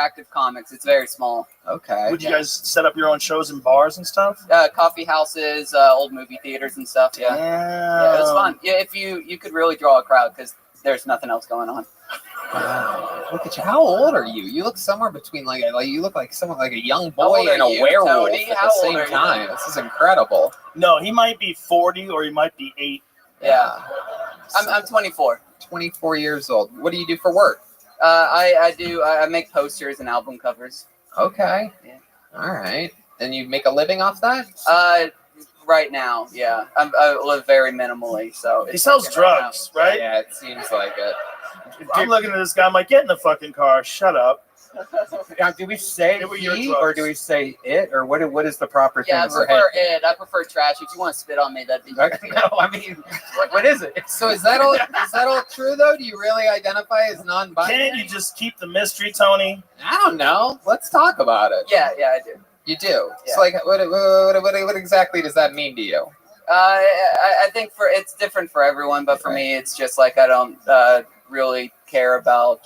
active comics. It's very small. Okay. Would you guys set up your own shows in bars and stuff? Coffee houses, old movie theaters and stuff. Yeah. Yeah, it was fun. Yeah, if you could really draw a crowd because there's nothing else going on. Wow. Look at you. How old are you? You look somewhere between you look like someone like a young boy and a werewolf Tony? at the same time. This is incredible. No, he might be 40 or he might be 8. Yeah. I'm 24. 24 years old. What do you do for work? I make posters and album covers. Okay. Yeah. All right. And you make a living off that? Right now, yeah. I live very minimally, so he sells drugs, right? Yeah, it seems like it. I'm looking at this guy. I'm like, get in the fucking car. Shut up. Now, do we say he or do we say it, or what is the proper thing? Yeah, I prefer it. I prefer trash. If you want to spit on me, that'd be no. I mean, what is it? So is that all? Is that all true though? Do you really identify as non-binary? Can't you just keep the mystery, Tony? I don't know. Let's talk about it. Yeah, I do. You do. Yeah. So like, what exactly does that mean to you? I think it's different for everyone, but for me, it's just like I don't really care about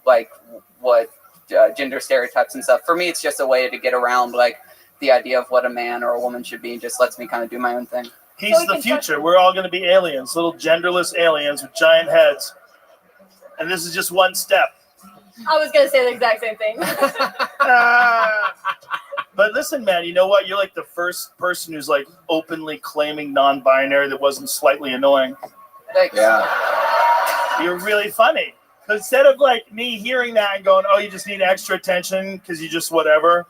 like what gender stereotypes and stuff. For me, it's just a way to get around like the idea of what a man or a woman should be, and just lets me kind of do my own thing. He's the future. We're all going to be aliens, little genderless aliens with giant heads, and this is just one step. I was going to say the exact same thing. But listen, man, you know what? You're like the first person who's like openly claiming non-binary that wasn't slightly annoying. Thanks. Yeah. You're really funny. Instead of like me hearing that and going, oh, you just need extra attention because you just whatever,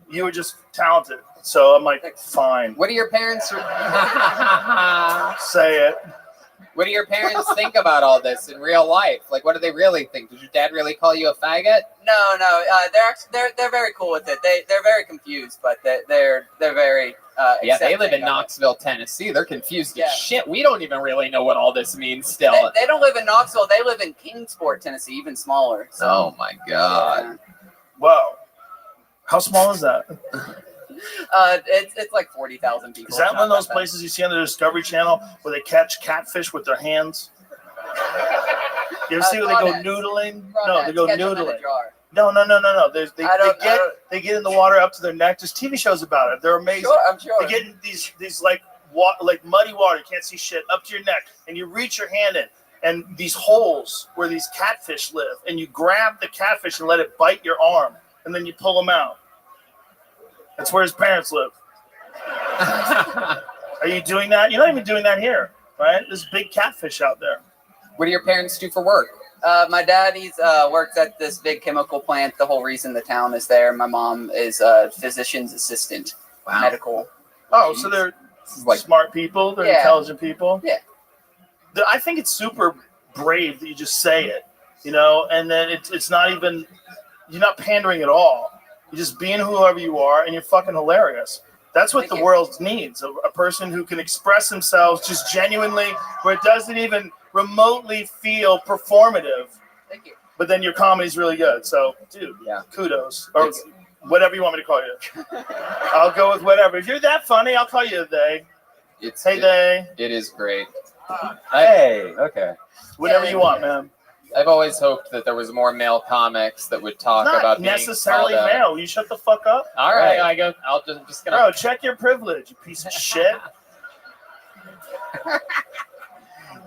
you were just talented. So I'm like, fine. What do your parents say it? What do your parents think about all this in real life? Like, what do they really think? Did your dad really call you a faggot? No. They're very cool with it. They're very confused, but they're very yeah. They live in Knoxville, Tennessee. They're confused as shit. We don't even really know what all this means still. They don't live in Knoxville. They live in Kingsport, Tennessee, even smaller. So. Oh my god! Yeah. Wow. How small is that? It's like 40,000 people. Is that one of those places you see on the Discovery Channel where they catch catfish with their hands? You ever see where they go noodling? No, they go noodling. No. They get in the water up to their neck. There's TV shows about it. They're amazing. Sure, I'm sure. They get in these like muddy water. You can't see shit up to your neck, and you reach your hand in, and these holes where these catfish live, and you grab the catfish and let it bite your arm, and then you pull them out. That's where his parents live. Are you doing that? You're not even doing that here, right? There's big catfish out there. What do your parents do for work? My dad, works at this big chemical plant. The whole reason the town is there. My mom is a physician's assistant, medical. Oh, so they're like smart people. They're intelligent people. Yeah. I think it's super brave that you just say it, and then it's not even, you're not pandering at all. You're just being whoever you are, and you're fucking hilarious. That's what the world needs, a person who can express themselves just genuinely, where it doesn't even remotely feel performative. Thank you. But then your comedy's really good. So, dude, kudos. Or whatever you want me to call you. I'll go with whatever. If you're that funny, I'll call you a they. They. It is great. Hey, okay. Whatever you want, man. I've always hoped that there was more male comics that would talk about being necessarily male. You shut the fuck up. All right, I'll just gonna. Bro, check your privilege, you piece of shit.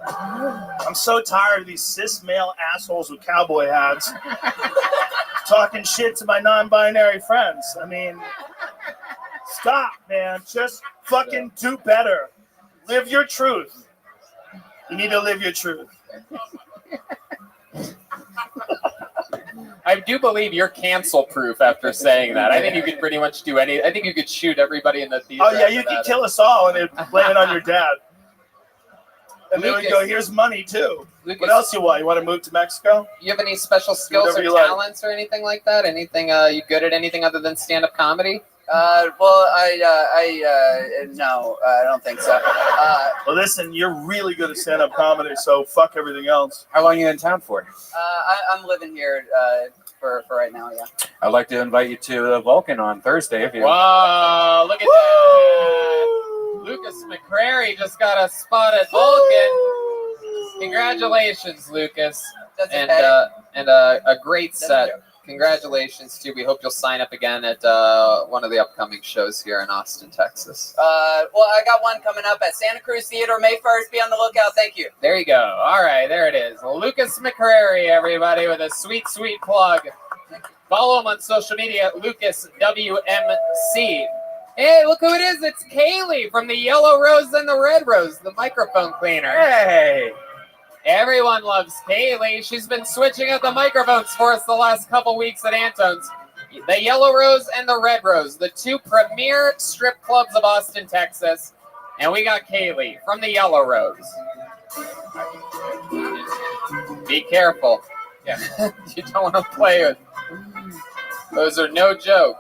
I'm so tired of these cis male assholes with cowboy hats talking shit to my non-binary friends. I mean, stop, man. Just fucking do better. Live your truth. You need to live your truth. I do believe you're cancel proof after saying that. I think you could pretty much do any. I think you could shoot everybody in the theater. Oh yeah, you could kill us all and then blame it on your dad. And then we go, here's money too. Lucas, what else you want? You want to move to Mexico? You have any special skills or talents or anything like that? Anything? You good at anything other than stand-up comedy? Well, no, I don't think so. Well, listen, you're really good at stand-up comedy, so fuck everything else. How long are you in town for? I'm living here for right now, yeah. I'd like to invite you to Vulcan on Thursday. If you. Whoa, look at that. Lucas McCrary just got a spot at Vulcan. Congratulations, Lucas, Does it and pay? a great Does it set. pay? Congratulations too. We hope you'll sign up again at one of the upcoming shows here in Austin, Texas. Well, I got one coming up at Santa Cruz Theater May 1st. Be on the lookout. Thank you. There you go. All right, there it is. Lucas McCrary, everybody, with a sweet, sweet plug. Follow him on social media at Lucas WMC. Hey, look who it is. It's Kaylee from the Yellow Rose and the Red Rose, the microphone cleaner. Hey. Everyone loves Kaylee. She's been switching out the microphones for us the last couple weeks at Antone's. The Yellow Rose and the Red Rose, the two premier strip clubs of Austin, Texas. And we got Kaylee from the Yellow Rose. Be careful. Yeah, you don't want to play with. Those are no joke.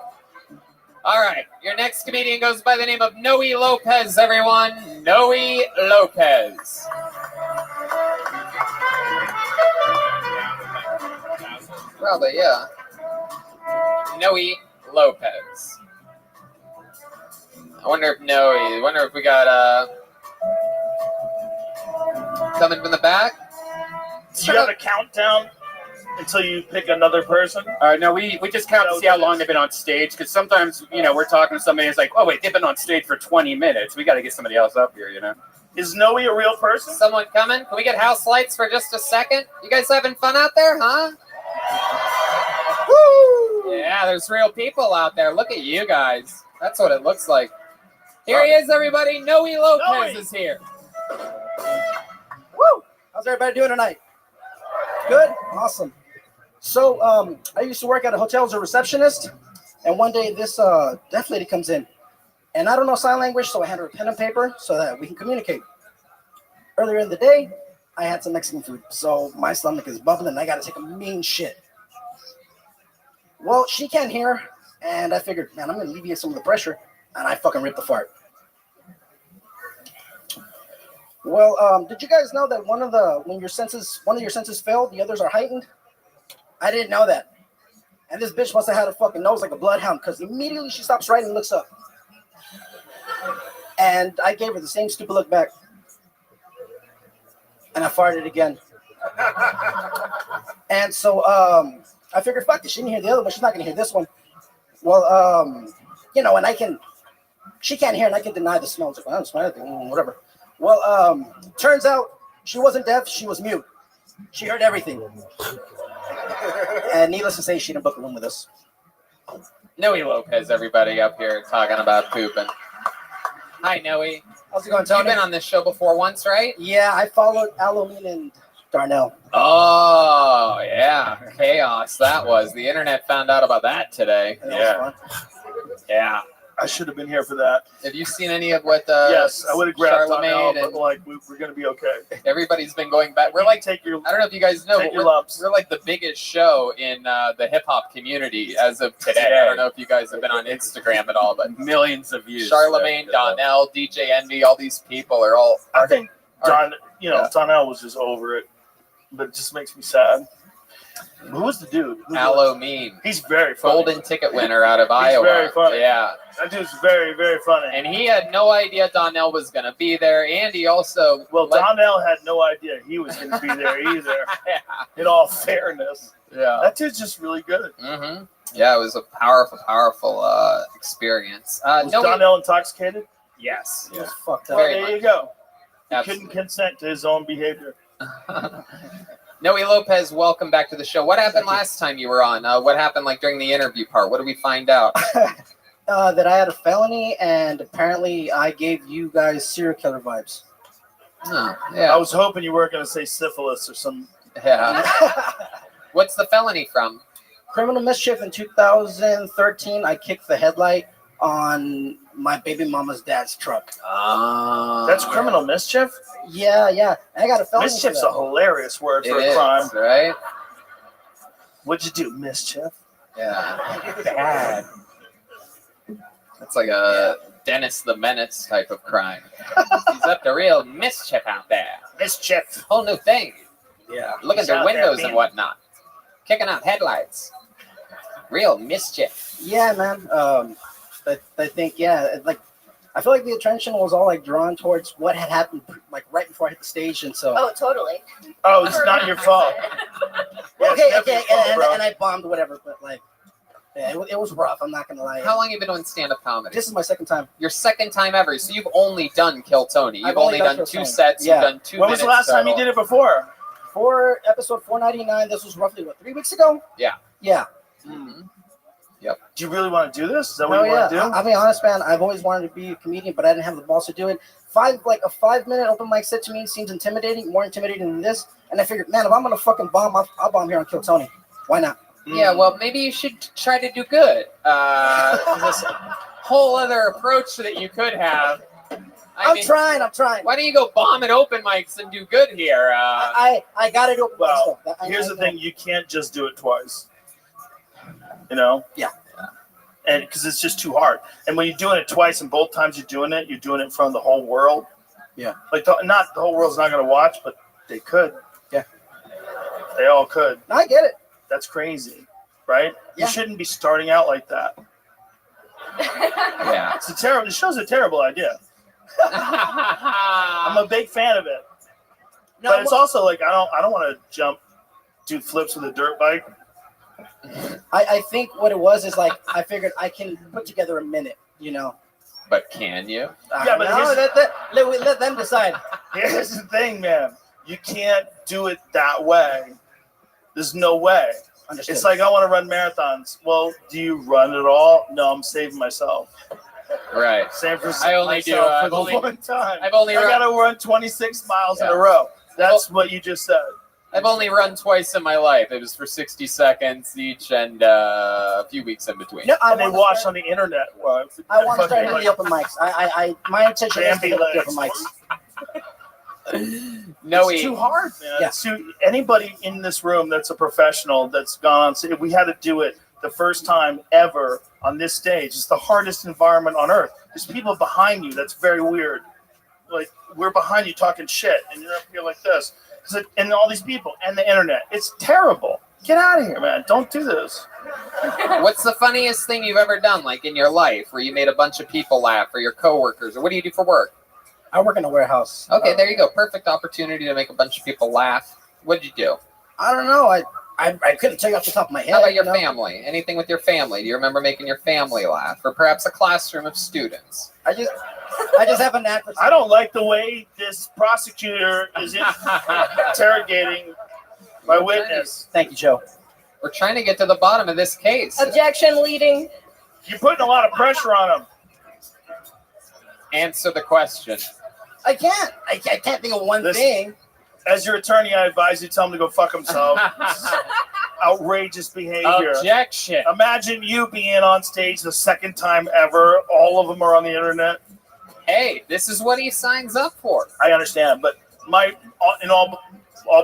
All right, your next comedian goes by the name of Noe Lopez, everyone. Noe Lopez. Probably, yeah. Noe Lopez. I wonder if we got coming from the back. Do you have a countdown until you pick another person? No, we just count to see how long they've been on stage, because sometimes, we're talking to somebody who's like, oh, wait, they've been on stage for 20 minutes. We got to get somebody else up here, Is Noe a real person? Someone coming? Can we get house lights for just a second? You guys having fun out there, huh? Woo! Yeah, there's real people out there. Look at you guys. That's what it looks like. Here he is, everybody. Noe Lopez is here. Woo! How's everybody doing tonight? Good? Awesome. So, I used to work at a hotel as a receptionist, and one day this deaf lady comes in, and I don't know sign language, so I hand her a pen and paper so that we can communicate. Earlier in the day, I had some Mexican food, so my stomach is bubbling, and I gotta take a mean shit. Well, she can't hear, and I figured, man, I'm gonna alleviate some of the pressure, and I fucking ripped the fart. Well, did you guys know that one of your senses fail, the others are heightened? I didn't know that. And this bitch must have had a fucking nose like a bloodhound, because immediately she stops writing and looks up. And I gave her the same stupid look back. And I farted again. And so I figured, fuck it, she didn't hear the other one, she's not gonna hear this one. Well, and she can't hear and I can deny the smell. It's like, well, I don't smell anything, whatever. Well, turns out she wasn't deaf, she was mute. She heard everything. And needless to say, she didn't book a room with us. Noe Lopez, everybody up here talking about pooping. Hi, Noe. How's it going, Tony? You've been on this show before once, right? Yeah, I followed Halloween and Darnell. Oh, yeah. Chaos that was. The internet found out about that today. That was Yeah. fun. Yeah. I should have been here for that. Have you seen any of what Yes, I would have grabbed Charlemagne Darnell, but and we're going to be okay. everybody's been going back? We're like, Take your I don't know if you guys know, Take but your we're, lumps. we're like the biggest show in the hip hop community as of today. I don't know if you guys have been on Instagram at all, but Millions of views. Charlemagne, Donnell, DJ Envy, all these people are all. I think are- Donnell was just over it, but it just makes me sad. Who was the dude? Halloween. He's very funny. Golden ticket winner out of Iowa. very funny. Yeah. That dude's very, very funny. And he had no idea Donnell was going to be there. And he also. Donnell had no idea he was going to be there either. In all fairness, Yeah. that dude's just really good. Mm-hmm. Yeah, it was a powerful, powerful experience. Was Donnell intoxicated? Yes. It was fucked up. Well, Very there you go. He Absolutely. couldn't consent to his own behavior. Noe Lopez, welcome back to the show. What happened last time you were on? What happened during the interview part? What did we find out? That I had a felony, and apparently I gave you guys serial killer vibes. Oh, I yeah. was hoping you weren't going to say syphilis or some. Yeah. What's the felony from? Criminal mischief in 2013. I kicked the headlight on my baby mama's dad's truck. That's criminal mischief? Yeah. I got a felony. Mischief's for a that. hilarious word It for a is, crime. right? What'd you do, mischief? Yeah. Bad. It's like a Dennis the Menace type of crime. He's up to real mischief out there. Mischief. Whole new thing. Yeah. Looking He's through out there windows being- and whatnot. Kicking out headlights. Real mischief. Yeah, man. I think I feel like the attention was all like drawn towards what had happened like right before I hit the stage, and so Oh, totally. Oh, it's not your fault. Yeah, it's okay, never your fault, bro. and I bombed whatever, but like, yeah, it was rough. I'm not gonna lie. How long have you been doing stand-up comedy? This is my second time. Your second time ever. So you've only done Kill Tony. You've I've only only done done Kill 2 Tony. sets. Yeah. You've done 2 When was minutes. the last time you total. did it before? For episode 499, this was roughly what 3 weeks ago. Yeah. Yeah. Mhm. Do you really want to do this? Is that what Oh you yeah. want to do? I'll be honest, man. I've always wanted to be a comedian, but I didn't have the balls to do it. 5-minute open mic set to me seems intimidating, more intimidating than this. And I figured, man, if I'm gonna fucking bomb, I'll bomb here on Kill Tony. Why not? Yeah, well, maybe you should try to do good. This whole other approach that you could have. I'm trying. Why don't you go bomb at open mics and do good here? I gotta do it. Well, I here's the know. thing: you can't just do it twice. You know? Yeah. And because it's just too hard. And when you're doing it twice, and both times you're doing it in front of the whole world. Yeah. Like not the whole world's not going to watch, but they could. Yeah. They all could. I get it. That's crazy, right? Yeah. You shouldn't be starting out like that. Yeah. It's a terrible. It shows a terrible idea. I'm a big fan of it, No, but it's also like I don't want to do flips with a dirt bike. I think what it was is like I figured I can put together a minute, you know. But can you? Yeah, but let them decide. Here's the thing, man. You can't do it that way. There's no way. Understood. It's like I want to run marathons. Well, do you run at all? No, I'm saving myself. Right. Same for I only do, myself for I've the only- one time. I've only I run. gotta run 26 miles in Yeah. a row. That's what you just said. I've only run twice in my life. It was for 60 seconds each and a few weeks in between. No, And they watch on the internet. I want to start hitting the open mics. My intention is to hit the open mics. No, It's too hard, man. Yeah. It's anybody in this room that's a professional that's gone on stage, if we had to do it the first time ever on this stage, it's the hardest environment on earth. There's people behind you. That's very weird. Like, we're behind you talking shit, and you're up here like this. And all these people, and the internet. It's terrible. Get out of here, man. Don't do this. What's the funniest thing you've ever done, like in your life, where you made a bunch of people laugh, or your coworkers, or what do you do for work? I work in a warehouse. Okay, there you go. Perfect opportunity to make a bunch of people laugh. What did you do? I don't know. I couldn't tell you off the top of my head. How about your you know? family? Anything with your family? Do you remember making your family laugh, or perhaps a classroom of students? I just have a knack for. I don't like the way this prosecutor is interrogating my witness. Thank you, Joe. We're trying to get to the bottom of this case. Objection leading. You're putting a lot of pressure on him. Answer the question. I can't. I can't think of one Listen. thing. As your attorney, I advise you tell him to go fuck himself. Outrageous behavior. Objection. Imagine you being on stage the second time ever. All of them are on the internet. Hey, this is what he signs up for. I understand, but in all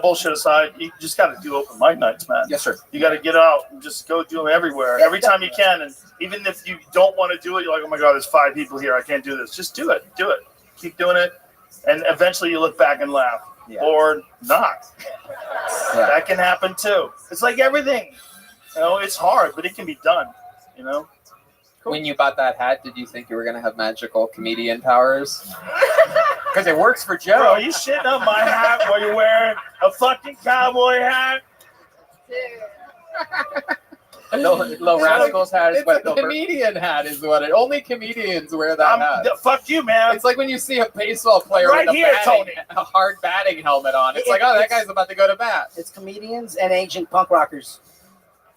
bullshit aside, you just got to do open mic nights, man. Yes, sir. You got to get out and just go do them everywhere, every time you can. And even if you don't want to do it, you're like, oh my God, there's 5 people here. I can't do this. Just do it. Do it. Keep doing it. And eventually you look back and laugh. Yeah. Or not. Yeah. That can happen too. It's like everything. You know, it's hard, but it can be done. You know? When you bought that hat, did you think you were going to have magical comedian powers? Because it works for Bro, Joe. are you shitting on my hat while you're wearing a fucking cowboy hat? Low Rascals hat is It's what a they'll comedian hat is what it. Only comedians wear that hat. Fuck you, man. It's like when you see a baseball player Right with here, a hard batting helmet on. It's like, oh, that guy's about to go to bat. It's comedians and ancient punk rockers.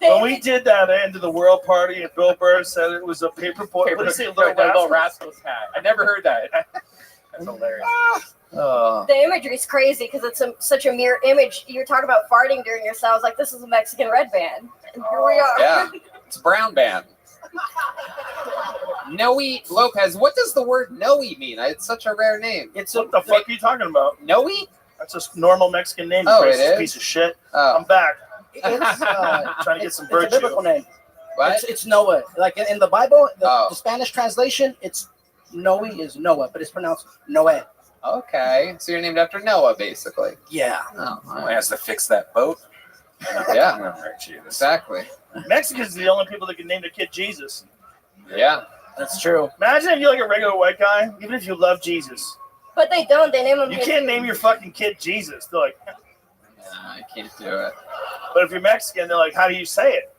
When we did that end of the world party, and Bill Burr said it was a paper boy. What did he say? Little Rascals hat. I never heard that. That's hilarious. Oh. The imagery is crazy because it's such a mirror image. You're talking about farting during your set. I was like, this is a Mexican red band. And here we are. Yeah, it's a brown band. Noe Lopez. What does the word Noe mean? It's such a rare name. It's What the fuck are you talking about? Noe? That's a normal Mexican name. Oh, you it racist is? piece of shit. Oh, I'm back. It's Trying to get some it's a biblical virtue. name. what? It's Noah. Like in the Bible, Oh. the Spanish translation, it's Noe is Noah, but it's pronounced Noé. Okay, so you're named after Noah, basically. Yeah. Oh, all He right. has to fix that boat. Yeah, Oh, Jesus. exactly. Mexicans are the only people that can name their kid Jesus. Yeah. That's true. Imagine if you're like a regular white guy, even if you love Jesus. But they don't. They name him. You can't name your fucking kid Jesus. They're like, I can't do it. but if you're Mexican, they're like, how do you say it?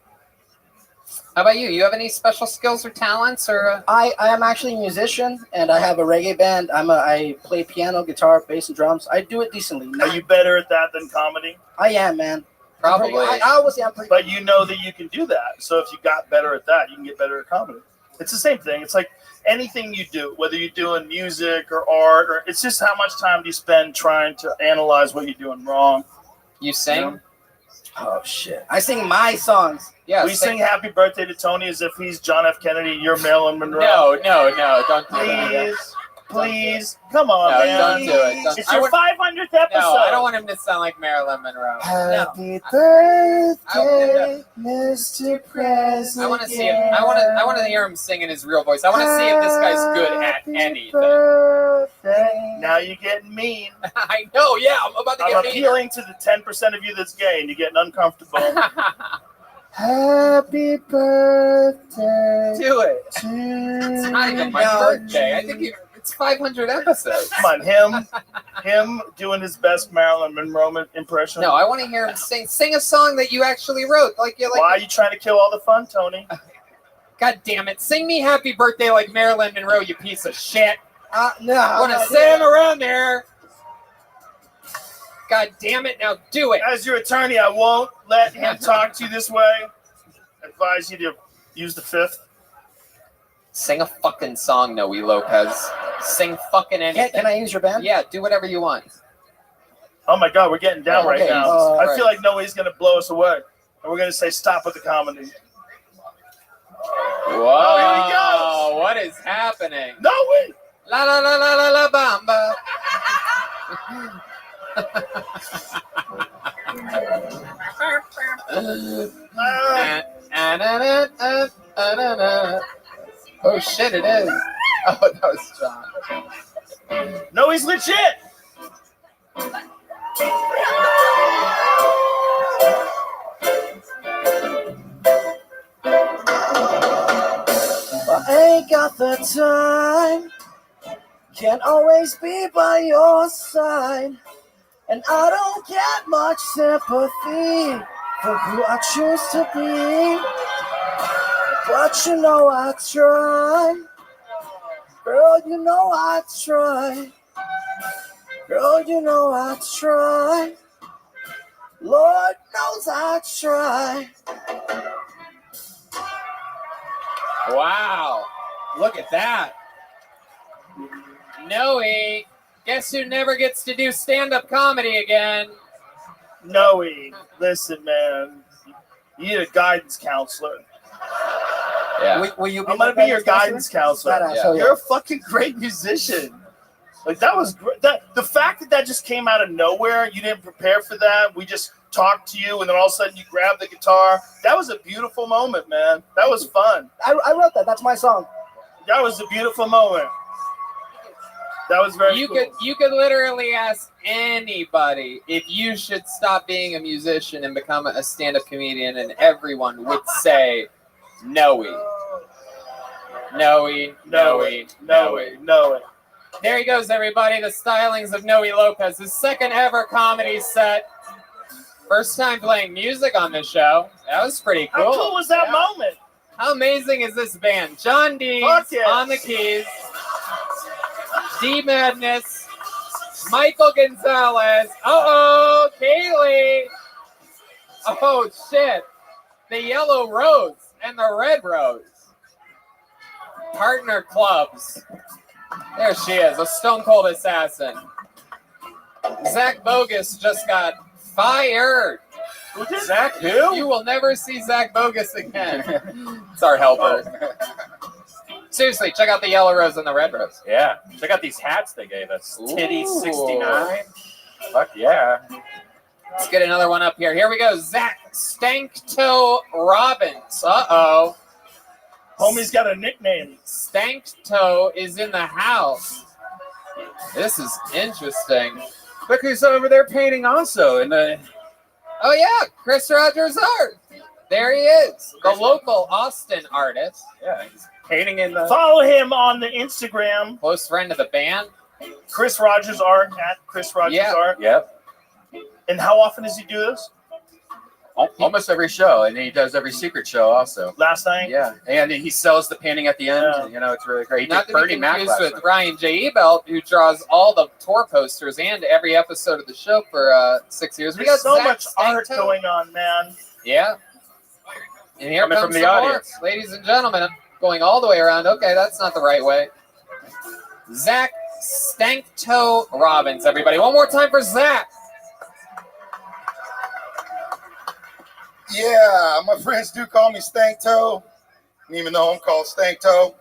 How about you? You have any special skills or talents or? I am actually a musician, and I have a reggae band. I play piano, guitar, bass, and drums. I do it decently. Are you better at that than comedy? I am, man. Probably. I would say I'm pretty. But you know that you can do that. So if you got better at that, you can get better at comedy. It's the same thing. It's like anything you do, whether you're doing music or art, or it's just how much time do you spend trying to analyze what you're doing wrong. You sing? You know? Oh shit! I sing my songs. Yeah. We sing "Happy Birthday" to Tony as if he's John F. Kennedy. You're Marilyn Monroe. No, don't do that. Please, come on, No, man. don't do it. Don't- It's I your would- 500th episode. No, I don't want him to sound like Marilyn Monroe. Happy birthday, Mr. President. I want to see him. I want to hear him sing in his real voice. I want to see if this guy's good at anything. Now you're getting mean. I know. Yeah, I'm about to I'm get mean. appealing to the 10% of you that's gay, and you're getting uncomfortable. Happy birthday Do it. to It's not even my birthday. I think it's 500 episodes. Come on, him doing his best Marilyn Monroe impression. No, I want to hear him sing a song that you actually wrote. Like you're like, Why are you trying to kill all the fun, Tony? God damn it, sing me "Happy Birthday" like Marilyn Monroe, you piece of shit. No, I want to send him around there. God damn it, now do it. As your attorney, I won't let him talk to you this way. I advise you to use the fifth. Sing a fucking song, Noe Lopez. Sing fucking anything. Can I use your band? Yeah, do whatever you want. Oh my God, we're getting down right Okay, now. I right. feel like Noe's going to blow us away. And we're going to say, stop with the comedy. Whoa, here he goes. What is happening? Noe! La la la la la la bamba. Oh shit, it is. Oh, that was John. Noe's legit! I ain't got the time. Can't always be by your side. And I don't get much sympathy for who I choose to be. But you know I try. Girl, you know I try. Girl, you know I try. Lord knows I try. Wow, look at that. Noe, guess who never gets to do stand-up comedy again? Noe, listen, man. You need a guidance counselor. Yeah. Will you I'm going to be your guidance counselor. Badass, Yeah. hell yeah. You're a fucking great musician. Like, that was great. The fact that just came out of nowhere, you didn't prepare for that. We just talked to you, and then all of a sudden you grabbed the guitar. That was a beautiful moment, man. That was fun. I wrote that. That's my song. That was a beautiful moment. That was very cool. You could literally ask anybody if you should stop being a musician and become a stand-up comedian, and everyone would say Noe. Noe. There he goes, everybody. The stylings of Noe Lopez, his second ever comedy set. First time playing music on the show. That was pretty cool. How cool was that moment? How amazing is this band? John Dees Fuck yes. on the keys. D Madness. Michael Gonzalez. Uh-oh, Kaylee. Oh, shit. The Yellow Rose and the Red Rose. Partner clubs. There she is, a stone cold assassin. Zach Bogus just got fired. Who did Zach? Who? You will never see Zach Bogus again. It's our helper. Seriously, check out the Yellow Rose and the Red Rose. Yeah. Check out these hats they gave us. Titty Ooh. 69. Fuck yeah. Let's get another one up here. Here we go. Zach Stanktoe Robbins. Uh-oh. Homie's got a nickname. Stanktoe is in the house. This is interesting. Look who's over there painting also. In the... Oh, yeah. Chris Rogers art. There he is, the local Austin artist. Yeah, he's painting in the. Follow him on the Instagram, Close friend of the band. Chris Rogers Art at Chris Rogers Yeah. Art. Yep. And how often does he do this? Almost every show, and he does every secret show also. Last night? Yeah, and he sells the painting at the end. Yeah. You know, it's really great. He Not did to be Bernie Mac confused last with night. Ryan J. Ebelt, who draws all the tour posters and every episode of the show for 6 years. We got There's so Zach much art Stanko. going on, man. Yeah. And here Coming comes from the some more. audience. Ladies and gentlemen, going all the way around. Okay, that's not the right way. Zach Stanktoe Robbins, everybody. One more time for Zach. Yeah, my friends do call me Stank Toe. And even though I'm called Stank Toe,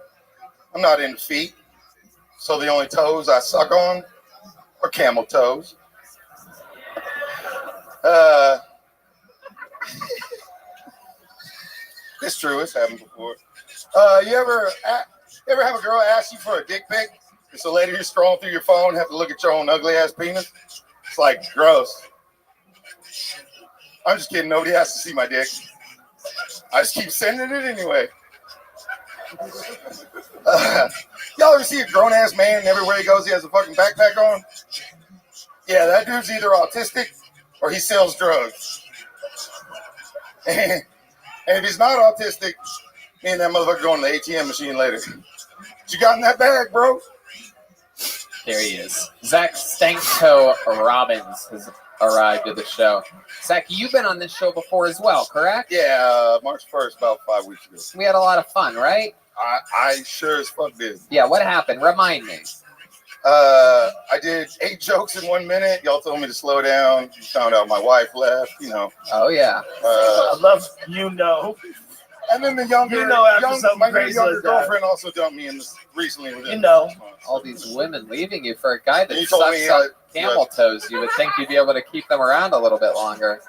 I'm not into feet. So the only toes I suck on are camel toes. It's true, it's happened before. You ever have a girl ask you for a dick pic? It's a lady who's scrolling through your phone, have to look at your own ugly ass penis. It's like gross. I'm just kidding. Nobody has to see my dick. I just keep sending it anyway. Y'all ever see a grown-ass man and everywhere he goes he has a fucking backpack on? Yeah, that dude's either autistic or he sells drugs. And if he's not autistic, me and that motherfucker going to the ATM machine later. What you got in that bag, bro? There he is. Zach Stanktoe Robbins has arrived at the show. Zach, you've been on this show before as well, correct? Yeah, March 1st, about 5 weeks ago. We had a lot of fun, right? I sure as fuck did. Yeah, what happened? Remind me. I did 8 jokes in 1 minute. Y'all told me to slow down. Found out my wife left, you know. Oh, yeah. I love you know. And then the younger, You know after something my crazy younger like that. girlfriend also dumped me in this recently. Within You know. 6 months. All these women leaving you for a guy that You told sucks me, on camel toes. You would think you'd be able to keep them around a little bit longer.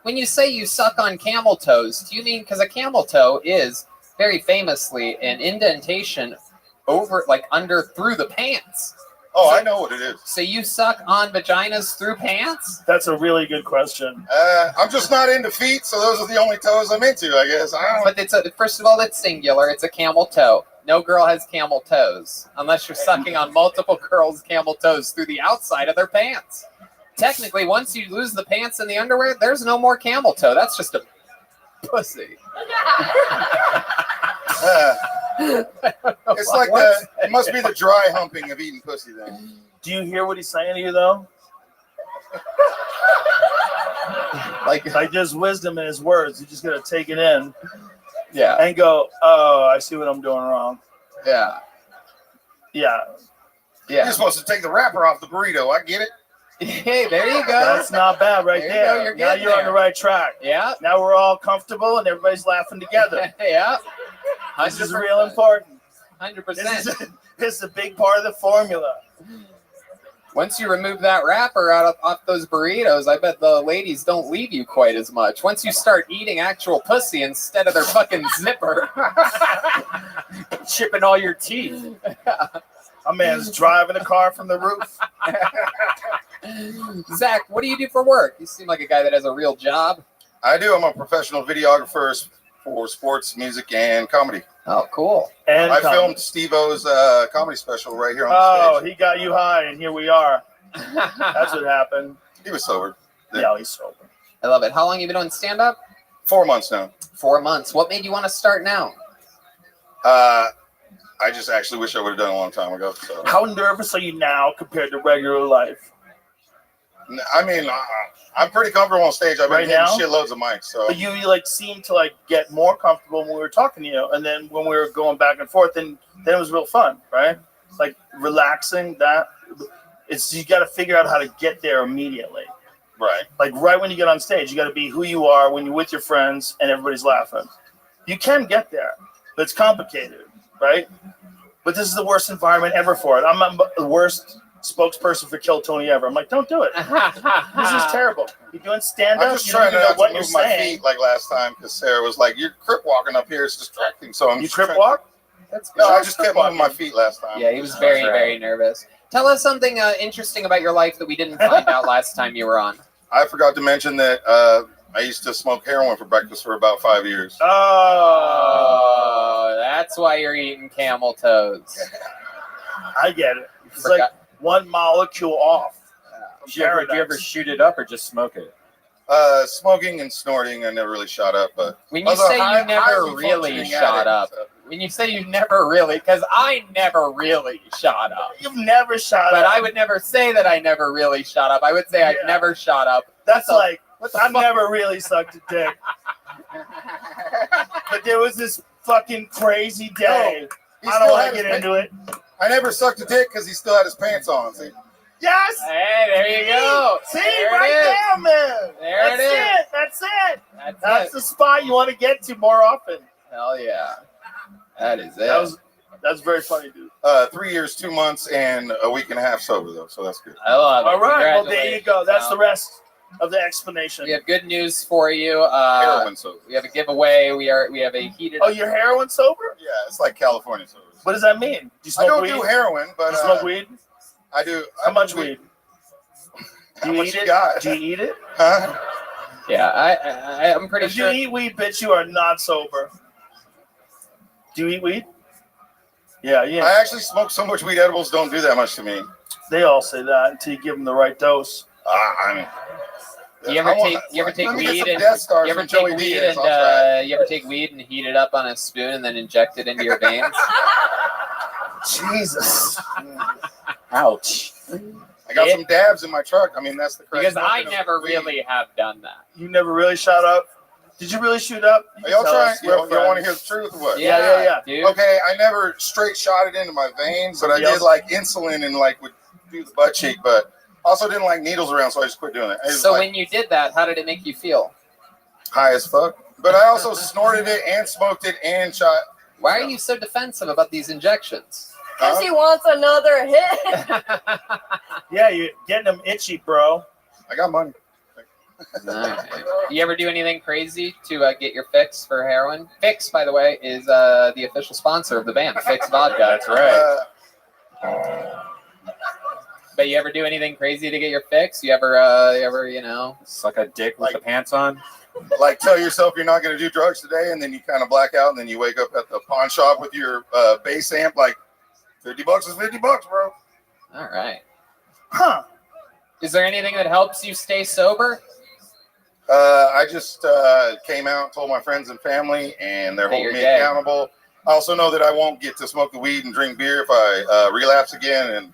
When you say you suck on camel toes, do you mean because a camel toe is very famously an indentation over, like under through the pants? Oh, I know what it is. So you suck on vaginas through pants? That's a really good question. I'm just not into feet, so those are the only toes I'm into, I guess. I don't. But it's first of all, it's singular. It's a camel toe. No girl has camel toes unless you're sucking on multiple girls' camel toes through the outside of their pants. Technically, once you lose the pants and the underwear, there's no more camel toe. That's just a pussy. It's like it must be the dry humping of eating pussy then. Do you hear what he's saying to you, though? Like, There's wisdom in his words. You just got to take it in yeah, and go, oh, I see what I'm doing wrong. yeah, Yeah. yeah. You're supposed to take the wrapper off the burrito. I get it. Hey, there you go. That's not bad right There you there. go, you're Now getting you're on there. the right track. Yeah, Now we're all comfortable and everybody's laughing together. yeah. This is real important. 100%. This is a big part of the formula. Once you remove that wrapper off those burritos, I bet the ladies don't leave you quite as much. Once you start eating actual pussy instead of their fucking zipper, Chipping all your teeth. My man's driving a car from the roof. Zach, what do you do for work? You seem like a guy that has a real job. I do. I'm a professional videographer for sports, music, and comedy. Oh, cool. And I filmed Steve-O's comedy special right here on the Oh, stage. he got you high, and here we are. That's what happened. He was sober. Yeah, he's sober. I love it. How long you been doing stand-up? 4 months now. 4 months. What made you want to start now? I just actually wish I would have done it a long time ago. So. How nervous are you now compared to regular life? I mean, I'm pretty comfortable on stage. I've been Right hitting now? shitloads of mics. So But you like seemed to like get more comfortable when we were talking to you, and then when we were going back and forth, then it was real fun, right? Like relaxing. That it's you got to figure out how to get there immediately. right. Like right when you get on stage, you got to be who you are when you're with your friends and everybody's laughing. You can get there, but it's complicated, right? But this is the worst environment ever for it. I'm the worst spokesperson for Kill Tony ever. I'm like, don't do it. This is terrible. You're doing stand I'm up. just You trying don't to even know not what to you're move my saying. feet like last time because Sarah was like, "You're crip walking up here. It's distracting." So I'm You just trip trying- walk? That's No, I good. just kept moving my feet last time. Yeah, he was very, That's right. very nervous. Tell us something interesting about your life that we didn't find out last time you were on. I forgot to mention that I used to smoke heroin for breakfast for about 5 years. Oh, that's why you're eating camel toes. I get it. It's Forgot- like one molecule off. Do you ever shoot it up or just smoke it? Smoking and snorting, I never really shot up, but When you I was a say high- you never highly really functioning shot addict, up, so. when you say you never really, because I never really shot up. You've never shot But up. I would never say that I never really shot up. I would say I've Yeah. never shot up. That's So, like, what the I've fuck? never really sucked a dick. But there was this fucking crazy day. He I still don't want had to his get into it. I never sucked a dick because he still had his pants on. See? Yes! Hey, there you go. See, There it right is. there, man. There That's it is. it. That's it. That's it. the spot you want to get to more often. Hell yeah. That is it. That's very funny, dude. 3 years, 2 months, and a week and a half sober though, so that's good. I love it. All right. Well, there you go. That's the Congratulations. rest of the explanation. We have good news for you. Heroin sober. We have a giveaway. We have a heated. Oh, you're heroin sober? Yeah, it's like California sober. What does that mean? Do you I smoke don't weed? do heroin, but Do you smoke weed? I do. How much weed? How Do you much eat you it? got? Do you eat it? Huh? Yeah, I'm pretty If sure. you eat weed, bitch, you are not sober. Do you eat weed? Yeah, yeah. I actually smoke so much weed. Edibles don't do that much to me. They all say that until you give them the right dose. I mean, You ever take let me get weed some and Death Stars you ever from take Joey weed Diaz, and I'll try it. you ever take weed and heat it up on a spoon and then inject it into your veins? Jesus. Ouch. I got some dabs in my truck. I mean, that's the crazy. Because I never really have done that. You never really shot up? Did you really shoot up? Are y'all Tell trying? us. You We're want to friends. hear the truth or what? Yeah. Dude. Okay, I never straight shot it into my veins, but I Somebody did like insulin and like would do the butt cheek, but also didn't like needles around, so I just quit doing it. It was So like when you did that, how did it make you feel? high as fuck. But I also snorted it and smoked it and shot. Why are you so defensive about these injections? Because he wants another hit. Yeah, you're getting them itchy, bro. I got money. Alright. You ever do anything crazy to get your fix for heroin? Fix, by the way, is the official sponsor of the band, Fix Vodka. That's right. But you ever do anything crazy to get your fix? You ever, Suck a dick with Like- the pants on? Like tell yourself you're not going to do drugs today, and then you kind of black out, and then you wake up at the pawn shop with your bass amp, like $50 is $50, bro. All right. Huh. Is there anything that helps you stay sober? I just came out, told my friends and family, and they're That holding you're me gay. accountable. I also know that I won't get to smoke the weed and drink beer if I relapse again, and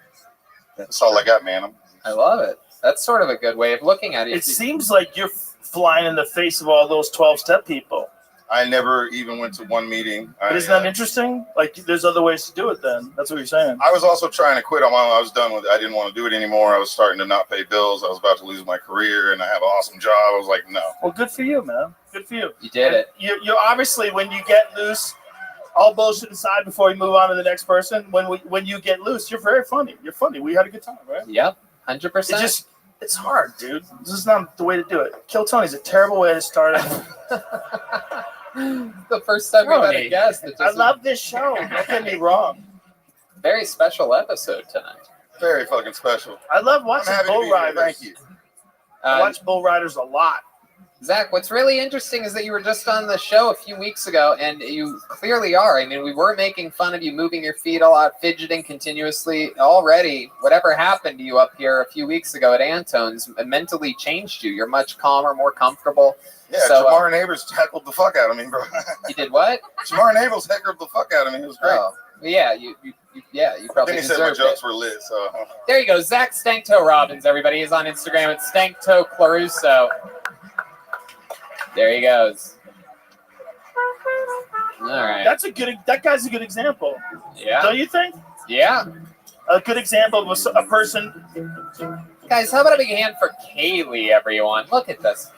that's all I got, man. I love it. That's sort of a good way of looking at it. It seems like you're flying in the face of all those 12-step people. I never even went to one meeting. But isn't that interesting? Like, there's other ways to do it then. That's what you're saying. I was also trying to quit on my own. I was done with it. I didn't want to do it anymore. I was starting to not pay bills. I was about to lose my career, and I have an awesome job. I was like, no. Well, good for you, man. Good for you. You did it. You're obviously, when you get loose, all bullshit aside before you move on to the next person, when you get loose, you're very funny. You're funny. We had a good time, right? Yep. 100%. It's hard, dude. This is not the way to do it. Kill Tony's a terrible way to start it. The first time we had Tony, a guest. It I just love this show. Don't get me wrong. very special episode tonight. Very fucking special. I love I'm watching happy to bull be here. riders. Thank you. I watch bull riders a lot. Zach, what's really interesting is that you were just on the show a few weeks ago, and you clearly are. I mean, we were making fun of you moving your feet a lot, fidgeting continuously. Already, whatever happened to you up here a few weeks ago at Antone's mentally changed you. You're much calmer, more comfortable. Yeah, So, Jamar Neighbors heckled the fuck out of me, bro. You did what? Jamar Neighbors heckled the fuck out of me. It was great. Oh, yeah, you probably Then he said my deserved jokes it. were lit, so. There you go, Zach Stanktoe Robbins, everybody. He's on Instagram at Stanktoe Claruso. There he goes. All right. That guy's a good example. Yeah. Don't you think? Yeah. A good example of a person. Guys, how about a big hand for Kaylee, everyone? Look at this.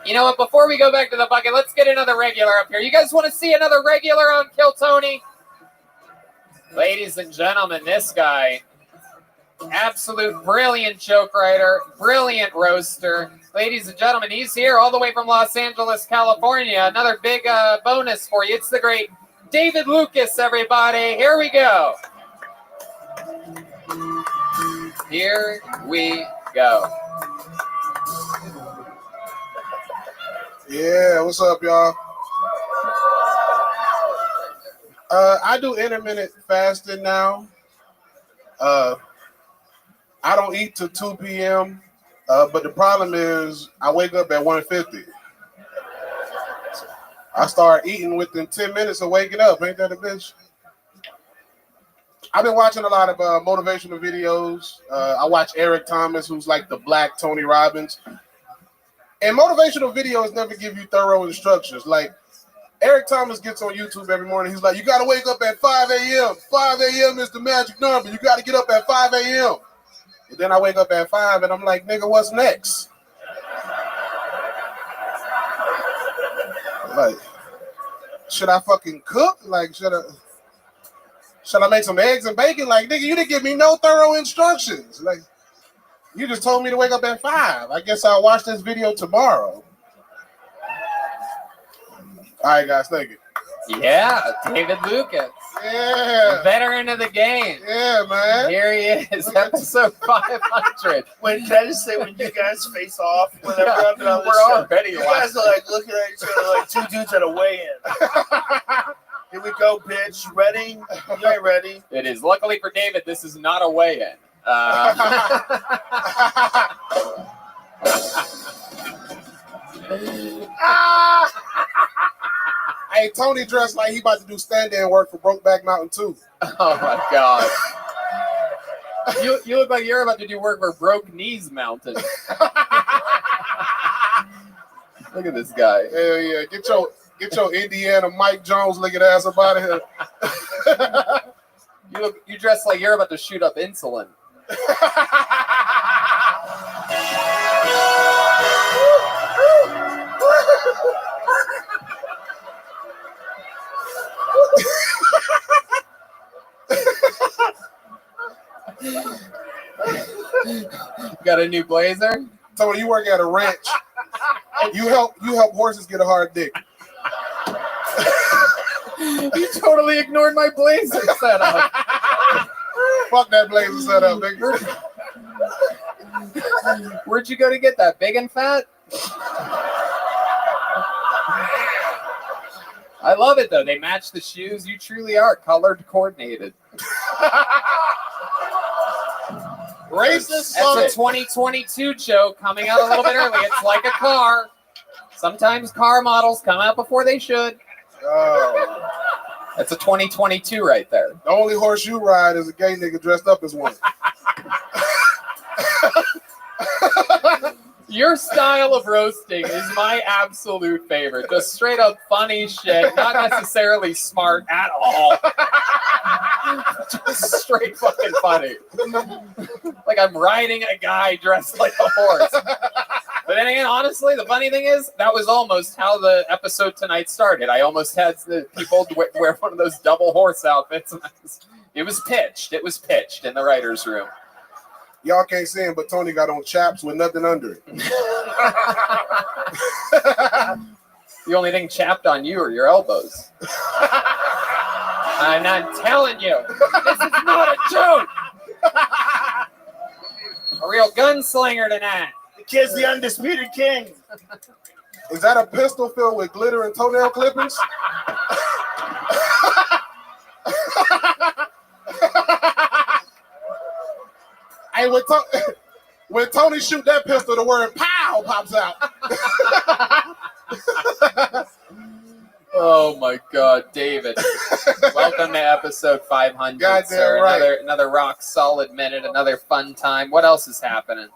You know what? Before we go back to the bucket, let's get another regular up here. You guys want to see another regular on Kill Tony? Ladies and gentlemen, this guy, absolute brilliant joke writer, brilliant roaster. Ladies and gentlemen, he's here all the way from Los Angeles, California. Another big bonus for you. It's the great David Lucas, everybody. Here we go. Here we go. Yeah, what's up, y'all? I do intermittent fasting now. I don't eat till 2 p.m., but the problem is I wake up at 1:50. I start eating within 10 minutes of waking up. Ain't that a bitch? I've been watching a lot of motivational videos. I watch Eric Thomas, who's like the black Tony Robbins. And motivational videos never give you thorough instructions. Like, Eric Thomas gets on YouTube every morning. He's like, you got to wake up at 5 a.m. 5 a.m. is the magic number. You got to get up at 5 a.m. And then I wake up at 5 and I'm like, nigga, what's next? Like, should I fucking cook? Like, should I make some eggs and bacon? Like, nigga, you didn't give me no thorough instructions. Like, you just told me to wake up at 5. I guess I'll watch this video tomorrow. All right, guys, thank you. Yeah, David Lucas. Yeah. Veteran of the game. Yeah, man. Here he is, episode 500. Can I just say, when you guys face off, whenever I'm on this We're show, already you guys are like looking at each other like two dudes at a weigh-in. Here we go, bitch. Ready? You ain't ready. It is. Luckily for David, this is not a weigh-in. Hey, Tony dressed like he about to do stand-in work for Brokeback Mountain 2. Oh my God. You look like you're about to do work for Broke Knees Mountain. Look at this guy. Hell yeah. Get your Indiana Mike Jones looking ass up out of here. You dress like you're about to shoot up insulin. Got a new blazer? Tony, you work at a ranch. You help horses get a hard dick. You totally ignored my blazer setup. Fuck that blazer setup, nigga. Where'd you go to get that? Big and fat? I love it though. They match the shoes. You truly are colored coordinated. Racist. That's a 2022 joke coming out a little bit early. It's like a car. Sometimes car models come out before they should. Oh. That's a 2022 right there. The only horse you ride is a gay nigga dressed up as one. Your style of roasting is my absolute favorite. Just straight up funny shit, not necessarily smart at all. Just straight fucking funny. Like I'm riding a guy dressed like a horse. But then again, honestly, the funny thing is, that was almost how the episode tonight started. I almost had the people wear one of those double horse outfits. It was pitched. It was pitched in the writer's room. Y'all can't see him, but Tony got on chaps with nothing under it. The only thing chapped on you are your elbows. I'm not telling you. This is not a joke. A real gunslinger tonight. The kid's the undisputed king. Is that a pistol filled with glitter and toenail clippings? Hey, when Tony shoot that pistol, the word "pow" pops out. Oh my God, David! Welcome to episode 500, Goddamn sir. right. Another rock solid minute, another fun time. What else is happening?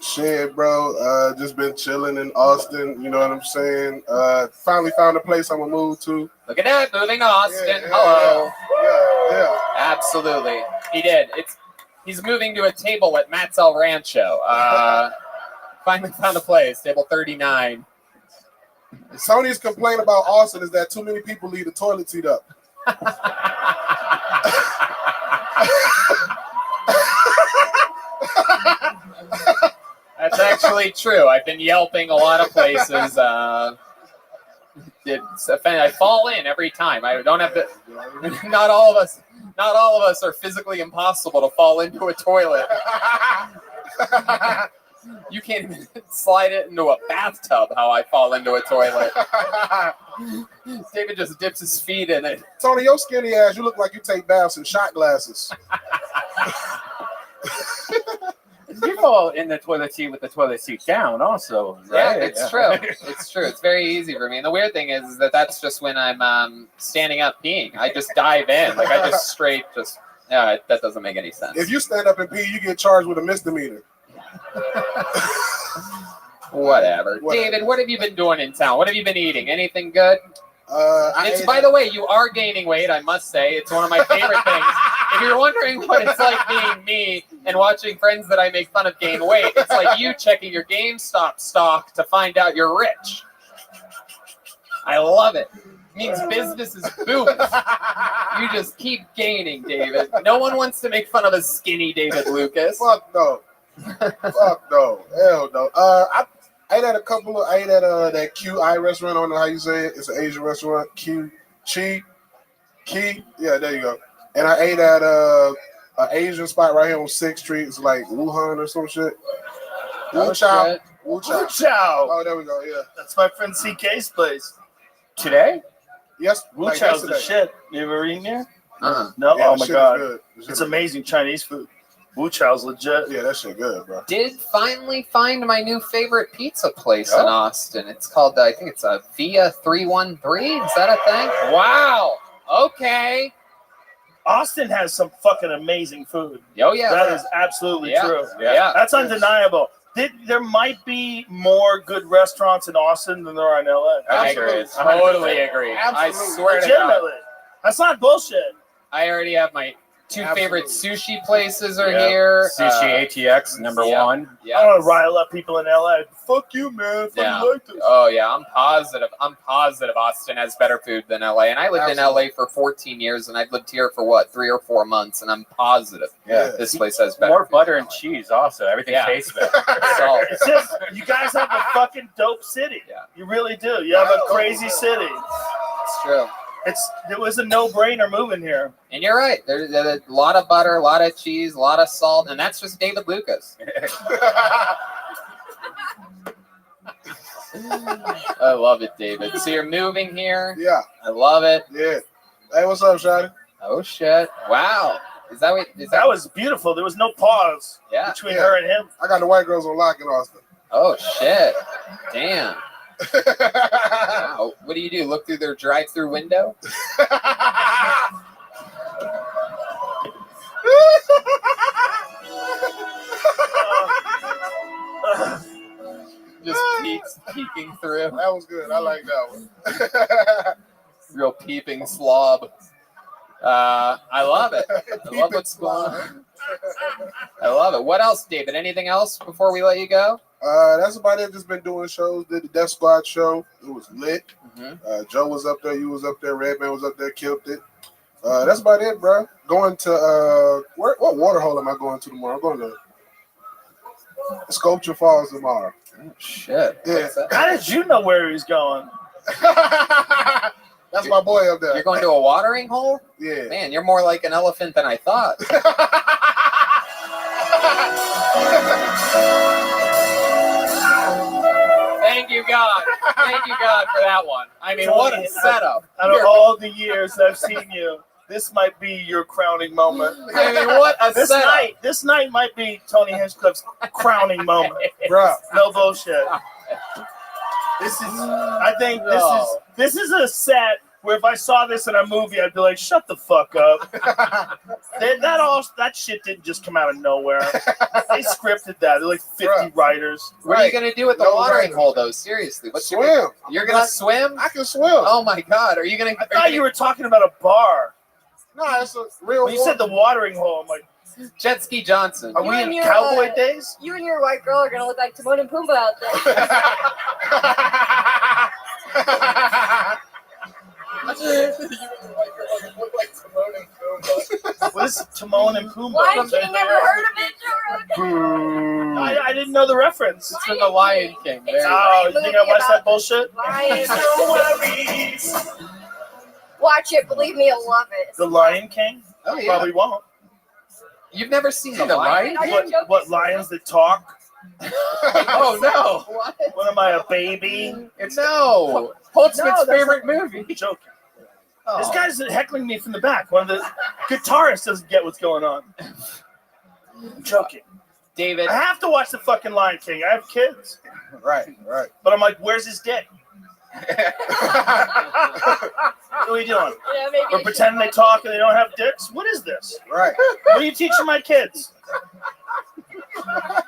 Shit, bro. Just been chilling in Austin. You know what I'm saying? Finally found a place I'm gonna move to. Look at that, moving to Austin. Yeah, Hello. Yeah. Absolutely, he did. He's moving to a table at Matt's El Rancho. Finally found a place, table 39. Sony's complaint about Austin is that too many people leave the toilet seat up. That's actually true. I've been yelping a lot of places. I fall in every time. I don't have to. Not all of us are physically impossible to fall into a toilet. You can't even slide it into a bathtub how I fall into a toilet. David just dips his feet in it. Tony, your skinny ass, you look like you take baths in shot glasses. You fall in the toilet seat with the toilet seat down, also. Yeah, Right? it's true. It's true. It's very easy for me. And the weird thing is that that's just when I'm standing up peeing. I just dive in. Like, I just straight just... Yeah, that doesn't make any sense. If you stand up and pee, you get charged with a misdemeanor. Whatever. David, what have you been doing in town? What have you been eating? Anything good? By the way, you are gaining weight, I must say. It's one of my favorite things. If you're wondering what it's like being me and watching friends that I make fun of gain weight, it's like you checking your GameStop stock to find out you're rich. I love it. It means business is booming. You just keep gaining, David. No one wants to make fun of a skinny David Lucas. Fuck no. Fuck no. Hell no. I ate at that QI restaurant. I don't know how you say it. It's an Asian restaurant. Key. Yeah, there you go. And I ate at an Asian spot right here on 6th Street. It's like Wuhan or some shit. Wu Chow. Wu Chow. Oh, there we go. Yeah. That's my friend CK's place. Today? Yes. Wu like Chow's the yesterday. shit. You ever eaten there? Uh-huh. No? Yeah, Oh that my shit God. is good. It's amazing Chinese food. Wu Chow's legit. Yeah, that shit good, bro. Did finally find my new favorite pizza place in Austin. It's called, I think it's a Via 313. Is that a thing? Wow. Okay. Austin has some fucking amazing food. Oh, yeah. That is absolutely true. Yeah. That's undeniable. There might be more good restaurants in Austin than there are in LA. I totally agree. I swear to God. Legitimately. That's not bullshit. I already have my two favorite sushi places are Yeah. here. Sushi ATX, number one. I Yeah. don't want to rile up people in LA. Fuck you, man. Yeah. You like this. Oh yeah, I'm positive Austin has better food than LA. And I lived in LA for 14 years and I've lived here for 3 or 4 months and I'm positive this place has better More food butter than and LA. cheese also. Everything tastes better. So, It's just, you guys have a fucking dope city. Yeah. You really do. You have a crazy city. it's true. It was a no-brainer moving here. And you're right. There's a lot of butter, a lot of cheese, a lot of salt, and that's just David Lucas. I love it, David. So you're moving here. Yeah. I love it. Yeah. Hey, what's up, Shotty? Oh shit! Wow. Is that what? Is That was beautiful. There was no pause Yeah. between her and him. I got the white girls on lock in Austin. Oh shit! Damn. Wow. What do you do? Look through their drive-through window? Just peeking through. That was good. I like that one. Real peeping slob. I love it. I love what's going on. I love it. What else, David? Anything else before we let you go? That's about it. Just been doing shows. Did the Death Squad show. It was lit. Mm-hmm. Joe was up there. You was up there. Redman was up there. Killed it. That's about it, bro. Going to what waterhole am I going to tomorrow? I'm going to Sculpture Falls tomorrow. Oh, shit. Yeah. What's that? How did you know where he's going? That's my boy up there. You're going to a watering hole? Yeah. Man, you're more like an elephant than I thought. Thank you, God. Thank you, God, for that one. I mean, what a setup. Out of all the years I've seen you, this might be your crowning moment. I mean, what a setup. This night might be Tony Hinchcliffe's crowning moment. Bro. No bullshit. I think this is a set where if I saw this in a movie, I'd be like, shut the fuck up. that shit didn't just come out of nowhere. They scripted that. They're like 50 writers. What are you going to do with the No watering writers. hole, though? Seriously. Swim. You're going to swim? I can swim. Oh, my God. Are you going to... I thought you were talking about a bar. No, it's a real When you said the watering hole, I'm like, Jet Ski Johnson. are You we and in your, cowboy days? You and your white girl are gonna look like Timon and Pumbaa out there. What is Timon and Pumbaa? Lion King, never heard of it, Jordan? I didn't know the reference. It's from The Lion King. There you go. Oh, you think I watched that bullshit? Lion. Watch it, believe me, you'll love it. The Lion King? Oh, yeah. Probably won't. You've never seen The Lion Are King? you joking? What lions that talk? Oh no! What am I, a baby? It's no. Holtzman's No, that's favorite movie. I'm joking. Oh. This guy's heckling me from the back. One of the guitarists doesn't get what's going on. I'm joking. David. I have to watch the fucking Lion King. I have kids. Right. But I'm like, where's his dick? What are you doing? Yeah, maybe We're pretending they talk and they don't have dicks? What is this? Right. What are you teaching my kids?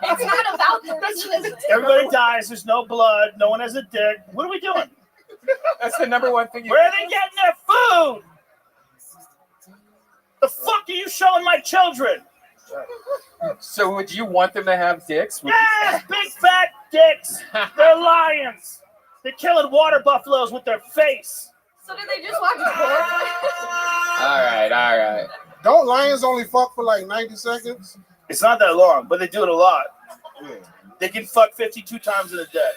it's not about this. Is it? Everybody dies. There's no blood. No one has a dick. What are we doing? That's the number one thing. Where are they getting their food? The fuck are you showing my children? So would you want them to have dicks? Yes, big fat dicks. They're lions. They're killing water buffaloes with their face. So did they just watch porn? All right. Don't lions only fuck for like 90 seconds? It's not that long, but they do it a lot. Yeah. They can fuck 52 times in a day.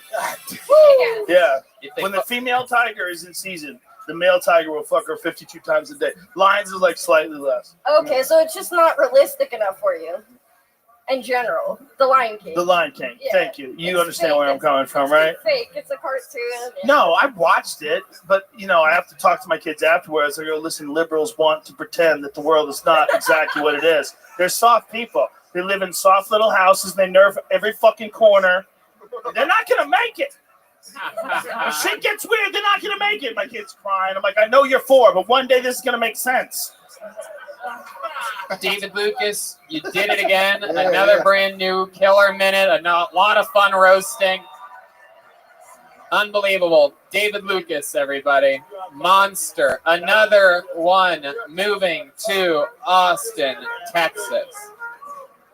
Yeah. When the female tiger is in season, the male tiger will fuck her 52 times a day. Lions is like slightly less. Okay, so it's just not realistic enough for you. In general, The Lion King. The Lion King. Yeah. Thank you. You It's understand fake. where I'm coming from, right? It's fake. It's a cartoon. No, I watched it, but I have to talk to my kids afterwards. I go, listen, liberals want to pretend that the world is not exactly what it is. They're soft people. They live in soft little houses. They nerve every fucking corner. They're not gonna make it. If shit gets weird, they're not gonna make it. My kid's crying. I'm like, I know you're 4, but one day this is gonna make sense. David Lucas, you did it again. Another brand new killer minute. A lot of fun roasting. Unbelievable. David Lucas, everybody. Monster. Another one moving to Austin, Texas.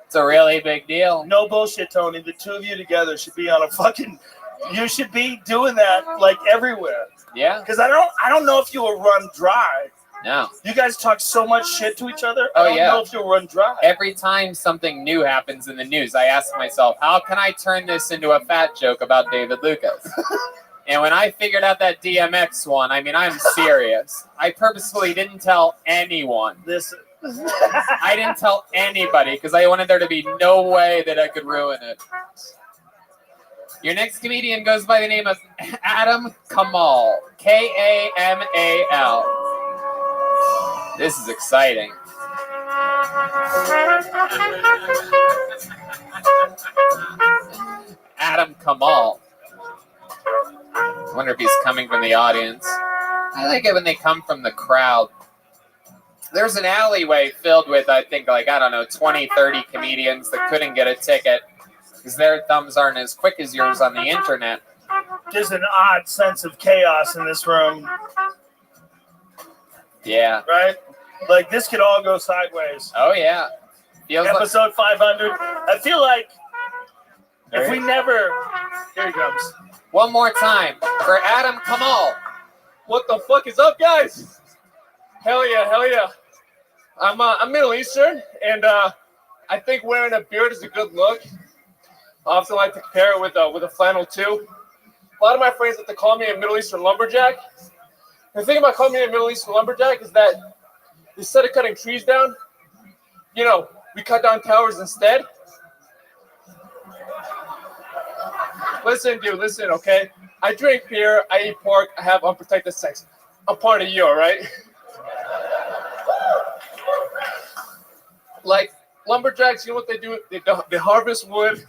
It's a really big deal. No bullshit, Tony. The two of you together should be on a fucking. You should be doing that like everywhere. Yeah? Because I don't know if you will run dry. No. You guys talk so much shit to each other. Oh, I don't yeah. know if you'll run dry. Every time something new happens in the news, I ask myself, how can I turn this into a fat joke about David Lucas? And when I figured out that DMX one, I mean, I'm serious. I purposefully didn't tell anyone. Listen. I didn't tell anybody because I wanted there to be no way that I could ruin it. Your next comedian goes by the name of Adam Kamal. Kamal. This is exciting. Adam Kamal. I wonder if he's coming from the audience. I like it when they come from the crowd. There's an alleyway filled with, I think, 20, 30 comedians that couldn't get a ticket because their thumbs aren't as quick as yours on the internet. There's an odd sense of chaos in this room. Yeah. Right? Like, this could all go sideways. Oh, yeah. Feels Episode 500. I feel like There if we he- never... Here he comes. One more time for Adam Kamal. What the fuck is up, guys? Hell yeah. I'm Middle Eastern, and I think wearing a beard is a good look. I often like to compare it with a flannel too. A lot of my friends like to call me a Middle Eastern lumberjack. The thing about calling me a Middle Eastern lumberjack is that instead of cutting trees down, we cut down towers instead. Listen, dude, okay? I drink beer, I eat pork, I have unprotected sex. I'm part of you, all right? Like, lumberjacks, you know what they do? They harvest wood,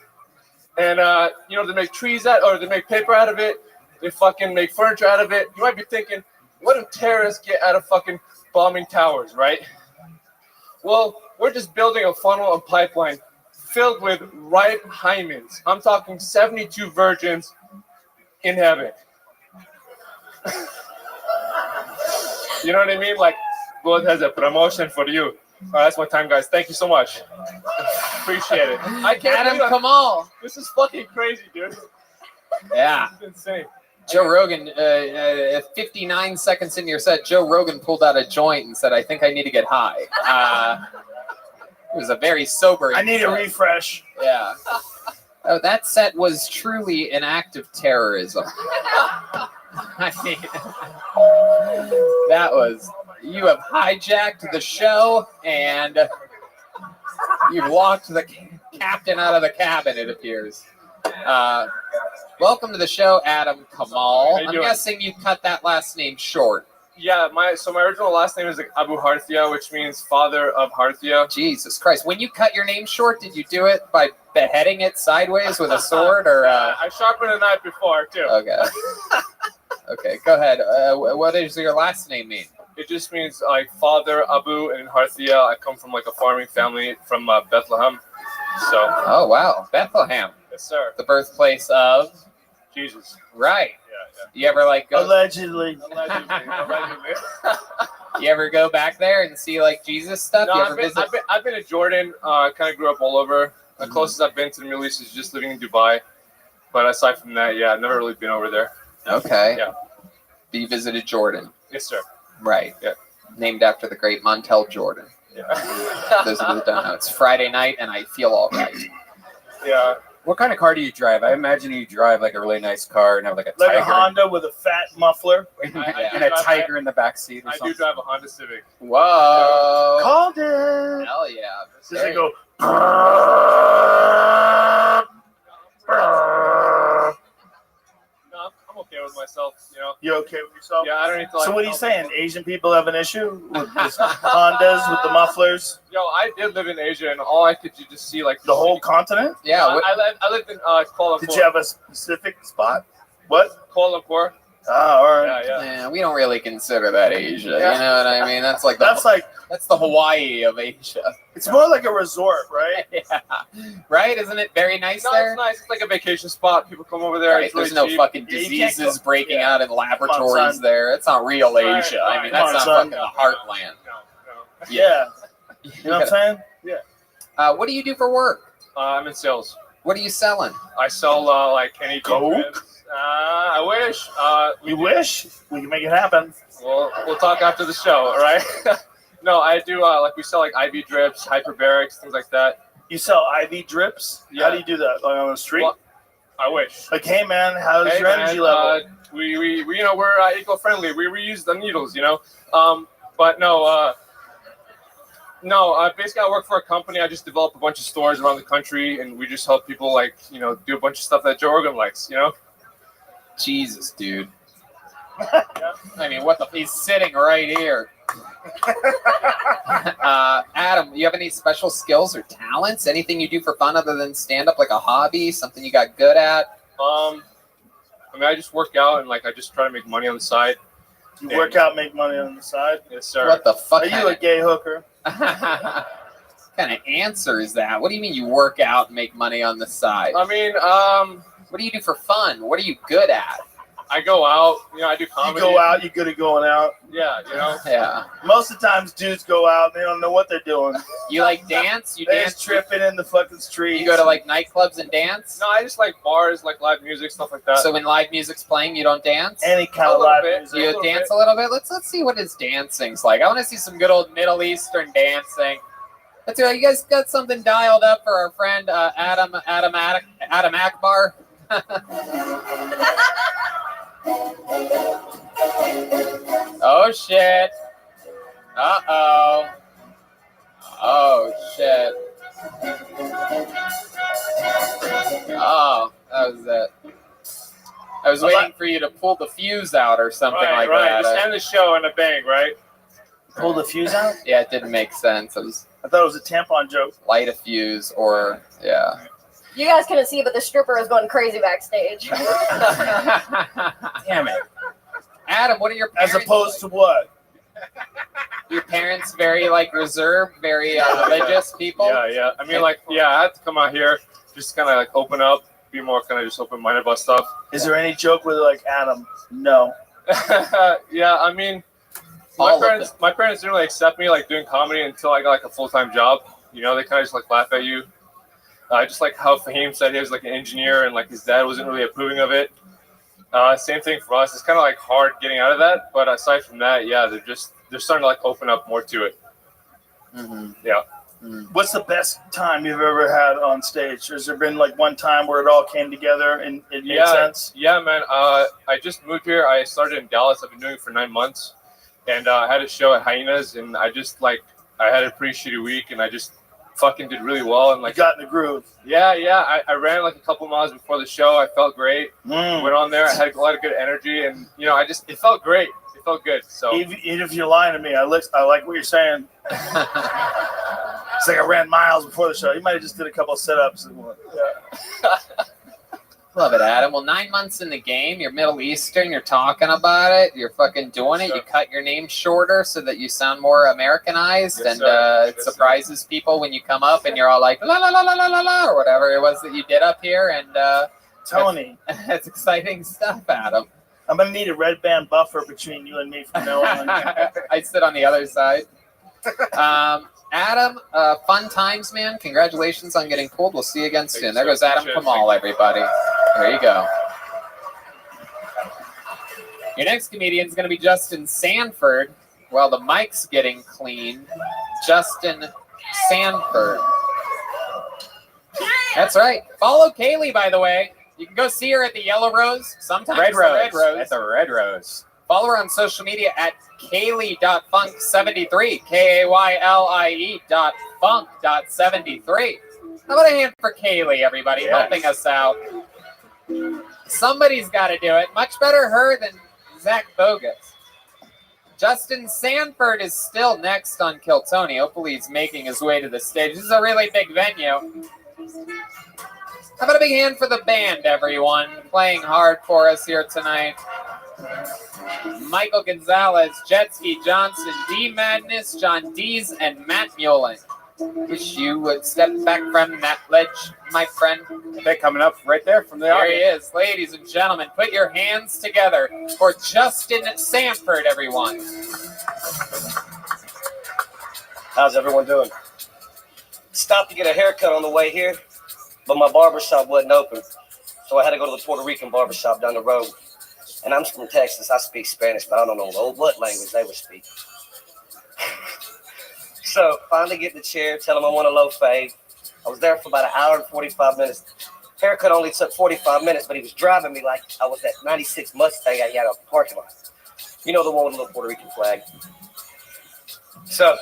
and, they make trees they make paper out of it. They fucking make furniture out of it. You might be thinking, what do terrorists get out of fucking bombing towers, right? Well, we're just building a funnel and pipeline filled with ripe hymens. I'm talking 72 virgins in heaven. You know what I mean? Like, God has a promotion for you. All right, that's my time, guys. Thank you so much. Appreciate it. I can't Adam believe Kamal. This is fucking crazy, dude. Yeah. This is insane. Joe Rogan, 59 seconds into your set, Joe Rogan pulled out a joint and said, I think I need to get high. It was a very sobering I need a set. refresh. Yeah. Oh, that set was truly an act of terrorism. I mean, you have hijacked the show and you've locked the captain out of the cabin, it appears. Welcome to the show, Adam Kamal. you I'm doing? guessing you cut that last name short. Yeah, my original last name is like Abu Harthia, which means father of Harthia. Jesus Christ. When you cut your name short, did you do it by beheading it sideways with a sword? Or I sharpened a knife before too. Okay. Okay, go ahead. What does your last name mean? It just means like father Abu and Harthia. I come from like a farming family from Bethlehem. So. Oh, wow. Bethlehem. Yes, sir. The birthplace of? Jesus. Right. Yeah. You ever like go? Allegedly. Allegedly. You ever go back there and see like Jesus stuff? No, You ever visit? I've been to Jordan. Kind of grew up all over. The closest I've been to the Middle East is just living in Dubai. But aside from that, yeah, I've never really been over there. Okay. Yeah. You visited Jordan. Yes, sir. Right. Yeah. Named after the great Montel Jordan. Yeah. Those of you that don't know, it's Friday night and I feel all right. Yeah. What kind of car do you drive? I imagine you drive like a really nice car and have like a Like tiger a Honda with a fat muffler. I and a drive- tiger in the back seat or I do something. drive a Honda Civic. Whoa. Called it. Hell yeah. Does it go? No, I'm okay with myself. You know. You okay with yourself? Yeah, I don't need to. So like, what are you tell saying? people. Asian people have an issue with this Hondas with the mufflers? Yo, I did live in Asia, and all I could just see like The whole continent? Yeah. I lived in Kuala Lumpur. Did you have a specific spot? What? Kuala Lumpur? Ah, all right. Yeah. we don't really consider that Asia. Yeah. You know what I mean? That's like That's like, that's the Hawaii of Asia. it's more like a resort, right? Yeah. Right? Isn't it very nice No, there? it's nice. It's like a vacation spot. People come over there. Right, It's really there's no cheap. fucking Yeah, you can't diseases go- breaking yeah. out in laboratories son. there. It's not real Right, Asia. I mean, right. that's Come not on, son. fucking the heartland. No. Yeah. You know what I'm saying? What do you do for work? I'm in sales. What are you selling? I sell like any Coke? I wish. You wish? We can make it happen. We'll talk after the show, all right? No, I do. Like we sell like IV drips, hyperbarics, things like that. You sell IV drips? Yeah. How do you do that? Like on the street? Well, I wish. Like, hey man, how's Hey, your energy man, level? we you know we're eco-friendly. We reuse the needles, you know. But no. Basically, I work for a company. I just develop a bunch of stores around the country, and we just help people like do a bunch of stuff that Joe Rogan likes, you know. Jesus, dude. I mean, what the? He's sitting right here. Adam, you have any special skills or talents? Anything you do for fun other than stand up, like a hobby, something you got good at? I mean, I just work out and like I just try to make money on the side. You work out, make money on the side? Yes, sir. What the fuck? Are you a gay hooker? What kind of answer is that? What do you mean you work out and make money on the side? I mean, What do you do for fun? What are you good at? I go out. I do You comedy. go out, you're good at going out. Yeah, Yeah. Most of the times, dudes go out, they don't know what they're doing. You like dance? You They dance? just tripping in the fucking streets. You go to like nightclubs and dance? No, I just like bars, like live music, stuff like that. So when live music's playing, you don't dance? any kind A of little live bit. music. You little dance bit. a little bit? Let's see what his dancing's like. I want to see some good old Middle Eastern dancing. Let's see. You guys got something dialed up for our friend Adam Akbar? Oh shit! Oh shit! Oh, that was it. I was waiting for you to pull the fuse out or something right, like right. that. Just end the show in a bang, right? Pull the fuse out? Yeah, it didn't make sense. It was I thought it was a tampon joke. light a fuse or yeah. You guys couldn't see, but the stripper was going crazy backstage. Damn it, Adam. What are your As parents opposed like? to what? Your parents very like reserved, very religious people. Yeah. I mean, like, yeah, I had to come out here, just kind of like open up, be more kind of just open-minded about stuff. Is there any joke where they're like, Adam, no. Yeah, I mean, All of my parents didn't really accept me like doing comedy until I got like a full-time job. They kind of just like laugh at you. Just like how Fahim said he was like an engineer and like his dad wasn't really approving of it. Same thing for us. It's kind of like hard getting out of that, but aside from that, yeah, they're starting to like open up more to it. Mm-hmm. Yeah. What's the best time you've ever had on stage? Has there been like one time where it all came together and it made sense? Yeah, man. I just moved here. I started in Dallas. I've been doing it for 9 months, and I had a show at Hyenas, and I had a pretty shitty week, and I just fucking did really well. And Like like, got in the groove. yeah. I ran like a couple miles before the show. I felt great. Went on there. I had a lot of good energy, and you know, it felt great. It felt good. So Even if you're lying to me, I like what you're saying. It's like I ran miles before the show. You might have just did a couple of sit-ups. Yeah. Love it, Adam. Well, 9 months in the game, you're Middle Eastern, you're talking about it, you're fucking doing it. Sure. You cut your name shorter so that you sound more Americanized, Yes, and sir. it Yes, surprises people when you come up and you're all like, la la la la la la la, or whatever it was that you did up here, and Tony, it's exciting stuff, Adam. I'm going to need a red band buffer between you and me from now on. I sit on the other side. Adam, fun times, man. Congratulations on getting pulled. We'll see you again soon. There goes Adam Kamal, everybody. There you go. Your next comedian is going to be Justin Sanford. While the mic's getting cleaned, Justin Sanford. That's right. Follow Kaylee, by the way. You can go see her at the Yellow Rose. Sometimes Red the Rose. Red Rose. That's a Red Rose. Follow her on social media at Kaylee.funk73. KAYLIE.funk.73. How about a hand for Kaylee, everybody, Yes. helping us out? Somebody's got to do it. Much better her than Zach Bogus. Justin Sanford is still next on Kill Tony. Hopefully he's making his way to the stage. This is a really big venue. How about a big hand for the band, everyone, playing hard for us here tonight. Michael Gonzalez, Jetski Johnson, D Madness, John Dees, and Matt Mullen. Wish you would step back from that ledge, my friend. They're coming up right there from the There he audience. is. Ladies and gentlemen, put your hands together for Justin Sanford, everyone. How's everyone doing? Stopped to get a haircut on the way here, but my barbershop wasn't open, so I had to go to the Puerto Rican barbershop down the road. And I'm from Texas. I speak Spanish, but I don't know what language they would speak. So finally get in the chair, tell them I want a low fade. I was there for about an hour and 45 minutes. Haircut only took 45 minutes, but he was driving me like I was that 96 Mustang I had out the parking lot. You know, the one with the little Puerto Rican flag. So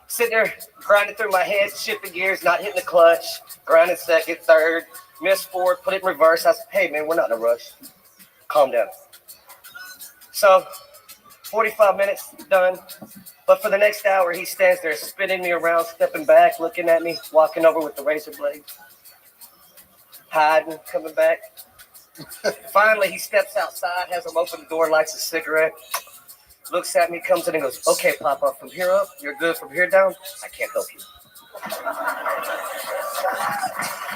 sitting there, grinding through my head, shifting gears, not hitting the clutch, grinding second, third, missed forward, put it in reverse. I said, hey, man, we're not in a rush. Calm down. So 45 minutes, done. But for the next hour, he stands there spinning me around, stepping back, looking at me, walking over with the razor blade, hiding, coming back. Finally, he steps outside, has him open the door, lights a cigarette, looks at me, comes in and goes, okay, Papa, from here up, you're good. From here down, I can't help you.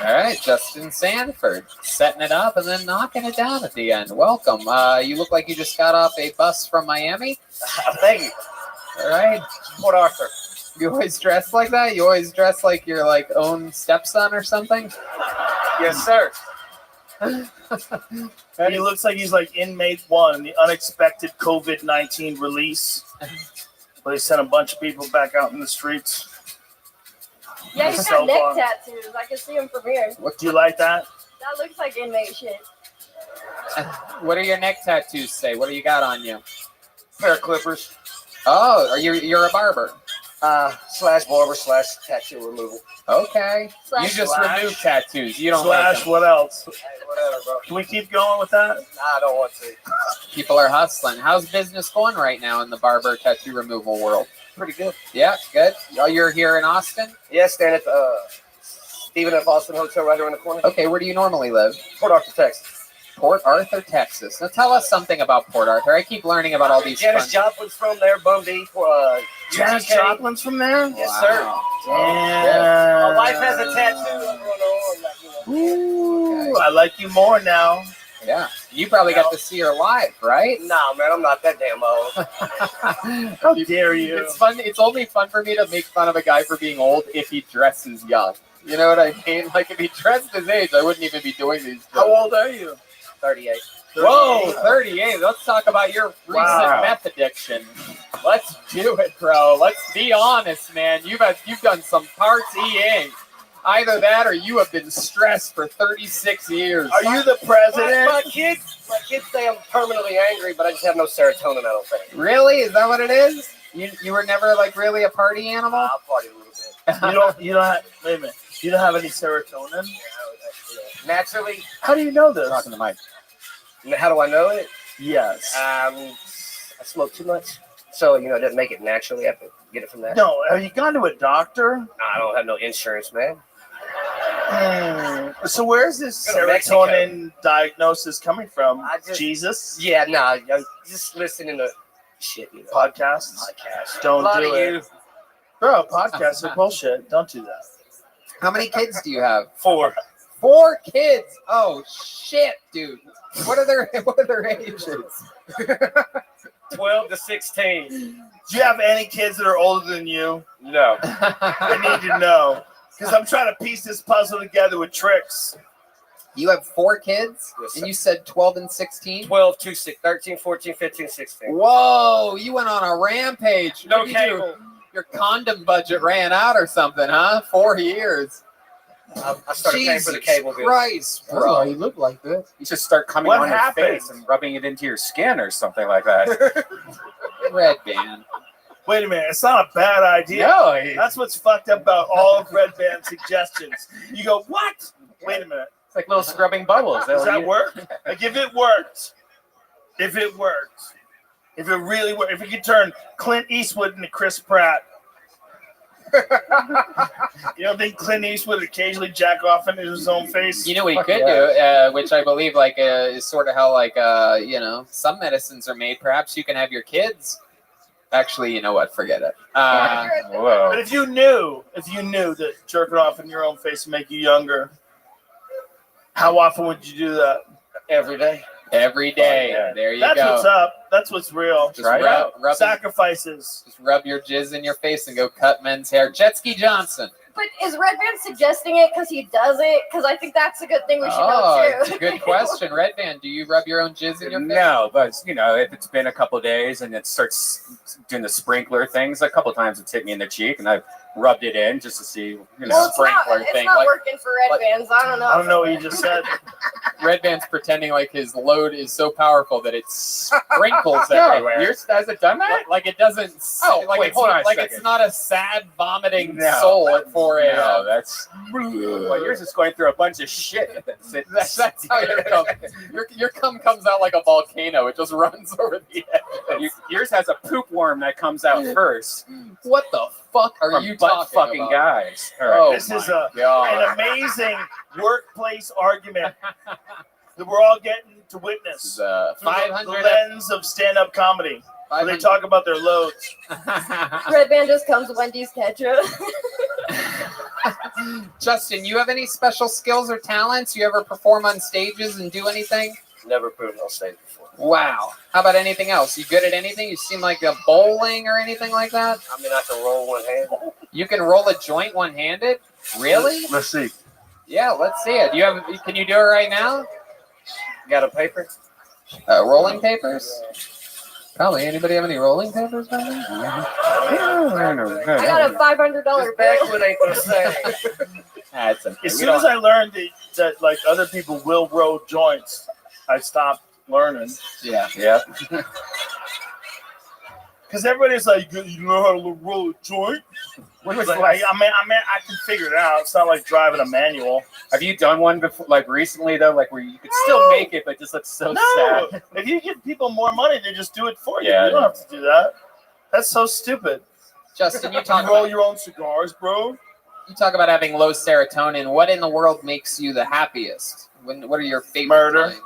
All right, Justin Sanford, setting it up and then knocking it down at the end. Welcome. You look like you just got off a bus from Miami. Thank you. All right. Port Arthur. You always dress like that? You always dress like your own stepson or something? Yes, sir. He looks like he's like inmate 1 in the unexpected COVID-19 release. Where they sent a bunch of people back out in the streets. Yeah, he's So got neck fun. tattoos. I can see him from here. Do you like that? That looks like inmate shit. What do your neck tattoos say? What do you got on you? Hair clippers. Oh, you're a barber. Slash barber slash tattoo removal. Okay. Slash You just slash. remove tattoos. You don't Slash, make them. what else? Hey, whatever, bro. Can we keep going with that? Nah, I don't want to. People are hustling. How's business going right now in the barber tattoo removal world? Pretty good. Yeah, good. Oh, you're here in Austin? Yeah, staying at the Stephen F. Austin Hotel right around the corner. Okay, where do you normally live? Port Arthur, Texas. Port Arthur, Texas. Now tell us something about Port Arthur. I keep learning about all these Janis fun- Joplin's from there. Bum D. Janis UGK. Joplin's from there? Yes, Wow. Damn. My wife has a tattoo of one on, like, you know. Ooh, I like you more now. Yeah. You probably got to see her live, right? Nah, man, I'm not that damn old. How dare you? It's fun. It's only fun for me to make fun of a guy for being old if he dresses young. You know what I mean? Like if he dressed his age, I wouldn't even be doing these jokes. How old are you? 38. Whoa, 38. Let's talk about your recent Wow. meth addiction. Let's do it, bro. Let's be honest, man. You've done some partying. Either that or you have been stressed for 36 years. Are you the My president? kids say I'm permanently angry, but I just have no serotonin, I don't think. Really? Is that what it is? You were never like really a party animal? I'll party a little bit. You don't have, wait a minute. You don't have any serotonin? Naturally. How do you know this? Talking to Mike. How do I know it? Yes. I smoke too much, so it doesn't make it naturally. I have to get it from that. No, have you gone to a doctor? I don't have no insurance, man. So where's this Go to Mexico. serotonin diagnosis coming from? Jesus? Yeah, I'm just listening to shit. Podcasts? Don't A lot do of it. you. Bro, podcasts are bullshit. Don't do that. How many kids do you have? 4. 4 kids. Oh shit, dude. What are their ages? 12 to 16. Do you have any kids that are older than you? No. I need to know. Because I'm trying to piece this puzzle together with tricks. You have 4 kids, Yes, sir. and you said 12 and 16. 12 to 13, 14, 15, 16. Whoa, you went on a rampage. No What did you do? cable. Your condom budget ran out or something, huh? 4 years. I started paying for the cable bill. Christ, Bro, bro. you look like this. You should start coming What on happened? your face and rubbing it into your skin or something like that. Red band. Wait a minute. It's not a bad idea. No, That's what's fucked up about all of Red Band suggestions. You go, what? Wait a minute. it's like little scrubbing bubbles. Does that work? Like, if it worked, if it really worked, if you could turn Clint Eastwood into Chris Pratt, you don't think Clint Eastwood would occasionally jack off into his own face? You know what he Fuck could do, which I believe is sort of how some medicines are made. Perhaps you can have your kids. Actually, you know what? Forget it. Whoa. But if you knew that jerking off in your own face would make you younger, how often would you do that? Every day. Every day. Oh, yeah. There you That's go. what's up. That's what's real. Just Try it rub, rub, Sacrifices. just rub your jizz in your face and go cut men's hair. Jetski Johnson. But is Red Band suggesting it because he does it? Because I think that's a good thing we should know It's too. a good question. Red Band, do you rub your own jizz in your face? No, but if it's been a couple of days and it starts doing the sprinkler things, a couple of times it's hit me in the cheek and I've rubbed it in just to see, Well, it's not, sprinkler it's thing, not like- working for Red like- Bands. I don't know. I don't know what you just said. Red Band's pretending like his load is so powerful that it sprinkles No, everywhere. yours hasn't done that? Like it doesn't. Oh, like wait, it's, hold on a like second. it's not a sad vomiting No. soul at 4 a.m. No, that's well, yours is going through a bunch of shit. That's how your cum. Your cum comes out like a volcano. It just runs over the edge. Yours has a poop worm that comes out first What the fuck are from you butt talking fucking about? guys. All right. Oh This is my an God. amazing workplace argument that we're all getting to This witness is, through the 500. lens of stand-up comedy. Where they talk about their loads. Red Band just comes Wendy's ketchup. Justin, you have any special skills or talents? You ever perform on stages and do anything? Never put it on stage before. Wow. How about anything else? You good at anything? You seem like a bowling or anything like that? I mean, I can roll one hand. You can roll a joint one-handed? Really? Let's see. Yeah, let's see it. Can you do it right now? Got a paper? Rolling papers? Probably. Anybody have any rolling papers by now? I got a $500 This bill. backwood ain't gonna say. That's okay. As soon as I learned that like other people will roll joints, I stopped learning. Yeah. Yeah. Because everybody's like, you know how to roll a joint? When was Like, the last- I can figure it out. It's not like driving a manual. Have you done one before, like recently though, like where you could still make it, but just looks so No, sad? if you give people more money, they just do it for you. Yeah, You don't have to do that. That's so stupid. Justin, you You talk roll about, your own cigars, bro. you talk about having low serotonin. What in the world makes you the happiest? What are your favorite Murder. times?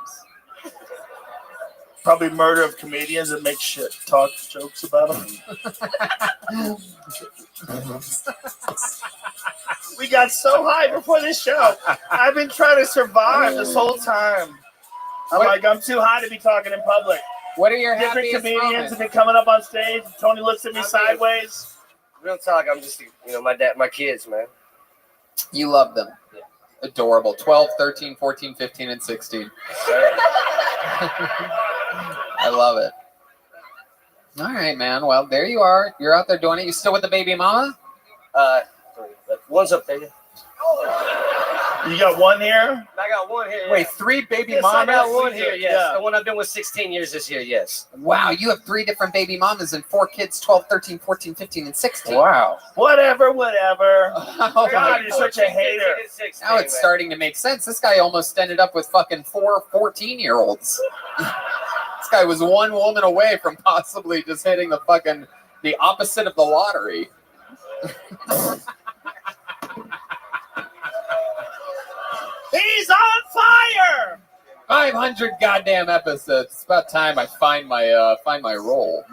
Probably murder of comedians that make shit talk jokes about them. We got so high before this show. I've been trying to survive this whole time. I'm too high to be talking in public. What are your Different happiest comedians moments? have been coming up on stage. Tony looks at me sideways. Real talk, I'm just, my kids, man. You love them. Adorable. 12, 13, 14, 15, and 16. I love it. All right, man. Well, there you are. You're out there doing it. You still with the baby mama? One's up there. You got one here? I got one here. Wait, 3 baby Yes, I mamas? got one here, yes. Yeah. The one I've been with 16 years this year, yes. Wow, you have 3 different baby mamas and 4 kids, 12, 13, 14, 15, and 16. Wow. Whatever. Oh, God, you're such a hater. now it's starting to make sense. This guy almost ended up with fucking 4 14-year-olds. This guy was one woman away from possibly just hitting the opposite of the lottery. He's on fire. 500 goddamn episodes. It's about time I find my role.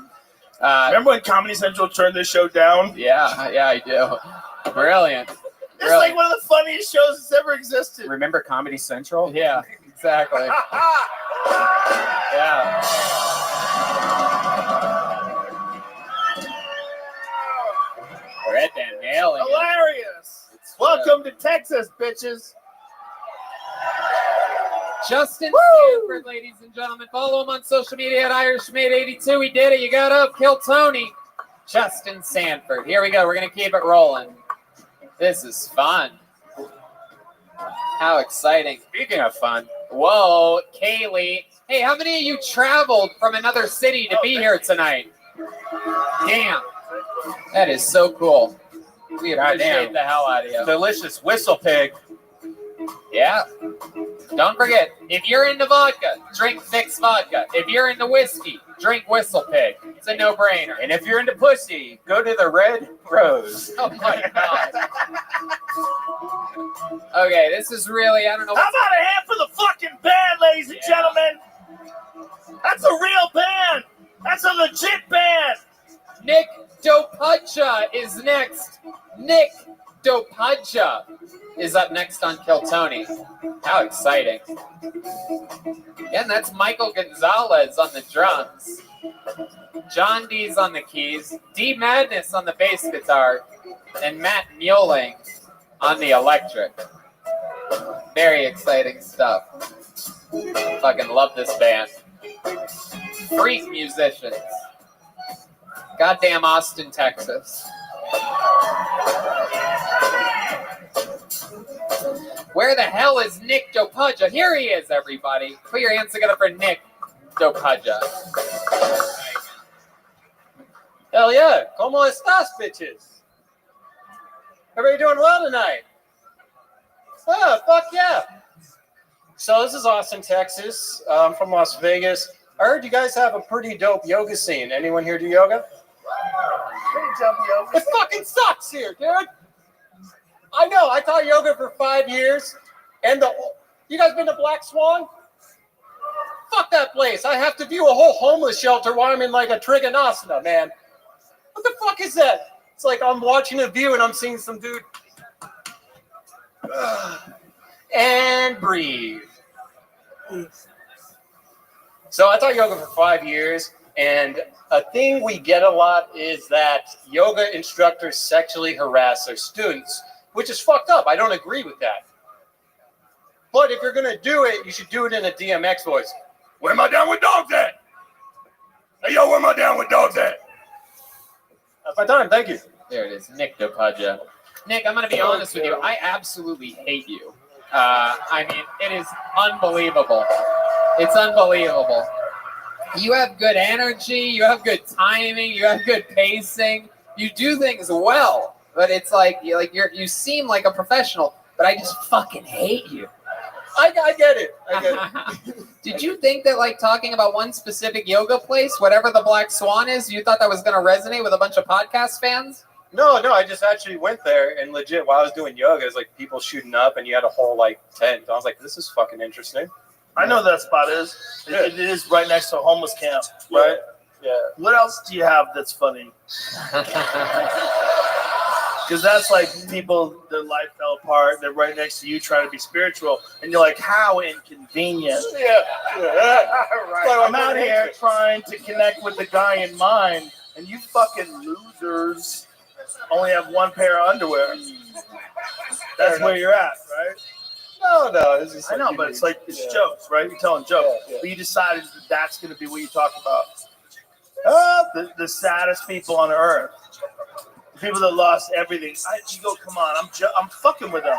Remember when Comedy Central turned this show down? Yeah, I do. Brilliant. It's like one of the funniest shows that's ever existed. Remember Comedy Central? Yeah, exactly. Yeah. Red Band nailing it. Hilarious. Welcome to Texas, bitches. Justin Stanford, ladies and gentlemen. Follow him on social media at IrishMade82. He did it. You got up. Kill Tony. Justin Sanford. Here we go. We're going to keep it rolling. This is fun. How exciting. Speaking of fun. Whoa, Kaylee. Hey, how many of you traveled from another city to be here tonight? Damn. That is so cool. We appreciate the hell out of you. Delicious whistle pig. Yeah. Don't forget, if you're into vodka, drink Vicks vodka. If you're into whiskey, drink Whistle Pig. It's a no-brainer. And if you're into pussy, go to the Red Rose. Oh my god. Okay, this is really, I don't know. How about a hand for the fucking band, ladies and gentlemen? That's a real band. That's a legit band. Nick Dopaja is next. Nick Dopaja is up next on Kill Tony. How exciting. Yeah, and that's Michael Gonzalez on the drums. John D's on the keys. D Madness on the bass guitar. And Matt Mueling on the electric. Very exciting stuff. Fucking love this band. Freak musicians. Goddamn Austin, Texas. Where the hell is Nick Dopaja? Here he is, everybody. Put your hands together for Nick Dopaja. Hell yeah. ¿Cómo estás, bitches? Everybody doing well tonight? Oh, fuck yeah. So this is Austin, Texas. I'm from Las Vegas. I heard you guys have a pretty dope yoga scene. Anyone here do yoga? It fucking sucks here, dude. I know. I taught yoga for 5 years. And you guys been to Black Swan? Fuck that place. I have to view a whole homeless shelter while I'm in like a trigonasana, man. What the fuck is that? It's like I'm watching a view and I'm seeing some dude. And breathe. So I taught yoga for 5 years, and a thing we get a lot is that yoga instructors sexually harass their students, which is fucked up. I don't agree with that. But if you're going to do it, you should do it in a DMX voice. Where am I down with dogs at? Hey, yo, where am I down with dogs at? That's my time. Thank you. There it is, Nick Dopaja. Nick, I'm going to be honest with you. I absolutely hate you. I mean, it is unbelievable. It's unbelievable. You have good energy. You have good timing. You have good pacing. You do things well. But it's like you seem like a professional, but I just fucking hate you. I get it. I get it. Did you think that like talking about one specific yoga place, whatever the Black Swan is, you thought that was going to resonate with a bunch of podcast fans? No, I just actually went there and legit while I was doing yoga, it was like people shooting up and you had a whole like tent. I was like, this is fucking interesting. I know that spot is. It is right next to a homeless camp. Right? Yeah. What else do you have that's funny? Because that's like people, their life fell apart. They're right next to you trying to be spiritual. And you're like, how inconvenient. Yeah. Right. I'm out here trying to connect with the guy in mind, and you fucking losers only have one pair of underwear. That's where you're at, right? No, it's just I know, but it's like, it's jokes, right? You're telling jokes. Yeah. But you decided that that's going to be what you talk about. The saddest people on earth. People that lost everything. You go, come on, I'm fucking with him.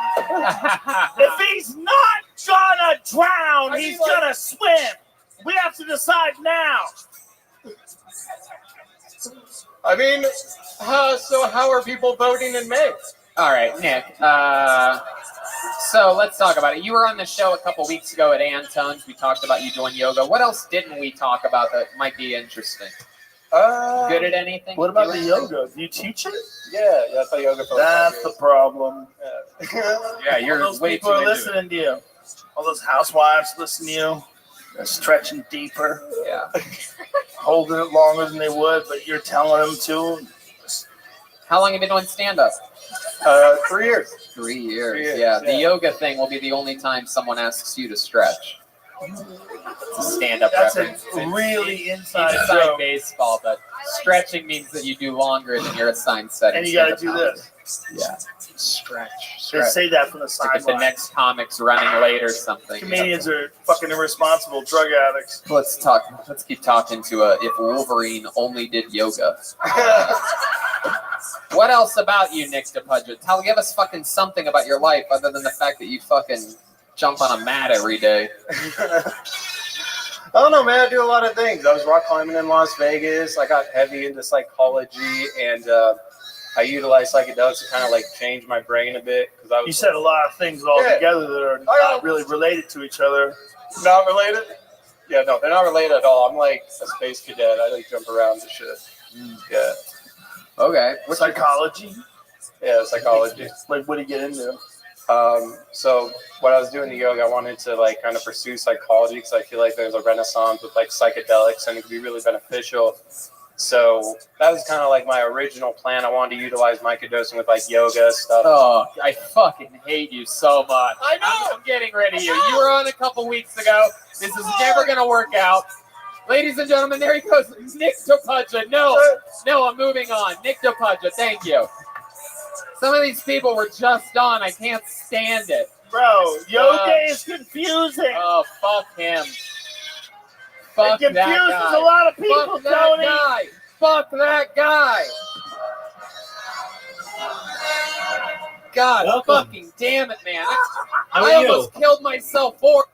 If he's not gonna drown, he's gonna swim. We have to decide now. I mean, so how are people voting in May? All right, Nick. So let's talk about it. You were on the show a couple weeks ago at Anton's. We talked about you doing yoga. What else didn't we talk about that might be interesting? Good at anything? What about the yoga? Do you teach it? Yeah, I thought yoga for That's the problem. Yeah, All you're those way people too are into it. listening to you. All those housewives listen to you. They're stretching deeper, Yeah. holding it longer than they would, but you're telling them to. How long have you been doing stand-up? 3 years. 3 years. 3 years, Yeah. The yeah. yoga thing will be the only time someone asks you to stretch. It's a stand-up That's reference. a really It's inside inside joke. baseball, but stretching means that you do longer than your assigned setting. And you got to do this. Yeah. Stretch. They say that from the Like if the sideline. next comic's running late or something. Comedians are fucking irresponsible drug addicts. Let's keep talking to if Wolverine only did yoga. What else about you, Nick DePudget? Give us fucking something about your life other than the fact that you fucking jump on a mat every day. I don't know, man. I do a lot of things. I was rock climbing in Las Vegas. I got heavy into psychology, and I utilize psychedelics to kind of like change my brain a bit. Because I was You said a lot of things all Yeah. together that are not really related to each other. not related. Yeah, no, they're not related at all. I'm like a space cadet. I like jump around and shit. Yeah, Okay. Psychology? yeah, psychology. Like, what do you get into? So when I was doing the yoga, I wanted to like kind of pursue psychology because I feel like there's a renaissance with like psychedelics and it could be really beneficial. So that was kind of like my original plan. I wanted to utilize microdosing with like yoga stuff. Oh, I fucking hate you so much. I know. I'm getting rid of you. You were on a couple weeks ago. This is never going to work out. Ladies and gentlemen, there he goes. Nick DePudget. No, I'm moving on. Nick DePudget, thank you. Some of these people were just on. I can't stand it. Bro, yoga is confusing. Oh, fuck him. It Fuck that confuses guy. a lot of people, Fuck that Tony. guy. Fuck that guy. God Welcome. fucking damn it, man. How I are you? almost killed myself for.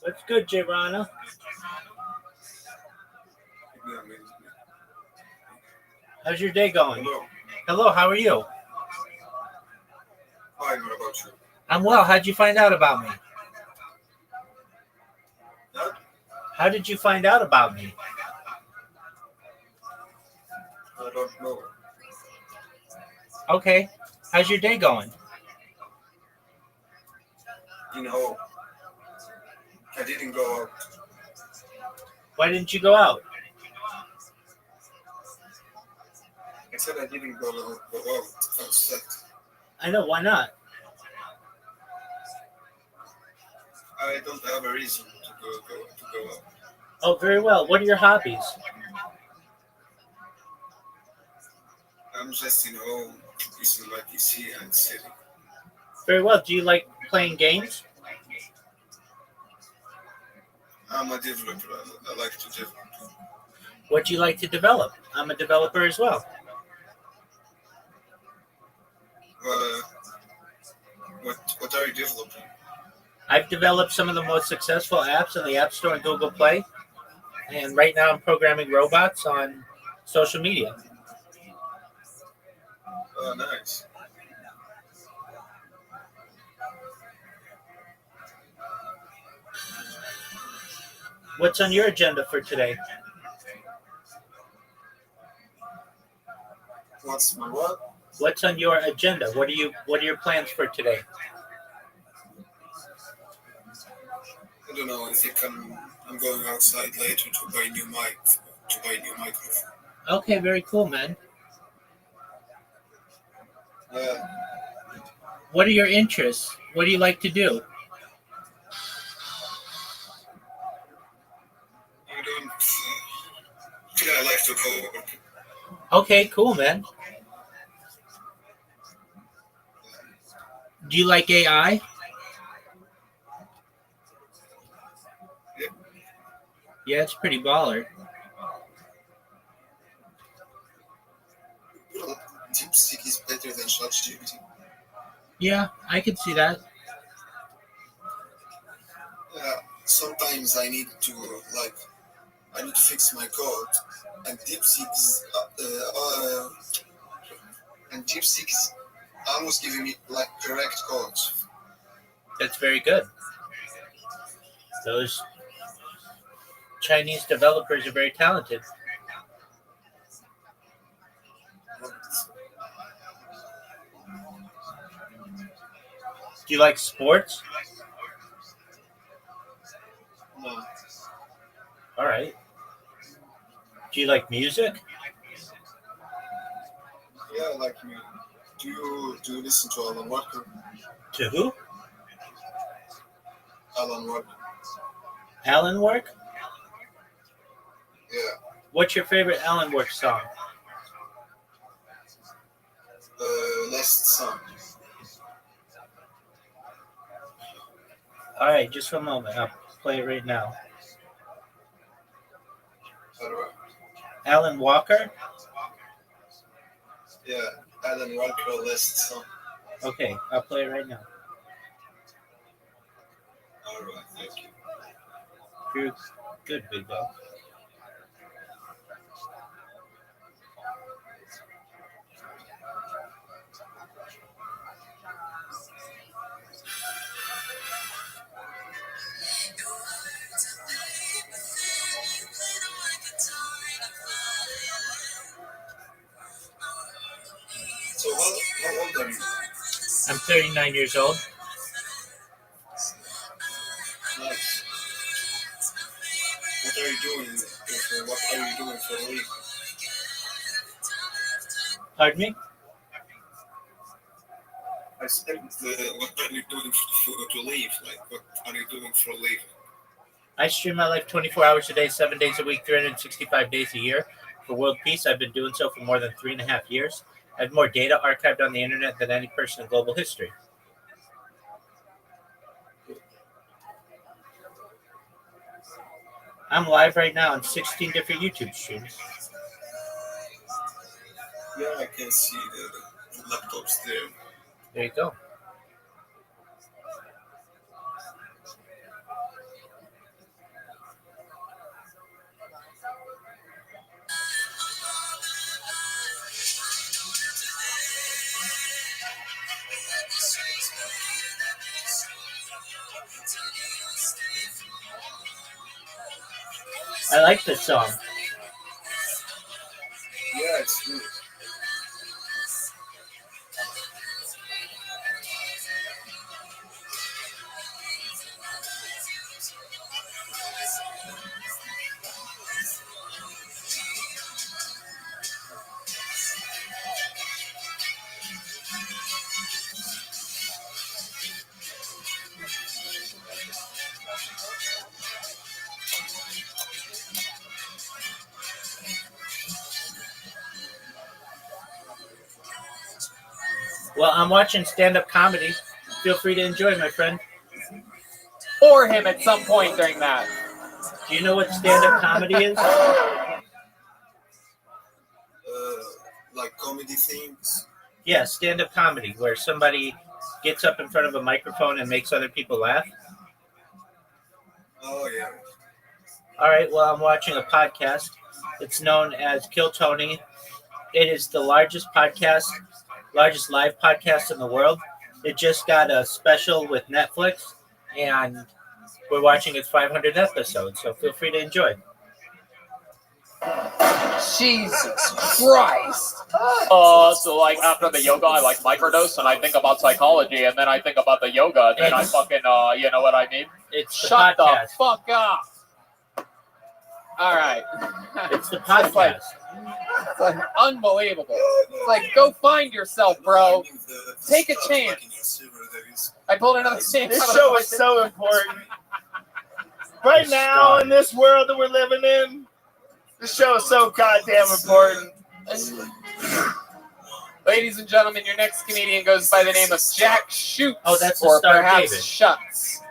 That's good, Jay Rana. How's your day going? Hello, how are you? Fine, what about you? I'm well. How'd you find out about me? How did you find out about me? I don't know. Okay. How's your day going? In home. I didn't go out. Why didn't you go out? I said I didn't go out outside. I know, why not? I don't have a reason to go out. Oh, very well. What are your hobbies? I'm just in home, using my PC and sitting. Very well. Do you like playing games? I'm a developer. I like to develop. What do you like to develop? I'm a developer as well. Well, what are you developing? I've developed some of the most successful apps in the App Store and Google Play. And right now I'm programming robots on social media. Oh, nice. What's on your agenda for today? What's my what? What's on your agenda? What are your plans for today? I don't know. I think I'm going outside later to buy new microphone. Okay, very cool, man. Yeah. What are your interests? What do you like to do? I like to co-work. Okay, cool, man. Do you like AI? Yep. Yeah, it's pretty baller. DeepSeek is better than ChatGPT. Yeah, I could see that. Sometimes I need to fix my code, and DeepSeek is almost giving me like correct codes. That's very good. Those Chinese developers are very talented. Do you like sports? No. All right. Do you like music? Yeah, I like music. Do you listen to Alan Walker? To who? Alan Walker. Alan Work? Yeah. What's your favorite Alan Work song? Last song. All right, just one moment. I'll play it right now. Alan Walker? Yeah, Alan Walker last song. Okay, I'll play it right now. All right, thank you. You're good, big dog. So how old are you? I'm 39 years old. Nice. What are you doing? What are you doing for a living? Pardon me? I said, what are you doing to live? Like, what are you doing for a living? I stream my life 24 hours a day, 7 days a week, 365 days a year. For world peace, I've been doing so for more than 3.5 years. I have more data archived on the internet than any person in global history. I'm live right now on 16 different YouTube streams. Yeah, I can see the laptops there. There you go. I like this song. Yeah, it's good. Well, I'm watching stand-up comedy. Feel free to enjoy, my friend. Or him at some point during that. Do you know what stand-up comedy is? Like comedy things. Yeah, stand-up comedy, where somebody gets up in front of a microphone and makes other people laugh. Oh, yeah. All right, well, I'm watching a podcast. It's known as Kill Tony. It is the largest live podcast in the world. It just got a special with Netflix, and we're watching its 500th episode, so feel free to enjoy. Jesus Christ. So like after the yoga, I like microdose and I think about psychology, and then I think about the yoga, and then I fucking, you know what I mean? It's the Shut podcast. the fuck up. All right. It's the podcast. It's like unbelievable. It's like, go find yourself, bro. Take a chance. I pulled another chance. This show is so important. Right now, in this world that we're living in, this show is so goddamn important. Ladies and gentlemen, your next comedian goes by the name of Jack Shoots. Oh, that's the or star, perhaps David. Shuts.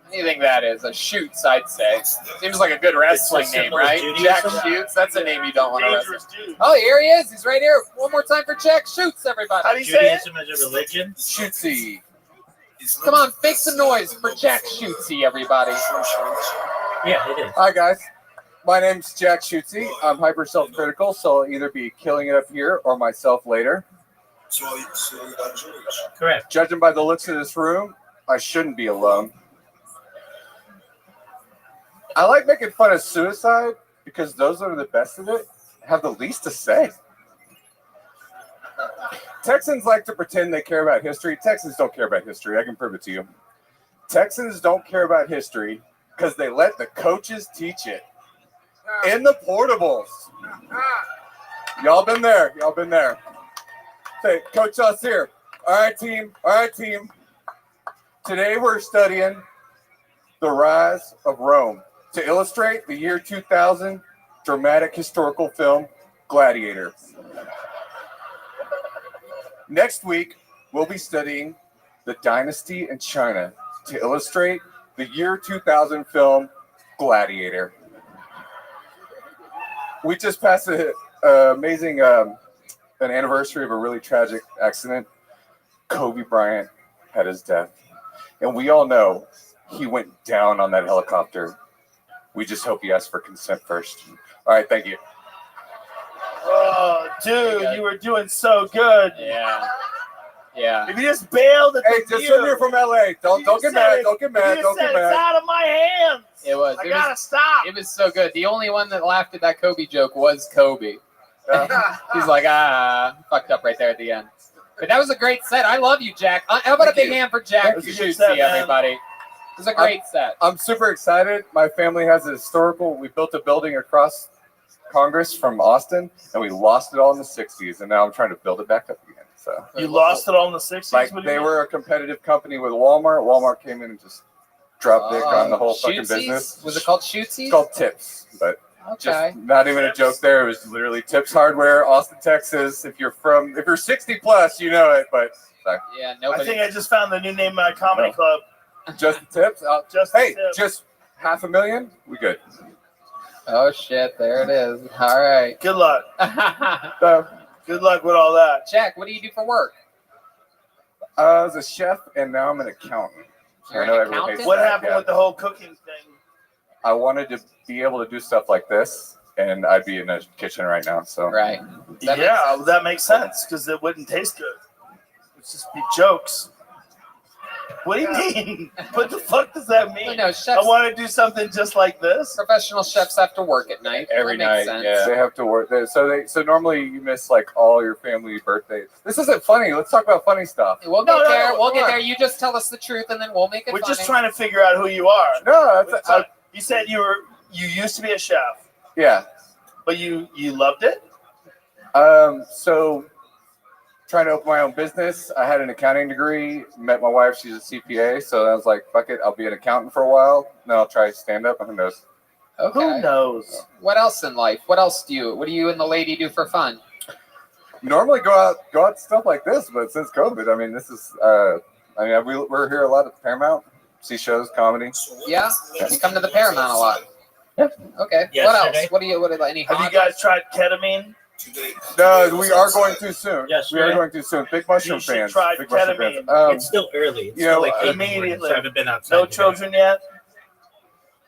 What do you think that is? A Shoots, I'd say. Seems like a good wrestling It's a name, symbol of right? Jack Judaism. Shoots. That's a name you don't want to wrestle. Dangerous dude. Oh, here he is. He's right here. One more time for Jack Shoots, everybody. How do you say it? Judaism is a religion. Shootsy. Come on, make some noise for Jack Shootsy, everybody. Yeah, it is. Hi guys, my name's Jack Shootsy. I'm hyper self-critical, so I'll either be killing it up here or myself later. So you are Jewish. Correct. Judging by the looks of this room, I shouldn't be alone. I like making fun of suicide because those that are the best of it have the least to say. Texans like to pretend they care about history. Texans don't care about history. I can prove it to you. Texans don't care about history because they let the coaches teach it. In the portables. Y'all been there. Y'all been there. Say, Coach us here. All right, team. All right, team. Today we're studying the rise of Rome to illustrate the year 2000 dramatic historical film Gladiator. Next week, we'll be studying the dynasty in China to illustrate the year 2000 film Gladiator. We just passed an amazing an anniversary of a really tragic accident. Kobe Bryant had his death. And we all know he went down on that helicopter. We just hope he asked for consent first. All right, thank you. Oh, dude, you were doing so good. Yeah. Yeah. If you just bailed at Hey, the just view, so you're from LA. Don't get mad. Don't get mad. Don't get It's mad. out of my hands. It was. I gotta stop. It was so good. The only one that laughed at that Kobe joke was Kobe. He's like, fucked up right there at the end. But that was a great set. I love you, Jack. How about a big hand for Jack That was a good Shootsy, set, man. everybody? It was a great set. I'm super excited. My family has a historical. We built a building across Congress from Austin, and we lost it all in the 60s, and now I'm trying to build it back up again. So You lost it all in the 60s? like What do you they mean? were a competitive company with Walmart. Walmart came in and just dropped dick on the whole fucking Shootsies? business. Was it called Shootsies? It's called Tips, but Okay. just not even a joke there. It was literally Tips Hardware, Austin, Texas. If you're 60 plus, you know it, but sorry. Yeah, I nobody. think I just found the new name of my comedy club. Just the Tips. Just the Hey, Tips. just $500,000. We good. Oh shit! There it is. All right. Good luck. So, Good luck with all that. Jack, what do you do for work? I was a chef, and now I'm an accountant. You're I know an everyone accountant? hates What that, happened yeah. with the whole cooking thing? I wanted to be able to do stuff like this, and I'd be in a kitchen right now. So Right. That makes sense because it wouldn't taste good. It's just be jokes. What do you mean? What the fuck does that mean? No, I chefs, want to do something just like this. professional chefs have to work at night. every That makes night, sense. they have to work. So normally you miss like all your family birthdays. This isn't funny. Let's talk about funny stuff. We'll No, get no, there. no, We'll come get on. there. You just tell us the truth, and then we'll make it We're funny. just trying to figure out who you are. No, that's You said you used to be a chef, yeah. but you loved it. So trying to open my own business. I had an accounting degree. Met my wife. She's a CPA. So I was like, fuck it. I'll be an accountant for a while. Then I'll try stand up. Who knows? Okay. Who knows? What else in life? What else do you? What do you and the lady do for fun? Normally go out to stuff like this, but since COVID, I mean, this is. We're here a lot at Paramount. See shows, comedy. Yeah, you come to the Paramount a lot. Yeah. Okay. Yesterday. What else? What do you? What are any? Have you hot- guys tried ketamine? No, we are going too soon. Yes, we are right. going too soon. Big mushroom You should fans. try Big mushroom ketamine. fans. It's still early. It's you still know, like 8 in the morning, immediately. so I haven't been outside. No yet. children yet.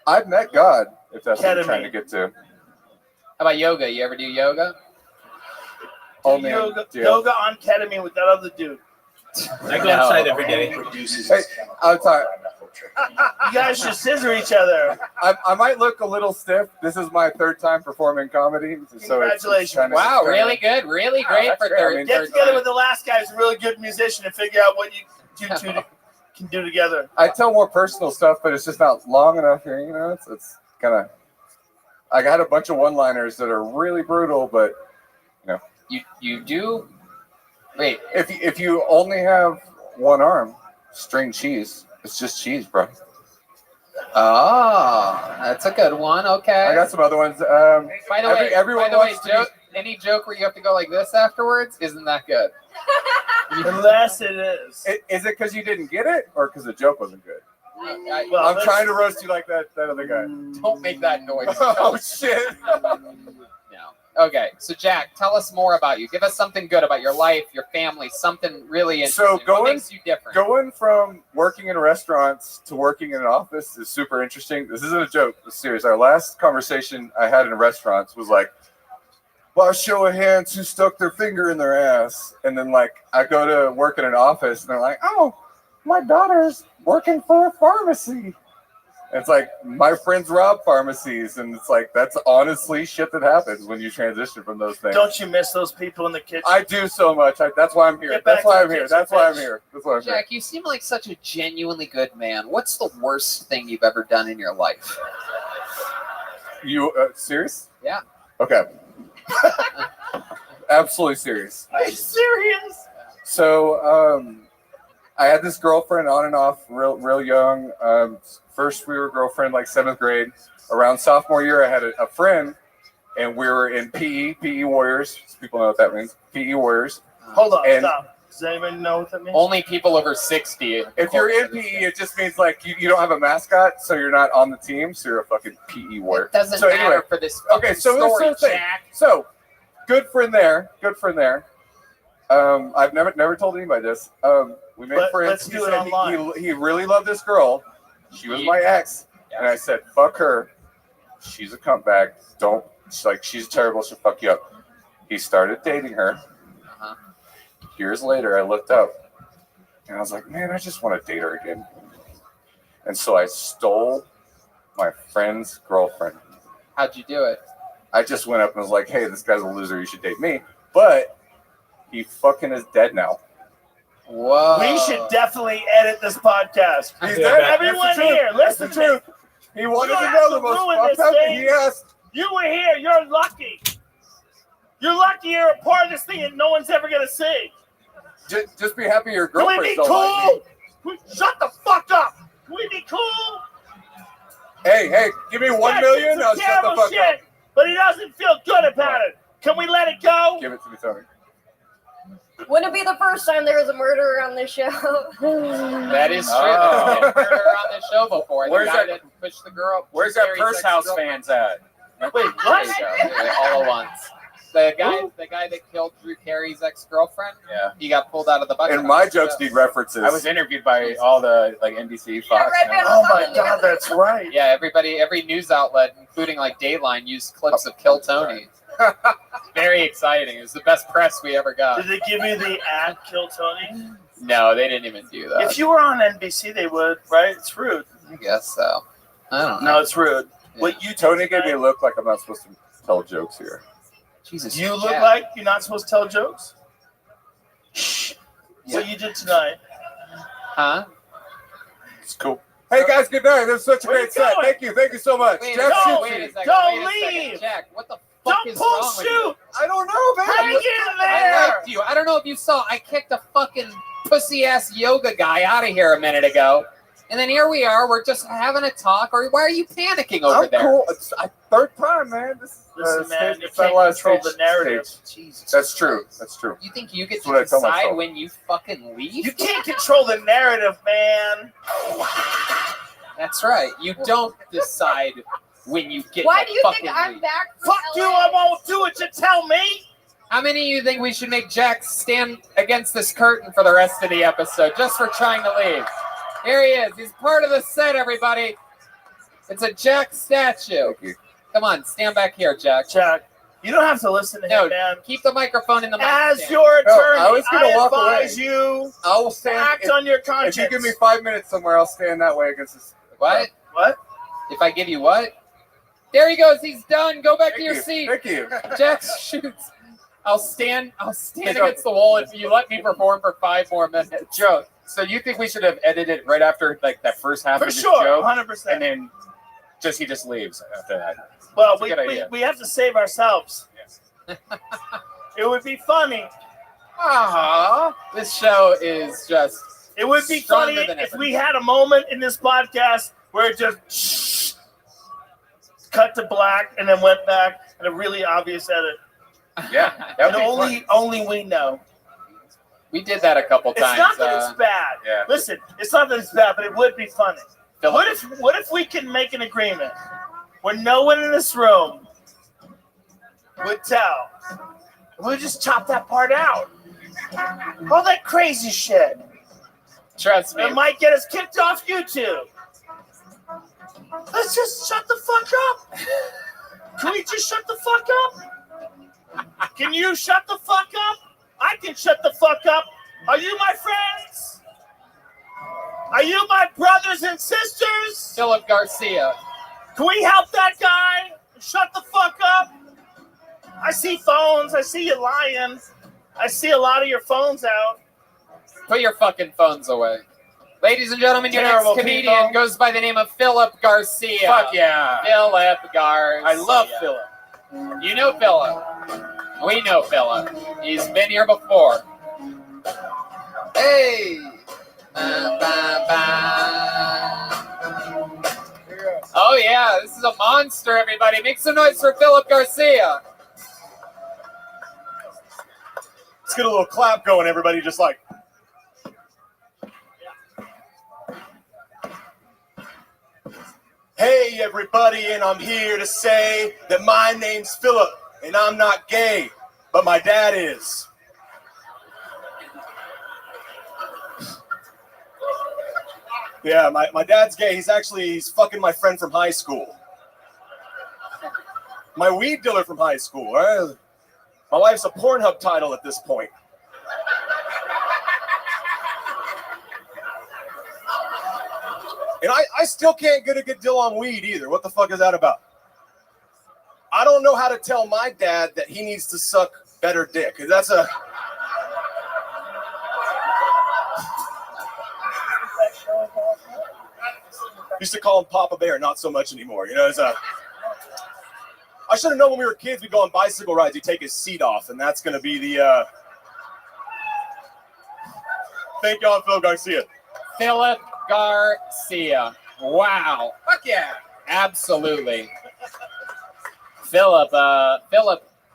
I've met God. If that's what you're Ketamine. trying to get to. How about yoga? You ever do yoga? Oh Do man, yoga on ketamine with that other dude. I go outside every day. Hey, I'm sorry. You guys should scissor each other. I might look a little stiff. This is my third time performing comedy. So Congratulations. Wow, really good, really great that's for great. I third. mean, Get third together time. with the last guy who's a really good musician and figure out what you two can do together. I tell more personal stuff, but it's just not long enough here. You know, it's kind of. I got a bunch of one-liners that are really brutal, but You do. Wait, if you only have one arm, string cheese. It's just cheese, bro. oh, that's a good one. Okay. I got some other ones. By the way, everyone wants to joke, any joke where you have to go like this afterwards isn't that good. Unless it is. Is it because you didn't get it, or because the joke wasn't good? Well, I'm trying to roast you like that other guy. Don't make that noise. Oh shit. No. Okay, so Jack, tell us more about you. Give us something good about your life, your family, something really interesting. What makes you different? Going from working in restaurants to working in an office is super interesting. This isn't a joke. This is serious. Our last conversation I had in restaurants was like, well, show of hands who stuck their finger in their ass. And then like I go to work in an office and they're like, oh, my daughter's working for a pharmacy. And it's like, my friends rob pharmacies. And it's like, that's honestly shit that happens when you transition from those things. Don't you miss those people in the kitchen? I do so much. That's why I'm here. That's why I'm here. That's why I'm here. That's why I'm here. Jack, you seem like such a genuinely good man. What's the worst thing you've ever done in your life? You serious? Yeah. Okay. Absolutely serious. Are you serious? So, I had this girlfriend on and off, real young. First, we were girlfriend like 7th grade. Around sophomore year, I had a friend, and we were in PE Warriors. People know what that means. PE Warriors. Hold on, And stop. Does anybody know what that means? Only people over 60. if you're in PE, it just means like you don't have a mascot, so you're not on the team, so you're a fucking PE warrior. It doesn't So matter anyway, for this okay, so story, that's the thing. Jack. So, good friend there. I've never told anybody this. We made friends. Let's do it online. He really loved this girl. She was my ex, and I said, "Fuck her. She's a cunt bag. Don't. She's terrible. She'll fuck you up." He started dating her. Uh-huh. Years later, I looked up, and I was like, "Man, I just want to date her again." And so I stole my friend's girlfriend. How'd you do it? I just went up and was like, "Hey, this guy's a loser. You should date me." But he fucking is dead now. Whoa. We should definitely edit this podcast. He's dead. Everyone here, listen to me. He wanted You to don't know have the to most ruin fucked this up thing. thing. He asked. You were here. You're lucky. You're lucky you're a part of this thing that no one's ever going to see. Just be happy your Can we girlfriend's be don't like cool? Shut the fuck up. Can we be cool? me. Hey, give me 1 million. I'll It's shut the terrible fuck shit, up. but he doesn't feel good about it. Can we let it go? Give it to me, Tony. Wouldn't it be the first time there was a murderer on this show? That is true. Oh. There's been a murderer on this show before. The Where's guy that- that pushed the girl. Where's that Jerry's Purse House ex-girlfriend. fans at? Wait, There what? you go. All at once. The guy that killed Drew Carey's ex-girlfriend. Yeah. He got pulled out of the bucket. And my jokes need references. I was interviewed by all the NBC, Fox. Red Band Oh was on my the God, news. that's right. Yeah, every news outlet, including like Dayline, used clips of Kill Tony. Very exciting. It was the best press we ever got. Did they give you the ad Kill Tony? No, they didn't even do that. If you were on NBC, they would, right? It's rude. I guess so. I don't know. No, it's rude. Yeah. What you Tony did gave me a tonight, look like I'm not supposed to tell jokes here. Jesus. you look Jack. like you're not supposed to tell jokes. Yeah. What you did tonight? Huh? It's cool. Hey guys, good night. This was such a Where great you set. going? Thank you so much. Wait, Jeff no, shoots wait a you. second. Don't wait a second. leave. Jack, what the fuck Don't is pull wrong with you? shoot. I don't know, man. How you get in I there? liked you. I don't know if you saw. I kicked a fucking pussy ass yoga guy out of here a minute ago, and then here we are. We're just having a talk. Or why are you panicking over I'm there? cool. It's third time, man. This Listen, man, stage- you it's not can't a lot of control stage- the narrative. stage. Jesus. That's true. That's true. You think you get That's to what I tell decide myself. when you fucking leave? You can't control the narrative, man. That's right. You don't decide when you get Why to do you fucking think I'm leave. back from Fuck you, LA? I won't do it. You tell me. How many of you think we should make Jack stand against this curtain for the rest of the episode just for trying to leave? Here he is. He's part of the set, everybody. It's a Jack statue. Thank you. Come on, stand back here, Jack. Jack, you don't have to listen to No, him, man. keep the microphone in the mic As stand. your No, attorney, I was gonna walk advise away. you I will to stand. act on your conscience. If you give me 5 minutes somewhere, I'll stand that way against this. What? What? If I give you what? There he goes. He's done. Go back to your you. seat. Thank you. Jack shoots. I'll stand against the wall if you let me perform for 5 more minutes. Joe, so you think we should have edited right after like that first half For of his sure, joke, 100%. and then he just leaves after that? Well, That's a good idea. we have to save ourselves. It would be funny. This show is just It would be Stronger funny than if ever. we had a moment in this podcast where it just cut to black and then went back and a really obvious edit. Yeah, that And would be fun. only we know. we did that a couple It's times. not that it's bad. yeah. Listen, it's not that it's bad, but it would be funny. What if we can make an agreement where no one in this room would tell? We'll just chop that part out. All that crazy shit. Trust me. It might get us kicked off YouTube. Let's just shut the fuck up. Can we just shut the fuck up? Can you shut the fuck up? I can shut the fuck up. Are you my friends? Are you my brothers and sisters? Philip Garcia. Can we help that guy? Shut the fuck up. I see phones. I see you lying. I see a lot of your phones out. Put your fucking phones away. Ladies and gentlemen, your Terrible next comedian people. goes by the name of Philip Garcia. Fuck yeah. Philip Garcia. I love Philip. You know Philip. We know Philip. He's been here before. Hey! Ba, ba, ba. Oh yeah, this is a monster, everybody. Make some noise for Philip Garcia. Let's get a little clap going, everybody, just like. Hey, everybody, and I'm here to say that my name's Philip, and I'm not gay, but my dad is. Yeah, my dad's gay. He's fucking my friend from high school. My weed dealer from high school. Right? My wife's a Pornhub title at this point. And I still can't get a good deal on weed either. What the fuck is that about? I don't know how to tell my dad that he needs to suck better dick. That's a... Used to call him Papa Bear, not so much anymore. You know, it's a... I should have known when we were kids, we'd go on bicycle rides, he'd take his seat off, and that's going to be the... Thank y'all, Phil Garcia. Philip Garcia. Wow. Fuck yeah. Absolutely. Philip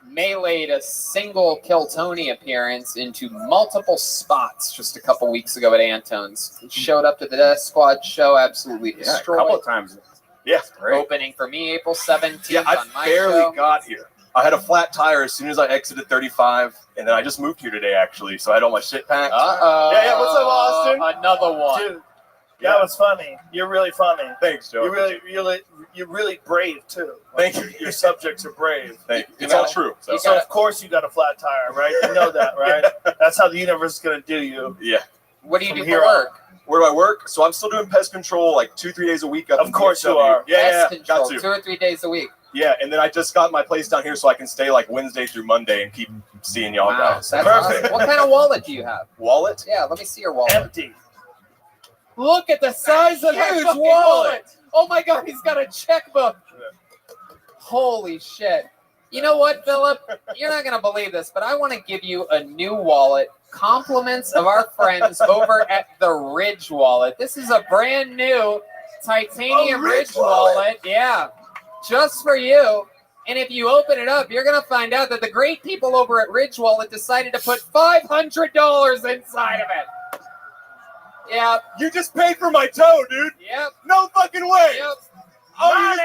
meleeed a single Kill Tony appearance into multiple spots just a couple weeks ago at Antone's. Showed up to the Death Squad show, absolutely destroyed. A couple of times. Yeah, great. Opening for me April 17th Yeah, I on my barely show. got here. I had a flat tire as soon as I exited 35, and then I just moved here today, actually, so I had all my shit packed. Uh-oh. Yeah, what's up, Austin? Another one. Dude, that was funny. You're really funny. Thanks, Joe. You're really brave too. Thank you. Your subjects are brave. Thank you. It's all true. So of course you got a flat tire, right? You know that, right? That's how the universe is gonna do you. Yeah. What do you do From for here work? Where do I work? So I'm still doing pest control like 2-3 days a week. Up Of in course you DFW. are. Yeah, Pest got control, to. 2 or 3 days a week. Yeah, and then I just got my place down here so I can stay like Wednesday through Monday and keep seeing y'all Wow, guys. that's Perfect. awesome. What kind of wallet do you have? Wallet? Yeah, let me see your wallet. Empty. Look at the size of that Huge fucking wallet. Oh my God, he's got a checkbook. Holy shit. You know what, Philip? You're not going to believe this, but I want to give you a new wallet. Compliments of our friends over at the Ridge Wallet. This is a brand new titanium Ridge wallet. Yeah, just for you. And if you open it up, you're going to find out that the great people over at Ridge Wallet decided to put $500 inside of it. Yep. You just paid for my toe, dude. Yep. No fucking way. Yep. Oh,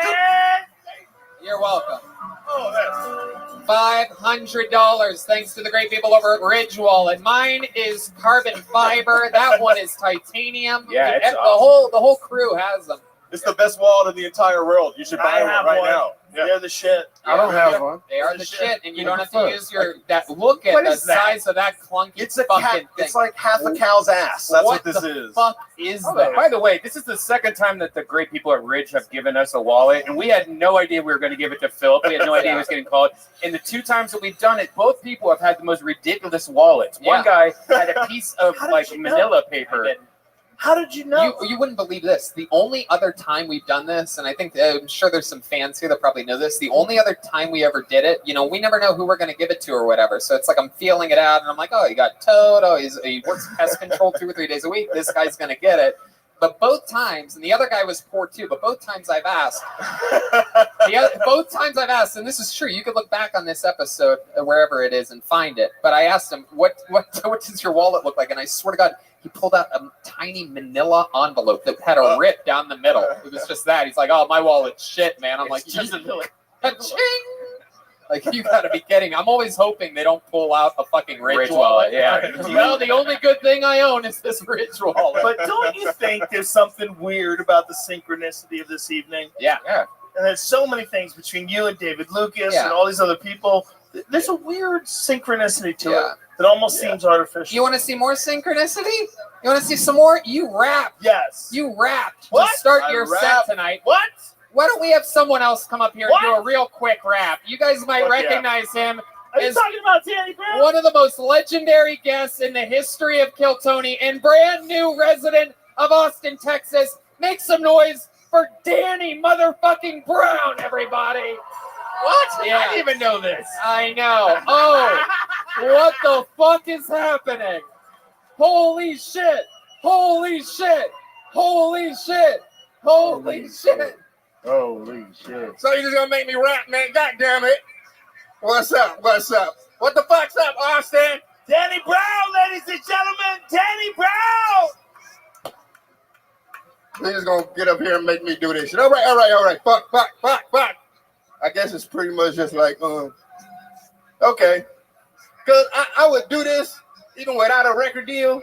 You're welcome. Oh, $500 thanks to the great people over at Ridge Wallet. Mine is carbon fiber. That one is titanium. Yeah, it's the whole crew has them. it's the best wallet in the entire world. You should buy I one have right one. now. Yeah. They're the shit. I don't have one. They are The the shit. shit, and you don't have What to the use your that. Look at What the is that? size of that clunky It's a fucking cat. thing. It's like half a cow's ass. That's what this the is. fuck is Oh, that? by the way, this is the second time that the great people at Ridge have given us a wallet, and we had no idea we were going to give it to Philip. We had no idea he was getting called. And the 2 times that we've done it, both people have had the most ridiculous wallets. One guy had a piece of How did like you know? manila paper. How did you know? You wouldn't believe this. The only other time we've done this, and I think I'm sure there's some fans here that probably know this. The only other time we ever did it, we never know who we're going to give it to or whatever. So it's like I'm feeling it out, and I'm like, oh, he got towed. Oh, he works pest control 2 or 3 days a week. This guy's going to get it. But both times, and the other guy was poor too, but both times I've asked, and this is true, you could look back on this episode, wherever it is, and find it. But I asked him, what does your wallet look like? And I swear to God, he pulled out a tiny manila envelope that had a rip down the middle. It was just that. He's like, oh, my wallet's shit, man. I'm like, just a really. like, you gotta be kidding. I'm always hoping they don't pull out a fucking Ridge wallet. Yeah. Well, the only good thing I own is this Ridge wallet. But don't you think there's something weird about the synchronicity of this evening? Yeah. And there's so many things between you and David Lucas Yeah. and all these other people. There's a weird synchronicity to Yeah. it that almost seems artificial. You want to see more synchronicity? You want to see some more? You rap. Yes. You rapped What? to start I your rap. set tonight. What? Why don't we have someone else come up here What? and do a real quick rap? You guys might Fuck yeah. recognize him Are you as talking about Danny Brown? one of the most legendary guests in the history of Kiltony and brand new resident of Austin, Texas. Make some noise for Danny motherfucking Brown, everybody. What? Yeah. I didn't even know this. I know. Oh, what the fuck is happening? Holy shit. Holy shit. Holy shit. Holy shit. Holy shit. So you just gonna make me rap, man? God damn it. What's up? What's up? What the fuck's up, Austin? Danny Brown, ladies and gentlemen, Danny Brown. They just gonna get up here and make me do this shit. All right. Fuck. I guess it's pretty much just like, okay. Cause I would do this even without a record deal,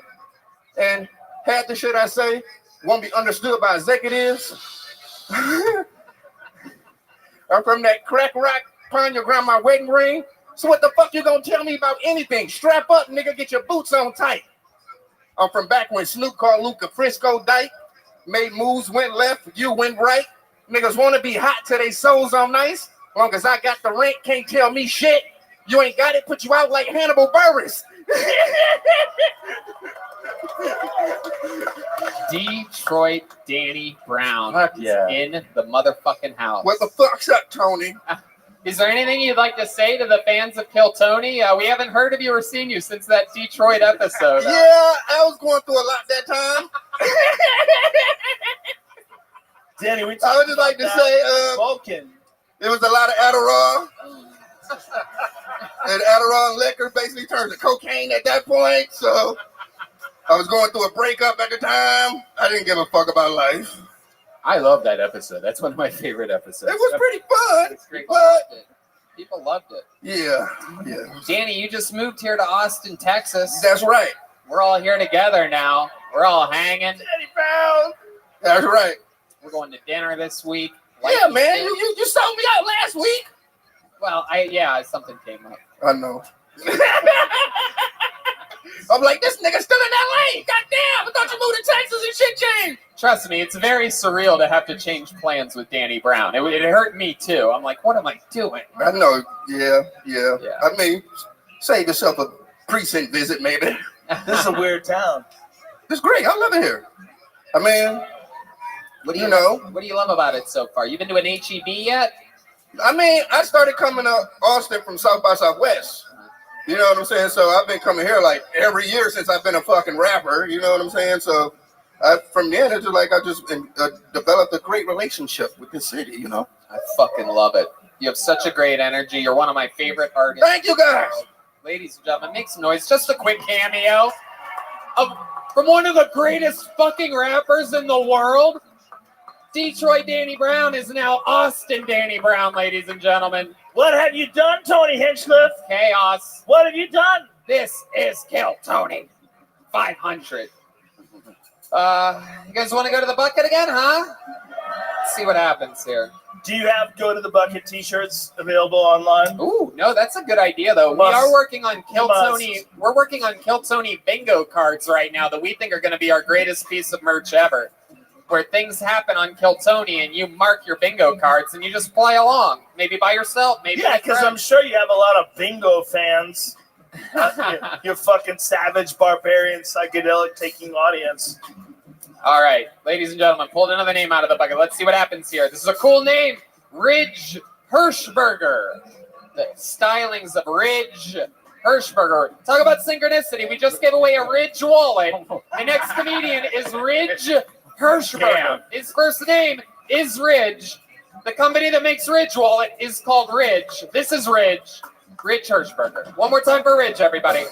and half the shit I say won't be understood by executives. I'm from that crack rock, pawn your grandma wedding ring. So what the fuck you gonna tell me about anything? Strap up, nigga, get your boots on tight. I'm from back when Snoop called Luca Frisco Dyke. Made moves, went left, you went right. Niggas wanna be hot till they souls on nice. Long as I got the rent, can't tell me shit. You ain't got it, put you out like Hannibal Buress. Detroit Danny Brown Fuck yeah. is in the motherfucking house. What the fuck's up, Tony? Is there anything you'd like to say to the fans of Kiltony? We haven't heard of you or seen you since that Detroit episode. Yeah, I was going through a lot that time. Danny, we I would just like to say, Vulcan. there was a lot of Adderall. And Adderall and liquor basically turned to cocaine at that point. So I was going through a breakup at the time. I didn't give a fuck about life. I love that episode. That's one of my favorite episodes. It was pretty fun. It's great. But People loved it. yeah. Danny, you just moved here to Austin, Texas. That's right. We're all here together now. We're all hanging. Danny Brown. That's right. We're going to dinner this week. Yeah, man. You sold me out last week. Well, something came up. I know. I'm like, this nigga's still in LA. Goddamn, I thought you moved to Texas and shit changed. Trust me, it's very surreal to have to change plans with Danny Brown. It hurt me too. I'm like, what am I doing? I know. Yeah. I mean, save yourself a precinct visit, maybe. This is a weird town. It's great. I love it here. I mean, What do you know. What do you love about it so far? You been to an HEB yet? I mean, I started coming to Austin from South by Southwest. You know what I'm saying? So I've been coming here like every year since I've been a fucking rapper. You know what I'm saying? So from then, it's just like I just developed a great relationship with the city, you know? I fucking love it. You have such a great energy. You're one of my favorite artists. Thank you, guys. Ladies and gentlemen, make some noise. Just a quick cameo from one of the greatest fucking rappers in the world. Detroit Danny Brown is now Austin Danny Brown, ladies and gentlemen. What have you done, Tony Hinchcliffe? Chaos. What have you done? This is Kiltony 500. You guys want to go to the bucket again, huh? Let's see what happens here. Do you have Go to the Bucket t-shirts available online? Ooh, no, that's a good idea, though. We are working on Kiltony. We're working on Kiltony bingo cards right now that we think are going to be our greatest piece of merch ever. Where things happen on Kiltony and you mark your bingo cards and you just play along. Maybe by yourself, maybe Yeah, because I'm sure you have a lot of bingo fans. Your fucking savage, barbarian, psychedelic taking audience. All right, ladies and gentlemen, pulled another name out of the bucket. Let's see what happens here. This is a cool name, Ridge Hirschberger. The stylings of Ridge Hirschberger. Talk about synchronicity. We just gave away a Ridge wallet. The next comedian is Ridge Hirschberger. Damn. His first name is Ridge. The company that makes Ridge Wallet is called Ridge. This is Ridge. Ridge Hirschberger. One more time for Ridge, everybody.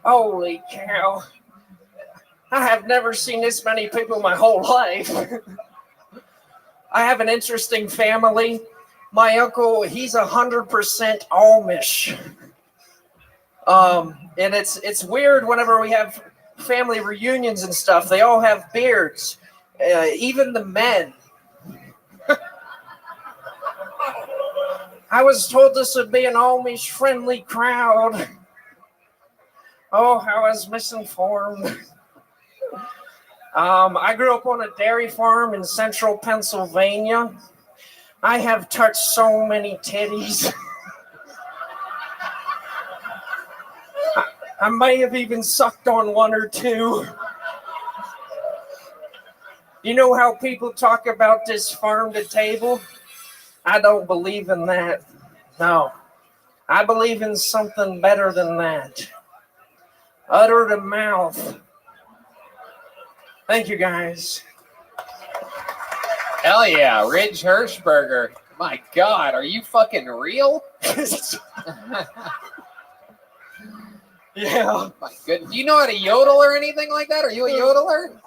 Holy cow. I have never seen this many people my whole life. I have an interesting family. My uncle, he's 100% Amish. And it's weird whenever we have family reunions and stuff. They all have beards, even the men. I was told this would be an Amish-friendly crowd. Oh, how I was misinformed. I grew up on a dairy farm in central Pennsylvania. I have touched so many titties. I may have even sucked on one or two. You know how people talk about this farm to table? I don't believe in that. No. I believe in something better than that. Udder to mouth. Thank you, guys. Hell yeah, Ridge Hirschberger. My God, are you fucking real? Yeah. My goodness. Do you know how to yodel or anything like that? Are you a yodeler?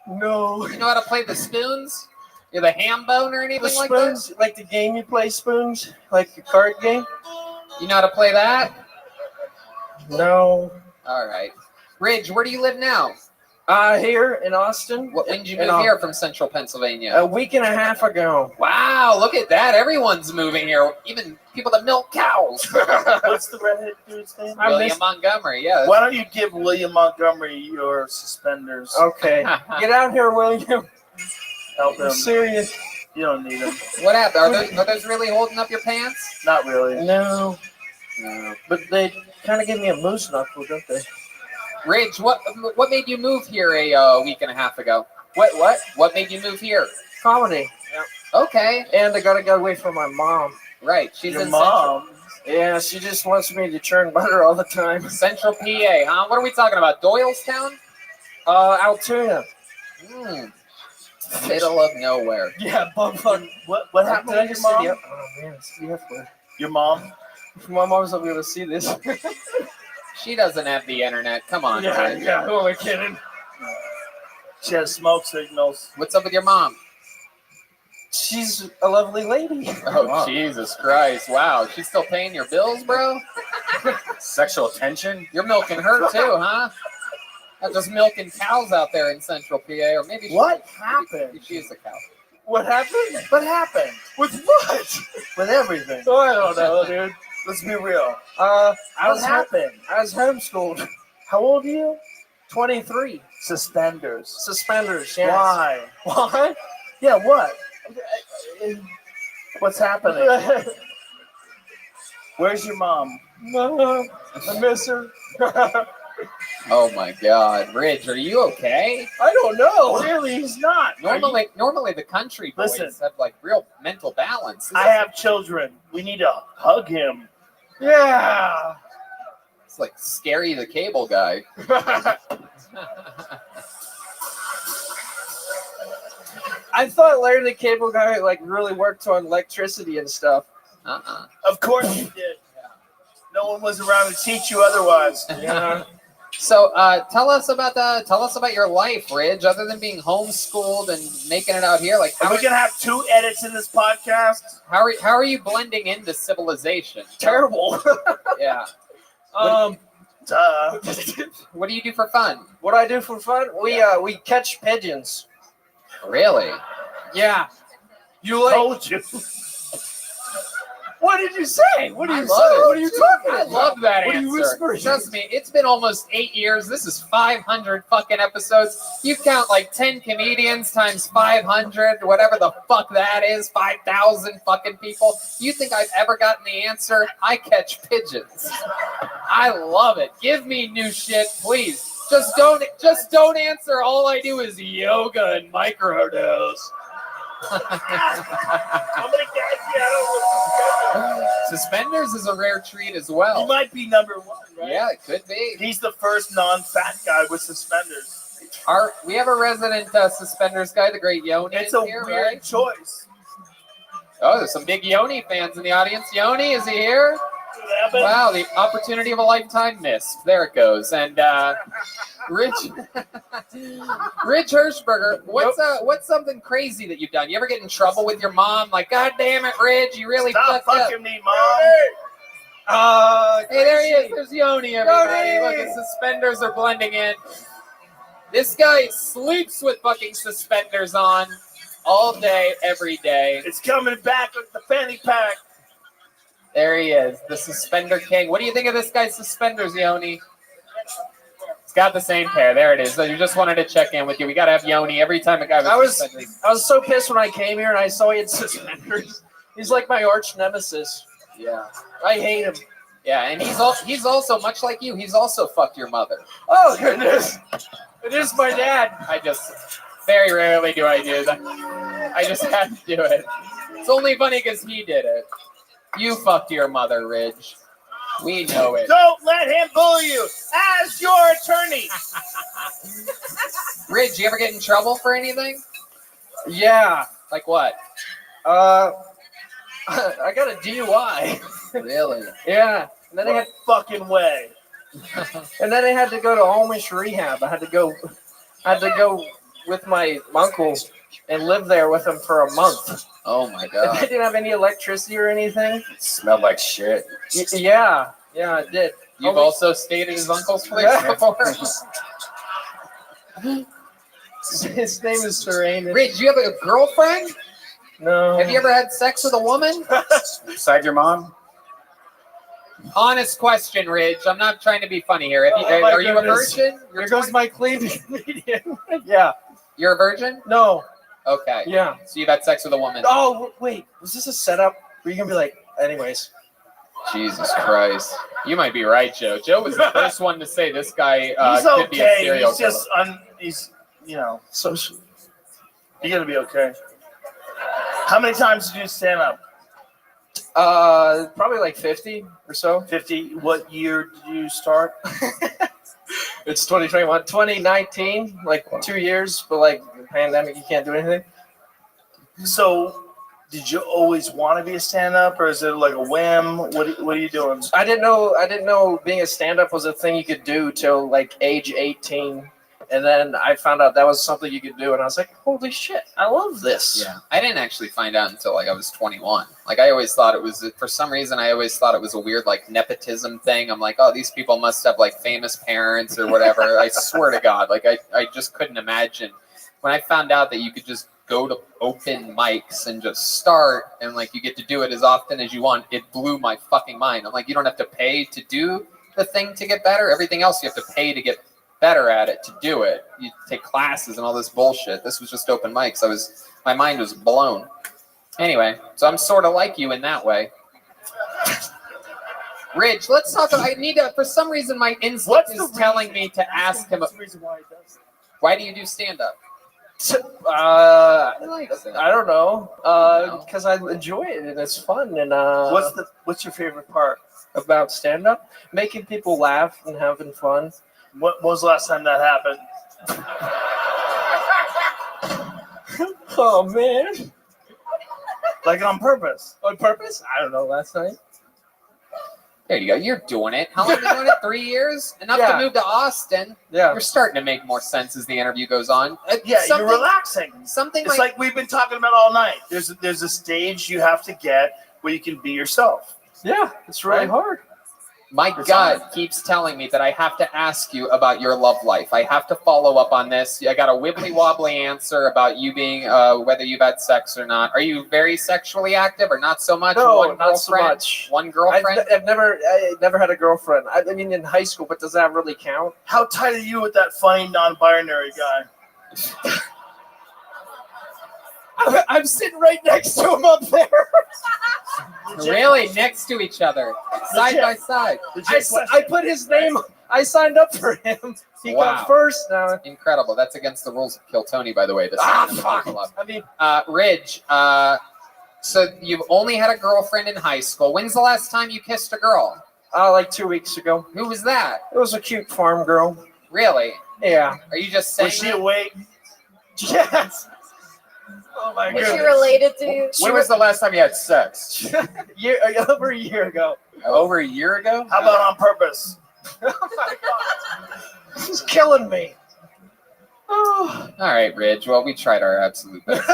No. You know how to play the spoons? You're the ham bone or anything The like that? spoons, like the game you play, spoons? Like the card game? You know how to play that? No. All right. Ridge, where do you live now? Here in Austin. When did you move here from central Pennsylvania? A week and a half ago. Wow, look at that. Everyone's moving here. Even people that milk cows. What's the redhead dude's name? William Montgomery, yes. Why don't you give William Montgomery your suspenders? Okay. Get out here, William. Help him. I'm serious. You don't need him. What happened? Are those really holding up your pants? Not really. No. But they kind of give me a moose knuckle, don't they? Ridge, what made you move here a week and a half ago? What? What made you move here? Comedy. Okay. And I gotta get away from my mom. Right. She's Your in mom? Yeah, she just wants me to churn butter all the time. Central PA, huh? What are we talking about? Doylestown? Altoona. Middle of nowhere. Yeah, bumfuck. What happened Did I with just your say mom? the- Oh man, it's beautiful. Your mom? My mom's not able to see this. She doesn't have the internet. Come on, Ridge. Who am I kidding? She has smoke signals. What's up with your mom? She's a lovely lady. Oh, Jesus Christ. Wow. She's still paying your bills, bro? Sexual tension? You're milking her too, huh? Not just milking cows out there in Central PA, or maybe What happened? maybe she is a cow. What happened? What happened? With what? With everything. Oh, I don't know, dude. Let's be real. I What was happened? I was homeschooled. How old are you? 23. Suspenders. Suspenders, yes. Why? Why? Yeah, what? What's happening? Where's your mom? No, I miss her. Oh my God. Ridge, are you okay? I don't know. Really, he's not. Normally the country boys Listen. have like real mental balance. I have children. We need to hug him. Yeah. It's like Scary the Cable Guy. I thought Larry the Cable Guy like really worked on electricity and stuff. Of course you did. No one was around to teach you otherwise. Yeah. So tell us about your life, Ridge. Other than being homeschooled and making it out here, like Are we gonna have 2 edits in this podcast? how are you blending into civilization? Terrible. Yeah. Duh. What do you do for fun? What I do for fun? We catch pigeons. Really? Yeah. You like? Told you. What did you say? What I are you love saying? it. What are you talking I about? love that What are answer. you whispering? Trust me, it's been almost 8 years. This is 500 fucking episodes. You count like 10 comedians times 500, whatever the fuck that is, 5,000 fucking people. You think I've ever gotten the answer? I catch pigeons. I love it. Give me new shit, please. Just don't answer. All I do is yoga and microdose. How many guys Seattle with Suspenders is a rare treat as well. He might be number one, right? Yeah, it could be. He's the first non-fat guy with suspenders. We have a resident suspenders guy, the great Yoni. It's a here, weird right? choice. Oh, there's some big Yoni fans in the audience. Yoni, is he here? Wow, the opportunity of a lifetime missed. There it goes. And Rich Hirschberger, what's something crazy that you've done? You ever get in trouble with your mom? Like, God damn it, Rich, you really Stop fucked fucking up. me, Mom. Hey, there he is. There's Yoni, everybody. Look, his suspenders are blending in. This guy sleeps with fucking suspenders on all day, every day. It's coming back with the fanny pack. There he is, the suspender king. What do you think of this guy's suspenders, Yoni? It's got the same pair. There it is. So you just wanted to check in with you. We got to have Yoni every time a guy with suspenders. I was so pissed when I came here and I saw he had suspenders. He's like my arch nemesis. Yeah. I hate him. Yeah, and he's also, much like you, he's also fucked your mother. Oh, goodness. It is my dad. I just, very rarely do I do that. I just had to do it. It's only funny because he did it. You fucked your mother, Ridge. We know it. Don't let him bully you as your attorney. Ridge, you ever get in trouble for anything? Yeah. Like what? I got a DUI. Really? Yeah. And then No fucking way. And then I had to go to Amish rehab. I had to go with my uncle and live there with him for a month. Oh my And god. they didn't have any electricity or anything. It smelled like shit. Yeah, it did. You've also stayed at his uncle's place before? His name is Serene. Ridge, you have a girlfriend? No. Have you ever had sex with a woman? Beside your mom? Honest question, Ridge. I'm not trying to be funny here. Are you a virgin? Here goes my clean comedian. Yeah. You're a virgin? No. Okay. Yeah. So you've had sex with a woman. Oh, wait. Was this a setup? Were you going to be like, anyways? Jesus Christ. You might be right, Joe. Joe was the first one to say this guy He's could be a okay. serial He's killer. just, he's, you know, So, you're going to be okay. How many times did you stand up? probably like 50 or so. 50. What year did you start? It's 2021. 2019, like 2 years, but like pandemic, you can't do anything. So, did you always want to be a stand-up, or is it like a whim? What are you doing? I didn't know being a stand-up was a thing you could do till like age 18. And then I found out that was something you could do, and I was like, holy shit, I love this. Yeah. I didn't actually find out until like I was 21. Like I always thought it was, for some reason, I always thought it was a weird like nepotism thing. I'm like, oh, these people must have like famous parents or whatever. I swear to God, like I just couldn't imagine. When I found out that you could just go to open mics and just start and like you get to do it as often as you want, it blew my fucking mind. I'm like, you don't have to pay to do the thing to get better. Everything else you have to pay to get better at it, to do it. You take classes and all this bullshit. This was just open mics. My mind was blown. Anyway, so I'm sort of like you in that way. Ridge, let's talk. I need to. For some reason, my instinct is telling me to ask him. What's the reason why he does it? Why do you do stand up? I don't know. Because I enjoy it and it's fun. And What's your favorite part about stand up? Making people laugh and having fun. When was the last time that happened? Oh man! Like on purpose? On purpose? I don't know. Last night. There you go. You're doing it. How long have you been doing it? 3 years? Enough to move to Austin. Yeah. You're starting to make more sense as the interview goes on. Yeah, you're relaxing. Something it's like we've been talking about all night. There's a stage you have to get where you can be yourself. Yeah, it's really hard. My gut keeps telling me that I have to ask you about your love life. I have to follow up on this. I got a wibbly wobbly answer about you being whether you've had sex or not. Are you very sexually active or not so much? No, One not so girlfriend? much. One girlfriend? I never had a girlfriend. I mean, in high school, but does that really count? How tight are you with that funny non-binary guy? I'm sitting right next to him up there. Really? Next to each other. Side by side. I put his name I signed up for him. He Wow. got first now. Incredible. That's against the rules of Kill Tony, by the way. This Fuck. I mean, Ridge, so you've only had a girlfriend in high school. When's the last time you kissed a girl? like 2 weeks ago. Who was that? It was a cute farm girl. Really? Yeah. Are you just saying Was she that? awake? Yes. Oh my Is goodness. she related to you? When was the last time you had sex? Over a year ago. Over a year ago? How about on purpose? Oh my god. This is killing me. Oh. All right, Ridge. Well, we tried our absolute best.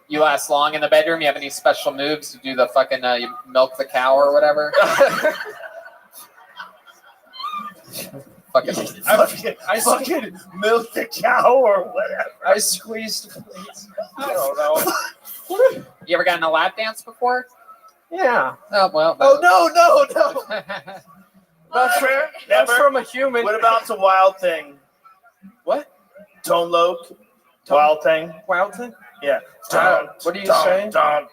You last long in the bedroom? You have any special moves to do the fucking you milk the cow or whatever? I fucking milked the cow or whatever. I squeezed the place. I don't know. You ever gotten a lap dance before? Yeah. Oh, well. Oh, no. Not fair. That's Never. from a human. What about the Wild Thing? What? Tone Loc? Wild Thing? Wild Thing? Yeah. What are you saying? Wild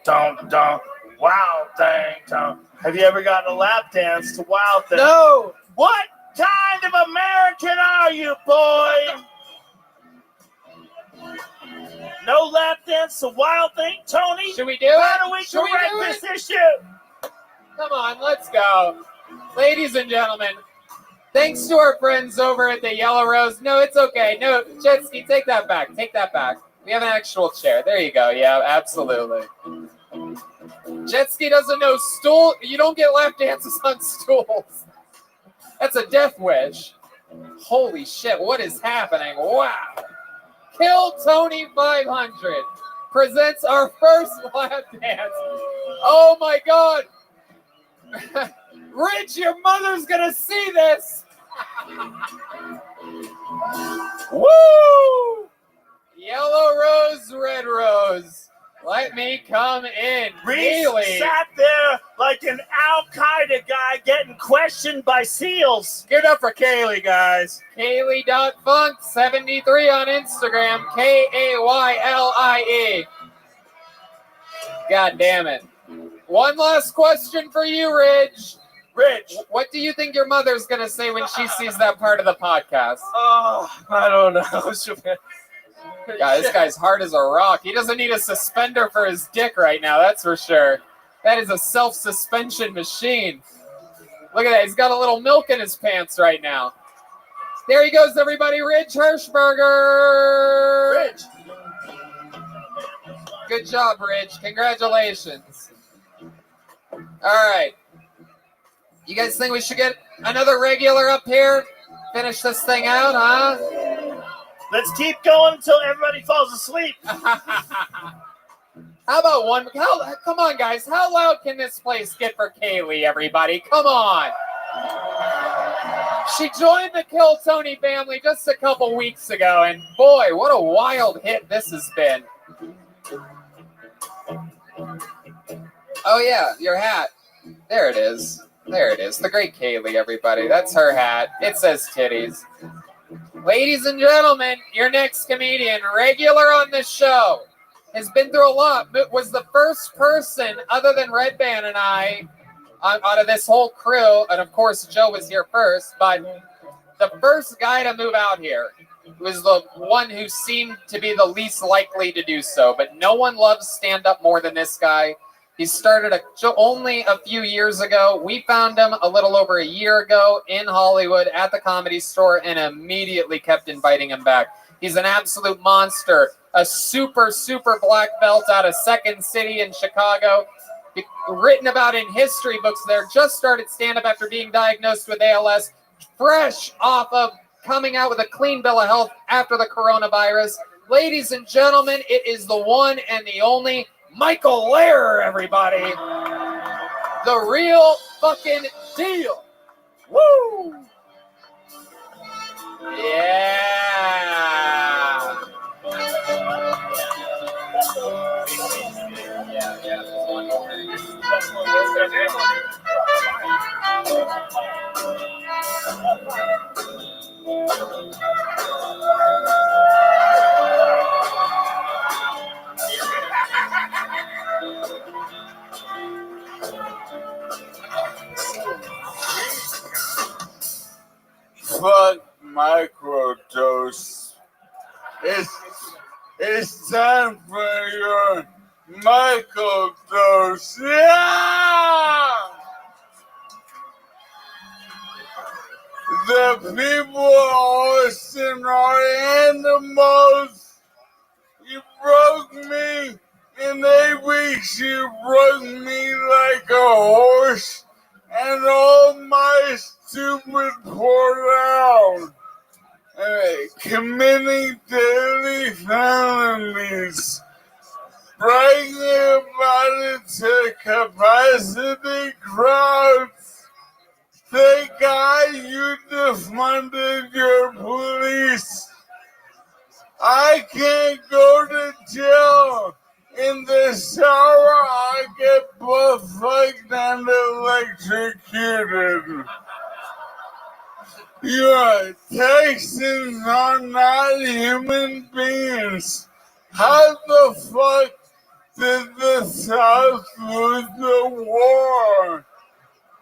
Thing. Don't. Have you ever gotten a lap dance to Wild Thing? No. What kind of American are you, boy? No lap dance to Wild Thing, Tony? Should we do it? How do we Should we correct do this it? issue? Come on, let's go. Ladies and gentlemen, thanks to our friends over at the Yellow Rose. No, it's okay. No, Jetski, take that back. Take that back. We have an actual chair. There you go. Yeah, absolutely. Jetski doesn't know stool. You don't get lap dances on stools. That's a death wish. Holy shit, what is happening? Wow. Kill Tony 500 presents our first lap dance. Oh my god. Rich, your mother's gonna see this. Woo! Yellow rose, red rose. Let me come in. Reese Really? sat there like an Al-Qaeda guy getting questioned by SEALs. Give it up for Kaylee, guys. Kaylee.funk73 on Instagram. Kaylie. God damn it. One last question for you, Ridge. Rich. What do you think your mother's going to say when she sees that part of the podcast? Oh, I don't know. Yeah, this guy's hard as a rock. He doesn't need a suspender for his dick right now, that's for sure. That is a self-suspension machine. Look at that. He's got a little milk in his pants right now. There he goes, everybody. Ridge Hirschberger. Rich. Good job, Ridge. Congratulations. All right. You guys think we should get another regular up here? Finish this thing out, huh? Let's keep going until everybody falls asleep. How about one? Come on, guys. How loud can this place get for Kaylee, everybody? Come on. She joined the Kill Tony family just a couple weeks ago, and boy, what a wild hit this has been. Oh, yeah, your hat. There it is. There it is. The great Kaylee, everybody. That's her hat. It says titties. Ladies and gentlemen, your next comedian, regular on the show, has been through a lot, but was the first person other than Red Band and I out of this whole crew, and of course Joe was here first, but the first guy to move out here was the one who seemed to be the least likely to do so, but no one loves stand-up more than this guy. He started only a few years ago. We found him a little over a year ago in Hollywood at the Comedy Store and immediately kept inviting him back. He's an absolute monster, a super, super black belt out of Second City in Chicago, written about in history books there, just started stand-up after being diagnosed with ALS, fresh off of coming out with a clean bill of health after the coronavirus. Ladies and gentlemen, it is the one and the only Michael Lehrer, everybody. The real fucking deal. Woo! Yeah. microdose. It's time for your microdose. Yeah! The people of Austin are animals. You broke me. In 8 weeks, you broke me like a horse, and all my stupid poured out. Committing daily felonies, bragging about it to capacity crowds. Thank God you defunded your police. I can't go to jail. In the shower, I get butt-fucked and electrocuted. Your Texans are not human beings. How the fuck did the South lose the war?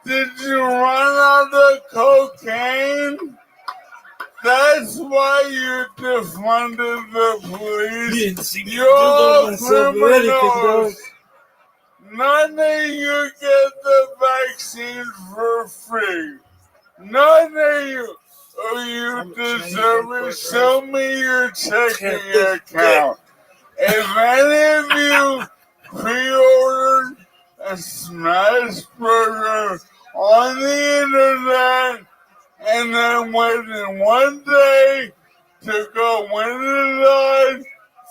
Did you run out of cocaine? That's why you defunded the police. You're criminals. None of you get the vaccine for free. None of you. Oh, you deserve it. Show me your checking account. If any of you pre-ordered a smash burger on the internet and then waited one day to go win it on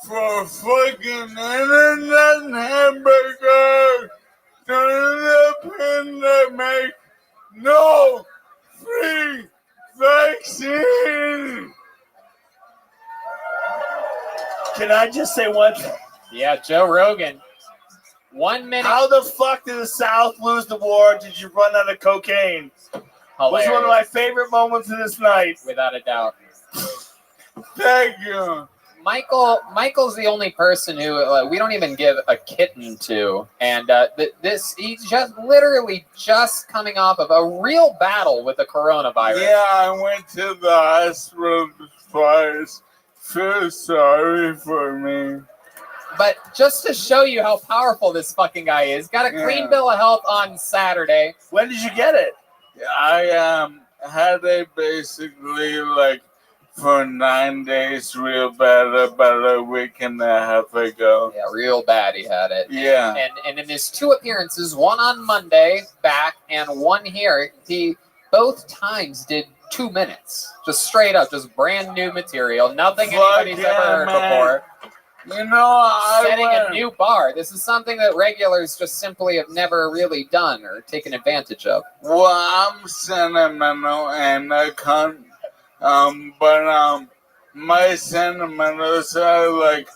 for a fucking internet hamburger during the pandemic, no free vaccine. Can I just say one thing? Yeah, Joe Rogan. 1 minute. How the fuck did the South lose the war? Did you run out of cocaine? Hilarious. Was one of my favorite moments of this night. Without a doubt. Thank you. Michael's the only person who we don't even give a kitten to, and he's just literally just coming off of a real battle with the coronavirus. Yeah, I went to the hospital twice. Feel sorry for me. But just to show you how powerful this fucking guy is, got a clean bill of health on Saturday. When did you get it? I had it basically like for 9 days real bad about a week and a half ago. Yeah, real bad he had it. Yeah. And in his 2 appearances, one on Monday back and one here, he both times did 2 minutes. Just straight up, just brand new material. Nothing anybody's ever heard before. You know, setting a new bar. This is something that regulars just simply have never really done or taken advantage of. Well, I'm sentimental and I can't, but my sentimentals are like,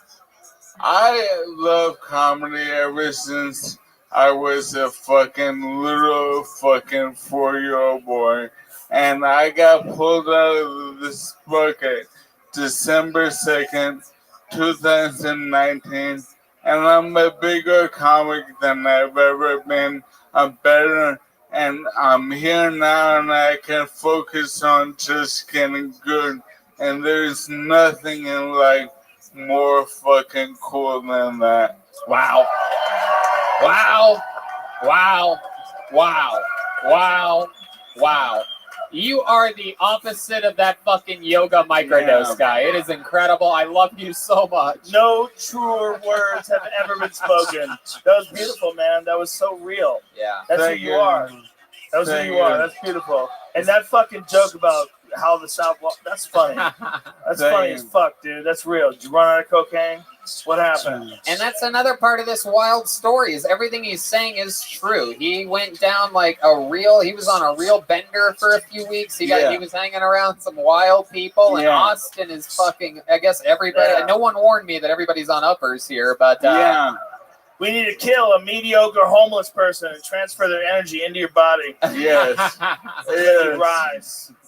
I love comedy ever since I was a fucking little fucking 4-year-old boy, and I got pulled out of this bucket December 2nd, 2019, and I'm a bigger comic than I've ever been. I'm better, and I'm here now, and I can focus on just getting good. And there's nothing in life more fucking cool than that. Wow. Wow. Wow. Wow. Wow. Wow. You are the opposite of that fucking yoga microdose guy. It is incredible. I love you so much. No truer words have ever been spoken. That was beautiful, man. That was so real. Yeah. That's who you are. That was who you are. That's beautiful. And that fucking joke about how the South, that's funny. That's funny as fuck, dude. That's real. Did you run out of cocaine? What happened? And that's another part of this wild story is everything he's saying is true. He went down like he was on a real bender for a few weeks. He was hanging around some wild people, and Austin is fucking, I guess everybody, no one warned me that everybody's on uppers here, but we need to kill a mediocre homeless person and transfer their energy into your body. Yes.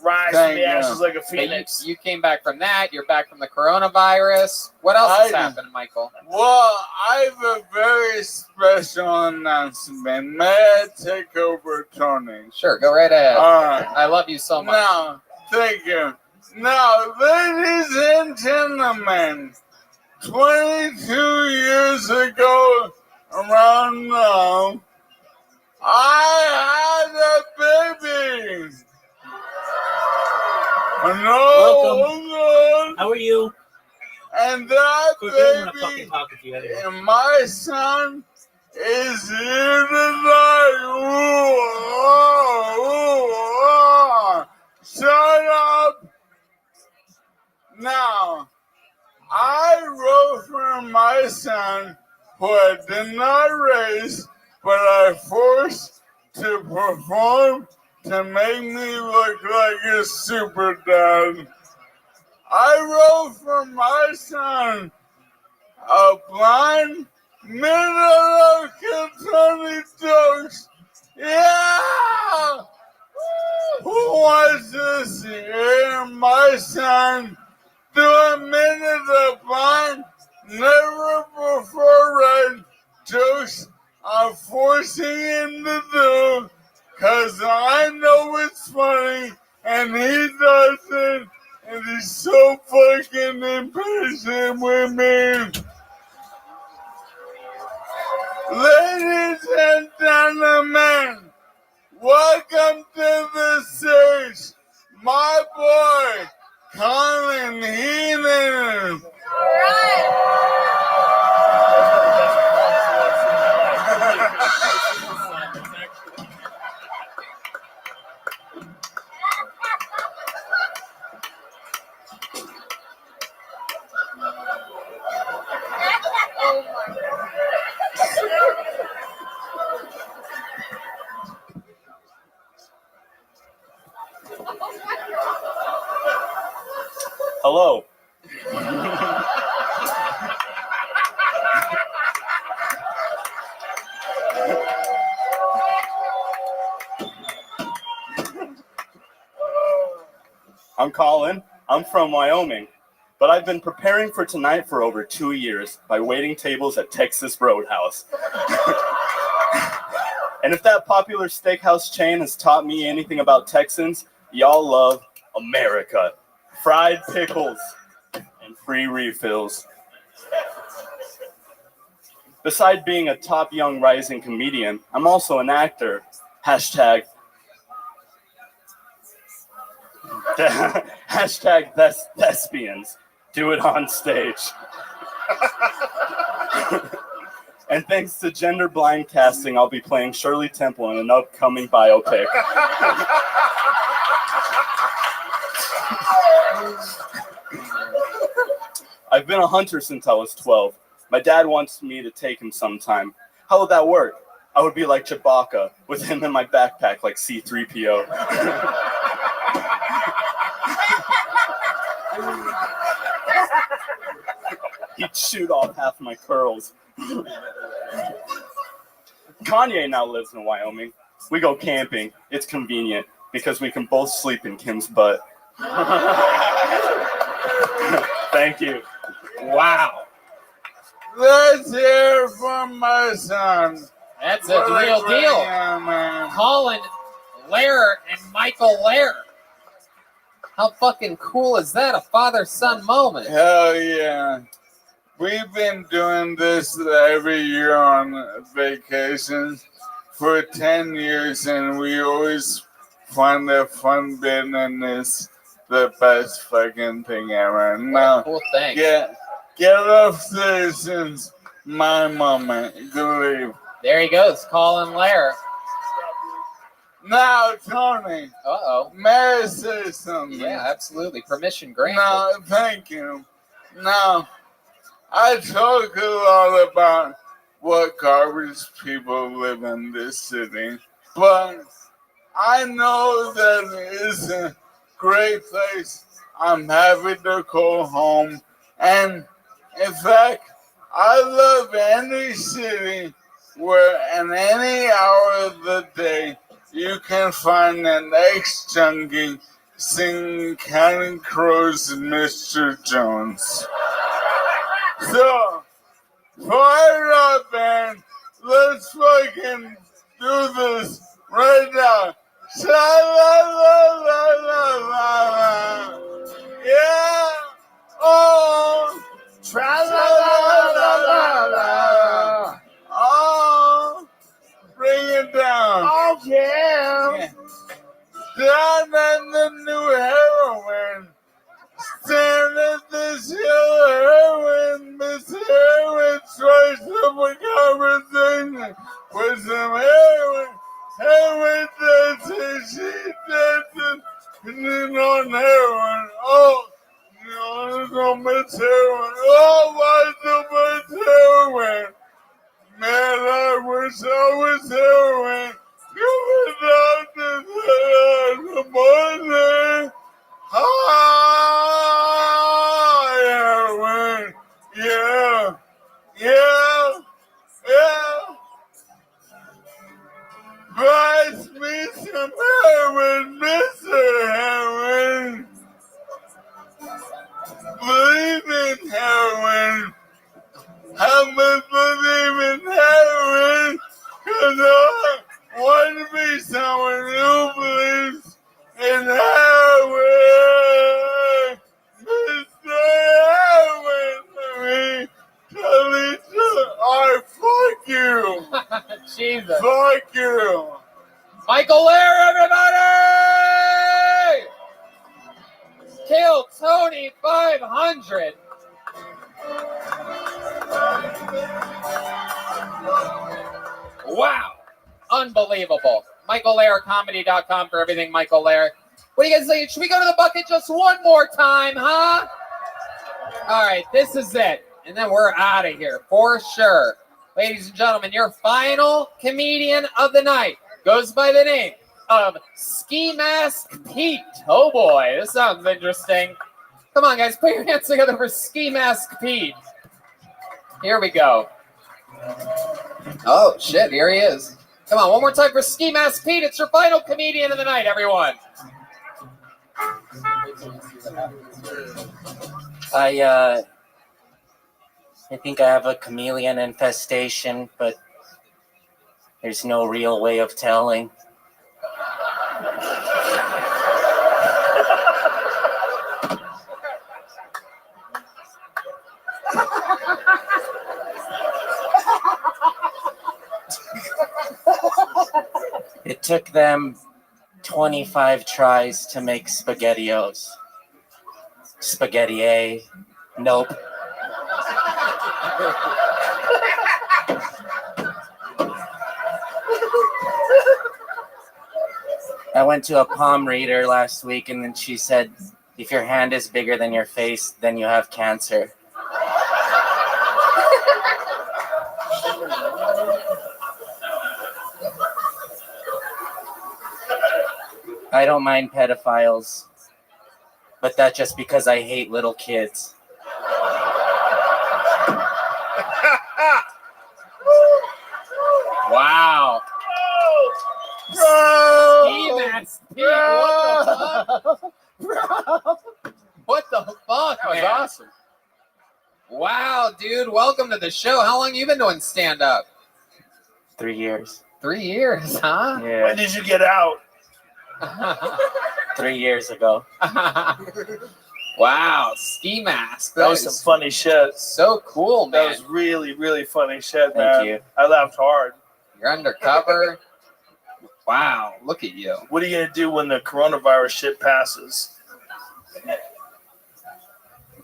Rise from the ashes like a phoenix. You came back from that. You're back from the coronavirus. What else has happened, Michael? Well, I have a very special announcement. May I take over, Tony? Sure, go right ahead. All right. I love you so much. No, thank you. Now, ladies and gentlemen, 22 years ago, around now, I had a baby. Welcome. How are you? And that Quit, I don't wanna fucking baby talk with you anyway. and my son is here tonight. Shut up. Now, I wrote for my son, who I did not raise, but I forced to perform to make me look like a super dad. I wrote for my son a blind middle of Kentucky jokes. Yeah! Who wants to hear my son do a minute of blind, never before read jokes I'm forcing him to do, 'cause I know it's funny and he doesn't, and he's so fucking impatient with me. Ladies and gentlemen, welcome to the stage, my boy, Colin Heenan. Hello. I'm Colin. I'm from Wyoming, but I've been preparing for tonight for over 2 years by waiting tables at Texas Roadhouse. And if that popular steakhouse chain has taught me anything about Texans, y'all love America. Fried pickles and free refills. Besides being a top young rising comedian, I'm also an actor. Hashtag thespians. Do it on stage. And thanks to gender blind casting, I'll be playing Shirley Temple in an upcoming biopic. I've been a hunter since I was 12. My dad wants me to take him sometime. How would that work? I would be like Chewbacca, with him in my backpack like C-3PO. He'd shoot off half my curls. Kanye now lives in Wyoming. We go camping. It's convenient because we can both sleep in Kim's butt. Thank you. Wow. Let's hear from my son. That's a real deal. Colin Lair and Michael Lair. How fucking cool is that? A father-son moment. Hell yeah. We've been doing this every year on vacation for 10 years, and we always find a fun bit, and it's the best fucking thing ever. Now, cool thing. Get off stations, my moment. Good leave. There he goes, Colin Lair. Now, Tony. Uh-oh. May I say something? Yeah, absolutely. Permission granted. No, thank you. Now, I talk a lot about what garbage people live in this city, but I know that it's a great place. I'm happy to call home, and in fact, I love any city where in any hour of the day you can find an ex-junkie singing Counting Crows and Mr. Jones. So, fire up, man. Let's fucking do this right now. Sha-la-la-la-la-la. down at the new heroin. Stand at this hill heroin. Miss Heroin tries to become conversation with some heroin. Heroin dancing, she dancing, and then on heroin. Oh, no, so much heroin. Oh, why so much heroin? Man, I wish I was heroin. Coming down the morning. Heroin. Yeah. Yeah. Yeah. Buys me some heroin, Mr. Heroin. Believe in heroin. I must believe in heroin, 'cause I want to be someone who believes in heroin. Mr. Heroin, Talisa, I fuck you. Jesus. Fuck you. Michael Lair, everybody! Kill Tony 500. Wow. Unbelievable. MichaelLairComedy.com for everything Michael Lair. What do you guys think? Should we go to the bucket just one more time, huh? All right, this is it. And then we're out of here for sure. Ladies and gentlemen, your final comedian of the night goes by the name of Ski Mask Pete. Oh boy, this sounds interesting. Come on, guys, put your hands together for Ski Mask Pete. Here we go. Oh, shit, here he is. Come on, one more time for Ski Mask Pete. It's your final comedian of the night, everyone. I think I have a chameleon infestation, but there's no real way of telling. It took them 25 tries to make SpaghettiOs. Spaghetti-A. Nope. I went to a palm reader last week, and then she said, if your hand is bigger than your face, then you have cancer. I don't mind pedophiles, but that's just because I hate little kids. Wow. Bro! Ski Mask Pete, what the fuck? Bro! What the fuck, That was man? awesome. Wow, dude, welcome to the show. How long you been doing stand-up? 3 years. 3 years, huh? Yeah. When did you get out? 3 years ago. Wow, Ski Mask. That was some funny shit. So cool, man. That was really, really funny shit, Thank man. you. I laughed hard. You're undercover. Wow, look at you. What are you gonna do when the coronavirus shit passes?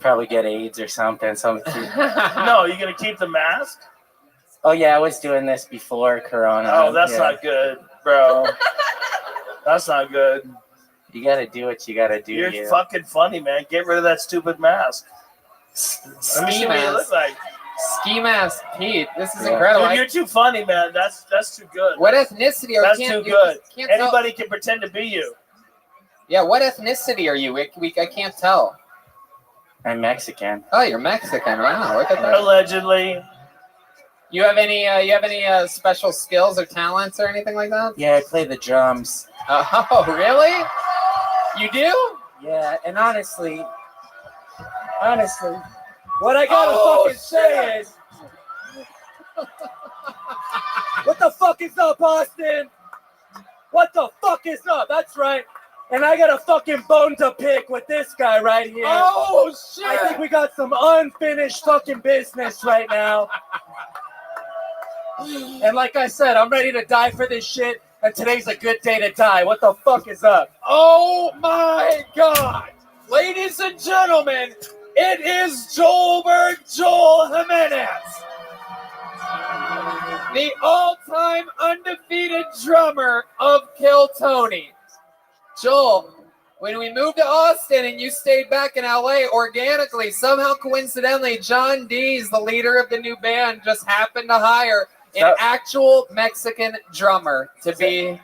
Probably get AIDS or something. No, you're gonna keep the mask? Oh yeah, I was doing this before Corona. Oh, that's Yeah. not good, bro. That's not good. You gotta do what you gotta do. You're you. fucking funny, man. Get rid of that stupid mask. Let me Ski see what you look Mask. like. Ski Mask Pete. This is Yeah. incredible. Dude, you're too funny, man. That's too good. What ethnicity are That's you? too good. Can't tell. Anybody can pretend to be you. Yeah, what ethnicity are you? I can't tell. I'm Mexican. Oh, you're Mexican. Wow, look at that. Allegedly. You have any special skills or talents or anything like that? Yeah, I play the drums. Oh, really? You do? Yeah, and honestly, what I gotta fucking say is, what the fuck is up, Austin? What the fuck is up? That's right. And I got a fucking bone to pick with this guy right here. Oh, shit. I think we got some unfinished fucking business right now. And like I said, I'm ready to die for this shit and today's a good day to die. What the fuck is up? Oh my God. Ladies and gentlemen, it is Joelberg Joel Jimenez, the all-time undefeated drummer of Kill Tony. Joel, when we moved to Austin and you stayed back in LA, organically, somehow coincidentally, John Dees, the leader of the new band, just happened to hire an actual Mexican drummer to be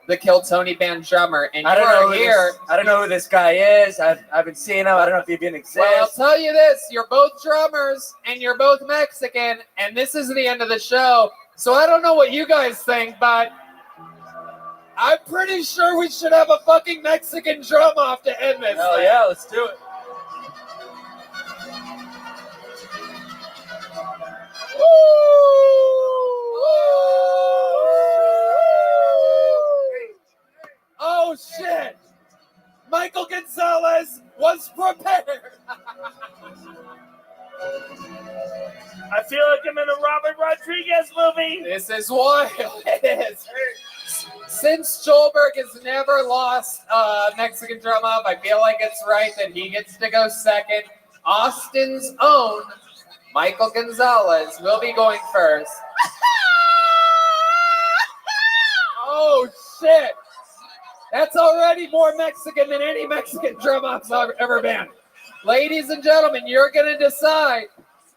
the Kill Tony band drummer. And I you don't know are who here. I don't know who this guy is. I've been seeing him. I don't know if he even exists. Well, I'll tell you this. You're both drummers and you're both Mexican, and this is the end of the show. So I don't know what you guys think, but I'm pretty sure we should have a fucking Mexican drum off to end this. Hell thing. yeah, let's do it. Oh shit! Michael Gonzalez was prepared. I feel like I'm in a Robert Rodriguez movie. This is wild. It is. Since Joelberg has never lost Mexican drum off, I feel like it's right that he gets to go second. Austin's own Michael Gonzalez will be going first. Oh shit! That's already more Mexican than any Mexican drum offs I've ever been. Ladies and gentlemen, you're gonna decide.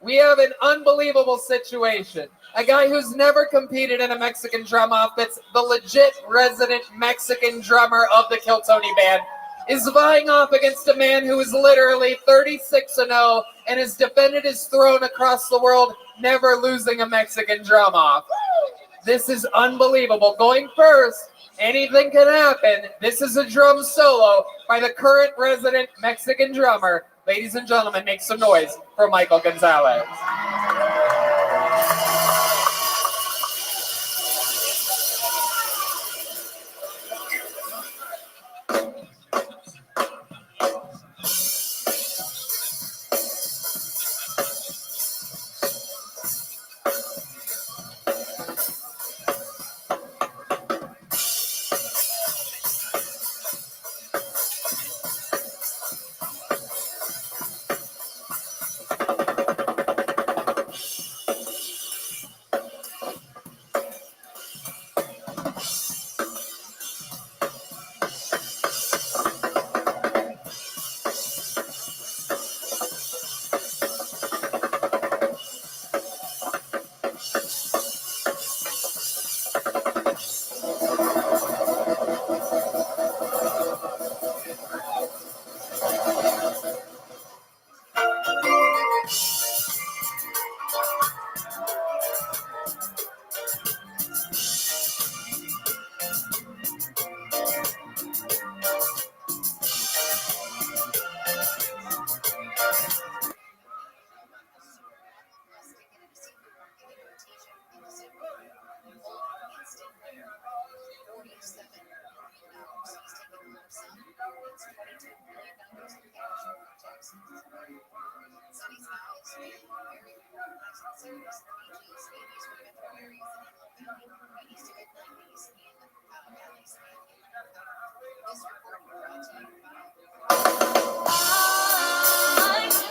We have an unbelievable situation. A guy who's never competed in a Mexican drum off, that's the legit resident Mexican drummer of the Kill Tony band, is vying off against a man who is literally 36-0 and has defended his throne across the world, never losing a Mexican drum off. This is unbelievable. Going first, anything can happen. This is a drum solo by the current resident Mexican drummer. Ladies and gentlemen, make some noise for Michael Gonzalez.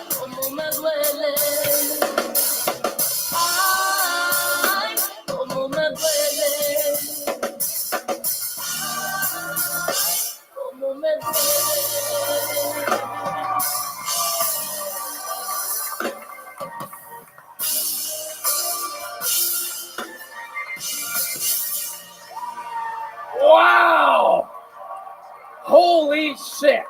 Cómo me duele, ay, cómo me duele, cómo me duele. Wow! Holy shit!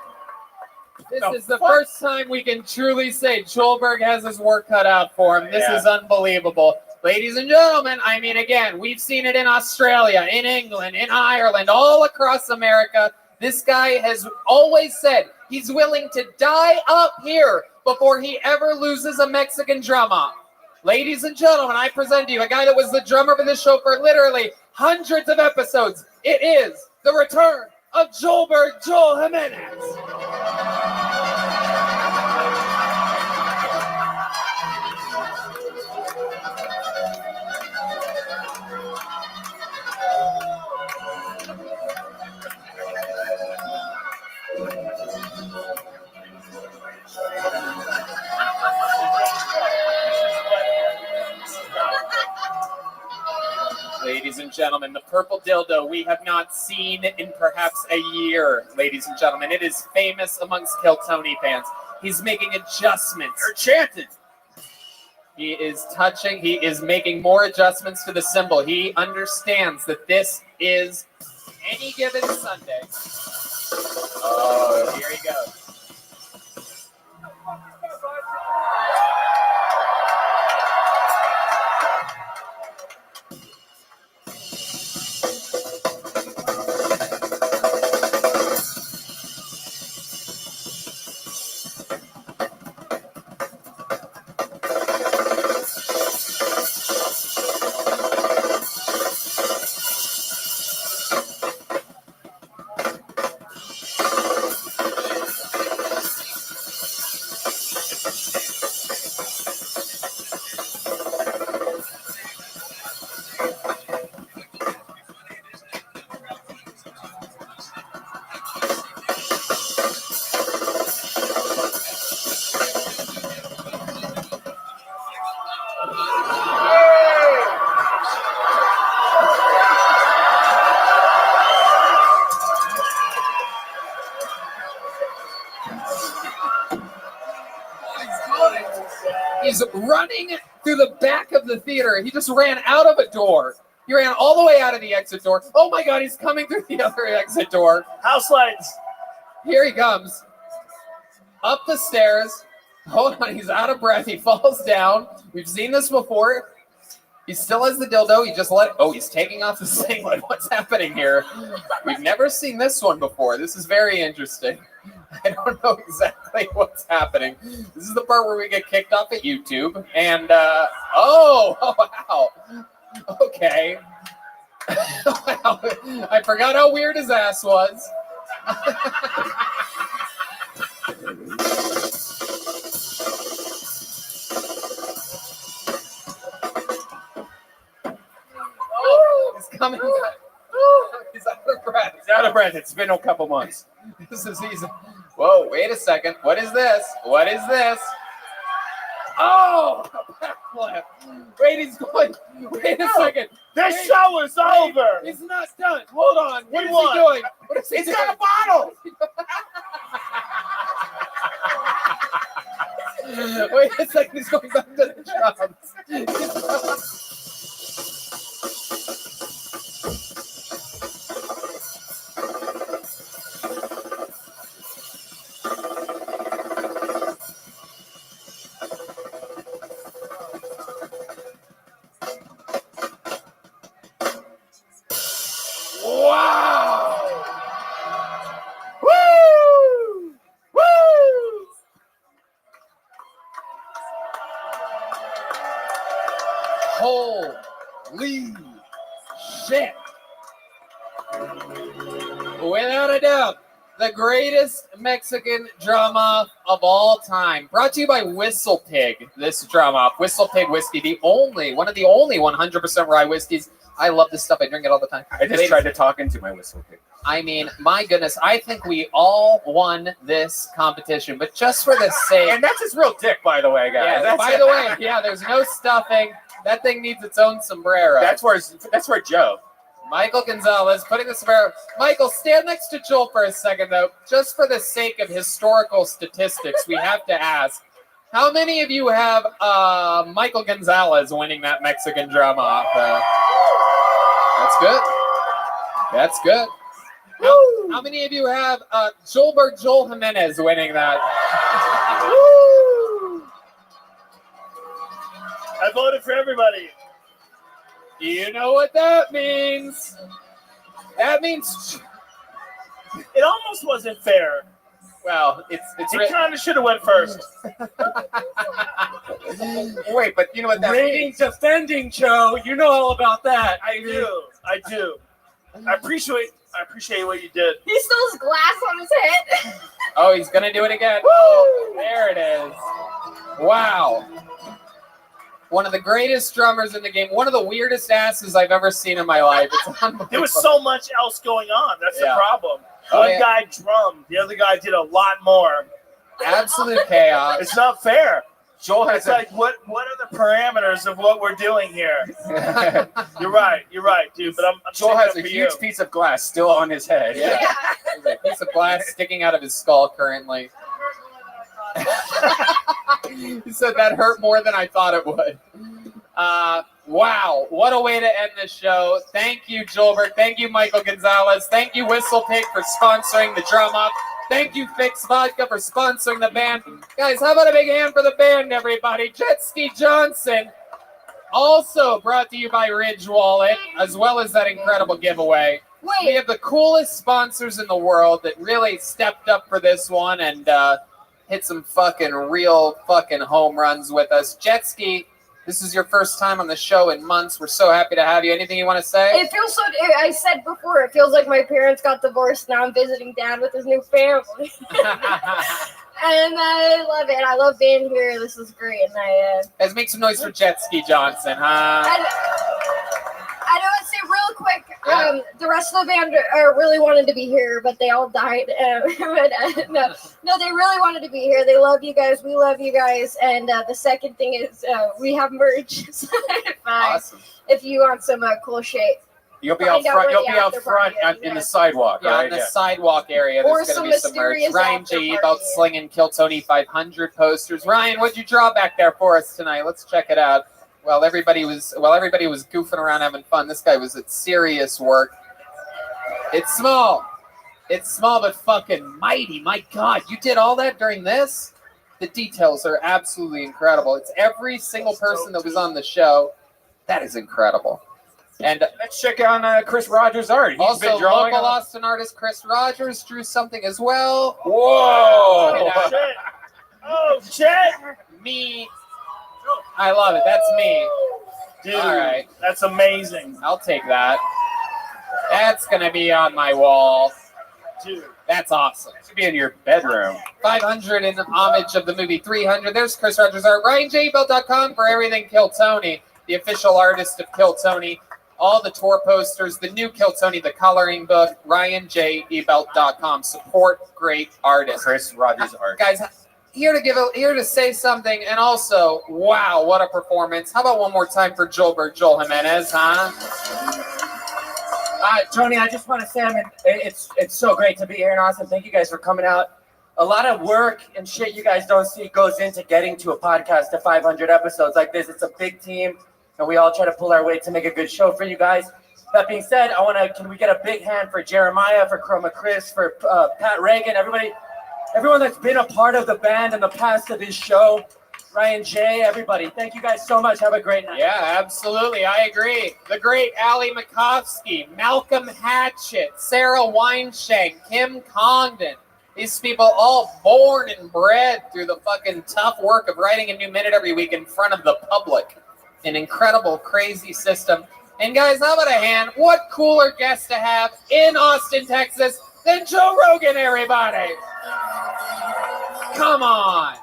This is the first time we can truly say Joelberg has his work cut out for him. This is unbelievable. Ladies and gentlemen, I mean, again, we've seen it in Australia, in England, in Ireland, all across America. This guy has always said he's willing to die up here before he ever loses a Mexican drum off. Ladies and gentlemen, I present to you a guy that was the drummer for this show for literally hundreds of episodes. It is the return of Joelberg Joel Jimenez. gentlemen, the purple dildo we have not seen in perhaps a year, ladies and gentlemen. It is famous amongst Kill Tony fans. He's making adjustments. They're chanting. He is touching. He is making more adjustments to the symbol. He understands that this is any given Sunday. Oh, here he goes. He's running through the back of the theater. He just ran out of a door. He ran all the way out of the exit door. Oh my God, he's coming through the other exit door. House lights. Here he comes. Up the stairs. Hold on, he's out of breath. He falls down. We've seen this before. He still has the dildo. He just let it. Oh, he's taking off the singlet. What's happening here? We've never seen this one before. This is very interesting. I don't know exactly what's happening. This is the part where we get kicked off at YouTube. And, oh, wow. Okay. Wow. I forgot how weird his ass was. He's coming back. He's out of breath. He's out of breath. It's been a couple months. This is easy. Whoa, wait a second. What is this? What is this? Oh, a backflip. Wait, he's going. Wait a second. This show is over. He's not done. Hold on. What is won. he doing? What is he He's doing? got a bottle. Wait a second. He's going back to the drums. Holy shit. Without a doubt, the greatest Mexican drum-off of all time. Brought to you by Whistle Pig, this drum-off. Whistle Pig whiskey, one of the only 100% rye whiskeys. I love this stuff. I drink it all the time. I just tried to talk into my Whistle Pig. I mean, my goodness, I think we all won this competition, but just for the sake... And that's his real dick, by the way, guys. Yeah, by the way, yeah, there's no stuffing. That thing needs its own sombrero. That's where Joe. Michael Gonzalez putting the sombrero. Michael, stand next to Joel for a second, though. Just for the sake of historical statistics, we have to ask, how many of you have Michael Gonzalez winning that Mexican drum off? That's good. That's good. How many of you have Joel Jimenez winning that? I voted for everybody. You know what that means? That means it almost wasn't fair. Well, it's he kind of should have went first. Wait, but you know what that means? Defending Joe, you know all about that. I do. I appreciate what you did. He still has glass on his head. Oh, he's gonna do it again. Oh, there it is. Wow. One of the greatest drummers in the game. One of the weirdest asses I've ever seen in my life. It's unbelievable. There was so much else going on. That's the problem. Oh, One guy drummed. The other guy did a lot more. Absolute chaos. It's not fair. Joel has It's like, what are the parameters of what we're doing here? You're right, dude. But I'm Joel sticking has up a for huge you. piece of glass still on his head. Yeah. There's a piece of glass sticking out of his skull currently. He said that hurt more than I thought it would. Wow, what a way to end the show. Thank you, Joelberg. Thank you, Michael Gonzalez. Thank you, Whistle Pig, for sponsoring the drum up. Thank you, Fix Vodka, for sponsoring the band. Guys, how about a big hand for the band, everybody? Jet Ski Johnson, also brought to you by Ridge Wallet, as well as that incredible giveaway. We have the coolest sponsors in the world that really stepped up for this one and hit some fucking real fucking home runs with us. Jet Ski, this is your first time on the show in months. We're so happy to have you. Anything you want to say? It feels so. I said before, it feels like my parents got divorced. Now I'm visiting Dad with his new family, and I love it. I love being here. This is great, and Let's make some noise for Jet Ski Johnson, huh? I know. Say real quick. The rest of the band really wanted to be here, but they all died. No, they really wanted to be here. They love you guys. We love you guys. And the second thing is we have merch. So Awesome. If you want some cool shit, You'll be out front. You'll be out front in the sidewalk, right? In the sidewalk area. Or There's some going to be some merch. mysterious Ryan after J. party. about slinging Kill Tony 500 posters. Ryan, what'd you draw back there for us tonight? Let's check it out. While everybody was goofing around having fun, this guy was at serious work. It's small but fucking mighty. My God, you did all that during this? The details are absolutely incredible. It's every single person that was on the show. That is incredible. And let's check on Chris Rogers' art. He's also, been drawing local on- Austin artist Chris Rogers drew something as well. Whoa! And, Shit. Oh shit! Me. I love it. That's me. Dude, all right. That's amazing. I'll take that. That's gonna be on my wall. Dude. That's awesome. It should be in your bedroom. 500 in homage of the movie 300. There's Chris Rogers' art. RyanJebelt.com for everything Kill Tony, the official artist of Kill Tony. All the tour posters, the new Kill Tony, the coloring book, RyanJebelt.com. Support great artists. Chris Rogers' art. Guys, here to say something, and also, wow, what a performance. How about one more time for Joel Jimenez, huh? Tony, I just want to say, it's so great to be here in Austin. Thank you guys for coming out. A lot of work and shit you guys don't see goes into getting to a podcast to 500 episodes like this. It's a big team, and we all try to pull our weight to make a good show for you guys. That being said, can we get a big hand for Jeremiah, for Chroma Chris, for Pat Reagan, everyone that's been a part of the band in the past of this show, Ryan J., everybody. Thank you guys so much. Have a great night. Yeah, absolutely. I agree. The great Ali Makovsky, Malcolm Hatchett, Sarah Weinshank, Kim Congdon. These people all born and bred through the fucking tough work of writing a new minute every week in front of the public. An incredible, crazy system. And guys, how about a hand? What cooler guest to have in Austin, Texas than Joe Rogan, everybody? Come on.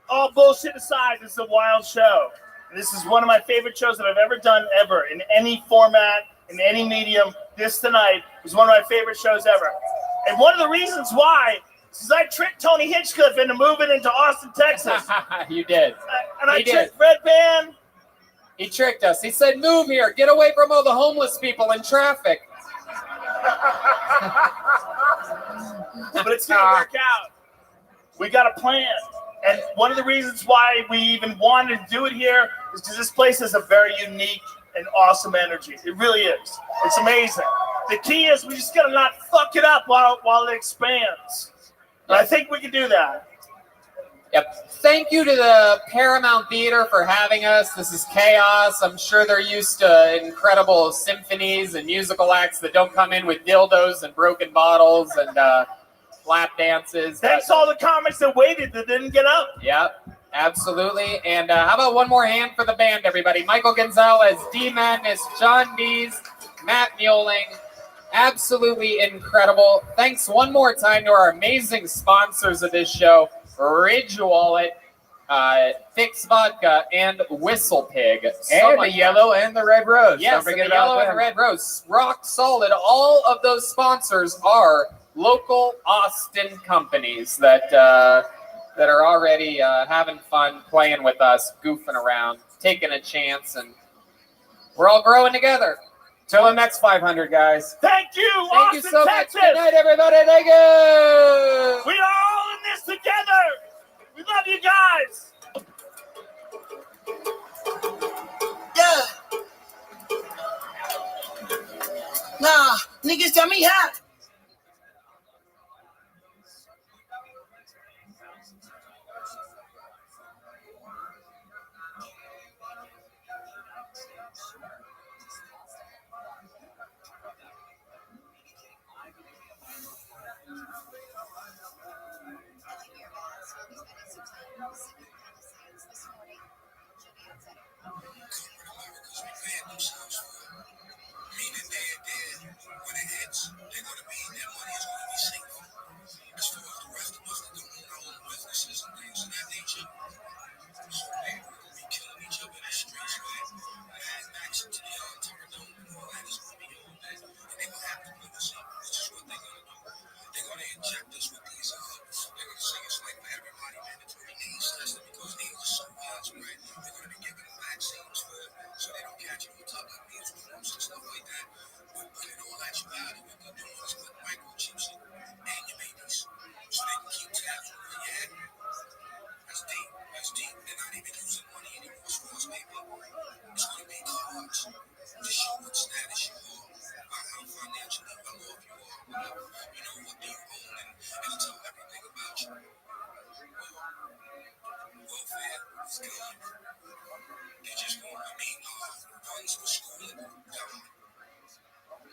All bullshit aside, this is a wild show. This is one of my favorite shows that I've ever done ever in any format, in any medium. This tonight was one of my favorite shows ever. And one of the reasons why is I tricked Tony Hitchcliffe into moving into Austin, Texas. You did. And I He did. tricked Red Band. He tricked us. He said, move here. Get away from all the homeless people in traffic. But it's going to work out. We got a plan. And one of the reasons why we even wanted to do it here is because this place has a very unique and awesome energy. It really is. It's amazing. The key is we just got to not fuck it up while it expands. And I think we can do that. Yep. Thank you to the Paramount Theater for having us. This is chaos. I'm sure they're used to incredible symphonies and musical acts that don't come in with dildos and broken bottles and lap dances. Thanks to all the comics that waited that didn't get up. Yep, absolutely. And how about one more hand for the band, everybody? Michael Gonzalez, D Madness, John Dees, Matt Mueling. Absolutely incredible. Thanks one more time to our amazing sponsors of this show, Ridge Wallet, Fix Vodka, and Whistle Pig. And the yellow and the red rose. Yes, Don't and forget the yellow about and the them. red rose. Rock solid. All of those sponsors are local Austin companies that that are already having fun, playing with us, goofing around, taking a chance, and we're all growing together. Till the next 500, guys. Thank you, Thank you Austin, so Texas. much. Good night, everybody. Thank you. We are all in this together. We love you guys. Yeah. Nah, niggas tell me how. Meaning when it hits, they're gonna mean that money is gonna be safe. As far as the rest of us that don't own our own businesses and things of that nature, so man, we're gonna be killing each other in the streets, man. Mad Max into the Thunderdome and all that is gonna be on that. And they're gonna have to live us up, which is what they're gonna do. They're gonna inject us with these they're gonna say it's like for everybody mandatory AIDS testing because AIDS is so widespread. They're gonna be giving them vaccines for it so they don't catch it on top of measles, mumps, and stuff like that. But in all actuality, what they're doing is putting microchips in and your babies so they can keep tabs on where you're at. That's deep. That's deep. They're not even using money anymore as far as paper. It's gonna be cards to show what status you are, how financially well off you are, whatever. You know, what do you own, and it'll tell everything about you. Welfare is gone. They're just going to mean funds for schooling, gone.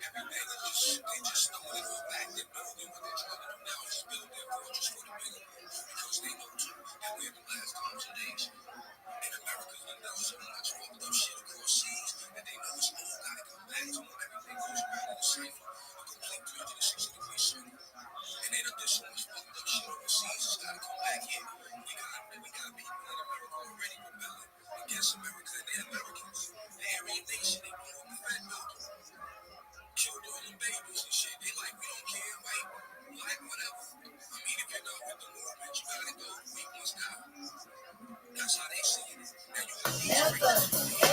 Everything is just, they just throwing it all back. They're building what they're trying to do now is build their fortress for the bigger because they know too that we're the last times and days. In America, they know so much fucked up shit across seas that they know it's all got to come back to when everything goes around in the cipher, a complete 360-degree circle. And they done did so much fucked up shit overseas, it's got to come back here. We got people in America already rebelling against America and the Americans. The Aryan nation, they want to defend Malcolm. Killed all them babies and shit. They like, we don't care, white, black, whatever. I mean, if you're not with the movement, you gotta go. We must die. That's how they see it. And you Never,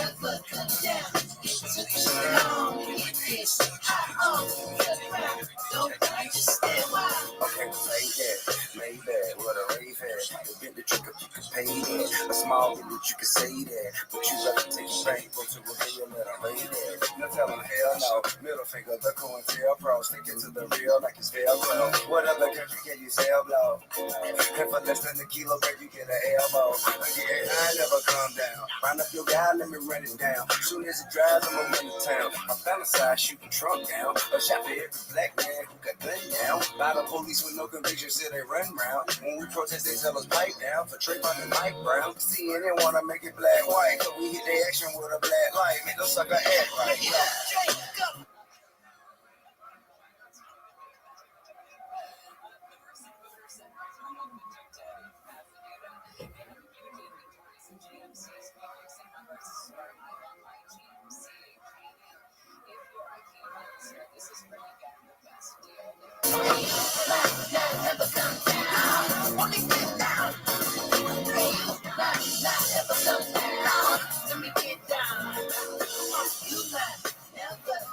ever come down. It's just long with this. Don't understand why. Okay, maybe, what a rave head. The bit that you can pay that. A small bit that you can say that. But you better take your bank, go to a real little lady. No tell them hell no. Middle finger, the cool and tail pro. Stick it to the real like it's Velcro. What other country can you sell blow? And for less than a kilo, baby, you get an elbow. Yeah, I never calm down. Round up your guy, let me run it down. Soon as it drives, I'ma run to town. I'm fantasize, shooting trunk down. A shot for every black man who got gun down. By the police with no conviction, still they run round. When we protest, they tell us pipe down. For Trayvon and Mike Brown. CNN wanna make it black white, so we hit their action with a black light. Make them sucker act right. Let me get down. You like, never.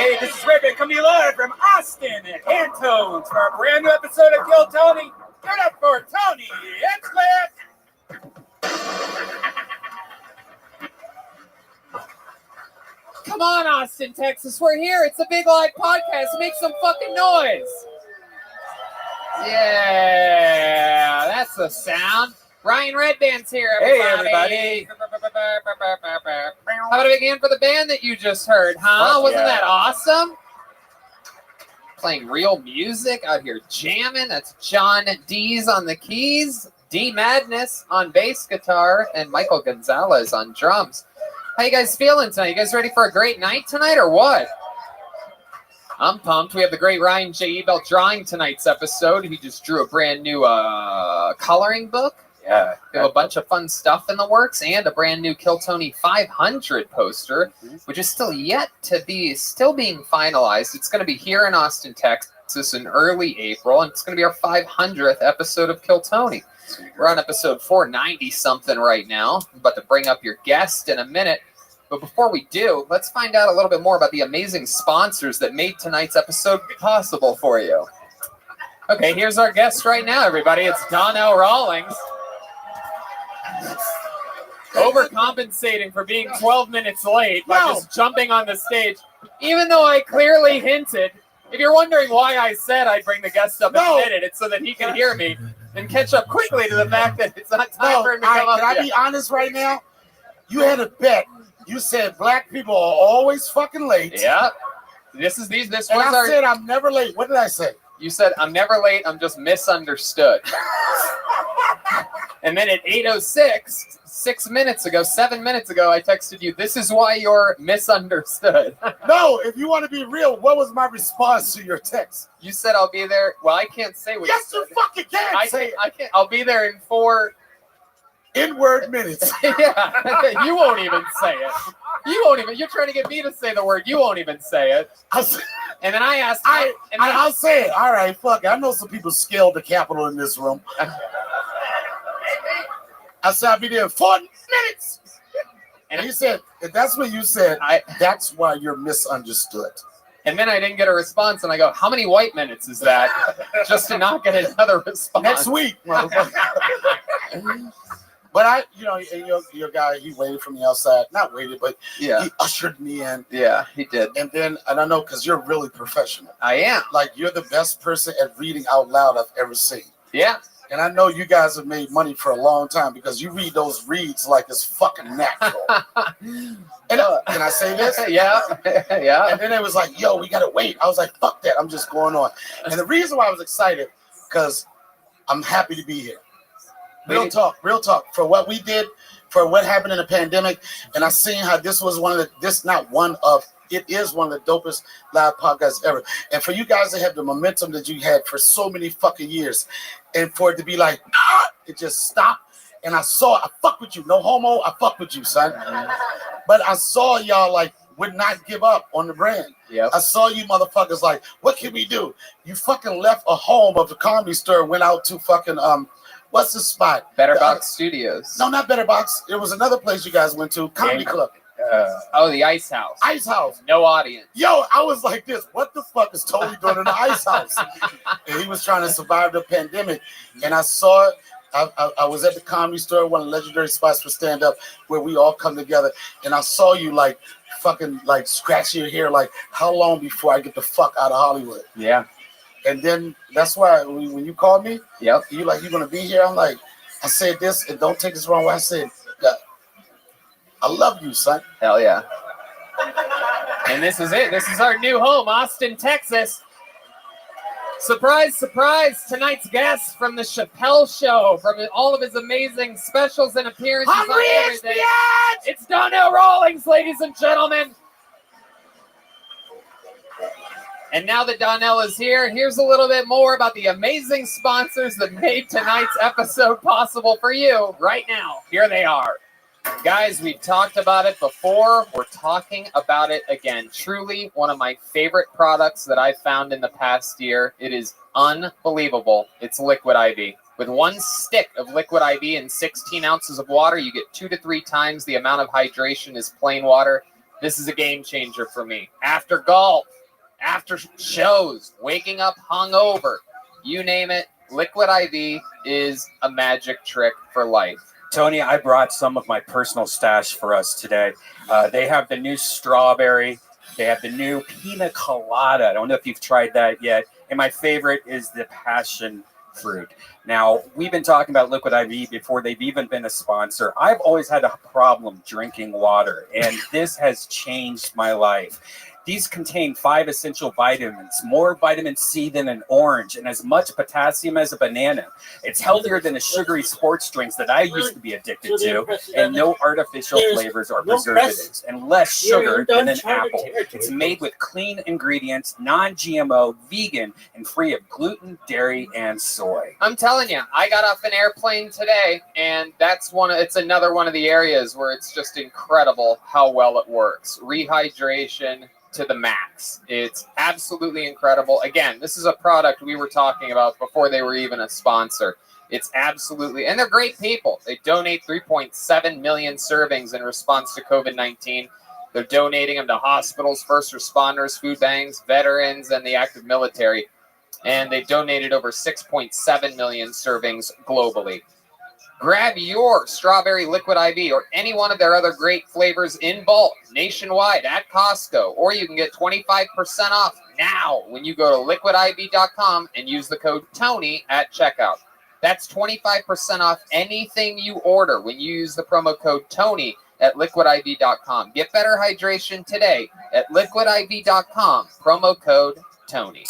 Hey, this is Rabbi coming to you live from Austin and Cantones for a brand new episode of Kill Tony. Give it up for Tony Hinchcliffe. Come on, Austin, Texas. We're here. It's a Big Live podcast. Make some fucking noise. Yeah, that's the sound. Ryan Redband's here, Hey, everybody. How about a big hand for the band that you just heard, huh? Fuck Wasn't yeah. that awesome? Playing real music out here jamming. That's John D's on the keys, D Madness on bass guitar, and Michael Gonzalez on drums. How you guys feeling tonight? You guys ready for a great night tonight or what? I'm pumped. We have the great Ryan J. Ebelt drawing tonight's episode. He just drew a brand new coloring book. Yeah. We have a bunch of fun stuff in the works and a brand new Kill Tony 500 poster, which is still being finalized. It's going to be here in Austin, Texas in early April, and it's going to be our 500th episode of Kill Tony. We're on episode 490 something right now. I'm about to bring up your guest in a minute. But before we do, let's find out a little bit more about the amazing sponsors that made tonight's episode possible for you. Okay, here's our guest right now, everybody. It's Donnell Rawlings. Overcompensating for being 12 minutes late by just jumping on the stage, even though I clearly hinted. If you're wondering why I said I'd bring the guest up in a minute, it's so that he can hear me and catch up quickly to the fact that it's not time for him to come up Can I yet. be honest right now? You had a bet. You said black people are always fucking late. Yeah. This was And I our... said I'm never late. What did I say? You said, I'm never late, I'm just misunderstood. And then at 8:06, 7 minutes ago, I texted you, this is why you're misunderstood. No, if you want to be real, what was my response to your text? You said I'll be there. Well, I can't say what Yes, you you fucking can say it. I can't. I'll be there in 4 N-word minutes. Yeah, you won't even say it. You won't even. You're trying to get me to say the word. You won't even say it. And then I asked. I'll say it. All right, fuck it. I know some people scaled the Capitol in this room. I said I'll be there in 4 minutes. And he said, if that's what you said, that's why you're misunderstood. And then I didn't get a response, and I go, how many white minutes is that? Just to not get another response. Next week, motherfucker. But your guy, he waited for me outside. Not waited, but he ushered me in. Yeah, he did. And then, and I know because you're really professional. I am. Like, you're the best person at reading out loud I've ever seen. Yeah. And I know you guys have made money for a long time because you read those reads like it's fucking natural. And can I say this? Yeah. Yeah. And then it was like, yo, we got to wait. I was like, fuck that. I'm just going on. And the reason why I was excited, because I'm happy to be here. Real talk. For what we did, for what happened in the pandemic, and I seen how this was it is one of the dopest live podcasts ever. And for you guys to have the momentum that you had for so many fucking years, and for it to be like, it just stopped. And I fuck with you. No homo, I fuck with you, son. But I saw y'all like would not give up on the brand. Yep. I saw you motherfuckers like, what can we do? You fucking left a home of the Comedy Store, went out to fucking what's the spot? Better Box Studios. No, not Better Box. It was another place you guys went to, Comedy Club. The Ice House. Ice House. No audience. Yo, I was like this. What the fuck is Tony doing in the Ice House? And he was trying to survive the pandemic. And I saw it. I was at the Comedy Store, one of the legendary spots for stand-up, where we all come together. And I saw you like fucking like scratch your hair like, how long before I get the fuck out of Hollywood? Yeah. And then that's why when you called me, you like, you're going to be here? I'm like, I said this, and don't take this wrong way. I said, I love you, son. Hell yeah. And this is it. This is our new home, Austin, Texas. Surprise, surprise. Tonight's guest from the Chappelle Show, from all of his amazing specials and appearances on everything. It's Donnell Rawlings, ladies and gentlemen. And now that Donnell is here, here's a little bit more about the amazing sponsors that made tonight's episode possible for you right now. Here they are. Guys, we've talked about it before. We're talking about it again. Truly one of my favorite products that I've found in the past year. It is unbelievable. It's Liquid IV. With 1 stick of Liquid IV and 16 ounces of water, you get 2 to 3 times the amount of hydration as plain water. This is a game changer for me. After golf, after shows, waking up hungover, you name it, Liquid IV is a magic trick for life. Tony, I brought some of my personal stash for us today. They have the new strawberry. They have the new pina colada. I don't know if you've tried that yet. And my favorite is the passion fruit. Now, we've been talking about Liquid IV before they've even been a sponsor. I've always had a problem drinking water, and this has changed my life. These contain 5 essential vitamins, more vitamin C than an orange, and as much potassium as a banana. It's healthier than the sugary sports drinks that I used to be addicted to, and no artificial flavors or preservatives, and less sugar than an apple. It's made with clean ingredients, non-GMO, vegan, and free of gluten, dairy, and soy. I'm telling you, I got off an airplane today, and it's another one of the areas where it's just incredible how well it works. Rehydration to the max. It's absolutely incredible. Again, this is a product we were talking about before they were even a sponsor. It's absolutely, and they're great people. They donate 3.7 million servings in response to COVID-19. They're donating them to hospitals, first responders, food banks, veterans, and the active military. And they've donated over 6.7 million servings globally. Grab your strawberry liquid IV or any one of their other great flavors in bulk nationwide at Costco, or you can get 25% off now when you go to liquidiv.com and use the code TONY at checkout. That's 25% off anything you order when you use the promo code TONY at liquidiv.com. Get better hydration today at liquidiv.com, promo code TONY.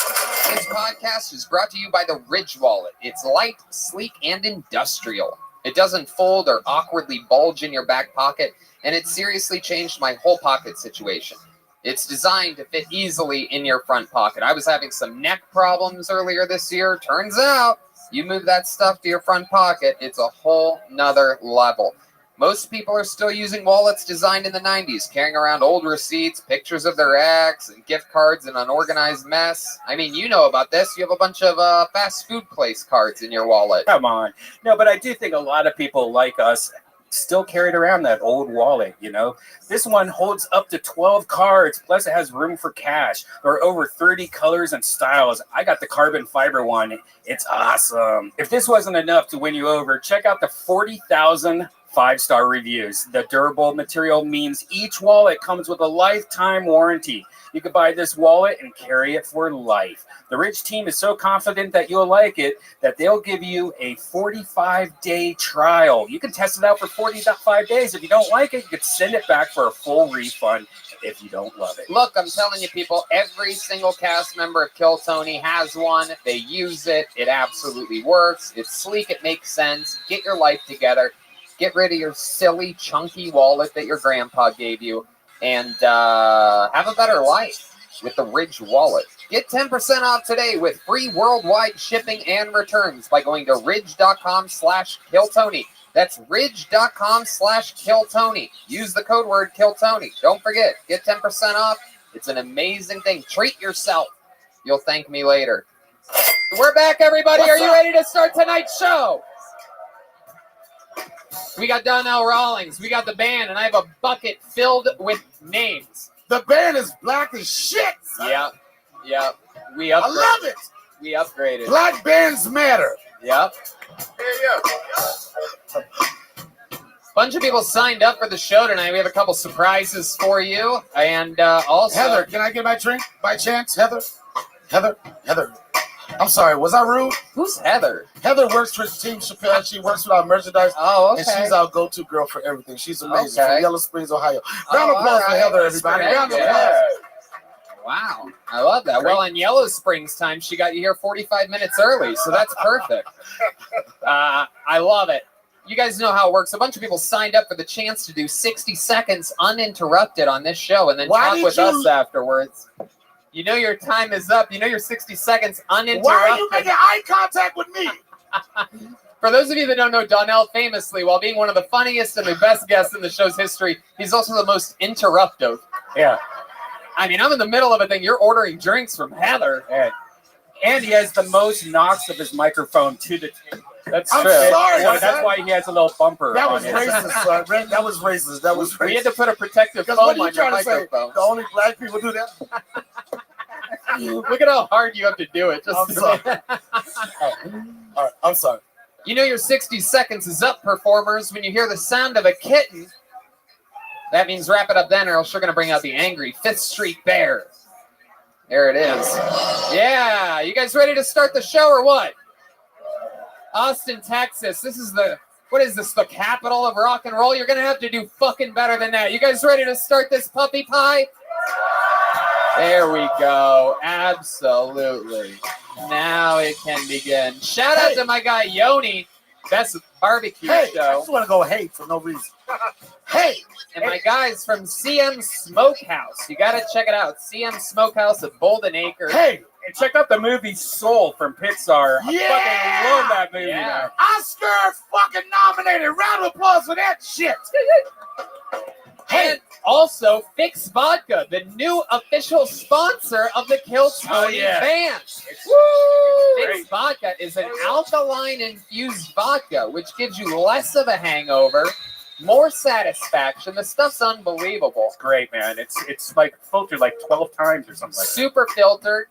This podcast is brought to you by the Ridge Wallet. It's light, sleek, and industrial. It doesn't fold or awkwardly bulge in your back pocket, and it seriously changed my whole pocket situation. It's designed to fit easily in your front pocket. I was having some neck problems earlier this year. Turns out, you move that stuff to your front pocket, it's a whole nother level. Most people are still using wallets designed in the 90s, carrying around old receipts, pictures of their ex, and gift cards in an organized mess. I mean, you know about this. You have a bunch of fast food place cards in your wallet. Come on. No, but I do think a lot of people like us still carried around that old wallet, you know. This one holds up to 12 cards, plus it has room for cash. There are over 30 colors and styles. I got the carbon fiber one. It's awesome. If this wasn't enough to win you over, check out the 40,000 5-star reviews. The durable material means each wallet comes with a lifetime warranty. You can buy this wallet and carry it for life. The Ridge team is so confident that you'll like it that they'll give you a 45-day trial. You can test it out for 45 days. If you don't like it, you can send it back for a full refund if you don't love it. Look, I'm telling you, people, every single cast member of Kill Tony has one. They use it. It absolutely works. It's sleek. It makes sense. Get your life together. Get rid of your silly, chunky wallet that your grandpa gave you, and have a better life with the Ridge Wallet. Get 10% off today with free worldwide shipping and returns by going to ridge.com/KillTony. That's ridge.com/KillTony. Use the code word KillTony. Don't forget, get 10% off. It's an amazing thing. Treat yourself. You'll thank me later. We're back, everybody. Are you ready to start tonight's show? We got Donnell Rawlings. We got the band, and I have a bucket filled with names. The band is black as shit. Yep. We upgraded. I love it. We upgraded. Black bands matter. Yep. Bunch of people signed up for the show tonight. We have a couple surprises for you, and also Heather, can I get my drink by chance? Heather. I'm sorry, was I rude? Who's Heather? Heather works for Team Chappelle. She works with our merchandise. Oh, okay. And she's our go-to girl for everything. She's amazing. Okay. From Yellow Springs, Ohio. Round of applause for Heather, everybody. Round of applause. Wow, I love that. Well, in Yellow Springs time, she got you here 45 minutes early, so that's perfect. I love it. You guys know how it works. A bunch of people signed up for the chance to do 60 seconds uninterrupted on this show and then talk with us afterwards. You know your time is up. You know your 60 seconds uninterrupted. Why are you making eye contact with me? For those of you that don't know, Donnell famously, while being one of the funniest and the best guests in the show's history, he's also the most interruptive. Yeah. I mean, I'm in the middle of a thing. You're ordering drinks from Heather. And he has the most knocks of his microphone to the table. That's I'm true. sorry. Yeah, that's why he has a little bumper. That on was his- racist, son. That was racist. That was racist. We had to put a protective Because foam what are you on your trying to say? microphone. The only black people do that? Look at how hard you have to do it. I'm sorry. All right, I'm sorry. You know your 60 seconds is up, performers. When you hear the sound of a kitten, that means wrap it up then, or else you're going to bring out the angry 5th Street Bear. There it is. Yeah, you guys ready to start the show or what? Austin, Texas. This is the, what is this, the capital of rock and roll? You're going to have to do fucking better than that. You guys ready to start this puppy pie? There we go. Absolutely. Now it can begin. Shout out to my guy Yoni. Best barbecue I show. just want to go hate for no reason. Hey! And my guys from CM Smokehouse. You got to check it out. CM Smokehouse at Bolden Acres. Hey! And check out the movie Soul from Pixar. I Yeah! fucking love that movie. Yeah. Man. Oscar fucking nominated. Round of applause for that shit. And also, Fix Vodka, the new official sponsor of the Kill Tony band. Fix Vodka is an alkaline-infused vodka, which gives you less of a hangover, more satisfaction. The stuff's unbelievable. It's great, man. It's like filtered like 12 times or something like that. Super filtered,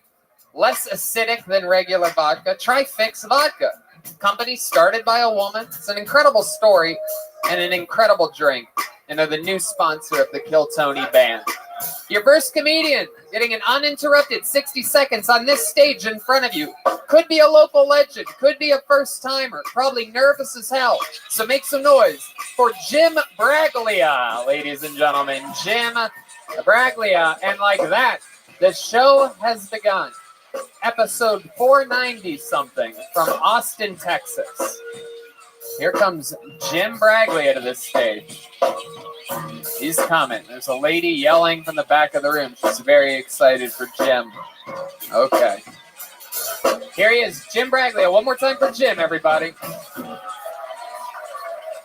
less acidic than regular vodka. Try Fix Vodka. Company started by a woman. It's an incredible story and an incredible drink. And they're the new sponsor of the Kill Tony band. Your first comedian getting an uninterrupted 60 seconds on this stage in front of you. Could be a local legend, could be a first timer, probably nervous as hell. So make some noise for Jim Braglia, ladies and gentlemen. Jim Braglia. And like that, the show has begun. Episode 490 something from Austin, Texas. Here comes Jim Braglia to this stage. He's coming. There's a lady yelling from the back of the room. She's very excited for Jim. Okay. Here he is, Jim Braglia. One more time for Jim, everybody.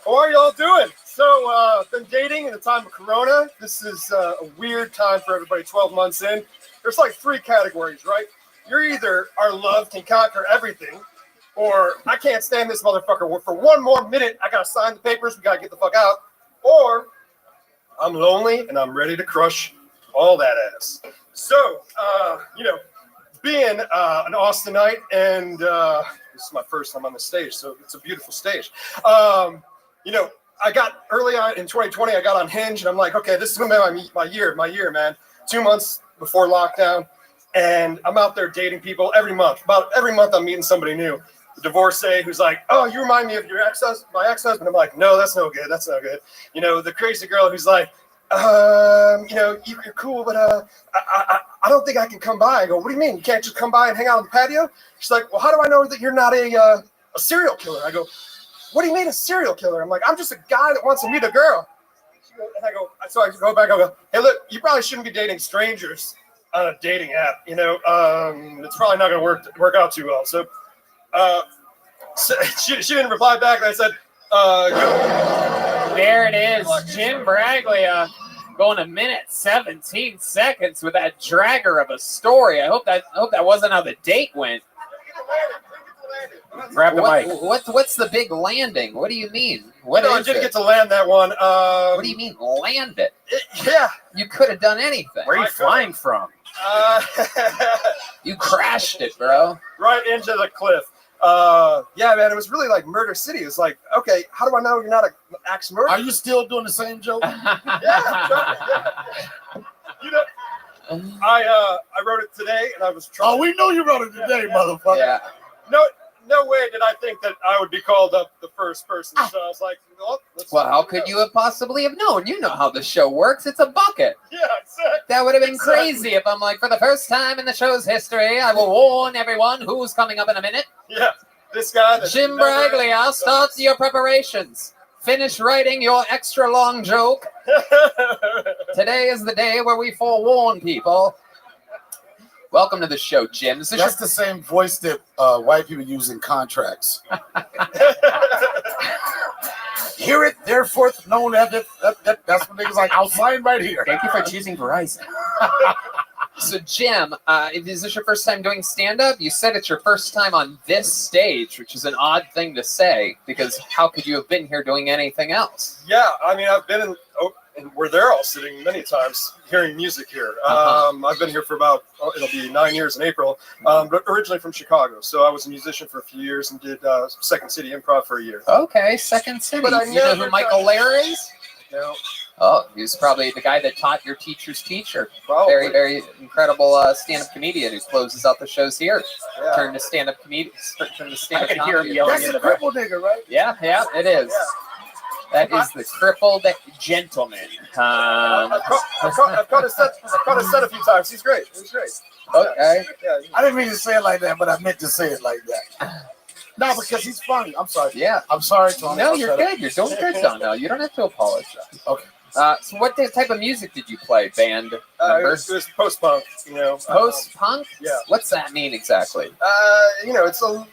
How are y'all doing? So, been dating in the time of Corona. This is a weird time for everybody 12 months in. There's like 3 categories, right? You're either our love can conquer everything, or I can't stand this motherfucker. For one more minute, I gotta sign the papers. We gotta get the fuck out. Or I'm lonely and I'm ready to crush all that ass. So, being an Austinite, and this is my first time on the stage, so it's a beautiful stage. I got early on in 2020, I got on Hinge, and I'm like, okay, this is gonna be my year, man. 2 months before lockdown, and I'm out there dating people every month. About every month, I'm meeting somebody new. The divorcee who's like, oh, you remind me of your my ex-husband. I'm like, no, that's no good. That's no good. The crazy girl who's like, you're cool, but I don't think I can come by. I go, what do you mean? You can't just come by and hang out on the patio? She's like, well, how do I know that you're not a serial killer? I go, what do you mean a serial killer? I'm like, I'm just a guy that wants to meet a girl. And I go back, I go, hey, look, you probably shouldn't be dating strangers on a dating app. It's probably not going to work out too well. So, she didn't reply back, and I said, there it is, Jim Braglia going 1 minute 17 seconds with that dragger of a story. I hope that wasn't how the date went. Grab the mic. What's the big landing? What do you mean? I didn't get to land that one. What do you mean land it? Yeah. You could have done anything. Where are you flying from? You crashed it, bro. Right into the cliff. Yeah, man, it was really like Murder City. It was like, okay, how do I know you're not an axe murderer? Are you still doing the same joke? Yeah. I wrote it today, and I was trying. Oh, we know you wrote it today, motherfucker. Yeah. No way did I think that I would be called up the first person. So I was like, well, how could you have possibly have known? You know how the show works. It's a bucket. Yeah, exactly. That would have been crazy if I'm like, for the first time in the show's history, I will warn everyone who's coming up in a minute. Yeah, this guy. Jim Braglia, start your preparations. Finish writing your extra long joke. Today is the day where we forewarn people. Welcome to the show, Jim. That's the same voice that white people use in contracts. Hear it, therefore known as it. That's what niggas like. I'll sign right here. Thank you for choosing Verizon. So, Jim, is this your first time doing stand-up? You said it's your first time on this stage, which is an odd thing to say, because how could you have been here doing anything else? Yeah, I mean, I've been in. And we're there all sitting many times hearing music here. I've been here for about, it'll be 9 years in April, but originally from Chicago. So I was a musician for a few years and did Second City Improv for a year. Okay, Second City. But you know who Michael Lair is? No. Oh, he was probably the guy that taught your teacher's teacher. Probably. Very, very incredible stand-up comedian who closes out the shows here. Yeah. Turn to stand-up comedian. Turn to stand-up I could hear him comedy. yelling That's in the the back. cripple nigga, right? Yeah, it is. That is the crippled gentleman. I've caught his set a few times. He's great. He's great. Okay. Yeah. I didn't mean to say it like that, but I meant to say it like that. No, because he's funny. I'm sorry. Yeah. I'm sorry, Tony. No, you're good. You're doing good, Donnell. You don't have to apologize. Okay. So what type of music did you play, band It members? was post-punk, you know. Post-punk? Yeah. What's that mean exactly? You know, it's a.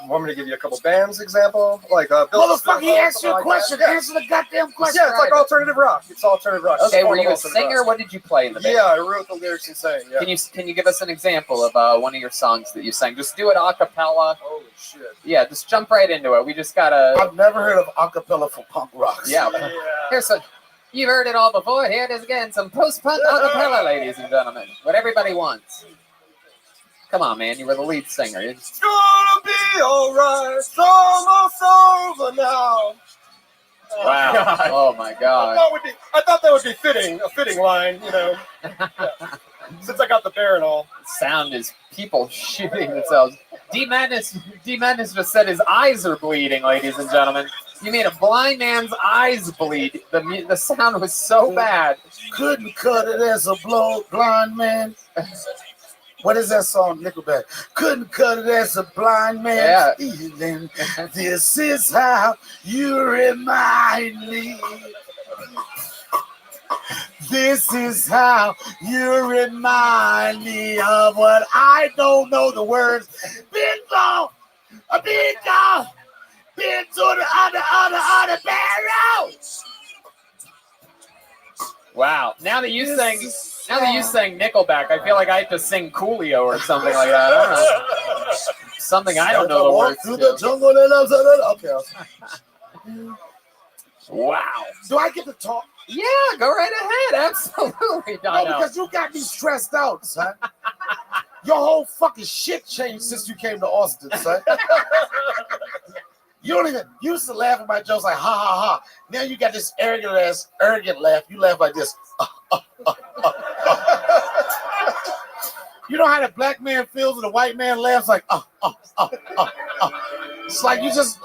Want me to give you a couple bands example? Like Bill Motherfucker, he asked you a something like question. that. Yeah. Answer the goddamn question. Yeah, it's like alternative rock. It's alternative rock. Okay, It's were you a alternative rock. singer? What did you play in the band? Yeah, I wrote the lyrics and sang. Yeah. Can you give us an example of one of your songs that you sang? Just do it a cappella. Holy shit. Yeah, just jump right into it. We just gotta. I've never heard of acapella for punk rocks. Yeah. Here's some. You've heard it all before. Here it is again. Some post-punk acapella, ladies and gentlemen. What everybody wants. Come on, man. You were the lead singer. It's gonna be alright. It's almost over now. Wow. God. Oh my God. I thought that would be a fitting line, you know. Yeah. Since I got the bear and all. Sound is people shooting themselves. D Madness just said his eyes are bleeding, ladies and gentlemen. You made a blind man's eyes bleed. The sound was so bad. Couldn't cut it as a blind man. What is that song, Nickelback? Couldn't cut it as a blind man. Feeling. This is how you remind me. This is how you remind me of what I don't know the words. Bingo! A bingo! Been to the other barrel! Wow. Now that you sang Nickelback, I feel like I have to sing Coolio or something like that. I don't know. Something I don't know the words Through to. the jungle and okay. Wow. Do I get to talk? Yeah, go right ahead. Absolutely, No, Donnell. because you got me stressed out, son. Your whole fucking shit changed since you came to Austin, son. You don't even you used to laugh at my jokes like ha ha ha. Now you got this arrogant laugh. You laugh like this. You know how the black man feels and the white man laughs like It's like you just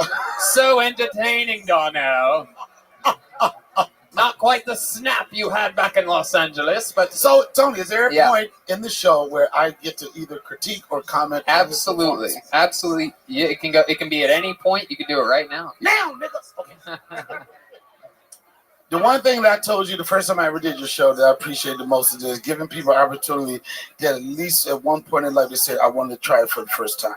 so entertaining, Donnell. Not quite the snap you had back in Los Angeles, but so Tony, is there a point in the show where I get to either critique or comment? Absolutely, absolutely. Yeah, it can go. It can be at any point. You can do it right now. Now, nigga. Okay. The one thing that I told you the first time I ever did your show that I appreciate the most is giving people opportunity that at least at one point in life they said, I wanted to try it for the first time.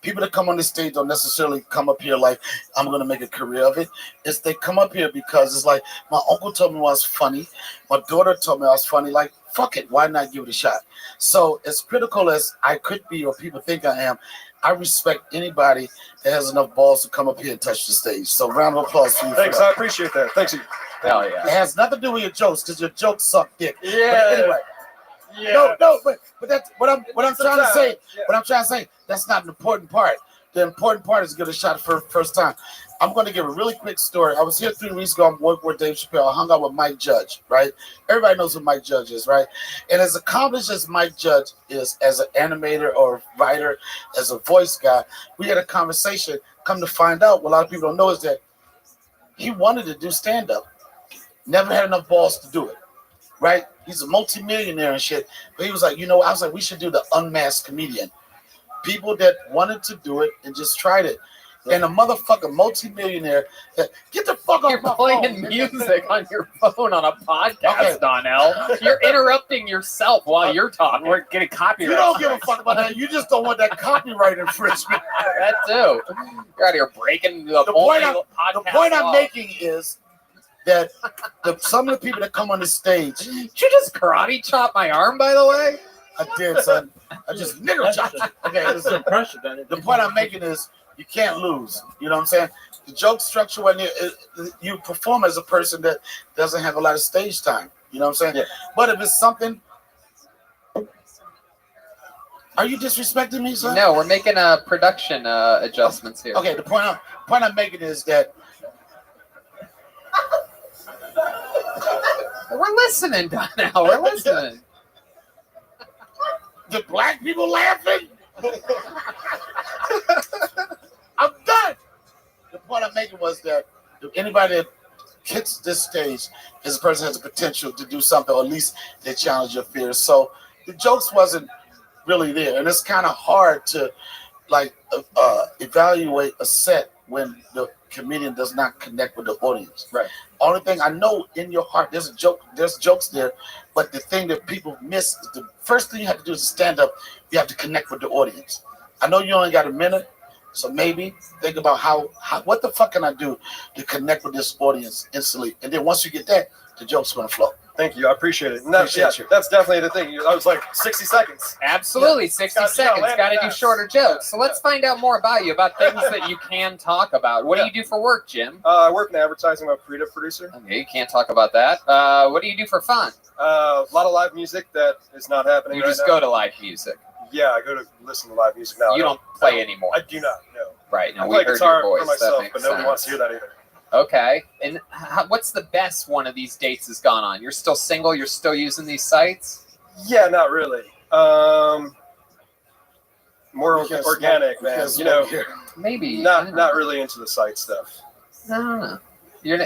People that come on the stage don't necessarily come up here like, I'm going to make a career of it. It's they come up here because it's like, my uncle told me I was funny. My daughter told me I was funny. Like, fuck it. Why not give it a shot? So as critical as I could be or people think I am, I respect anybody that has enough balls to come up here and touch the stage. So round of applause for you. Thanks, I appreciate that. Thanks you. Hell yeah. It has nothing to do with your jokes because your jokes suck dick. Yeah. But anyway. Yeah. No, but that's what I'm trying to say. What I'm trying to say, that's not an important part. The important part is to get a shot for first time. I'm going to give a really quick story. I was here 3 weeks ago. I'm working with Dave Chappelle. I hung out with Mike Judge, right? Everybody knows who Mike Judge is, right? And as accomplished as Mike Judge is as an animator or writer, as a voice guy, we had a conversation. Come to find out, what a lot of people don't know is that he wanted to do stand-up. Never had enough balls to do it, right? He's a multimillionaire and shit. But he was like, I was like, we should do the unmasked comedian. People that wanted to do it and just tried it. And a motherfucking multimillionaire that get the fuck off my phone. You're playing music on your phone on a podcast, Donnell. You're interrupting yourself while you're talking. We're getting copyright. You don't give a fuck about that. You just don't want that copyright infringement. That too. You're out here breaking the point I'm making is that some of the people that come on the stage. Did you just karate chop my arm, by the way? I did, son. I just nigger chopped you. Okay, listen. The point I'm making is you can't lose. You know what I'm saying? The joke structure when you perform as a person that doesn't have a lot of stage time. You know what I'm saying? Yeah. But if it's something. Are you disrespecting me, son? No, we're making production adjustments here. Okay, the point I'm making is that We're listening now. We're listening. The black people laughing. I'm done. The point I'm making was that if anybody that hits this stage is a person that has the potential to do something, or at least they challenge your fears. So the jokes wasn't really there, and it's kind of hard to like evaluate a set when the comedian does not connect with the audience. Right. Only thing I know in your heart, there's jokes there, but the thing that people miss is the first thing you have to do is stand up. You have to connect with the audience. I know you only got a minute, so maybe think about how what the fuck can I do to connect with this audience instantly, and then once you get that, the joke's gonna flow. Thank you. I appreciate it. And that's, Appreciate you. that's definitely the thing. I was like 60 seconds. Absolutely, 60 seconds. Got to do shorter jokes. So let's find out more about you, about things that you can talk about. What do you do for work, Jim? I work in advertising. I'm a creative producer. Okay, you can't talk about that. What do you do for fun? A lot of live music that is not happening. You right just now. go to live music. Yeah, I go to listen to live music now. You don't play anymore. I do not. No. Right. No, I we play heard guitar your voice. for myself, That but makes nobody wants sense. to hear that either. Okay. And what's the best one of these dates has gone on? You're still single? You're still using these sites? Yeah, not really. More organic, man. You know, maybe not really into the site stuff. No. You're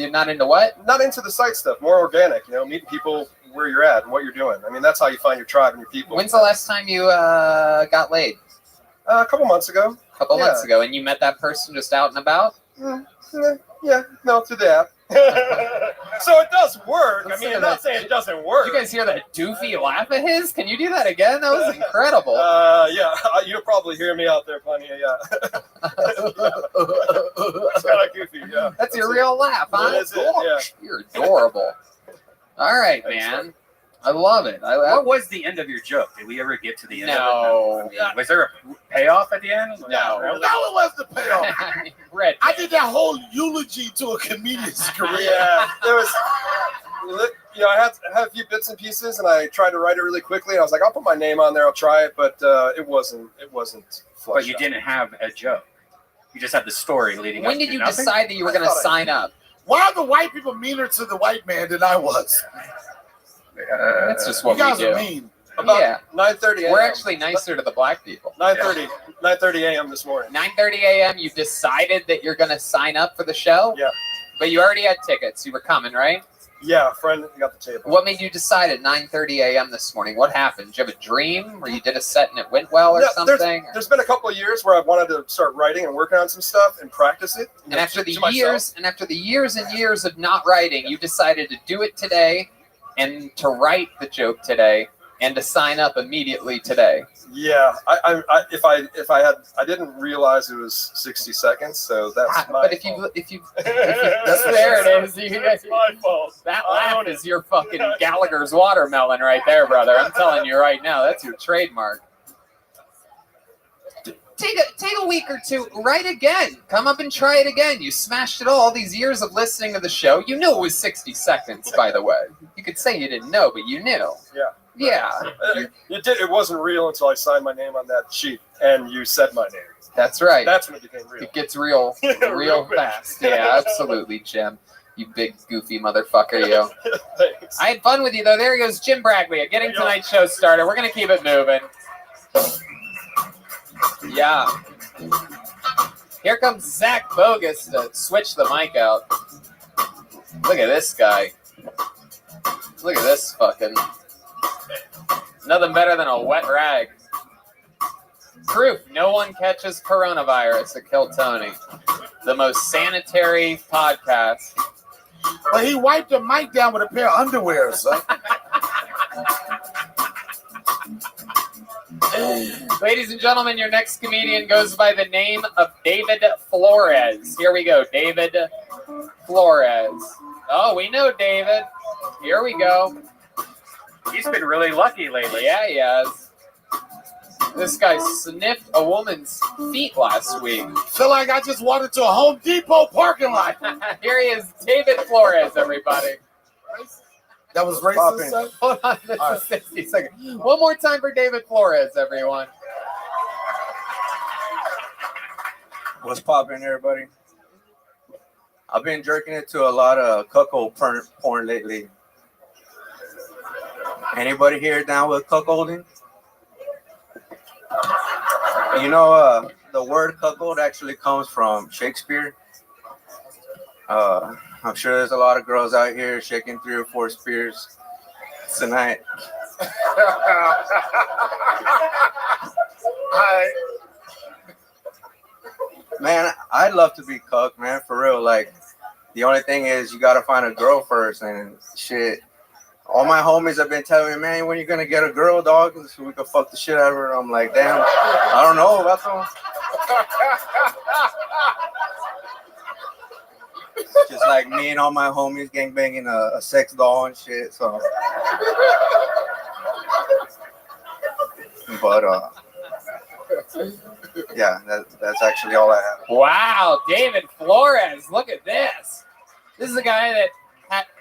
not into what? Not into the site stuff. More organic. You know, meeting people where you're at and what you're doing. I mean, that's how you find your tribe and your people. When's the last time you got laid? A couple months ago. A couple months ago, and you met that person just out and about? Yeah, no, through the app. So it does work. I mean, I'm not saying it doesn't work. Did you guys hear that doofy laugh of his? Can you do that again? That was incredible. Yeah, you'll probably hear me out there plenty. Yeah. It's kind of goofy. Yeah. That's your real laugh, huh? That is it, yeah. You're adorable. All right, man. I love it. What was the end of your joke? Did we ever get to the end No. of it? No. Was there a payoff at the end? No. No, it was the payoff. Red. I did that whole eulogy to a comedian's career. Yeah, there was. You know, I had a few bits and pieces, and I tried to write it really quickly. And I was like, I'll put my name on there. I'll try it, but it wasn't. But you didn't have a joke. You just had the story leading up When to did you nothing? decide that you were going to sign up? Why are the white people meaner to the white man than I was? That's just what you guys we do. are mean. About 9:30 a.m. We're actually nicer to the black people. 9:30 a.m. this morning. 9:30 a.m. You decided that you're going to sign up for the show? Yeah. But you already had tickets. You were coming, right? Yeah, friend got the table. What made you decide at 9:30 a.m. this morning? What happened? Did you have a dream where you did a set and it went well or something? There's been a couple of years where I've wanted to start writing and working on some stuff and practice it. And after the myself. years and years of not writing, you decided to do it today and to write the joke today and to sign up immediately today. Yeah, I didn't realize it was 60 seconds, so that's my But if you that's there it is. That's my fault. That laugh is your fucking Gallagher's watermelon right there, brother. I'm telling you right now, that's your trademark. Take a week or two, write again. Come up and try it again. You smashed it all these years of listening to the show. You knew it was 60 seconds, by the way. You could say you didn't know, but you knew. Yeah. Yeah. It wasn't real until I signed my name on that sheet and you said my name. That's right. That's when it became real. It gets real real fast. Yeah, absolutely, Jim. You big goofy motherfucker, you. I had fun with you though. There he goes, Jim Bragley, getting tonight's show started. We're gonna keep it moving. Yeah. Here comes Zach Bogus to switch the mic out. Look at this guy. Look at this fucking. Nothing better than a wet rag. Proof no one catches coronavirus at Kill Tony. The most sanitary podcast. But he wiped the mic down with a pair of underwear, son. Ladies and gentlemen, your next comedian goes by the name of David Flores. Here we go, David Flores. Oh, we know David. Here we go. He's been really lucky lately. Yeah, he has. This guy sniffed a woman's feet last week. Feel like I just walked into a Home Depot parking lot. Here he is, David Flores, everybody. That was racist, son? Hold on, this is 60 seconds. One more time for David Flores, everyone. What's poppin', everybody? I've been jerking it to a lot of cuckold porn lately. Anybody here down with cuckolding? You know, the word cuckold actually comes from Shakespeare. I'm sure there's a lot of girls out here shaking 3 or 4 spears tonight. Man, I'd love to be cucked, man, for real. Like, the only thing is you gotta find a girl first, and shit. All my homies have been telling me, man, when you gonna get a girl, dog, so we can fuck the shit out of her. I'm like, damn, I don't know. That's all. Just like me and all my homies gangbanging a sex doll and shit. So, but yeah, that's actually all I have. Wow, David Flores, look at this. This is a guy that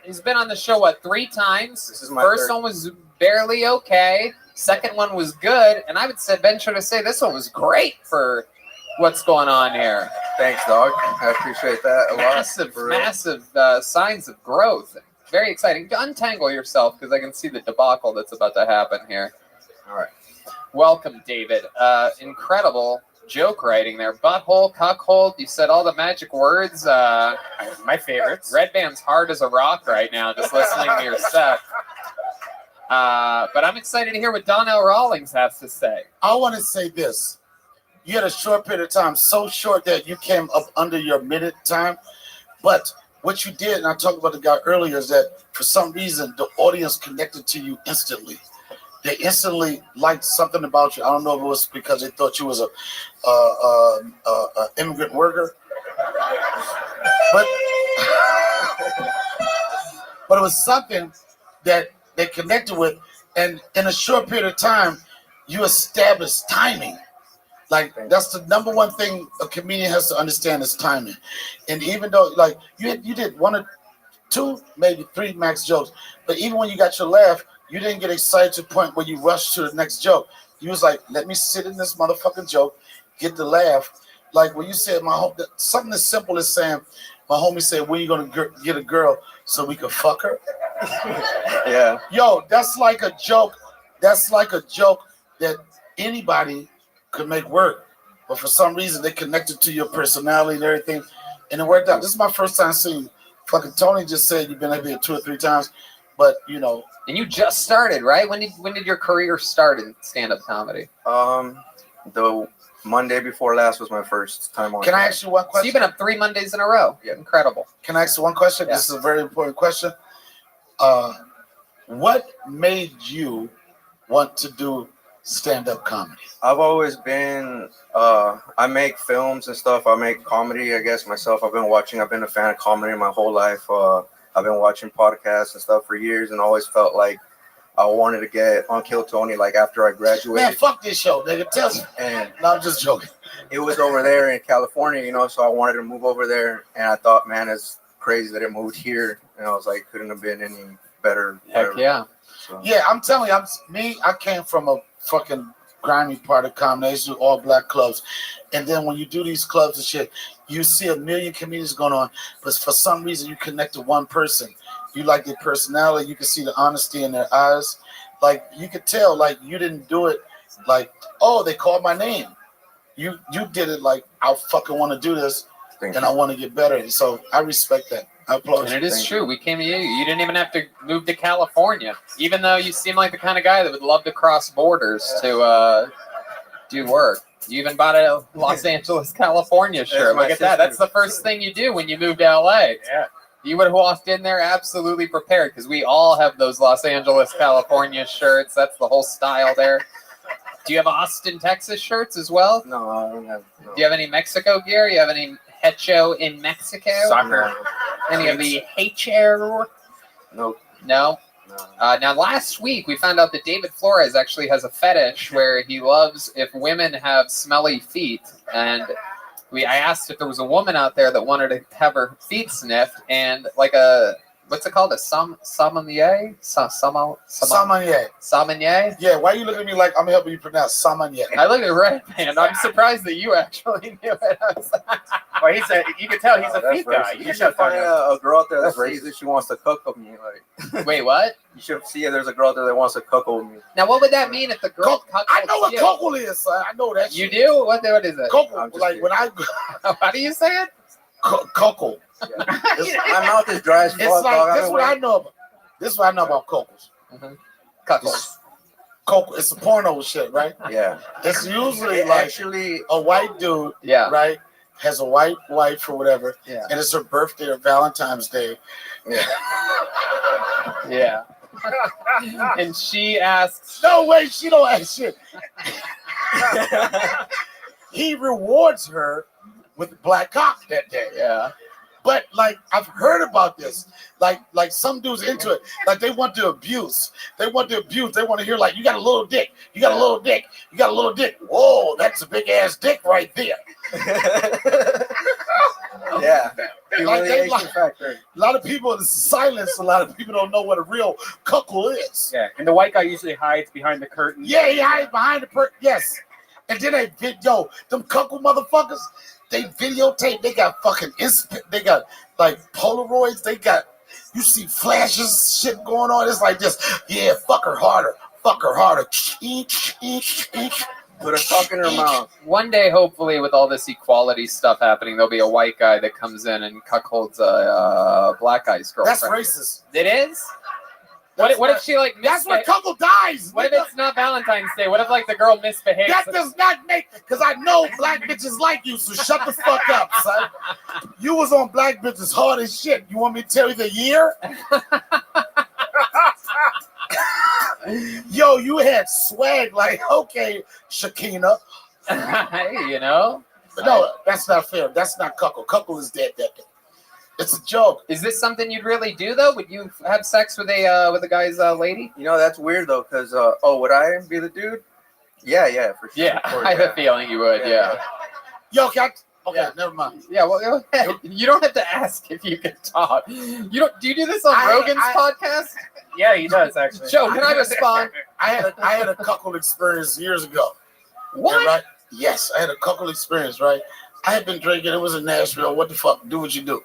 he's been on the show, what, 3 times? This is my First third. one was barely okay. Second one was good. And I would venture to say this one was great for what's going on here. Thanks, dog. I appreciate that a lot. Massive signs of growth. Very exciting. Untangle yourself because I can see the debacle that's about to happen here. All right. Welcome, David. Incredible joke writing there. Butthole, cuckold. You said all the magic words. My favorites. Red Band's hard as a rock right now, just listening to your set. But I'm excited to hear what Donnell Rawlings has to say. I want to say this. You had a short period of time, so short that you came up under your minute time. But what you did, and I talked about the guy earlier, is that for some reason, the audience connected to you instantly. They instantly liked something about you. I don't know if it was because they thought you was a immigrant worker, but it was something that they connected with, and in a short period of time, you established timing. Like, that's the number one thing a comedian has to understand is timing. And even though, like, you did 1 or 2, maybe 3 max jokes, but even when you got your laugh, you didn't get excited to the point where you rushed to the next joke. You was like, let me sit in this motherfucking joke, get the laugh. Like when you said, something as simple as saying, my homie said, when you going to get a girl so we can fuck her? Yeah. Yo, that's like a joke. That's like a joke that anybody could make work. But for some reason, they connected to your personality and everything, and it worked out. This is my first time seeing you. Fucking Tony just said you've been up here 2 or 3 times, but, you know. And you just started, right? When did your career start in stand-up comedy? The Monday before last was my first time on. Can I ask you one question? So you've been up 3 Mondays in a row. Yeah, incredible. Can I ask you one question? Yeah. This is a very important question. What made you want to do stand-up comedy? I've always been, I make films and stuff. I make comedy, I guess, myself. I've been a fan of comedy my whole life. I've been watching podcasts and stuff for years and always felt like I wanted to get on Kill Tony like after I graduated. Man, fuck this show, nigga. Tell me. And no, I'm just joking. It was over there in California, you know, so I wanted to move over there. And I thought, man, it's crazy that it moved here. And I was like, couldn't have been any better. Heck yeah. So. Yeah, I'm telling you, I came from a fucking grimy part of comedy. I used to do all black clubs. And then when you do these clubs and shit, you see a million comedians going on, but for some reason you connect to one person. You like their personality. You can see the honesty in their eyes. Like, you could tell, like, you didn't do it like, oh, they called my name. You did it like, I fucking want to do this, and I want to get better. And so I respect that. I applaud And you. it is true. We came to you. You didn't even have to move to California, even though you seem like the kind of guy that would love to cross borders to do work. You even bought a Los Angeles, California shirt. Look at that. That's the first thing you do when you move to LA. Yeah. You would have walked in there absolutely prepared because we all have those Los Angeles, California shirts. That's the whole style there. Do you have Austin, Texas shirts as well? No, I don't have. No. Do you have any Mexico gear? You have any hecho in Mexico? Soccer. Any of the hecho? Nope. No? Now, last week, we found out that David Flores actually has a fetish where he loves if women have smelly feet. And I asked if there was a woman out there that wanted to have her feet sniffed. And like a what's it called? A sommelier? Sommelier. Sommelier? Yeah, why are you looking at me like I'm helping you pronounce sommelier? I look at Red Man. I'm surprised that you actually knew it. Well, you can tell he's a That's feet guy. racist. You should find a girl out there that sees that she wants to cook with me. Like, wait, what? You should see if there's a girl out there that wants to cook with me. Now, what would that mean if the girl I know what cockle is, son. I know that. You do? What is it? Cockle, like when I. How do you say it? Cockle. My mouth is dry as fuck. It's like dog. this. What I know about. This is what I know about cockles. Cockles. Cockle. It's a porno shit, right? Yeah. It's usually like actually a white dude. Yeah. Right. Has a white wife or whatever. Yeah. And it's her birthday or Valentine's Day. Yeah. Yeah. And she asks. No way. She don't ask shit. He rewards her with black cock that day. Yeah. But like I've heard about this. Like some dudes into it. Like they want to abuse. They want to abuse. They want to hear like you got a little dick. You got a little dick. You got a little dick. Whoa, that's a big ass dick right there. Yeah. Humiliation factor. A lot of people in silence. A lot of people don't know what a real cuckle is. Yeah, and the white guy usually hides behind the curtain. Yeah, he hides behind the curtain. Yes. And then they video them cuckle motherfuckers. They videotape. They got fucking they got like Polaroids. They got you see flashes, shit going on. It's like this. Yeah, fuck her harder. Fuck her harder. Put a cock in her mouth. One day, hopefully, with all this equality stuff happening, there'll be a white guy that comes in and cuckolds a black guy's girlfriend. That's racist. It is? What if she like That's when cuckle dies. What if it's not Valentine's Day? What if like the girl misbehaves? That does not make because I know black bitches like you, so shut the fuck up, son. You was on black bitches hard as shit. You want me to tell you the year? Yo, you had swag like, okay, Shakina. Hey, you know? But no, that's not fair. That's not cuckle. Cuckle is dead that day. It's a joke. Is this something you'd really do though? Would you have sex with a guy's lady? You know, that's weird though, because would I be the dude? Yeah, for sure. Yeah, I have a feeling you would. Yeah. Yo, never mind. Yeah, well, go ahead. You don't have to ask if you can talk. You don't. Do you do this on Rogan's podcast? Yeah, he does actually. Joe, can I respond? I had a cuckold experience years ago. What? Right? Yes, I had a cuckold experience. Right? I had been drinking. It was in Nashville. What the fuck? Do what you do.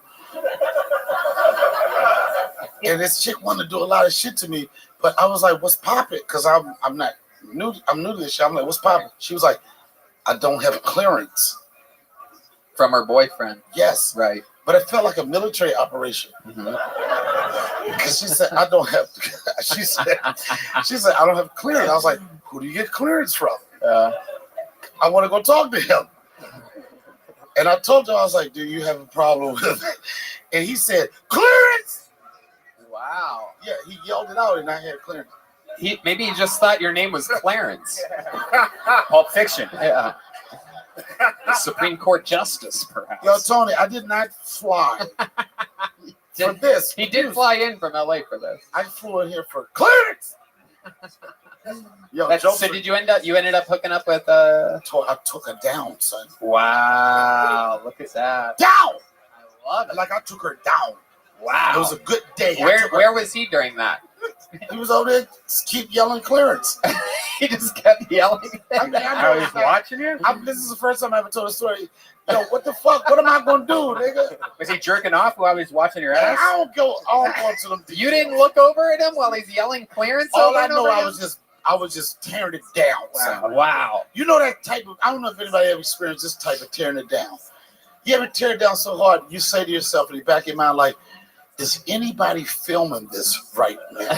And this chick wanted to do a lot of shit to me, but I was like, "What's poppin'?" Because I'm not new. I'm new to this shit. I'm like, "What's poppin'?" She was like, "I don't have clearance." From her boyfriend. Yes. Right. But it felt like a military operation. Because she said, I don't have, she said, I don't have clearance. I was like, who do you get clearance from? I want to go talk to him. And I told him, I was like, do you have a problem with it? And he said, clearance! Wow. Yeah, he yelled it out and I had clearance. Maybe he just thought your name was Clarence. Pulp Fiction. Yeah. Supreme Court Justice, perhaps. Yo, Tony, I did not fly for this. He did fly in from LA for this. I flew in here for clearance. Yo, So did you ended up hooking up with I took her down, son. Wow, look at that. Down! I love it. Like I took her down. Wow. It was a good day. Where was he during that? He was over there just keep yelling clearance. He just kept yelling. I know I was watching you? This is the first time I ever told a story. Yo, what the fuck? What am I gonna do, nigga? Was he jerking off while he was watching your ass? I don't go to them. You didn't look over at him while he's yelling clearance? All I know, I was just tearing it down. Son. Wow. You know that type of, I don't know if anybody ever experienced this type of tearing it down. You ever tear it down so hard, you say to yourself in the back of your mind, like, is anybody filming this right now?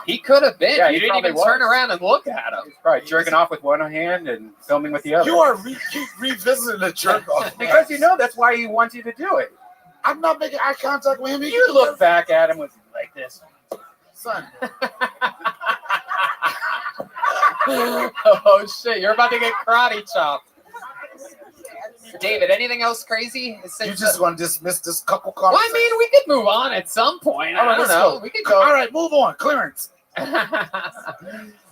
He could have been. Yeah, you he didn't even probably turn was. around and look at him. Right, jerking off with one hand and filming with the other. You are keep revisiting the jerk off. Because you know that's why he wants you to do it. I'm not making eye contact with him. You look back at him with like this. Son. Oh shit, you're about to get karate chopped. David, anything else crazy? You just want to dismiss this couple Well, conversation? I mean, we could move on at some point. I don't know. We could go. All right, move on. Clearance.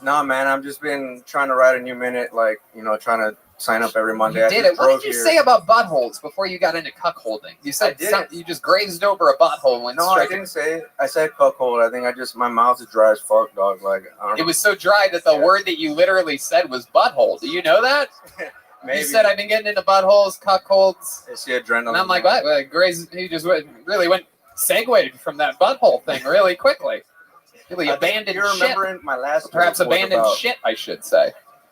No, man, I've just been trying to write a new minute, like, you know, trying to sign up every Monday. You I did just it. What drove did you here. say about buttholes before you got into cuckolding? You said you just grazed over a butthole and went No, I straight. didn't say it. I said cuckold. I think my mouth is dry as fuck, dog. Like I don't It know. was so dry that the word that you literally said was butthole. Do you know that? Maybe. You said I've been getting into buttholes, cuckolds. It's the adrenaline. And I'm like, what? Well, he just really went segued from that butthole thing really quickly. Really abandoned you're ship. remembering my last Perhaps joke was abandoned about- shit, I should say.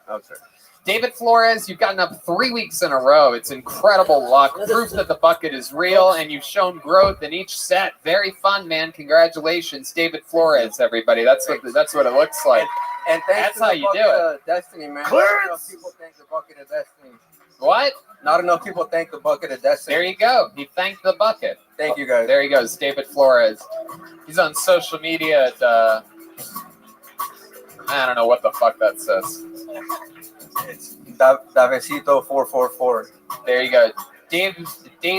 Okay. David Flores, you've gotten up 3 weeks in a row. It's incredible luck. Proof that the bucket is real, and you've shown growth in each set. Very fun, man. Congratulations, David Flores, everybody. That's what it looks like. And That's thanks to how the you do bucket it. of Destiny, man. Clearance! Not enough people thank the bucket of destiny. What? Not enough people thank the bucket of destiny. There you go. He thanked the bucket. Thank you, guys. There he goes, David Flores. He's on social media at, I don't know what the fuck that says. It's Davecito 444. There you go. Dave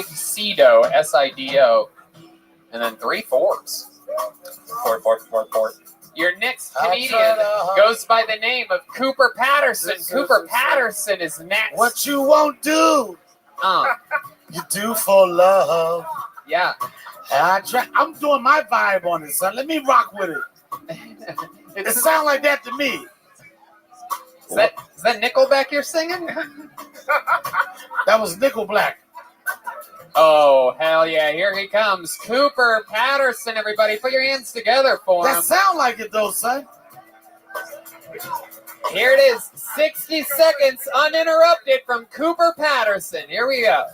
Sido, S-I-D-O. And then 3 4s. 4. Your next comedian goes by the name of Cooper Patterson. Cooper Patterson is next. What you won't do, you do for love. Yeah. I'm doing my vibe on it, son. Let me rock with it. It sounds like that to me. Is that Nickelback you're singing? That was Nickelback. Oh, hell yeah. Here he comes. Cooper Patterson, everybody. Put your hands together for him. That sound like it, though, son. Here it is. 60 seconds uninterrupted from Cooper Patterson. Here we go.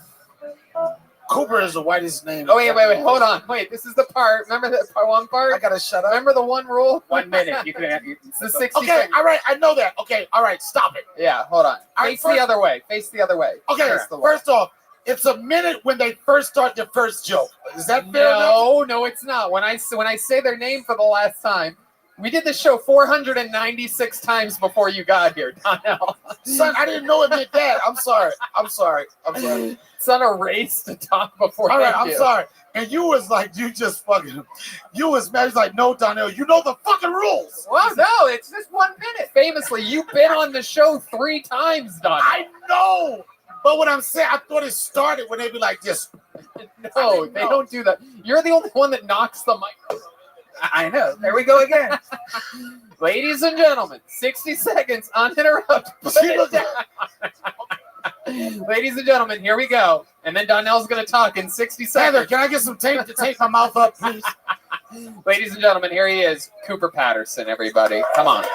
Cooper is the whitest name. Oh, wait. Hold on. Wait, this is the part. Remember the one part? I got to shut up. Remember the one rule? 1 minute. You can have It's the 60 Okay, seconds. all right. I know that. Okay, all right. Stop it. Yeah, hold on. All right, Face the other way. Face the other way. Okay, That's the one. first off, it's a minute when they first start their first joke. Is that fair enough? No, it's not. When I say their name for the last time, we did the show 496 times before you got here, Donnell. Son, I didn't know it meant that. I'm sorry. It's on a race to talk before. All right, they I'm do. sorry. And you was like, you was mad. He's like, no, Donnell, you know the fucking rules. Well, no, it's just 1 minute. Famously, you've been on the show 3 times, Donnell. I know. But what I'm saying, I thought it started when they be like this. No, they don't do that. You're the only one that knocks the mic. I know. There we go again. Ladies and gentlemen, 60 seconds uninterrupted. Ladies and gentlemen, here we go. And then Donnell's going to talk in 60 seconds. Heather, can I get some tape to tape my mouth up, please? Ladies and gentlemen, here he is, Cooper Patterson, everybody. Come on. All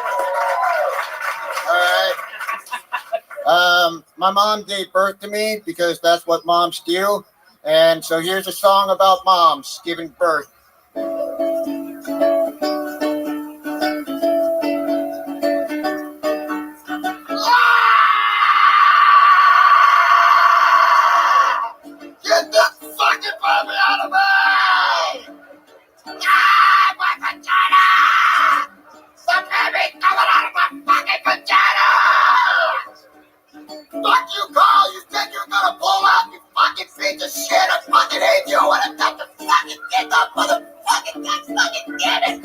right. My mom gave birth to me because that's what moms do. And so here's a song about moms giving birth. Get the fucking baby out of me! Ah, my vagina! The baby coming out of my fucking vagina! Fuck you, Carl! You think you're gonna pull out, you fucking piece of shit! I fucking hate you! I wanna touch the fucking dick up, motherfucking God, fucking get it!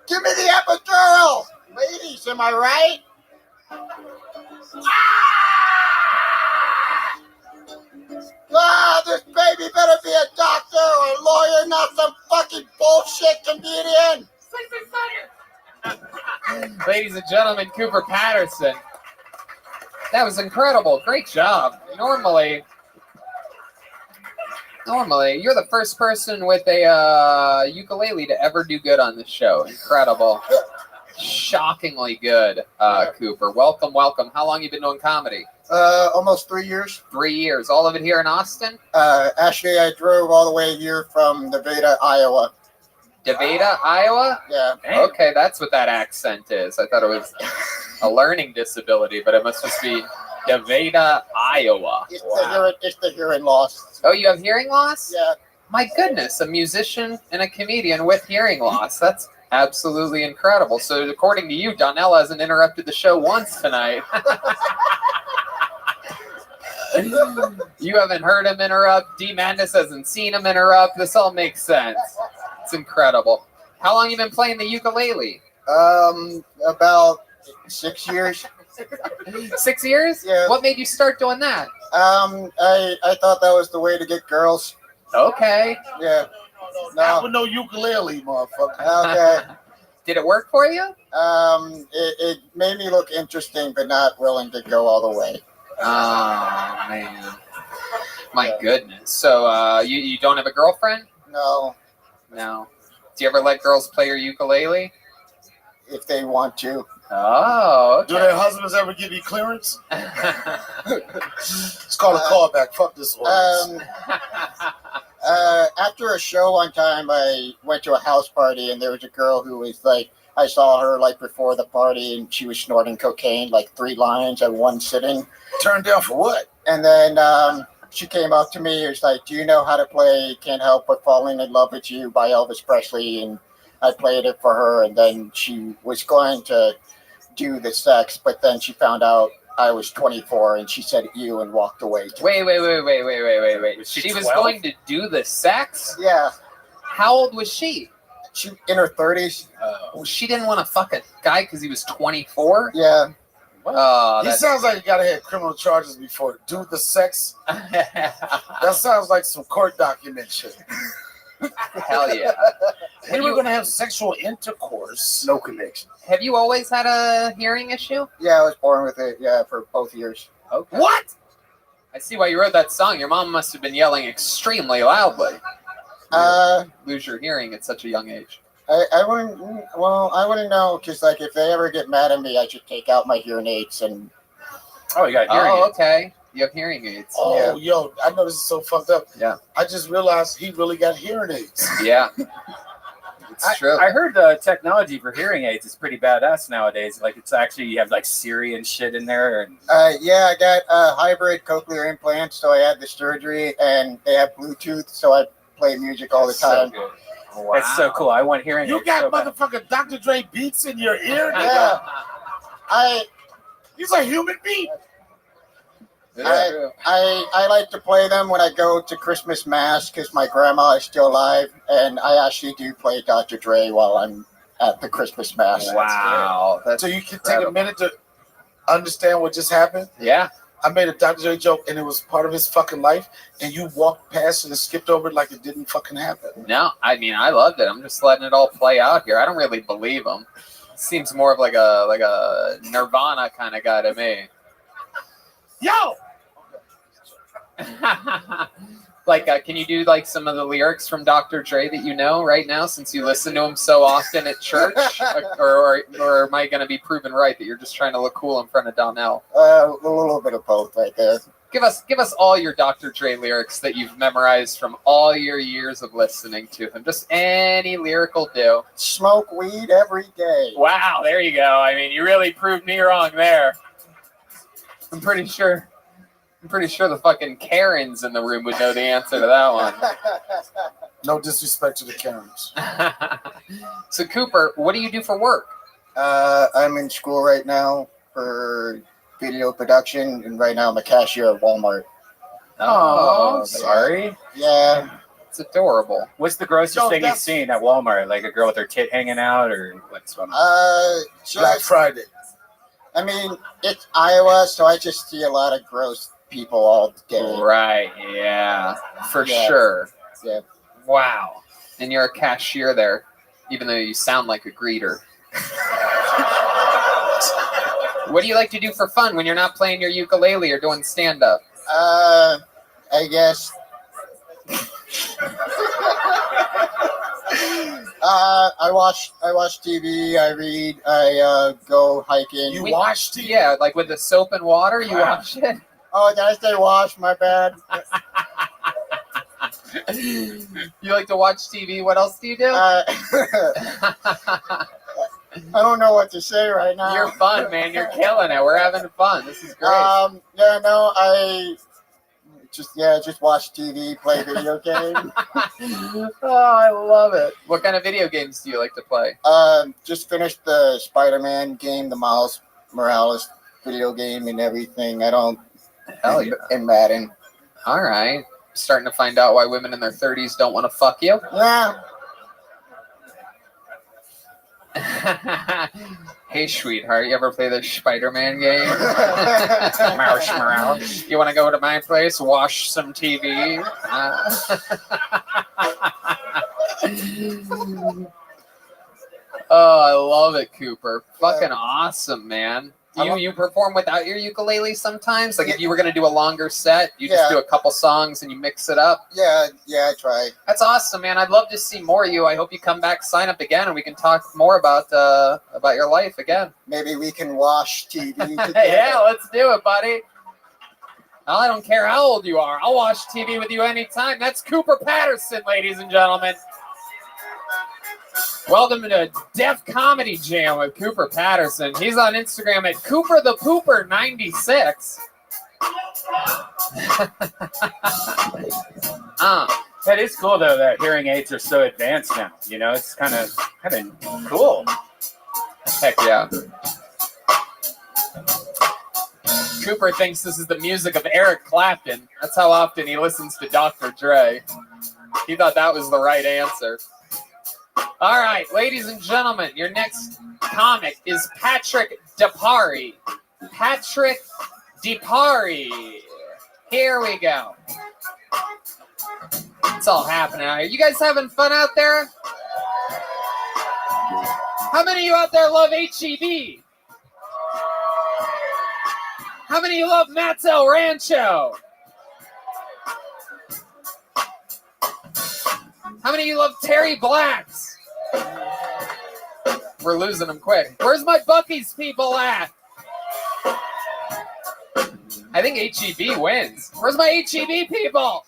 Give me the epidural! Ladies, am I right? This baby better be a doctor or a lawyer, not some fucking bullshit comedian! Ladies and gentlemen, Cooper Patterson. That was incredible. Great job. Normally, you're the first person with a ukulele to ever do good on this show. Incredible. Shockingly good, Cooper. Welcome. How long you been doing comedy? Almost 3 years. 3 years. All of it here in Austin? Actually, I drove all the way here from Nevada, Iowa. Nevada, Iowa? Yeah. Okay, that's what that accent is. I thought it was a learning disability, but it must just be Nevada, Iowa. It's the hearing loss. Oh, you have hearing loss? Yeah. My goodness, a musician and a comedian with hearing loss. That's absolutely incredible. So according to you, Donnell hasn't interrupted the show once tonight. You haven't heard him interrupt. D. Mandis hasn't seen him interrupt. This all makes sense. It's incredible. How long you been playing the ukulele? About 6 years. 6 years? Yeah. What made you start doing that? I thought that was the way to get girls. Okay. Yeah. Not with no ukulele, motherfucker. Okay. Did it work for you? It made me look interesting, but not willing to go all the way. Oh man, my goodness. So you don't have a girlfriend? No. No. Do you ever let girls play your ukulele? If they want to. Oh, okay. Do their husbands ever give you clearance? It's called a callback. Fuck this one. After a show one time, I went to a house party, and there was a girl who was like, I saw her like before the party, and she was snorting cocaine, like 3 lines at one sitting. Turned down for what? And then she came up to me and was like, do you know how to play Can't Help But Falling in Love with You by Elvis Presley? And I played it for her, and then she was going to do the sex, but then she found out I was 24, and she said ew and walked away. Wait. She was 12? going to do the sex? Yeah. How old was she? She in her 30s. Well, she didn't want to fuck a guy because he was 24? Yeah. He sounds like he gotta have criminal charges before. Do the sex? That sounds like some court document shit. Hell yeah. We were gonna have sexual intercourse. No connection. Have you always had a hearing issue? Yeah, I was born with it. Yeah, for both years. Okay. What? I see why you wrote that song. Your mom must have been yelling extremely loudly. Lose your hearing at such a young age. I wouldn't. Well, I wouldn't know, because like if they ever get mad at me, I should take out my hearing aids and. Oh, you got hearing aids. Oh, okay. You have hearing aids. Oh, yo, I know this is so fucked up. Yeah. I just realized he really got hearing aids. Yeah. It's true. I heard technology for hearing aids is pretty badass nowadays. Like it's actually you have like Siri and shit in there. And yeah, I got hybrid cochlear implants, so I had the surgery, and they have Bluetooth, so I play music all the time. So good. Wow. That's so cool. I want hearing You aids. got so bad. motherfucking Dr. Dre beats in your ear? Yeah. He's a human being. I like to play them when I go to Christmas Mass, because my grandma is still alive, and I actually do play Dr. Dre while I'm at the Christmas Mass. Wow. So you can take a minute to understand what just happened? Yeah. I made a Dr. Dre joke, and it was part of his fucking life, and you walked past it and skipped over it like it didn't fucking happen. No, I mean, I loved it. I'm just letting it all play out here. I don't really believe him. Seems more of like a Nirvana kind of guy to me. Yo! Like, can you do like some of the lyrics from Dr. Dre that you know right now, since you listen to him so often at church, or am I going to be proven right that you're just trying to look cool in front of Donnell? A little bit of both right there. Give us all your Dr. Dre lyrics that you've memorized from all your years of listening to him. Just any lyric will do. Smoke weed every day. Wow, there you go. I mean, you really proved me wrong there. I'm pretty sure the fucking Karens in the room would know the answer to that one. No disrespect to the Karens. So, Cooper, what do you do for work? I'm in school right now for video production, and right now I'm a cashier at Walmart. Oh, sorry. Yeah. It's adorable. What's the grossest thing you've seen at Walmart? Like a girl with her tit hanging out, or what's going on? Black Friday. I mean, it's Iowa, so I just see a lot of gross people all day. Right, yeah. For sure. Yeah. Wow. And you're a cashier there, even though you sound like a greeter. What do you like to do for fun when you're not playing your ukulele or doing stand-up? I guess. I watch TV, I read, I go hiking. You wash TV? Yeah, like with the soap and water, you wash it? Oh, did I say wash? My bad. You like to watch TV? What else do you do? I don't know what to say right now. You're fun, man. You're killing it. We're having fun. This is great. Yeah, no, I just watch TV, play video games. Oh, I love it. What kind of video games do you like to play? Just finished the Spider-Man game, the Miles Morales video game and everything. I don't Hell yeah. in Madden. All right. Starting to find out why women in their 30s don't want to fuck you. Yeah. Hey, sweetheart, you ever play the Spider-Man game? Marshmallow. You want to go to my place, watch some TV? Oh, I love it, Cooper. Fucking awesome, man. You perform without your ukulele sometimes? Like if you were going to do a longer set, you just do a couple songs and you mix it up? Yeah, I try. That's awesome, man. I'd love to see more of you. I hope you come back, sign up again, and we can talk more about your life again. Maybe we can watch TV together. Yeah, let's do it, buddy. Well, I don't care how old you are. I'll watch TV with you anytime. That's Cooper Patterson, ladies and gentlemen. Welcome to Def Comedy Jam with Cooper Patterson. He's on Instagram at Cooper the Pooper 96. That is cool though that hearing aids are so advanced now. You know, it's kind of cool. Heck yeah. Cooper thinks this is the music of Eric Clapton. That's how often he listens to Dr. Dre. He thought that was the right answer. All right, ladies and gentlemen, your next comic is Patrick DePari. Patrick DePari. Here we go. It's all happening out here. You guys having fun out there? How many of you out there love HEB? How many of you love Matt's El Rancho? How many of you love Terry Blacks? We're losing them quick. Where's my Buc-ee's people at? I think HEB wins. Where's my HEB people?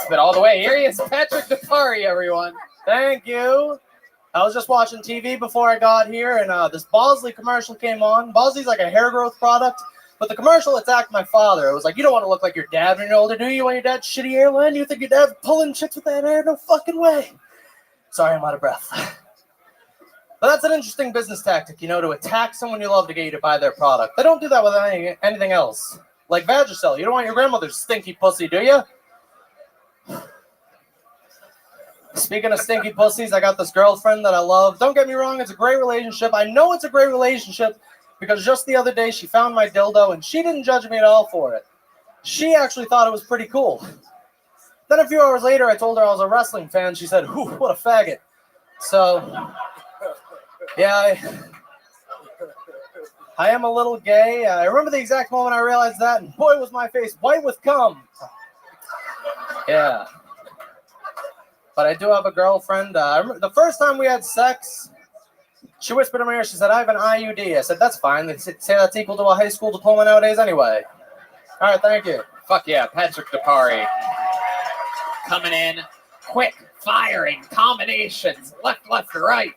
But all the way. Here he is, Patrick DePari, everyone. Thank you. I was just watching TV before I got here, and this Bosley commercial came on. Bosley's like a hair growth product, but the commercial attacked my father. It was like, you don't want to look like your dad when you're older, do you? When your dad's shitty airline, you think your dad's pulling chicks with that hair? No fucking way. Sorry, I'm out of breath. But that's an interesting business tactic, you know, to attack someone you love to get you to buy their product. They don't do that with anything else. Like Vagisil. You don't want your grandmother's stinky pussy, do you? Speaking of stinky pussies, I got this girlfriend that I love. Don't get me wrong, it's a great relationship. I know it's a great relationship because just the other day she found my dildo and she didn't judge me at all for it. She actually thought it was pretty cool. Then a few hours later, I told her I was a wrestling fan. She said, "Whew, what a faggot." So, yeah, I am a little gay. I remember the exact moment I realized that, and boy, was my face white with cum. Yeah. But I do have a girlfriend. I remember the first time we had sex, she whispered in my ear, she said, "I have an IUD." I said, "That's fine. They say that's equal to a high school diploma nowadays anyway." All right, thank you. Fuck yeah, Patrick DePari. Coming in, quick, firing, combinations, left, right.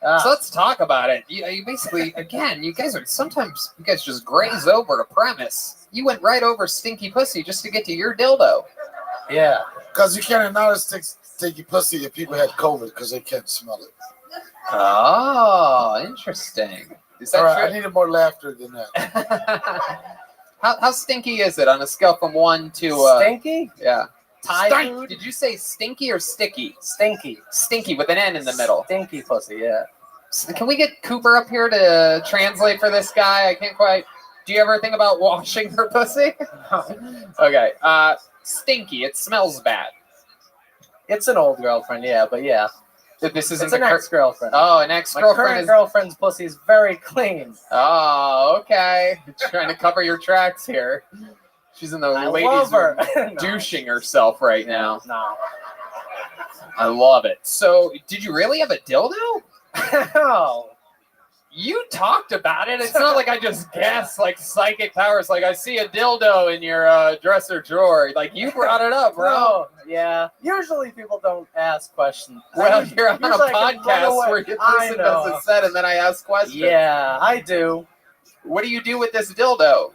So let's talk about it. You basically, again, you guys just graze over a premise. You went right over stinky pussy just to get to your dildo. Yeah. Because you can't acknowledge stinky pussy if people had COVID because they can't smell it. Oh, interesting. Is that true? I needed more laughter than that. How stinky is it on a scale from 1 to... Stinky? Yeah. Thai food? Did you say stinky or sticky? Stinky. Stinky with an N in the middle. Stinky pussy, yeah. Can we get Cooper up here to translate for this guy? I can't quite... Do you ever think about washing her pussy? Okay. Stinky. It smells bad. It's an old girlfriend, yeah, but yeah. This isn't it's an ex-girlfriend. Oh, an ex-girlfriend. My current girlfriend's pussy is very clean. Oh, okay. Trying to cover your tracks here. She's in the ladies' room douching herself right now. No. I love it. So, did you really have a dildo? No. You talked about it. It's not like I just guessed, like psychic powers. Like I see a dildo in your dresser drawer. Like you brought it up, bro. No, yeah. Usually people don't ask questions. Well, you're on a podcast where your person does a set and then I ask questions. Yeah, I do. What do you do with this dildo?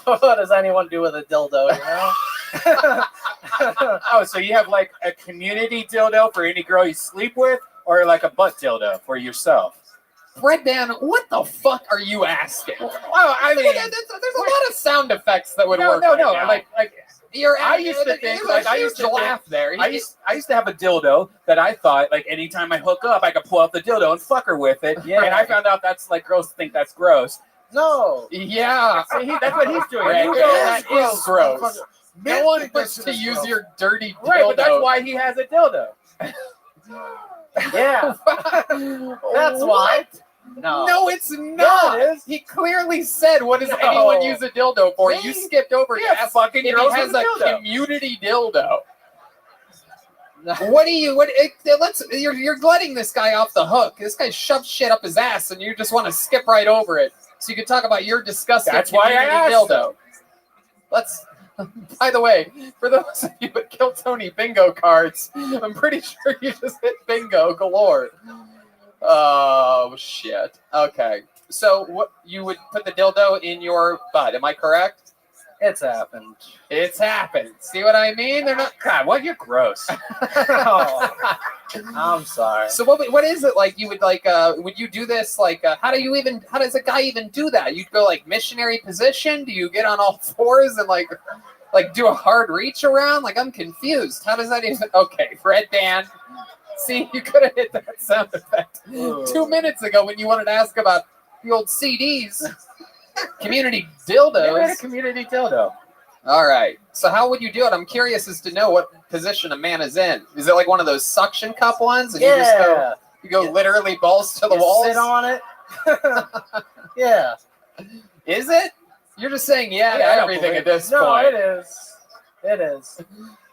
What does anyone do with a dildo, you know? Oh, so you have like a community dildo for any girl you sleep with, or like a butt dildo for yourself? Red Dan, what the fuck are you asking? Well, I mean, there's a lot of sound effects that would work. No, right now. like I used to think, I used to have a dildo that I thought, like, anytime I hook up, I could pull out the dildo and fuck her with it. Yeah. And I found out that's like girls think that's gross. No. Yeah. See, that's what he's doing. Red You Dan, go, that is gross. No one think wants that to shit is use gross. your dirty dildo. right, but that's why he has a dildo. Yeah. That's why. No, it's not. Yeah, it is. He clearly said, "What does No. anyone use a dildo for?" Me? You skipped over. Yeah, Yes, fucking if girls he has with a a dildo. community dildo. What do you? You're letting this guy off the hook. This guy shoves shit up his ass, and you just want to skip right over it, so you can talk about your disgusting That's why I community asked dildo. Let's. By the way, for those of you with Kill Tony bingo cards, I'm pretty sure you just hit bingo galore. Oh shit. Okay. So what you would put the dildo in your butt? Am I correct? It's happened. It's happened. See what I mean? They're not. God, what? You're gross. Oh, I'm sorry. So what is it like? You would like? Would you do this? Like, how does a guy even do that? You'd go like missionary position? Do you get on all fours and like do a hard reach around? Like, I'm confused. How does that even? Okay, Red Dan. See, you could have hit that sound effect 2 minutes ago when you wanted to ask about the old CDs. Community dildos. You had a community dildo. All right. So how would you do it? I'm curious as to know what position a man is in. Is it like one of those suction cup ones? And Yeah. you go literally balls to the You walls? sit on it. Yeah. Is it? You're just saying yeah to I don't everything believe at this no, point. it is. It is.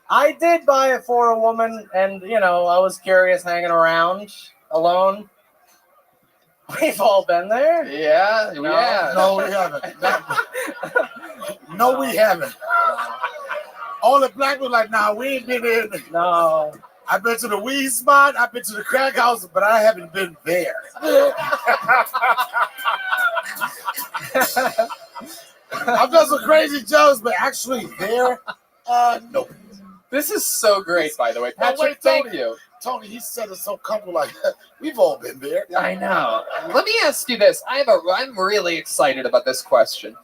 I did buy it for a woman, and I was curious hanging around alone. We've all been there. Yeah, yeah. No, we haven't. No, we haven't. All the black people like, nah, we ain't been there. No. I've been to the weed spot, I've been to the crack house, but I haven't been there. I've done some crazy jokes, but actually there, no. This is so great, by the way. Now, Patrick, wait, thank Tony. you. Tony, he said it so comfortable, like we've all been there. I know. Let me ask you this. I'm really excited about this question.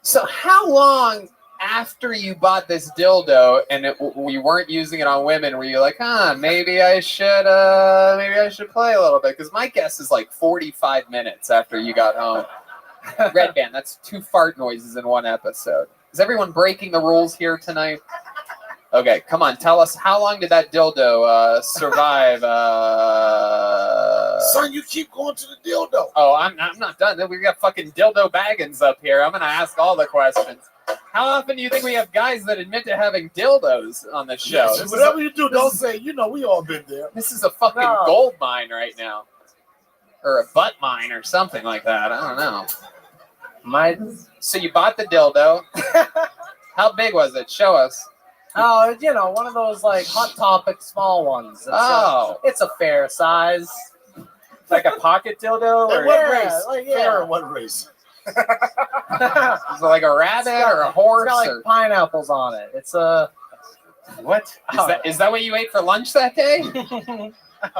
So how long after you bought this dildo and we weren't using it on women, were you like, maybe I should play a little bit? Because my guess is like 45 minutes after you got home. Red Band, that's 2 fart noises in one episode. Is everyone breaking the rules here tonight? Okay, come on, tell us, how long did that dildo survive? Son, you keep going to the dildo. Oh, I'm not done. We got fucking dildo baggins up here. I'm gonna ask all the questions. How often do you think we have guys that admit to having dildos on the show? Yes, whatever you do, don't say, we all been there. This is a fucking gold mine right now. Or a butt mine or something like that. I don't know. So you bought the dildo. How big was it? Show us. Oh, one of those like Hot Topic small ones. It's a fair size. Like a pocket dildo? In Or what race? Like, Fair in what race? Is it like a rabbit or a horse? It's got like or... pineapples on it. It's a what? Is that what you ate for lunch that day?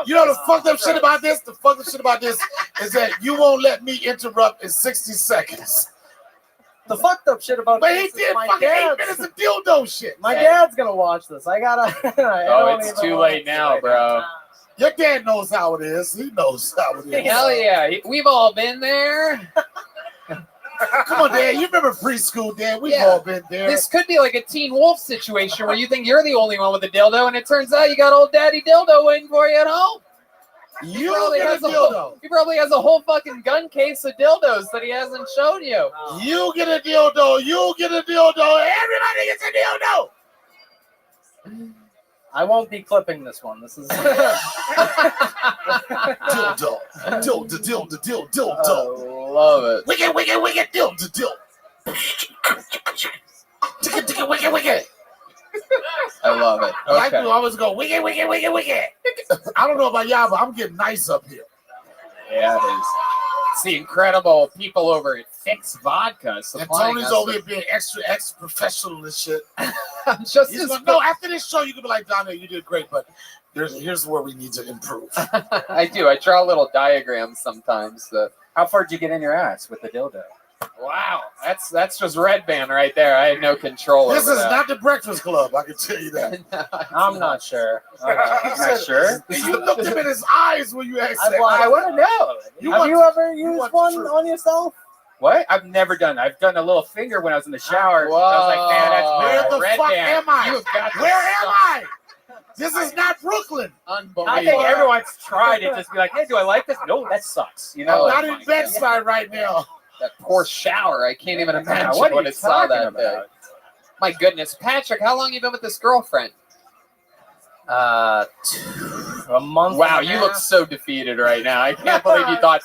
You know the fucked up shit about this? The fucked up shit about this is that you won't let me interrupt in 60 seconds. The fucked up shit about But he this is did my fucking 8 dad's- minutes of dildo shit. My dad's gonna watch this. I gotta. Oh, it's too late now, bro. Your dad knows how it is. He knows how it is. Hell yeah. We've all been there. Come on, Dad. You remember preschool, Dad? We've Yeah. all been there. This could be like a Teen Wolf situation where you think you're the only one with a dildo, and it turns out you got old Daddy Dildo waiting for you at home. You get a dildo. He probably has a whole fucking gun case of dildos that he hasn't shown you. You get a dildo. You get a dildo. Everybody gets a dildo. I won't be clipping this one. This is dildo. Love it. Wicked, dildo. Wicked. I love it. Black Okay. people always go wicked. I don't know about y'all, but I'm getting nice up here. Yeah, it is. It's the incredible people over at Fix Vodka And supplying Tony's us over with- here being extra professional and shit. Just He's as gonna, no, after this show, you can be like, Donna, you did great, but Here's where we need to improve. I do. I draw little diagrams sometimes. How far did you get in your ass with the dildo? Wow, that's just red band right there. I had no control This over is that. not the Breakfast Club. I can tell you that. I'm not sure. I'm not sure. You looked him in his eyes when you asked that. I want to know. Have you ever used one on yourself? What? I've never done that. I've done a little finger when I was in the shower. Whoa. I was like, man, that's Where the red fuck band. am I? You've got Where am I? This is not Brooklyn. Unbelievable. I think everyone's tried it. Just be like, hey, do I like this? No, that sucks. You know, Not in Bed-Stuy right now. That poor shower. I can't even imagine what are when you it saw talking that about? big. My goodness, Patrick, how long you been with this girlfriend? A month. Wow, and a you look half. so defeated right now. I can't believe you thought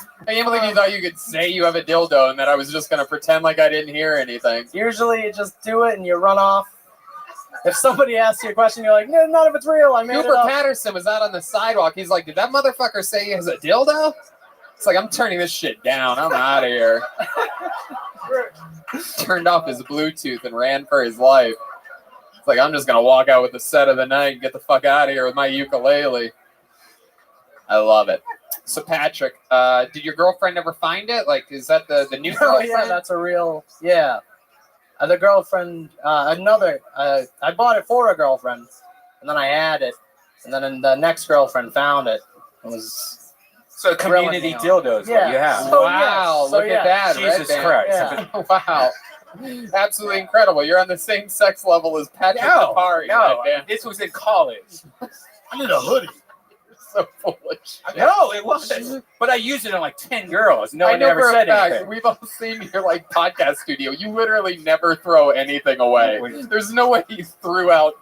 you could say you have a dildo and that I was just gonna pretend like I didn't hear anything. Usually you just do it and you run off. If somebody asks you a question, you're like, no, none of it's real. I made Cooper it up. Patterson was out on the sidewalk. He's like, did that motherfucker say he has a dildo? It's like, I'm turning this shit down. I'm out of here. Turned off his Bluetooth and ran for his life. It's like, I'm just going to walk out with the set of the night and get the fuck out of here with my ukulele. I love it. So, Patrick, did your girlfriend ever find it? Like, is that the new Oh, girlfriend? yeah, that's a real, yeah. The girlfriend, I bought it for a girlfriend, and then I had it, and then the next girlfriend found it. It was so community dildos. Yeah. What you have. So, Wow, yeah. look at that. Jesus Red Christ. band. Wow. Absolutely incredible. You're on the same sex level as Patrick No, Kapari. no, Red band. this was in college. I need a hoodie. So foolish. No, it wasn't. But I used it on like 10 girls. No I one know ever for a said fact, anything. we've all seen your like podcast studio. You literally never throw anything away. There's no way you threw out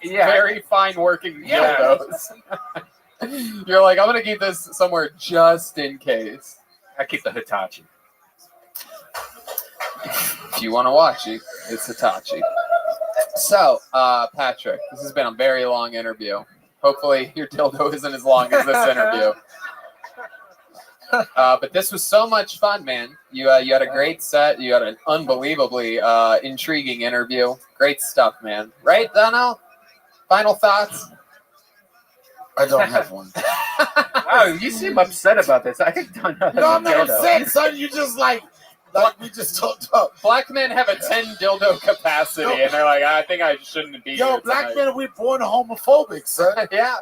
very fine working dildos. You're like, I'm gonna keep this somewhere just in case. I keep the Hitachi. If you want to watch it, it's Hitachi. So, Patrick, this has been a very long interview. Hopefully your dildo isn't as long as this interview. But this was so much fun, man. You had a great set. You had an unbelievably intriguing interview. Great stuff, man. Right, Donnell? Final thoughts? I don't have one. Wow, you seem upset about this. I think Donnell. No, I'm not upset, son. You just like we just talked about. Black men have a 10 dildo capacity, and they're like, I think I shouldn't be Yo, here black tonight. men, we're born homophobic, son. Yeah.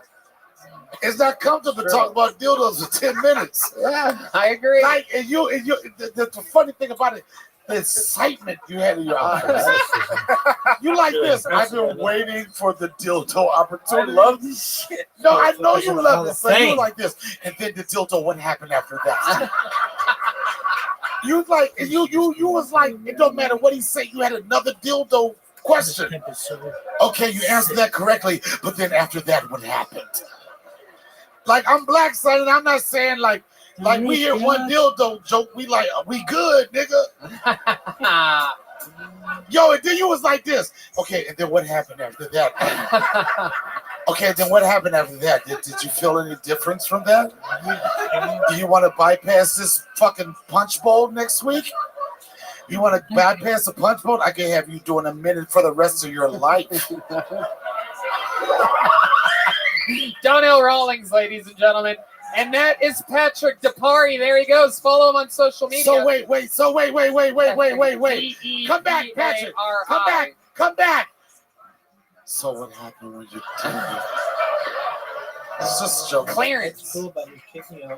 It's not comfortable to talk about dildos for 10 minutes. Yeah, I agree. Like, and the funny thing about it, the excitement you had in your eyes. You like this. I've been waiting for the dildo opportunity. I love this shit. No, I know you love it, son. You like this. And then the dildo, what happened after that? You like, you was like, it don't matter what he said, you had another dildo question. Okay, you answered that correctly, but then after that, what happened? Like, I'm black, son, and I'm not saying like we hear one dildo joke, we like, we good, nigga. Yo, and then you was like this. Okay, and then what happened after that? Okay, then what happened after that? Did you feel any difference from that? Do you want to bypass this fucking punch bowl next week? You want to bypass the punch bowl? I can have you doing a minute for the rest of your life. Donnell Rawlings, ladies and gentlemen. And that is Patrick Depari. There he goes. Follow him on social media. So wait. Come back, Patrick. Come back. So what happened when you did it? It's just a joke. Clarence.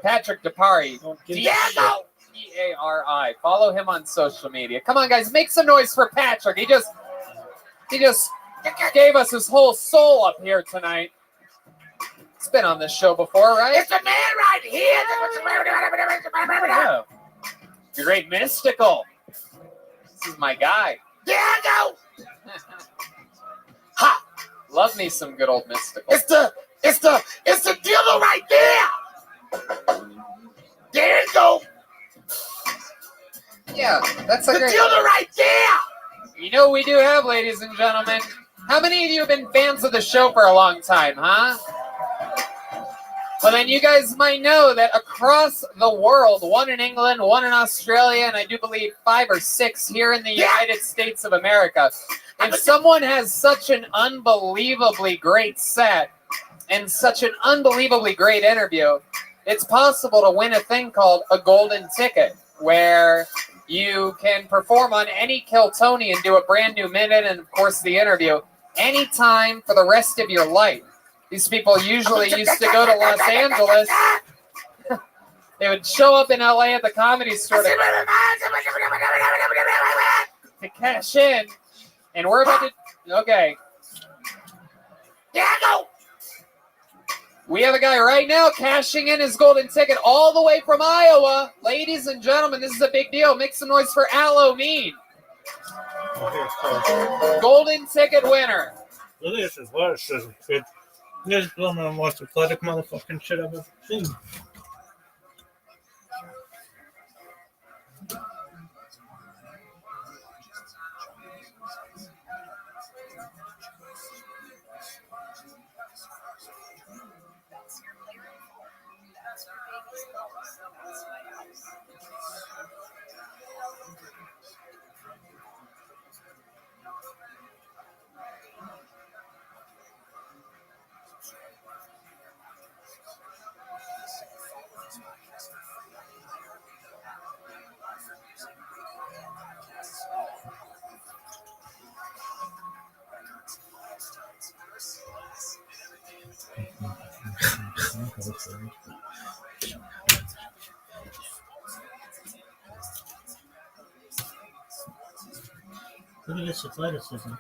Patrick Depari. D-A-R-I. Follow him on social media. Come on, guys. Make some noise for Patrick. He just gave us his whole soul up here tonight. It's been on this show before, right? It's the man right here. Yeah. You're great mystical. This is my guy. Diego. Love me some good old mystical. It's the dealer right there. There you go. Yeah, that's a the great dealer right there. You know what we do have, ladies and gentlemen? How many of you have been fans of the show for a long time, huh? Well, then you guys might know that across the world, one in England, one in Australia, and I do believe 5 or 6 here in the United States of America. If someone has such an unbelievably great set and such an unbelievably great interview, it's possible to win a thing called a golden ticket, where you can perform on any Kill Tony and do a brand new minute and, of course, the interview anytime for the rest of your life. These people usually used to go to Los Angeles. They would show up in LA at the Comedy Store to cash in, and we're about to. Okay. We have a guy right now cashing in his golden ticket all the way from Iowa. Ladies and gentlemen, this is a big deal. Make some noise for Aloe Mean. Golden ticket winner. This is worse. This is one of the most athletic motherfucking shit I've ever seen. Look at this athleticism.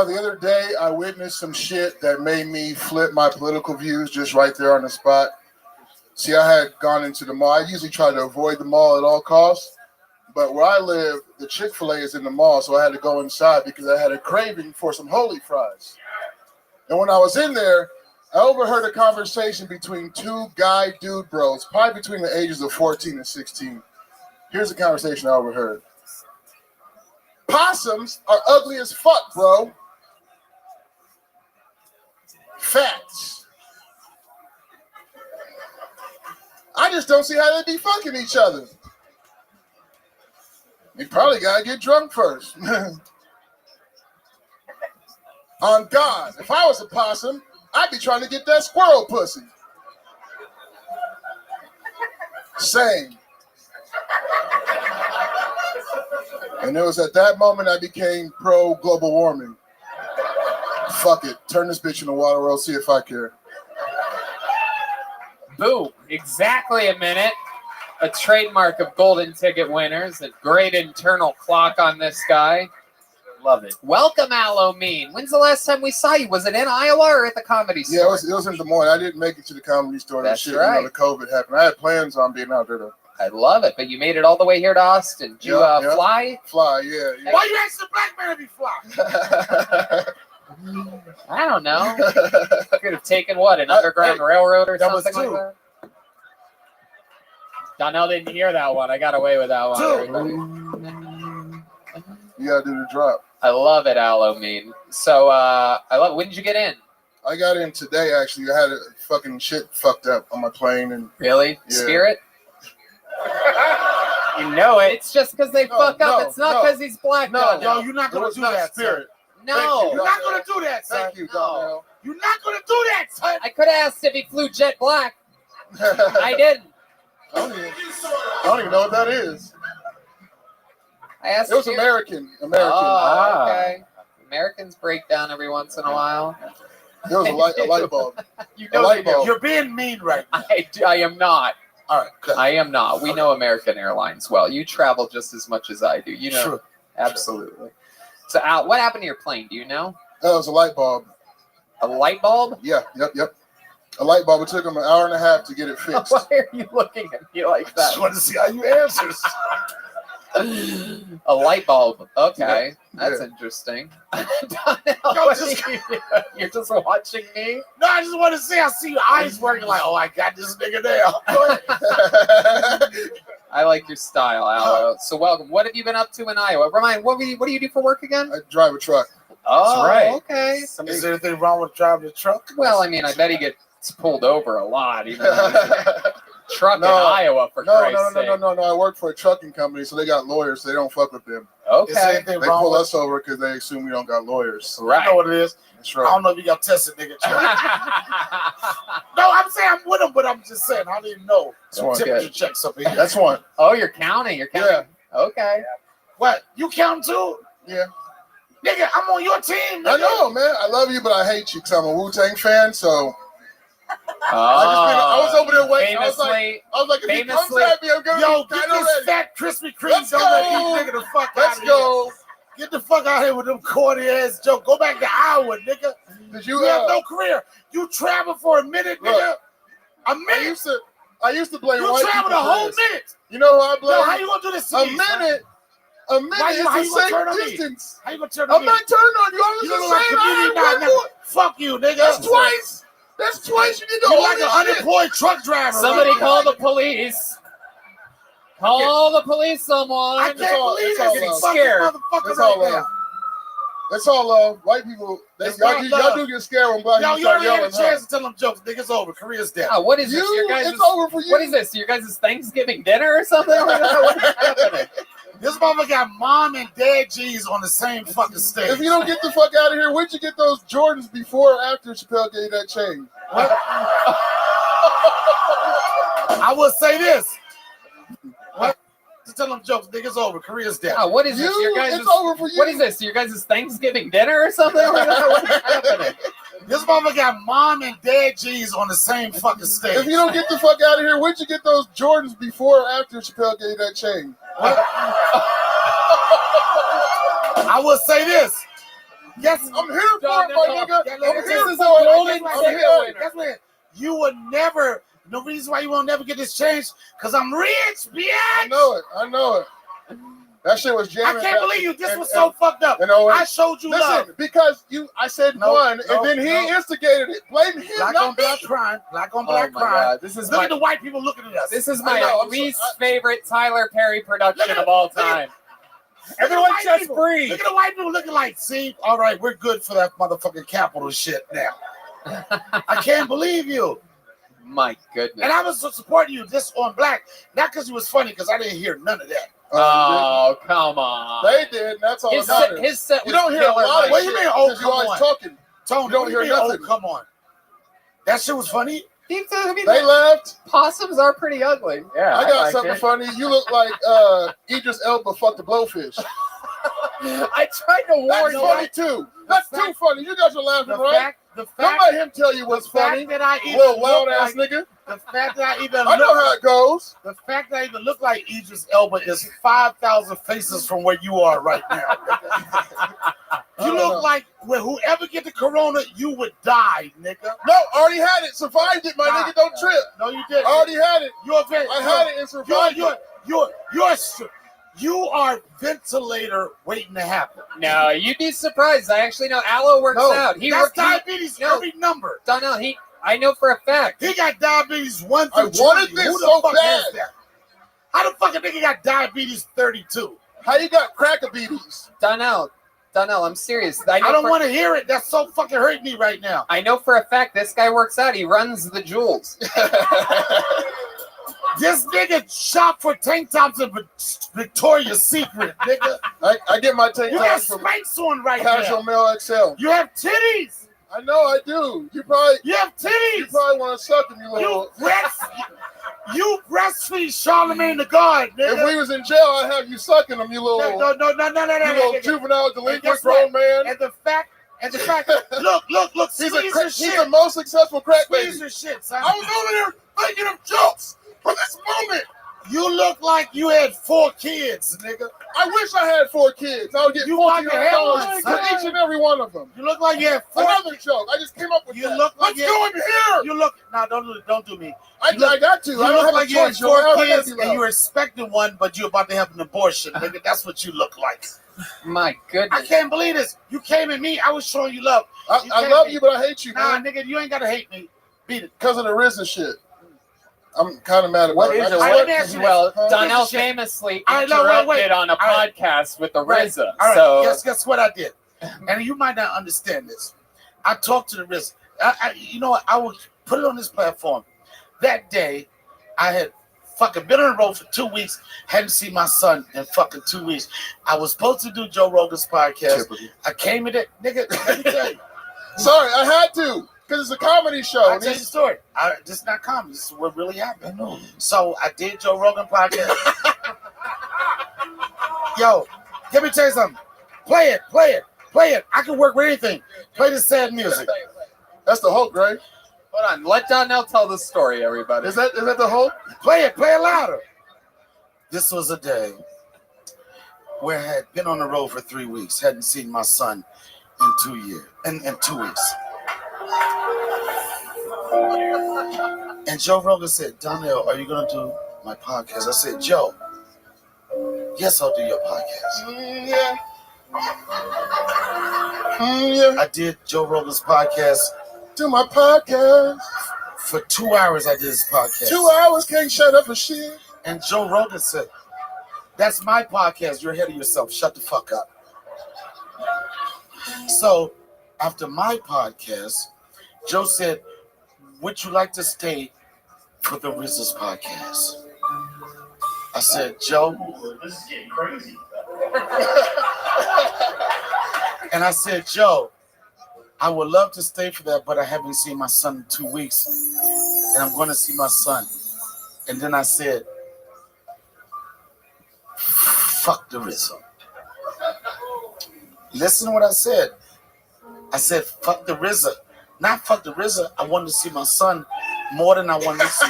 The other day, I witnessed some shit that made me flip my political views just right there on the spot. See, I had gone into the mall. I usually try to avoid the mall at all costs, but where I live, the Chick-fil-A is in the mall, so I had to go inside because I had a craving for some holy fries. And when I was in there, I overheard a conversation between two dude bros, probably between the ages of 14 and 16. Here's the conversation I overheard. Possums are ugly as fuck, bro. Facts. I just don't see how they be fucking each other. They probably gotta get drunk first. On God, if I was a possum, I'd be trying to get that squirrel pussy. Same. And it was at that moment I became pro global warming. Fuck it. Turn this bitch in the water world, see if I care. Boom. Exactly a minute. A trademark of golden ticket winners. A great internal clock on this guy. Love it. Welcome, Aloe Mean. When's the last time we saw you? Was it in Iowa or at the Comedy Store? Yeah, it was in Des Moines. I didn't make it to the Comedy Store. That's shit, right. You know, the COVID happened. I had plans on being out there though. I love it, but you made it all the way here to Austin. Did you fly? Fly, yeah. Why you asking the black man if he fly? I don't know. Could have taken what, an underground railroad or something like that? Donnell didn't hear that one. I got away with that one. You gotta do the drop. I love it, Aloe Mean. So when did you get in? I got in today actually. I had a fucking shit fucked up on my plane and really? Yeah. Spirit? You know it. It's just because they fuck up. It's not because he's black. No, you're not gonna do that, Spirit. No. You're not gonna do that, son. Thank you, Donnell. You're not gonna do that, son. I could have asked if he flew jet black. I didn't. I don't even know what that is. I asked It was you. American. Oh, okay. Americans break down every once in a while. There was a light bulb. You A light bulb. You're being mean right now. I am not. All right, good. I am not. We know American Airlines well. You travel just as much as I do. You know. Sure. Absolutely. So, Al, what happened to your plane? Do you know? That was a light bulb. A light bulb? Yeah, yep. A light bulb. It took them an hour and a half to get it fixed. Why are you looking at me like that? Just wanted to see how you answer. A light bulb. Okay, Yeah. that's interesting. Donnell, you're just watching me? No, I just want to see. I see your eyes working like, oh, I got this nigga there. I like your style, Aloe. So welcome. What have you been up to in Iowa? Remind, what do you do for work again? I drive a truck. Oh, That's right. okay. Is there anything wrong with driving a truck? Well, I mean, I bet he gets pulled over a lot. Even though he's a truck in Iowa, for Christ's sake. No. I work for a trucking company, so they got lawyers, so they don't fuck with them. Okay. Is there anything They wrong pull with us over because they assume we don't got lawyers. Right. I know what it is. That's I right. don't know if you got tested, nigga. No, I'm saying I'm with them, but I'm just saying I didn't know. Some one. temperature checks up here. That's one. Oh, you're counting. You're counting. Yeah. Okay. What? You count too? Yeah. Nigga, I'm on your team. Nigga. I know, man. I love you, but I hate you because I'm a Wu-Tang fan, so I was over there waiting. I was like, if he comes at me, I'm gonna Yo, be get kinda this ready. fat Krispy Kreme. Let's Don't go. let these nigga the fuck out Let's of go. here. Get the fuck out here with them corny ass jokes. Go back to Iowa, nigga. Did You you have no career. You travel for a minute, nigga. Look, A minute. I used to blame You white traveled people a for whole this. minute. You know who I blame? Yo, how you gonna do this to A me, son? minute. A minute How is you the gonna same turn on me? distance. How you gonna turn on I'm me? not turning on you. I was You just look like saying community I now. Fuck you, nigga. That's twice. That's twice. You need to You own like this an shit. unemployed truck driver. Somebody right call now. the police. Call the police, someone. I can't believe it's all this love. fucking motherfucker It's right all now. love. It's all love. White people, It's y'all not love. do get scared when black Yo, people you start already had a yelling. chance to tell them jokes. Nigga's over. Career's dead. Oh, what is this? Your guys' It's over for you. What is this? Your guys' Thanksgiving dinner or something? What is happening? This motherfucker got mom and dad G's on the same fucking stage. If you don't get the fuck out of here, where'd you get those Jordans before or after Chappelle gave that chain? What? I will say this. What? Tell them jokes. Nigga's over. Career's dead. Oh, what is this? Your guys' It's over for you. What is this? Your guys' Thanksgiving dinner or something? What is happening? This motherfucker got mom and dad G's on the same fucking stage. If you don't get the fuck out of here, where'd you get those Jordans before or after Chappelle gave that chain? What? I will say this. Yes, I'm here for it, my nigga. I'm here This is for a it. golden I'm ticket here. winner. Guess what? You would never. No reason why you won't never get this changed. Cause I'm rich, bitch. I know it. I know it. That shit was jamming. I can't believe you. This was so fucked up. You know what? I showed you Listen, love. because I said one, and then he instigated it. Blame him, Black not on black me. crime. Black on Oh black my crime. God, this is Look my at the white people looking at us. this is I my know, least favorite Tyler Perry production of all time. Everyone just people. breathe. Look at the white people looking like, see, all right, we're good for that motherfucking capital shit now. I can't believe you. My goodness. And I was supporting you just on black, not because it was funny, because I didn't hear none of that. Oh, come on. They did. That's all His that set, matters. his set You was don't hear a killer, lot of What shit do you mean, oh, because you come always on? talking. Tony, You don't what do hear you mean, nothing. oh, come on. That shit was funny. I mean, They left. possums are pretty ugly. Yeah, I got like something it. funny. You look like Idris Elba fucked a blowfish. I tried to That's warn you. funny too. That's too funny. You guys are laughing, The right? fact, Don't let him tell you what's the fact funny. that I even Little loud look ass like, nigga. the fact that I even I know look how it goes. The fact that I even look like Idris Elba is 5,000 faces from where you are right now. You look like whoever get the corona, you would die, nigga. No, already had it. Survived it, my Nah. nigga. Don't trip. No, you didn't. Already had it. I I had it and survived it. You are ventilator waiting to happen. No, you'd be surprised. I actually know Aloe works out. That's worked- diabetes every number. Don't know. I know for a fact. He got diabetes 1 I through 20. wanted this Who the so fuck bad. has that? How the fuck a nigga got diabetes 32? How you got crackabetes? Donnell, I'm serious. I don't want to hear it. That's so fucking hurting me right now. I know for a fact this guy works out. He runs the Jewels. This nigga shop for tank tops in Victoria's Secret, nigga. I get my tank You got tops from Spanx on right Casual now. Mail XL. You have titties. I know I do. You have titties. You probably want to suck them, you little. You breastfeed Charlemagne the God, nigga. If we was in jail, I'd have you sucking them, you little. No. You little juvenile delinquent guess grown what? man. And the fact, look, He's he's the most successful crack baby. Squeeze your shit, son. I was over there thinking of jokes for this moment. You look like you had 4 kids, nigga. I wish I had 4 kids. I would get You $14 fucking had one, for son. each and every one of them. You look like you had 4. Another joke. I just came up with You that. look like Let's go in here. You look. Nah, don't do me. I got to. You I don't look have like a you had choice. 4 I gotta kids be and loud. you were expecting one, but you're about to have an abortion, nigga. That's what you look like. My goodness. I can't believe this. You came at me. I was showing you love. I love you, but I hate you, Nah, man. nigga, you ain't gotta hate me. Beat it. Because of the RZA shit. I'm kind of mad about What it. is I it? just- Well, Huh? Donnell Shit. famously I know, wait, interrupted on a All right. podcast with the Right. RZA. All right. So Guess what I did? And you might not understand this. I talked to the RZA. You know what? I would put it on this platform. That day, I had fucking been on the road for 2 weeks, hadn't seen my son in fucking 2 weeks. I was supposed to do Joe Rogan's podcast. I came in it, nigga. Let me tell you. Sorry, I had to because it's a comedy show. I'll tell you the story. This is not comedy. This is what really happened. So I did Joe Rogan podcast. Yo, let me tell you something. Play it. I can work with anything. Play the sad music. That's the Hulk, right? hold on, let Donnell tell the story, everybody. Is that the Hulk? Play it louder. This was a day where I had been on the road for 3 weeks, hadn't seen my son in 2 years, in 2 weeks. And Joe Rogan said, Donnell, are you going to do my podcast? I said, Joe, yes, I'll do your podcast. Yeah. I did Joe Rogan's podcast. Do my podcast. For 2 hours, I did his podcast. 2 hours, can't shut up for shit. And Joe Rogan said, that's my podcast. You're ahead of yourself. Shut the fuck up. So after my podcast, Joe said, would you like to stay for the RZA's podcast? I said, Joe. This is getting crazy. And I said, Joe, I would love to stay for that, but I haven't seen my son in 2 weeks. And I'm going to see my son. And then I said, fuck the RZA. Listen to what I said. I said, fuck the RZA. Not fuck the RZA. I wanted to see my son more than I wanted to see.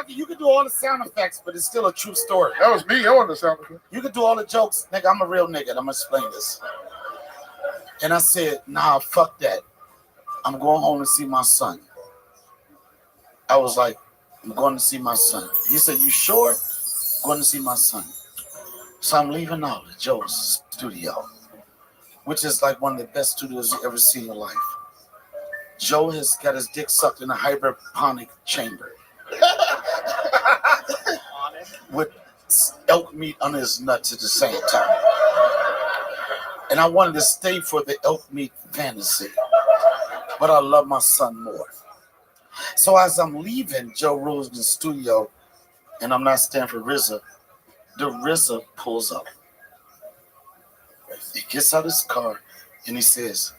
You can do all the sound effects, but it's still a true story. That was me. I wanted the sound effect. You can do all the jokes. Nigga, I'm a real nigga. I'm going to explain this. And I said, nah, fuck that. I'm going home to see my son. I was like, I'm going to see my son. He said, you sure? I'm going to see my son. So I'm leaving out at Joe's studio, which is like one of the best studios you ever see in your life. Joe has got his dick sucked in a hydroponic chamber with elk meat on his nuts at the same time. And I wanted to stay for the elk meat fantasy, but I love my son more. So as I'm leaving Joe Rogan's studio, and I'm not standing for RZA, the RZA pulls up. He gets out of his car and he says,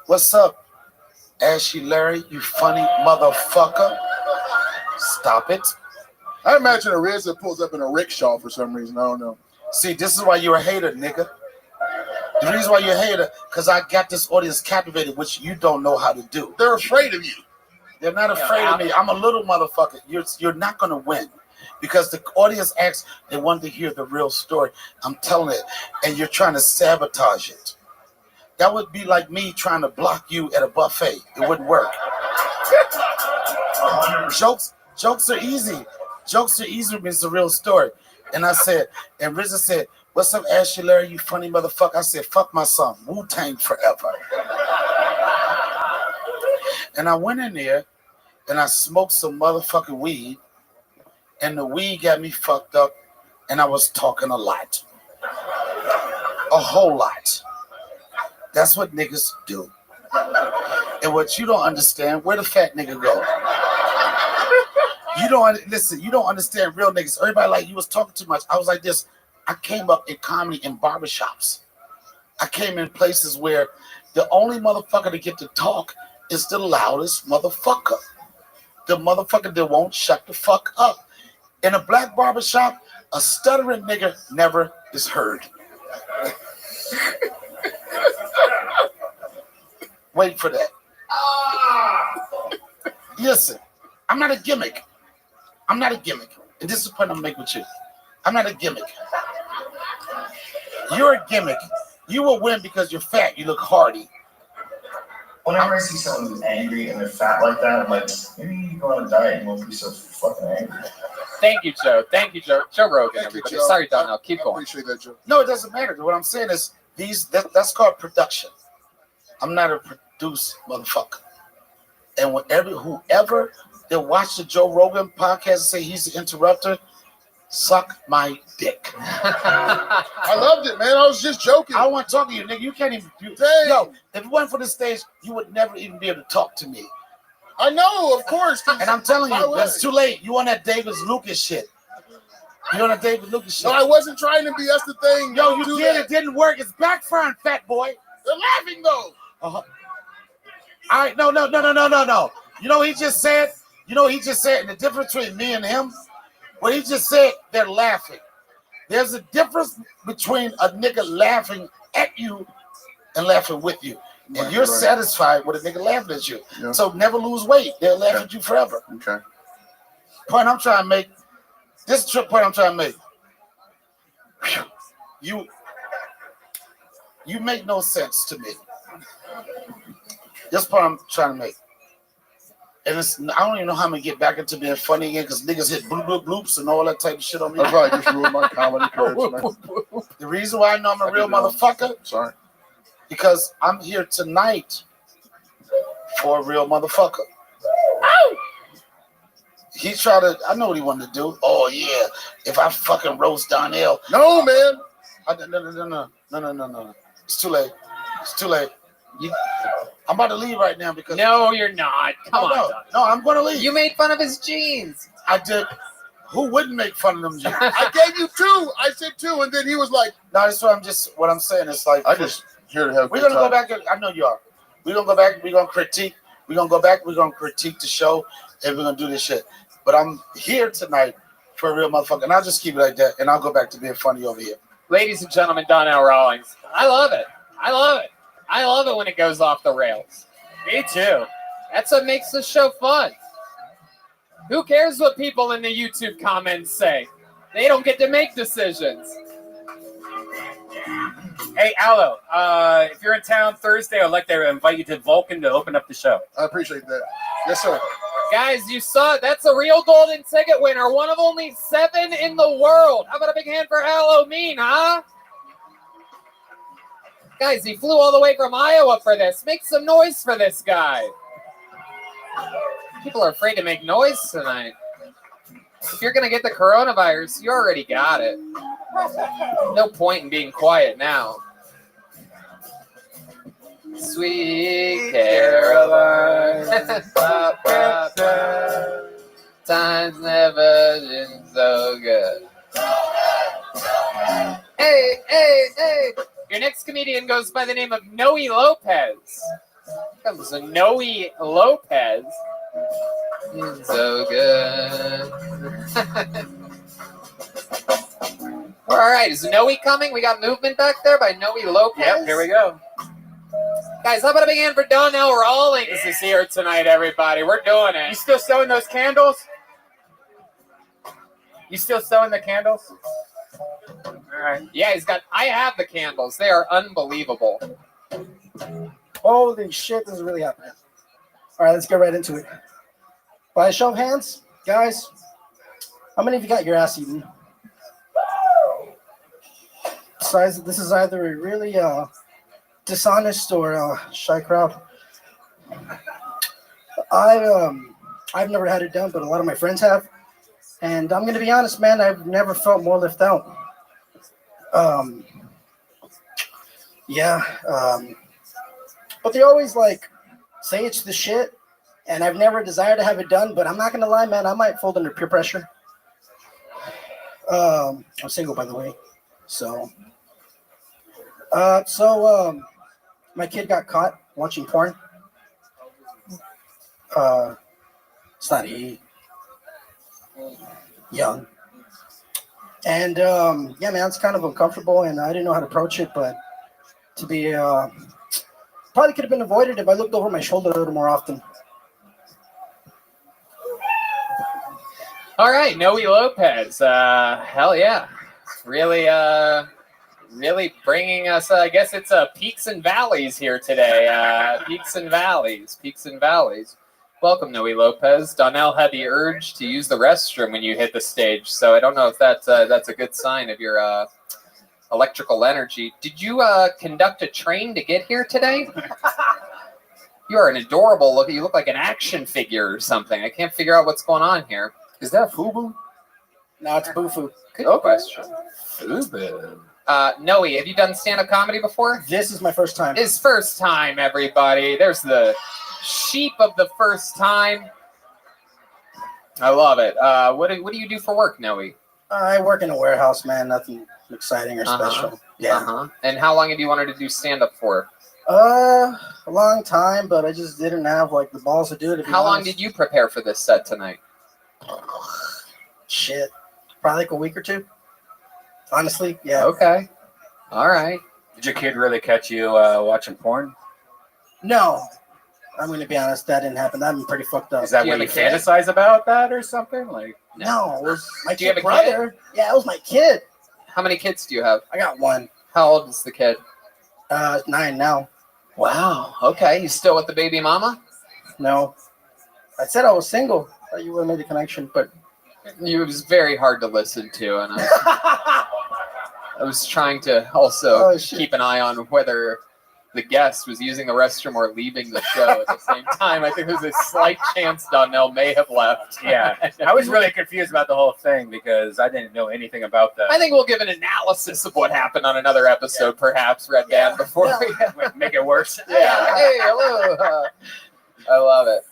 what's up, Ashy Larry, you funny motherfucker? Stop it. I imagine a RZA pulls up in a rickshaw for some reason. I don't know. See, this is why you're a hater, nigga. The reason why you're a hater, because I got this audience captivated, which you don't know how to do. They're afraid of you. They're not afraid of me. I'm a little motherfucker. You're not going to win. Because the audience asked, they wanted to hear the real story. I'm telling it. And you're trying to sabotage it. That would be like me trying to block you at a buffet. It wouldn't work. Jokes are easy. Jokes are easy when it's a real story. And I said, and RZA said, what's up, Ashley Larry, you funny motherfucker? I said, fuck my son. Wu-Tang forever. And I went in there and I smoked some motherfucking weed. And the weed got me fucked up, and I was talking a lot. A whole lot. That's what niggas do. And what you don't understand, where the fat nigga go? You don't understand real niggas. Everybody like, you was talking too much. I was like this. I came up in comedy in barbershops. I came in places where the only motherfucker to get to talk is the loudest motherfucker. The motherfucker that won't shut the fuck up. In a black barbershop, a stuttering nigga never is heard. Wait for that. Listen, I'm not a gimmick. And this is the point I'm making with you. I'm not a gimmick. You're a gimmick. You will win because you're fat. You look hardy. Whenever I see someone who's angry and they're fat like that, I'm like, maybe you go on a diet and won't be so fucking angry. Thank you, Joe. Joe Rogan, everybody. Joe. Sorry, Donnell. Keep going. Appreciate that, Joe. No, it doesn't matter. What I'm saying is that's called production. I'm not a produced motherfucker. And whoever that watched the Joe Rogan podcast and say he's the interrupter, suck my dick. I loved it, man. I was just joking. I want to talk to you, nigga. You can't even. Yo, if it wasn't for this stage, you would never even be able to talk to me. I know, of course. And I'm telling you, it's too late. You on that David Lucas shit. You on that David Lucas shit. No, I wasn't trying to be. That's the thing. Yo, you did. It didn't work. It's backfiring, fat boy. They're laughing though. All right, no. You know what he just said? And the difference between me and him, what he just said, they're laughing. There's a difference between a nigga laughing at you and laughing with you. And you're satisfied with a nigga laughing at you. Yeah. So never lose weight. They'll laugh at you forever. Okay. Point I'm trying to make. This is the point I'm trying to make. You make no sense to me. This point I'm trying to make. And I don't even know how I'm gonna get back into being funny again because niggas hit bloops and all that type of shit on me. That's right. Just ruined my comedy career, man. The reason why I know I'm a real motherfucker, Sorry. because I'm here tonight for a real motherfucker. Ow! He tried to. I know what he wanted to do. Oh yeah, if I fucking roast Donnell. No, man. No. It's too late. It's too late. I'm about to leave right now because. No, you're not. Come on. No, I'm going to leave. You made fun of his jeans. I did. Who wouldn't make fun of them jeans? I gave you 2. I said 2, and then he was like, No, that's what I'm saying. It's like I just here to have. we're gonna go back. I know you are. We're gonna go back. We're gonna critique. We're gonna go back. We're gonna critique the show, and we're gonna do this shit. But I'm here tonight for a real motherfucker, and I'll just keep it like that, and I'll go back to being funny over here. Ladies and gentlemen, Donnell Rawlings. I love it. I love it when it goes off the rails. Me too. That's what makes the show fun. Who cares what people in the YouTube comments say? They don't get to make decisions. Hey, Aloe, if you're in town Thursday, I'd like to invite you to Vulcan to open up the show. I appreciate that. Yes, sir. Guys, you saw it. That's a real golden ticket winner. One of only 7 in the world. How about a big hand for Halloween, huh? Guys, he flew all the way from Iowa for this. Make some noise for this guy. People are afraid to make noise tonight. If you're going to get the coronavirus, you already got it. No point in being quiet now. Sweet Caroline. Times never been so good. Hey. Your next comedian goes by the name of Noe Lopez. Here comes a Noe Lopez. He's so good. All right, is Noe coming? We got movement back there by Noe Lopez. Yep, here we go. Guys, how about a big hand for Donnell Rawlings is here tonight, everybody. We're doing it. You still sewing those candles? You still sewing the candles? All right. Yeah, I have the candles. They are unbelievable. Holy shit, this is really happening. All right, let's get right into it. By a show of hands, guys, how many of you got your ass eaten? Besides, this is either a really dishonest or shy crowd. I've never had it done, but a lot of my friends have. And I'm going to be honest, man, I've never felt more left out. But they always say it's the shit, and I've never desired to have it done, but I'm not gonna lie, man, I might fold under peer pressure. I'm single, by the way. So my kid got caught watching porn. It's not young. And yeah, man, it's kind of uncomfortable, and I didn't know how to approach it, but to be probably could have been avoided if I looked over my shoulder a little more often. All right, Noe Lopez. Hell yeah. Really bringing us, I guess it's peaks and valleys here today. Peaks and valleys. Welcome, Noe Lopez. Donnell had the urge to use the restroom when you hit the stage, so I don't know if that's a good sign of your electrical energy. Did you conduct a train to get here today? You are an adorable look. You look like an action figure or something. I can't figure out what's going on here. Is that FUBU? No, it's Boo-Foo. Good question. FUBU. Noe, have you done stand-up comedy before? This is my first time. His first time, everybody. There's the sheep of the first time. I love it. What do you do for work, Noe? I work in a warehouse, man. Nothing exciting or special. Yeah. And how long have you wanted to do stand-up for? A long time, but I just didn't have like the balls to do it. How long did you prepare for this set tonight? Shit, probably like a week or two. Honestly, yeah. Okay. All right. Did your kid really catch you watching porn? No, I'm gonna be honest. That didn't happen. I've been pretty fucked up. Is that what you fantasize about that or something? Like no, it was my Do you have a brother. kid? Yeah, it was my kid. How many kids do you have? I got one. How old is the kid? 9 now. Wow. Okay. You still with the baby mama? No, I said I was single. Thought you would have made the connection, but It was very hard to listen to, and I was trying to also keep an eye on whether the guest was using the restroom or leaving the show at the same time. I think there's a slight chance Donnell may have left. Yeah, I was really confused about the whole thing because I didn't know anything about that. I think we'll give an analysis of what happened on another episode, perhaps, Red Band, before we make it worse. Yeah. Hey, hello. I love it.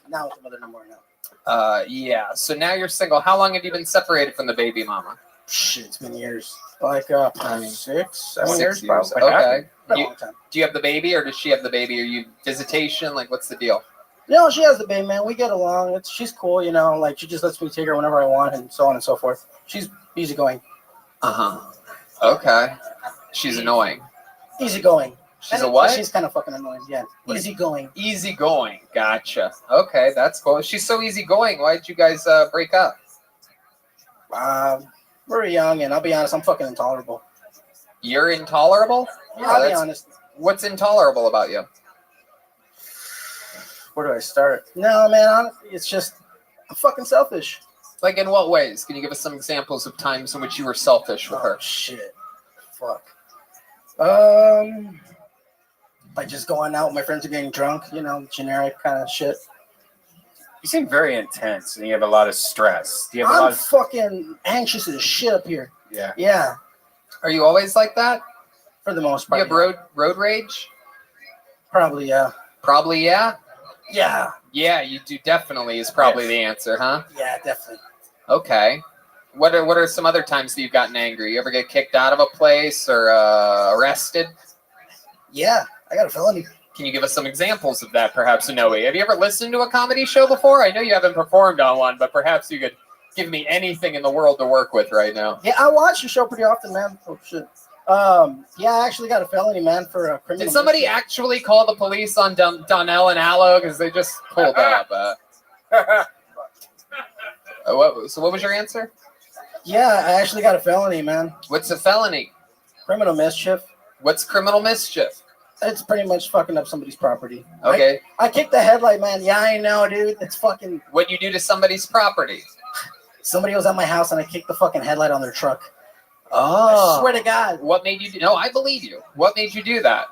now with the mother no more now. Yeah. So now you're single. How long have you been separated from the baby mama? Shit, it's been years. Like 6, 7 years, probably. Okay. Been a long time. Do you have the baby, or does she have the baby? Are you visitation? Like, what's the deal? No, she has the baby, man. We get along. She's cool, you know. Like she just lets me take her whenever I want, and so on and so forth. She's easygoing. Okay. She's annoying. Easygoing. She's a what? She's kind of fucking annoying. Yeah. Easygoing. Easygoing. Gotcha. Okay, that's cool. If she's so easygoing, why did you guys break up? We're young, and I'll be honest, I'm fucking intolerable. You're intolerable? Yeah, I'll be honest. What's intolerable about you? Where do I start? No, man, honestly, it's just I'm fucking selfish. Like, in what ways? Can you give us some examples of times in which you were selfish with her? Shit. Fuck. Like just going out with my friends and getting drunk, you know, generic kind of shit. You seem very intense, and you have a lot of stress. Do you have a I'm lot of... fucking anxious as shit up here. Yeah. Yeah. Are you always like that? For the most part. You have road rage? Probably, yeah. Probably, yeah? Yeah. Yeah, you do definitely is probably the answer, huh? Yeah, definitely. Okay. What are some other times that you've gotten angry? You ever get kicked out of a place or arrested? Yeah, I got a felony. Can you give us some examples of that, perhaps, Noe? Have you ever listened to a comedy show before? I know you haven't performed on one, but perhaps you could give me anything in the world to work with right now. Yeah, I watch your show pretty often, man. Oh, shit. Yeah, I actually got a felony, man, for a criminal. Did somebody actually call the police on Donnell and Aloe? Because they just pulled up. What was your answer? Yeah, I actually got a felony, man. What's a felony? Criminal mischief. What's criminal mischief? It's pretty much fucking up somebody's property. Okay. I kicked the headlight, man. Yeah, I know, dude. It's fucking... What you do to somebody's property? Somebody was at my house and I kicked the fucking headlight on their truck. Oh. I swear to God. What made you do... No, I believe you. What made you do that?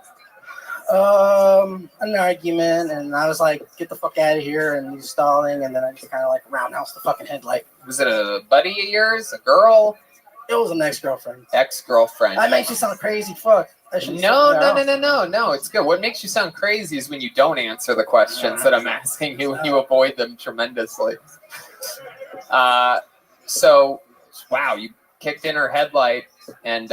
An argument, and I was like, get the fuck out of here, and he's stalling, and then I just kind of like roundhouse the fucking headlight. Was it a buddy of yours? A girl? It was an ex-girlfriend. Ex-girlfriend. That makes you sound crazy. Fuck. No. It's good. What makes you sound crazy is when you don't answer the questions that I'm asking you, when you avoid them tremendously. So, wow, you kicked in her headlight, and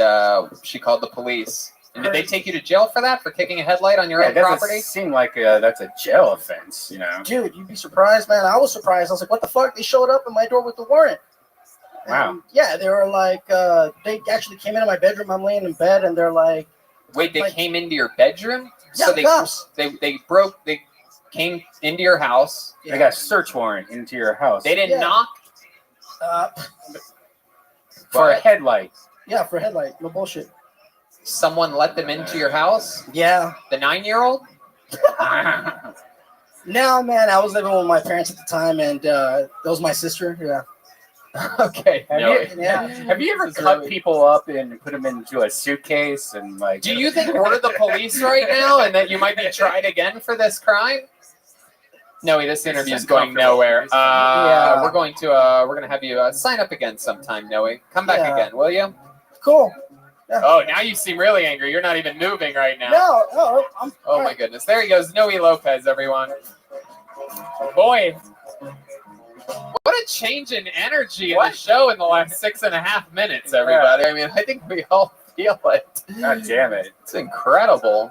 she called the police. And did they take you to jail for that, for kicking a headlight on your own property? It seemed like that's a jail offense, you know. Dude, you'd be surprised, man. I was surprised. I was like, what the fuck? They showed up at my door with the warrant. Wow. And yeah, they were like, they actually came into my bedroom. I'm laying in bed, and they're like... Wait, they came into your bedroom? Yeah, so cops. They came into your house. Yeah. They got a search warrant into your house. They didn't knock? For a headlight. Yeah, for a headlight. No bullshit. Someone let them into your house? Yeah. The 9-year-old? No, man, I was living with my parents at the time, and that was my sister. Yeah. Okay. Have you ever cut people up and put them into a suitcase and like? Do you think we're the police right now, and that you might be tried again for this crime? No, this interview is going nowhere. We're going to have you sign up again sometime, Noe. Come back again, will you? Cool. Yeah. Oh, now you seem really angry. You're not even moving right now. No, Oh my goodness. There he goes, Noe Lopez, everyone. Boy, what a change in energy in the show in the last 6.5 minutes, everybody. I mean, I think we all feel it. God damn it. It's incredible.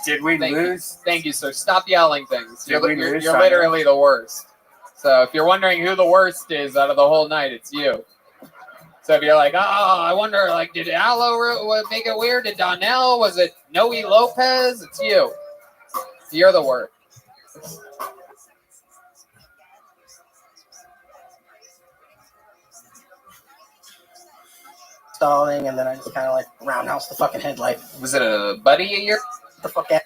Did we lose? Thank you, sir. Stop yelling things. You're lose, literally the worst. So if you're wondering who the worst is out of the whole night, it's you. So if you're like, oh, I wonder, like, did Aloe make it weird? Did Donnell? Was it Noe Lopez? It's you. You're the worst. Stalling, and then I just kind of like roundhouse the fucking headlight. Was it a buddy of yours? The fuck out.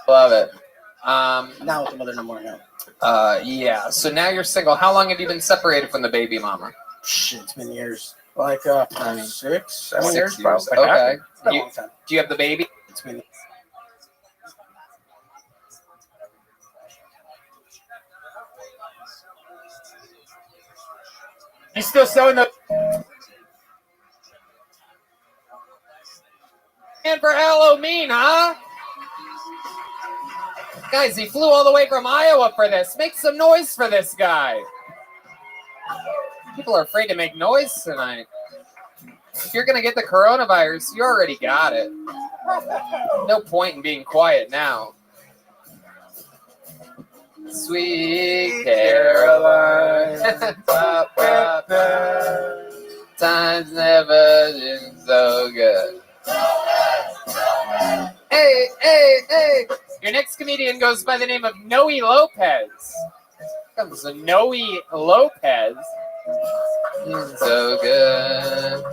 Love it. Now with the mother no more now. Yeah. So now you're single. How long have you been separated from the baby mama? Shit, it's been years. Like 6, 7 years, 6 probably. Okay. It's been a long time. Do you have the baby? It's been. You still selling the? And for Halloween, huh? Guys, he flew all the way from Iowa for this. Make some noise for this guy. People are afraid to make noise tonight. If you're going to get the coronavirus, you already got it. No point in being quiet now. Sweet Caroline. Times never been so good. Hey, hey, hey. Your next comedian goes by the name of Noe Lopez. Comes Noe Lopez. So good.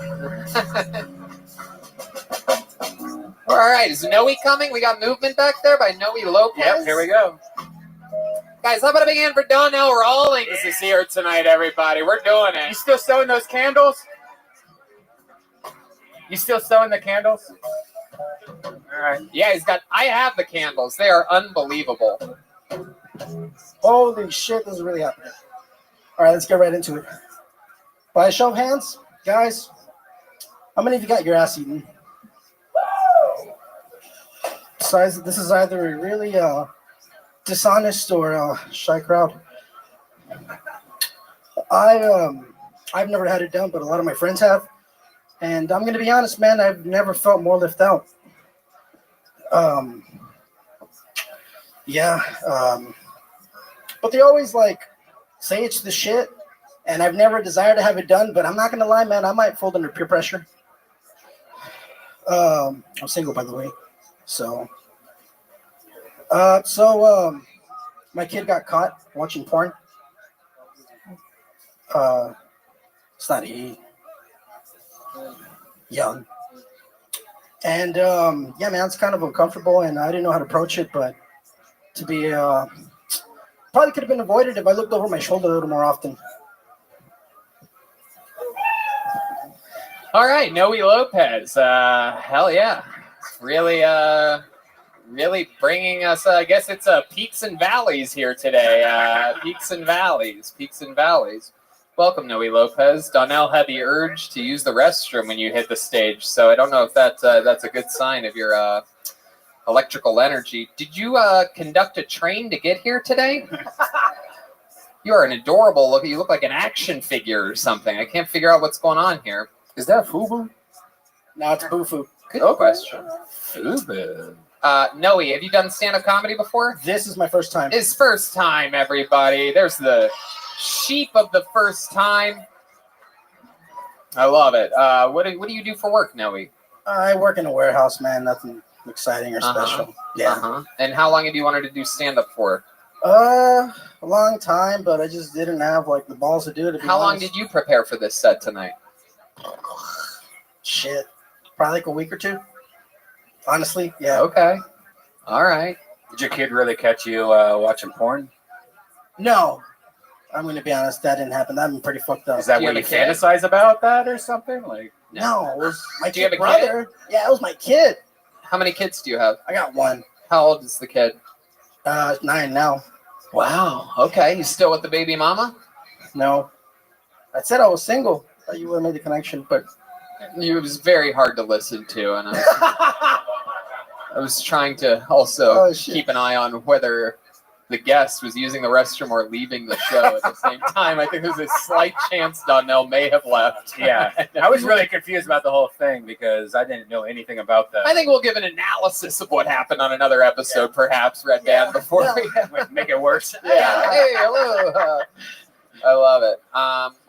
All right, is Noe coming? We got movement back there by Noe Lopez. Yep, here we go. Guys, how about a big hand for Donnell Rawlings is here tonight, everybody. We're doing it. You still selling those candles? You still selling the candles? All right. Yeah, I have the candles. They are unbelievable. Holy shit, this is really happening. All right, let's get right into it. By a show of hands, guys, how many of you got your ass eaten? Besides, this is either a really dishonest or shy crowd. I've never had it done, but a lot of my friends have. And I'm going to be honest, man, I've never felt more left out. But they always like say it's the shit, and I've never desired to have it done, but I'm not going to lie, man, I might fold under peer pressure. I'm single, by the way. So my kid got caught watching porn. It's not young. And yeah, man, it's kind of uncomfortable, and I didn't know how to approach it, but to be probably could have been avoided if I looked over my shoulder a little more often. All right, Noe Lopez. Hell yeah. Really bringing us, I guess it's peaks and valleys here today. Peaks and valleys. Welcome, Noe Lopez. Donnell had the urge to use the restroom when you hit the stage, so I don't know if that's a good sign of your electrical energy. Did you conduct a train to get here today? You are an adorable look. You look like an action figure or something. I can't figure out what's going on here. Is that FUBU? No, it's Boo-Foo. Good question. FUBU. Noe, have you done stand-up comedy before? This is my first time. His first time, everybody. There's the sheep of the first time. I love it. What do you do for work, Noe? I work in a warehouse, man. Nothing exciting or special. Yeah. And how long have you wanted to do stand-up for? A long time, but I just didn't have like the balls to do it. How long did you prepare for this set tonight? Shit, probably like a week or two. Honestly, yeah. Okay. All right. Did your kid really catch you watching porn? No, I'm gonna be honest. That didn't happen. That'd been pretty fucked up. Is that what you fantasize about that or something? Like, No, it was my Do you have kid a kid? brother. Yeah, it was my kid. How many kids do you have? I got one. How old is the kid? 9 now. Wow. Okay. You still with the baby mama? No, I said I was single. Thought you would have made the connection, but It was very hard to listen to, and I was trying to also keep an eye on whether the guest was using the restroom or leaving the show at the same time. I think there's a slight chance Donnell may have left. yeah. I was really confused about the whole thing because I didn't know anything about that. I think we'll give an analysis of what happened on another episode, perhaps, Red Band, before we make it worse. Yeah. Hey, hello. I love it.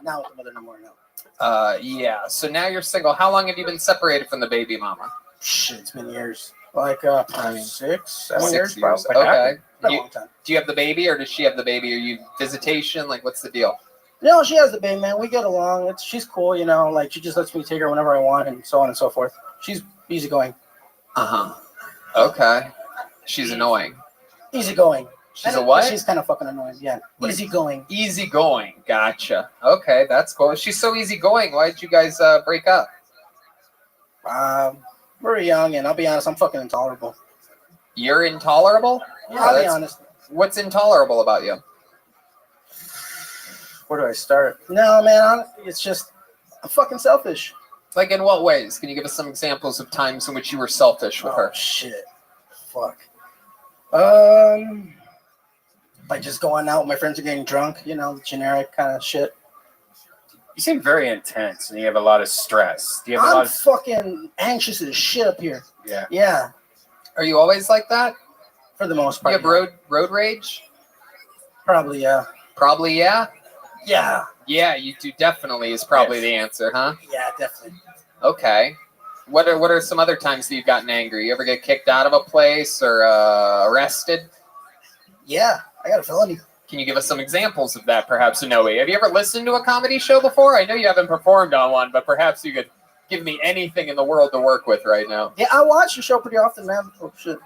now with the mother no more now. Yeah. So now you're single. How long have you been separated from the baby mama? Shit, it's been years. Like 6, 7 6 years, years. probably. Okay. Been a You- long time. Do you have the baby, or does she have the baby? Are you visitation? Like, what's the deal? No, she has the baby, man. We get along. She's cool, you know. Like she just lets me take her whenever I want, and so on and so forth. She's easygoing. Okay. She's annoying. Easygoing. She's a what? She's kind of fucking annoying. Yeah. Easygoing. Easygoing. Gotcha. Okay, that's cool. If she's so easygoing, why did you guys break up? We're young, and I'll be honest, I'm fucking intolerable. You're intolerable? Yeah, I'll be that's- honest. What's intolerable about you? Where do I start? No, man, it's just I'm fucking selfish. Like, in what ways? Can you give us some examples of times in which you were selfish with her? Shit. Fuck. Like just going out with my friends are getting drunk, you know, generic kind of shit. You seem very intense and you have a lot of stress. Do you have a I'm lot of fucking anxious as shit up here. Yeah. Yeah. Are you always like that? For the most You part. have road rage? Probably, yeah. Probably, yeah? Yeah. Yeah, you do definitely is probably the answer, huh? Yeah, definitely. Okay. What are some other times that you've gotten angry? You ever get kicked out of a place or arrested? Yeah, I got a felony. Can you give us some examples of that, perhaps, Noe? Have you ever listened to a comedy show before? I know you haven't performed on one, but perhaps you could give me anything in the world to work with right now. Yeah, I watch the show pretty often, man. Oh shit.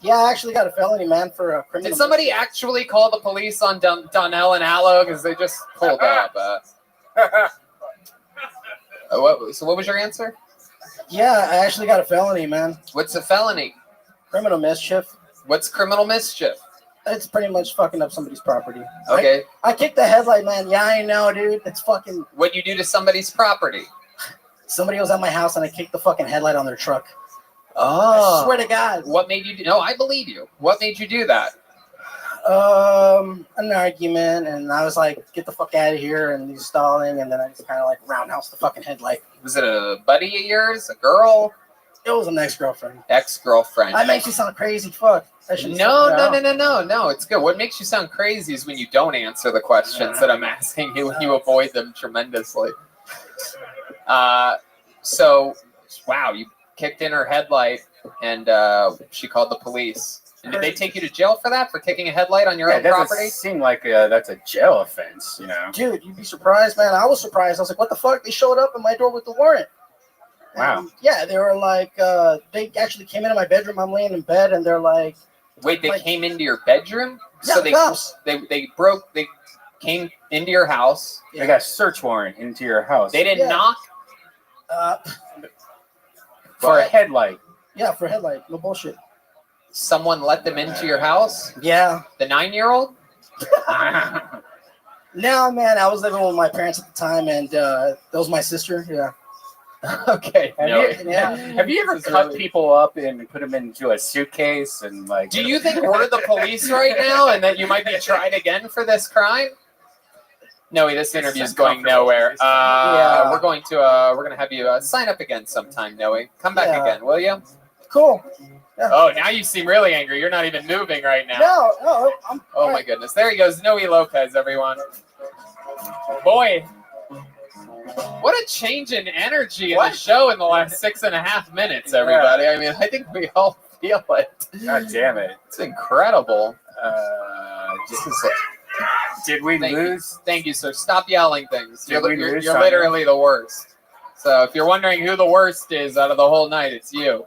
Yeah, I actually got a felony, man, for a criminal. Did somebody actually call the police on Donnell and Aloe because they just pulled up? What was your answer? Yeah, I actually got a felony, man. What's a felony? Criminal mischief. What's criminal mischief? It's pretty much fucking up somebody's property. Okay. I kicked the headlight, man. Yeah, I know, dude. It's fucking. What you do to somebody's property? Somebody was at my house and I kicked the fucking headlight on their truck. Oh. I swear to God. What made you do? No, I believe you. What made you do that? An argument, and I was like, "Get the fuck out of here!" And he's stalling, and then I just kind of like roundhouse the fucking headlight. Was it a buddy of yours? A girl? It was an ex-girlfriend. Ex-girlfriend. That makes you sound crazy. Fuck. I should've No, said that. no. It's good. What makes you sound crazy is when you don't answer the questions that I'm asking you. You avoid them tremendously. So, wow, you kicked in her headlight, and she called the police. And did they take you to jail for that, for kicking a headlight on your own it doesn't property? seem like that's a jail offense, you know. Dude, you'd be surprised, man. I was surprised. I was like, "What the fuck?" They showed up at my door with the warrant. Wow. And, yeah, they were like, they actually came into my bedroom. I'm laying in bed, and they're like, Wait, they came into your bedroom? Yeah, So the cops. they came into your house. They got a search warrant into your house. They didn't knock for a headlight. Yeah, for a headlight. No bullshit. Someone let them into your house? Yeah. The 9-year-old? No, man, I was living with my parents at the time, and that was my sister. Yeah. Okay. Have you ever cut people up and put them into a suitcase and like? Do you think we're the police right now, and that you might be tried again for this crime? No, this interview is going nowhere. Yeah. We're going to have you sign up again sometime, Noe. Come back Yeah. again, will you? Cool. Yeah. Oh, now you seem really angry. You're not even moving right now. No, I'm. Oh my goodness. There he goes, Noe Lopez, everyone. Boy, what a change in energy in the show in the last 6.5 minutes, everybody. I mean, I think we all feel it. God damn it. It's incredible. Did we lose? Thank you, sir. Stop yelling things. Did we You're lose, literally the worst. So if you're wondering who the worst is out of the whole night, it's you.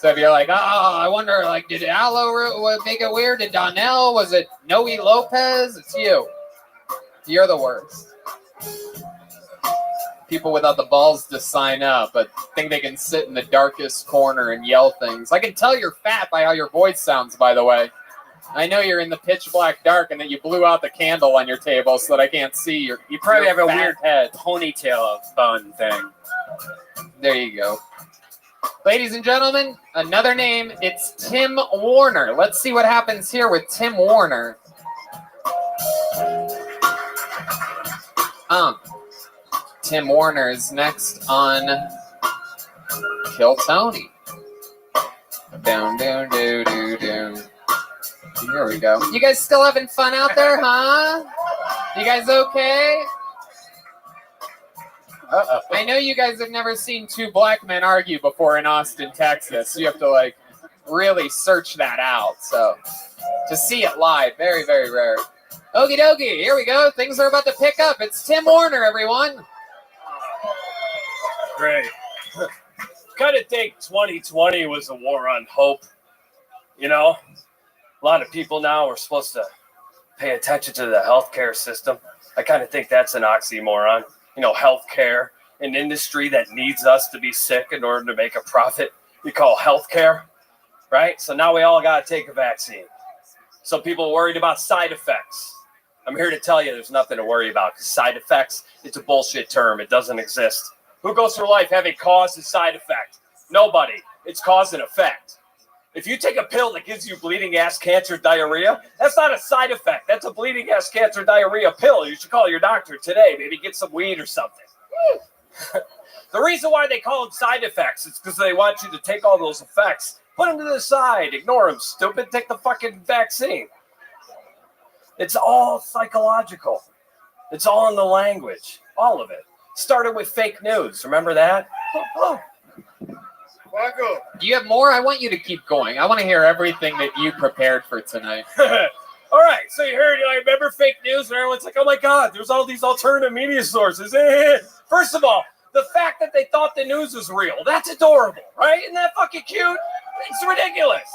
So if you're like, oh, I wonder, like, did Aloe make it weird? Did Donnell? Was it Noe Lopez? It's you. You're the worst. People without the balls to sign up, but think they can sit in the darkest corner and yell things. I can tell you're fat by how your voice sounds, by the way. I know you're in the pitch black dark and that you blew out the candle on your table so that I can't see your. You probably have a fat weird head. ponytail bun thing. There you go. Ladies and gentlemen, another name. It's Tim Warner. Let's see what happens here with Tim Warner. Tim Warner is next on Kill Tony. Down, down, do, do, do. Here we go. You guys still having fun out there, huh? You guys okay? Uh-oh. I know you guys have never seen two black men argue before in Austin, Texas. So you have to, like, really search that out. So to see it live, very, very rare. Okie dokie, here we go. Things are about to pick up. It's Tim Warner, everyone. Great. Kind of think 2020 was a war on hope. You know, a lot of people now are supposed to pay attention to the healthcare system. I kind of think that's an oxymoron. You know, healthcare, an industry that needs us to be sick in order to make a profit, you call healthcare, right? So now we all got to take a vaccine. Some people are worried about side effects. I'm here to tell you there's nothing to worry about because side effects, it's a bullshit term. It doesn't exist. Who goes through life having cause and side effect? Nobody. It's cause and effect. If you take a pill that gives you bleeding ass cancer diarrhea, that's not a side effect. That's a bleeding ass cancer diarrhea pill. You should call your doctor today. Maybe get some weed or something. The reason why they call them side effects is because they want you to take all those effects, put them to the side, ignore them, stupid, take the fucking vaccine. It's all psychological. It's all in the language. All of it. Started with fake news. Remember that? Oh. Do you have more? I want you to keep going. I want to hear everything that you prepared for tonight. All right, so you heard, I remember fake news, and everyone's like, oh my God, there's all these alternative media sources. First of all, the fact that they thought the news was real, that's adorable, right? Isn't that fucking cute? It's ridiculous.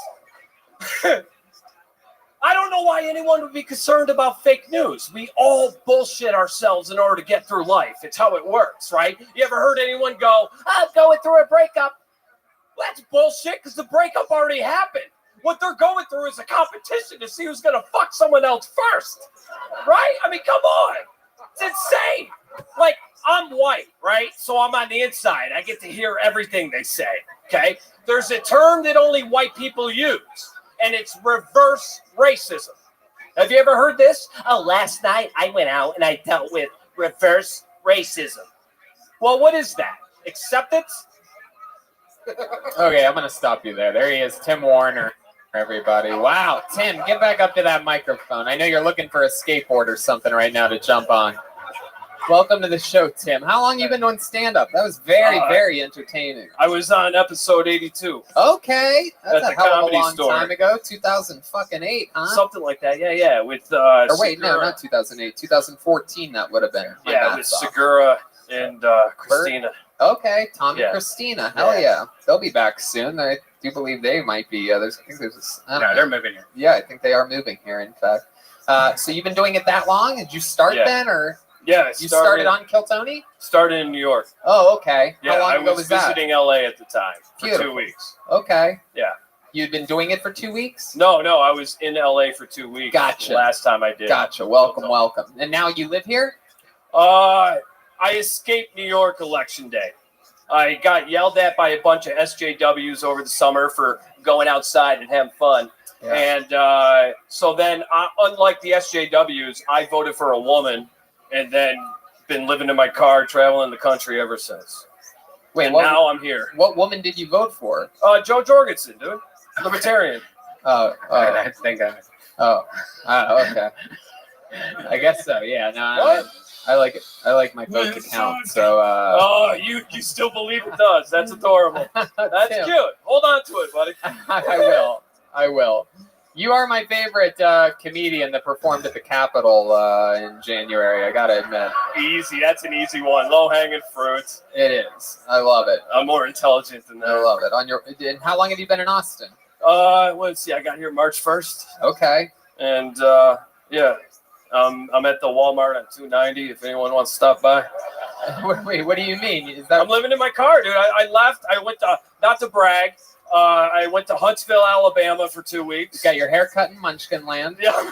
I don't know why anyone would be concerned about fake news. We all bullshit ourselves in order to get through life. It's how it works, right? You ever heard anyone go, I'm going through a breakup? Well, that's bullshit because the breakup already happened. What they're going through is a competition to see who's going to fuck someone else first, right? I mean, come on. It's insane. Like, I'm white, right? So I'm on the inside. I get to hear everything they say, okay? There's a term that only white people use, and it's reverse racism. Have you ever heard this? Oh, last night I went out and I dealt with reverse racism. Well, what is that? Acceptance? Okay, I'm going to stop you there. There he is, Tim Warner, everybody. Wow, Tim, get back up to that microphone. I know you're looking for a skateboard or something right now to jump on. Welcome to the show, Tim. How long you been doing stand-up? That was very, very entertaining. I was on episode 82. Okay, that's At a the hell of a Comedy long Store. time ago. 2008, huh? Something like that, yeah. With Or wait, no, Segura. not 2008. 2014, that would have been. My Yeah, math's with off. Segura and Christina. Okay, Tom and Yeah. Christina. Hell yeah. They'll be back soon. I do believe they might be. I think there's I don't know. they're moving here. Yeah, I think they are moving here, in fact. So you've been doing it that long? Did you start Yeah. then, or Yeah, you started on Kill Tony? Started in New York. Oh, okay. Yeah, How long I ago was was that? visiting LA at the time for Beautiful. 2 weeks. Okay. Yeah. You'd been doing it for 2 weeks? No, I was in LA for 2 weeks. Gotcha. Last time I did. Gotcha. Welcome, welcome. And now you live here? I escaped New York election day. I got yelled at by a bunch of SJWs over the summer for going outside and having fun. Yeah. And so then, unlike the SJWs, I voted for a woman and then been living in my car, traveling the country ever since. Wait, and what, now I'm here. What woman did you vote for? Joe Jorgensen, dude. Libertarian. I think okay. I guess so. Yeah. No. What? I like it. I like my vote to count. So. You still believe it does? That's adorable. That's Tim. cute. Hold on to it, buddy. I will. You are my favorite comedian that performed at the Capitol in January. I gotta admit. Easy. That's an easy one. Low hanging fruit. It is. I love it. I'm more intelligent than that. I love it. And how long have you been in Austin? Let's see. I got here March 1st. Okay. And yeah, I'm at the Walmart on 290. If anyone wants to stop by. Wait, what do you mean? I'm living in my car, dude. I left. I went to, not to brag. I went to Huntsville, Alabama for 2 weeks. You got your haircut in Munchkin Land. Yeah.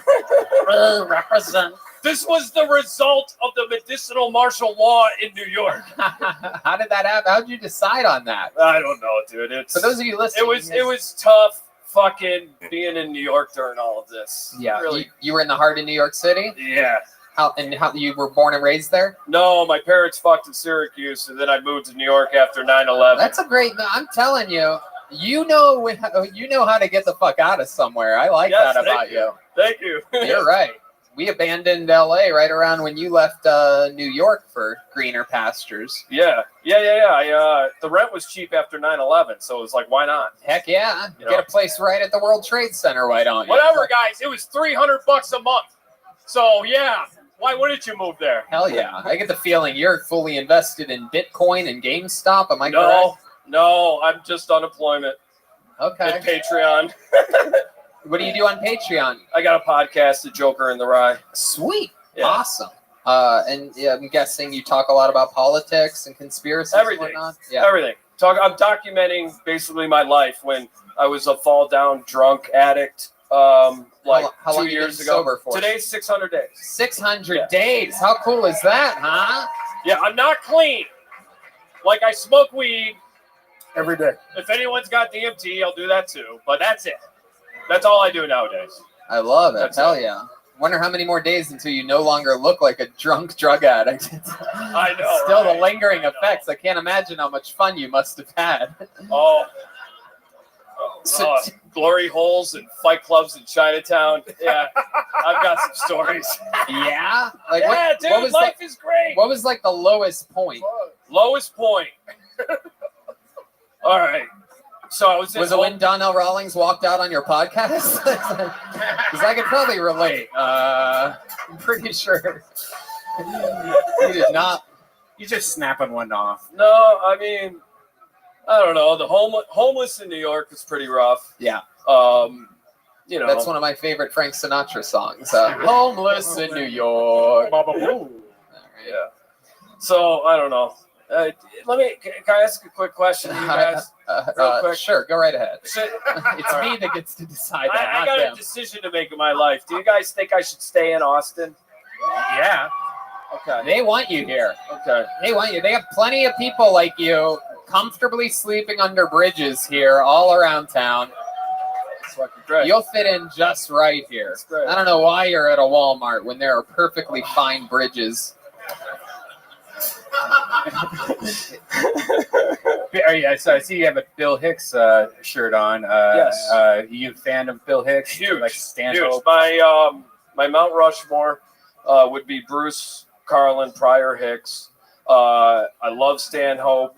Represent. This was the result of the medicinal martial law in New York. How did that happen? How did you decide on that? I don't know, dude. It's, for those of you listening, it was tough fucking being in New York during all of this. Yeah. Really. You were in the heart of New York City? Yeah. How you were born and raised there? No, my parents fucked in Syracuse, and then I moved to New York after 9/11. That's a great. I'm telling you, you know how to get the fuck out of somewhere. I like that about you. Thank you. You're right. We abandoned LA right around when you left New York for greener pastures. Yeah. The rent was cheap after 9/11, so it was like, why not? Heck yeah. Get a place right at the World Trade Center. Why don't you? Whatever, guys. It was $300 a month. So yeah. Why wouldn't you move there? Hell yeah. I get the feeling you're fully invested in Bitcoin and GameStop. Am I correct? No, I'm just unemployment. Okay. And Patreon. What do you do on Patreon? I got a podcast, The Joker in the Rye. Sweet. Yeah. Awesome. And yeah, I'm guessing you talk a lot about politics and conspiracies Everything. and whatnot? Yeah. Everything. I'm documenting basically my life when I was a fall down drunk addict. How 2 long years you been ago. sober for? Today's 600 days. 600 days. How cool is that, huh? Yeah, I'm not clean. Like, I smoke weed every day. If anyone's got DMT, I'll do that too. But that's it. That's all I do nowadays. I love it. That's Hell it. yeah. Wonder how many more days until you no longer look like a drunk drug addict. I know. Still right? the lingering effects. I can't imagine how much fun you must have had. Oh. Glory holes and fight clubs in Chinatown. Yeah, I've got some stories. Yeah? Dude, life is great. What was like the lowest point? Lowest point. All right. So I was. Was it when Donnell Rawlings walked out on your podcast? Because I could probably relate. I'm pretty sure. You did not. You just snapping one off. No, I mean, I don't know. The homeless in New York is pretty rough. Yeah. You know, that's one of my favorite Frank Sinatra songs. Homeless in New York. Yeah. So I don't know. Can I ask a quick question to you guys? Real quick. Sure, go right ahead. It's me that gets to decide that. I got a decision to make in my life. Do you guys think I should stay in Austin? Yeah. Okay. They want you here. Okay. They want you. They have plenty of people like you comfortably sleeping under bridges here all around town. That's fucking great. You'll fit in just right here. That's great. I don't know why you're at a Walmart when there are perfectly fine bridges. Yeah, so I see you have a Bill Hicks shirt on. Yes. You a fan of Bill Hicks? Huge. Like Stand Huge. Hope? My Mount Rushmore would be Bruce, Carlin, Pryor, Hicks. I love Stanhope,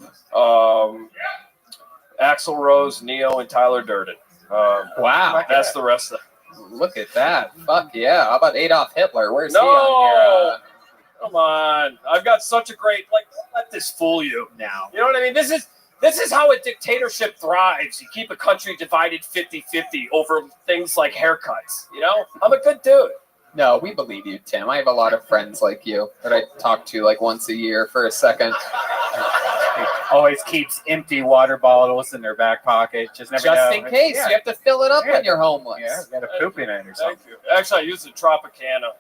Axl Rose, Neo, and Tyler Durden. Wow. That's the rest of them. Look at that. Fuck yeah. How about Adolf Hitler? Where's he No! on here? Come on. I've got such a great, don't let this fool you now. You know what I mean? This is how a dictatorship thrives. You keep a country divided 50-50 over things like haircuts. You know? I'm a good dude. No, we believe you, Tim. I have a lot of friends like you that I talk to like once a year for a second. Always keeps empty water bottles in their back pocket. Just never know. In case. Yeah. You have to fill it up when you're homeless. Yeah, got a poop in it or something. Thank you. Actually, I use the Tropicana.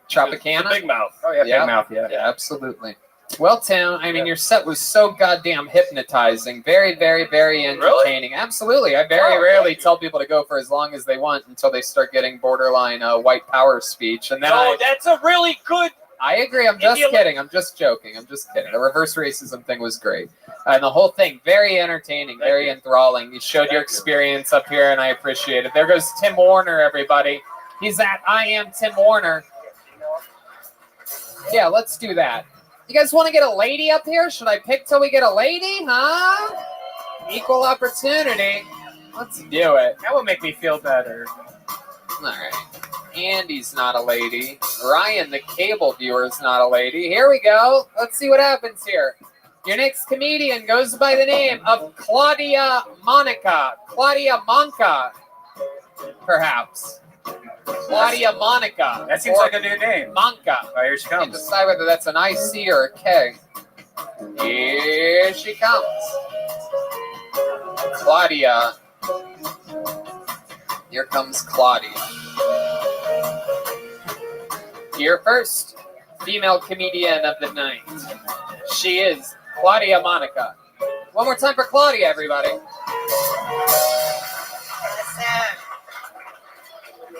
Tropicana? The Big Mouth. Oh, yeah, Big Mouth, yeah. Yeah, absolutely. Well, Tim, I mean, your set was so goddamn hypnotizing. Very, very, very entertaining. Really? Absolutely. I very rarely tell people to go for as long as they want until they start getting borderline white power speech. And then that's a really good... I agree. I'm just kidding. I'm just joking. I'm just kidding. The reverse racism thing was great. And the whole thing, very entertaining, very enthralling. You showed your experience up here, and I appreciate it. There goes Tim Warner, everybody. He's at I Am Tim Warner. Yeah, let's do that. You guys want to get a lady up here? Should I pick till we get a lady? Huh? Equal opportunity. Let's do it. That will make me feel better. All right. Andy's not a lady. Ryan, the cable viewer, is not a lady. Here we go. Let's see what happens here. Your next comedian goes by the name of Claudia Monica. Claudia Monca, perhaps. Claudia Monica. That seems like a new name. Monca. Oh, here she You can comes. decide whether that's an IC or a K. Here she comes. Claudia. Here comes Claudia. Here first, female comedian of the night. She is Claudia Monica. One more time for Claudia, everybody.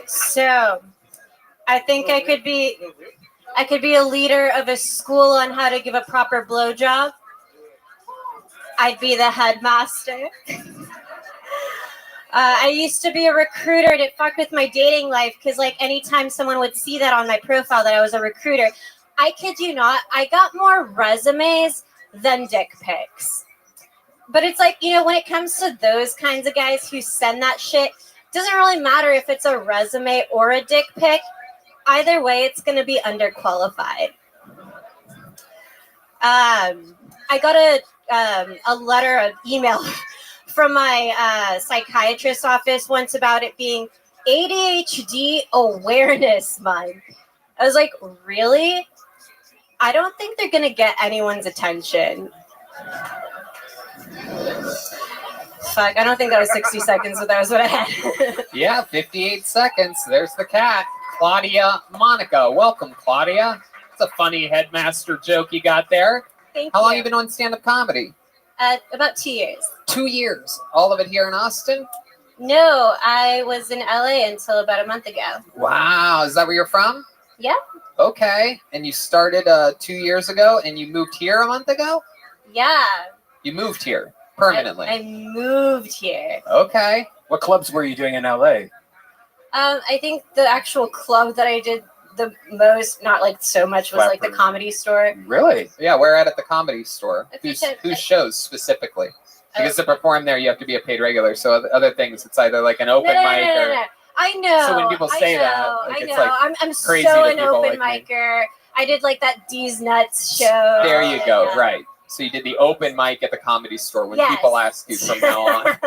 So, I think I could be a leader of a school on how to give a proper blowjob. I'd be the headmaster. I used to be a recruiter, and it fucked with my dating life because, like, anytime someone would see that on my profile that I was a recruiter, I kid you not, I got more resumes than dick pics. But it's like, you know, when it comes to those kinds of guys who send that shit, it doesn't really matter if it's a resume or a dick pic. Either way, it's going to be underqualified. I got a letter, an email from my psychiatrist's office once about it being ADHD Awareness Month. I was like, really? I don't think they're going to get anyone's attention. Fuck, I don't think that was 60 seconds, but that was what I had. Yeah, 58 seconds. There's the cat. Claudia Monica. Welcome, Claudia. It's a funny headmaster joke you got there. Thank How long you. you been doing stand-up comedy? About 2 years. 2 years. All of it here in Austin? No, I was in LA until about a month ago. Wow. Is that where you're from? Yeah. Okay. And you started 2 years ago and you moved here a month ago? Yeah. You moved here permanently. I moved here. Okay. What clubs were you doing in LA? I think the actual club that I did the most, not like so much, was like the Comedy Store. Really? Yeah, we're at the Comedy Store. If Whose shows specifically? Because to perform there, you have to be a paid regular. So other things, it's either like an open mic or... I know. So when people say that, like, I it's know. like I'm crazy so to an people open like me. micer. I did like that D's Nuts show. There you go. Right. So you did the open mic at the Comedy Store when Yes. people ask you from now on,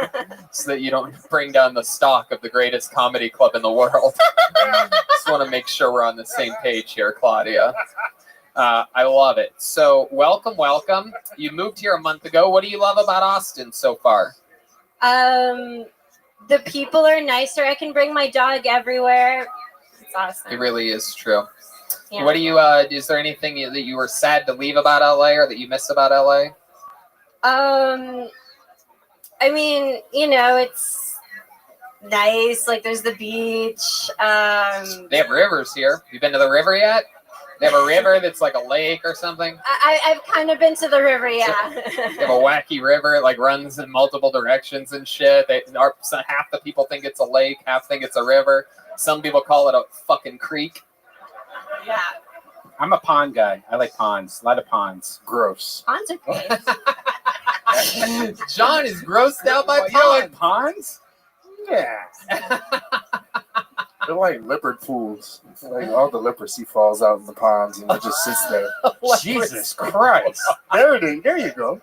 so that you don't bring down the stock of the greatest comedy club in the world. Just want to make sure we're on the same page here, Claudia. I love it. So welcome. You moved here a month ago. What do you love about Austin so far? The people are nicer. I can bring my dog everywhere. It's awesome. It really is true. Yeah. What do you? Is there anything that you were sad to leave about LA or that you miss about LA? I mean, you know, it's nice. Like, there's the beach. They have rivers here. You been to the river yet? They have a river that's like a lake or something. I've kind of been to the river, yeah. They have a wacky river. It like runs in multiple directions and shit. Half the people think it's a lake, half think it's a river. Some people call it a fucking creek. Yeah. I'm a pond guy. I like ponds. A lot of ponds. Gross. Ponds are great. John is grossed out by You don't like ponds. Yeah. They're like leopard pools. Like all the leprosy falls out in the ponds and it just sits there. Jesus Christ. There it is. There you go.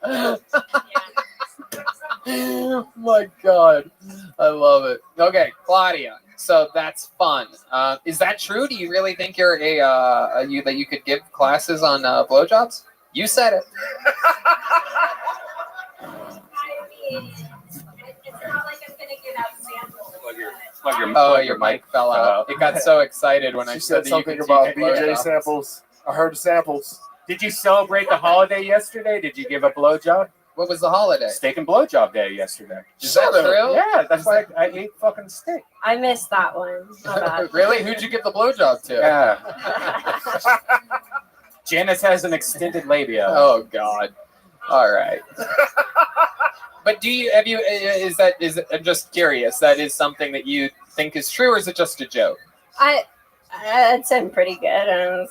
Oh my God. I love it. Okay, Claudia. So that's fun. Is that true? Do you really think you're that you could give classes on blowjobs? You said it. Your mic fell out. It got so excited when I She said said that you something could about take BJ blowjobs. samples. I heard samples. Did you celebrate the holiday yesterday? Did you give a blowjob? What was the holiday? Steak and blowjob day yesterday. Is that true? Yeah, that's why I ate fucking steak. I missed that one. My bad. Really? Who'd you give the blowjob to? Yeah. Janice has an extended labia. Oh God. All right. But is it, I'm just curious, that is something that you think is true, or is it just a joke? I'd say I'm pretty good. All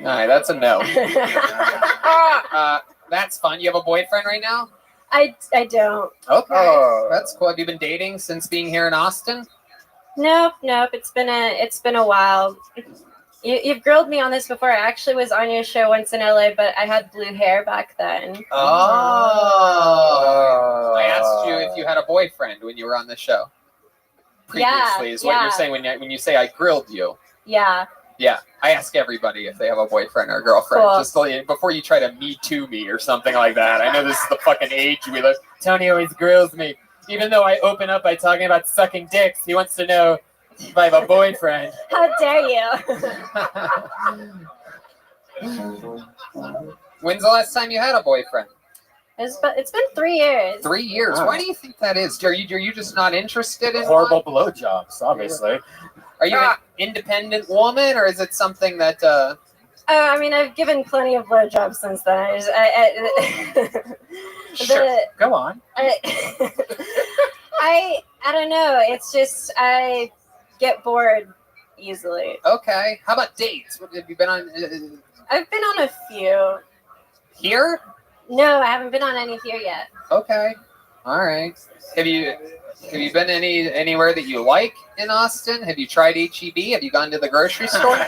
right, that's a no. That's fun. You have a boyfriend right now? I don't. Okay, that's cool. Have you been dating since being here in Austin? Nope. It's been a while. You've grilled me on this before. I actually was on your show once in LA, but I had blue hair back then. Oh. I asked you if you had a boyfriend when you were on the show. Previously is what you're saying when you say I grilled you. Yeah. Yeah, I ask everybody if they have a boyfriend or a girlfriend, Cool. just before you try to Me Too me or something like that. I know this is the fucking age we live. Tony always grills me. Even though I open up by talking about sucking dicks, he wants to know if I have a boyfriend. How dare you? When's the last time you had a boyfriend? It's been 3 years. 3 years. Why do you think that is? Are you just not interested in Horrible blowjobs, obviously. Are you an independent woman, or is it something that? I mean, I've given plenty of blowjobs since then. Sure. Go on. I don't know. It's just I get bored easily. Okay. How about dates? What have you been on? I've been on a few. Here? No, I haven't been on any here yet. Okay. All right. Have you been anywhere that you like in Austin? Have you tried HEB? Have you gone to the grocery store?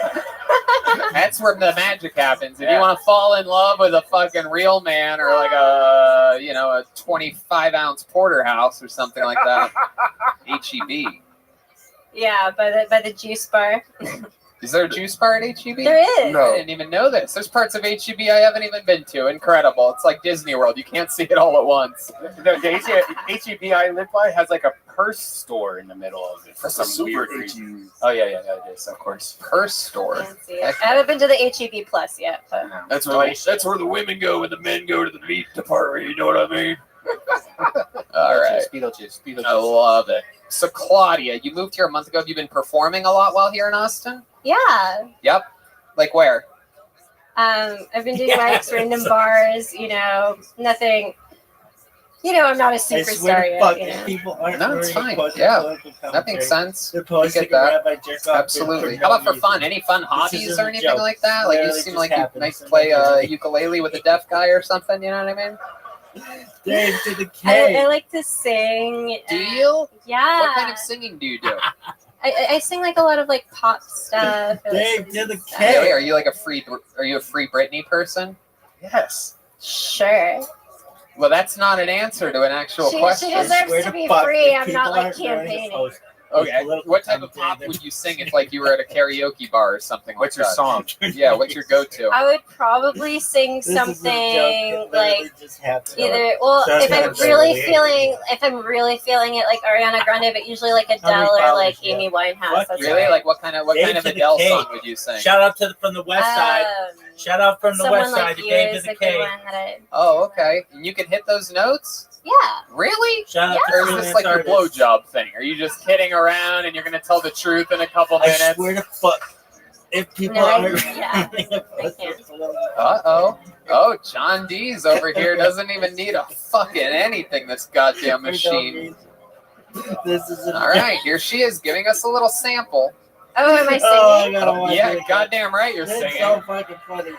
That's where the magic happens. If you want to fall in love with a fucking real man or like a 25-ounce porterhouse or something like that, HEB. Yeah, by the juice bar. Is there a juice bar at HEB? There is. No. I didn't even know this. There's parts of HEB I haven't even been to. Incredible. It's like Disney World. You can't see it all at once. The HEB I live by has like a purse store in the middle of it for That's a some super weird reason. Oh yeah, it is, of course. Purse store. I haven't been to the HEB Plus yet, but That's where the women go when the men go to the meat department. You know what I mean? All right. Beetlejuice. I love it. So Claudia, you moved here a month ago. Have you been performing a lot while here in Austin? yeah. Yep. Like where? I've been doing mics, random bars. Nothing. I'm not a superstar yet. People aren't No, it's learning fine. about Yeah, political that commentary. makes sense. They're I posting get that. Rabbi jerk off Absolutely. for How about no for fun? reason. Any fun This hobbies isn't or a anything joke. like that? Like you Literally seem just like you happened. might Something play like a that. ukulele with a deaf guy or something. You know what I mean? Dave to the I K. like to sing. Do you? Yeah. What kind of singing do you do? I sing like a lot of like pop stuff. Dave to the Really? K. Are you a free Britney person? Yes. Sure. Well, that's not an answer to an actual question. She deserves to be free. I'm not like campaigning. Okay. What type of pop would you sing if you were at a karaoke bar or something? What's like your that? song? Yeah, what's your go-to? I would probably sing This is a joke. something It like literally just happened. either That's if not I'm very really real. feeling it like Ariana Grande, but usually like many Adele or followers like you Amy have? Winehouse. That's Really? right. Like what kind of Dave to the Adele K. song would you sing? Shout out from the west side. Shout out from the Someone west side like to you Dave is to a the good K. one that I. Oh, okay. And you can hit those notes? Yeah. Really? Shout out Or to is this freelance like your artists. blowjob thing? Are you just kidding around and you're going to tell the truth in a couple I minutes? swear to fuck. If people No, I- aren't yeah, I can't. Uh-oh. Oh, John D's over here doesn't even need a fucking anything, this goddamn machine. This is All right, here she is giving us a little sample. Oh, am I singing? Oh, I gotta watch Yeah, it. goddamn right you're It's singing. so fucking funny.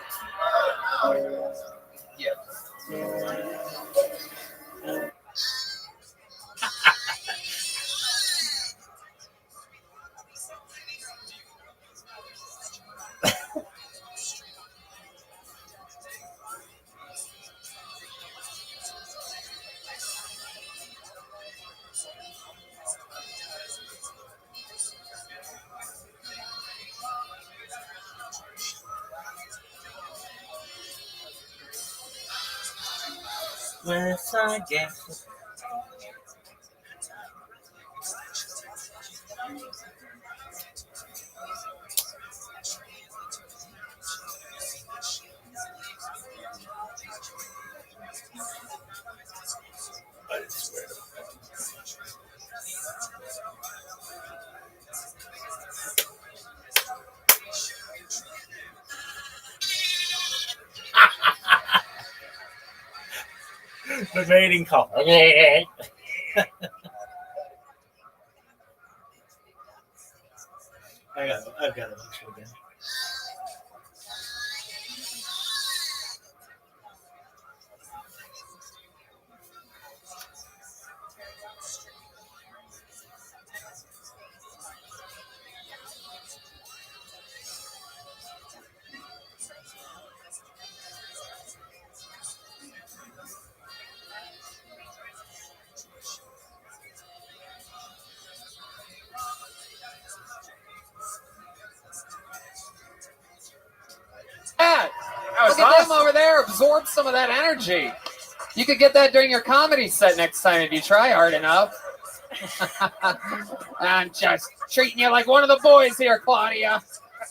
West Side Gangster. The mating call. I've got it again. that. was Look at them awesome. over there. Absorb some of that energy. You could get that during your comedy set next time if you try hard enough. I'm just treating you like one of the boys here, Claudia.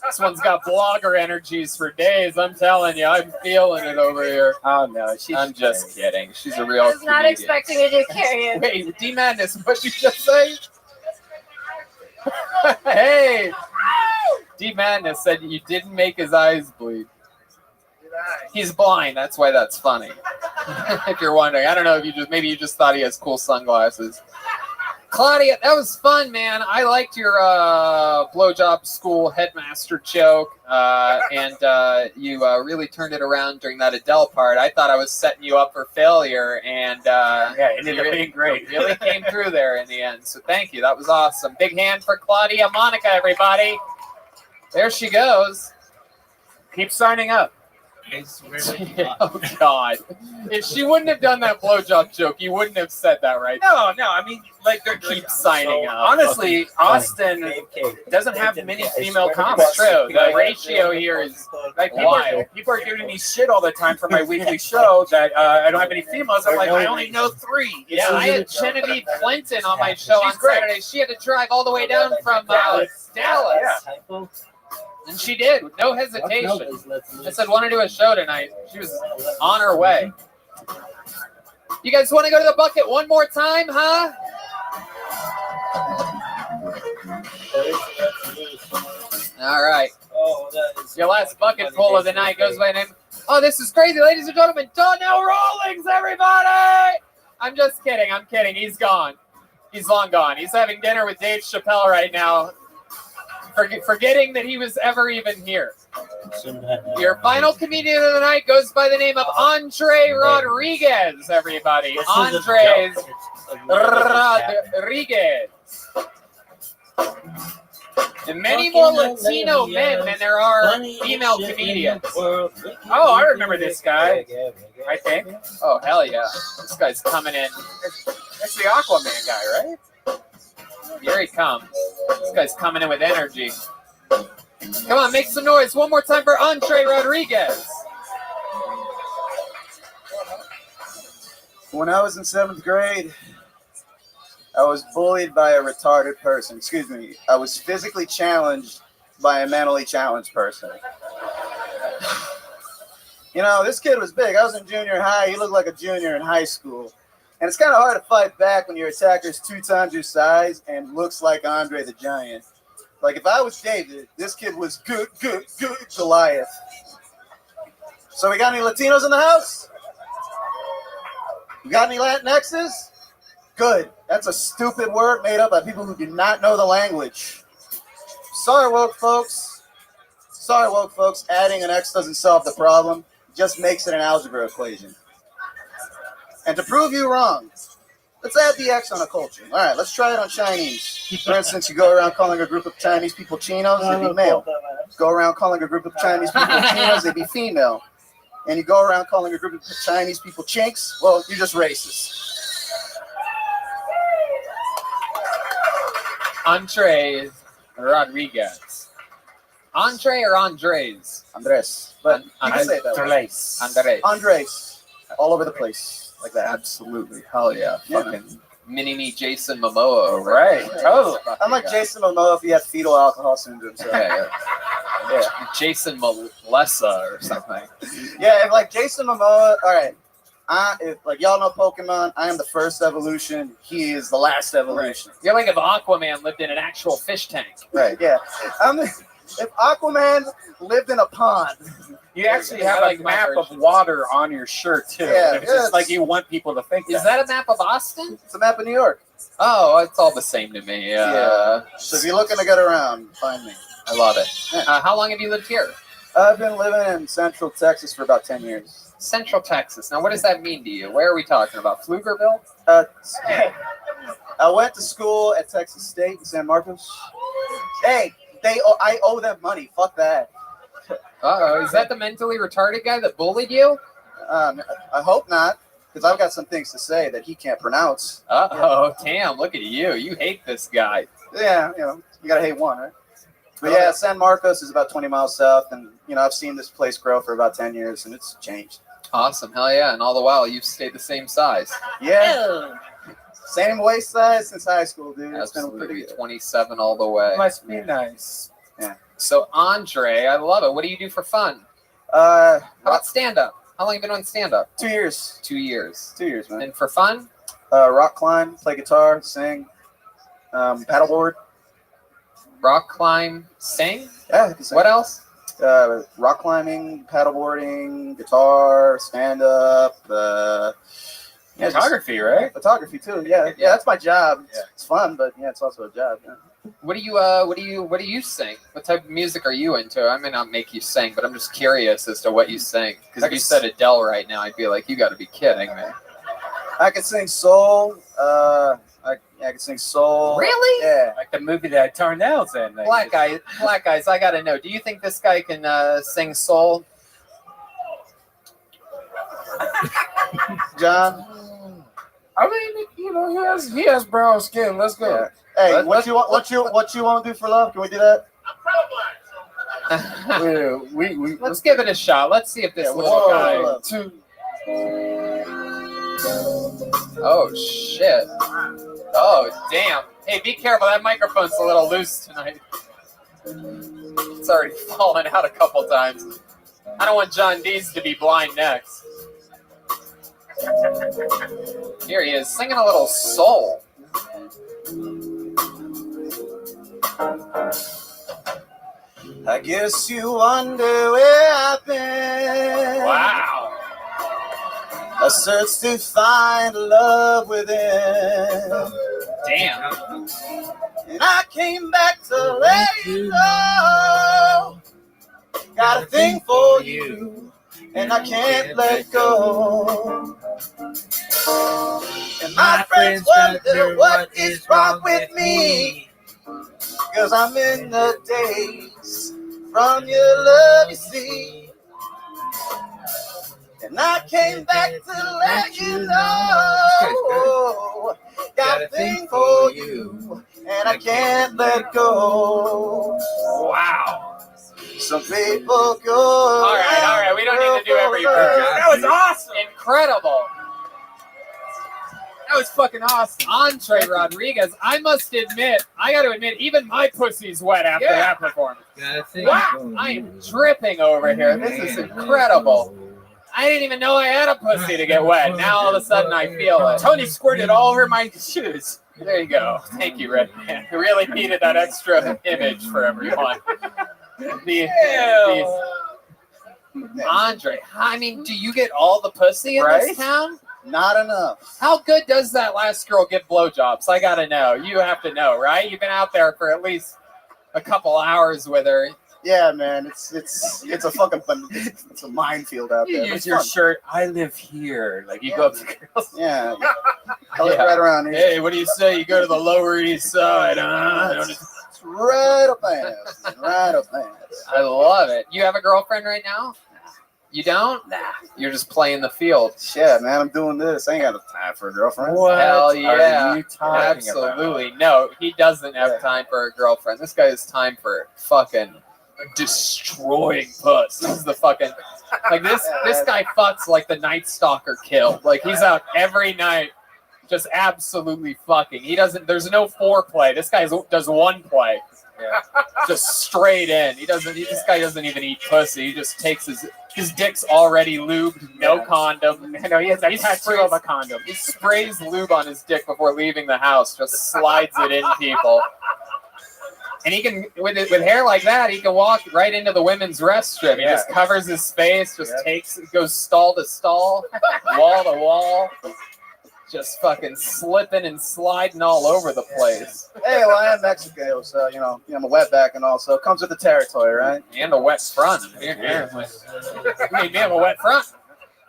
This one's got blogger energies for days. I'm telling you, I'm feeling it over here. Oh no, I'm just kidding. She's a real I was not comedian. expecting to do karaoke. Wait, D Madness, what'd you just say? Hey, D Madness said you didn't make his eyes bleed. He's blind. That's why that's funny. If you're wondering, I don't know if maybe you just thought he has cool sunglasses. Claudia, that was fun, man. I liked your blowjob school headmaster joke, and you really turned it around during that Adele part. I thought I was setting you up for failure, and it ended up being great. You really came through there in the end. So thank you. That was awesome. Big hand for Claudia Monica, everybody. There she goes. Keep signing up. It's really Oh God! If she wouldn't have done that blowjob joke, you wouldn't have said that, right? No, I mean, like they're Keep signing up. Honestly, Austin doesn't have many female comics. True. The ratio here is Like wild. people are giving me shit all the time for my weekly show that I don't have any females. I'm like, I only know 3. Yeah, I had Genevieve Clinton on my show on She's great. Saturday. She had to drive all the way down from Dallas. Yeah. And she did, with no hesitation. I said, want to do a show tonight. She was on her way. You guys want to go to the bucket one more time, huh? All right. Your last bucket full of the night goes by the name. Oh, this is crazy, ladies and gentlemen. Donnell Rawlings, everybody! I'm just kidding. I'm kidding. He's gone. He's long gone. He's having dinner with Dave Chappelle right now, forgetting that he was ever even here. Your final comedian of the night goes by the name of Andre Rodriguez, everybody. Andre Rodriguez. And many more Latino men than there are female comedians. Oh, I remember this guy. I think. Oh, hell yeah. This guy's coming in. That's the Aquaman guy, right? Here he comes. This guy's coming in with energy. Come on, make some noise. One more time for Andre Rodriguez. When I was in 7th grade, I was bullied by a retarded person. Excuse me. I was physically challenged by a mentally challenged person. You know, this kid was big. I was in junior high. He looked like a junior in high school. And it's kind of hard to fight back when your attacker is 2 times your size and looks like Andre the Giant. Like, if I was David, this kid was good Goliath. So we got any Latinos in the house? We got any Latinxes? Good. That's a stupid word made up by people who do not know the language. Sorry, woke folks. Adding an X doesn't solve the problem. It just makes it an algebra equation. And to prove you wrong, let's add the X on a culture. All right, let's try it on Chinese. For instance, you go around calling a group of Chinese people chinos, they'd be male. Go around calling a group of Chinese people chinos, they'd be female. And you go around calling a group of Chinese people chinks, well, you're just racist. Andre Rodriguez. Andre or Andres? Andres. But you can say it that way. Andres. Andres. All over the place. Like that. Absolutely. Hell yeah. Yeah, Fucking mini-me Jason Momoa over Right. there. Totally. I'm like Jason Momoa if he has fetal alcohol syndrome. So. Yeah. Jason Melissa or something. Yeah, if like Jason Momoa, all right. If like y'all know Pokemon, I am the first evolution. He is the last evolution. You're like if Aquaman lived in an actual fish tank. Right. Yeah. If Aquaman lived in a pond, You actually have a map of water on your shirt too. Yeah, It's just like you want people to think. Is that a map of Austin? It's a map of New York. Oh, it's all the same to me. Yeah. So if you're looking to get around, find me. I love it. How long have you lived here? I've been living in Central Texas for about 10 years. Central Texas. Now, what does that mean to you? Where are we talking about? Pflugerville? I went to school at Texas State in San Marcos. Hey, I owe them money. Fuck that. Uh-oh. Is that the mentally retarded guy that bullied you? I hope not, because I've got some things to say that he can't pronounce. Uh-oh. Damn, look at you. You hate this guy. Yeah, you gotta hate one, right? But yeah, San Marcos is about 20 miles south, and I've seen this place grow for about 10 years, and it's changed. Awesome, hell yeah! And all the while, you've stayed the same size. Yeah, same waist size since high school, dude. It's been Absolutely, pretty good. 27 all the way. Must be nice. Yeah. So Andre, I love it. What do you do for fun? How about stand up? How long have you been on stand up? 2 years. 2 years. 2 years, man. And for fun? Rock climb, play guitar, sing, paddleboard. Rock climb, sing? Yeah, I can sing. What else? Rock climbing, paddleboarding, guitar, stand up. Photography, right? Photography too. Yeah, that's my job. It's fun, but it's also a job. Yeah. What do you sing? What type of music are you into? I may not make you sing, but I'm just curious as to what you sing. Because if you said Adele right now, I'd be like, you got to be kidding me. I can sing soul. I can sing soul. Really? Yeah. Like the movie that Tarnell's in. Black guys, I got to know. Do you think this guy can sing soul? John? I mean, he has brown skin. Let's go. Yeah. Hey, what you want to do for love? Can we do that? Let's give it a shot. Let's see if this little guy. Oh shit! Oh damn! Hey, be careful. That microphone's a little loose tonight. It's already fallen out a couple times. I don't want John Dees to be blind next. Here he is, singing a little soul. I guess you wonder where I've been. Wow. A search to find love within. Damn. And I came back to let you know. Got a thing for you, and I can't let go. And my friends wonder what is wrong with me. 'Cause I'm in the days from your love, you see. And I came back to let you know. Got a thing for you, and I can't let go. Wow. Some people go. All right. We don't need to do every verse. That was awesome. Incredible. That was fucking awesome. Andre Rodriguez, I got to admit, even my pussy's wet after that performance. Wow, I am dripping over here. This is incredible. I didn't even know I had a pussy to get wet. Now all of a sudden I feel it. Tony squirted all over my shoes. There you go. Thank you, Red Man. We really needed that extra image for everyone. Andre, I mean, do you get all the pussy in this town? Not enough. How good does that last girl get blowjobs? I gotta know. You have to know, right? You've been out there for at least a couple hours with her. Yeah, man, it's a fucking it's a minefield out there. You use your shirt. I live here. Like you go up to girls. Yeah, I live right around here. Hey, what do you say? You go to the Lower East Side, huh? It's right up ass. Right up ass. I love it. You have a girlfriend right now? You don't? Nah. You're just playing the field. Yeah, man, I'm doing this. I ain't got no time for a girlfriend. What Hell yeah. are you talking Absolutely. No, he doesn't have time for a girlfriend. This guy has time for fucking destroying puss. This is the fucking like this guy fucks like the Night Stalker killed. Like he's out every night just absolutely fucking. There's no foreplay. This guy does one play. Yeah. Just straight in. This guy doesn't even eat pussy. He just takes his dick's already lubed, no condom. I know he has a tattoo of a condom. He sprays lube on his dick before leaving the house, just slides it in people. And he can, with hair like that, he can walk right into the women's restroom. He just covers his face, goes stall to stall, wall to wall. Just fucking slipping and sliding all over the place. Hey, well, I am Mexican, so, I'm a wetback and all, so it comes with the territory, right? And a wet front. You made me have a wet front.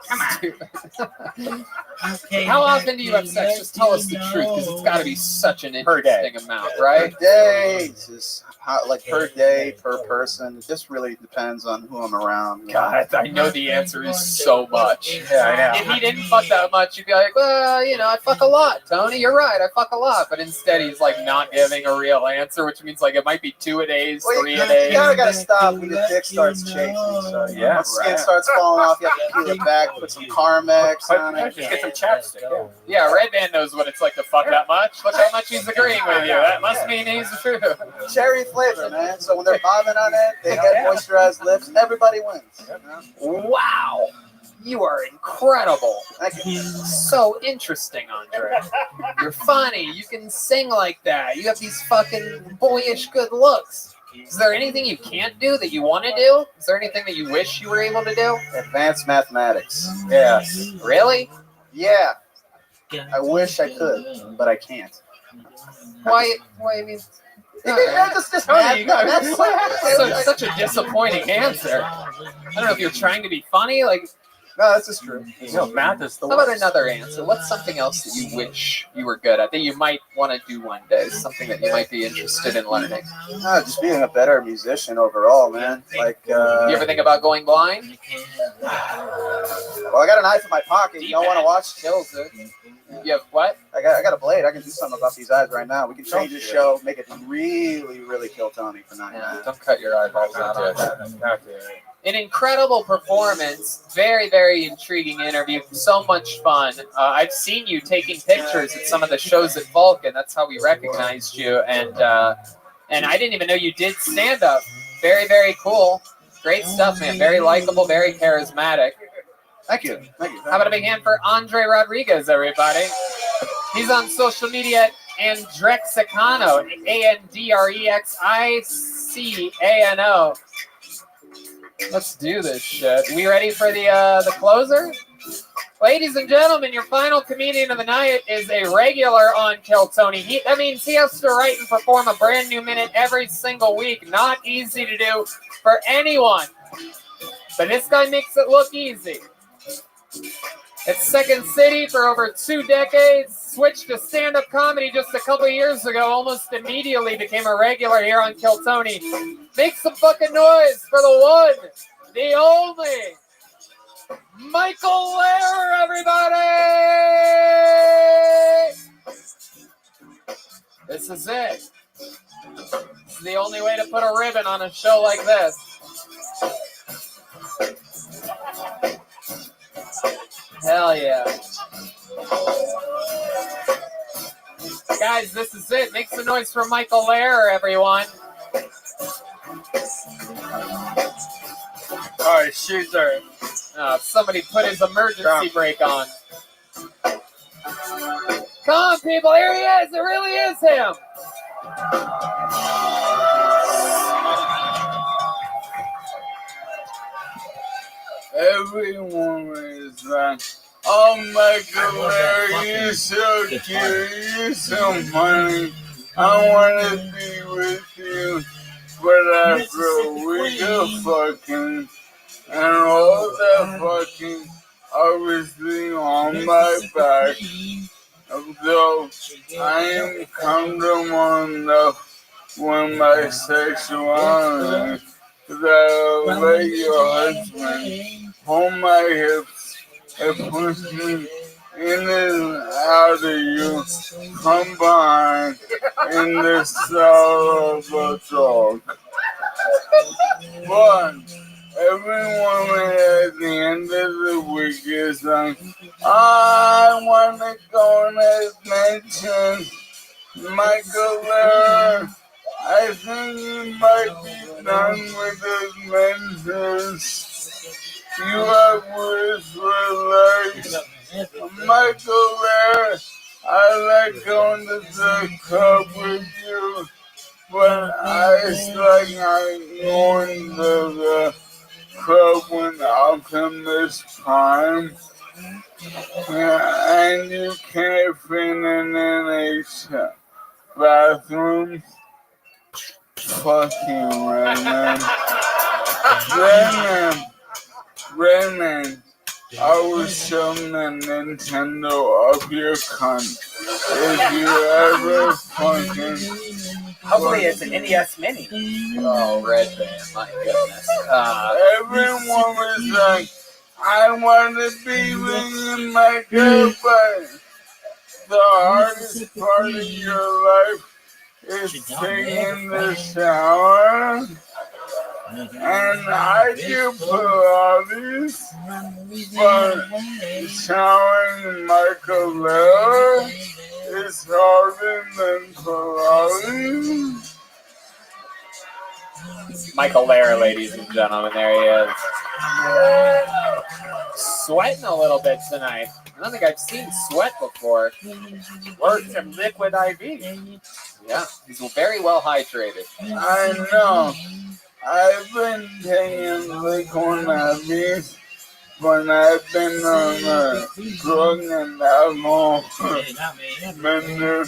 Come on. How often do you have sex? Just tell us the truth, because it's got to be such an interesting amount, right? Per day, just like per day, per person. It just really depends on who I'm around. God, I know the answer is so much. Yeah, I know. If he didn't fuck that much, you'd be like, well, you know, I fuck a lot, Tony. You're right, I fuck a lot. But instead, he's like not giving a real answer, which means like it might be 2 a days, 3 a day. You gotta stop when your dick starts chafing. So Yeah, once skin starts falling off, you have to peel it back, put some Carmex on it. Just get some chapstick. Yeah, Red Man knows what it's like to fuck that much. Look how much he's agreeing with you. That must mean he's true. Cherry flavor, man. So when they're bobbing on it, they get moisturized lips. Everybody wins. Wow. You are incredible. Thank you. So interesting, Andre. You're funny. You can sing like that. You have these fucking boyish good looks. Is there anything you can't do that you want to do? Is there anything that you wish you were able to do? Advanced mathematics. Yes. Really? Yeah. I wish I could, but I can't. Why? I mean, Tony, that's such a disappointing answer. I don't know if you're trying to be funny. Like, no, that's just true. Math is the How about another answer? What's something else that you wish you were good at that you might want to do one day? Something that you might be interested in learning? No, just being a better musician overall, man. Like, you ever think about going blind? Well, I got a knife in my pocket. You don't want to watch? Kills it. You have what? I got a blade. I can do something about these eyes right now. We can change the show, make it really, really kill Tony for 9 minutes. Don't cut your eyeballs out. An incredible performance, very, very intriguing interview, so much fun. I've seen you taking pictures at some of the shows at Vulcan. That's how we recognized you, and I didn't even know you did stand up. Very, very cool. Great stuff, man. Very likable, very charismatic. Thank you. Thank you. How about a big hand for Andre Rodriguez, everybody? He's on social media at Andrexicano, ANDREXICANO. Let's do this shit. We ready for the closer? Ladies and gentlemen, your final comedian of the night is a regular on Kill Tony. That means he has to write and perform a brand new minute every single week. Not easy to do for anyone. But this guy makes it look easy. At Second City for over 2 decades, switched to stand-up comedy just a couple years ago, almost immediately became a regular here on Kill Tony. Make some fucking noise for the one, the only, Michael Lehrer, everybody! This is it. This is the only way to put a ribbon on a show like this. Hell yeah. Guys, this is it. Make some noise for Michael Lehrer, everyone. All right, shoot there. Somebody put his emergency brake on. Come on, people. Here he is. It really is him. Everyone is like, oh, Michael Lehrer, you're so cute, you're so funny. I want to be with you, but after a week of fucking, and all that fucking, I was sitting on my back, though I am comfortable enough with my sexuality that I'll let your husband hold my hips and push me in and out of you, come behind in the style of a dog. But every woman at the end of the week is like, I want to go and mention Michael Lehrer. I think you might be done with those mentions. You have words for life. Michael Lehrer, I like going to the club with you, but it's like I'm going to the club when Optimus Prime, and you can't fit in a bathroom. Fucking Redman. I will shove the Nintendo up your cunt. If you ever fucking... Hopefully it's an NES Mini. Oh, Red Band, my goodness. Everyone was like, I want to be ringing my girlfriend. The hardest part of your life is taking the shower. And I do Pilates, but showering my career is harder than Pilates. Michael Lair, ladies and gentlemen, there he is. Sweating a little bit tonight. I don't think I've seen sweat before. Or some liquid IV. Yeah, he's very well hydrated. I know. I've been taking liquid IV, but I've been on a drug and alcohol bender.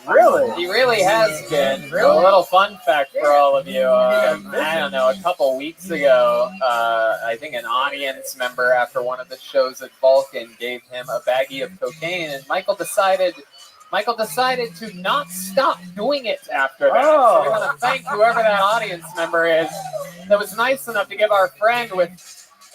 Really? He really has been. A little fun fact for all of you. I don't know, a couple weeks ago, I think an audience member after one of the shows at Vulcan gave him a baggie of cocaine, and Michael decided to not stop doing it after that. So we want to thank whoever that audience member is that was nice enough to give our friend with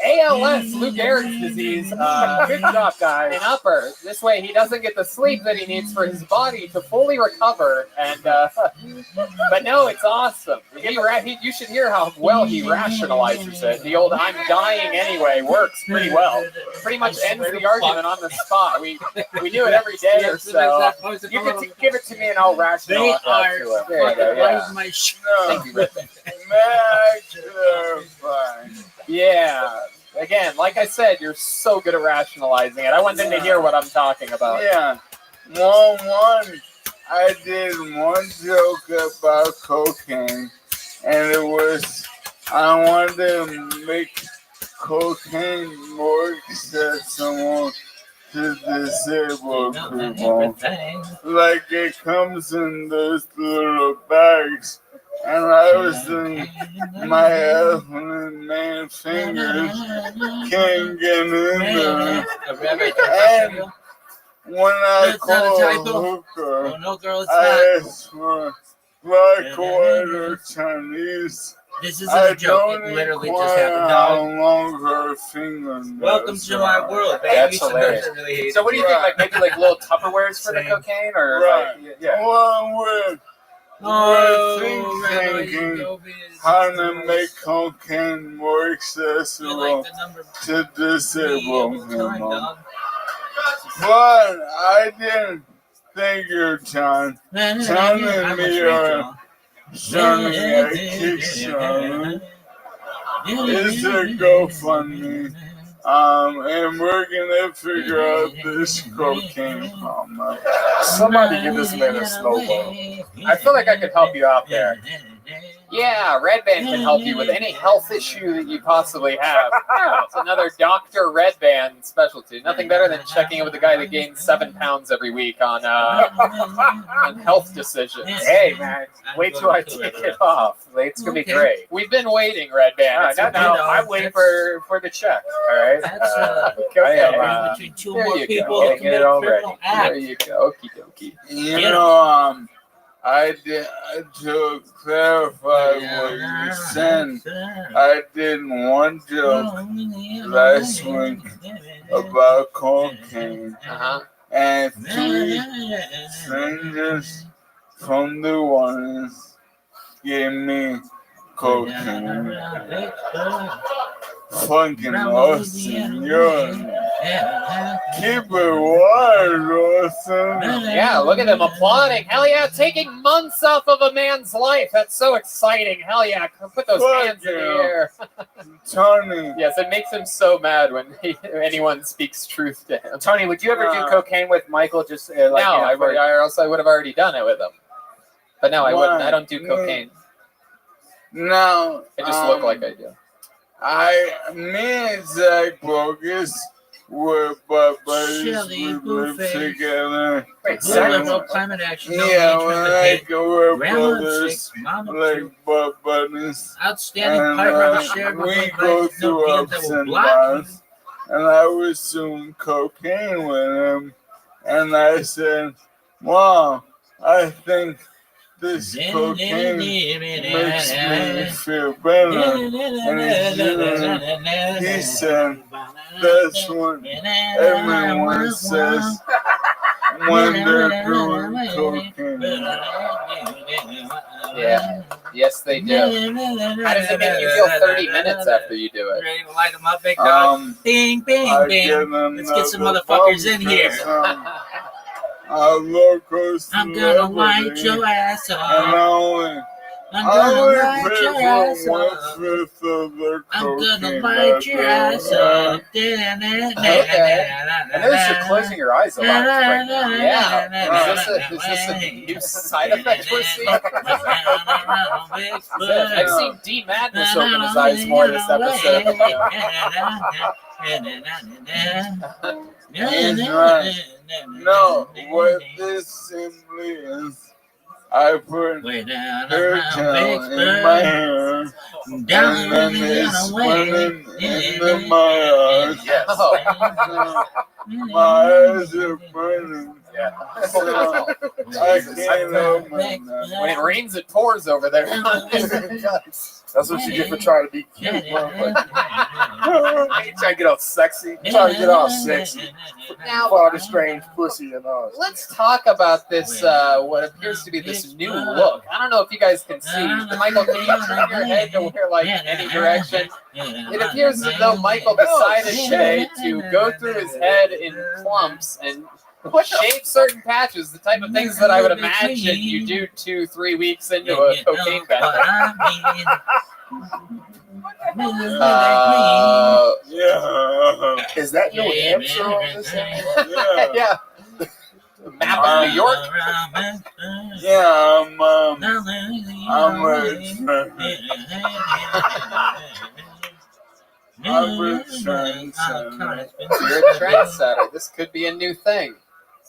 ALS, Lou Gehrig's disease, good job, guys. An upper. This way he doesn't get the sleep that he needs for his body to fully recover. And but no, it's awesome. You should hear how well he rationalizes it. The old "I'm dying anyway" works pretty well. Pretty much ends the argument on the spot. We do it every day or so. You can give it to me and I'll rationalize it to him. There you go. Yeah. Thank you, Rick. Yeah. Again, like I said, you're so good at rationalizing it. I want them to hear what I'm talking about. Yeah. One, I did one joke about cocaine, and it was I wanted to make cocaine more accessible to disabled people. Like it comes in those little bags. And I was in my elephant man fingers can't get in there. And when I call a hooker, I ask for black, white, or Chinese. This isn't a joke. It literally just happened. How long her fingers. Welcome to my world, baby. That's hilarious. So what do you think? Like maybe like little Tupperwares for the cocaine, or right? Like, yeah. Well, we're thinking how to make cocaine more accessible to disabled people. But I didn't think your time. John and me are starting a Kickstarter. It's a GoFundMe. And we're gonna figure out this cocaine problem. Somebody give this man a snowball. I feel like I could help you out there. Yeah, Red Band can help you with any health issue that you possibly have. It's another Dr. Red Band specialty. Nothing better than checking in with the guy that gains 7 pounds every week on health decisions. Hey, man, wait till I take it off. It's going to be great. We've been waiting, Red Band. No, I'm waiting for the check. All right? Between two more people to commit a criminal act. There you go. Okie dokie. You know, to clarify what you said, I did one joke last week about cocaine, and 3 strangers from the ones gave me cocaine. Fucking Austin, keep it wild, Austin. Yeah, look at them applauding. Hell yeah, taking months off of a man's life. That's so exciting. Hell yeah, put those hands in the air. Tony. Yes, it makes him so mad when anyone speaks truth to him. Tony, would you ever do cocaine with Michael? Just no, or else I would have already done it with him. But no, I wouldn't. I don't do cocaine. No. I just look like I do. Me and Zach Bogus we're butt buddies. Shelly, We live Blueface. together. Blue Level, Climate Action, no Yeah, Management, when The I Hate, go, we're Grandma brothers, Chick, Mama like Chick, butt buddies. Outstanding And, Pipe Rubber Share, we go through no ups DMs that will and block downs, and I was doing cocaine with him, and I said, "Wow, I think this cocaine makes me feel better." And he said, "That's what everyone says when they're doing cocaine." Yeah. Yes, they do. How does it make you feel 30 minutes after you do it? Ready to light them up, big dog? Bing, bing, I bing. get Let's get some another motherfuckers in bump here. 'cause I'm local I'm gonna light celebrity, your ass and up. I I'm gonna only light pay your for ass up. 1/5 of the I'm gonna cocaine light your ass up. Okay. I notice you're closing your eyes a lot right now. Yeah. Is this a new side effect we're seeing? I've seen D Madness open his eyes more this episode. He's right. No, what this simply is, I put hair gel in my hair, and then it's running into my eyes. Yes. My eyes are burning. Yeah. I can't help it. When it rains, it pours over there. That's what you get for trying to be cute, motherfucker. Trying to get all sexy. Trying to get all sexy. Now, Father strange pussy and all. let's talk about this, what appears to be this new look. I don't know if you guys can see. Michael, can you turn your head to where, like, any direction? It appears as though Michael decided today to go through his head in clumps and shave certain patches, the type of things that I would imagine you do 2-3 weeks into a cocaine bender. Yeah. Is that New Hampshire on this thing? Yeah. Map of New York. Yeah, I'm a trendsetter. You're a trendsetter. This could be a new thing.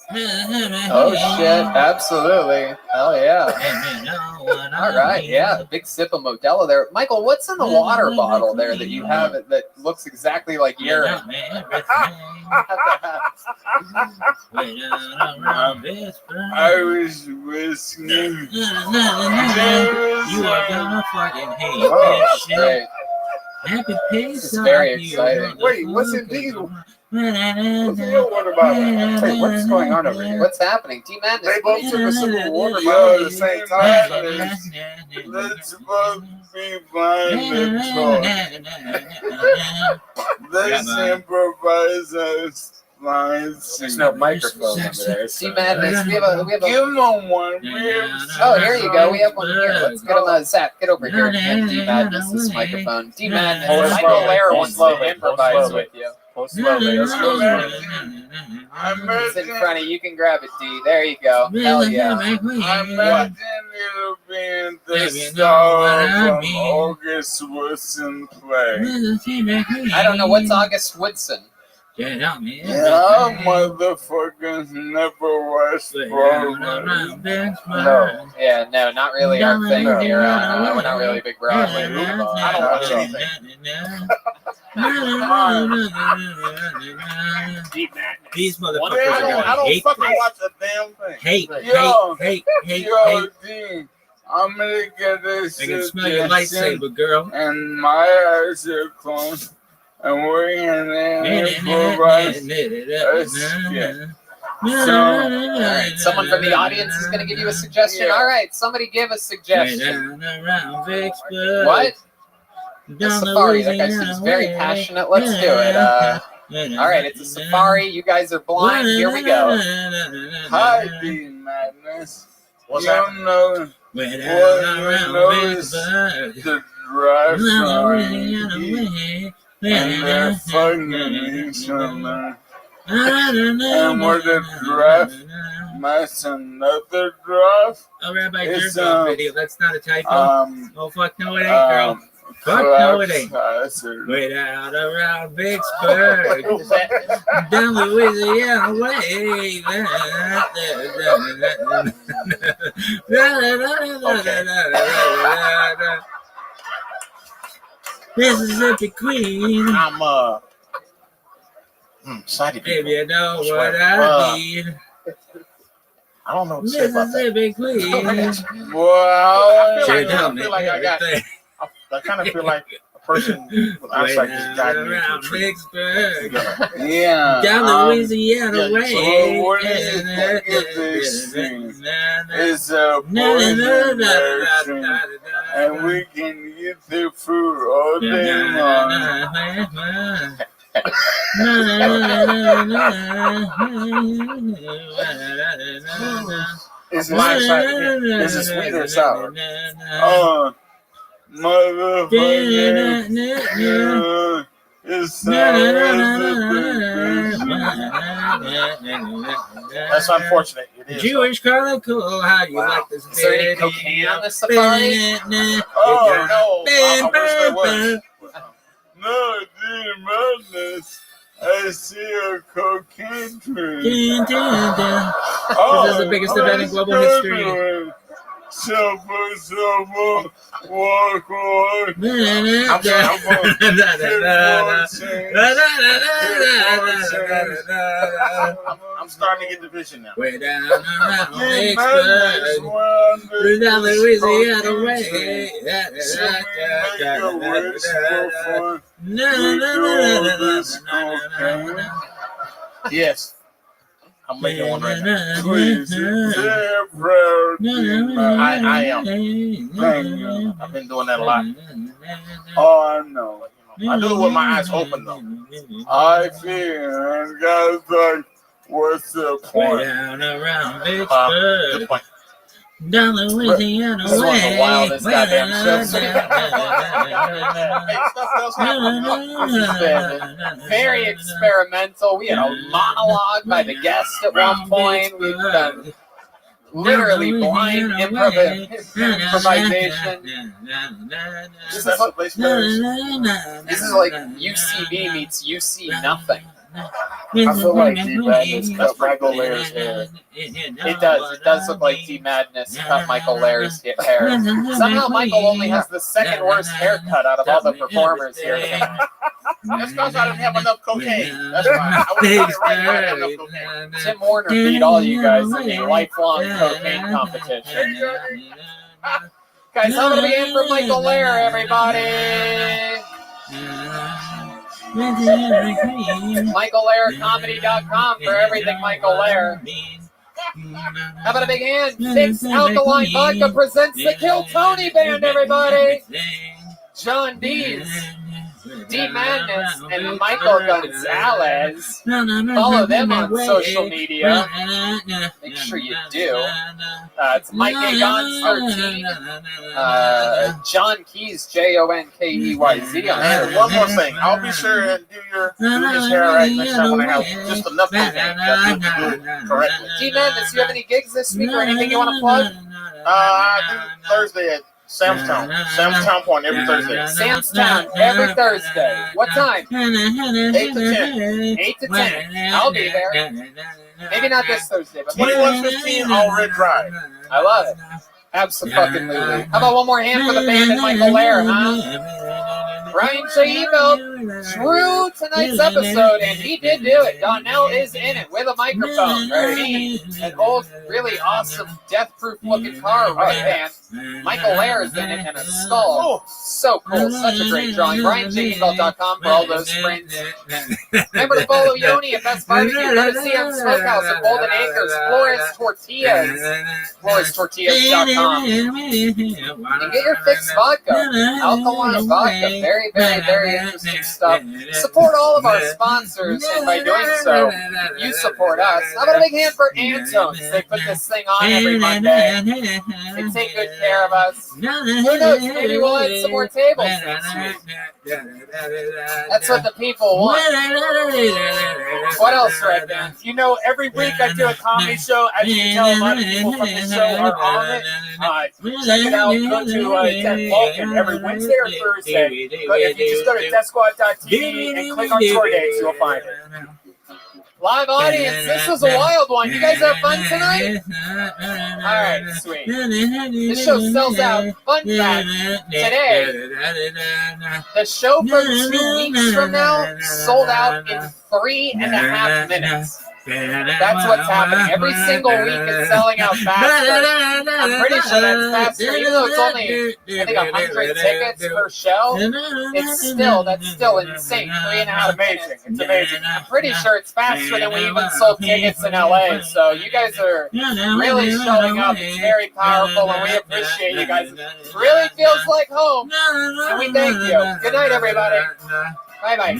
Oh shit! Absolutely. Hell yeah! All right, yeah. Big sip of Modelo there. Michael, what's in the water bottle there that you have that looks exactly like urine? Irish whiskey. You are gonna fucking hate Oh, this shit. great. Happy This is very exciting. Wait, what's in diesel? What's What's the real water bottle? Hey, what's going on over here? What's happening? D Madness. They both took a sip of water Yo, bottle at the same time. Let's both be blind and Let's improvise as lines. There's no microphone over there. D Madness. We have a. Give them one. Oh, here you go. We have one here. Let's get him. Zach, get over here and hand D Madness this microphone. D Madness. Michael Lair wants to improvise with you. Slowly. It's in front of you. You can grab it, D. There you go. Hell yeah. Imagine it'll be in the star from August Wilson play. I don't know. What's August Woodson? Yeah, motherfuckers never watched Broadway. No. Yeah, no, not really our thing here. We're not really big Broadway people. I don't watch anything. These motherfuckers are gonna I don't hate fucking this. watch a damn thing. Hate. Yo, D, I'm gonna get this. I can smell your lightsaber, girl. And my eyes are closed. And we're gonna improvise a skit. So, all right, someone from the audience is going to give you a suggestion. All right, somebody give a suggestion. What? A safari. That guy seems very passionate. Let's do it. All right, it's a safari. You guys are blind. Here we go. Hi, D Madness. What's you happening? know what you notice the drive sign. And they're fucking each other. And where the draft match another draft. Oh, Rabbi, it's video. That's not a typo. Oh, fuck, no, it ain't, girl. Fuck no, it ain't. Way down around Vicksburg, down Louisiana way. Mississippi Queen. I'm excited. If you know what I mean. I don't know what to say about that. Mississippi Queen. Well, I kind of feel like a person with eyesight just guiding me to a tree. Yeah. Down Louisiana way. So what do you think of this thing? It's a poison medicine, and we can eat the fruit all day long. Is it sweet or sour? Motherfucker. It's That's unfortunate. It is. Jewish Chronicle, how do you like this? Is there any cocaine on this safari? Oh, no. I wish there was. No, dude, madness. I see a cocaine tree. This is the biggest event in global history. Walk. I'm starting to get the vision now. Way down around Vicksburg, down Louisiana way. Yes. I'm making one right now. I am. I've been doing that a lot. Oh, I know. I do it with my eyes open, though. I feel, and guys like, what's the point? Way down around Vicksburg. Good point. Down Louisiana This is one of the wildest goddamn shows. Very experimental. We had a monologue by the guest at one point. We've done literally blind improvisation. This is like UCB meets UC nothing. I feel like D-Madness cut Michael Lair's hair. It does look like D-Madness cut Michael Lair's hair. Somehow Michael only has the second worst haircut out of all the performers here. That's because I didn't have enough cocaine. That's right. I would have done it right if I had enough cocaine. Tim Warner beat all you guys in the lifelong cocaine competition. Guys, I'm going to be in for Michael Lair, everybody. MichaelLairComedy.com for everything Michael Lair. How about a big hand? Fix Alkaline Vodka presents the Kill Tony Band, everybody. John Dees, D Madness, and Michael Gonzalez. Follow them on social media. Make sure you do. It's Mike A. Gons 13. John Keys, JONKEYZ on And one more thing. I'll be sure and do his hair right next time when I have just enough cocaine that you can do it correctly. D Madness, you have any gigs this week or anything you want to plug? I do Thursday at Sam's Town Point every Thursday. Sam's Town every Thursday. What time? 8 to 10. 8 to 10. I'll be there. Maybe not this Thursday, but 21:15 on Red Drive. I love it. Absolutely. How about one more hand for the band and Michael Lair, huh? Ryan J. emailed through tonight's episode, and he did do it. Donnell is in it with a microphone. Me, an old, really awesome, death-proof-looking car right band. Michael Lair is in it, and a skull. So cool. Such a great drawing. BrianJevelt.com for all those friends. Remember to follow Yoni at Best Barbecue. Go to CM Smokehouse at Golden Acres. Flores Tortillas. FloresTortillas.com. And get your fixed vodka. Alkaline vodka. Very, very, very interesting stuff. Support all of our sponsors, and by doing so, you support us. How about a big hand for Antones? They put this thing on every Monday. They take good care of us. Who knows? Maybe we'll add some more tables next week. That's what the people want. What else, Red Man? You know, every week I do a comedy show. As you can tell, a lot of people from the show are on it. Check it out. Go to Dan Vulcan every Wednesday or Thursday. If you just go to deathsquad.tv and click on tour dates, you'll find it. Live audience, this was a wild one. You guys have fun tonight? All right, sweet. This show sells out. Fun fact, today, the show from 2 weeks from now sold out in 3.5 minutes. That's what's happening. Every single week it's selling out faster. I'm pretty sure that's faster. Even though it's only, I think, 100 tickets per show, that's still insane. 3.5 Amazing. It's amazing. I'm pretty sure it's faster than we even sold tickets in LA. So you guys are really showing up. It's very powerful, and we appreciate you guys. It really feels like home, and we thank you. Good night, everybody. Bye-bye.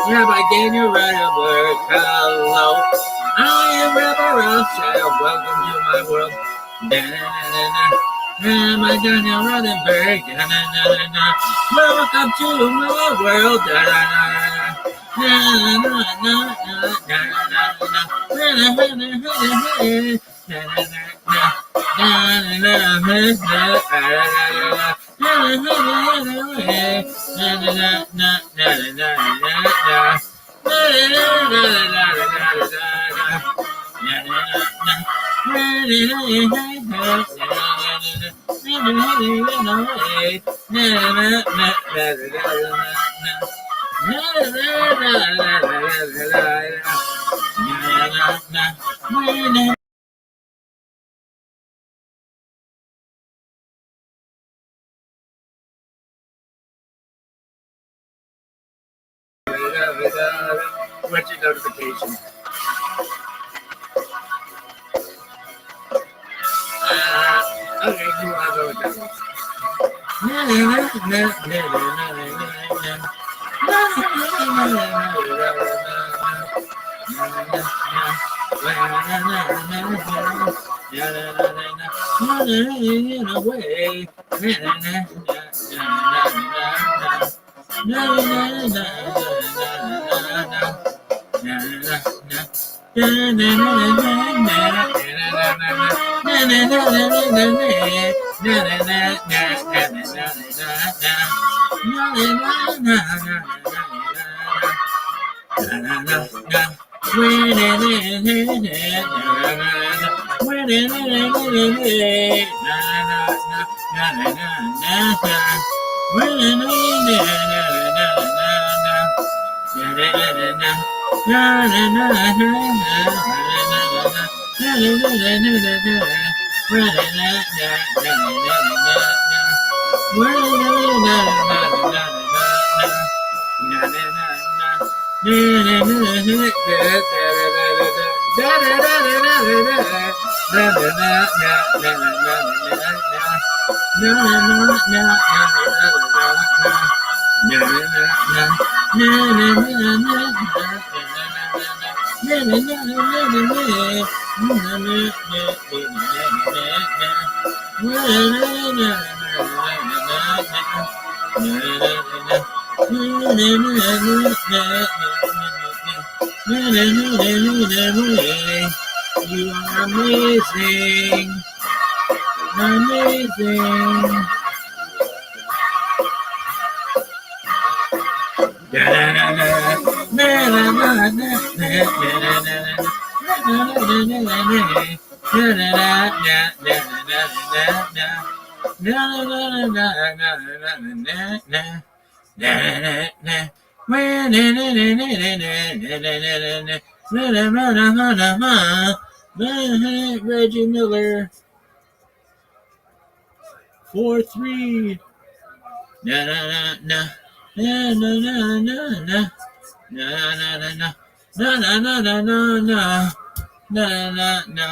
Rabbi Daniel Rothschild, hello. I am Rabbi Rothschild. Welcome to my world. Rabbi Daniel Rothschild. Welcome to my world. What's your notification? Okay, you want to go with that one. You are amazing. Amazing. Reggie Miller. 4-3. Na na na na na na na na na na na na. Na na na na na na na na na na na na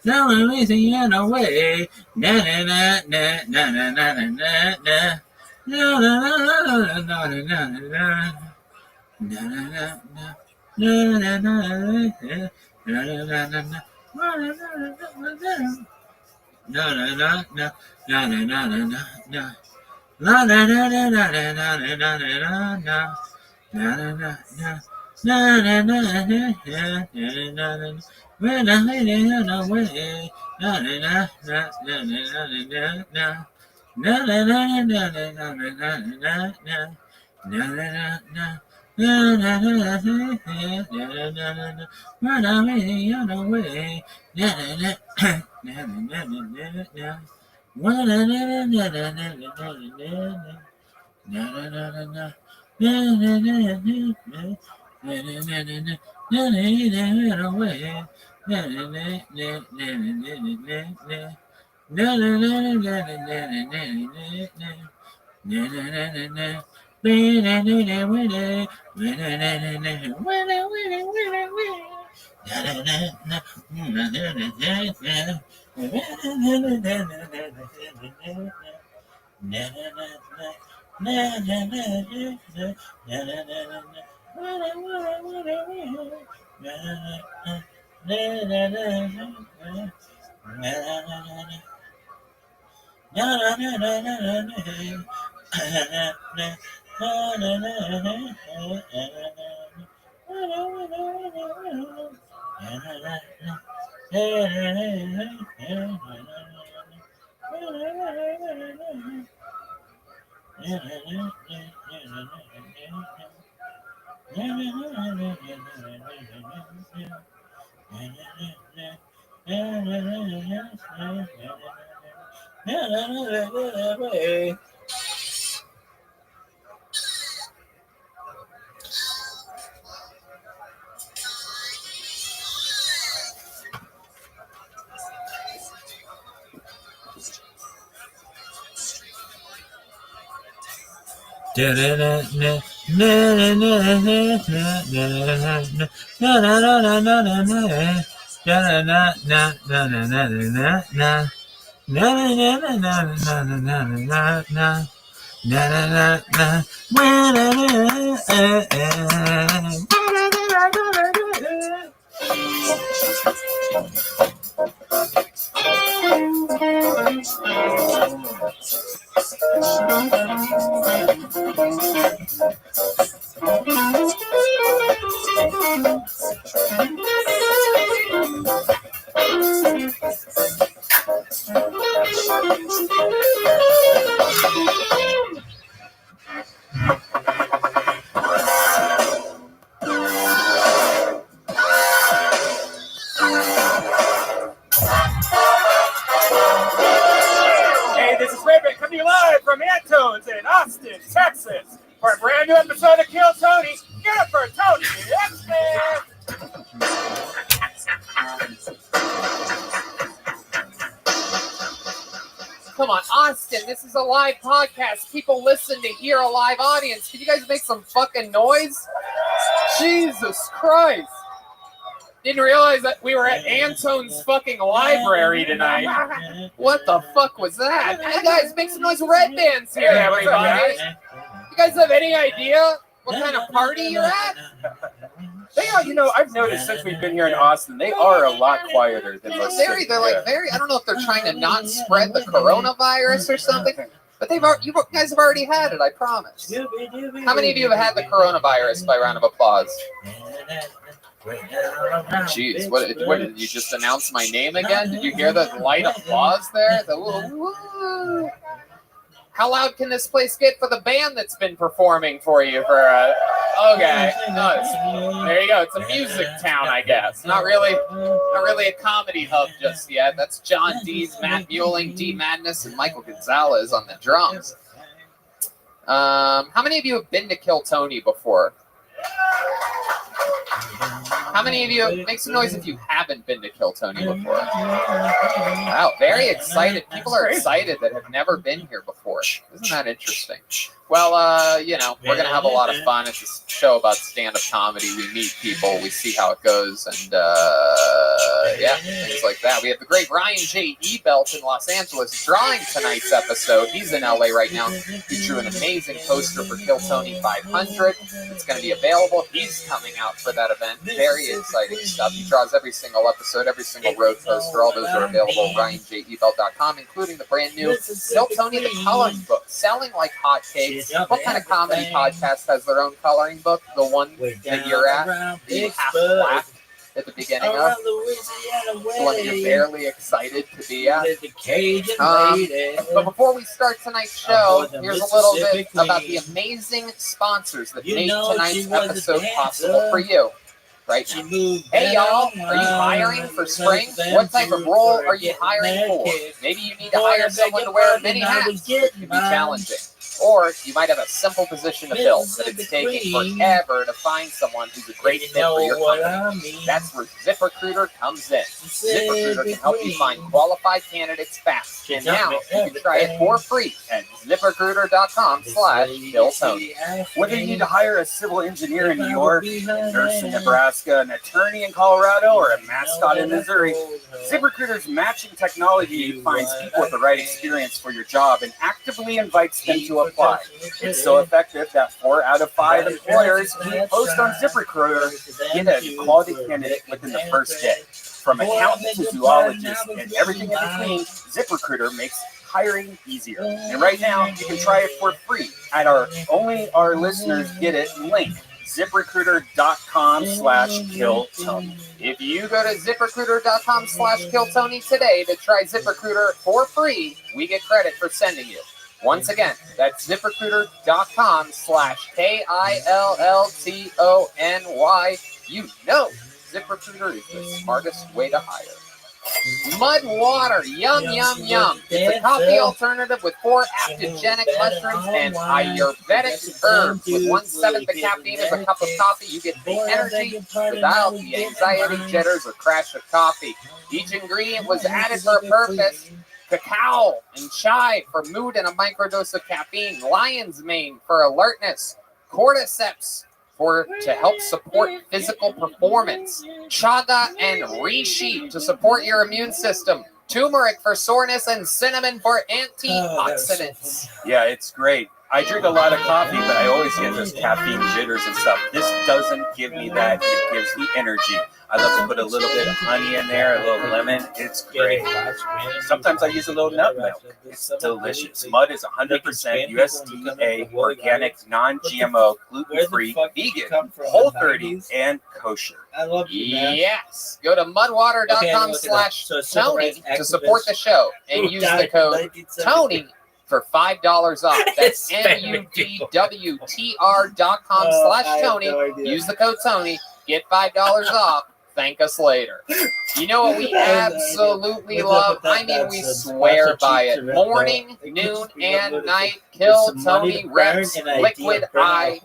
Now I'm easy in a way. Na na na na na na na na na na. Na na na na na na na na na. Na na na na. Na na na na. Na na na na. Na na na na. Na na na na na. La na na na na na na na na na na. Na na na na. Na na na na na na na. When I hide away, na na na na na na na na. Na na na na na na na na na na. Na na na na. Na na na na na na na. When I'm hiding away, na na na na na na na. Na na na na na na na na. Na na na na na. Na na na na na. Na na na na na. Na na na away. Na na na na na na na na. Na na na na na na na na. Na na na na na. Na na na na winner. Na na na na na winner winner winner winner. Na na na na na na na na. Na na na na na. Na na na na. Na na na na. Na na na na. Winner winner winner winner. Na na na. Na na na na. Na na na na. Na na na na na na. man. This is a live podcast. People listen to hear a live audience. Can you guys make some fucking noise? Jesus Christ. Didn't realize that we were at Antone's fucking library tonight. What the fuck was that? Hey guys, make some noise. Red Band's here, everybody. You guys have any idea what kind of party you're at? They are, you know, I've noticed since we've been here in Austin, they are a lot quieter than most cities. They're like very, I don't know if they're trying to not spread the coronavirus or something, but you guys have already had it, I promise. How many of you have had the coronavirus by round of applause? Jeez, what did you just announce my name again? Did you hear the light applause there? Woo. How loud can this place get for the band that's been performing for you for okay. No, there you go. It's a music town, I guess. Not really a comedy hub just yet. That's John Dees, Matt Mueling, D Madness, and Michael Gonzalez on the drums. How many of you have been to Kill Tony before? How many of you, make some noise if you haven't been to Kill Tony before? Wow, very excited. People are excited that have never been here before. Isn't that interesting? Well, you know, we're going to have a lot of fun. It's a show about stand-up comedy. We meet people, we see how it goes, and yeah, things like that. We have the great Ryan J. Ebelt in Los Angeles drawing tonight's episode. He's in LA right now. He drew an amazing poster for Kill Tony 500. It's going to be available. He's coming out for that event. Very exciting stuff. He draws every single episode, every single road poster. All those are available at RyanJEbelt.com, including the brand new Kill Tony the Coloring Book, selling like hotcakes. What kind of comedy podcast has their own coloring book? The one that you're at, that you half laugh at the beginning of? The one that you're barely excited to be at? But before we start tonight's show, here's a little bit about the amazing sponsors that make tonight's episode possible for you. Right now. Hey y'all, are you hiring for spring? What type of role are you hiring for? Maybe you need to hire someone to wear many hats. It can be challenging. Or you might have a simple position to fill, but it's taking forever to find someone who's a great fit for your company. That's where ZipRecruiter comes in. ZipRecruiter can help you find qualified candidates fast. And now you can try it for free at ZipRecruiter.com/BillTony. Whether you need to hire a civil engineer in New York, a nurse in Nebraska, an attorney in Colorado, or a mascot in Missouri, ZipRecruiter's matching technology finds people with the right experience for your job and actively invites them to apply. It's so effective that 4 out of 5 employers who post on ZipRecruiter get a quality candidate within the first day. From accountant to zoologist and everything in between, ZipRecruiter makes hiring easier. And right now, you can try it for free at our Only Our Listeners Get It link. ZipRecruiter.com/KillTony. If you go to ZipRecruiter.com/KillTony today to try ZipRecruiter for free, we get credit for sending you. Once again, that's ZipRecruiter.com/KillTony. You know ZipRecruiter is the smartest way to hire. Mud water, yum, yum, yum. It's a coffee alternative with 4 adaptogenic mushrooms and Ayurvedic herbs. With 1/7 the caffeine of a cup of coffee, you get the energy without the anxiety, jitters, or crash of coffee. Each ingredient was added for a purpose. Cacao and chai for mood and a microdose of caffeine. Lion's mane for alertness. Cordyceps to help support physical performance. Chaga and reishi to support your immune system. Turmeric for soreness and cinnamon for antioxidants. Yeah, it's great. I drink a lot of coffee, but I always get those caffeine jitters and stuff. This doesn't give me that. It gives me energy. I love to put a little bit of honey in there, a little lemon. It's great. Sometimes I use a little nut milk. It's delicious. Mud is 100% USDA, organic, non-GMO, gluten-free, vegan, Whole30, and kosher. I love you, man. Yes. Go to mudwater.com/Tony to support the show and use the code Tony for $5 off. That's MUDWTR.com/Tony. Use the code Tony. Get $5 off Thank us later. You know what we absolutely love? I mean, we swear by it. Morning, noon, and night. Kill Tony Reps Liquid IV.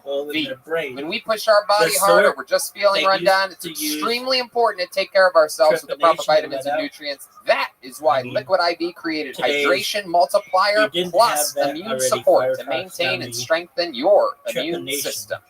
When we push our body harder, we're just feeling run down. It's extremely important to take care of ourselves with the proper vitamins and nutrients. That is why Liquid IV created Hydration Multiplier Plus Immune Support to maintain and strengthen your immune system.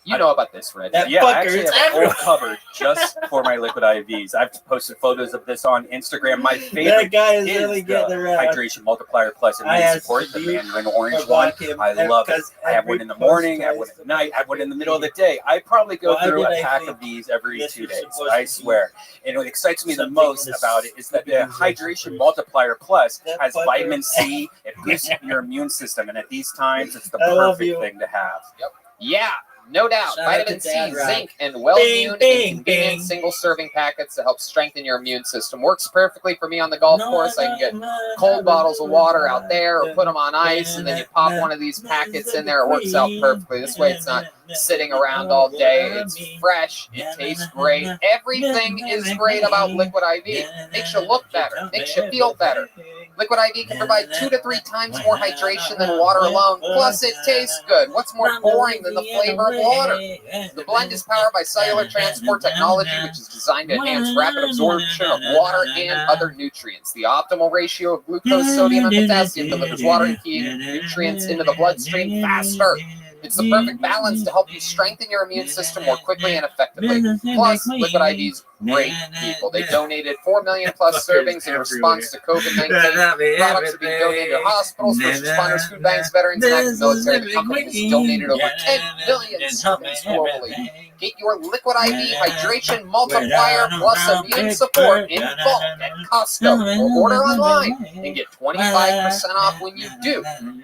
You know about this, Red. Yeah, I actually have a whole cupboard just for my liquid IVs. I've posted photos of this on Instagram. My favorite guy is is really the getting around. Hydration Multiplier Plus Immune Support, the mandarin orange one. I love it. I have one in the morning, I have one at night, I have one in the middle of the day. I probably go through a pack of these every 2 days, I swear. And what excites me the most about it is that the Hydration Multiplier Plus has vitamin C. It boosts your immune system, and at these times, it's the perfect thing to have. Yep. Yeah. No doubt. Shout Vitamin out to C, Dad Rock. zinc, and Wellmune in convenient single-serving packets to help strengthen your immune system. Works perfectly for me on the golf course. I can get cold bottles of water out there or put them on ice, and then you pop one of these packets in there. It works out perfectly. This way it's not sitting around all day. It's fresh. It tastes great. Everything is great about Liquid IV. Makes you look better. Makes you feel better. Liquid IV can provide 2 to 3 times more hydration than water alone. Plus, it tastes good. What's more boring than the flavor of water? The blend is powered by cellular transport technology, which is designed to enhance rapid absorption of water and other nutrients. The optimal ratio of glucose, sodium, and potassium delivers water and key nutrients into the bloodstream faster. It's the perfect balance to help you strengthen your immune system more quickly and effectively. Plus, Liquid IV's great people. They donated 4 million plus servings in response to COVID-19. Products are being donated to hospitals, first responders, food banks, veterans, and active military. The company has donated over 10 million servings globally. Get your Liquid IV Hydration Multiplier Plus Immune Support in bulk at Costco or order online and get 25% off when you do.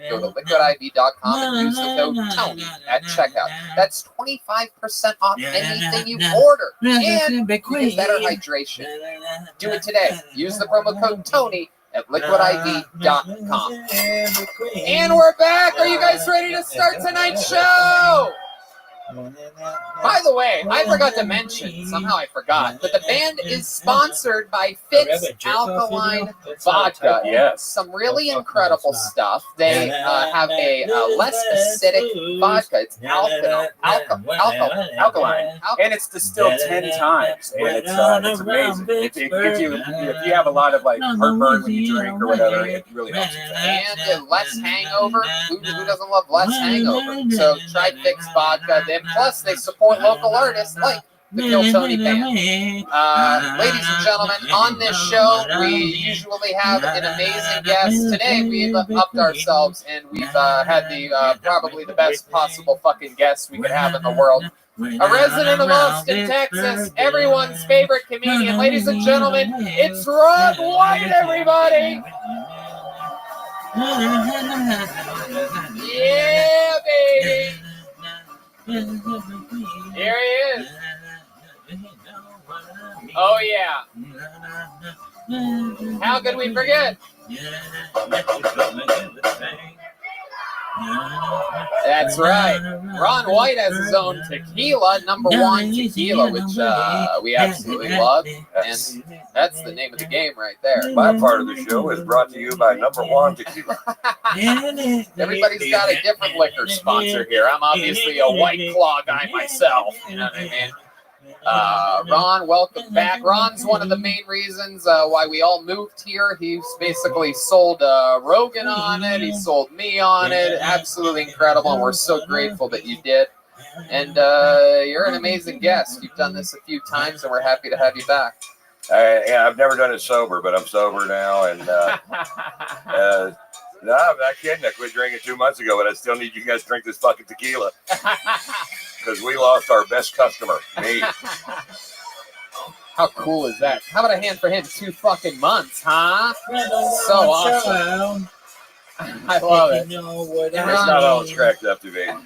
Go to liquidiv.com and use the code TONY at checkout. That's 25% off anything you order and you get better hydration. Do it today. Use the promo code TONY at liquidiv.com. And we're back. Are you guys ready to start tonight's show? By the way, I forgot to mention, somehow I forgot, but the band is sponsored by Fitz Alkaline Vodka. Yes. Some really incredible stuff. They have a less acidic vodka. It's alkaline. And it's distilled 10 times. And it's amazing. It gives you, if you have a lot of like heartburn when you drink or whatever, it really helps you. And less hangover. Who doesn't love less hangover? So try Fitz Vodka. Plus, they support local artists like the Kill Tony Band. Ladies and gentlemen, on this show, we usually have an amazing guest. Today, we've upped ourselves, and we've had the probably the best possible fucking guest we could have in the world. A resident of Austin, Texas, everyone's favorite comedian. Ladies and gentlemen, it's Ron White, everybody! Yeah, baby! Here he is. Oh, yeah. How could we forget? That's right. Ron White has his own tequila, #1 tequila, which we absolutely love. And that's the name of the game right there. My part of the show is brought to you by #1 tequila. Everybody's got a different liquor sponsor here. I'm obviously a White Claw guy myself. You know what I mean? Ron, welcome back. Ron's one of the main reasons why we all moved here. He's basically sold Rogan on it. He sold me on it. Absolutely incredible, and we're so grateful that you did. And you're an amazing guest. You've done this a few times, and we're happy to have you back. Yeah, I've never done it sober, but I'm sober now, and no, I'm not kidding. I quit drinking 2 months ago, but I still need you guys to drink this fucking tequila because we lost our best customer, me. How cool is that? How about a hand for him? 2 fucking months, huh? So awesome. I love it. It's not all it's cracked up to be. And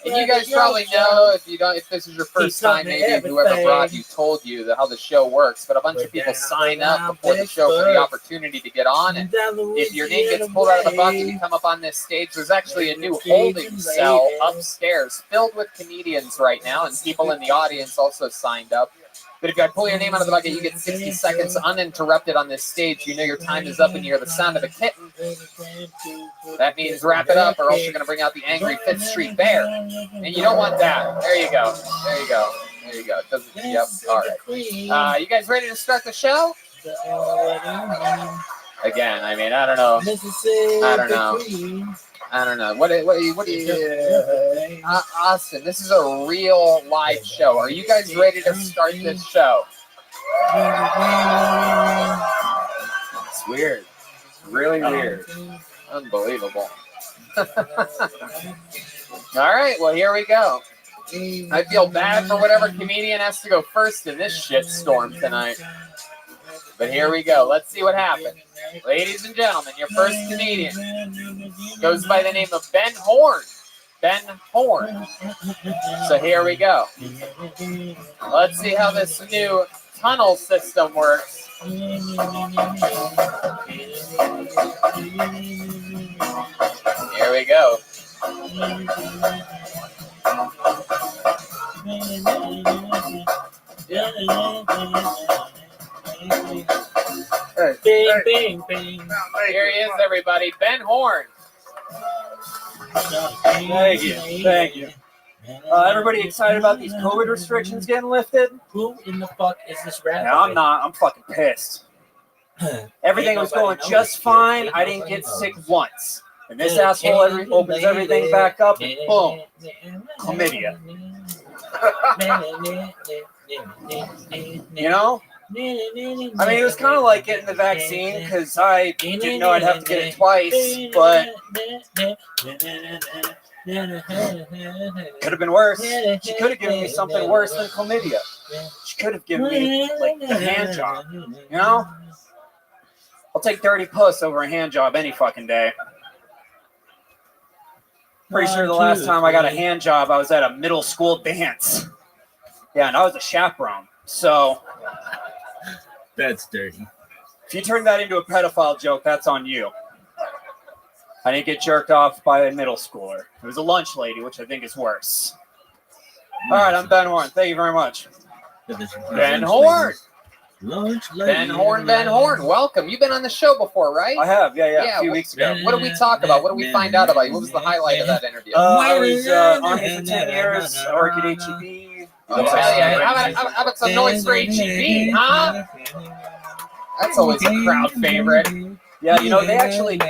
you guys probably know, if this is your first time, maybe whoever brought you told you how the show works. But a bunch of people sign up before the show for the opportunity to get on. And if your name gets pulled out of the bucket, you come up on this stage. There's actually a new holding cell upstairs filled with comedians right now, and people in the audience also signed up. But if I pull your name out of the bucket, you get 60 seconds uninterrupted on this stage. You know your time is up and you hear the sound of a kitten. That means wrap it up or else you're going to bring out the angry 5th Street Bear. And you don't want that. There you go. There you go. There you go. Yep. All right. You guys ready to start the show? Again, I mean, I don't know. I don't know. What do you, Austin? This is a real live show. Are you guys ready to start this show? It's weird. It's really weird. Unbelievable. All right. Well, here we go. I feel bad for whatever comedian has to go first in this shitstorm tonight. But here we go. Let's see what happens. Ladies and gentlemen, your first comedian goes by the name of Ben Horn. Ben Horn. So here we go. Let's see how this new tunnel system works. Here we go. Bing, bing, bing. Here he is, everybody. Ben Horn. Thank you. Thank you. Everybody excited about these COVID restrictions getting lifted? Who in the fuck is this rapper? No, I'm not. I'm fucking pissed. Everything was going just fine. I didn't get sick once. And this asshole opens everything back up and boom. Chlamydia. You know? I mean, it was kind of like getting the vaccine because I didn't know I'd have to get it twice, but could have been worse. She could have given me something worse than chlamydia. She could have given me, like, a hand job, you know? I'll take dirty puss over a hand job any fucking day. Pretty sure the last time I got a hand job, I was at a middle school dance. Yeah, and I was a chaperone, so... That's dirty. If you turn that into a pedophile joke, that's on you. I didn't get jerked off by a middle schooler. It was a lunch lady, which I think is worse. All right, I'm Ben Horn. Thank you very much. Ben Horn. Lunch Ben Horn. Ben Horn. Welcome. You've been on the show before, right? I have. Yeah. A few weeks ago. What did we talk about? What did we find out about you? What was the highlight of that interview? I was on it for 10 years. I worked at HEB. Oh, yeah. How about some noise for HEB, huh? That's always a crowd favorite. Yeah, you know, they actually,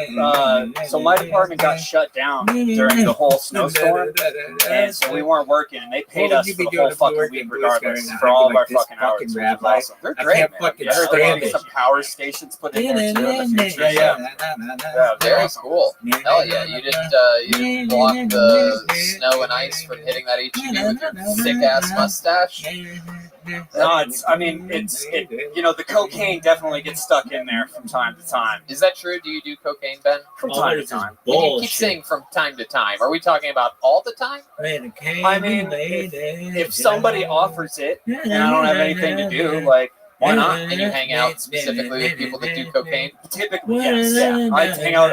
so my department got shut down during the whole snowstorm, and so we weren't working, and they paid us for the whole fucking week regardless, for all of our fucking hours, which was awesome. They're great, man. I heard they're going to get some power stations put in there, too, in the future. Yeah, very cool. Hell yeah, you didn't block the snow and ice from hitting that HEB with your sick-ass mustache? No, you know, the cocaine definitely gets stuck in there from time to time. Is that true? Do you do cocaine, Ben? From time to time. When you keep saying from time to time, are we talking about all the time? I mean, if somebody offers it and I don't have anything to do, like, why not? And you hang out specifically with people that do cocaine? Typically, yes. Yeah. I hang out,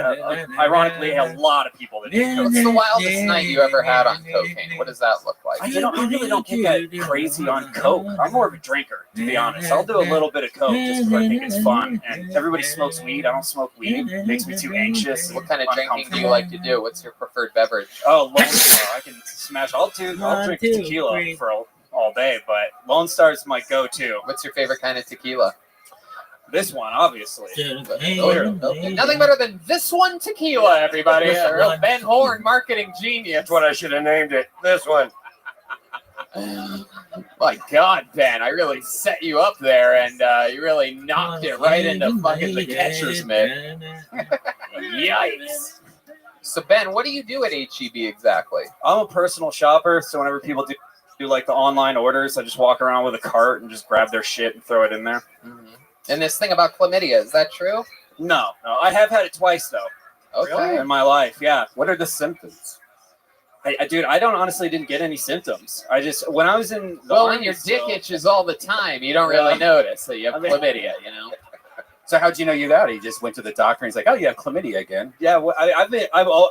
ironically, a lot of people that do cocaine. What's the wildest night you ever had on cocaine? What does that look like? I really don't get that crazy on coke. I'm more of a drinker, to be honest. I'll do a little bit of coke just because I think it's fun. And everybody smokes weed. I don't smoke weed. It makes me too anxious. What kind of drinking do you like to do? What's your preferred beverage? Oh, Lone Star. I can smash. I'll drink tequila for all day, but Lone Star is my go-to. What's your favorite kind of tequila? This one, obviously. Nothing better than this one tequila, everybody. A real Ben Horn marketing genius. That's what I should have named it. This one. My God, Ben, I really set you up there, and you really knocked it right into fucking the catcher's mitt. Yikes. So, Ben, what do you do at HEB exactly? I'm a personal shopper, so whenever people do like the online orders, I just walk around with a cart and just grab their shit and throw it in there. Mm-hmm. And this thing about chlamydia, is that true? No, I have had it twice though. Okay. In my life, yeah. What are the symptoms? Dude, I don't honestly didn't get any symptoms. I just when I was in the Well, army, when your dick itches all the time, you don't really notice that you have chlamydia, you know. So how'd you know you got it? You just went to the doctor and he's like, "Oh, you have chlamydia again." Yeah, well,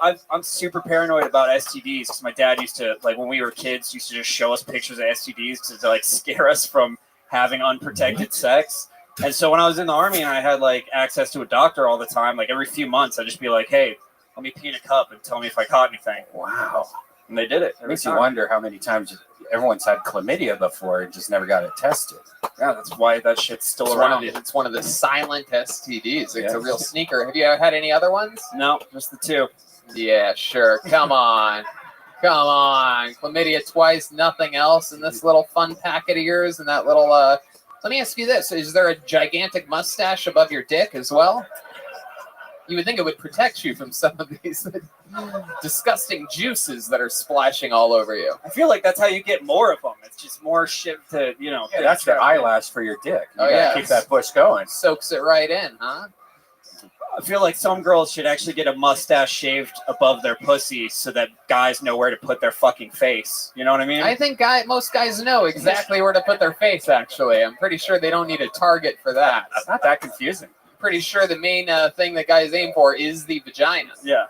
I'm super paranoid about STDs because my dad used to, like, when we were kids, used to just show us pictures of STDs to like scare us from having unprotected sex. And so when I was in the army and I had like access to a doctor all the time, like every few months, I'd just be like, "Hey, let me pee in a cup and tell me if I caught anything." Wow. And they did it. It makes you wonder how many times everyone's had chlamydia before and just never got it tested. Yeah, that's why that shit's still around. It's one of the silent STDs. It's a real sneaker. Have you ever had any other ones? No, just the two. Yeah, sure. Come on. Come on. Chlamydia twice, nothing else in this little fun packet of yours and that little, let me ask you this. Is there a gigantic mustache above your dick as well? You would think it would protect you from some of these disgusting juices that are splashing all over you. I feel like that's how you get more of them. It's just more shit to, you know. Yeah, that's the eyelash for your dick. You Oh, gotta yeah. keep that push going. Soaks it right in, huh? I feel like some girls should actually get a mustache shaved above their pussy so that guys know where to put their fucking face. You know what I mean? I think most guys know exactly where to put their face, actually. I'm pretty sure they don't need a target for that. It's not that confusing. Pretty sure the main thing that guys aim for is the vagina. Yeah.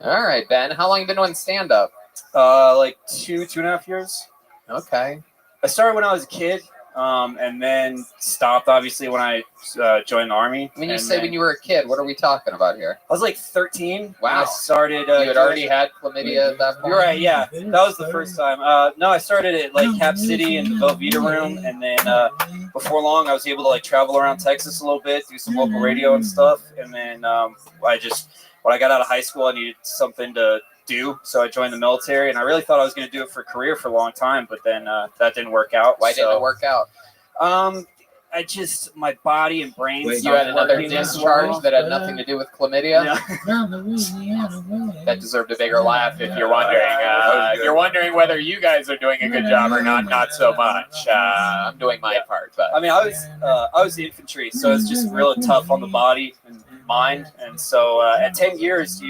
All right, Ben. How long you been doing stand-up? Like 2.5 years. Okay. I started when I was a kid, and then stopped obviously when I joined the army. When you say when you were a kid, what are we talking about here? I was like 13. Wow. I started. You had already had chlamydia at that point? You're right. Yeah, that was the first time. No, I started at like Cap City in the Velveeta room, and then before long, I was able to like travel around Texas a little bit, do some local radio and stuff, and then when I got out of high school, I needed something to do, so I joined the military, and I really thought I was going to do it for a career for a long time, but then that didn't work out. Why didn't it work out? My body and brain. You had another discharge that had nothing to do with chlamydia. That deserved a bigger laugh. If you're wondering, whether you guys are doing a good job or not, not so much. I'm doing my part, but I mean, I was the infantry, so it's just really tough on the body and mind, and so at 10 years,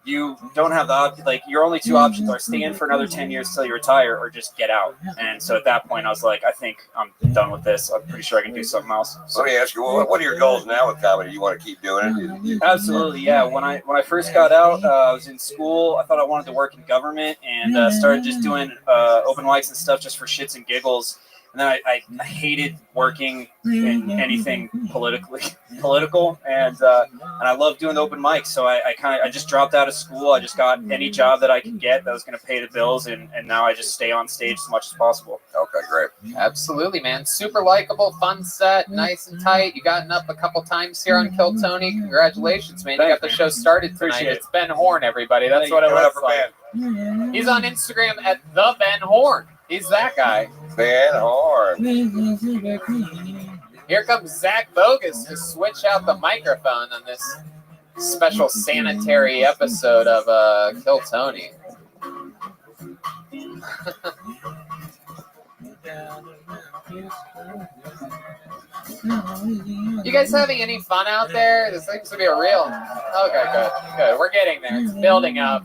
you don't have the option. Like, your only two options are stay in for another 10 years till you retire, or just get out. And so at that point, I was like, I think I'm done with this. I'm pretty sure I can do something else. Let me ask you, what are your goals now with comedy? You want to keep doing it? Absolutely, yeah. When I first got out, I was in school. I thought I wanted to work in government, and started just doing open mics and stuff just for shits and giggles. And then I hated working in anything political, and I love doing the open mics. So I just dropped out of school. I just got any job that I could get that was going to pay the bills, and now I just stay on stage as much as possible. Okay, great. Absolutely, man. Super likable, fun set, nice and tight. You gotten up a couple times here on Kill Tony. Congratulations, man. You got the show started tonight. Appreciate it. It's Ben Horn, everybody. That's what it looks like. He's on Instagram at the Ben Horn. He's that guy. Ben Horn. Here comes Zach Bogus to switch out the microphone on this special sanitary episode of Kill Tony. You guys having any fun out there? This seems to be a real... Okay, good. We're getting there. It's building up.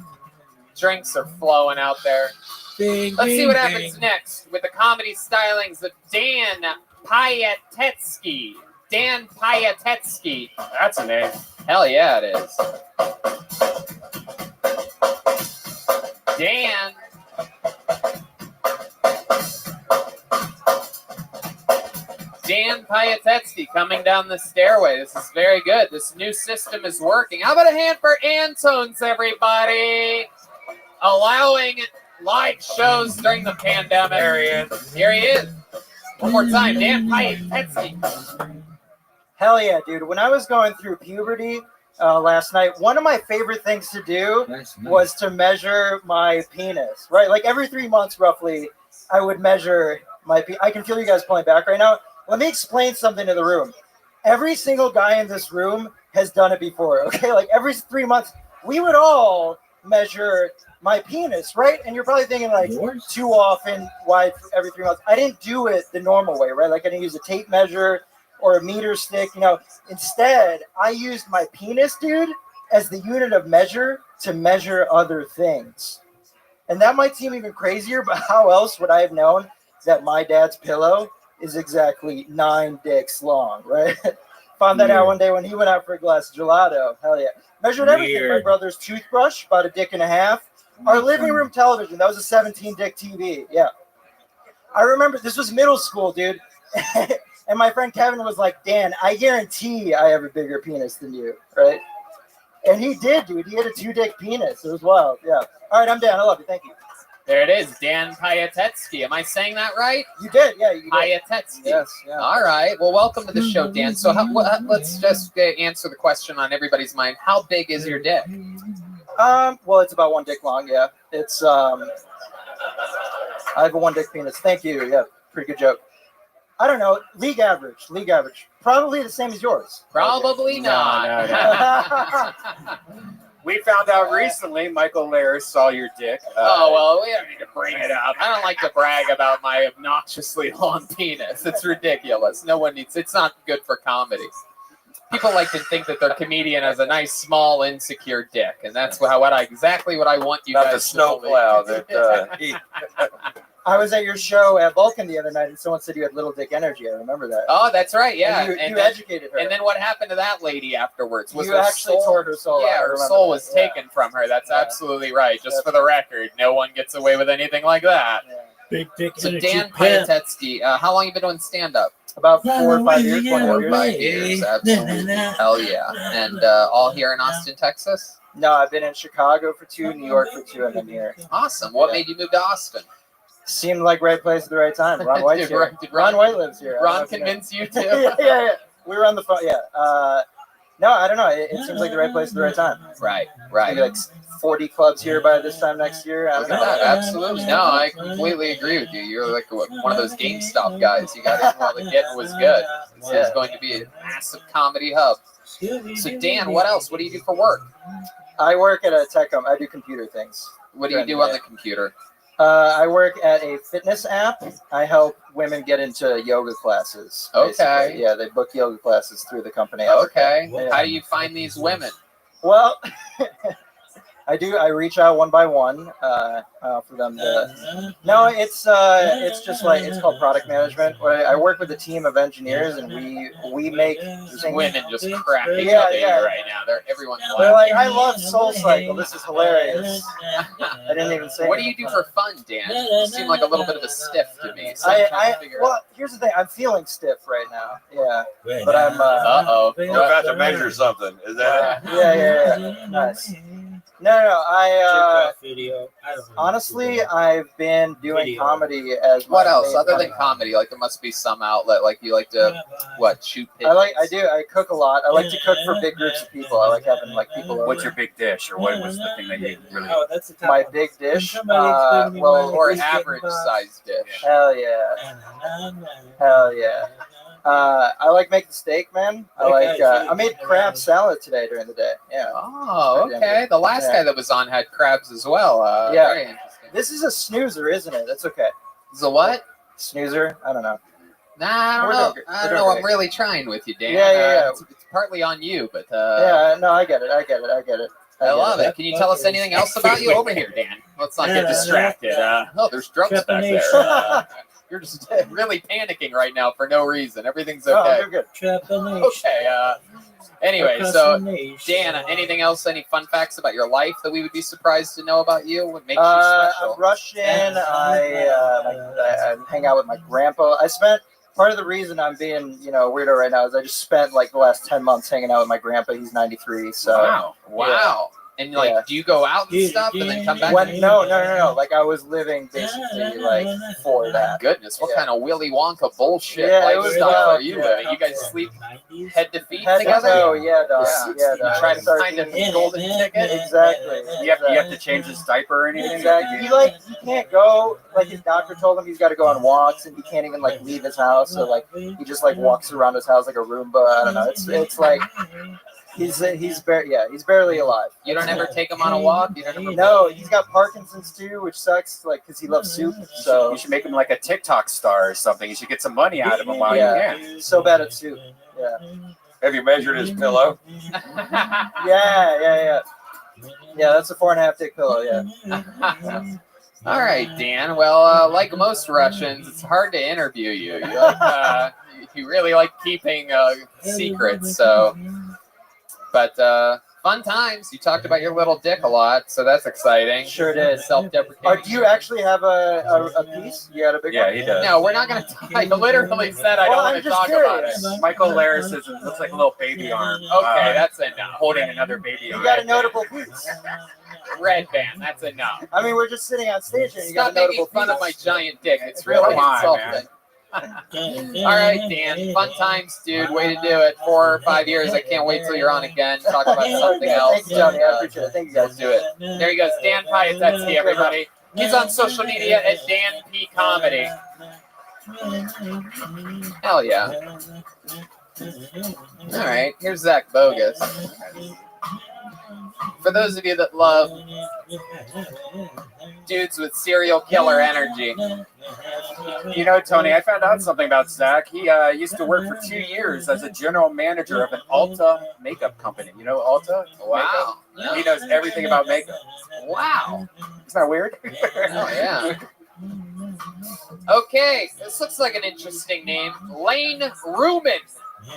Drinks are flowing out there. Let's see what happens next with the comedy stylings of Dan Payatetsky. Dan Payatetsky. That's a name. Hell yeah, it is. Dan. Dan Payatetsky coming down the stairway. This is very good. This new system is working. How about a hand for Antones, everybody? Allowing live shows during the pandemic. There he is. Here he is. One more time, Dan Payatetsky. Hell yeah, dude. When I was going through puberty last night, one of my favorite things to do was to measure my penis, right? Like every 3 months, roughly, I would measure my penis. I can feel you guys pulling back right now. Let me explain something to the room. Every single guy in this room has done it before, okay? Like every 3 months, we would all measure my penis, right? And you're probably thinking like too often, why every 3 months? I didn't do it the normal way, right? Like I didn't use a tape measure. or a meter stick. You know, instead, I used my penis, dude, as the unit of measure to measure other things. And that might seem even crazier, but how else would I have known that my dad's pillow is exactly 9 dicks long, right? Found that out one day when he went out for a glass of gelato. Hell yeah. Measured everything. My brother's toothbrush, about 1.5 dicks. Our living room television, that was a 17 dick TV. Yeah. I remember this was middle school, dude. And my friend Kevin was like, Dan, I guarantee I have a bigger penis than you, right? And he did, dude. He had a 2-dick penis. It was wild. Yeah. All right, I'm Dan. I love you. Thank you. There it is, Dan Piatetsky. Am I saying that right? You did, yeah. You did. Piatetsky. Yes, yeah. All right. Well, welcome to the show, Dan. So let's just answer the question on everybody's mind. How big is your dick? Well, it's about 1 dick long, yeah. It's I have a 1 dick penis. Thank you. Yeah, pretty good joke. I don't know. League average. Probably the same as yours. Probably not. No. We found out recently Michael Lair saw your dick. Oh, well, we don't need to bring it up. I don't like to brag about my obnoxiously long penis. It's ridiculous. No one needs. It's not good for comedy. People like to think that their comedian has a nice, small, insecure dick, and that's exactly what I want you guys to believe. Not the snow cloud that I was at your show at Vulcan the other night, and someone said you had little dick energy. I remember that. Oh, that's right. Yeah, And you educated her. And then what happened to that lady afterwards? Was you actually tore her soul. Yeah, her soul was taken from her. That's absolutely right. Just for the record, no one gets away with anything like that. Yeah. Big dick So energy. Dan Piatetsky, how long have you been doing stand-up? About 4 or 5 years. 4 or 5 years, absolutely. Hell yeah. And all here in Austin, Texas? No, I've been in Chicago for 2, New York for 2, and then here. Awesome. What made you move to Austin? Seemed like right place at the right time. Ron White's here. Ron White lives here. Ron convinced you too? yeah. We were on the phone. Yeah. No, I don't know. It seems like the right place at the right time. Right. Maybe like 40 clubs here by this time next year. I don't know. Absolutely. No, I completely agree with you. You're like one of those GameStop guys. You got in while the getting was good. It's going to be a massive comedy hub. So Dan, what else? What do you do for work? I work at a tech company. I do computer things. What do you do on the computer? I work at a fitness app. I help women get into yoga classes. Basically. Okay. Yeah, they book yoga classes through the company. Okay. Yeah. How do you find these women? Well, I do. I reach out one by one for them to. No, it's just like it's called product management. I work with a team of engineers, and we make women just cracking yeah, up at yeah. you right now. Everyone's They're laughing. like, I love Soul Cycle. This is hilarious. I didn't even say. What do you do for fun, Dan? You seem like a little bit of a stiff to me. So well, here's the thing. I'm feeling stiff right now. Yeah, but I'm. You're about to measure something. Is that it? Yeah. Nice. No. I honestly, I've been doing comedy as. What else other than comedy? Like there must be some outlet. Like you like to shoot pigeons? I do. I cook a lot. I like to cook for big groups of people. I like having like people over. What's your big dish, or what was the thing that you really? My big dish. Or average size dish. Hell yeah. I like making steak, man. I made crab salad today during the day. Yeah. Oh, okay. The last guy that was on had crabs as well. Yeah. Very interesting. This is a snoozer, isn't it? That's okay. Is a what? Snoozer? I don't know. Nah, I don't know. I don't know. I'm really trying with you, Dan. Yeah. It's partly on you, but yeah. No, I get it. I love it. Can you tell us anything else about you over here, Dan? Let's not get distracted. There's drugs back there. You're just really panicking right now for no reason. Everything's okay. Oh, good. Okay. Anyway, so Dan, anything else? Any fun facts about your life that we would be surprised to know about you? What makes you special? I'm Russian. I hang out with my grandpa. Part of the reason I'm being, weirdo right now is I just spent like the last 10 months hanging out with my grandpa. He's 93. So wow. Yeah. And do you go out and stuff and then come back? No. Like I was living basically like for that. Goodness, what kind of Willy Wonka bullshit lifestyle are you living? You guys sleep head to feet together? Oh yeah, dog. Yeah, try to find a golden ticket. Exactly. You have to change his diaper or anything. Exactly. He can't go. Like his doctor told him he's got to go on walks, and he can't even like leave his house. So like he just like walks around his house like a Roomba. I don't know. It's like. He's barely alive. You don't ever take him on a walk? You don't ever No, he's got Parkinson's too, which sucks. Like, cause he loves soup. So you should make him like a TikTok star or something. You should get some money out of him while you can. So bad at soup. Yeah. Have you measured his pillow? Yeah. Yeah, that's a 4.5 dick pillow. Yeah. All right, Dan. Well, like most Russians, it's hard to interview you. You like, you really like keeping secrets. So, but fun times. You talked about your little dick a lot, so that's exciting. Sure did. Self-deprecating. Do you actually have a piece? You got a big one? Yeah, he does. No, we're not going to talk. I literally said I don't want to talk about it. Michael Lair says it looks like a little baby arm. Okay, that's enough. Holding another baby arm. You got a notable piece. Red band, that's enough. I mean, we're just sitting on stage and you got Stop a notable making fun piece. of my giant dick. It's really Come on, insulting. All right, Dan. Fun times, dude. Way to do it. 4 or 5 years. I can't wait till you're on again. Talk about something else. Thank you, Tony. I appreciate it. Thank you, guys. Let's do it. There he goes. Dan Piasecki, everybody. He's on social media at Dan P Comedy. Hell yeah. All right. Here's Zach Bogus. For those of you that love dudes with serial killer energy. You know, Tony, I found out something about Zach. He used to work for 2 years as a general manager of an Ulta makeup company. You know Ulta? Wow. Makeup? He knows everything about makeup. Wow. Isn't that weird? Oh, yeah. Okay, this looks like an interesting name. Lane Ruman.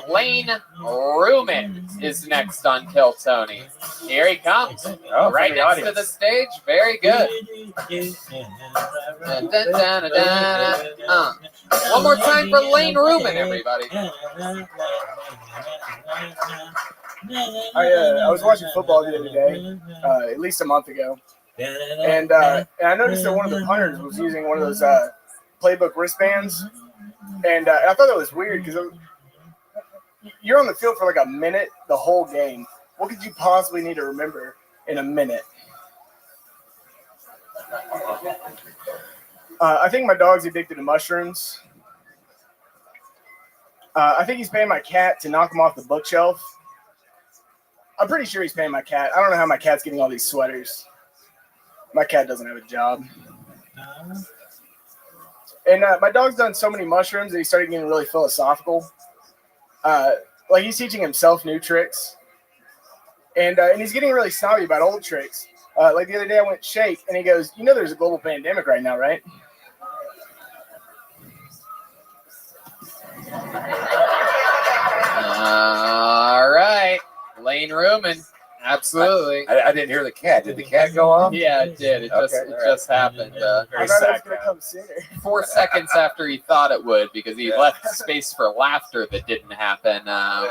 Lane Ruman is next on Kill Tony. Here he comes. Oh, right next to audience. the stage. Very good. Dun, dun, dun, dun, dun. One more time for Lane Ruman, everybody. I was watching football the other day, at least a month ago, and I noticed that one of the punters was using one of those playbook wristbands, and I thought that was weird because you're on the field for like a minute the whole game. What could you possibly need to remember in a minute? I think my dog's addicted to mushrooms. I think he's paying my cat to knock him off the bookshelf. I'm pretty sure he's paying my cat. I don't know how my cat's getting all these sweaters. My cat doesn't have a job. And my dog's done so many mushrooms that he started getting really philosophical. Like he's teaching himself new tricks. And he's getting really snobby about old tricks. Like the other day I went shake and he goes, you know there's a global pandemic right now, right? All right. Lane Ruman. Absolutely. I didn't hear the cat. Did the cat go off? Yeah, it did. It just happened. Very sad. 4 seconds after he thought it would, because he left space for laughter that didn't happen. No,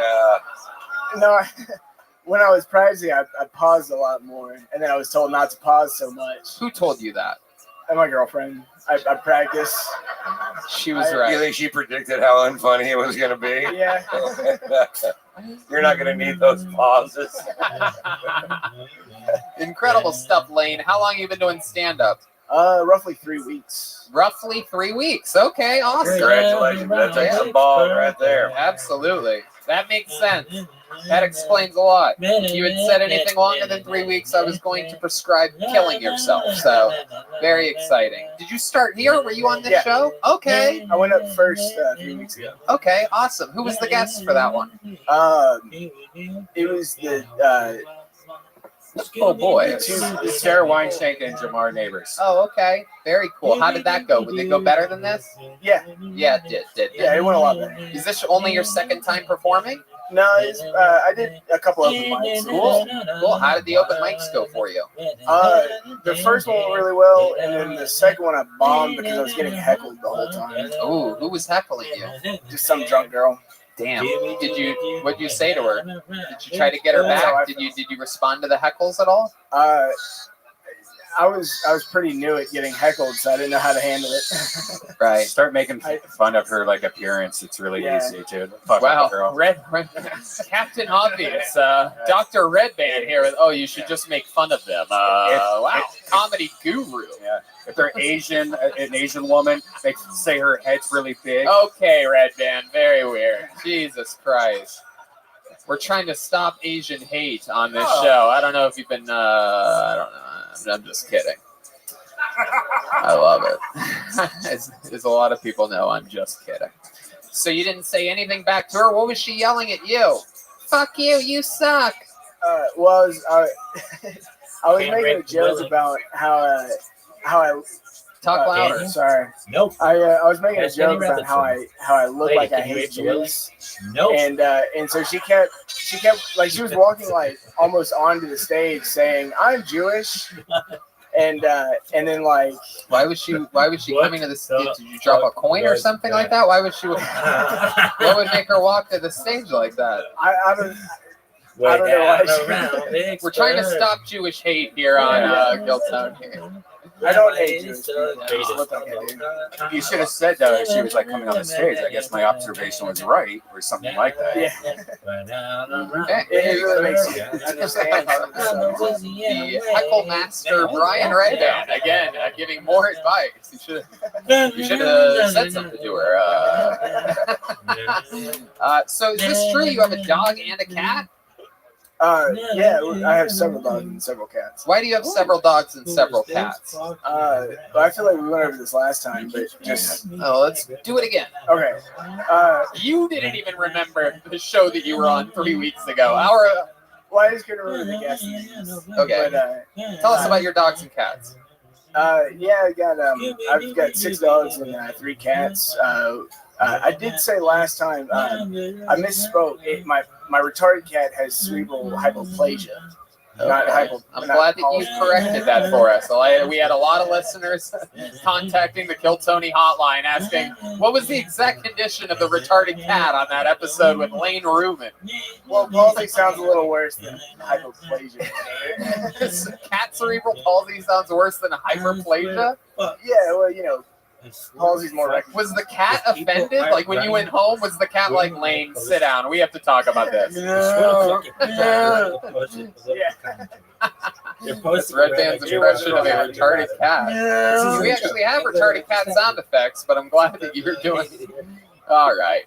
when I was practicing, I paused a lot more, and then I was told not to pause so much. Who told you that? And my girlfriend. I practiced. She was right. You think she predicted how unfunny it was going to be? Yeah. You're not going to need those pauses. Incredible stuff, Lane. How long have you been doing stand-up? Roughly 3 weeks. Roughly 3 weeks. Okay, awesome. Congratulations. That takes some balls right there. Absolutely. That makes sense. That explains a lot. If you had said anything longer than 3 weeks, I was going to prescribe killing yourself. So, very exciting. Did you start here? Were you on this show? Okay. I went up first 3 weeks ago. Okay, awesome. Who was the guest for that one? It was the oh boy, Sarah Weinstein and Jamar Neighbors. Oh, okay. Very cool. How did that go? Would it go better than this? Yeah. Yeah, it did. Yeah, it went a lot better. Is this only your second time performing? No, I did a couple of mics. Cool. How did the open mics go for you? The first one went really well, and then the second one I bombed because I was getting heckled the whole time. Ooh, who was heckling you? Just some drunk girl. Damn. What'd you say to her? Did you try to get her back? Did you respond to the heckles at all? I was pretty new at getting heckled, so I didn't know how to handle it. Right. Start making fun of her like appearance. It's really easy, dude. Fuck Wow. with the girl. Red Captain Obvious. Dr. Redband here. Oh, you should just make fun of them. Wow. Comedy guru. Yeah. If they're Asian, an Asian woman, they say her head's really big. Okay, Redband. Very weird. Jesus Christ. We're trying to stop Asian hate on this show. I don't know if you've been. I don't know. I'm just kidding. I love it. As a lot of people know, I'm just kidding. So you didn't say anything back to her? What was she yelling at you? Fuck you, you suck. Well, I was making a joke about how I talk louder. Sorry. Nope. I was making a joke about how I look like I hate Jews. Nope. And so she kept like she was walking like almost onto the stage saying I'm Jewish. And then like why was she coming to the stage? Did you drop a coin or something like that? Why was she? What would make her walk to the stage like that? I don't know why. We're trying to stop Jewish hate here on Guildtown here. I don't hate Jewish. You should have said she was like coming on the stage. I guess my observation was right, or something like that. Yeah. It really makes you understand. The heckle master Brian Reddown again giving more advice. You should have said something to her. So is this true? You have a dog and a cat? Yeah, I have several dogs and several cats. Why do you have several dogs and several cats? I feel like we went over this last time, but just let's do it again. Okay. You didn't even remember the show that you were on 3 weeks ago. Well, I just couldn't remember the guest names. Okay. But, tell us about your dogs and cats. Yeah, I've got 6 dogs and 3 cats. I did say last time I misspoke. My retarded cat has cerebral hypoplasia. Okay. I'm glad that you corrected that for us. We had a lot of listeners contacting the Kill Tony hotline asking what was the exact condition of the retarded cat on that episode with Lane Rubin. Well, palsy sounds a little worse than hypoplasia. Cat cerebral palsy sounds worse than hyperplasia? Yeah, well, you know, palsy's more. Was the cat offended? Like when you went home, was the cat like, Lane, sit down. We have to talk about this. That's Red Band's impression of a retarded cat. We actually have retarded cat sound effects, but I'm glad that you're doing it. All right.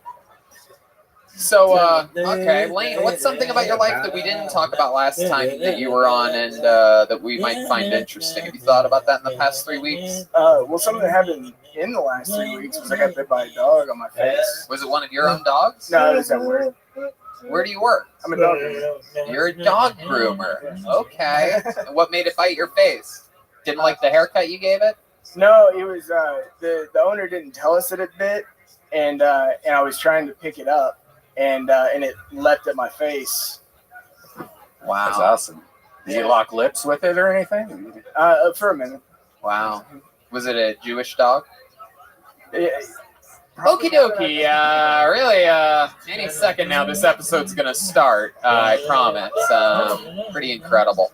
So, okay, Lane, what's something about your life that we didn't talk about last time that you were on and that we might find interesting? Have you thought about that in the past 3 weeks? Well, something that happened in the last 3 weeks was I got bit by a dog on my face. Was it one of your own dogs? No, it was at work. Where do you work? I'm a dog groomer. You're a dog groomer. Okay. And what made it bite your face? Didn't like the haircut you gave it? No, it was the owner didn't tell us that it bit, and I was trying to pick it up. And it leapt at my face. Wow, that's awesome. Did you lock lips with it or anything? For a minute. Wow. Was it a Jewish dog? Yeah. Okie dokie. Really, any second now, this episode's gonna start. I promise. Pretty incredible.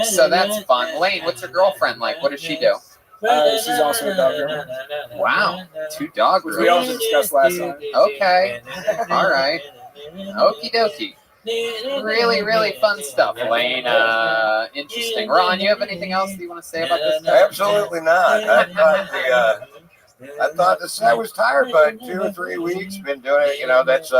So that's fun. Lane, what's your girlfriend like? What does she do? She's also a dog groomer. Wow, 2 dog groomers. We also discussed last time. Okay, all right. Okie dokie. Really, really fun stuff, Lane. Interesting. Ron, you have anything else that you want to say about this? Absolutely not. I thought I was tired, but 2 or 3 weeks been doing it. You know, that's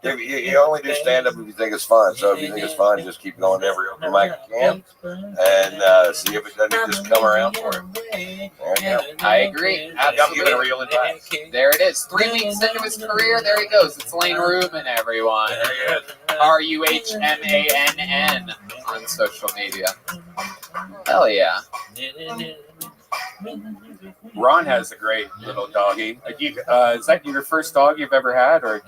you only do stand up if you think it's fun. So if you think it's fun, just keep going to every open mic you can, and see if it doesn't just come around for him. There you go. I agree. I'm giving real advice. There it is. 3 weeks into his career, there he goes. It's Lane Rubin, everyone. RUHMANN on social media. Hell yeah. Ron has a great little doggy. Is that your first dog you've ever had, or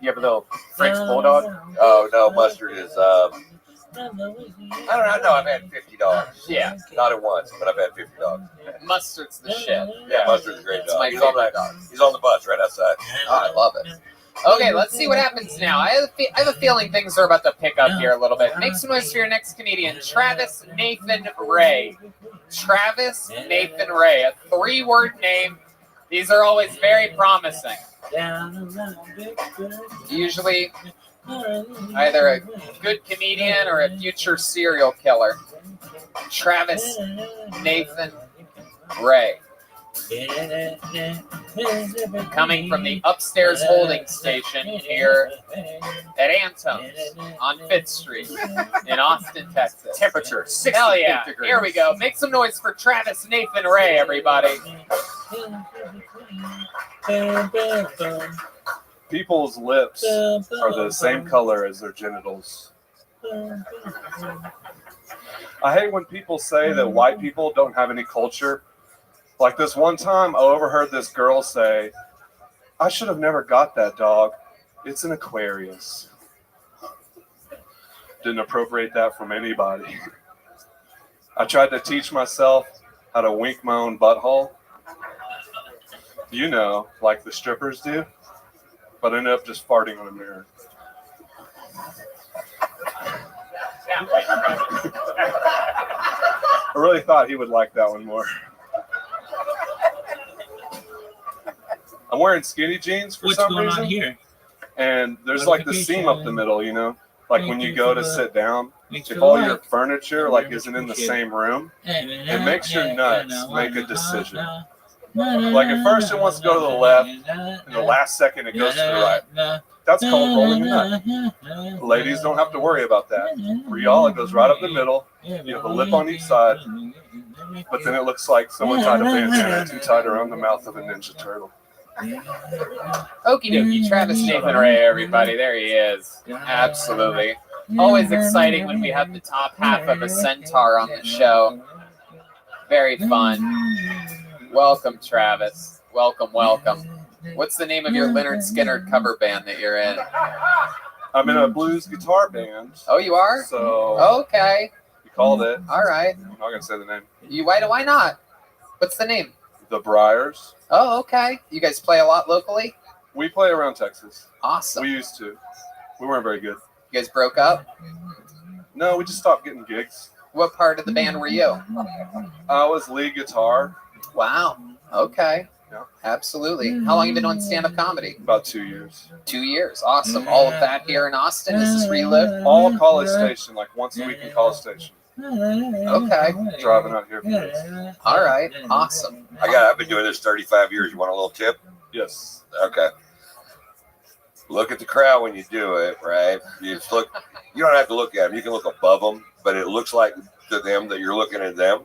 you have a little French bulldog? Oh no, Mustard is. I don't know. No, I've had 50 dogs. Yeah, not at once, but I've had 50 dogs. Mustard's the shit. Yeah, Mustard's a great dog. My He's on that dog. He's on the bus right outside. Oh, I love it. Okay, let's see what happens now. I have a feeling things are about to pick up here a little bit. Make some noise for your next comedian, Travis Nathan Ray. Travis Nathan Ray, a 3-word name. These are always very promising. Usually either a good comedian or a future serial killer. Travis Nathan Ray. Coming from the upstairs holding station here at Antone's on 5th Street in Austin, Texas. Temperature 60 Hell yeah. degrees. Here we go. Make some noise for Travis Nathan Ray, everybody. People's lips are the same color as their genitals. I hate when people say that white people don't have any culture. Like this one time, I overheard this girl say, "I should have never got that dog. It's an Aquarius." Didn't appropriate that from anybody. I tried to teach myself how to wink my own butthole. You know, like the strippers do. But I ended up just farting on a mirror. I really thought he would like that one more. I'm wearing skinny jeans for some reason. What's going on here? And there's like the seam up the middle, you know? Like when you go to sit down, if all your furniture like isn't in the same room, it makes your nuts make a decision. Like at first it wants to go to the left, and the last second it goes to the right. That's called rolling a nut. Ladies don't have to worry about that. For y'all, it goes right up the middle. You have a lip on each side, but then it looks like someone tied a bandana too tight around the mouth of a Ninja Turtle. Okie dokie, Travis Nathan Ray, everybody. There he is. Absolutely. Always exciting when we have the top half of a centaur on the show. Very fun. Welcome, Travis. Welcome, welcome. What's the name of your Lynyrd Skynyrd cover band that you're in? I'm in a blues guitar band. Oh, you are? So okay. You called it. All right. I'm not gonna say the name. Why not? What's the name? The Briars. Oh, okay. You guys play a lot locally? We play around Texas. Awesome. We used to. We weren't very good. You guys broke up? No, we just stopped getting gigs. What part of the band were you? I was lead guitar. Wow. Okay. Yeah. Absolutely. How long have you been doing stand-up comedy? About 2 years. 2 years. Awesome. All of that here in Austin? Is this where you live? All College Station, like once a week in College Station. Okay. Driving out here for this. All right. Awesome. I've been doing this 35 years. You want a little tip? Yes. Okay. Look at the crowd when you do it, right? You just look. You don't have to look at them. You can look above them, but it looks like to them that you're looking at them,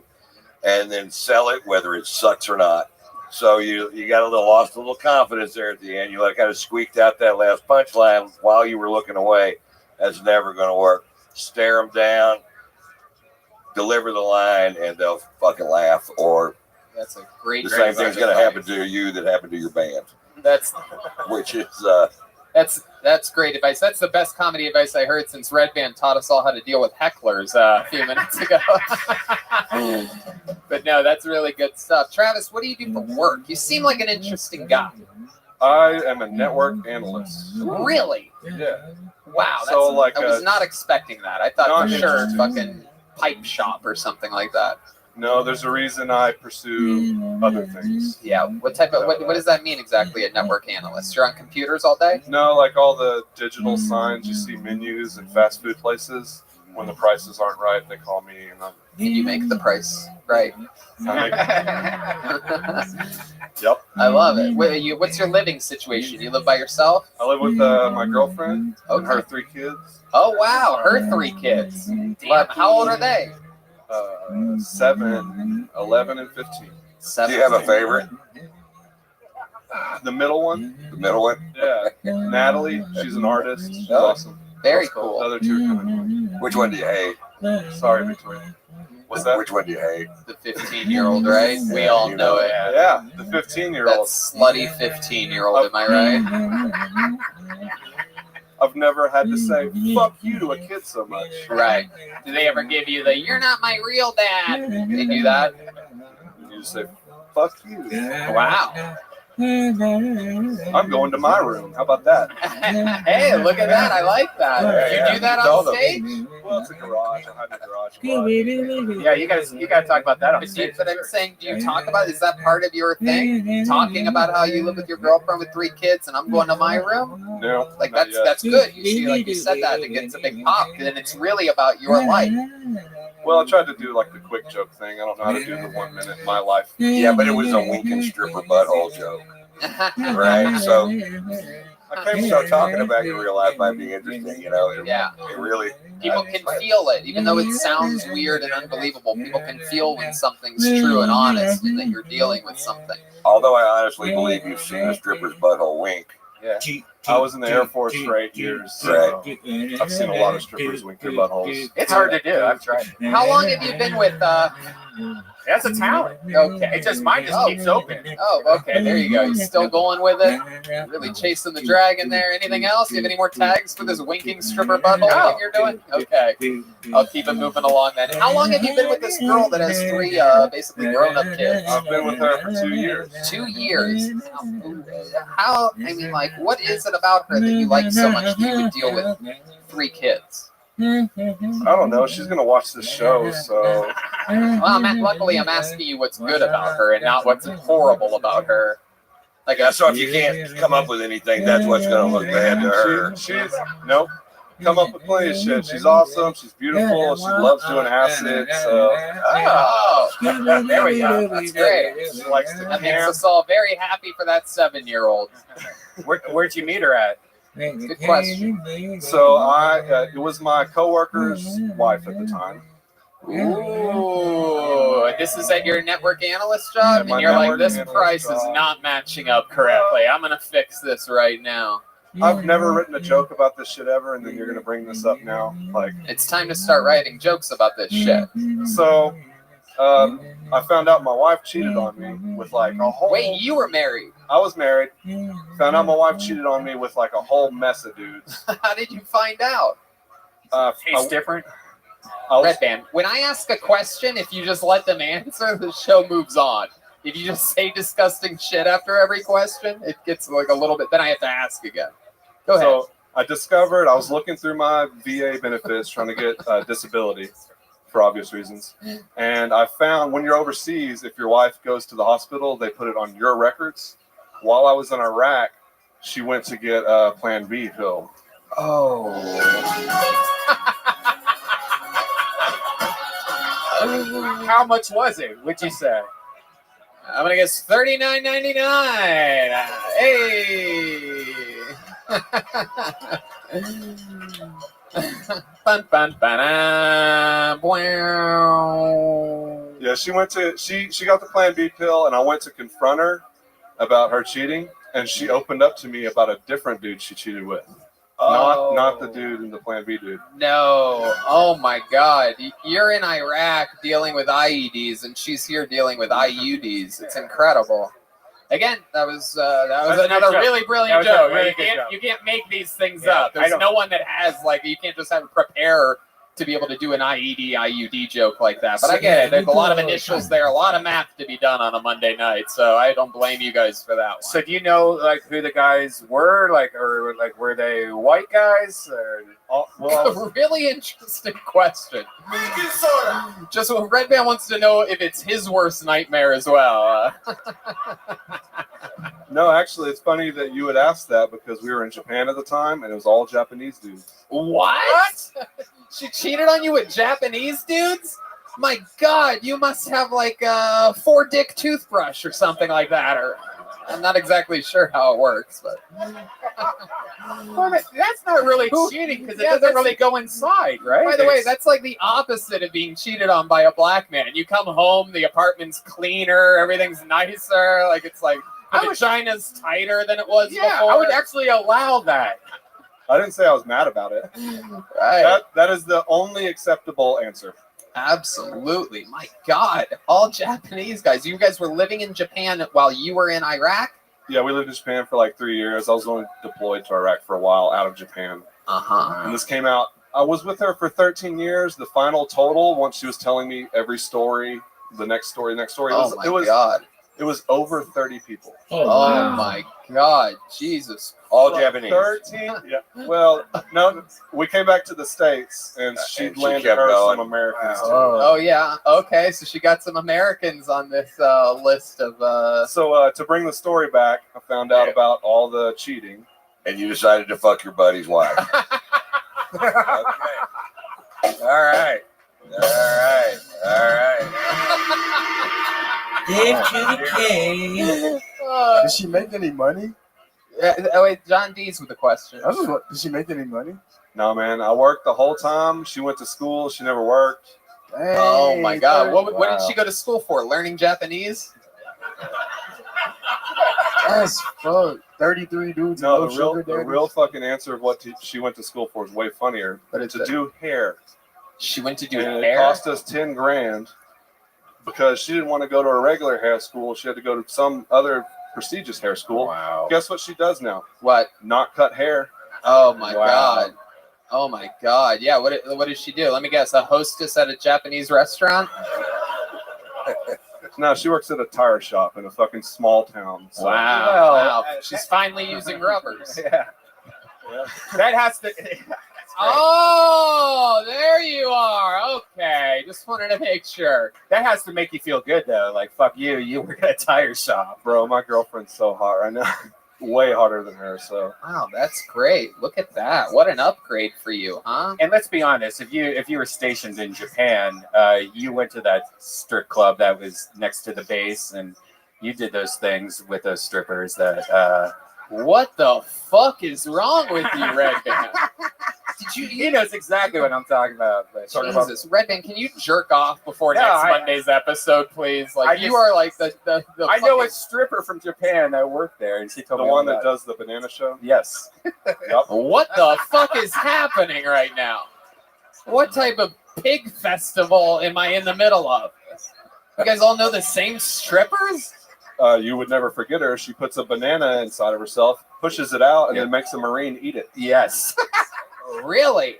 and then sell it whether it sucks or not. So you got lost a little confidence there at the end. You kind of squeaked out that last punchline while you were looking away. That's never going to work. Stare them down, deliver the line, and they'll fucking laugh. Or that's a great. The same thing's going to happen to you that happened to your band. Which is that's great advice. That's the best comedy advice I heard since Red Band taught us all how to deal with hecklers a few minutes ago. But no, that's really good stuff. Travis, what do you do for work? You seem like an interesting guy. I am a network analyst. Really? Yeah. Wow. So I was not expecting that. I thought for sure fucking pipe shop or something like that. No, there's a reason I pursue other things. Yeah. What type of what does that mean exactly? A network analyst? You're on computers all day? No, like all the digital signs you see menus in fast food places. When the prices aren't right, they call me, and you make the price right. Yep. I love it. What's your living situation? You live by yourself? I live with my girlfriend and her 3 kids. Oh wow, her 3 kids. Damn, how old are they? 7, 11, and 15. Do you have a favorite? The middle one. The middle one? Yeah. Natalie, she's an artist. She's awesome. Very cool. The other 2 are coming. Which one do you hate? Sorry, Victoria. What's that? Which one do you hate? The 15-year-old, right? We all know it. Yeah, the 15-year-old. That slutty 15-year-old, am I right? I've never had to say fuck you to a kid so much. Right. Do they ever give you the "you're not my real dad"? They do that? You just say fuck you. Wow. I'm going to my room. How about that? Hey, look at that. I like that. Yeah, you do that on stage? Well, it's a garage. I have a garage. Yeah, you gotta talk about that on stage. But I'm saying, do you talk about, is that part of your thing? Talking about how you live with your girlfriend with 3 kids and I'm going to my room? No. Like that's good. You see, like you said that, it gets a big pop, and it's really about your life. Well, I tried to do like the quick joke thing. I don't know how to do the 1 minute in my life. Yeah, but it was a winking stripper butthole joke. Right? So I came to start talking about your real life might be interesting, you know. It really People can feel it, even though it sounds weird and unbelievable. People can feel when something's true and honest, and that you're dealing with something. Although I honestly believe you've seen a stripper's butthole wink. Yeah. I was in the Air Force for 8 years, so I've seen a lot of strippers wink their buttholes. It's hard to do. I've tried. How long have you been with? That's a talent. Okay. It just mine just keeps open. Oh, okay. There you go. You're still going with it. Really chasing the dragon there. Anything else? You have any more tags for this winking stripper butthole thing you're doing? Okay. I'll keep it moving along then. How long have you been with this girl that has 3 basically grown-up kids? I've been with her for 2 years. 2 years. How? I mean, like, what is it about her that you like so much that you would deal with 3 kids? I don't know. She's gonna watch the show, so. Well, luckily, I'm asking you what's good about her and not what's horrible about her. Like, so if you can't come up with anything, that's what's gonna look bad to her. She's nope. Come up with plenty of shit. She's awesome. She's beautiful. She loves doing acid. So. Oh, there we go. That's great. She likes to That makes us all very happy for that 7-year-old. Where'd you meet her at? Good question. So it was my coworker's wife at the time. Ooh, this is at your network analyst job, Yeah, and you're like, network this analyst price is job. not matching up correctly. I'm gonna fix this right now. I've never written a joke about this shit ever, and then you're gonna bring this up now. Like, It's time to start writing jokes about this shit. so I found out my wife cheated on me with like a whole. Wait, you were married? I was married. Found out my wife cheated on me with like a whole mess of dudes. How did you find out? Tastes different. Red Band, when I ask a question, if you just let them answer, the show moves on. If you just say disgusting shit after every question, it gets like a little bit, then I have to ask again. Go ahead. So I discovered I was looking through my VA benefits trying to get disability for obvious reasons. And I found when you're overseas, if your wife goes to the hospital, they put it on your records. While I was in Iraq, she went to get a Plan B pill. Oh. How much was it? What'd you say? I'm gonna guess $39.99. Hey. Bun, bun, ba-da, wow. Yeah, she got the Plan B pill, and I went to confront her about her cheating, and she opened up to me about a different dude she cheated with. Not the dude in the Plan B dude. No. Oh my God. You're in Iraq dealing with IEDs, and she's here dealing with IUDs. It's incredible. Again, that was another really brilliant joke. You can't make these things up. There's no one that has you can't just have a prepare to be able to do an IUD joke like that. But I get it. There's a lot of initials there, a lot of math to be done on a Monday night. So I don't blame you guys for that one. So do you know who the guys were? Or were they white guys? Or Really interesting question. Just what Red Band wants to know if it's his worst nightmare as well. No, actually, it's funny that you would ask that because we were in Japan at the time, and it was all Japanese dudes. What? She cheated on you with Japanese dudes? My God, you must have like a 4-dick toothbrush or something like that. Or I'm not exactly sure how it works, but Well, that's not really cheating because it doesn't really go inside, right? By the way, that's like the opposite of being cheated on by a black man. You come home, the apartment's cleaner, everything's nicer. Like it's like the vagina's tighter than it was before. I would actually allow that. I didn't say I was mad about it. Right. That is the only acceptable answer. Absolutely. My God. All Japanese guys. You guys were living in Japan while you were in Iraq? Yeah, we lived in Japan for like 3 years. I was only deployed to Iraq for a while out of Japan. Uh-huh. And this came out. I was with her for 13 years. The final total, once she was telling me every story, the next story. Oh my God. It was over 30 people. Oh my God. Jesus. All Japanese. 13? Yeah. Well, no, we came back to the States, and she landed kept her going. some Americans. too. Oh yeah. Okay. So she got some Americans on this list of. So to bring the story back, I found out about all the cheating, and you decided to fuck your buddy's wife. all right. All right. Dave to the K. Did she make any money? Oh wait, John D's with the question. Did she make any money? No, man. I worked the whole time. She went to school. She never worked. Oh my God! What did she go to school for? Learning Japanese? That's fuck. 33 dudes. No, the real fucking answer of what she went to school for is way funnier. But it's to do hair. She went to do and hair. It cost us $10,000 because she didn't want to go to a regular hair school. She had to go to some other prestigious hair school. Wow. Guess what she does now? What? Not cut hair. Oh my God. Oh my God. Yeah. What does she do? Let me guess. A hostess at a Japanese restaurant? No, she works at a tire shop in a fucking small town. So. Wow. She's finally using rubbers. Yeah. That has to. Oh, there you are. Okay. Just wanted to make sure. That has to make you feel good though. Like fuck you. You work at a tire shop, bro. My girlfriend's so hot right now. Way hotter than her. So. Wow, that's great. Look at that. What an upgrade for you, huh? And let's be honest. If you were stationed in Japan, you went to that strip club that was next to the base, and you did those things with those strippers. That. What the fuck is wrong with you, Red Band? He knows exactly what I'm talking about. But Jesus, Red Band, can you jerk off before next Monday's episode, please? Like you are like the I know a stripper from Japan that worked there, and she told me the one that about does the banana show. Yes. Yep. What the fuck is happening right now? What type of pig festival am I in the middle of? You guys all know the same strippers? You would never forget her. She puts a banana inside of herself, pushes it out, and then makes a Marine eat it. Yes. Really?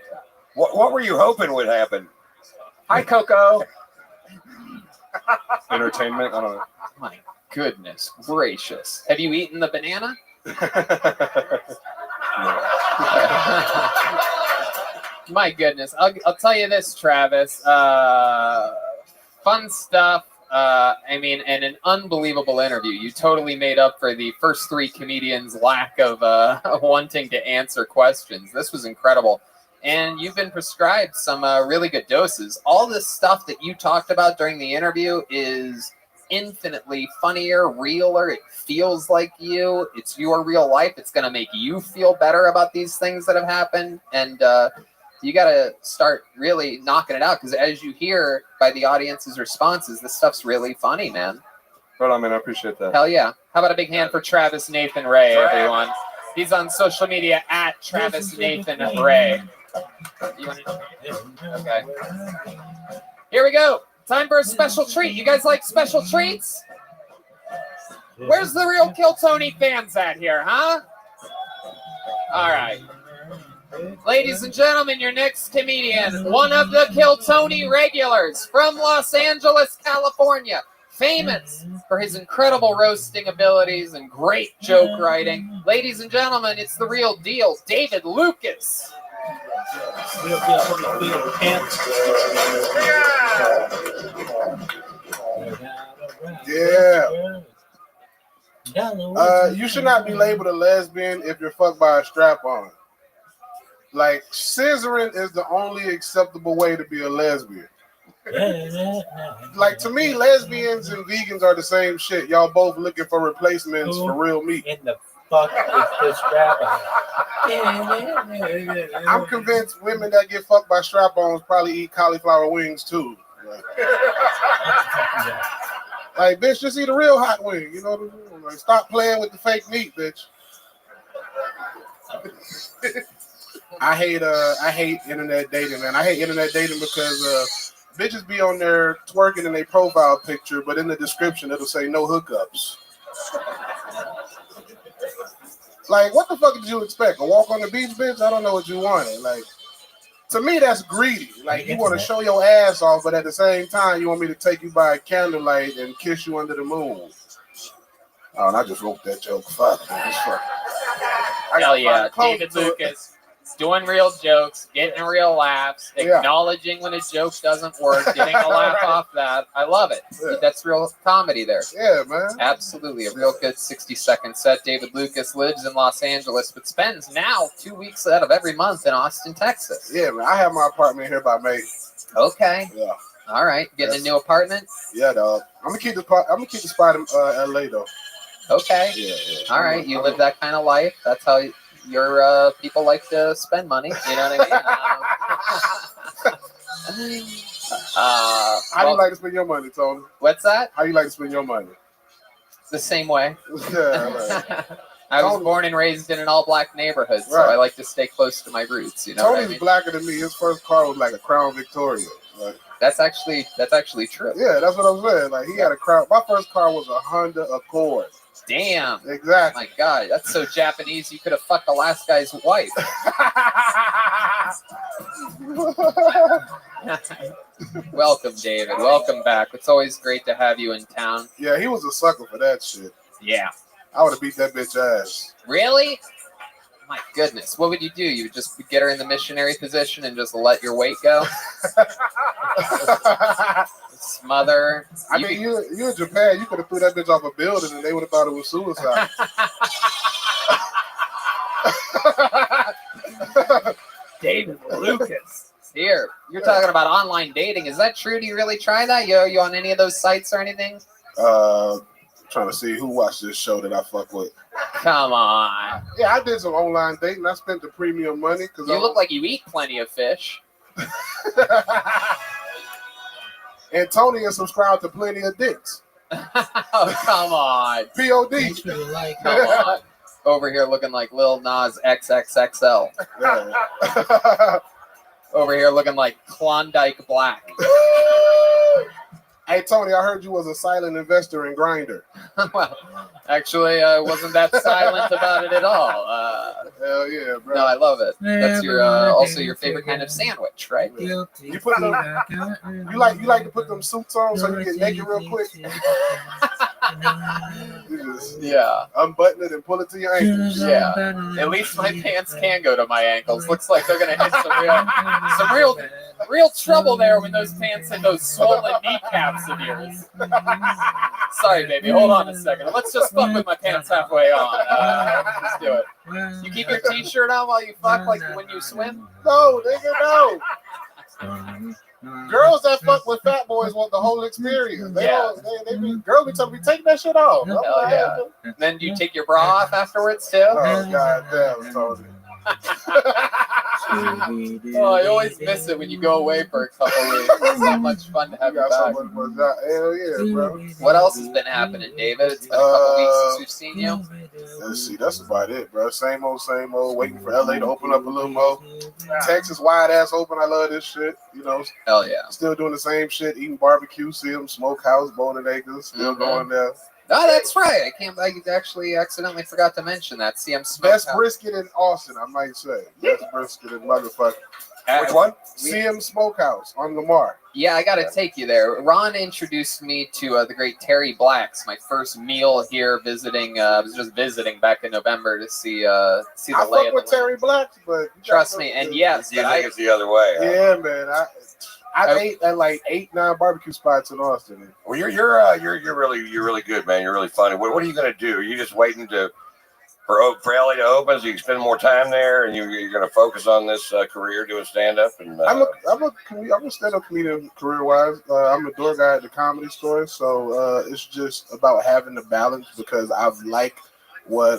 What were you hoping would happen? Hi, Coco. Entertainment? I don't know. My goodness gracious. Have you eaten the banana? My goodness. I'll tell you this, Travis. Fun stuff. I mean, and an unbelievable interview. You totally made up for the first three comedians' lack of wanting to answer questions. This was incredible. And you've been prescribed some really good doses. All this stuff that you talked about during the interview is infinitely funnier, realer. It feels like you. It's your real life. It's going to make you feel better about these things that have happened. And you got to start really knocking it out, because as you hear by the audience's responses, this stuff's really funny, man. Right on, man. I appreciate that. Hell yeah. How about a big hand for Travis Nathan Ray, everyone? He's on social media at Travis Nathan Ray. Okay. Here we go. Time for a special treat. You guys like special treats? Where's the real Kill Tony fans at here, huh? All right. Ladies and gentlemen, your next comedian, one of the Kill Tony regulars from Los Angeles, California, famous for his incredible roasting abilities and great joke writing. Ladies and gentlemen, it's the real deal, David Lucas. Yeah. You should not be labeled a lesbian if you're fucked by a strap-on. Like, scissoring is the only acceptable way to be a lesbian. Like, to me, lesbians and vegans are the same shit. Y'all both looking for replacements for real meat. In the fuck is this strap-on? I'm convinced women that get fucked by strap-ons probably eat cauliflower wings too. Like, bitch, just eat a real hot wing. You know what I'm saying? Like, stop playing with the fake meat, bitch. I hate internet dating, man. I hate internet dating because bitches be on there twerking in their profile picture, but in the description it'll say no hookups. Like, what the fuck did you expect? A walk on the beach, bitch? I don't know what you wanted. Like, to me, that's greedy. Like, you want to show your ass off, but at the same time, you want me to take you by a candlelight and kiss you under the moon. Oh, and I just wrote that joke. Fuck, man. Hell yeah, David Lucas. Doing real jokes, getting real laughs, acknowledging when a joke doesn't work, getting a laugh off that. I love it. Yeah. That's real comedy there. Yeah, man. Absolutely. A real good 60-second set. David Lucas lives in Los Angeles, but spends now 2 weeks out of every month in Austin, Texas. Yeah, man. I have my apartment here by May. Okay. Yeah. All right. Getting a new apartment. Yeah, dog. I'm gonna keep the spot in LA though. Okay. Yeah. All right. You live that kind of life. That's how your people like to spend money. You know what I mean? How do you like to spend your money, Tony? What's that? How you like to spend your money? The same way. Yeah. Right. I was born and raised in an all-black neighborhood, so Right. I like to stay close to my roots. You know Tony's what I mean? blacker than me. His first car was like a Crown Victoria. Like, That's actually true. yeah, that's what I'm saying. Like he had a Crown. My first car was a Honda Accord. Damn. Exactly. My God, that's so Japanese. You could have fucked the last guy's wife. Welcome, David. Welcome back. It's always great to have you in town. Yeah, he was a sucker for that shit. Yeah. I would have beat that bitch ass. Really? My goodness. What would you do? You would just get her in the missionary position and just let your weight go? Smother her. I mean, you in Japan, you could have threw that bitch off a building and they would have thought it was suicide. David Lucas. Here, you're talking about online dating. Is that true? Do you really try that? You on any of those sites or anything? Trying to see who watched this show that I fuck with. Come on. Yeah, I did some online dating. I spent the premium money because You look like you eat plenty of fish. And Tony is subscribed to plenty of dicks. Oh, come on. POD. Come on. Over here looking like Lil Nas XXXL. Yeah. Over here looking like Klondike Black. Hey, Tony, I heard you was a silent investor in Grindr. Well, actually, I wasn't that silent about it at all. Hell yeah, bro. No, I love it. That's your also your favorite kind of sandwich, right? You put them, you like to put them suits on so you get naked real quick. You just unbutton it and pull it to your ankles. Yeah. At least my pants can go to my ankles. Looks like they're gonna hit some real trouble there when those pants hit those swollen kneecaps of yours. Sorry, baby. Hold on a second. Let's just fuck with my pants halfway on. Let's do it. You keep your t-shirt on while you fuck, like when you swim? No, nigga, no. Girls that fuck with fat boys want the whole experience. Girls be telling me, take that shit off. Hell yeah. Then do you take your bra off afterwards too? Oh, God damn, Tony. Oh, I always miss it when you go away for a couple weeks. It's so much fun to have you back. Hell yeah, bro. What else has been happening, David? It's been a couple weeks since we've seen you. Let's see, that's about it, bro. Same old, waiting for LA to open up a little more. Texas wide ass open. I love this shit. You know, hell yeah. Still doing the same shit, eating barbecue, see them, smokehouse, Bowling Acres, still going there. Oh, that's right. I actually accidentally forgot to mention that. CM Smokehouse. Best brisket in Austin, I might say. Best brisket in motherfucker. Which one? CM Smokehouse on Lamar. Yeah, I got to take you there. Ron introduced me to the great Terry Black's. My first meal here visiting. I was just visiting back in November to see the I lay fuck of with the Terry Black's, but Trust me, and yes, You think it's the other way? Huh? Yeah, man. I ate at like 8-9 barbecue spots in Austin. Well, you're really good, man. You're really funny. What are you gonna do? Are you just waiting for LA to open, so you can spend more time there, and you're gonna focus on this career doing stand up? And I'm a stand-up comedian career-wise. I'm a door guy at the Comedy Store, so it's just about having the balance because I've liked what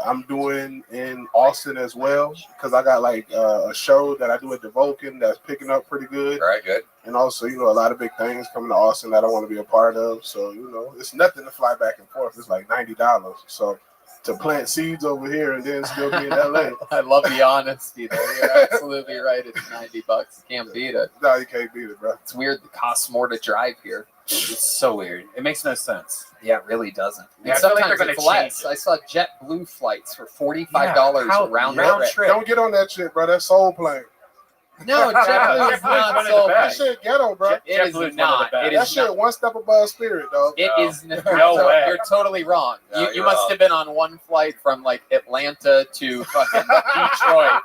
I'm doing in Austin as well, because I got like a show that I do at the Vulcan that's picking up pretty good. All right, good. And also, a lot of big things coming to Austin that I want to be a part of. So, it's nothing to fly back and forth. It's like $90. So to plant seeds over here and then still be in LA. I love the honesty there. You're absolutely right. It's $90. You can't beat it. No, you can't beat it, bro. It's weird. It costs more to drive here. It's so weird. It makes no sense. Yeah, it really doesn't. Yeah, And I feel like sometimes they're it's gonna less. I saw JetBlue flights for $45 round trip. Don't get on that shit, bro. That's soul plane. No, JetBlue is not soul That plane. shit ghetto, bro. It is not. It That is shit not. one step above Spirit, dog. It is No so, way. You're totally wrong. No, you you're must wrong. have been on one flight from like Atlanta to fucking Detroit.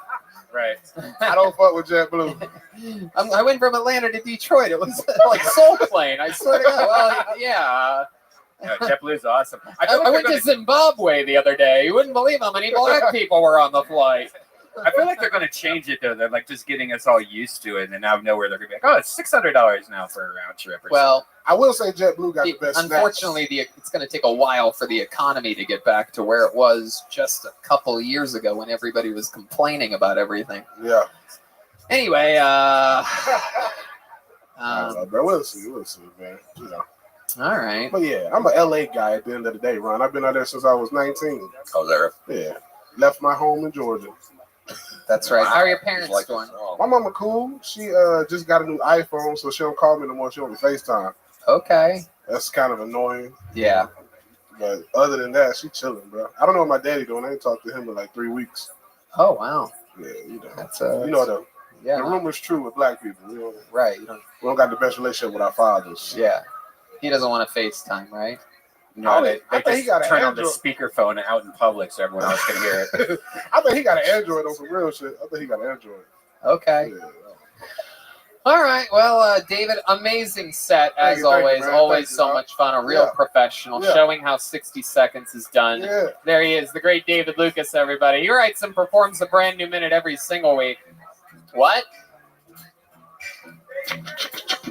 Right. I don't fuck with JetBlue. I went from Atlanta to Detroit. It was like soul plane. I swear to God. Well, yeah. No, JetBlue is awesome. I went to Zimbabwe the other day. You wouldn't believe how many black people were on the flight. I feel like they're going to change it though. They're like just getting us all used to it, and then out of nowhere they're going to be like, "Oh, it's $600 now for a round trip." Or Well, I will say JetBlue got the best. Unfortunately, it's going to take a while for the economy to get back to where it was just a couple of years ago when everybody was complaining about everything. Yeah. Anyway, bro, we'll see, man. You know. All right. But yeah, I'm a LA guy at the end of the day, Ron. I've been out there since I was 19. Oh, there. Yeah. Left my home in Georgia. That's right. How are your parents doing? My mama cool. She just got a new iPhone, so she don't call me no more. She only FaceTime. Okay. That's kind of annoying. Yeah. But other than that, she chilling, bro. I don't know what my daddy doing. I ain't talked to him in like 3 weeks. Oh wow. Yeah, you know. That's you know the rumor's true with black people. We don't got the best relationship with our fathers. Yeah. He doesn't want to FaceTime, right? No, they I think he just got an turn on the Android. speakerphone out in public so everyone else can hear it. I think he got an Android on some real shit. I think he got an Android. Okay. Yeah. All right. Well, David, amazing set as always. Always so much fun. A real professional, showing how 60 seconds is done. Yeah. There he is, the great David Lucas, everybody. He writes and performs a brand new minute every single week. What?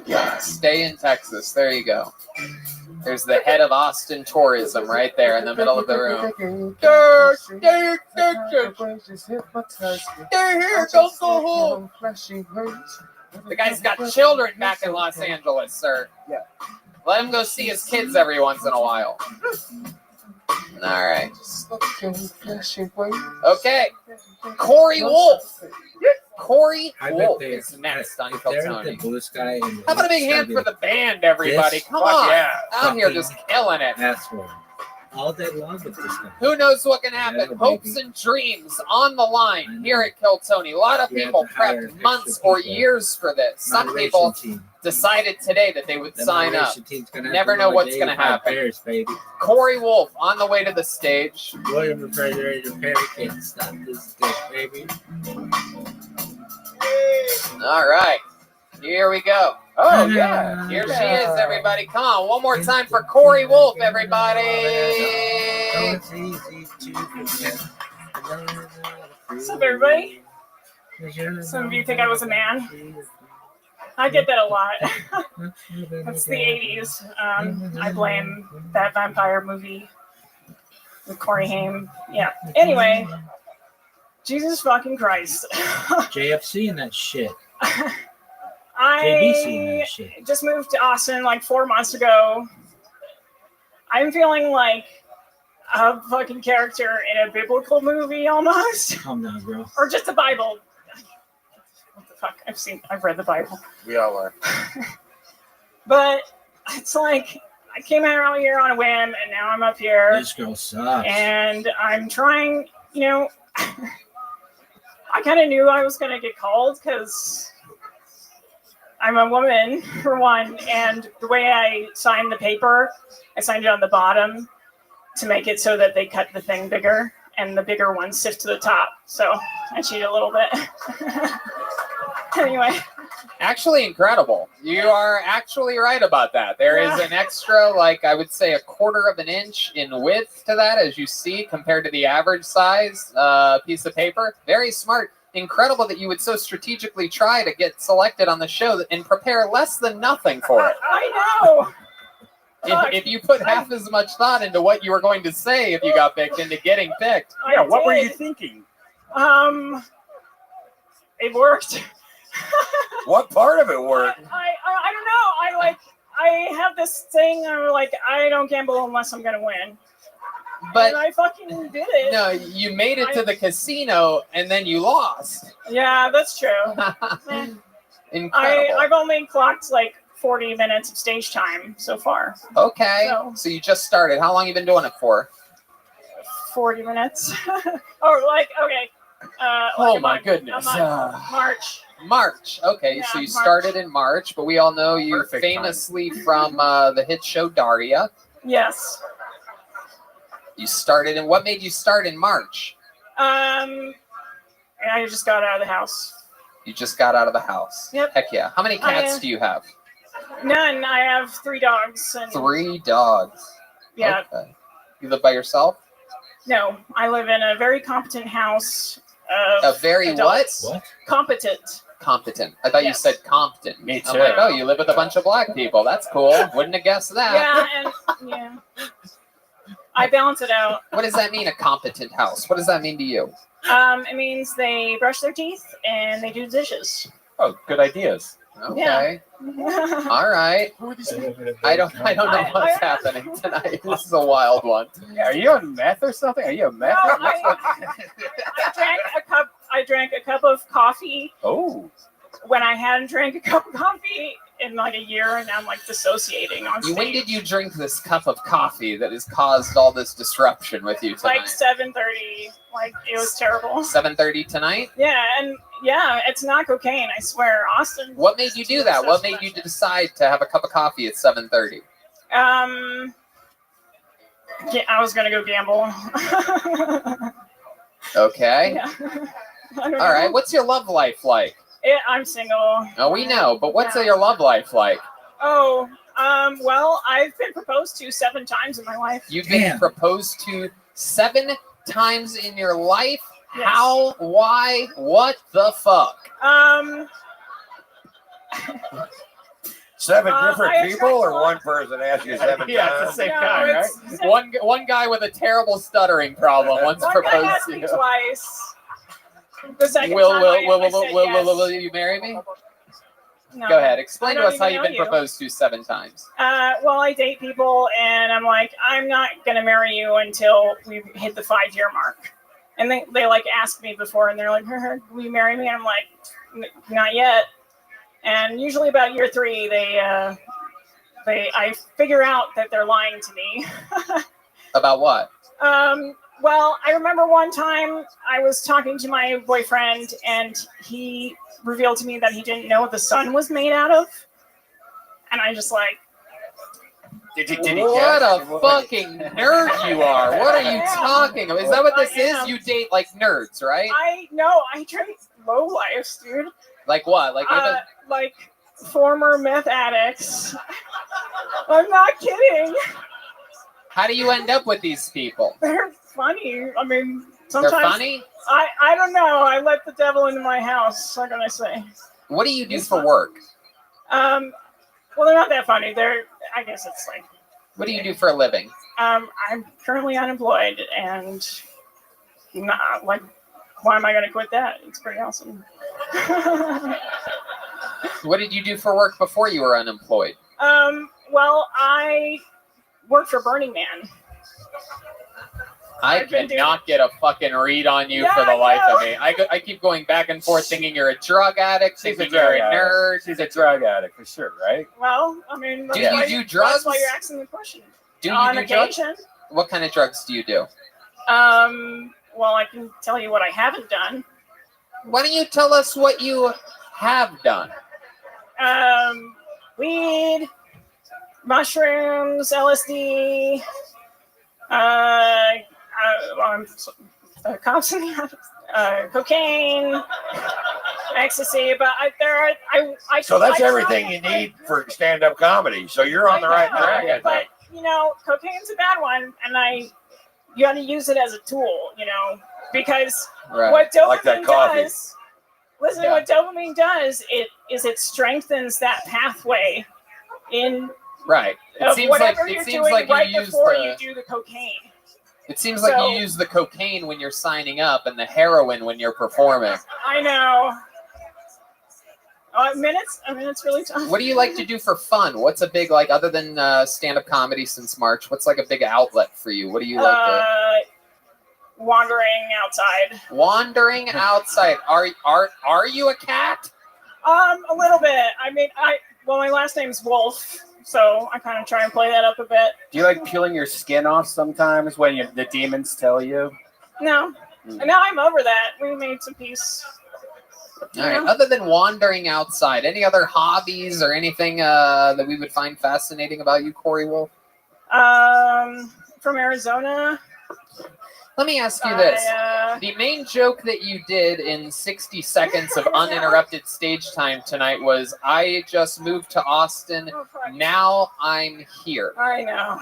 Yeah, stay in Texas. There you go. There's the head of Austin Tourism right there in the middle of the room. Here, don't go home. The guy's got children back in Los Angeles, sir. Yeah. Let him go see his kids every once in a while. All right. Okay. Corey Wolf. Corey Wolf is next on Kiltony. Blue sky. How about a big hand for the band, everybody? Come on. Yeah. Out here just killing it. That's one. All day long with this guy. Who knows what can happen? Hopes and dreams on the line here at Kiltony. A lot of people prepped months or years for this. Some people decided today that they would sign up. Never know what's going to happen. Corey Wolf on the way to the stage. William Refrigerator Perry can't stop this dick, baby. All right. Here we go. Oh, yeah. Here she is, everybody. Come on. One more time for Corey Wolf, everybody. What's up, everybody? Some of you think I was a man. I get that a lot. That's the 80s. I blame that vampire movie with Corey Haim. Yeah. Anyway, Jesus fucking Christ. JFC and that shit. I just moved to Austin like 4 months ago. I'm feeling like a fucking character in a biblical movie almost. Calm down, bro. Or just a Bible. What the fuck? I've read the Bible. We all are. But it's like I came out here on a whim and now I'm up here. This girl sucks. And I'm trying, I kind of knew I was going to get called because I'm a woman, for one, and the way I signed the paper, I signed it on the bottom to make it so that they cut the thing bigger, and the bigger ones sift to the top. So I cheated a little bit. Anyway. Actually incredible. You are actually right about that. There is an extra, I would say, 1/4 of an inch in width to that, as you see, compared to the average size piece of paper. Very smart. Incredible that you would so strategically try to get selected on the show and prepare less than nothing for it. I know. If you put half as much thought into what you were going to say if you got picked into getting picked. Yeah, what were you thinking? It worked. What part of it worked? I don't know. I have this thing. I'm like, I don't gamble unless I'm gonna win. But and I fucking did it. No, you made it to the casino and then you lost. Yeah, that's true. Incredible. I've only clocked 40 minutes of stage time so far. Okay. So you just started. How long you been doing it for? 40 minutes. Okay. Oh my goodness. March. Okay, Yeah, so you March. started in March, but we all know you Perfect famously from the hit show Daria. Yes. You started in, what made you start in March? I just got out of the house. You just got out of the house. Yep. Heck yeah. How many cats do you have? None. I have 3 dogs. And 3 dogs. Yeah. Okay. You live by yourself? No, I live in a very competent house of A very adults. what? Competent. Competent. I thought you Yes. said Compton. Me I'm too. like, oh, you live with a bunch of black people. That's cool. Wouldn't have guessed that. Yeah, and yeah. I balance it out. What does that mean, a competent house? What does that mean to you? It means they brush their teeth and they do dishes. Oh, good ideas. Okay. Yeah. All right. I don't know what's happening tonight. This is a wild one. Yeah, are you on meth or something? Are you on meth? No, I drank a cup of coffee Oh. when I hadn't drank a cup of coffee in like a year, and I'm like dissociating on stage. When did you drink this cup of coffee that has caused all this disruption with you tonight? Like 7:30. Like it was terrible. 7:30 tonight? Yeah, and yeah, it's not cocaine. I swear, Austin. What made you do that? What made you decide to have a cup of coffee at 7:30? Yeah, I was gonna go gamble. Okay. Yeah. All right. What's your love life like? I'm single. Oh, we know, but what's your love life like? Oh, well, I've been proposed to 7 times in my life. You've been proposed to 7 times in your life? Yes. How? Why? What the fuck? 7 different I people, or one person asked you 7 Yeah, times? it's the same guy, right? One guy with a terrible stuttering problem once One guy proposed asked to me you. twice. The second Will time I said yes. will you marry me? No. Go ahead. Explain I to don't us how even you've know been you. proposed to 7 times. Well, I date people, and I'm like, I'm not gonna marry you until we hit the 5-year mark. And they like ask me before, and they're like, will you marry me? And I'm like, not yet. And usually about year 3, I figure out that they're lying to me. About what? Well, I remember one time I was talking to my boyfriend, and he revealed to me that he didn't know what the sun was made out of. And I just like, What a fucking nerd you are. What are you talking about? Is that what this is? You date like nerds, right? I drink low lifes, dude. Like what? Like even Like former meth addicts. I'm not kidding. how do you end up with these people? They're funny. I mean, sometimes They're funny? I don't know. I let the devil into my house. What can I say? What do you do for work? Well, they're not that funny. I guess it's like. What do you do for a living? I'm currently unemployed, and not like, why am I going to quit that? It's pretty awesome. What did you do for work before you were unemployed? Well, I worked for Burning Man. I cannot get a fucking read on you for the life of me. I keep going back and forth thinking you're a drug addict, thinking you're a nerd. She's a drug addict for sure, right? Well, I mean, Do you do drugs? That's why you're asking the question. Do you On do drugs? occasion. What kind of drugs do you do? Well, I can tell you what I haven't done. Why don't you tell us what you have done? Weed, mushrooms, LSD, cocaine, ecstasy. But So that's everything you need for stand-up comedy. So you're on the right track, I But think. you know, cocaine's a bad one, and you got to use it as a tool. You know, because Right. what dopamine Like that coffee. does. Listen, what dopamine does, it strengthens that pathway in Right. of whatever it you're seems doing like right you use before the, you do the cocaine. It seems like So- you use the cocaine when you're signing up and the heroin when you're performing. I know. Minutes really tough. What do you like to do for fun? What's a big, like, other than stand-up comedy since March, what's like a big outlet for you? What do you like to... Wandering outside. Wandering outside. Are you a cat? A little bit. I mean, my last name's Wolf, so I kind of try and play that up a bit. Do you like peeling your skin off sometimes when the demons tell you? No. And now I'm over that. We made some peace. All right. Other than wandering outside, any other hobbies or anything that we would find fascinating about you, Corey Wolf? From Arizona. Let me ask you this. The main joke that you did in 60 seconds of uninterrupted stage time tonight was, I just moved to Austin. Now I'm here. I know.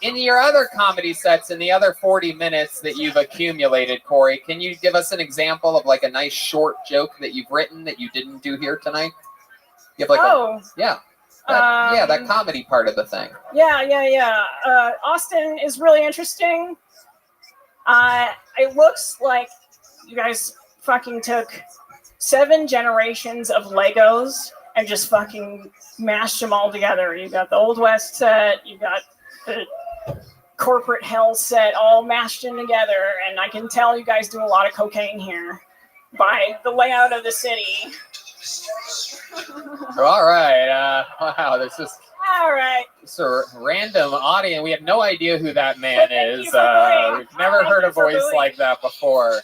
In your other comedy sets, in the other 40 minutes that you've accumulated, Corey, can you give us an example of like a nice short joke that you've written that you didn't do here tonight? You have like that comedy part of the thing. Yeah. Austin is really interesting. It looks like you guys fucking took 7 generations of Legos and just fucking mashed them all together. You got the Old West set, you got the corporate hell set, all mashed in together. And I can tell you guys do a lot of cocaine here by the layout of the city. All right. Wow, this is all right. It's a random audience. We have no idea who that man is. We've never heard a voice like that before.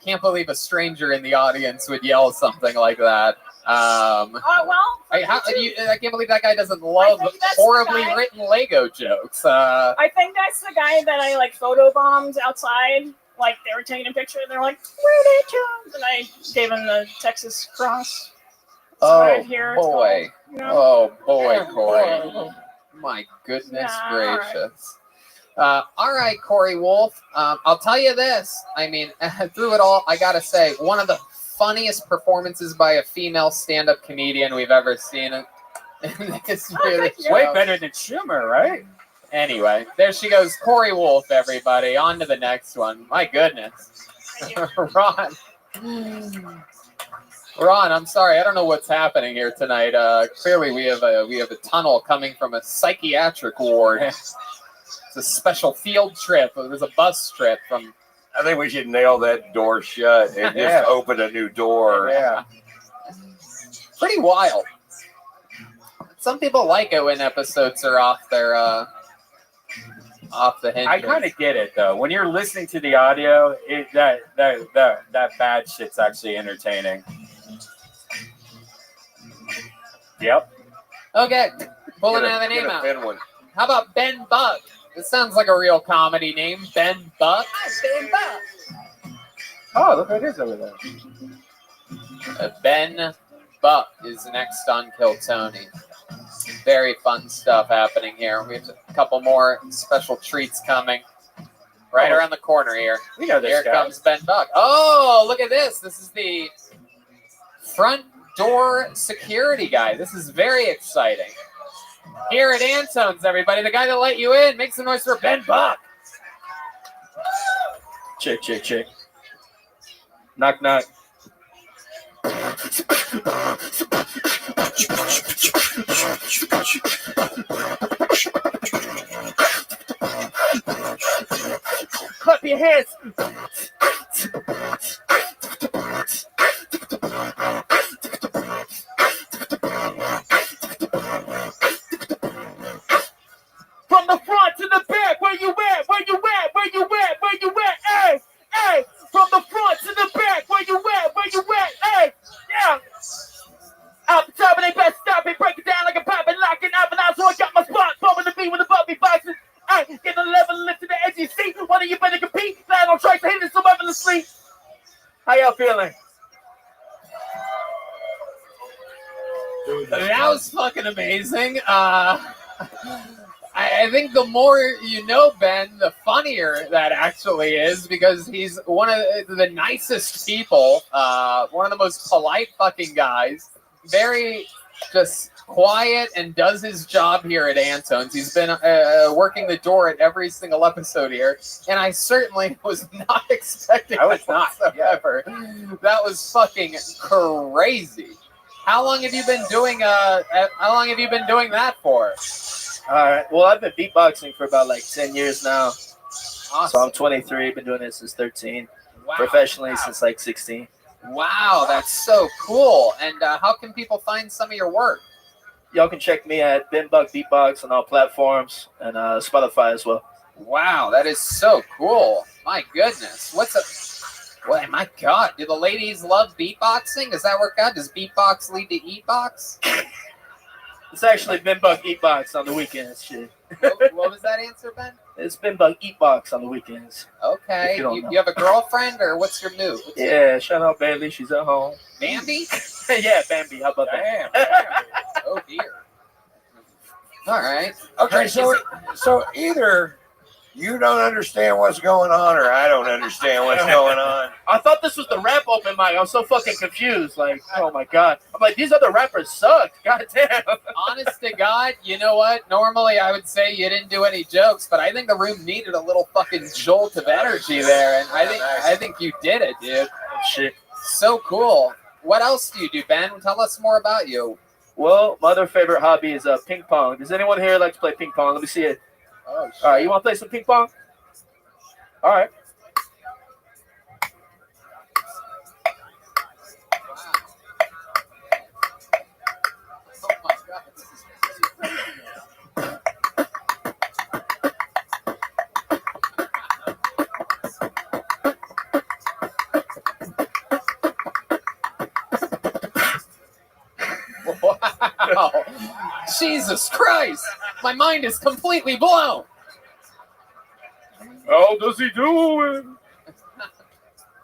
Can't believe a stranger in the audience would yell something like that. I can't believe that guy doesn't love horribly written Lego jokes. I think that's the guy that I like photobombed outside. Like they were taking a picture and they're like, "Where did Jones?" And I gave him the Texas cross. Oh boy! Oh boy, Corey! My goodness gracious! All right, Corey Wolf. I'll tell you this. I mean, through it all, I gotta say, one of the funniest performances by a female stand-up comedian we've ever seen in the history of the show. Way better than Schumer, right? Anyway, there she goes, Corey Wolf. Everybody, on to the next one. My goodness, Ron, I'm sorry. I don't know what's happening here tonight. Clearly, we have a tunnel coming from a psychiatric ward. It's a special field trip. There's a bus trip from. I think we should nail that door shut and just open a new door. Yeah. Pretty wild. Some people like it when episodes are off the hinges. I kind of get it though. When you're listening to the audio, that bad shit's actually entertaining. Yep. Okay. Pulling out the name out. How about Ben Buck? This sounds like a real comedy name. Ben Buck. Ben Buck. Oh, look what it is over there. Ben Buck is next on Kill Tony. Very fun stuff happening here. We have a couple more special treats coming right around the corner here. We know this Here guy. comes Ben Buck. Oh, look at this. This is the front door security guy. This is very exciting. Here at Antone's, everybody. The guy that let you in. Make some noise for Ben Buck. Check, check, check. Knock, knock. Clap your hands. From the front to the back, where you at? Where you at? Where you at? Where you at? Hey, hey. From the front to the back, where you at? Where you at? Hey, yeah. Out the top and they best stop it. Break it down like a pop and lock it up. And I got my spot. Bumping the beat with the Bobby boxes. Hey, get the level lift to the edge of your seat. One of you better compete. Plan on trying to hit it so I'm in the sleep. How y'all feeling? That was fucking amazing. I think the more you know Ben, the funnier that actually is, because he's one of the nicest people, one of the most polite fucking guys, very just quiet and does his job here at Antone's. He's been working the door at every single episode here, and I certainly was not expecting I was that not, whatsoever. That was fucking crazy. How long have you been doing that for? All right. Well, I've been beatboxing for about like 10 years now. Awesome. So I'm 23. Been doing it since 13. Wow. Professionally since like 16. Wow, that's so cool. And how can people find some of your work? Y'all can check me at Ben Buck Beatbox on all platforms and Spotify as well. Wow, that is so cool. My goodness. Well, my God, do the ladies love beatboxing? Does that work out? Does beatbox lead to eatbox? It's actually Ben Buck Eatbox on the weekends. Shit. What was that answer, Ben? It's Ben Buck Eatbox on the weekends. Okay. You have a girlfriend, or what's your move? Shout out Bailey. She's at home. Bambi? Yeah, Bambi. How about that? Oh, dear. All right. Okay, so either you don't understand what's going on, or I don't understand what's going on. I thought this was the rap open mic. I was so fucking confused. Like, oh my god. I'm like, these other rappers suck. God damn. Honest to God, you know what? Normally I would say you didn't do any jokes, but I think the room needed a little fucking jolt of energy there, and I think you did it, dude. Shit. So cool. What else do you do, Ben? Tell us more about you. Well, my other favorite hobby is ping pong. Does anyone here like to play ping pong? Let me see it. Oh, all right, you want to play some ping pong? All right. Wow. Jesus Christ. My mind is completely blown. How does he do it?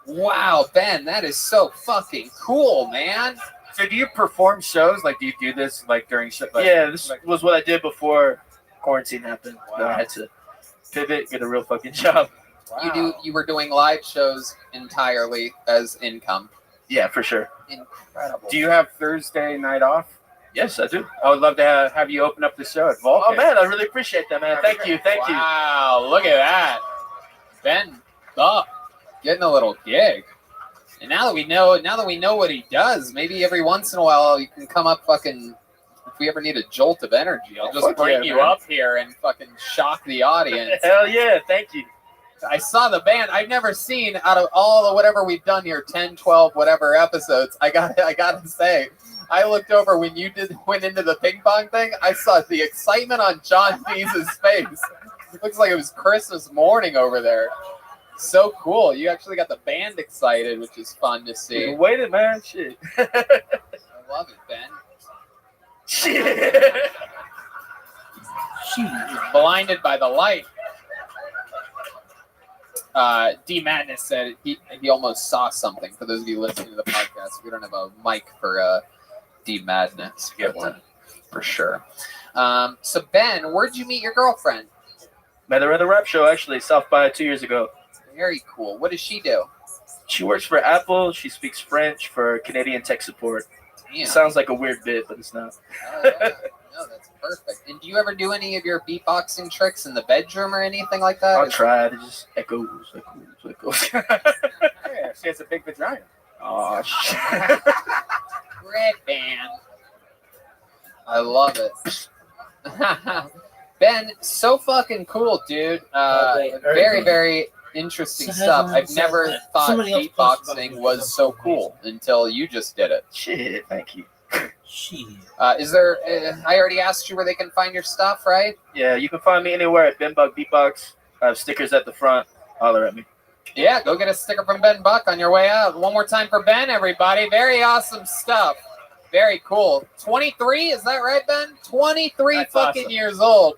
Wow, Ben, that is so fucking cool, man. So do you perform shows? Like, do you do this like during show? Like, Yeah, this was what I did before quarantine happened. Wow. I had to pivot, get a real fucking job. Wow. You were doing live shows entirely as income. Yeah, for sure. Incredible. Do you have Thursday night off? Yes, I do. I would love to have you open up the show at Vulcan. Oh man, I really appreciate that, man. Thank you. Wow, look at that. Ben up, getting a little gig. And now that we know what he does, maybe every once in a while you can come up fucking, if we ever need a jolt of energy, I'll just bring you up here and fucking shock the audience. Hell yeah, thank you. I saw the band. I've never seen, out of all the whatever we've done here, 10, 12, whatever episodes, I gotta say, I looked over when you went into the ping pong thing, I saw the excitement on John Deese's face. It looks like it was Christmas morning over there. So cool. You actually got the band excited, which is fun to see. Waited, man. Shit. I love it, Ben. Shit. Blinded by the light. D Madness said he almost saw something. For those of you listening to the podcast, we don't have a mic for D Madness. Get one for sure. So Ben, where'd you meet your girlfriend? Met her at a rap show, actually, South by 2 years ago. Very cool. What does she do? She works for Apple. She speaks French for Canadian tech support. Damn. Sounds like a weird bit, but it's not. Oh, yeah. No, that's perfect. And do you ever do any of your beatboxing tricks in the bedroom or anything like that? I'll try. It just echoes. Yeah, she has a big vagina. Oh, shit. Great band. I love it. Ben, so fucking cool, dude. Very, very interesting stuff. I've never thought beatboxing was so cool until you just did it. Shit, thank you. Is there? I already asked you where they can find your stuff, right? Yeah, you can find me anywhere at Ben Buck Beatbox. I have stickers at the front. Holler at me. Yeah, go get a sticker from Ben Buck on your way out. One more time for Ben, everybody. Very awesome stuff. Very cool. 23, is that right, Ben? 23 That's fucking awesome. Years old.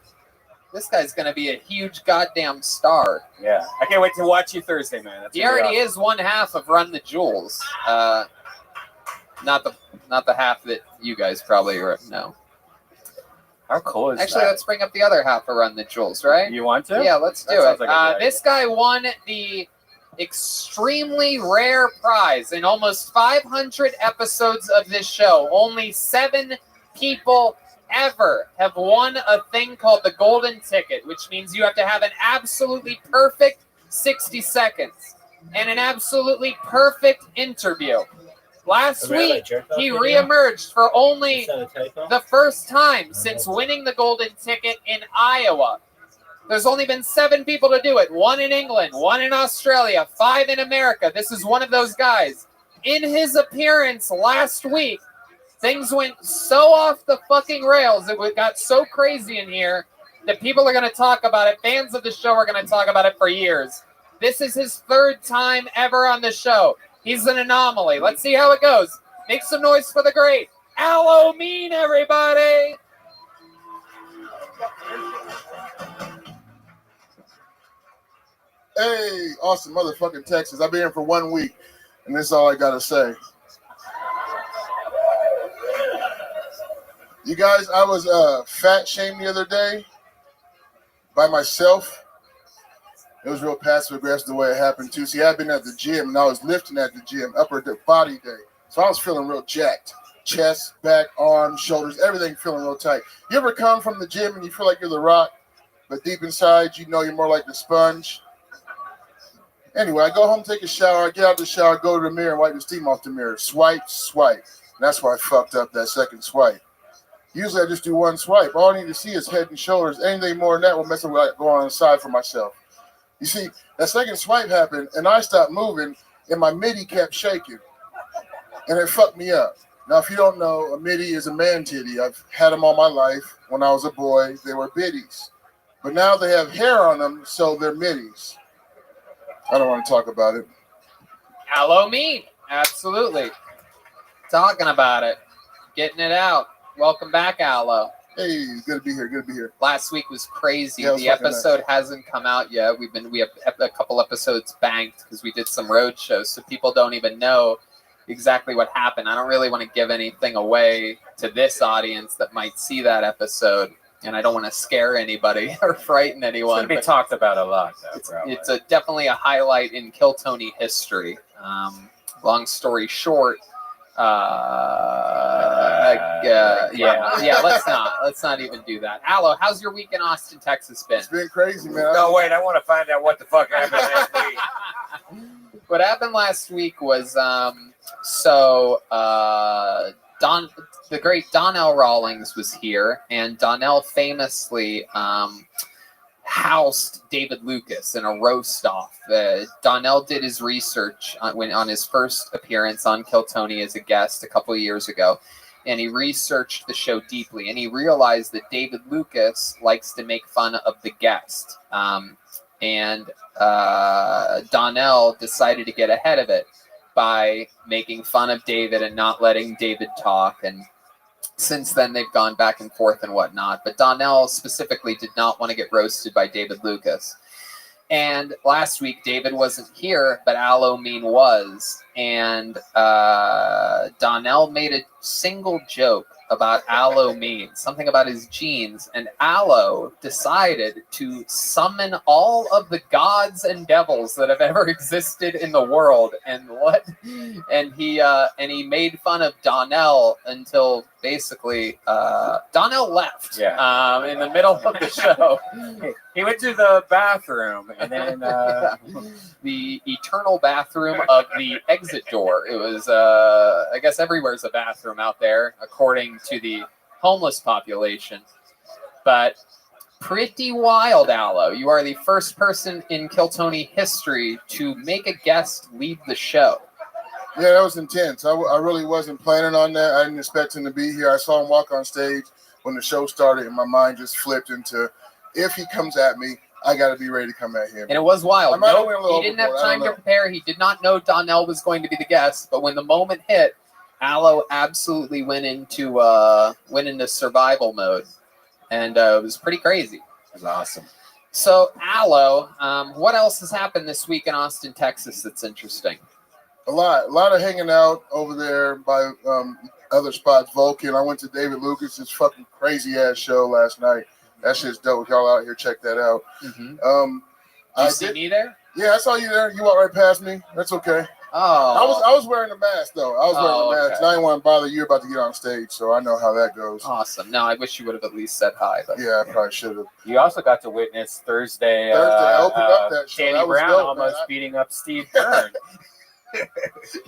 This guy's going to be a huge goddamn star. Yeah. I can't wait to watch you Thursday, man. That's he already is one half of Run the Jewels. Not the half that you guys probably know. How cool is Actually, that? let's bring up the other half of Run the Jewels, right? You want to? Yeah, let's do That it. sounds like a good This guy won the extremely rare prize in almost 500 episodes of this show. Only 7 people ever have won a thing called the golden ticket, which means you have to have an absolutely perfect 60 seconds and an absolutely perfect interview. Last week, he reemerged for only the first time since winning the golden ticket in Iowa. There's only been 7 people to do it. 1 in England, 1 in Australia, 5 in America. This is one of those guys. In his appearance last week, things went so off the fucking rails. It got so crazy in here that people are going to talk about it. Fans of the show are going to talk about it for years. This is his 3rd time ever on the show. He's an anomaly. Let's see how it goes. Make some noise for the great Halloween, everybody. Hey, Austin, motherfucking Texas. I've been here for 1 week, and this is all I gotta say. You guys, I was fat shamed the other day by myself. It was real passive aggressive the way it happened too. See, I've been at the gym and I was lifting at the gym, upper body day. So I was feeling real jacked. Chest, back, arms, shoulders, everything feeling real tight. You ever come from the gym and you feel like you're the Rock, but deep inside you know you're more like the sponge? Anyway, I go home, take a shower, I get out of the shower, go to the mirror and wipe the steam off the mirror. Swipe, swipe. And that's why I fucked up that second swipe. Usually I just do one swipe. All I need to see is head and shoulders. Anything more than that will mess up what I go on the side for myself. You see, that second swipe happened, and I stopped moving, and my midi kept shaking. And it fucked me up. Now, if you don't know, a midi is a man titty. I've had them all my life. When I was a boy, they were biddies. But now they have hair on them, so they're middies. I don't want to talk about it. Aloe meat. Absolutely. Talking about it. Getting it out. Welcome back, Aloe. Hey, good to be here. Good to be here. Last week was crazy. Yeah, it was the episode hasn't come out yet. We have a couple episodes banked because we did some road shows, so people don't even know exactly what happened. I don't really want to give anything away to this audience that might see that episode, and I don't want to scare anybody or frighten anyone. It's going to be talked about a lot, though, It's definitely a highlight in Kill Tony history. Long story short, let's not even do that. Aloe, how's your week in Austin, Texas been? It's been crazy, man. No, wait, I want to find out what the fuck happened last week. What happened last week was the great Donnell Rawlings was here, and Donnell famously housed David Lucas in a roast off. Donnell did his research on his first appearance on Kill Tony as a guest a couple of years ago, and he researched the show deeply, and he realized that David Lucas likes to make fun of the guest. And Donnell decided to get ahead of it by making fun of David and not letting David talk. And since then, they've gone back and forth and whatnot. But Donnell specifically did not want to get roasted by David Lucas. And last week, David wasn't here, but Aloe Mean was. And Donnell made a single joke about Aloe Mean, something about his genes. And Aloe decided to summon all of the gods and devils that have ever existed in the world. And he made fun of Donnell until basically Donnell left in the middle of the show. He went to the bathroom and then the eternal bathroom of the exit door. It was, I guess everywhere's a bathroom out there, according to the homeless population. But pretty wild, Aloe. You are the first person in Kill Tony history to make a guest leave the show. Yeah, that was intense. I really wasn't planning on that. I didn't expect him to be here. I saw him walk on stage when the show started, and my mind just flipped into, if he comes at me, I got to be ready to come at him. And it was wild. He didn't have time to prepare. He did not know Donnell was going to be the guest. But when the moment hit, Aloe absolutely went into survival mode, and it was pretty crazy. It was awesome. So, Aloe, what else has happened this week in Austin, Texas that's interesting? A lot of hanging out over there by other spots. Vulcan. I went to David Lucas's fucking crazy ass show last night. That shit's dope. If y'all out here, check that out. Did you see me there? Yeah, I saw you there. You walked right past me. That's okay. Oh, I was wearing a mask though. I was wearing a mask. Okay. I didn't want to bother you about to get on stage, so I know how that goes. Awesome. No, I wish you would have at least said hi. But yeah, I probably should have. You also got to witness Thursday. I opened up that show. Danny That was Brown dope, almost man. beating up Steve Byrne.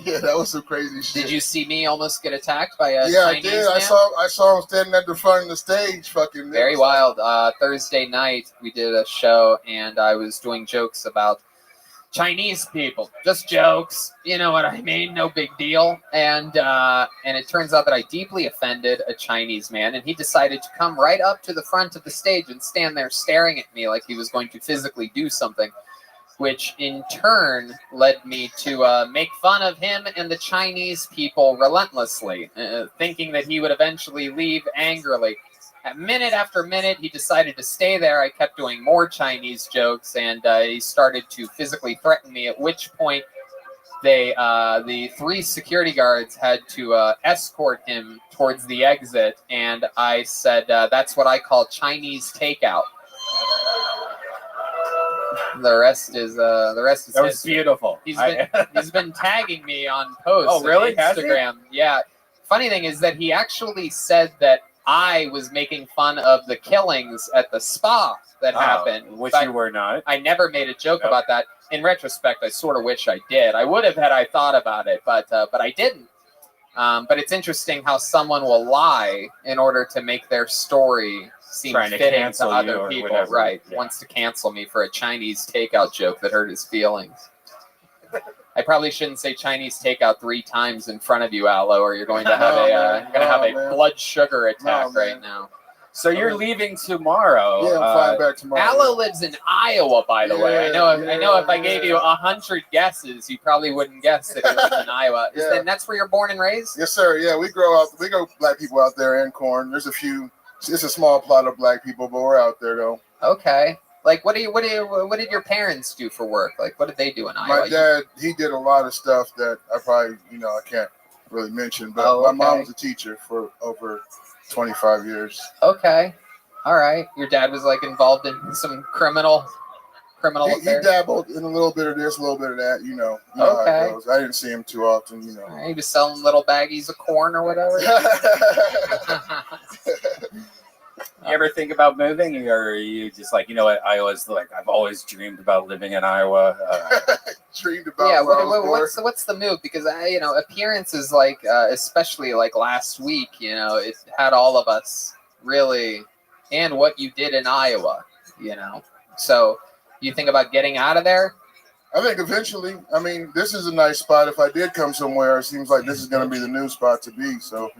Yeah, that was some crazy shit. Did you see me almost get attacked by a Yeah, I Chinese did. man? I saw him standing at the front of the stage, fucking. Very wild. Thursday night, we did a show, and I was doing jokes about Chinese people. Just jokes. You know what I mean? No big deal. And it turns out that I deeply offended a Chinese man, and he decided to come right up to the front of the stage and stand there staring at me like he was going to physically do something, which in turn led me to make fun of him and the Chinese people relentlessly, thinking that he would eventually leave angrily. Minute after minute, he decided to stay there. I kept doing more Chinese jokes, and he started to physically threaten me, at which point the 3 security guards had to escort him towards the exit, and I said, "That's what I call Chinese takeout." The rest is That was history. beautiful. He's been tagging me on posts. Oh, really? On Has he? Instagram. Yeah. Funny thing is that he actually said that I was making fun of the killings at the spa that happened, which but you were not. I never made a joke about that. In retrospect, I sort of wish I did. I would have had I thought about it, but I didn't. But it's interesting how someone will lie in order to make their story seem Trying to fitting cancel to you other or people. whatever. Right. Yeah. Wants to cancel me for a Chinese takeout joke that hurt his feelings. I probably shouldn't say Chinese takeout 3 times in front of you, Aloe, or you're going to have a blood sugar attack right now. So you're leaving tomorrow. Yeah, I'm flying back tomorrow. Aloe lives in Iowa, by the way. I know if I gave you 100 guesses, you probably wouldn't guess that he lives in Iowa. And that's where you're born and raised? Yes, sir. Yeah, we grow black people out there in corn. There's a few. It's a small plot of black people, but we're out there though. Okay. Like, what did your parents do for work? Like, what did they do in Iowa? My dad, he did a lot of stuff that I probably, I can't really mention. But my mom was a teacher for over 25 years. Okay. All right. Your dad was like involved in some criminal affairs? He dabbled in a little bit of this, a little bit of that, you know how it goes. I didn't see him too often, He was selling little baggies of corn or whatever. You ever think about moving, or are you just like, what, Iowa's like, I've always dreamed about living in Iowa. Dreamed about. Yeah. What's the move? Because appearances like, especially like last week, it had all of us really, and what you did in Iowa, So, you think about getting out of there? I think eventually. I mean, this is a nice spot. If I did come somewhere, it seems like this is going to be the new spot to be. So,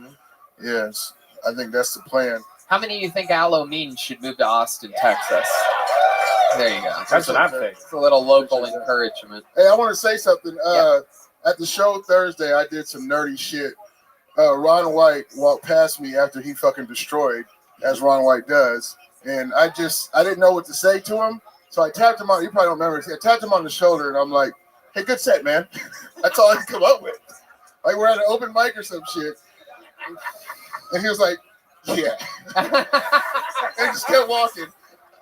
yes, I think that's the plan. How many do you think Aloe Mean should move to Austin, Texas? There you go. That's what I'm thinking. It's a little local encouragement. Hey, I want to say something. At the show Thursday, I did some nerdy shit. Ron White walked past me after he fucking destroyed, as Ron White does. And I didn't know what to say to him. So I tapped him on, you probably don't remember, I tapped him on the shoulder and I'm like, hey, good set, man. That's all I could come up with. Like we're at an open mic or some shit. And he was like, yeah. And he just kept walking.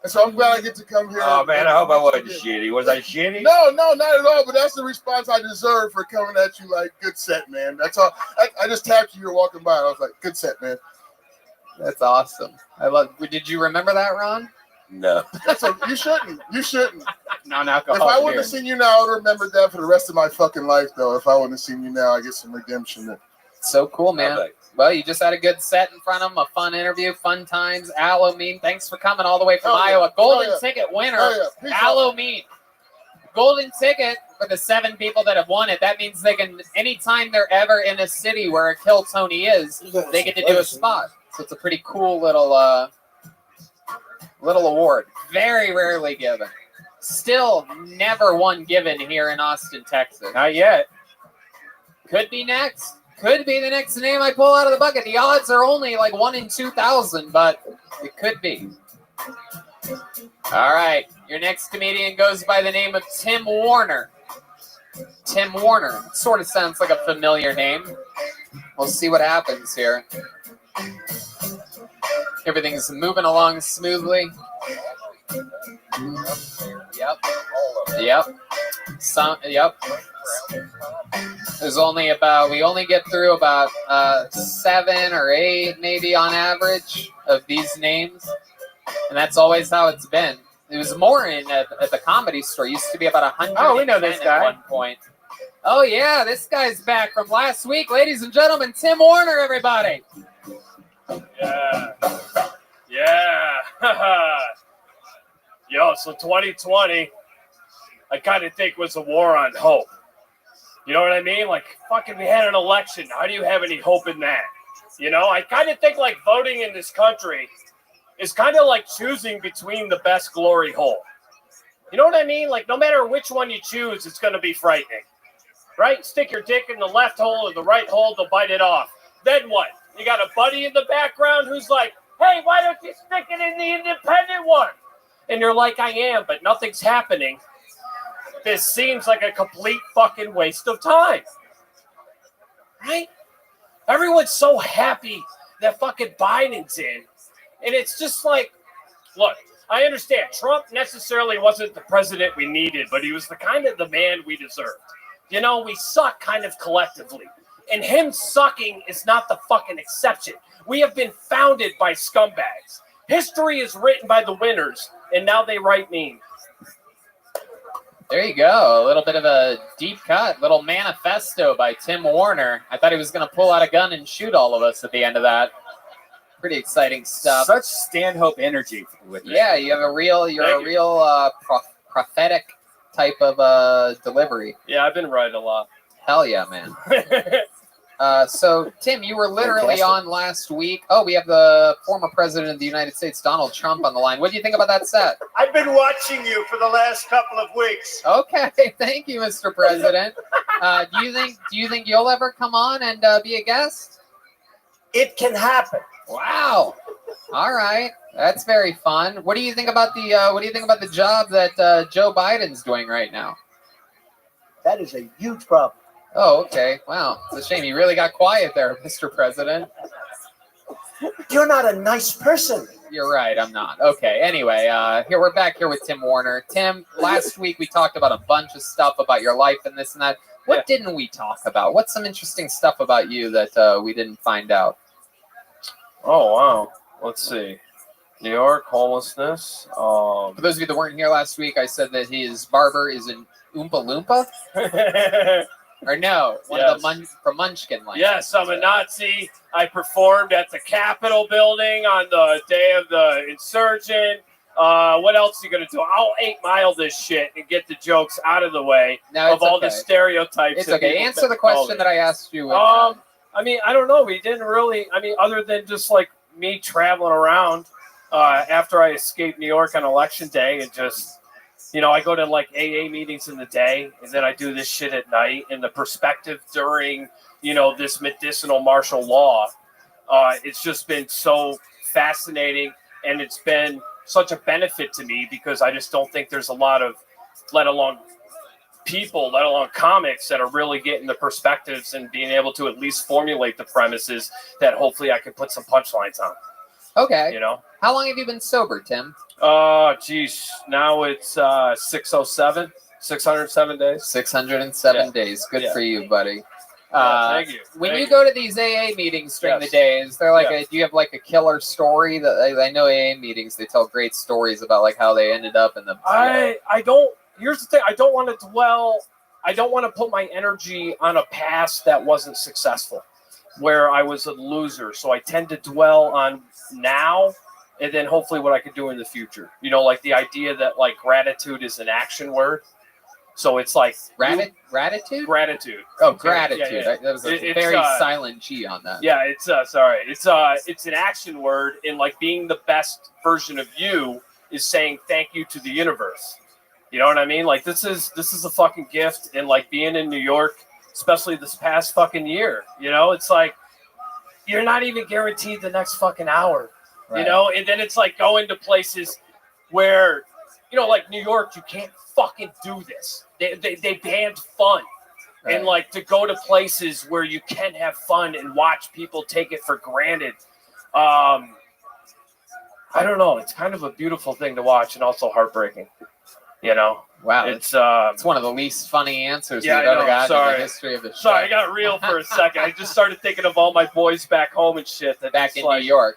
And so I'm glad I get to come here. Oh, man, I hope I wasn't shitty. Was I shitty? No, not at all. But that's the response I deserve for coming at you like, good set, man. That's all. I just tapped you. You were walking by. I was like, good set, man. That's awesome. Did you remember that, Ron? No. You shouldn't. You shouldn't. Non-alcoholic. If I wouldn't have seen you now, I would have remembered that for the rest of my fucking life, though. If I wouldn't have seen you now, I get some redemption. So cool, man. Well, you just had a good set in front of him, a fun interview, fun times. Aloe Mean, thanks for coming all the way from Iowa. Golden ticket winner, Aloe Mean. Golden ticket for the 7 people that have won it. That means they can, anytime they're ever in a city where a Kill Tony is, they get to do a spot. So it's a pretty cool little award. Very rarely given. Still never one given here in Austin, Texas. Not yet. Could be next. Could be the next name I pull out of the bucket. The odds are only like 1 in 2,000, but it could be. All right. Your next comedian goes by the name of Tim Warner. Tim Warner. Sort of sounds like a familiar name. We'll see what happens here. Everything's moving along smoothly. Yep. Yep. There's we only get through about 7 or 8 maybe on average of these names. And that's always how it's been. It was more at the Comedy Store. It used to be about 100. Oh, we know this guy. At one point. Oh, yeah, this guy's back from last week. Ladies and gentlemen, Tim Warner, everybody. Yeah. Yo, so 2020, I kind of think was a war on hope. You know what I mean? Like, fucking, we had an election. How do you have any hope in that? I kind of think like voting in this country is kind of like choosing between the best glory hole. You know what I mean? Like, no matter which one you choose, it's going to be frightening. Right? Stick your dick in the left hole or the right hole, they'll bite it off. Then what? You got a buddy in the background who's like, hey, why don't you stick it in the independent one? And you're like, I am, but nothing's happening. this seems like a complete fucking waste of time. Right? Everyone's so happy that fucking Biden's in. And it's just like, look, I understand Trump necessarily wasn't the president we needed, but he was the kind of the man we deserved. You know, we suck kind of collectively. And him sucking is not the fucking exception. We have been founded by scumbags. History is written by the winners, and now they write memes. There you go. A little bit of a deep cut, little manifesto by Tim Warner. I thought he was going to pull out a gun and shoot all of us at the end of that. Pretty exciting stuff. Such Stanhope energy with it. Yeah, you have a real, prophetic type of delivery. Yeah, I've been right a lot. Hell yeah, man. So, Tim, you were literally on last week. Oh, we have the former president of the United States, Donald Trump, on the line. What do you think about that set? I've been watching you for the last couple of weeks. Okay, thank you, Mr. President. Do you think you'll ever come on and be a guest? It can happen. Wow. All right, that's very fun. What do you think about the job that Joe Biden's doing right now? That is a huge problem. Oh, okay. Wow, it's a shame you really got quiet there, Mr. President. You're not a nice person. You're right, I'm not. Okay, anyway, here we're back here with Tim Warner. Tim, last week we talked about a bunch of stuff about your life and this and that. What didn't we talk about? What's some interesting stuff about you that we didn't find out? Oh, wow. Let's see. New York, homelessness. For those of you that weren't here last week, I said that his barber is an Oompa Loompa? Or no, one of the from Munchkin. Like yes, I'm a Nazi. I performed at the Capitol building on the day of the insurgent. What else are you going to do? I'll 8 Mile this shit and get the jokes out of the way of all the stereotypes. It's okay. Answer the question that I asked you. I mean, I don't know. We didn't really, other than just like me traveling around after I escaped New York on election day and just, I go to like AA meetings in the day and then I do this shit at night. And the perspective during, this medicinal martial law, it's just been so fascinating and it's been such a benefit to me because I just don't think there's a lot of, let alone comics that are really getting the perspectives and being able to at least formulate the premises that hopefully I can put some punchlines on. Okay. How long have you been sober, Tim? Geez. Now it's 607 days. 607 days. Good for you, buddy. Thank you. When you go to these AA meetings during the day, is there do you have like a killer story that I know AA meetings, they tell great stories about like how they ended up in the. I don't. Here's the thing. I don't want to dwell. I don't want to put my energy on a past that wasn't successful, where I was a loser. So I tend to dwell on now and then hopefully what I could do in the future. Like the idea that like gratitude is an action word. So it's like gratitude? Gratitude. Oh, gratitude. Yeah. That was a very silent G on that. Yeah, it's sorry. It's an action word, and like being the best version of you is saying thank you to the universe. You know what I mean? Like this is a fucking gift, and like being in New York, especially this past fucking year, it's like you're not even guaranteed the next fucking hour. Right. And then it's like going to places where, like New York, you can't fucking do this. They banned fun. Right. And like to go to places where you can have fun and watch people take it for granted. I don't know. It's kind of a beautiful thing to watch and also heartbreaking. Wow, it's one of the least funny answers we've I ever know, gotten in the history of the show. Sorry, I got real for a second. I just started thinking of all my boys back home and shit. Back in New York.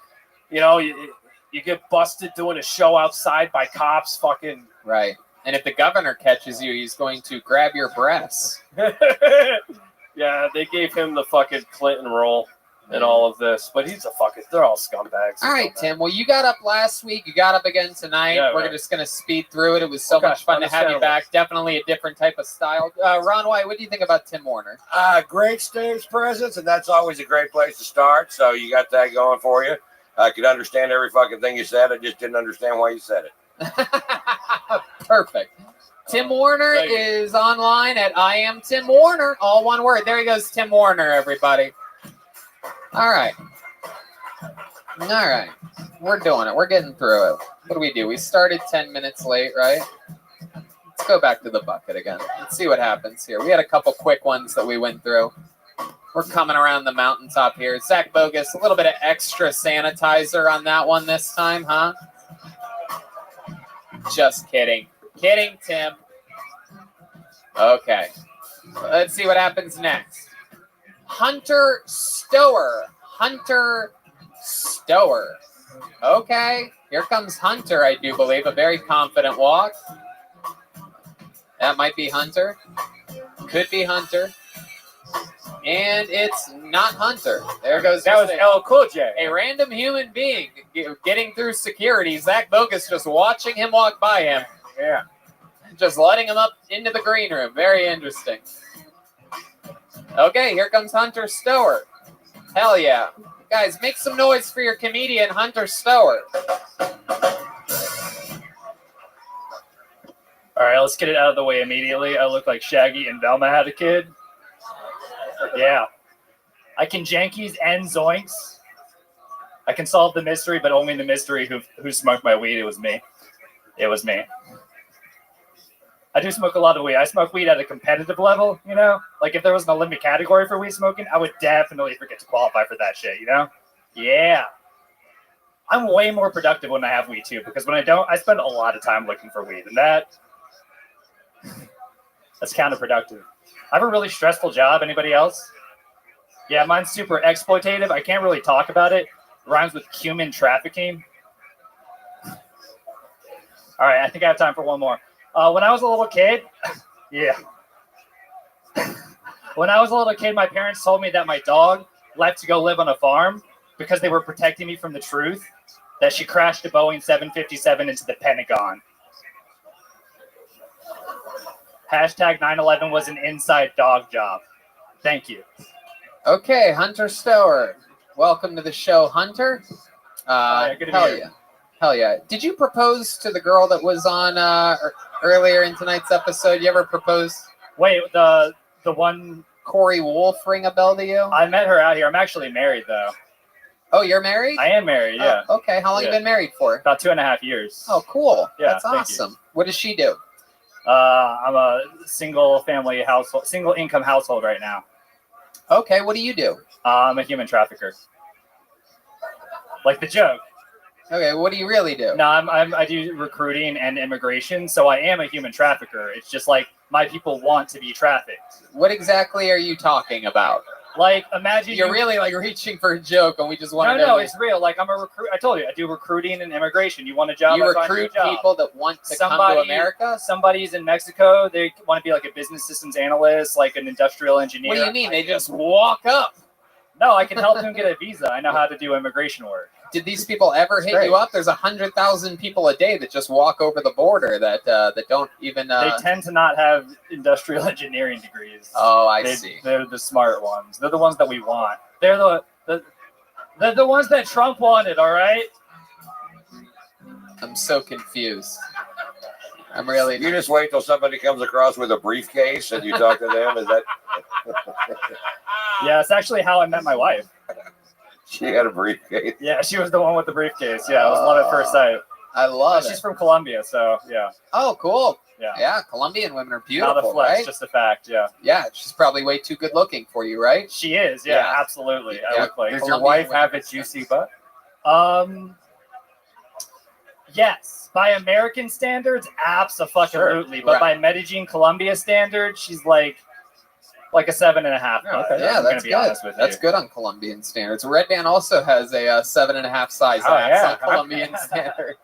You get busted doing a show outside by cops, fucking. Right. And if the governor catches you, he's going to grab your breasts. Yeah, they gave him the fucking Clinton role in all of this, but they're all scumbags. All right, Tim. Well, you got up last week. You got up again tonight. Yeah, We're just going to speed through it. It was so much fun to have you back. Definitely a different type of style. Ron White, what do you think about Tim Warner? Great stage presence, and that's always a great place to start. So you got that going for you. I could understand every fucking thing you said. I just didn't understand why you said it. Perfect. Tim Warner is online at I am Tim Warner. All one word. There he goes, Tim Warner, everybody. All right. We're doing it. We're getting through it. What do? We started 10 minutes late, right? It's go back to the bucket again. Let's see what happens here. We had a couple quick ones that we went through. We're coming around the mountaintop here. Zach Bogus, a little bit of extra sanitizer on that one this time, huh? Just kidding. Kidding, Tim. Okay. Let's see what happens next. Hunter Stower. Hunter Stower. Okay. Here comes Hunter, I do believe. A very confident walk. That might be Hunter. Could be Hunter. And it's not Hunter. There goes. That was LL Cool J. A random human being getting through security. Zach Bogus just watching him walk by him. Yeah. Just letting him up into the green room. Very interesting. Okay, here comes Hunter Stower. Hell yeah. Guys, make some noise for your comedian, Hunter Stower. All right, let's get it out of the way immediately. I look like Shaggy and Velma had a kid. Yeah. I can jankies and zoinks. I can solve the mystery, but only the mystery who smoked my weed. It was me. It was me. I do smoke a lot of weed. I smoke weed at a competitive level, you know? Like if there was an Olympic category for weed smoking, I would definitely forget to qualify for that shit, you know? Yeah. I'm way more productive when I have weed too, because when I don't, I spend a lot of time looking for weed, and that's counterproductive. I have a really stressful job. Anybody else? Yeah, mine's super exploitative. I can't really talk about it. It rhymes with human trafficking. All right, I think I have time for one more. When I was a little kid, yeah. When I was a little kid, my parents told me that my dog left to go live on a farm because they were protecting me from the truth that she crashed a Boeing 757 into the Pentagon. Hashtag 9/11 was an inside dog job. Thank you. Okay, Hunter Stower. Welcome to the show, Hunter. Good to be Hell here. yeah. Hell yeah. Did you propose to the girl that was on earlier in tonight's episode? You ever propose? Wait, the one... Corey Wolf ring a bell to you? I met her out here. I'm actually married, though. Oh, you're married? I am married, yeah. Oh, okay, how long you been married for? About 2.5 years. Oh, cool. Yeah, That's thank awesome. you. What does she do? I'm a single income household right now. Okay, what do you do? I'm a human trafficker. Like the joke. Okay, what do you really do? No, I do recruiting and immigration, so I am a human trafficker. It's just like my people want to be trafficked. What exactly are you talking about? Like, imagine you're really like reaching for a joke, and we just want to know. No, it's real. Like, I'm a recruit. I told you, I do recruiting and immigration. You want a job? You recruit people that want to come to America? Somebody's in Mexico. They want to be like a business systems analyst, like an industrial engineer. What do you mean? They just walk up? No, I can help them get a visa. I know how to do immigration work. Did these people ever hit you up? There's 100,000 people a day that just walk over the border that don't even. They tend to not have industrial engineering degrees. Oh, I see. They're the smart ones. They're the ones that we want. They're the ones that Trump wanted. All right. I'm so confused. I'm really. You just wait till somebody comes across with a briefcase and you talk to them. Is that? Yeah, it's actually how I met my wife. She had a briefcase. Yeah, she was the one with the briefcase. Yeah, it was love at first sight. I love it. She's from Colombia, so yeah. Oh, cool. Yeah. Yeah, Colombian women are beautiful, Not a flex, right? just a fact, yeah. Yeah, she's probably way too good looking for you, right? She is, yeah. Absolutely. Yeah. I look like. Does your wife have a juicy butt? Yes. By American standards, absolutely. But by Medellin, Colombia standards, she's like a 7.5. Okay. Yeah, that's good. That's good on Colombian standards. Red Band also has a 7.5 size ass on Colombian standards.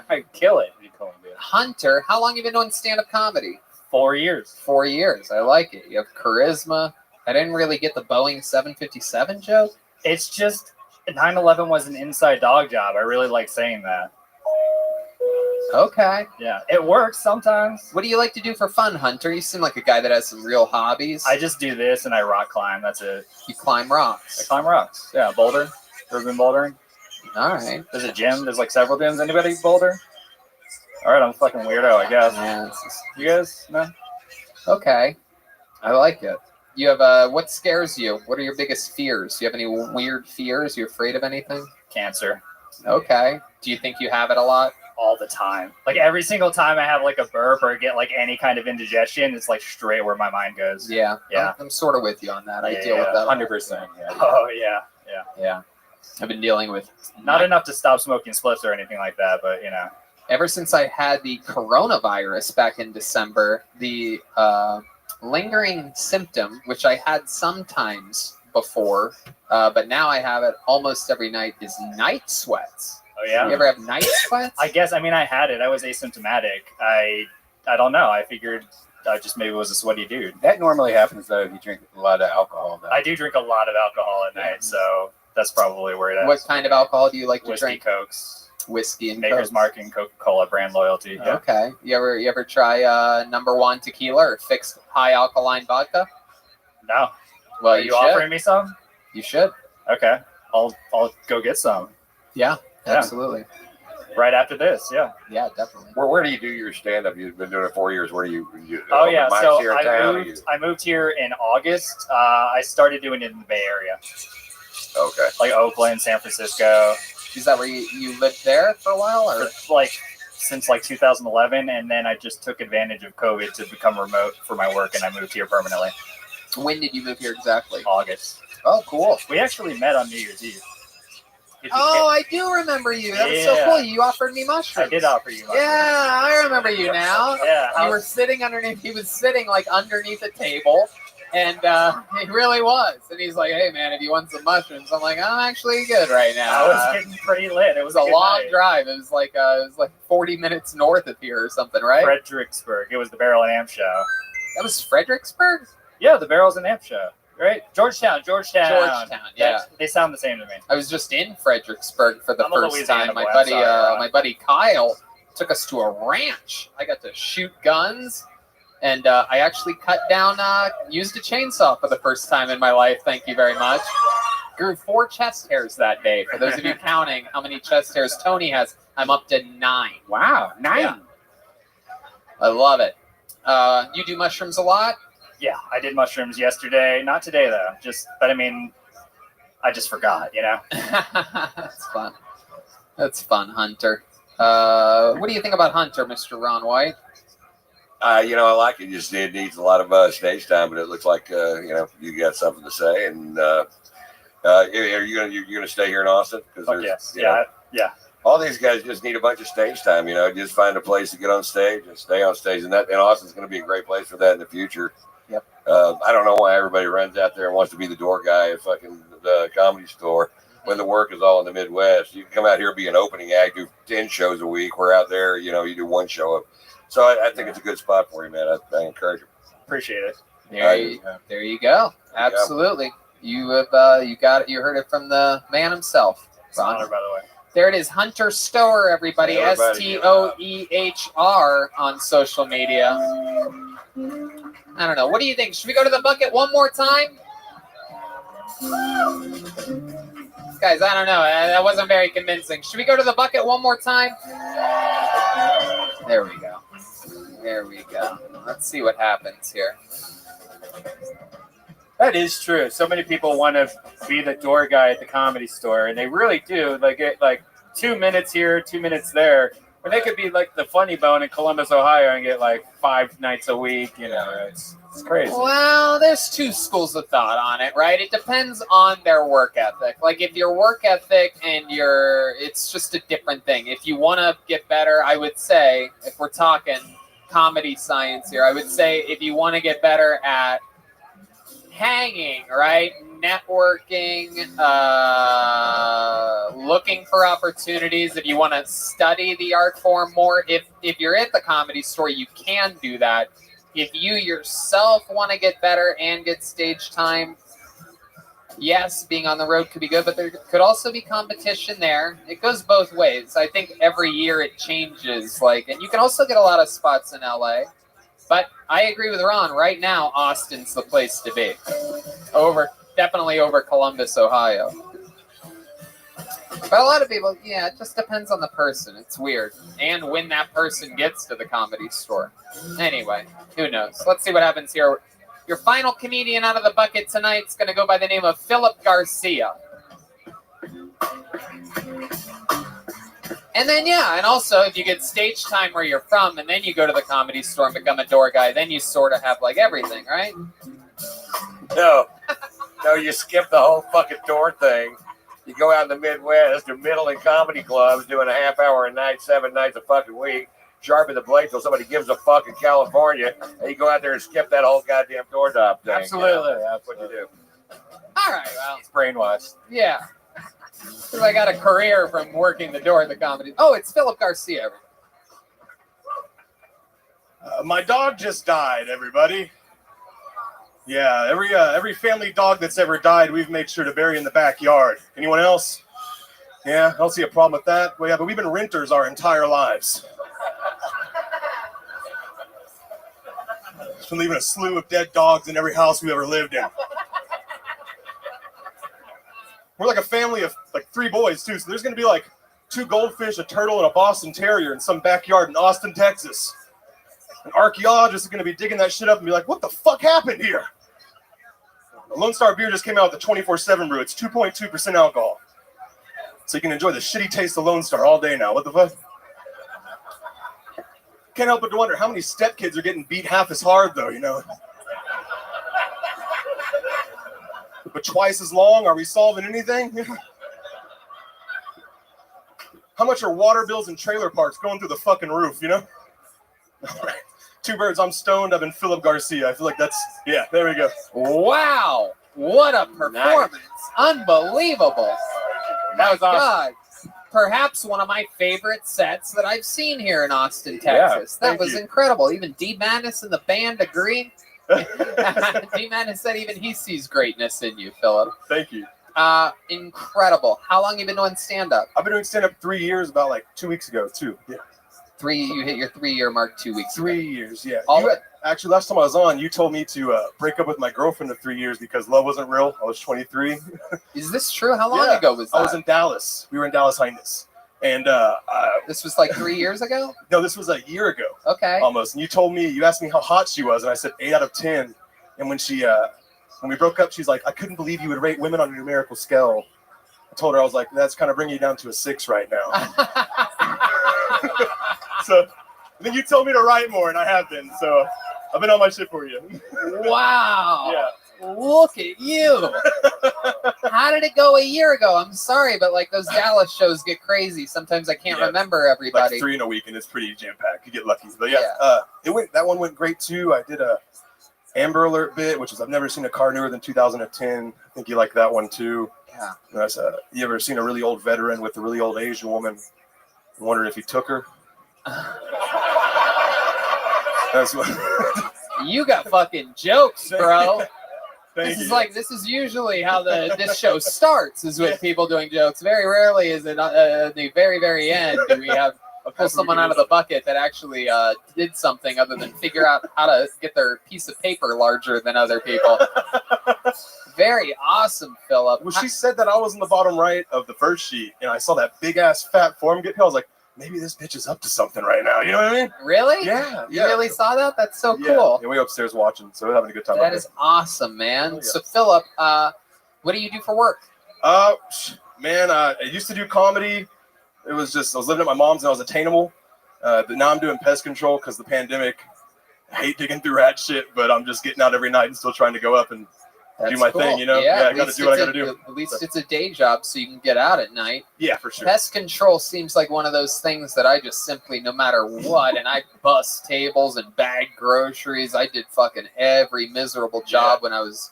I kill it in Colombia. Hunter, how long have you been doing stand-up comedy? 4 years. 4 years. I like it. You have charisma. I didn't really get the Boeing 757 joke. It's just 9/11 was an inside dog job. I really like saying that. Okay. Yeah, it works sometimes. What do you like to do for fun, Hunter? You seem like a guy that has some real hobbies. I just do this and I rock climb. That's it. You climb rocks. I climb rocks. Yeah, boulder. Urban bouldering. All right. There's a gym. There's like several gyms. Anybody boulder? All right, I'm a fucking weirdo, I guess. Yeah, you guys? No? Okay. I like it. You have what scares you? What are your biggest fears? Do you have any weird fears? You afraid of anything? Cancer. Okay. Do you think you have it a lot? all the time. Like every single time I have like a burp or get like any kind of indigestion, it's like straight where my mind goes. Yeah. Yeah. I'm sort of with you on that. I Yeah, deal with that 100%. Yeah. Oh yeah, yeah. Yeah. I've been dealing with Not enough to stop smoking spliffs or anything like that, but you know. ever since I had the coronavirus back in December, the lingering symptom, which I had sometimes before, but now I have it almost every night, is night sweats. Oh yeah. You ever have night sweats? I guess. I mean, I had it. I was asymptomatic. I don't know. I figured I just maybe was a sweaty dude. That normally happens though if you drink a lot of alcohol. Though. I do drink a lot of alcohol at night, so that's probably where it is. What kind of alcohol do you like to Whiskey, drink? Cokes, Whiskey and Maker's Cokes. Mark and Coca-Cola brand loyalty. Yeah. Okay. You ever try #1 tequila or fixed high alkaline vodka? No. Well, Are you offering me some? You should. Okay. I'll go get some. Yeah. Yeah. Absolutely. Right after this, yeah. Yeah, definitely. Where do you do your stand-up? You've been doing it 4 years. Where do you Oh open yeah, mics so here in town? I moved here in August. I started doing it in the Bay Area. Okay. Like Oakland, San Francisco. Is that where you lived there for a while, or like since like 2011, and then I just took advantage of COVID to become remote for my work, and I moved here permanently. When did you move here exactly? August. Oh, cool. We actually met on New Year's Eve. Oh, I do remember you. That was so Yeah. cool. You offered me mushrooms. I did offer you mushrooms. Yeah, I remember you now. Yeah. You were sitting underneath. He was sitting like underneath a table, and he really was. And he's like, "Hey, man, if you want some mushrooms," I'm like, "I'm actually good right now." I was getting pretty lit. It was a good long night. drive. It was like 40 minutes north of here or something, right? Fredericksburg. It was the Barrel and Amp show. That was Fredericksburg? Yeah, the Barrels and Amp show. Right? Georgetown. Yeah. They sound the same to me. I was just in Fredericksburg for the I'm a first Louisiana time. My boy. I'm buddy, sorry, Ron. my buddy Kyle took us to a ranch. I got to shoot guns, and I actually used a chainsaw for the first time in my life. Thank you very much. Grew 4 chest hairs that day. For those of you counting how many chest hairs Tony has, I'm up to 9. Wow, 9. Yeah. I love it. You do mushrooms a lot? Yeah, I did mushrooms yesterday. Not today though. But I mean, I just forgot. You know. That's fun. That's fun, Hunter. What do you think about Hunter, Mr. Ron White? I like it. Just it needs a lot of stage time, but it looks like you got something to say. And are you gonna stay here in Austin? Because Yes. you know, Yeah. all these guys just need a bunch of stage time. Just find a place to get on stage and stay on stage, and Austin's going to be a great place for that in the future. Yep. I don't know why everybody runs out there and wants to be the door guy at fucking the Comedy Store when the work is all in the Midwest. You can come out here, be an opening act, do 10 shows a week. We're out there, you do 1 show up. So I think it's a good spot for you, man. I encourage you. Appreciate it. There you go. Absolutely. You have you heard it from the man himself. It's an honor, by the way. There it is, Hunter Stoer, everybody. Hey, everybody, STOEHR on social media. I don't know. What do you think? Should we go to the bucket one more time? Guys, I don't know. That wasn't very convincing. Should we go to the bucket one more time? There we go. There we go. Let's see what happens here. That is true. So many people want to be the door guy at the Comedy Store, and they really do. Like get 2 minutes here, 2 minutes there. Or they could be like the Funny Bone in Columbus, Ohio, and get 5 nights a week. It's crazy. Well, there's 2 schools of thought on it, right? It depends on their work ethic. Like if your work ethic and it's just a different thing. If you want to get better, I would say, if we're talking comedy science here, I would say if you want to get better at hanging, right? Networking, looking for opportunities. If you want to study the art form more, if you're at the Comedy Store, you can do that. If you yourself want to get better and get stage time, yes, being on the road could be good, but there could also be competition there. It goes both ways. I think every year it changes, and you can also get a lot of spots in LA. But I agree with Ron. Right now, Austin's the place to be. Definitely over Columbus, Ohio. But a lot of people, it just depends on the person. It's weird. And when that person gets to the Comedy Store. Anyway, who knows? Let's see what happens here. Your final comedian out of the bucket tonight is going to go by the name of Philip Garcia. And then, and also if you get stage time where you're from and then you go to the Comedy Store and become a door guy, then you sort of have like everything, right? No, you skip the whole fucking door thing. You go out in the Midwest to middling comedy clubs doing a half hour a night, 7 nights a fucking week, sharpen the blade till somebody gives a fuck in California, and you go out there and skip that whole goddamn door job thing. Absolutely. You know? That's what you do. All right, well. It's brainwashed. Yeah. Because I got a career from working the door at the comedy. Oh, it's Philip Garcia. My dog just died, everybody. Yeah, every family dog that's ever died, we've made sure to bury in the backyard. Anyone else? Yeah, I don't see a problem with that. Well, yeah, but we've been renters our entire lives. Just been leaving a slew of dead dogs in every house we ever lived in. We're like a family of like 3 boys too, so there's gonna be like 2 goldfish, a turtle, and a Boston Terrier in some backyard in Austin, Texas. An archaeologist is gonna be digging that shit up and be like, what the fuck happened here? The Lone Star beer just came out with the 24/7 brew. It's 2.2% alcohol. So you can enjoy the shitty taste of Lone Star all day now. What the fuck? Can't help but to wonder how many stepkids are getting beat half as hard though, you know? But twice as long, are we solving anything? How much are water bills and trailer parks going through the fucking roof, you know? All right. 2 birds, I'm stoned, I've been Philip Garcia. I feel like that's, yeah, there we go. Wow. What a performance. Nice. Unbelievable. That was awesome. God. Perhaps one of my favorite sets that I've seen here in Austin, Texas. Yeah, that was incredible. Even D. Madness and the band agree. D-Man has said even he sees greatness in you, Philip. Thank you. Incredible. How long have you been doing stand-up? I've been doing stand-up 3 years, about like 2 weeks ago, too. Yeah. You hit your 3-year mark 2 weeks ago. 3 years, yeah. All actually, last time I was on, you told me to break up with my girlfriend of 3 years because love wasn't real. I was 23. Is this true? How long ago was that? I was in Dallas. We were in Dallas Highness. And this was like 3 years ago? No, this was a year ago. Okay. Almost. And you asked me how hot she was, and I said 8 out of 10. And when we broke up, she's like, I couldn't believe you would rate women on a numerical scale. I told her, I was like, that's kind of bringing you down to a 6 right now. So then you told me to write more, and I have been. So I've been on my shit for you. Wow. Yeah. Look at you. How did it go a year ago? I'm sorry, but like those Dallas shows get crazy. Sometimes I can't remember everybody. Like 3 in a week, and it's pretty jam-packed. You get lucky. But that one went great too. I did a Amber Alert bit, which is I've never seen a car newer than 2010. I think you like that one too. Yeah. And you ever seen a really old veteran with a really old Asian woman? I wondered if he took her. That's what. You got fucking jokes, bro. This is usually how this show starts, is with people doing jokes. Very rarely is it at the very, very end do we have pull someone out of the bucket that actually did something other than figure out how to get their piece of paper larger than other people. Very awesome, Philip. Well, she said that I was in the bottom right of the first sheet, and I saw that big-ass fat form get hit. I was like, maybe this bitch is up to something right now. You know what I mean? Really? Yeah. You really saw that? That's so cool. Yeah, we upstairs watching, so we're having a good time. That is awesome, man. Yeah. So, Philip, what do you do for work? Man, I used to do comedy. It was just, I was living at my mom's and I was attainable. But now I'm doing pest control because the pandemic. I hate digging through rat shit, but I'm just getting out every night and still trying to go up and do my thing, you know? Yeah, I got to do what I got to do. At least it's a day job so you can get out at night. Yeah, for sure. Pest control seems like one of those things that I just simply, no matter what, and I bust tables and bag groceries. I did fucking every miserable job when I was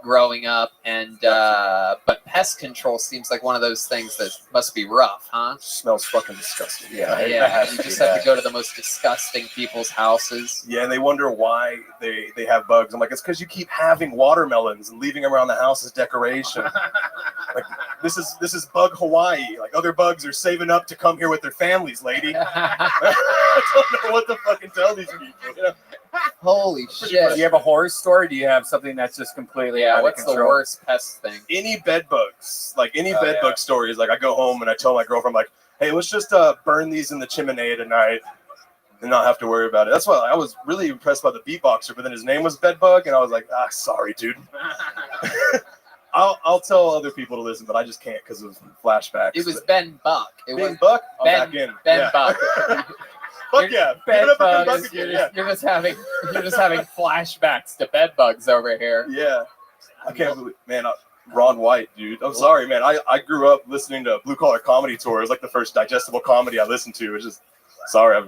growing up, and but pest control seems like one of those things that must be rough, huh? Smells fucking disgusting. Yeah. You just have to go to the most disgusting people's houses. Yeah, and they wonder why they have bugs. I'm like, it's because you keep having watermelons and leaving them around the house as decoration. Like this is bug Hawaii. Like other bugs are saving up to come here with their families, lady. I don't know what to fucking tell these people. You know? Holy shit! Do you have a horror story? Or do you have something that's just completely out what's of control? The worst pest thing? Any bed bugs, like any bed bug stories. Like I go home and I tell my girlfriend, like, hey, let's just burn these in the chimney tonight and not have to worry about it. That's why I was really impressed by the beatboxer, but then his name was Bedbug, and I was like, sorry, dude. I'll tell other people to listen, but I just can't because of flashbacks. It was Ben Buck. It was Buck. I'm Ben, back in. Ben Yeah. Buck. Fuck yeah. Give Ben it up for Buck. Ben Buck again. Yeah. You're just having flashbacks to bed bugs over here. Yeah. I can't believe, man. Ron White, dude. I'm sorry, man. I grew up listening to Blue Collar Comedy Tour. It was like the first digestible comedy I listened to. It's just sorry. I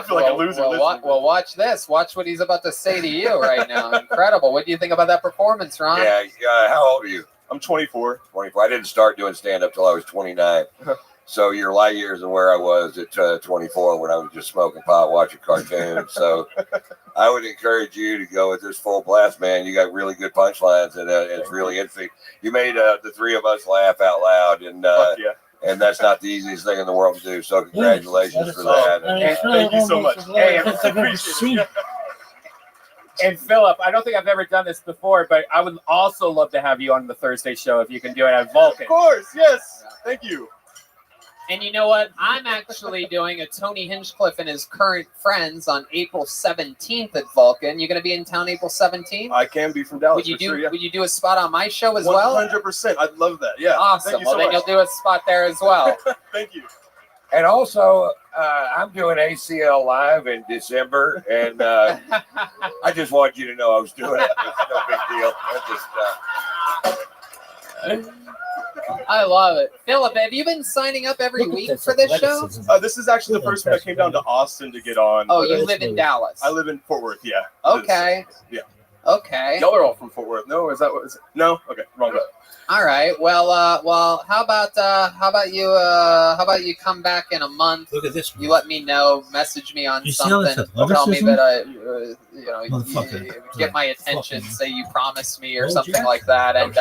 feel like a loser. Well, watch this. Watch what he's about to say to you right now. Incredible. What do you think about that performance, Ron? Yeah. How old are you? I'm 24. 24. I didn't start doing stand-up till I was 29. So you're light years of where I was at 24 when I was just smoking pot, watching cartoons. So I would encourage you to go with this full blast, man. You got really good punchlines, and it's really interesting. You made the three of us laugh out loud, and and that's not the easiest thing in the world to do. So congratulations for that. Thank you so much. Hey, and Philip, I don't think I've ever done this before, but I would also love to have you on the Thursday show if you can do it at Vulcan. Of course, yes. Thank you. And you know what? I'm actually doing a Tony Hinchcliffe and his current friends on April 17th at Vulcan. You going to be in town April 17th? I can be from Dallas. Would you sure, yeah. Would you do a spot on my show as well? 100%. I'd love that. Yeah. Awesome. Thank you Well, so then much. you'll do a spot there as well. Thank you. And also, I'm doing ACL Live in December, and I just want you to know I was doing it. It's no big deal. I love it. Philip, have you been signing up every week for this show? This is actually the first one that came down to Austin to get on. Oh, you live in Dallas? I live in Fort Worth, yeah. Okay. Yeah. Okay. Y'all are all from Fort Worth. No, is that what is it? No? Okay, wrong guy. All right. Well, how about you come back in a month? Look at this one. You let me know. Message me on You see how something. it's a Tell me that Motherfucker. you get my attention. Say you promised me or something like that. And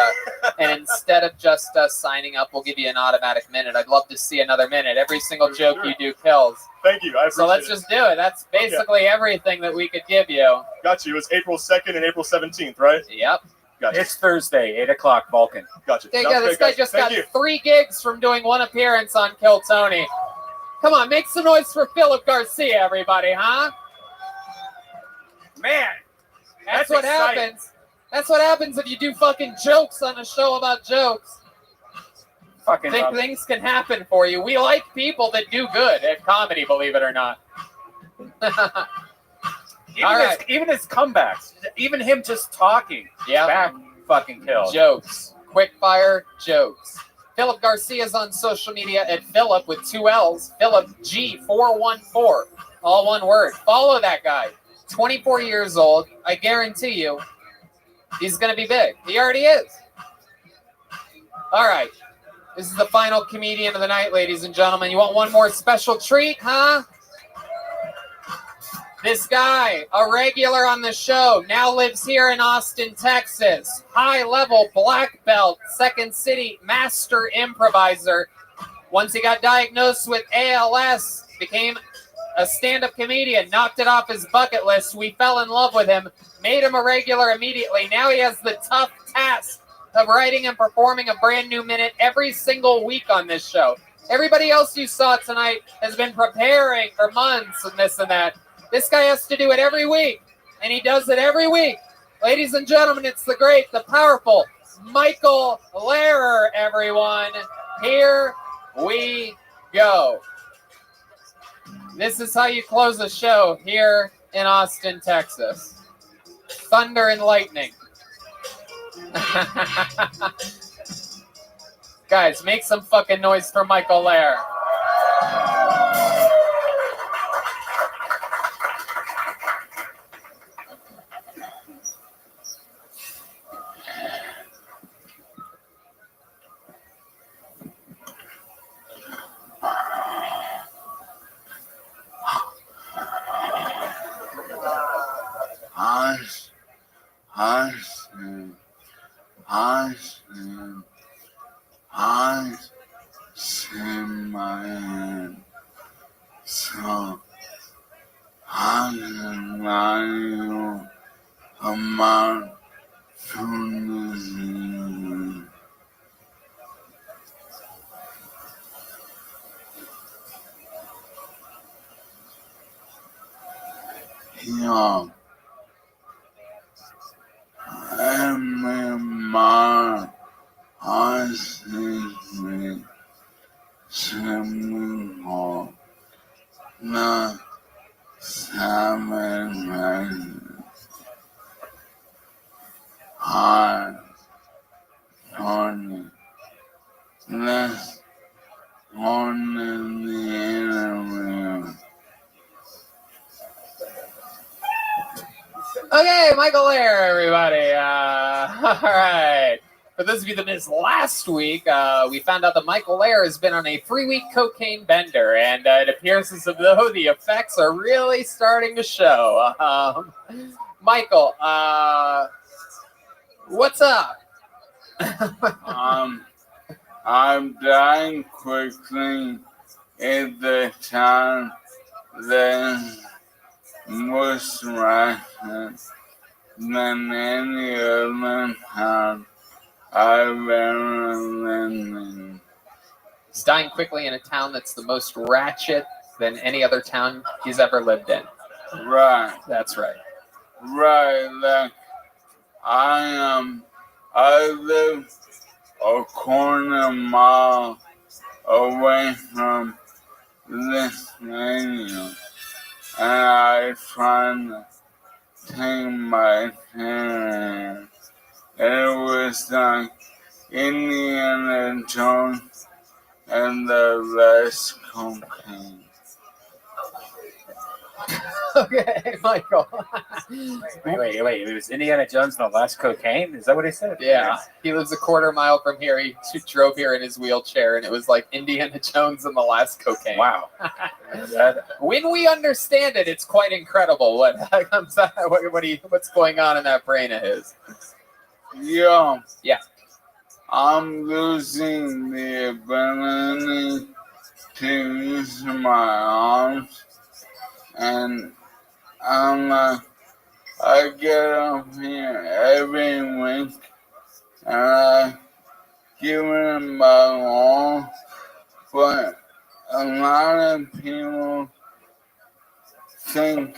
instead of just signing up, we'll give you an automatic minute. I'd love to see another minute. Every single joke you do kills. Thank you. I appreciate So let's just do it. That's basically everything that we could give you. Got you. It's April 2nd and April 17th, right? Yep. Gotcha. It's Thursday, 8 o'clock, Vulcan. Gotcha. Okay, good. This guy just got 3 gigs from doing 1 appearance on Kill Tony. Come on, make some noise for Philip Garcia, everybody, huh? Man, that's what exciting. happens. That's what happens if you do fucking jokes on a show about jokes. Fucking Things can happen for you. We like people that do good at comedy, believe it or not. Even his comebacks, even him just talking, back fucking kill. Jokes, quick fire jokes. Philip Garcia's on social media at Philip with 2 L's. Philip G414, all one word. Follow that guy. 24 years old. I guarantee you, he's gonna be big. He already is. All right, this is the final comedian of the night, ladies and gentlemen. You want one more special treat, huh? This guy, a regular on the show, now lives here in Austin, Texas. High-level black belt, Second City master improviser. Once he got diagnosed with ALS, became a stand-up comedian, knocked it off his bucket list. We fell in love with him, made him a regular immediately. Now he has the tough task of writing and performing a brand new minute every single week on this show. Everybody else you saw tonight has been preparing for months and this and that. This guy has to do it every week, and he does it every week. Ladies and gentlemen, it's the great, the powerful Michael Lehrer, everyone. Here we go. This is how you close a show here in Austin, Texas. Thunder and lightning. Guys, make some fucking noise for Michael Lehrer. I send my hand, so I can lie you about to yeah. And my hard on less on the interview. Okay, Michael Lair, everybody. All right. For those of you that missed last week, we found out that Michael Lair has been on a 3-week cocaine bender, and it appears as though the effects are really starting to show. Michael, what's up? I'm dying quickly in the town that most rational than any other town I've ever lived in. He's dying quickly in a town that's the most ratchet than any other town he's ever lived in. Right. That's right. Right, like I live a quarter mile away from this venue, and I try to take my time. It was like Indiana Jones and the last cocaine. Okay, Michael. Wait. It was Indiana Jones and the Last Cocaine? Is that what he said? Yeah, he lives a quarter mile from here. He drove here in his wheelchair, and it was like Indiana Jones and the Last Cocaine. Wow. When we understand it, it's quite incredible what's going on in that brain of his. Yeah. Yeah. I'm losing the ability to use my arms, and I get up here every week, and I give it my all, but a lot of people think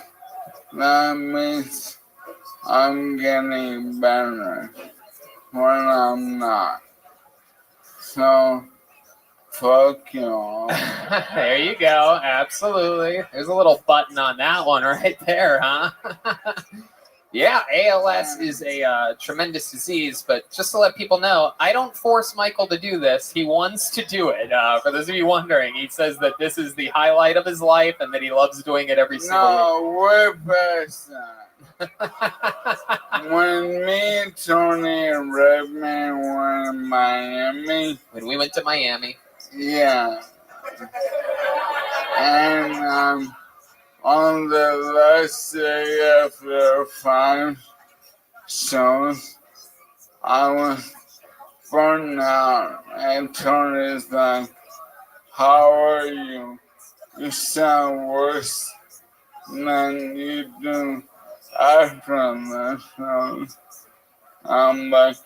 that means I'm getting better when I'm not. So, fuck y'all. There you go. Absolutely. There's a little button on that one right there, huh? Yeah, ALS is a tremendous disease, but just to let people know, I don't force Michael to do this. He wants to do it. For those of you wondering, he says that this is the highlight of his life and that he loves doing it every single week. No, we're past that. When me and Tony and Redman were in Miami. When we went to Miami. Yeah. And on the last day after 5 shows, I was burned out. And Tony's like, how are you? You sound worse than you do after the show. I'm like,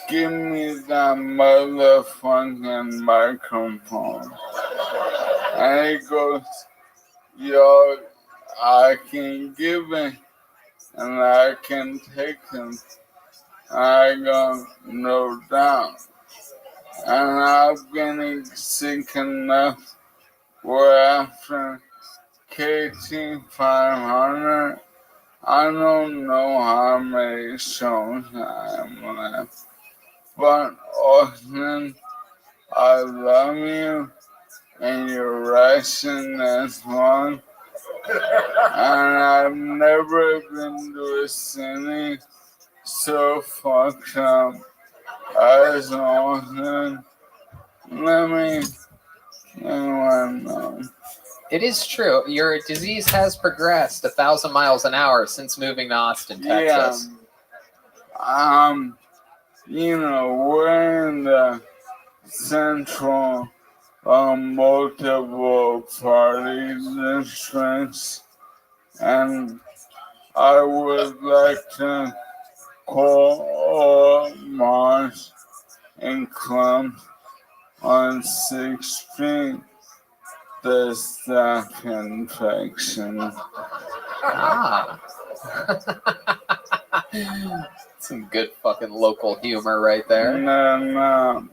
give me that motherfucking microphone. And he goes, yo, I can give it and I can take him. I go, no doubt. And I've been sick enough where after KT 500, I don't know how many shows I'm left. But Austin, I love you, and you're rushing as one. And I've never been to a city so fucked up as Austin. Let me know. It is true. Your disease has progressed 1,000 miles an hour since moving to Austin, Texas. Yeah. You know, we're in the central multiple party districts, and I would like to call all Mars and clubs on 6th Street the staph infection. Ah. Some good fucking local humor right there. No.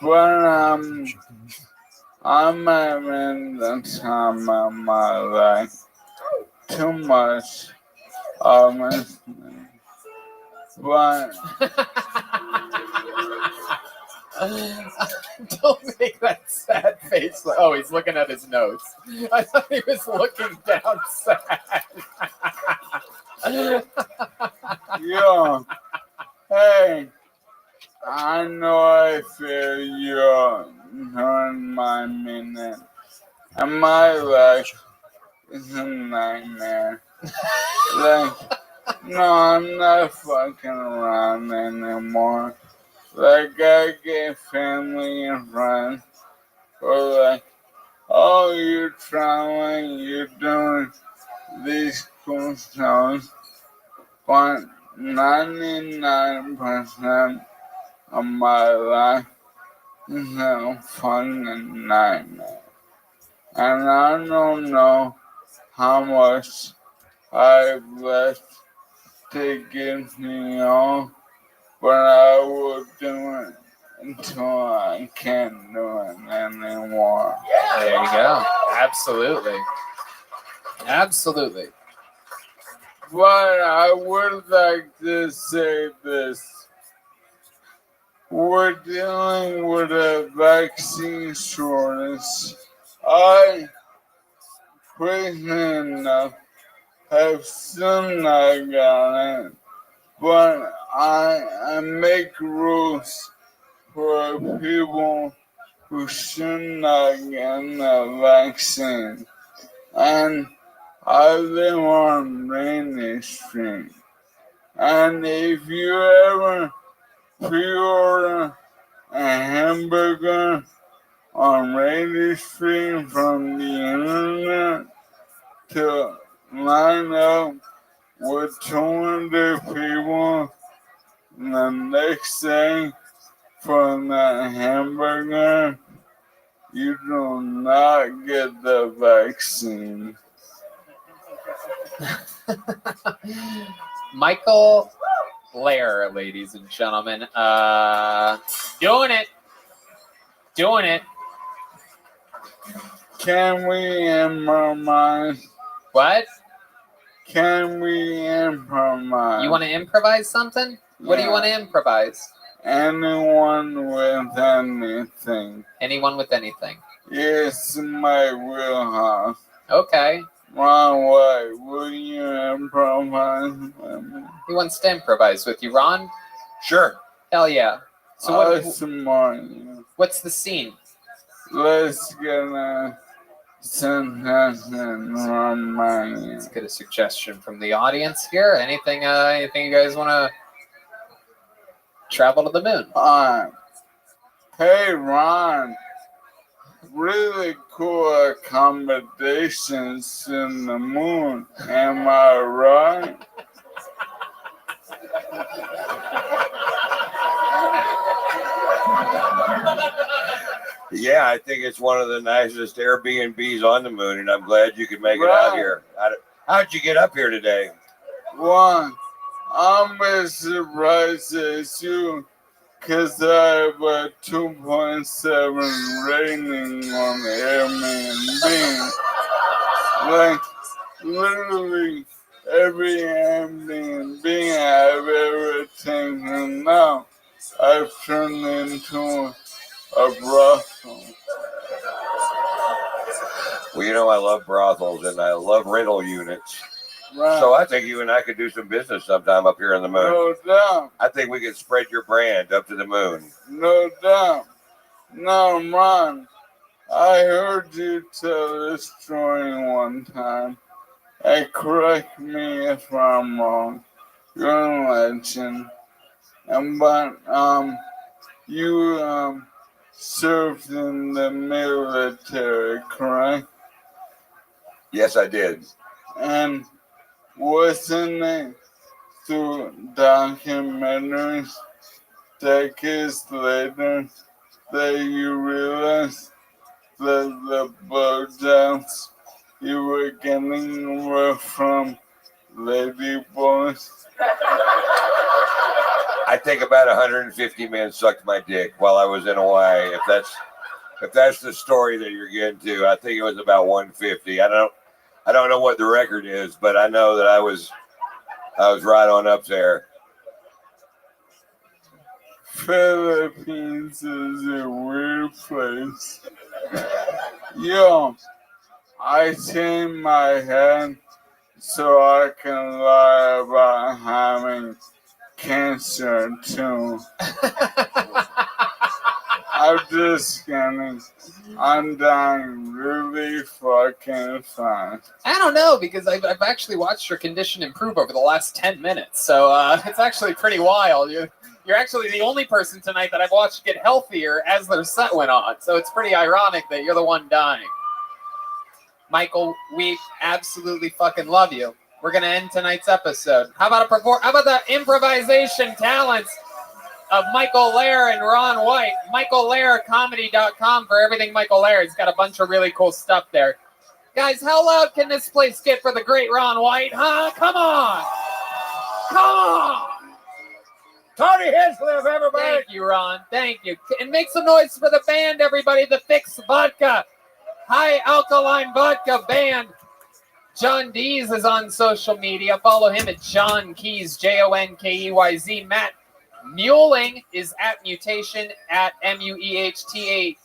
But I'm having the time of my life. Too much, honestly. But Don't make that sad face. Oh, he's looking at his notes. I thought he was looking down sad. yo, hey, I know I feel you on my minute. And my life is a nightmare. Like, no, I'm not fucking around anymore. Like, I get family and friends who are like, oh, you're traveling, you're doing these cool shows. But 99% of my life is a fucking nightmare. And I don't know how much I've left to get me on, but I will do it until I can't do it anymore. There you go. Absolutely. Absolutely. But I would like to say this. We're dealing with a vaccine shortage. I, crazy enough, have still not got it, but I make rules for people who should not get the vaccine. And I live on Rainy Street. And if you ever pre-order a hamburger on Rainy Street from the internet to line up with 200 people the next day for the hamburger, you do not get the vaccine. Michael Blair, ladies and gentlemen. Doing it. Doing it. Can we improvise? What? Can we improvise? You want to improvise something? What do you want to improvise? Anyone with anything. Anyone with anything. Yes, my wheelhouse. Okay. Ron, what? Will you improvise with me? He wants to improvise with you, Ron? Sure. Hell yeah. So what's the scene? Let's get a suggestion from my Let's get a suggestion from the audience here. Anything you guys want to travel to the moon? Hey, Ron. Really cool accommodations in the moon. Am I right? Yeah, I think it's one of the nicest Airbnbs on the moon, and I'm glad you could make it out here. How'd you get up here today? One, I'm as surprised as you, because I have a 2.7 rating on Airbnb. Like, literally every Airbnb I've ever taken now, I've turned into a brothel. Well, you know, I love brothels and I love rental units. Right. So I think you and I could do some business sometime up here on the moon. No doubt. I think we could spread your brand up to the moon. No doubt. Now, Ron, I heard you tell this story one time. And correct me if I'm wrong. You're a legend. But you served in the military, correct? Yes, I did. And wasn't it through documentaries decades later that you realized that the blowjobs you were getting were from lady boys? I think about 150 men sucked my dick while I was in Hawaii. If that's the story that you're getting to, I think it was about 150. I don't know what the record is, but I know that I was right on up there. Philippines is a weird place. Yo, I shave my head so I can lie about having cancer too. I'm just kidding. I'm dying really fucking fast. I don't know, because I've actually watched your condition improve over the last 10 minutes. So it's actually pretty wild. You're actually the only person tonight that I've watched get healthier as their set went on. So it's pretty ironic that you're the one dying. Michael, we absolutely fucking love you. We're going to end tonight's episode. How about the improvisation talents of Michael Lair and Ron White? MichaelLairComedy.com for everything Michael Lair. He's got a bunch of really cool stuff there. Guys, how loud can this place get for the great Ron White? Huh? Come on. Come on. Tony Hislop, everybody. Thank you, Ron. Thank you. And make some noise for the band, everybody. The Fix Vodka. High Alkaline Vodka Band. John Dees is on social media. Follow him at John Keys, JONKEYZ. Matt Muehling is at Mutation, at MUEHTATION.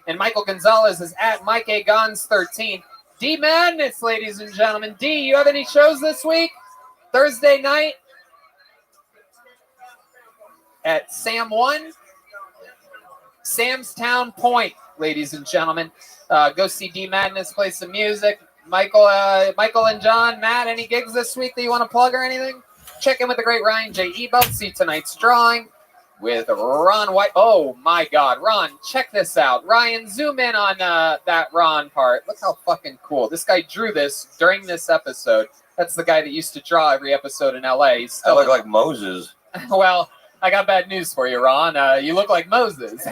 And Michael Gonzalez is at Mike A. Gons 13. D Madness, ladies and gentlemen. D, you have any shows this week? Thursday night at Sam 1, Sam's Town Point, ladies and gentlemen. Go see D Madness play some music. Michael and John, Matt, any gigs this week that you want to plug or anything? Check in with the great Ryan J. Ebelt. See tonight's drawing with Ron White. Oh my God, Ron, check this out. Ryan, zoom in on that Ron part. Look how fucking cool. This guy drew this during this episode. That's the guy that used to draw every episode in LA. I look like Moses. Well, I got bad news for you, Ron. You look like Moses. Moses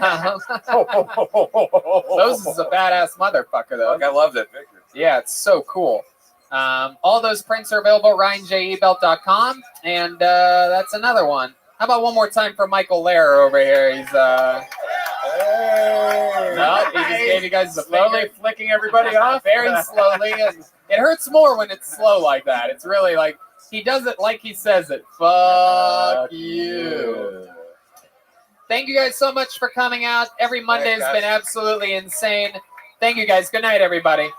is a badass motherfucker, though. I love that picture. Yeah, it's so cool. All those prints are available at RyanJEbelt.com, and that's another one. How about one more time for Michael Lair over here? He's no, he just gave you guys the Slowly flicking everybody off. very slowly, and it hurts more when it's slow like that. It's really like he does it like he says it. Fuck you. Thank you guys so much for coming out. Every Monday has been absolutely insane. Thank you guys. Good night, everybody.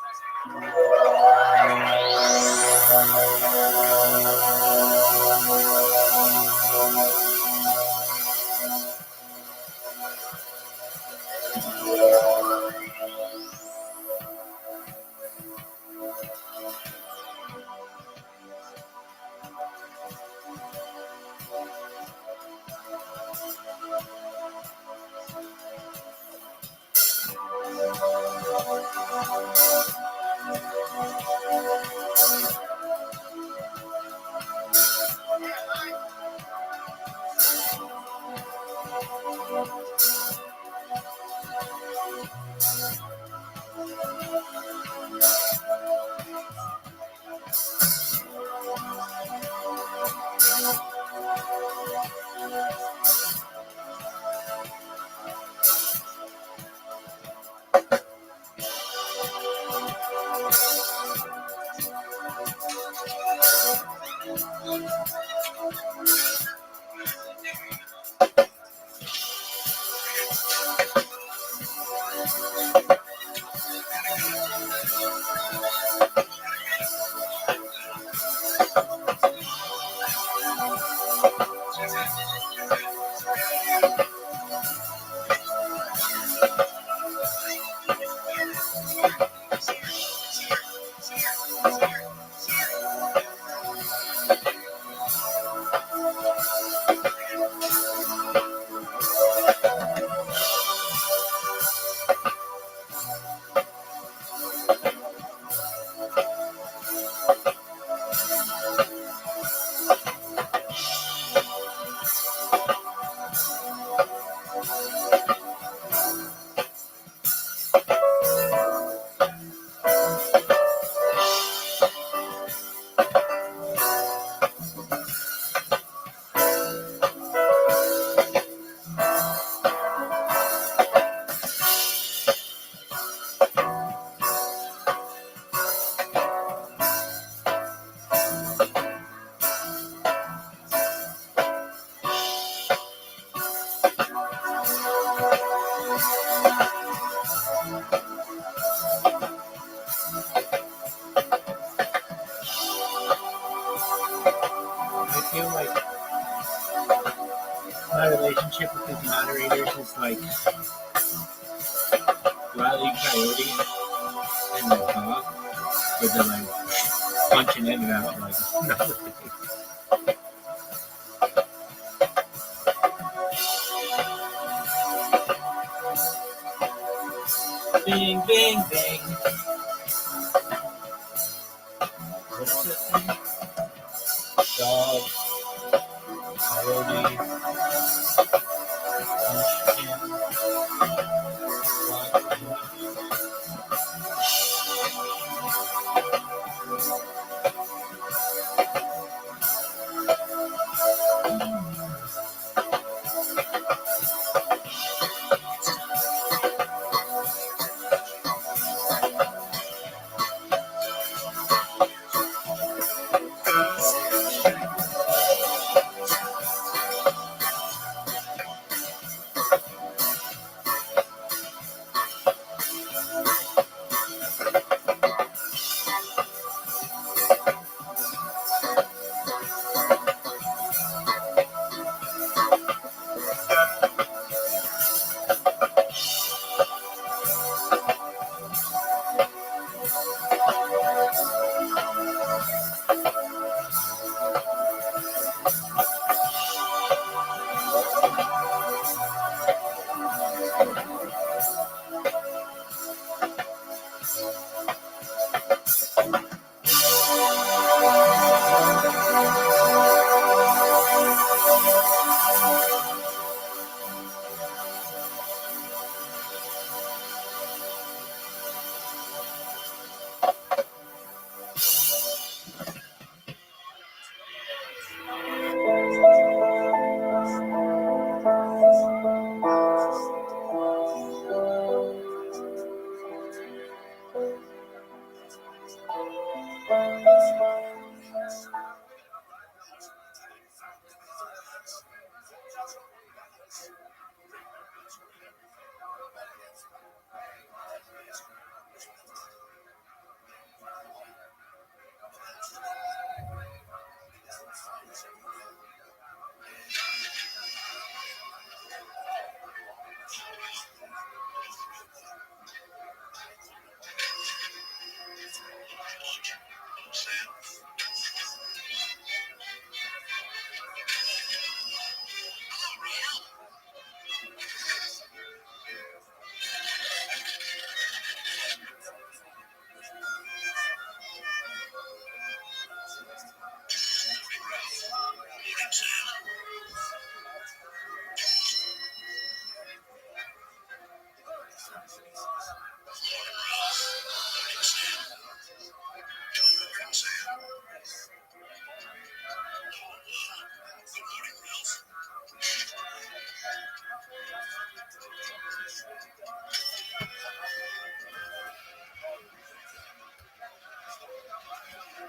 feel like my relationship with these moderators is like Wile E. Coyote and the dog, where they're like punching in and out like bing, bing, bing. What is it? Dog, coyote,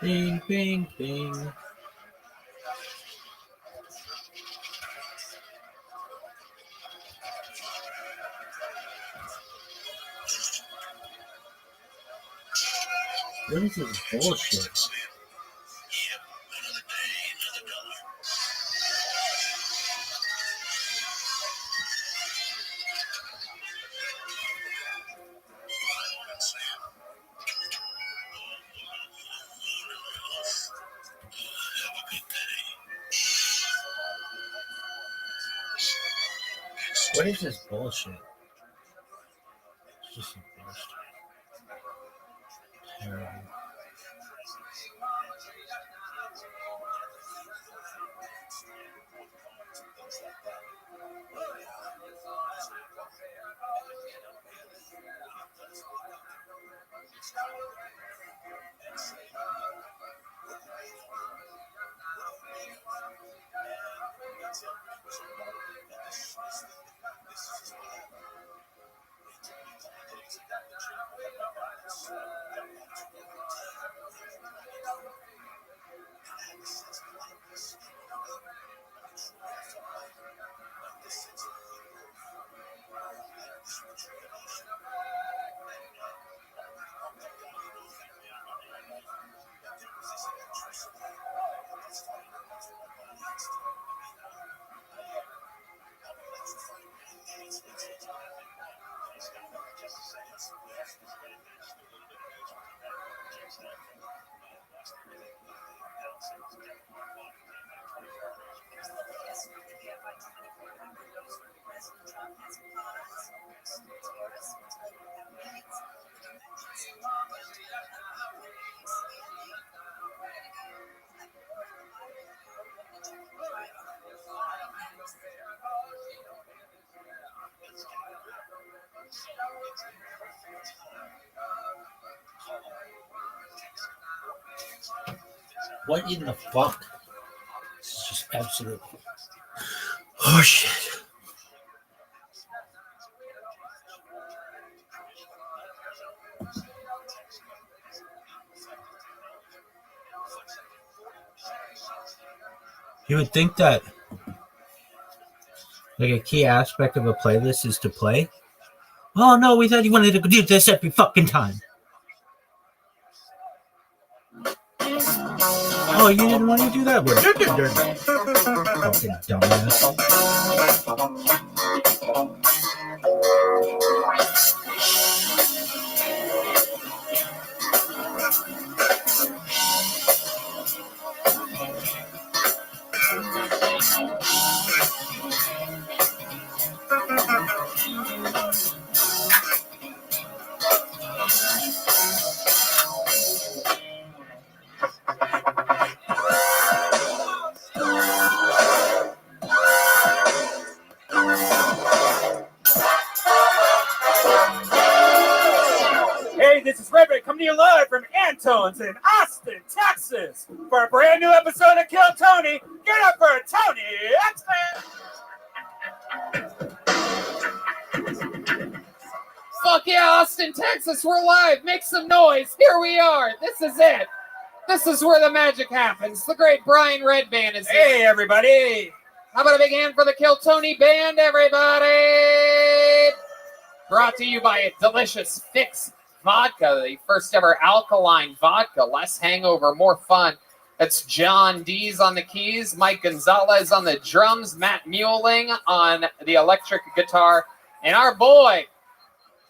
bing, bing, bing. What is this bullshit? What is this bullshit? It's just some bullshit. Terrible. What in the fuck? This is just absolute. Oh shit. You would think that like a key aspect of a playlist is to play. Oh no, we thought you wanted to do this every fucking time. Oh, you didn't want to do that? Well, fucking dumbass. Hey, this is Rabbi coming to you live from Antone's in Austin, Texas, for a brand new episode of Kill Tony. Get up for Tony X-Men! Fuck yeah, Austin, Texas, we're live. Make some noise. Here we are. This is it. This is where the magic happens. The great Brian Red Band is here. Hey, everybody. How about a big hand for the Kill Tony Band, everybody? Brought to you by a delicious Fix Vodka, the first ever alkaline vodka. Less hangover, more fun. That's John Dees on the keys, Mike Gonzalez on the drums, Matt Mueling on the electric guitar, and our boy,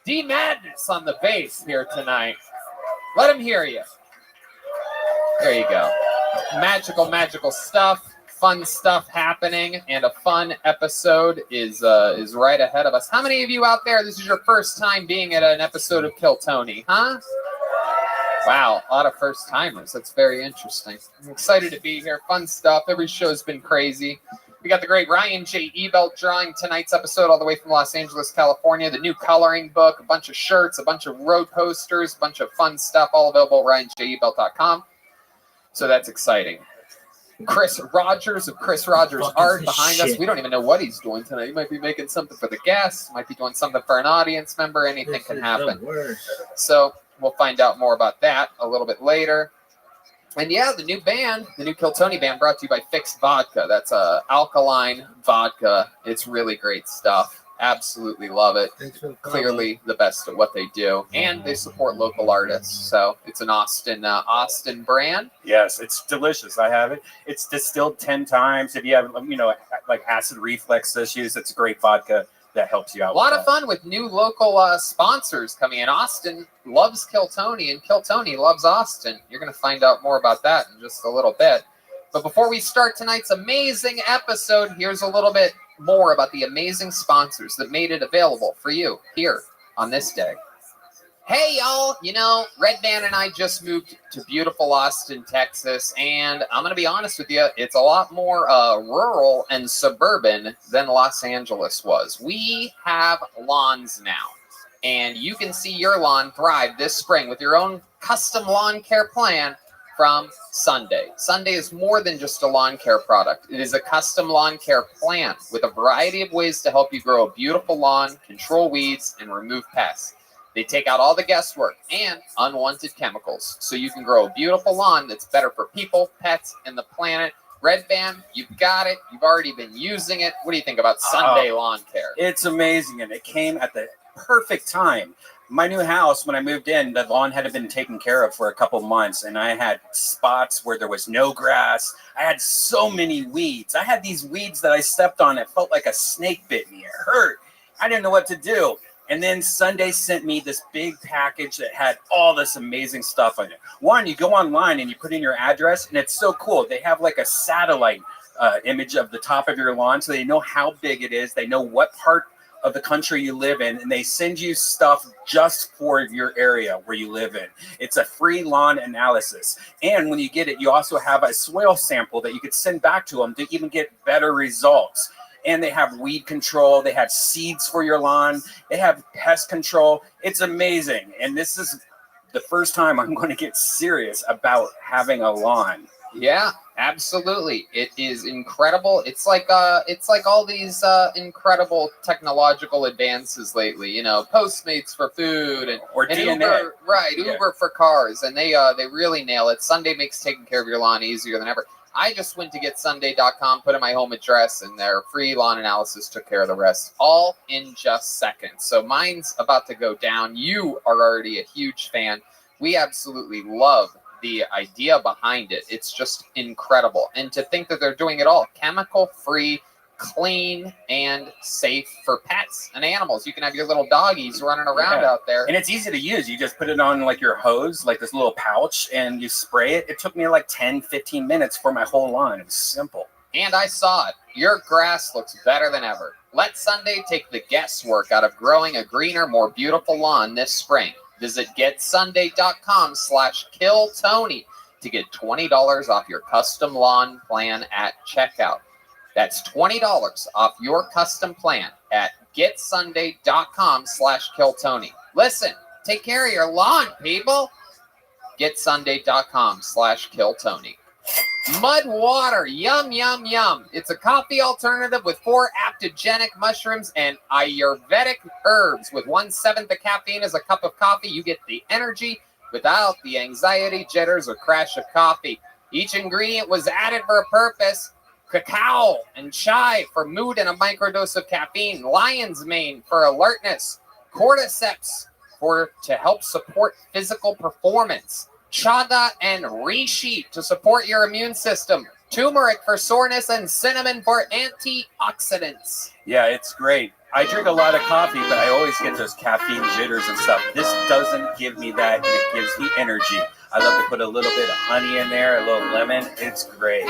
D Madness on the bass here tonight. Let him hear you. There you go. Magical, magical stuff. Fun stuff happening, and a fun episode is right ahead of us. How many of you out there, this is your first time being at an episode of Kill Tony, huh? Wow, a lot of first timers. That's very interesting. I'm excited to be here. Fun stuff. Every show's been crazy. We got the great Ryan J. Ebelt drawing tonight's episode all the way from Los Angeles, California. The new coloring book, a bunch of shirts, a bunch of road posters, a bunch of fun stuff, all available at RyanJEbelt.com. So that's exciting. Chris Rogers of Chris Rogers Art behind us. We don't even know what he's doing tonight. He might be making something for the guests, might be doing something for an audience member. Anything can happen. So we'll find out more about that a little bit later. And yeah, the new band, the new Kill Tony Band, brought to you by Fixed Vodka. That's alkaline vodka. It's really great stuff. Absolutely love it. Clearly the best at what they do, and they support local artists. So it's an Austin brand. Yes, it's delicious. I have it. It's distilled 10 times. If you have, like acid reflux issues, it's a great vodka that helps you out. A lot of fun with new local sponsors coming in. Austin loves Kill Tony, and Kill Tony loves Austin. You're going to find out more about that in just a little bit. But before we start tonight's amazing episode, here's a little bit more about the amazing sponsors that made it available for you here on this day. Hey, y'all. Red Band and I just moved to beautiful Austin, Texas, and I'm going to be honest with you, it's a lot more rural and suburban than Los Angeles was. We have lawns now, and you can see your lawn thrive this spring with your own custom lawn care plan from Sunday. Sunday is more than just a lawn care product. It is a custom lawn care plan with a variety of ways to help you grow a beautiful lawn, control weeds, and remove pests. They take out all the guesswork and unwanted chemicals, so you can grow a beautiful lawn that's better for people, pets, and the planet. Red Band, you've got it. You've already been using it. What do you think about Sunday lawn care? It's amazing, and it came at the perfect time. My new house, when I moved in, the lawn hadn't been taken care of for a couple months, and I had spots where there was no grass. I had so many weeds. I had these weeds that I stepped on. It felt like a snake bit me. It hurt. I didn't know what to do. And then Sunday sent me this big package that had all this amazing stuff on it. One, you go online and you put in your address, and it's so cool. They have like a satellite image of the top of your lawn, so they know how big it is. They know what part of the country you live in, and they send you stuff just for your area where you live in. It's a free lawn analysis. And when you get it, you also have a soil sample that you could send back to them to even get better results. And they have weed control. They have seeds for your lawn. They have pest control. It's amazing. And this is the first time I'm going to get serious about having a lawn. Yeah, absolutely. It is incredible. It's like all these incredible technological advances lately. You know, Postmates for food and DNA. Uber, right? Uber for cars, and they really nail it. Sunday makes taking care of your lawn easier than ever. I just went to getsunday.com, put in my home address, and their free lawn analysis took care of the rest, all in just seconds. So mine's about to go down. You are already a huge fan. We absolutely love the idea behind it. It's just incredible. And to think that they're doing it all chemical-free, clean, and safe for pets and animals. You can have your little doggies running around out there. And it's easy to use. You just put it on like your hose, like this little pouch, and you spray it. It took me like 10, 15 minutes for my whole lawn. It was simple. And I saw it. Your grass looks better than ever. Let Sunday take the guesswork out of growing a greener, more beautiful lawn this spring. Visit getsunday.com/killtony to get $20 off your custom lawn plan at checkout. That's $20 off your custom plan at getsunday.com/killtony. Listen, take care of your lawn, people. Getsunday.com/killtony. Mud water, yum, yum, yum. It's a coffee alternative with 4 adaptogenic mushrooms and Ayurvedic herbs. With 1/7 the caffeine as a cup of coffee, you get the energy without the anxiety, jitters, or crash of coffee. Each ingredient was added for a purpose. Cacao and chai for mood and a microdose of caffeine. Lion's mane for alertness. Cordyceps to help support physical performance. Chaga and reishi to support your immune system. Turmeric for soreness and cinnamon for antioxidants. Yeah, it's great. I drink a lot of coffee, but I always get those caffeine jitters and stuff. This doesn't give me that, and it gives me energy. I love to put a little bit of honey in there, a little lemon. It's great.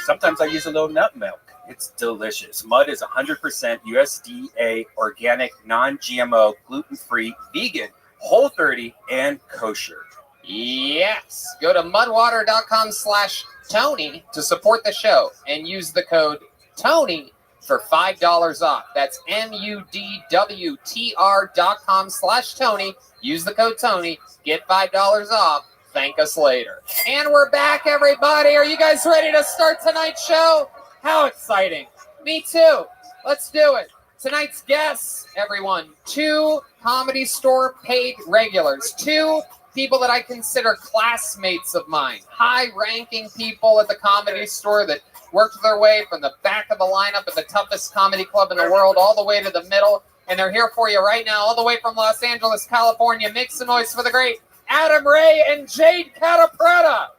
Sometimes I use a little nut milk. It's delicious. Mud is 100% USDA organic, non-GMO, gluten-free, vegan, Whole30, and kosher. Yes. Go to mudwater.com/Tony to support the show and use the code Tony for $5 off. That's mudwtr.com/Tony. Use the code Tony. Get $5 off. Thank us later. And we're back, everybody. Are you guys ready to start tonight's show? How exciting. Me too. Let's do it. Tonight's guests, everyone, 2 Comedy Store paid regulars, 2 people that I consider classmates of mine, high-ranking people at the Comedy Store that worked their way from the back of the lineup at the toughest comedy club in the world all the way to the middle, and they're here for you right now, all the way from Los Angeles, California. Make some noise for the great Adam Ray and Jade Catapretta.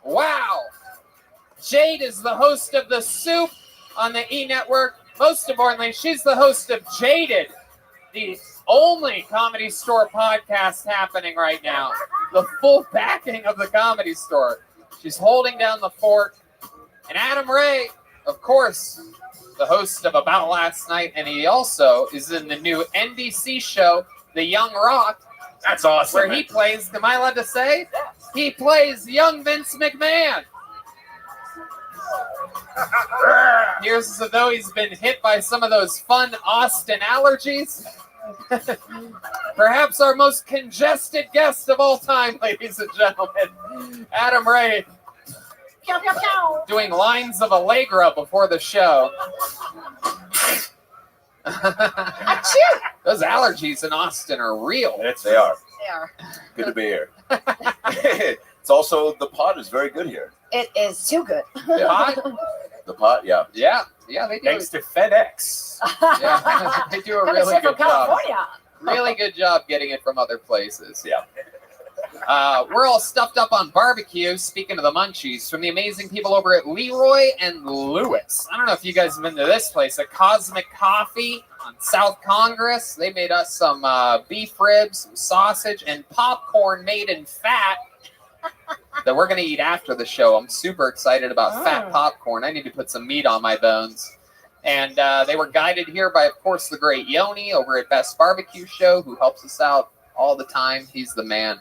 Wow. Jade is the host of The Soup on the E! Network. Most importantly, she's the host of Jaded, the only Comedy Store podcast happening right now. The full backing of the Comedy Store. She's holding down the fort. And Adam Ray, of course, the host of About Last Night, and he also is in the new NBC show, The Young Rock. That's awesome. Where he plays, am I allowed to say? He plays young Vince McMahon. Here's as though he's been hit by some of those fun Austin allergies. Perhaps our most congested guest of all time, ladies and gentlemen, Adam Ray, doing lines of Allegra before the show. Those allergies in Austin are real. They are. They are. Good to be here. It's also, the pot is very good here. It is too good. The pot? The pot, yeah. Yeah, they do. Thanks to FedEx. Yeah, they do a really good job. Really good job getting it from other places. Yeah. We're all stuffed up on barbecue, speaking of the munchies, from the amazing people over at Leroy and Lewis. I don't know if you guys have been to this place, a Cosmic Coffee on South Congress. They made us some beef ribs, some sausage, and popcorn made in fat that we're going to eat after the show. I'm super excited about fat popcorn. I need to put some meat on my bones. And they were guided here by, of course, the great Yoni over at Best Barbecue Show, who helps us out all the time. He's the man.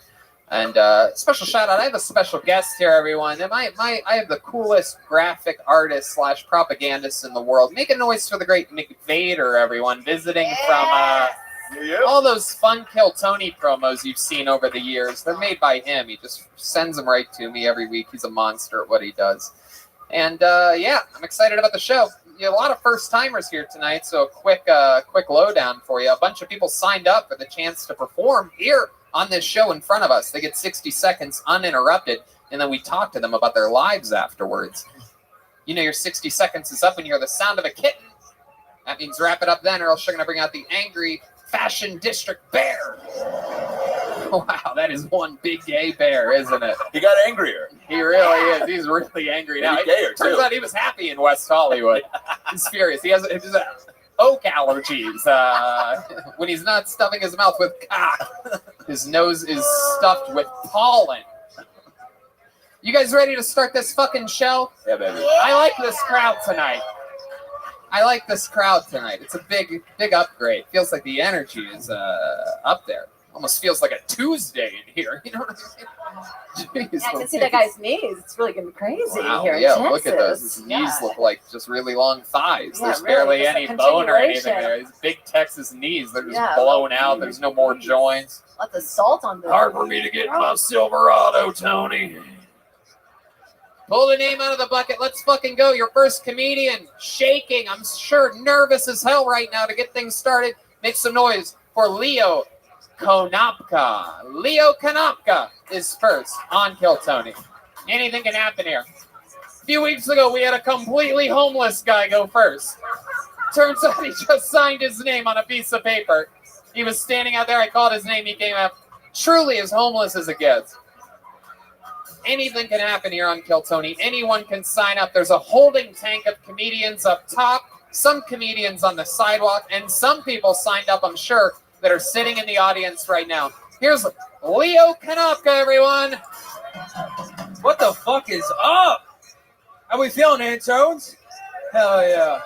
And special shout out. I have a special guest here, everyone. And I have the coolest graphic artist / propagandist in the world. Make a noise for the great McVader, everyone, visiting from All those fun Kill Tony promos you've seen over the years, they're made by him. He just sends them right to me every week. He's a monster at what he does. And yeah, I'm excited about the show. You have a lot of first timers here tonight, so a quick lowdown for you. A bunch of people signed up for the chance to perform here on this show in front of us. They get 60 seconds uninterrupted, and then we talk to them about their lives afterwards. You know your 60 seconds is up when you hear the sound of a kitten. That means wrap it up then, or else you're going to bring out the angry Fashion District Bear. Wow, that is one big gay bear, isn't it? He got angrier. He really is. He's really angry now. It turns out he was happy in West Hollywood. He's furious. He has oak allergies. When he's not stuffing his mouth with cock, his nose is stuffed with pollen. You guys ready to start this fucking show? Yeah, baby. I like this crowd tonight. It's a big upgrade. Feels like the energy is up there. Almost feels like a Tuesday in here. You know what I mean? Jeez, I can see that guy's knees. It's really getting crazy here. Yeah, look at those. His knees look like just really long thighs. There's barely any bone or anything there. His big Texas knees, they're just blown out. There's no more joints. Lots of salt on this. Hard for me to get my Silverado, Tony. Pull the name out of the bucket. Let's fucking go. Your first comedian, shaking. I'm sure nervous as hell right now to get things started. Make some noise for Leo Konopka. Leo Konopka is first on Kill Tony. Anything can happen here. A few weeks ago, we had a completely homeless guy go first. Turns out he just signed his name on a piece of paper. He was standing out there. I called his name. He came up truly as homeless as it gets. Anything can happen here on Kill Tony. Anyone can sign up. There's a holding tank of comedians up top, some comedians on the sidewalk, and some people signed up, I'm sure, that are sitting in the audience right now. Here's Leo Konopka, everyone. What the fuck is up? How we feeling, Antones? Hell yeah.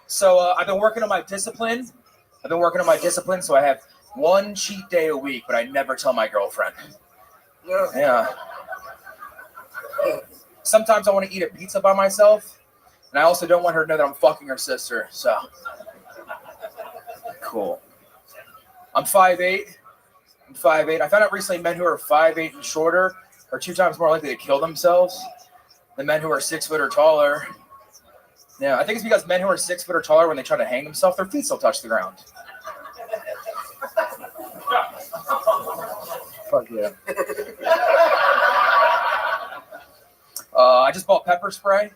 So I've been working on my discipline. So I have one cheat day a week, but I never tell my girlfriend. Yeah. Sometimes I want to eat a pizza by myself, and I also don't want her to know that I'm fucking her sister, so. Cool. I'm 5'8". I found out recently men who are 5'8" and shorter are 2 times more likely to kill themselves than men who are 6 foot or taller. Yeah, I think it's because men who are 6 foot or taller, when they try to hang themselves, their feet still touch the ground. Fuck yeah. I just bought pepper spray.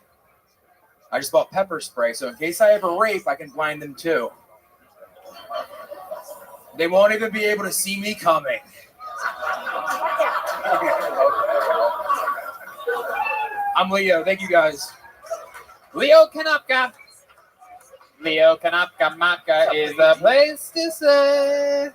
So in case I ever rape, I can blind them too. They won't even be able to see me coming. I'm Leo. Thank you guys. Leo Konopka. Leo Konopka Maka is the place to say.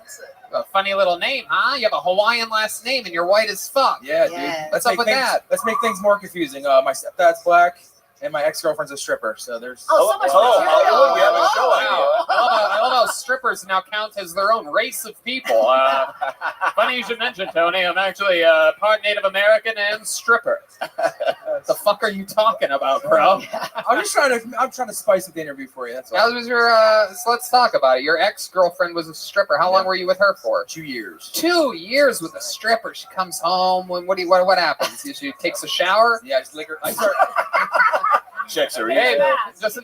A funny little name, huh? You have a Hawaiian last name and you're white as fuck. Yeah, dude. What's up with that? Let's make things more confusing. My stepdad's black and my ex-girlfriend's a stripper. So there's so much material. We have a show Wow. I love how strippers now count as their own race of people. Funny you should mention, Tony. I'm actually part Native American and stripper. What the fuck are you talking about, bro? I'm trying to spice up the interview for you. That's all. How was your? So let's talk about it. Your ex-girlfriend was a stripper. How long were you with her for? 2 years. 2 years with a stripper. She comes home. What happens? She takes a shower. Yeah, I just lick her. I start. Checks her. Hey, just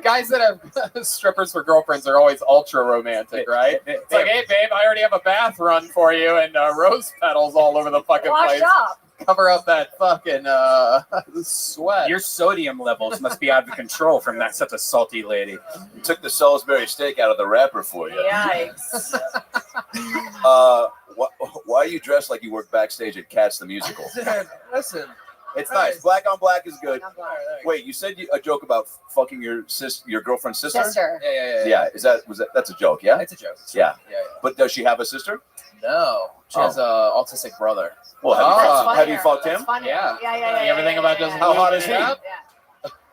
guys that have strippers for girlfriends are always ultra romantic, right? It's like, hey, babe, I already have a bath run for you, and rose petals all over the fucking place. Up. Cover up that fucking sweat. Your sodium levels must be out of control from that such a salty lady. Took the Salisbury steak out of the wrapper for you. Yikes. Why are you dressed like you work backstage at Cats the Musical? Listen. It's nice. Black on black is good. Wait, you said a joke about fucking your girlfriend's sister? Yeah. That's a joke, yeah? It's a joke. Yeah. But does she have a sister? No. She has an autistic brother. Well, have you fucked him? Yeah. Yeah. Everything about doesn't How hot is he? up.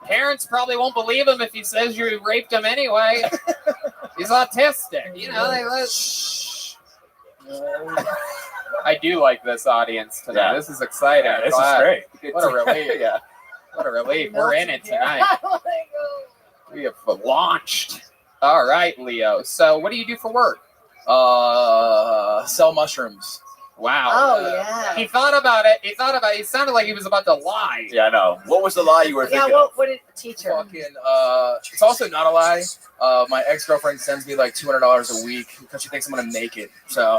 Parents probably won't believe him if he says you raped him anyway. He's autistic. You know, I do like this audience today. Yeah. This is exciting. Yeah, this is great. What a relief. Yeah. What a relief. We're in it tonight. We have launched. All right, Leo. So what do you do for work? Sell mushrooms. Wow. Oh, yeah. He thought about it. He sounded like he was about to lie. Yeah, I know. What was the lie you were Yeah, thinking? what did the teacher? Fucking, it's also not a lie. My ex-girlfriend sends me like $200 a week because she thinks I'm gonna make it. So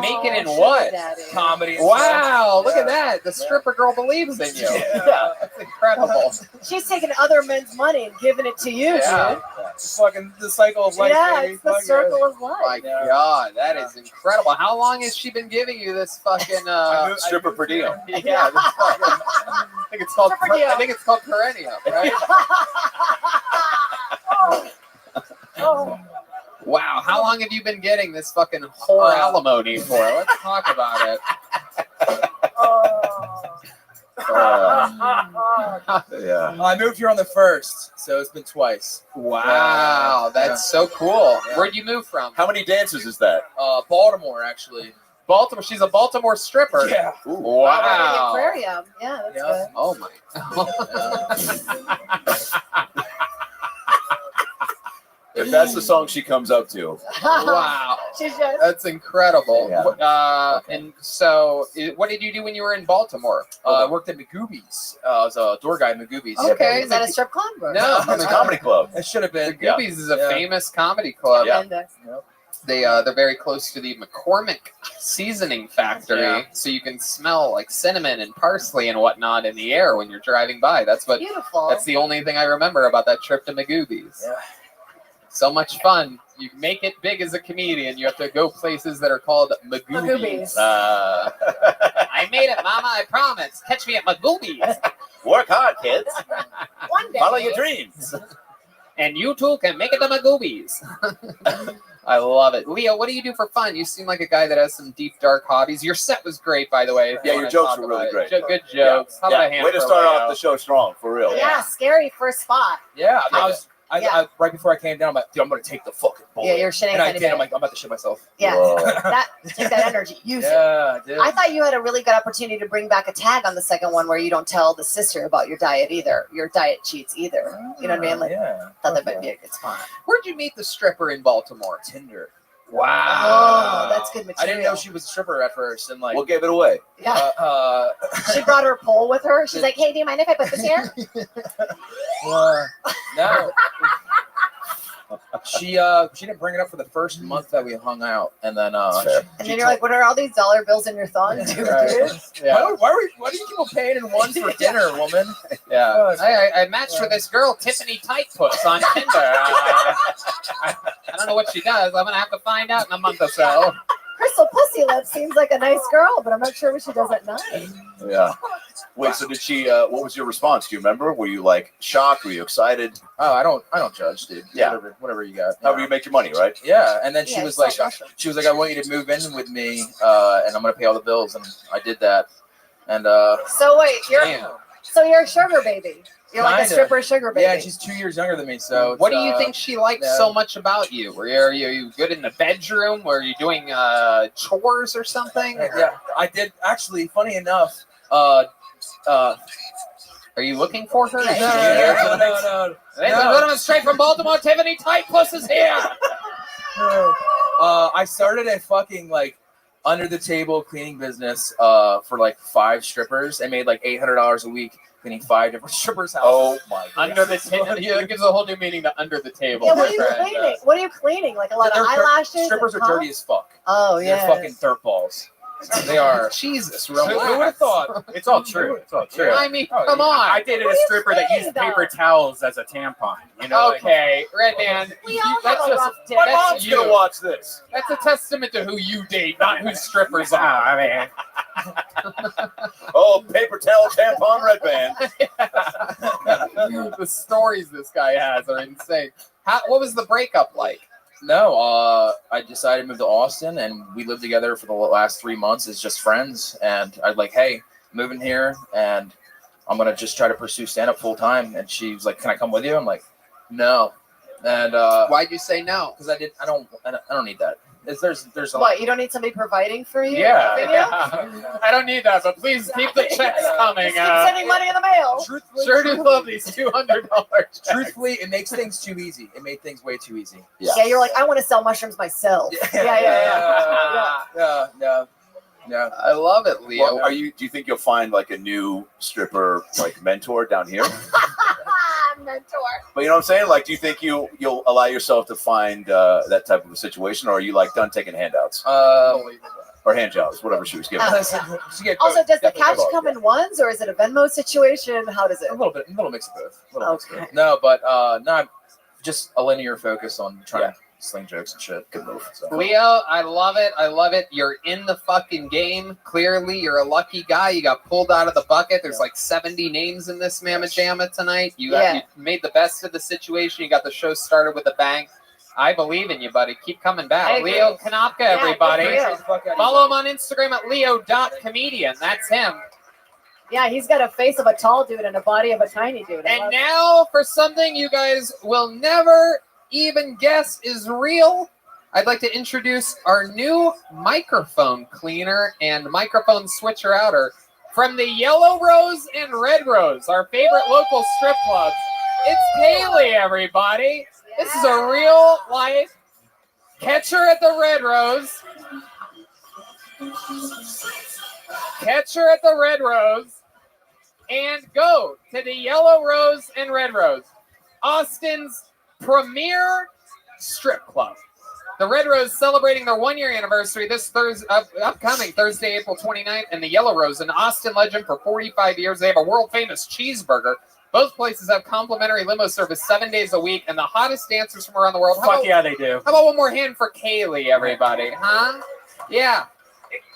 Make it in sugar what? daddy. comedy. and Wow, stuff. look Yeah. at that. The stripper girl believes in you. Yeah. That's incredible. She's taking other men's money and giving it to you, Yeah. dude. It's fucking the cycle of life. Yeah, baby. it's the Fuck circle of life. My God, that is incredible. How long has she been giving you this fucking Stripper per diem. Yeah, this fucking, I think it's called perennial, right? Oh. Wow, how long have you been getting this fucking whore alimony for? Let's talk about it. Yeah. I moved here on the 1st, so it's been twice. Wow, that's so cool. Where'd you move from? How many dancers is that? Baltimore, actually. Baltimore. She's a Baltimore stripper. Yeah. Ooh. Wow. Aquarium. Yeah, that's good. Oh my. If that's the song she comes up to. Wow. She's just. That's incredible. Yeah. And so, what did you do when you were in Baltimore? I worked at Magoobies. I was a door guy at Magoobies. Okay. Is that a strip club? Or? No, It's a comedy club. It should have been. The Goobies is a famous comedy club. Yeah. They're very close to the McCormick seasoning factory, Yeah. so you can smell like cinnamon and parsley and whatnot in the air when you're driving by. That's Beautiful. That's the only thing I remember about that trip to Magoobies. Yeah. So much fun. You make it big as a comedian. You have to go places that are called Magoobies. Magoobies. I made it, Mama. I promise. Catch me at Magoobies. Work hard, kids. One day. Follow your dreams. And you too can make it to Magoobies. I love it. Leo, what do you do for fun? You seem like a guy that has some deep, dark hobbies. Your set was great, by the way. Yeah, your jokes were really great. Good jokes. How about a hand Way to for start Leo? off the show strong, for real. Yeah, scary first spot. Yeah, I Yeah. right before I came down, I'm like, dude, I'm gonna take the fucking bullet. Yeah, you're shitting And I kind of did. bad. I'm like, I'm about to shit myself. Yeah, Whoa. take that energy. Use it. Yeah, dude. I thought you had a really good opportunity to bring back a tag on the second one where you don't tell the sister about your diet either, your diet cheats either. You know what I mean? Like, yeah. thought that might be a good spot. Where'd you meet the stripper in Baltimore? Tinder. Wow. Oh, that's good I material. didn't know she was a stripper at first, and like, What gave it away? Yeah. She brought her pole with her. She's like, "Hey, do you mind if I put this here?" no. She didn't bring it up for the first month that we hung out, and then And then you're like, "What are all these dollar bills in your thong, dude?" Yeah. why do you keep on paying in one for dinner, woman? Yeah. I matched with this girl, Tiffany Tightpuss, on Tinder. I don't know what she does. I'm going to have to find out in a month or so. Crystal Pussy Lips seems like a nice girl, but I'm not sure what she does at night. Yeah. Wait, so did she, what was your response? Do you remember? Were you like shocked? Were you excited? Oh, I don't judge, dude. Yeah. Whatever you got. However you make your money, right? Yeah, and then she Yeah, was it's like, awesome. I want you to move in with me, and I'm gonna pay all the bills, and I did that, and So wait, damn. you're a sugar baby. You're like a Kinda. stripper sugar baby. Yeah, she's 2 years younger than me, so What do it's, you think she liked yeah. so much about you? Are you good in the bedroom? Were you doing chores or something? Yeah, I did actually. Funny enough, Are you looking for her? no. Ladies and gentlemen, straight from Baltimore, Tiffany Tightpuss is here. I started a fucking like under the table cleaning business for like 5 strippers and made like $800 a week cleaning 5 different strippers' houses. Oh my God. Under the table. Yeah, it gives a whole new meaning to under the table. Yeah, what are you Right. cleaning? What are you cleaning? Like a lot of They're eyelashes? Strippers and are dirty pumps? as fuck. Oh They're yeah. fucking dirt balls. They are. Jesus, Who would have relax. thought? It's all true. It's all true. I mean, Oh, come on. I dated a stripper that used paper towels as a tampon. You know, like- Okay, Red Man. We all That's have a just rough day. My that's mom's you. gonna watch this. That's a testament to who you date, not who strippers are. I Oh, paper towel, tampon, red band. The stories this guy has are insane. What was the breakup like? No, I decided to move to Austin, and we lived together for the last 3 months as just friends. And I'd like, hey, I'm moving here, and I'm gonna just try to pursue stand up full time. And she was like, can I come with you? I'm like, no. And Why'd you say no? because I don't need that. There's a lot. What, you don't need somebody providing for you? Yeah. For you? Yeah. I don't need that, but please keep the checks coming. Just keep sending money in the mail. Sure do love these $200. Truthfully, it makes things too easy. It made things way too easy. Yeah, you're like, I want to sell mushrooms myself. Yeah. I love it, Leo. Well, do you think you'll find like a new stripper like mentor down here? Mentor. But you know what I'm saying? Like, do you think you'll allow yourself to find that type of a situation, or are you like done taking handouts? Or hand jobs, whatever she was giving. Also, does the couch come in ones, or is it a Venmo situation? How does it? A little mix of both. Okay. No, but no, I'm just a linear focus on trying to sling jokes and shit. Good move. So. Leo, I love it. I love it. You're in the fucking game. Clearly, you're a lucky guy. You got pulled out of the bucket. There's like 70 names in this Mamma Jamma tonight. You made the best of the situation. You got the show started with a bang. I believe in you, buddy. Keep coming back. Leo Kanopka, everybody. Follow him on Instagram at leo.comedian. That's him. Yeah, he's got a face of a tall dude and a body of a tiny dude. And now for something you guys will never even guess is real. I'd like to introduce our new microphone cleaner and microphone switcher outer from the Yellow Rose and Red Rose, our favorite local strip clubs. It's Kaylee, everybody. This is a real life catcher at the Red Rose. Catcher at the Red Rose. And go to the Yellow Rose and Red Rose, Austin's premier strip club. The Red Rose celebrating their 1-year anniversary this upcoming Thursday, April 29th, and the Yellow Rose, an Austin legend for 45 years. They have a world-famous cheeseburger. Both places have complimentary limo service 7 days a week, and the hottest dancers from around the world. Fuck yeah, they do. How about one more hand for Kaylee, everybody? Huh? Yeah.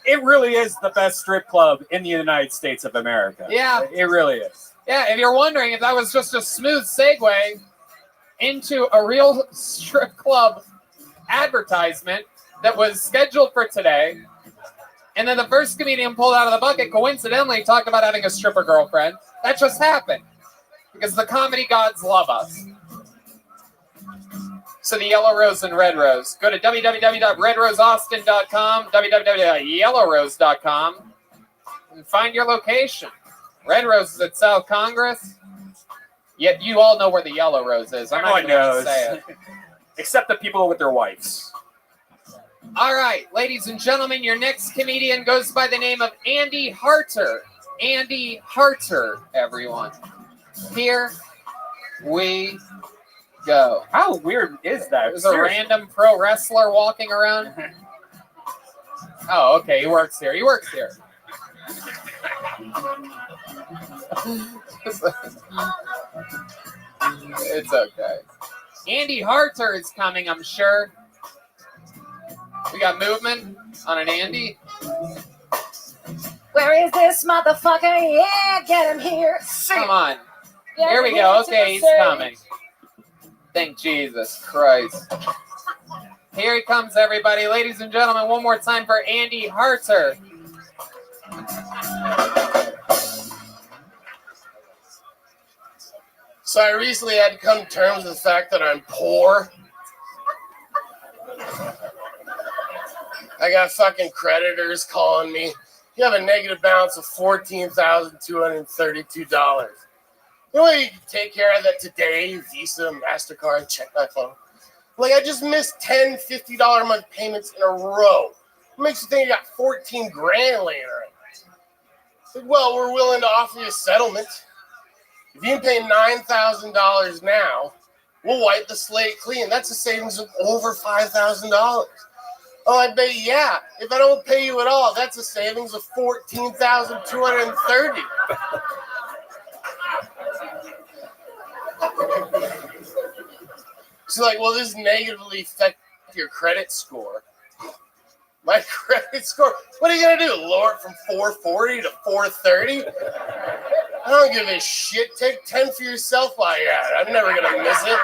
It really is the best strip club in the United States of America. Yeah. It really is. Yeah, if you're wondering if that was just a smooth segue into a real strip club advertisement that was scheduled for today, and then the first comedian pulled out of the bucket coincidentally talked about having a stripper girlfriend. That just happened because the comedy gods love us. So the Yellow Rose and Red Rose. Go to www.redroseaustin.com, www.yellowrose.com, and find your location. Red Rose is at South Congress. Yet you all know where the Yellow Rose is. I'm not Everyone going to say it. Except the people with their wives. All right, ladies and gentlemen, your next comedian goes by the name of Andy Harter. Andy Harter, everyone. Here we go. How weird is that? There's a random pro wrestler walking around. Oh, okay, he works here. It's okay. Andy Harter is coming, I'm sure. We got movement on an Andy. Where is this motherfucker? Yeah, get him here. Come on. Get Here we him go. to Okay, the he's stage. coming. Thank Jesus Christ. Here he comes, everybody. Ladies and gentlemen, one more time for Andy Harter. So I recently had to come to terms with the fact that I'm poor. I got fucking creditors calling me. You have a negative balance of $14,232. You know, you can take care of that today, Visa, MasterCard, check my phone. Like, I just missed 10 $50 a month payments in a row. What makes you think you got 14 grand laying around? Like, well, we're willing to offer you a settlement. If you can pay $9,000 now, we'll wipe the slate clean. That's a savings of over $5,000. Oh, I bet, yeah. If I don't pay you at all, that's a savings of $14,230. So, like, well, this negatively affect your credit score. My credit score? What are you going to do? Lower it from 440 to 430? I don't give a shit. Take 10 for yourself while you're at it. I'm never going to miss it.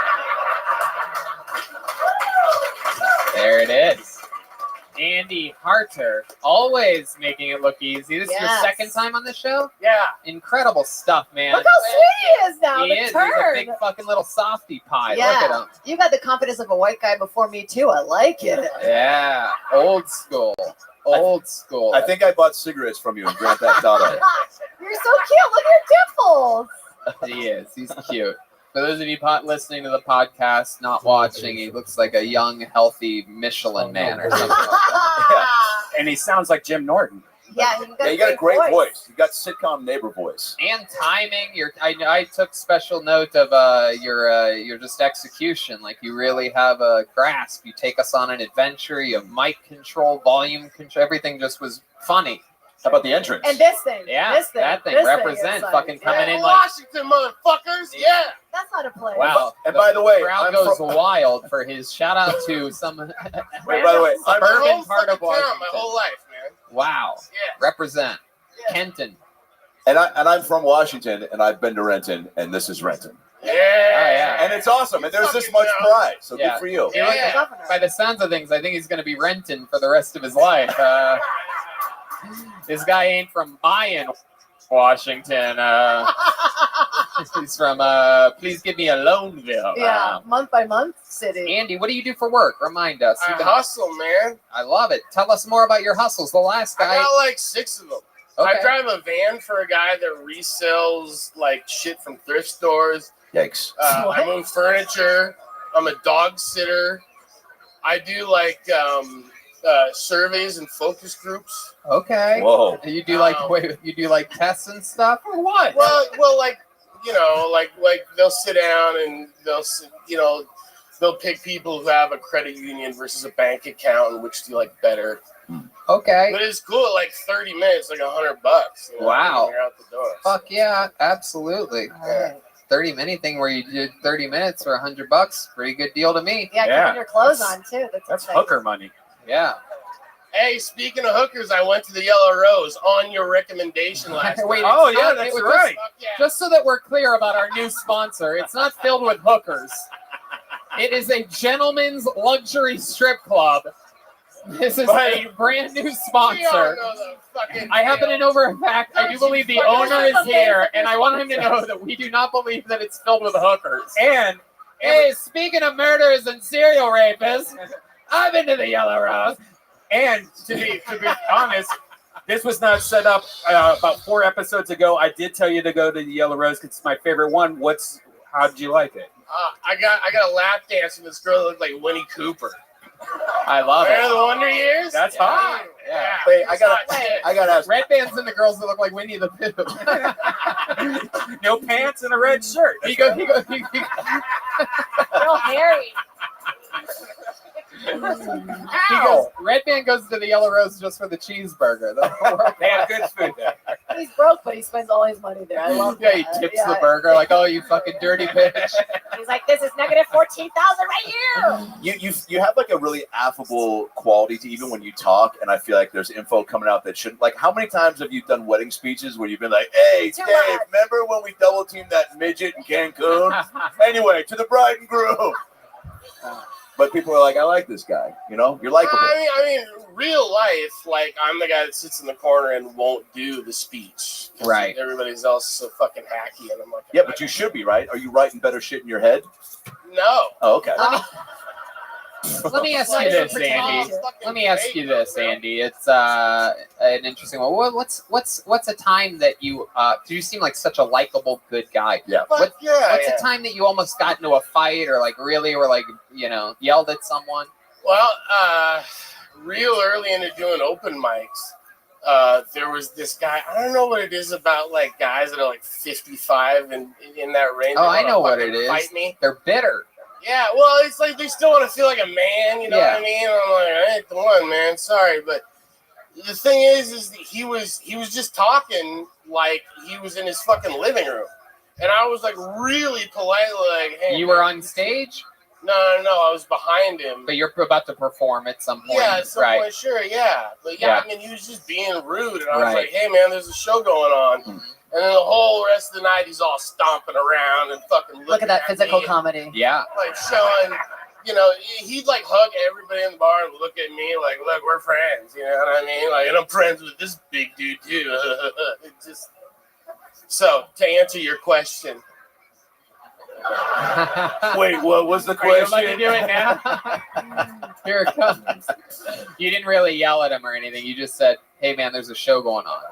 There it is. Andy Harter, always making it look easy. This is your Yes. second time on the show? Yeah. Incredible stuff, man. Look how sweet he is now. He the is. He's turn. a big fucking little softy pie. Yeah. Look at him. You got the confidence of a white guy before me too. I like it. Yeah. Old school. Old school. I think I bought cigarettes from you in Grand Theft Auto. You're so cute. Look at your dimples. He is. He's cute. For those of you listening to the podcast, not watching, he looks like a young, healthy Michelin man or something like that. And he sounds like Jim Norton. Yeah, You got a great voice. You got sitcom neighbor voice. And timing. I took special note of your just execution. Like you really have a grasp. You take us on an adventure. You have mic control, volume control. Everything just was funny. How about the entrance? And this thing. Yeah, This thing. that thing This represent is like- fucking coming yeah. in like Washington, motherfuckers. Yeah. That's not a play. wow. And by the way, crowd I'm goes from- wild for his shout out to some Wait, by the way, I'm My suburban whole part of fucking town, Washington. my whole life, man. Wow. Yeah. Represent Kenton. and I'm from Washington, and I've been to Renton, and this is Renton, Yeah. Oh, yeah. and it's awesome. And there's this Fucking much know. pride, so Yeah. good for you. Yeah. By the sounds of things, I think he's going to be renting for the rest of his life. This guy ain't from Mayan, Washington. He's from, please give me a Loneville. Yeah, month by month city. Andy, what do you do for work? Remind us. I You've been- hustle, man. I love it. Tell us more about your hustles. The last I guy. got like 6 of them. Okay. I drive a van for a guy that resells like shit from thrift stores. Yikes. I move furniture. I'm a dog sitter. I do like surveys and focus groups. Okay. Whoa. You do like you do like tests and stuff or what? Well, like like they'll sit down and they'll pick people who have a credit union versus a bank account and which do you like better. Okay. But it's cool. Like 30 minutes, like $100. Wow. When you're out the door. Fuck yeah, absolutely. 30-minute thing where you did 30 minutes for $100. Pretty good deal to me. Yeah, keeping your clothes on too. That's exciting. hooker money. Yeah. Hey, speaking of hookers, I went to the Yellow Rose on your recommendation last night. Wait, Oh, it's yeah, not- that's it was right. Just so that we're clear about our new sponsor, it's not filled with hookers. It is a gentleman's luxury strip club. This is a brand new We all sponsor. know the fucking I happen to deal. know for a fact, I do believe the owner is here, and I want him to know that we do not believe that it's filled with hookers. And Hey, speaking of murderers and serial rapists, I've been to the Yellow Rose. And to be honest, this was not set up about 4 episodes ago. I did tell you to go to the Yellow Rose because it's my favorite one. How did you like it? I got a lap dance with this girl that looked like Winnie Cooper. I love Remember it. the Wonder Years? That's hot. Yeah. Wait, I gotta ask. Red bands and the girls that look like Winnie the Pooh. No pants and a red shirt. He goes. Real hairy. Red Band goes to the Yellow Rose just for the cheeseburger. They have good food there. He's broke, but he spends all his money there. I love Yeah, that. he tips the burger like, oh, you fucking dirty bitch. He's like, this is negative 14,000 right here. You have like a really affable quality to even when you talk, and I feel like there's info coming out that shouldn't. Like, how many times have you done wedding speeches where you've been like, "Hey, Too Dave, much. remember when we double teamed that midget in Cancun?" Anyway, to the bride and groom. But people are like, "I like this guy." You know, you're likable. I mean, real life, like I'm the guy that sits in the corner and won't do the speech. Right. Everybody's else is so fucking hacky, and I'm like, Yeah, but you should be, right? Are you writing better shit in your head? no. Oh, okay. Let me ask you this, Andy. Let me ask you this, Andy. It's an interesting one. What's a time that you you seem like such a likable, good guy? Yeah. Fuck yeah, What's yeah. a time that you almost got into a fight or like really were like yelled at someone? Well, real early into doing open mics, there was this guy. I don't know what it is about like guys that are like 55 and in that range. Oh, that I wanna know what fucking it is. Fight me. They're bitter. Yeah, well, it's like they still want to feel like a man, you know Yeah. what I mean? And I'm like, I ain't the one, man. Sorry, but the thing is that he was just talking like he was in his fucking living room, and I was like really politely like, "Hey." You were on stage, No, I was behind him. but you're about to perform at some point. Yeah, at some right? point, sure, yeah. But yeah, Yeah. I mean, he was just being rude, and I was Right. like, "Hey, man, there's a show going on." Mhm. And then the whole rest of the night, he's all stomping around and fucking looking Look at that physical me, comedy. Yeah. like showing you know, he'd like hug everybody in the bar and look at me like, look, we're friends. You know what I mean? Like, and I'm friends with this big dude too. It just so to answer your question. Wait, what was the Are you question? about to do it now? Here it comes. You didn't really yell at him or anything. You just said, "Hey, man, there's a show going on."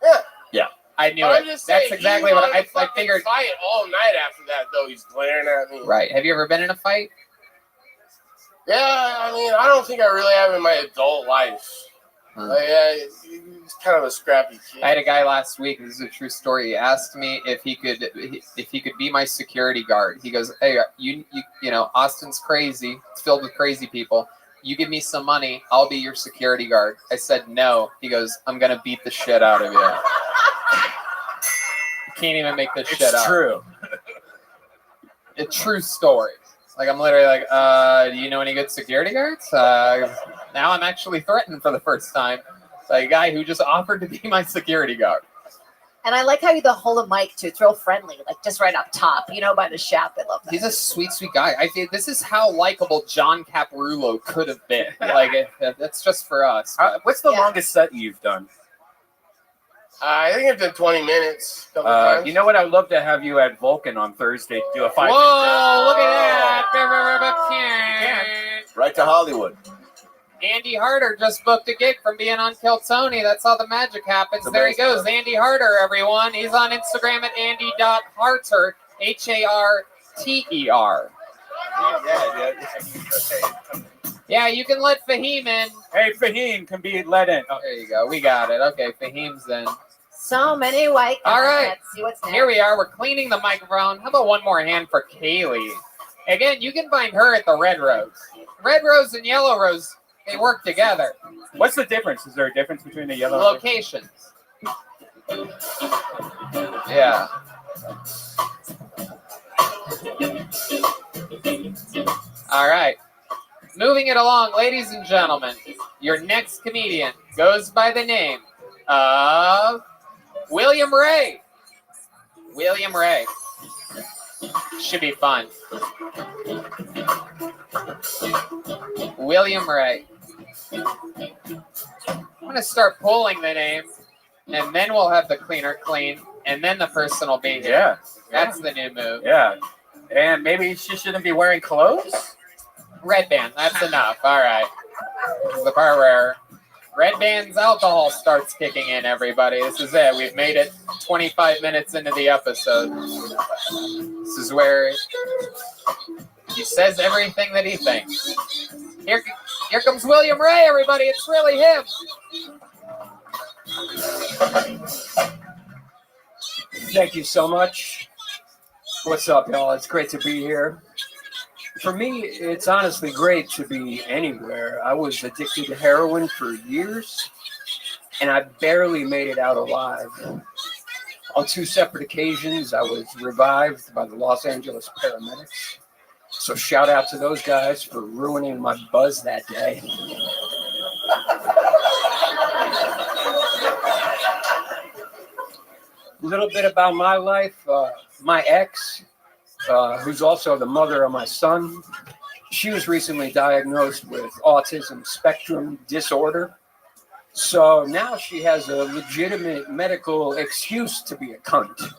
Yeah. Yeah. I knew I'm it. just That's saying, exactly he what wanted I to fucking figured. Fight all night after that, though. He's glaring at me. Right. Have you ever been in a fight? Yeah, I mean, I don't think I really have in my adult life. Like, yeah, he's kind of a scrappy kid. I had a guy last week. This is a true story. He asked me if he could be my security guard. He goes, "Hey, you know, Austin's crazy. It's filled with crazy people. You give me some money, I'll be your security guard." I said no. He goes, "I'm gonna beat the shit out of you." You can't even make this shit up. It's true. A true story. Like, I'm literally like, do you know any good security guards? Now I'm actually threatened for the first time by a guy who just offered to be my security guard. And I like how you hold a mic too. It's real friendly, like just right up top, you know, by the shaft. I love that. He's a sweet, sweet guy. I think this is how likable John Caparulo could have been. Like, that's just for us. What's the longest set you've done? I think I've done 20 minutes. A couple times. You know what? I'd love to have you at Vulcan on Thursday to do a 5 Whoa, look at that. Right to Hollywood. Andy Harder just booked a gig from being on Kill Tony. That's how the magic happens. There he goes. Andy Harder, everyone. He's on Instagram at andy.harter, Harter. Yeah, you can let Fahim in. Hey, Fahim can be let in. Oh, there you go. We got it. Okay, Fahim's in. So many white guys. All right. Let's see what's next. Here we are. We're cleaning the microphone. How about one more hand for Kaylee? Again, you can find her at the Red Rose. Red Rose and Yellow Rose, they work together. What's the difference? Is there a difference between the yellow locations? Yeah. All right. Moving it along, ladies and gentlemen, your next comedian goes by the name of William Ray. William Ray. Should be fun. William Ray. I'm going to start pulling the name, and then we'll have the cleaner clean, and then the person will be here. Yeah. That's the new move. Yeah. And maybe she shouldn't be wearing clothes? Red band, that's enough. All right. This is the part where Red band's alcohol starts kicking in, everybody. This is it. We've made it 25 minutes into the episode. This is where he says everything that he thinks. Here comes William Ray, everybody. It's really him. Thank you so much. What's up, y'all? It's great to be here. For me, it's honestly great to be anywhere. I was addicted to heroin for years, and I barely made it out alive. On 2 separate occasions, I was revived by the Los Angeles paramedics. So shout out to those guys for ruining my buzz that day. A little bit about my life. My ex, who's also the mother of my son, she was recently diagnosed with autism spectrum disorder. So now she has a legitimate medical excuse to be a cunt.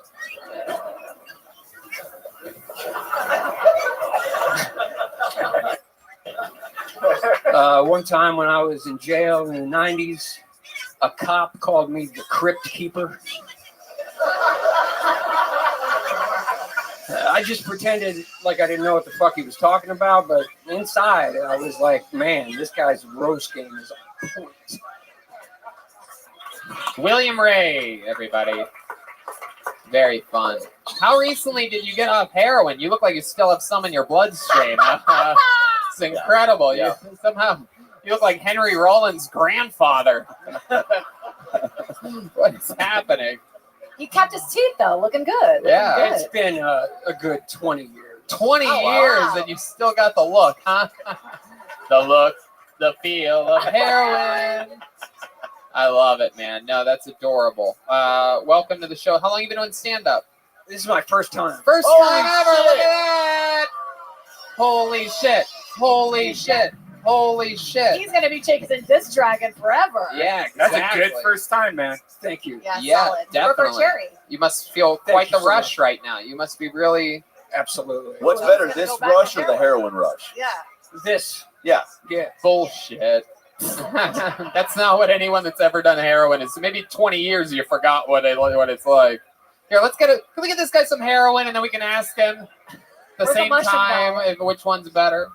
One time when I was in jail in the 90s, a cop called me the Crypt Keeper. I just pretended like I didn't know what the fuck he was talking about, but inside I was like, man, this guy's roast game is on point. William Ray, everybody. Very fun. How recently did you get off heroin? You look like you still have some in your bloodstream. It's incredible. Yeah. You look like Henry Rollins' grandfather. What is happening? He kept his teeth though, looking good. Yeah, looking It's been a good 20 years. 20 Oh, years wow. and you still got the look, huh? The look, the feel of heroin. I love it, man. No, that's adorable. Welcome to the show. How long have you been doing stand-up? This is my first time. First Oh, time ever. shit. Look at that. Holy shit. Holy shit. Holy shit. He's gonna be chasing this dragon forever. Yeah, exactly. That's a good first time, man. Thank you. Yeah, solid. Definitely. Cherry. You must feel Thank quite you the so rush right now. You must be really Absolutely. What's Well, he's better, gonna this go back rush to or the heroin rush? Yeah. This. Yeah. Yeah. bullshit. That's not what anyone that's ever done heroin is. Maybe 20 years you forgot what it's like. Here, can we get this guy some heroin and then we can ask him the Where's the same mushroom time which one's better?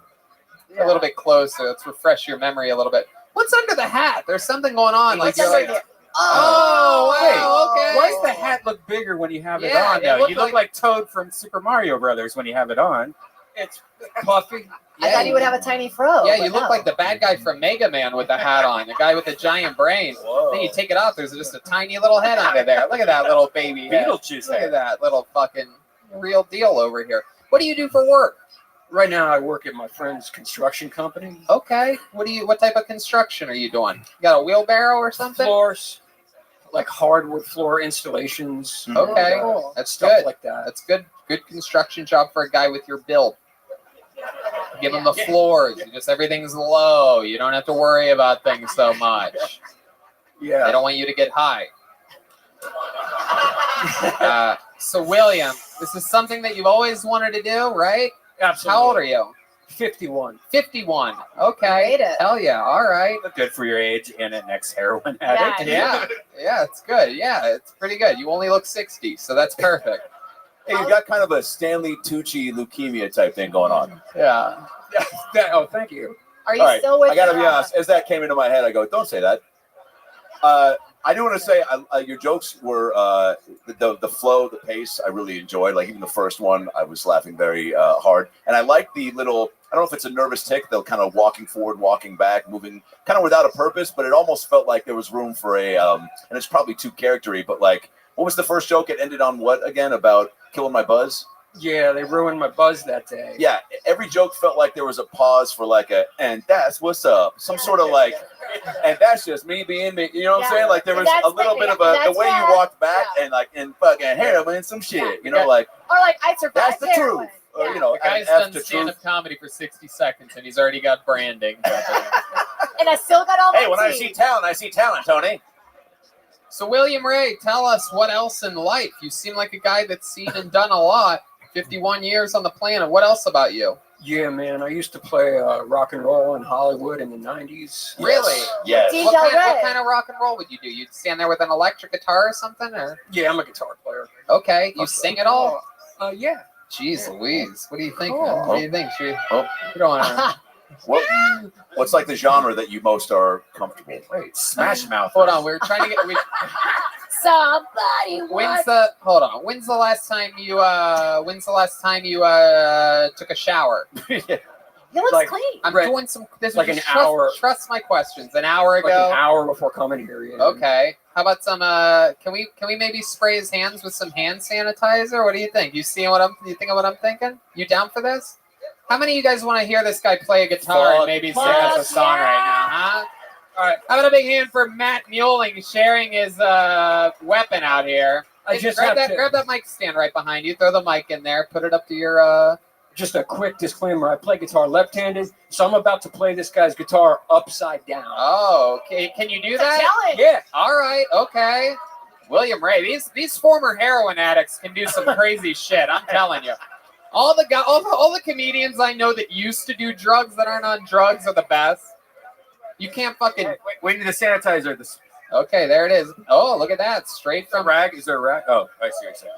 A little bit closer. Let's refresh your memory a little bit. What's under the hat? There's something going on. What's you're under like, the- oh, wow, okay. Why does the hat look bigger when you have it Yeah, on? it Now looked you look like Toad from Super Mario Brothers when you have it on. It's puffy. I thought he would have a tiny fro. Yeah, but you look no. like the bad guy from Mega Man with the hat on, the guy with the giant brain. Then you take it off, there's just a tiny little head under there. Look at that little baby head. Beetlejuice Look head. at that little fucking real deal over here. What do you do for work? Right now, I work at my friend's construction company. Okay. What type of construction are you doing? You got a wheelbarrow or something? Floors, like hardwood floor installations. Okay. Cool. That's Stuff good. like that. That's good. Good construction job for a guy with your build. Give him the floors. Just everything's low. You don't have to worry about things so much. Yeah. They don't want you to get high. So William, this is something that you've always wanted to do, right? Absolutely. How old are you? 51. 51. Okay. Made it. Hell yeah. All right. Good for your age and an ex-heroin addict. Yeah. Yeah, it's good. Yeah, it's pretty good. You only look 60, so that's perfect. Hey, you got kind of a Stanley Tucci leukemia type thing going on. Yeah. Oh, thank you. Are you All right, still with I gotta be your, honest. As that came into my head, I go, "Don't say that." I do want to say your jokes were the flow, the pace. I really enjoyed. Like even the first one, I was laughing very hard, and I like the little. I don't know if it's a nervous tick. They're kind of walking forward, walking back, moving, kind of without a purpose. But it almost felt like there was room for a. And it's probably too charactery, but like, what was the first joke? It ended on what again? About killing my buzz. Yeah, they ruined my buzz that day. Yeah, every joke felt like there was a pause for like and that's what's up. Some sort of like, and that's just me being me. You know what I'm saying? Like there was a little bit of the way you walked back and like in fucking heroin, some shit. You know, like or like I survived that's the heroin. truth. Or, you know, The guy's an F done to stand-up truth. comedy for 60 seconds, and he's already got branding. And I still got all my Hey, when I teeth. see talent, I see talent, Tony. So, William Ray, tell us what else in life? You seem like a guy that's seen and done a lot. 51 years on the planet. What else about you? Yeah, man. I used to play rock and roll in Hollywood in the 90s. Really? Yes. What kind of rock and roll would you do? You'd stand there with an electric guitar or something? Or Yeah, I'm a guitar player. okay, you sing it all? Yeah. Jeez Louise, what do you think? Cool. Man? What do you think? Oh. You don't want What's like the genre that you most are comfortable with? Wait, Smash Mouth. Hold on, we were trying to get. Somebody When's once. hold on? When's the last time you took a shower? He looks like- clean. I'm Right. doing some. This Like is an just hour. Trust my questions. An hour like ago. an hour before coming here. Yeah. Okay. How about some? Can we maybe spray his hands with some hand sanitizer? What do you think? You think of what I'm thinking? You down for this? How many of you guys want to hear this guy play a guitar and maybe sing us a song right now? Huh? All right. How about a big hand for Matt Muelling sharing his weapon out here? I just grab have to- grab that mic stand right behind you. Throw the mic in there. Put it up to your. Just a quick disclaimer. I play guitar left-handed, so I'm about to play this guy's guitar upside down. Oh, okay. Can you do It's a that? challenge. Yeah. All right, okay. William Ray, these former heroin addicts can do some crazy shit. I'm telling you. All the comedians I know that used to do drugs that aren't on drugs are the best. You can't fucking. We need the sanitizer. This Okay, there it is. Oh, look at that. Straight from. rag. Is there a rag? Oh, I see what you're saying.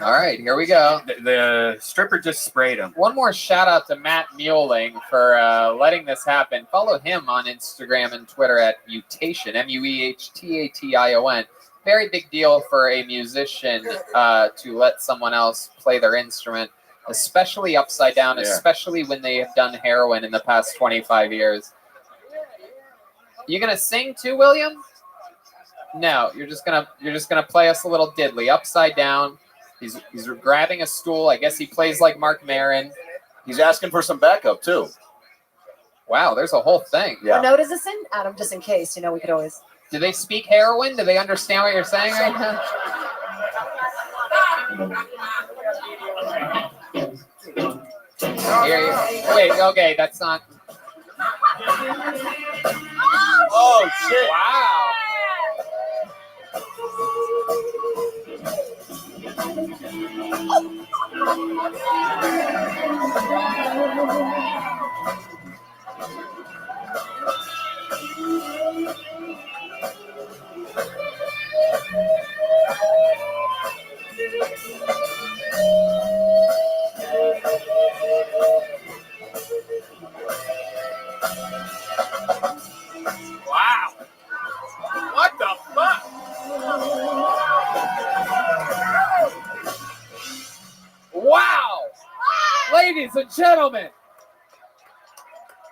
All right, here we go. The stripper just sprayed him. One more shout out to Matt Muelling for letting this happen. Follow him on Instagram and Twitter at Mutation, MUEHTATION. Very big deal for a musician to let someone else play their instrument, especially upside down, Yeah. especially when they have done heroin in the past 25 years. You gonna sing too, William? No, you're just gonna play us a little diddly upside down. He's grabbing a stool. I guess he plays like Mark Maron. He's asking for some backup too. Wow, there's a whole thing. Yeah. What note is this in, Adam? Just in case, we could always. Do they speak heroin? Do they understand what you're saying right now? Wait, okay, that's not. Oh shit! Wow. Wow. What the fuck? Wow. Ladies and gentlemen,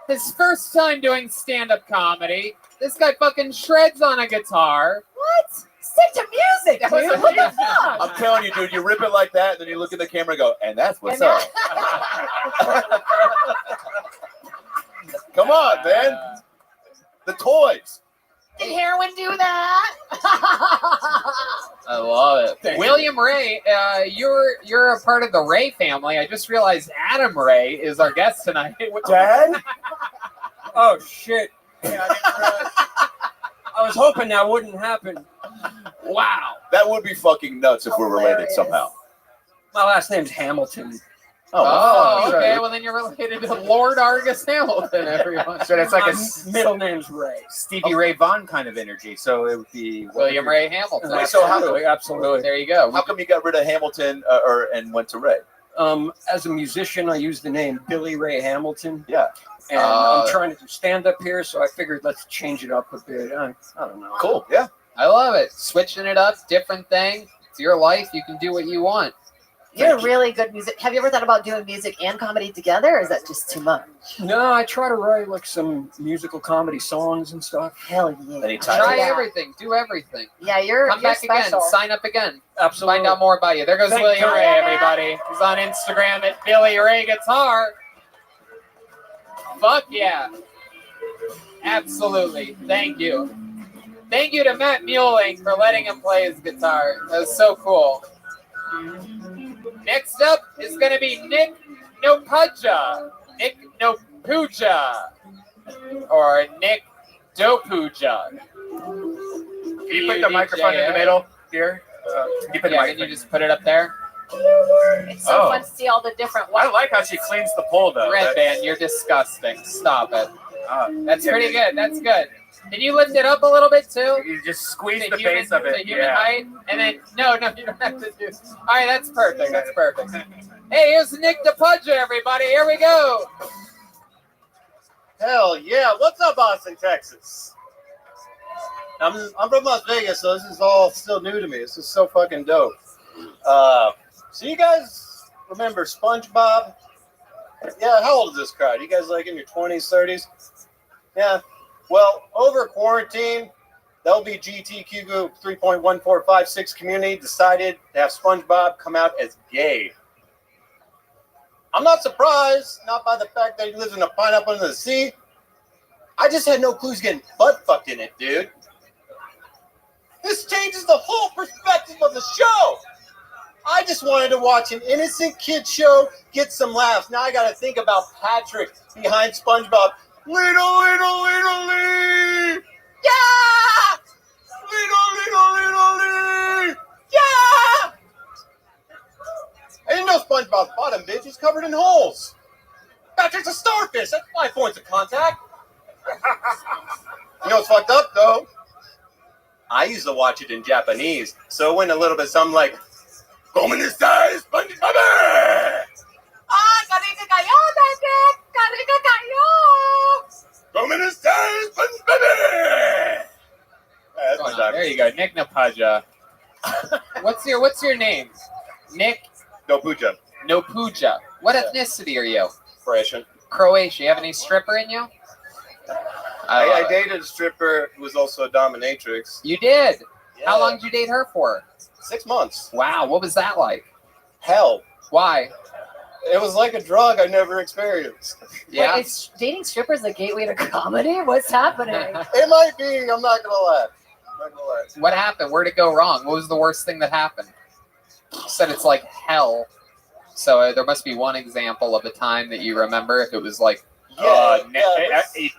his first time doing stand-up comedy. This guy fucking shreds on a guitar. What? Stick to music, That was dude. a What the huge- fuck? I'm telling you, dude, you rip it like that, and then you look in the camera and go, and that's what's up. Come on, man. The toys. Did heroin do that? I love it. William Ray, you're a part of the Ray family. I just realized Adam Ray is our guest tonight. Dad? Oh shit! Yeah, I didn't realize. I was hoping that wouldn't happen. Wow. That would be fucking nuts if we're related somehow. My last name's Hamilton. Oh, okay. Well, then you're related to Lord Argus Hamilton, everyone. So that's like My a middle name's Ray. Stevie Ray Vaughan kind of energy. So it would be William Ray Hamilton. Wait, so how Absolutely. There you go. How come you got rid of Hamilton and went to Ray? As a musician, I use the name Billy Ray Hamilton. Yeah. And I'm trying to do stand up here, so I figured let's change it up a bit. I don't know. Cool. Yeah. I love it. Switching it up, different thing. It's your life. You can do what you want. You're really good music. Have you ever thought about doing music and comedy together, or is that just too much? No, I try to write like some musical comedy songs and stuff. Hell yeah. Anytime. Try Yeah. everything. Do everything. Yeah, you're Come you're back special. again. Sign up again. Absolutely. Find out more about you. There goes Thank William you. Ray, everybody. He's on Instagram at Billy Ray Guitar. Fuck yeah. Absolutely. Thank you. Thank you to Matt Mueling for letting him play his guitar. That was so cool. Next up is going to be Nick Nopuja. Nick Nopuja. Or Nick Dopuja. Can you put the microphone in the middle here? Can you put the Yeah, can you just put it up there? It's so fun to see all the different I like how she cleans the pole though. Red Band, you're disgusting. Stop it. That's pretty good. That's good. Can you lift it up a little bit too? You just squeeze To the human- base of it. to human Yeah. height, and then no, you don't have to do. All right, that's perfect. That's perfect. Hey, here's Nick DePudger, everybody. Here we go. Hell yeah! What's up, Austin, Texas? I'm from Las Vegas, so this is all still new to me. This is so fucking dope. So you guys remember SpongeBob? Yeah, how old is this crowd? You guys like in your 20s, 30s? Yeah. Well, over quarantine, the LGBTQ group 3.1456 community decided to have SpongeBob come out as gay. I'm not surprised, not by the fact that he lives in a pineapple in the sea. I just had no clue he's getting butt fucked in it, dude. This changes the whole perspective of the show. I just wanted to watch an innocent kid show, get some laughs. Now I got to think about Patrick behind SpongeBob. Little Lee! Yeah! Little Lee! Yeah! I didn't know SpongeBob's bottom bitch is covered in holes. Patrick's a starfish. That's 5 points of contact. You know what's fucked up, though? I used to watch it in Japanese, so it went a little bit something like, "Come in this size, SpongeBob!" Come in this size, SpongeBob! That's my dog. There you go, Nick Napaja. What's your name? Nick Nopuja. Nopuja. What ethnicity are you? Croatian. Croatia. You have any stripper in you? I dated a stripper who was also a dominatrix. You did? Yeah. How long did you date her for? 6 months. Wow, what was that like? Hell. Why? It was like a drug I never experienced. Yeah. Wait, is dating strippers a gateway to comedy? What's happening? It might be. I'm not gonna lie. What happened? Where'd it go wrong? What was the worst thing that happened? You said it's like hell. So there must be one example of a time that you remember if it was like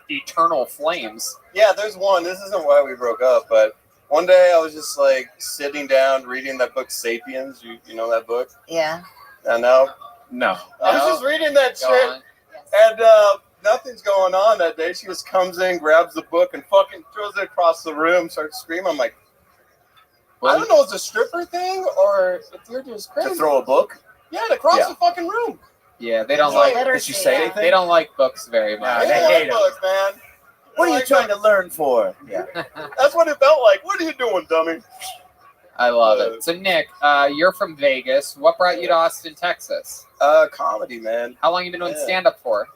eternal flames. Yeah, there's one. This isn't why we broke up, but one day I was just like sitting down reading that book Sapiens. You know that book? Yeah. I know. No. I was just reading that Go shit, on. and nothing's going on that day. She just comes in, grabs the book, and fucking throws it across the room, starts screaming. I'm like, I don't know if it's a stripper thing or if you're just crazy. To throw a book? Yeah, to cross Yeah. the fucking room. Yeah, they don't It's like. Did she say anything? They don't like books very much. They hate books, man. What are you trying to learn for? Yeah. That's what it felt like. What are you doing, dummy? I love it. So Nick, you're from Vegas. What brought you to Austin, Texas? Comedy, man. How long you been doing Yeah. stand-up for?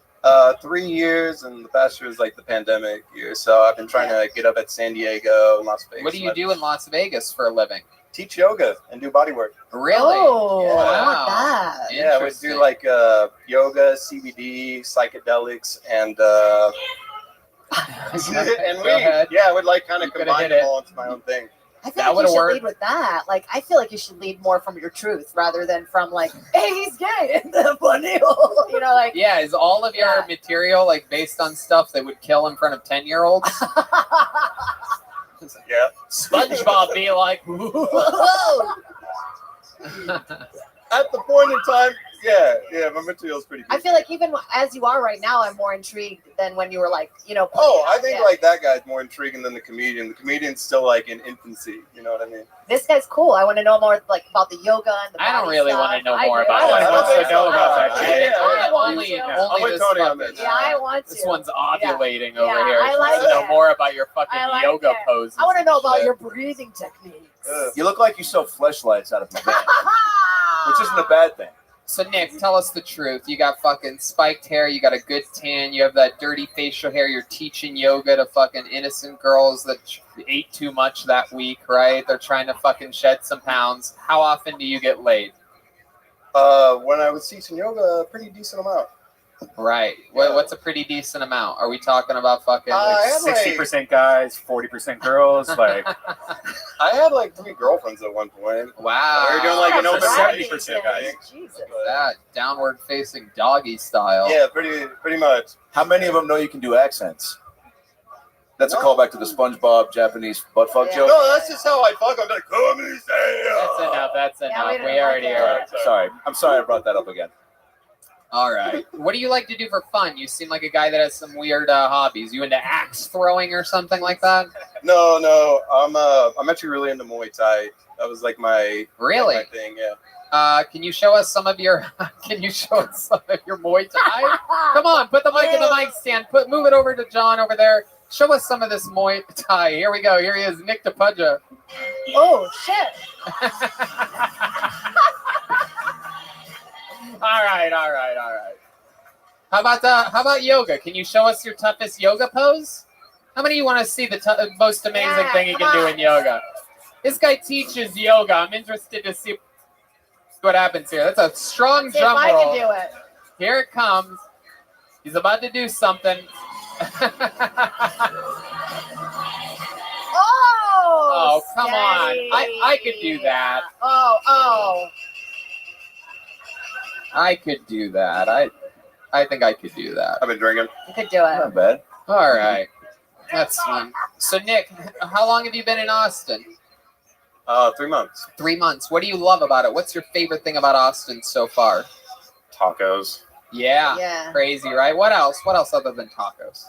3 years, and the past year was like the pandemic year. So I've been trying to get up at San Diego, Las Vegas. What do you do in Las Vegas for a living? Teach yoga and do body work. Really? Oh, Yeah. I want that. Yeah, we Interesting. do like yoga, CBD, psychedelics, and and Go weed. ahead. Yeah, I would like kind of You could've combine hit it it. all into my own thing. I feel That like you would've should worked. lead with that. Like, I feel like you should lead more from your truth rather than from like, hey, he's gay in the bunny hole. You know, like. Yeah, is all of your material like based on stuff that would kill in front of 10-year-olds? Yeah. SpongeBob be like, Whoa. At the point in time, yeah, my material's pretty good. I feel like even as you are right now, I'm more intrigued than when you were like, you know. Oh, I think yeah. like that guy's more intriguing than the comedian. The comedian's still like in infancy. You know what I mean? This guy's cool. I want to know more like about the yoga and the. I don't body really stuff. want to know I more do. about I that. want Wants to to know about that Yeah, shit. I want Only, to. only with this Tony on fucking- this. Yeah, I want to. This one's ovulating over Yeah, here. I He like wants to know it. more about your fucking I like yoga it. poses. I want to know about and your breathing techniques. You look like you sell fleshlights out of your bed, which isn't a bad thing. So Nick, tell us the truth. You got fucking spiked hair. You got a good tan. You have that dirty facial hair. You're teaching yoga to fucking innocent girls that ate too much that week, right? They're trying to fucking shed some pounds. How often do you get laid? When I was teaching yoga, a pretty decent amount. Right. What's a pretty decent amount? Are we talking about fucking? I had, like- 60% guys, 40% girls. Like, I had like 3 girlfriends at one point. Wow. We were doing like an That's open right. 70% guys. Jesus. That downward facing doggy style. Yeah, pretty much. How many of them know you can do accents? That's a callback to the SpongeBob Japanese butt fuck Yeah. joke. No, that's just how I fuck. I'm like, come and say That's enough. That's enough. we We, don't already like are. it. Sorry, I'm sorry I brought that up again. All right. What do you like to do for fun? You seem like a guy that has some weird hobbies. You into axe throwing or something like that? No, I'm actually really into Muay Thai. That was like my Really? my thing. Yeah. Can you show us some of your? Can you show us some of your Muay Thai? Come on, put the mic in the mic stand. Move it over to John over there. Show us some of this Muay Thai. Here we go. Here he is, Nick DePudja. Oh shit. All right. How about yoga? Can you show us your toughest yoga pose? How many of you want to see the most amazing thing you can do in yoga? This guy teaches yoga. I'm interested to see what happens here. That's a strong See if drum I roll. can do it. Here it comes. He's about to do something. Oh. Come on. steady. I could do that. Oh. I could do that. I think I could do that. I've been drinking. You could do it. Not bad. All right. That's fun. So, Nick, how long have you been in Austin? 3 months. 3 months. What do you love about it? What's your favorite thing about Austin so far? Tacos. Yeah. Yeah. Crazy, right? What else? What else other than tacos?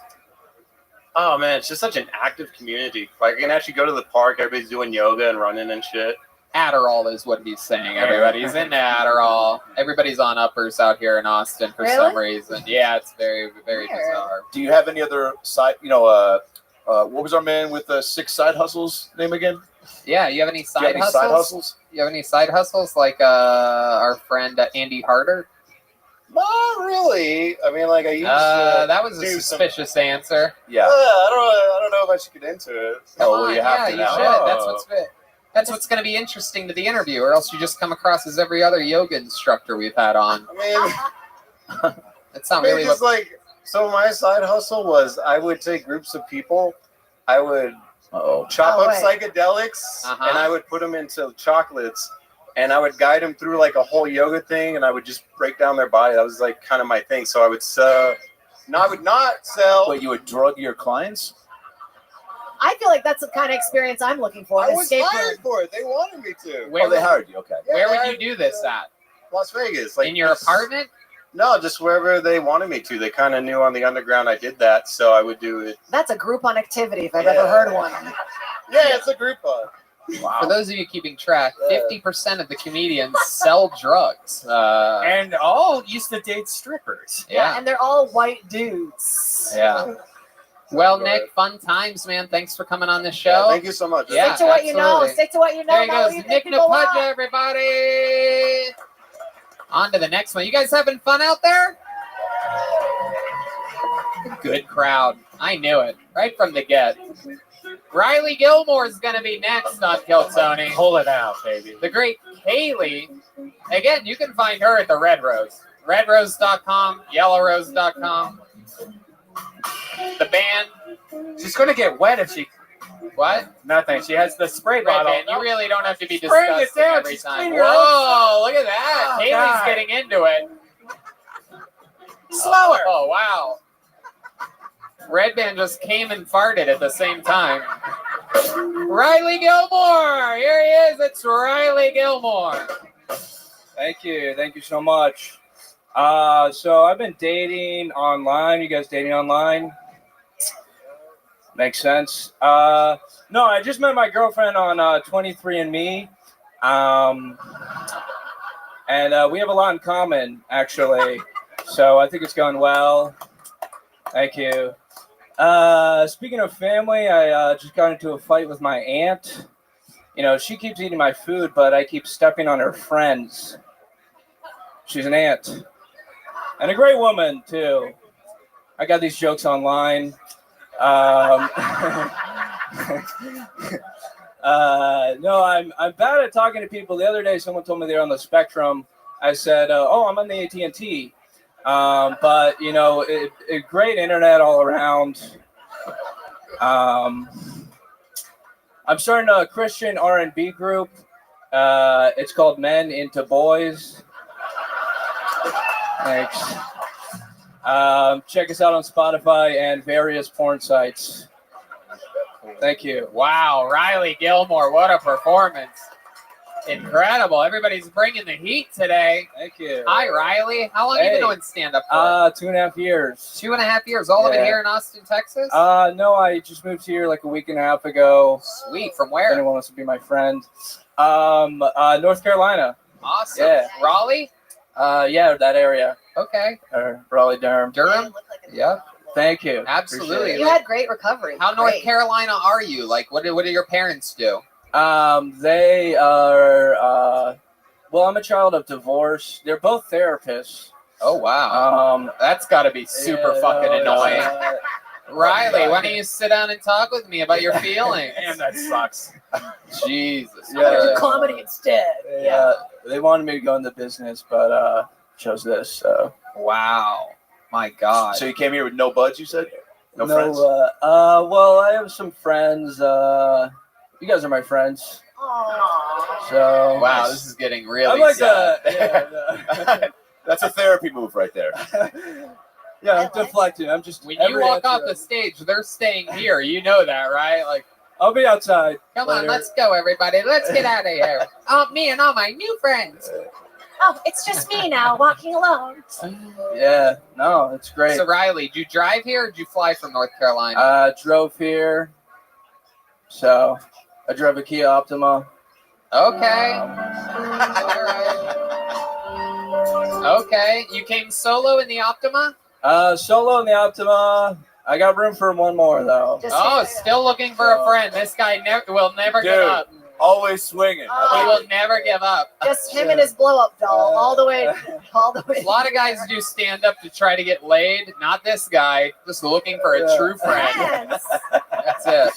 Oh man, it's just such an active community. Like I can actually go to the park. Everybody's doing yoga and running and shit. Adderall is what he's saying. Everybody's into Adderall. Everybody's on uppers out here in Austin for some reason. Yeah, it's very, very bizarre. Do you have any other side? What was our man with 6 side hustles name again? Yeah, you have any Do you side have any hustles? side hustles? You have any side hustles like our friend Andy Harder? Not really. I mean, like I used to. That was a do suspicious answer. Yeah. I don't know if I should get into it. Oh, well, you have yeah, to you now. should. That's what's going to be interesting to the interview, or else you just come across as every other yoga instructor we've had on. I mean, That's not really just what. like. So my side hustle was I would take groups of people, I would chop up psychedelics, and I would put them into chocolates, and I would guide them through like a whole yoga thing, and I would just break down their body. That was like kind of my thing. So I would I would not sell. Wait, you would drug your clients? I feel like that's the kind of experience I'm looking for. I an was escape hired room. for it. They wanted me to. Where they hired you. Okay. Where would you do this at? Las Vegas. Like in your apartment? No, just wherever they wanted me to. They kind of knew on the underground I did that, so I would do it. That's a Groupon activity if I've ever heard one. Yeah, it's a Groupon. Wow. For those of you keeping track, 50% of the comedians sell drugs. And all used to date strippers. Yeah. And they're all white dudes. Yeah. Well, Nick, fun times, man. Thanks for coming on the show. Yeah, thank you so much. Stick to what you know. Stick to what you know. There he not what goes, you Nick think people Napadja, want. everybody. On to the next one. You guys having fun out there? Good crowd. I knew it right from the get. Riley Gilmore is going to be next on Kill Tony. Pull it out, baby. The great Kaylee. Again, you can find her at the Red Rose. Redrose.com, yellowrose.com. The band. She's going to get wet if she... What? Nothing. She has the spray Red bottle. band. You really don't have to be Spraying it disgusting down. every She's time. cleaning her Whoa, look at that. Oh, Kaylee's God. getting into it. Slower. Oh, wow. Red Band just came and farted at the same time. Riley Gilmore. Here he is. It's Riley Gilmore. Thank you. Thank you so much. So I've been dating online. You guys dating online? Makes sense. No, I just met my girlfriend on 23andMe. And we have a lot in common, actually. So I think it's going well. Thank you. Speaking of family, I just got into a fight with my aunt. You know, she keeps eating my food, but I keep stepping on her friends. She's an aunt. And a great woman, too. I got these jokes online. No, I'm bad at talking to people. The other day, someone told me they're on the spectrum. I said, oh, I'm on the AT&T. But, you know, great internet all around. I'm starting a Christian R&B group. It's called Men Into Boys. Thanks. Check us out on Spotify and various porn sites. Thank you. Wow, Riley Gilmore, what a performance. Incredible. Everybody's bringing the heat today. Thank you. Hi, Riley. How long have you been doing stand-up for? 2.5 years. 2.5 years. All of it Yeah. here in Austin, Texas? No, I just moved here like a week and a half ago. Sweet. From where? If anyone wants to be my friend. North Carolina. Awesome. Yeah. Raleigh? Yeah, that area. Okay. Or Raleigh, Durham. Durham? Yep. Thank you. Absolutely. Appreciate it. You had great recovery. How North Great. Carolina are you? Like, what do your parents do? They are, well, I'm a child of divorce. They're both therapists. Oh, wow. That's got to be super fucking annoying. Riley, why don't you sit down and talk with me about your feelings? Damn, that sucks. Jesus. I'm gonna do comedy instead. Yeah. They wanted me to go into business, but chose this. So. Wow. My God. So you came here with no buds, you said? No friends? Well, I have some friends. You guys are my friends. So. Wow, this is getting really I'm like sad. That's a therapy move right there. Yeah, I'm deflecting. I'm just. When you walk off the stage, they're staying here. You know that, right? Like, I'll be outside. come on, let's go, everybody. Let's get out of here. Me and all my new friends. Oh, it's just me now, walking alone. Yeah, no, it's great. So, Riley, did you drive here or did you fly from North Carolina? Drove here. So, I drove a Kia Optima. Okay. Okay. You came solo in the Optima? Solo in the Optima. I got room for one more, though. Still looking for a friend. This guy will never give up. Always swinging. He will never give up. Just him and his blow-up doll, all the way. A lot of guys do stand up to try to get laid. Not this guy. Just looking for a true friend. That's it.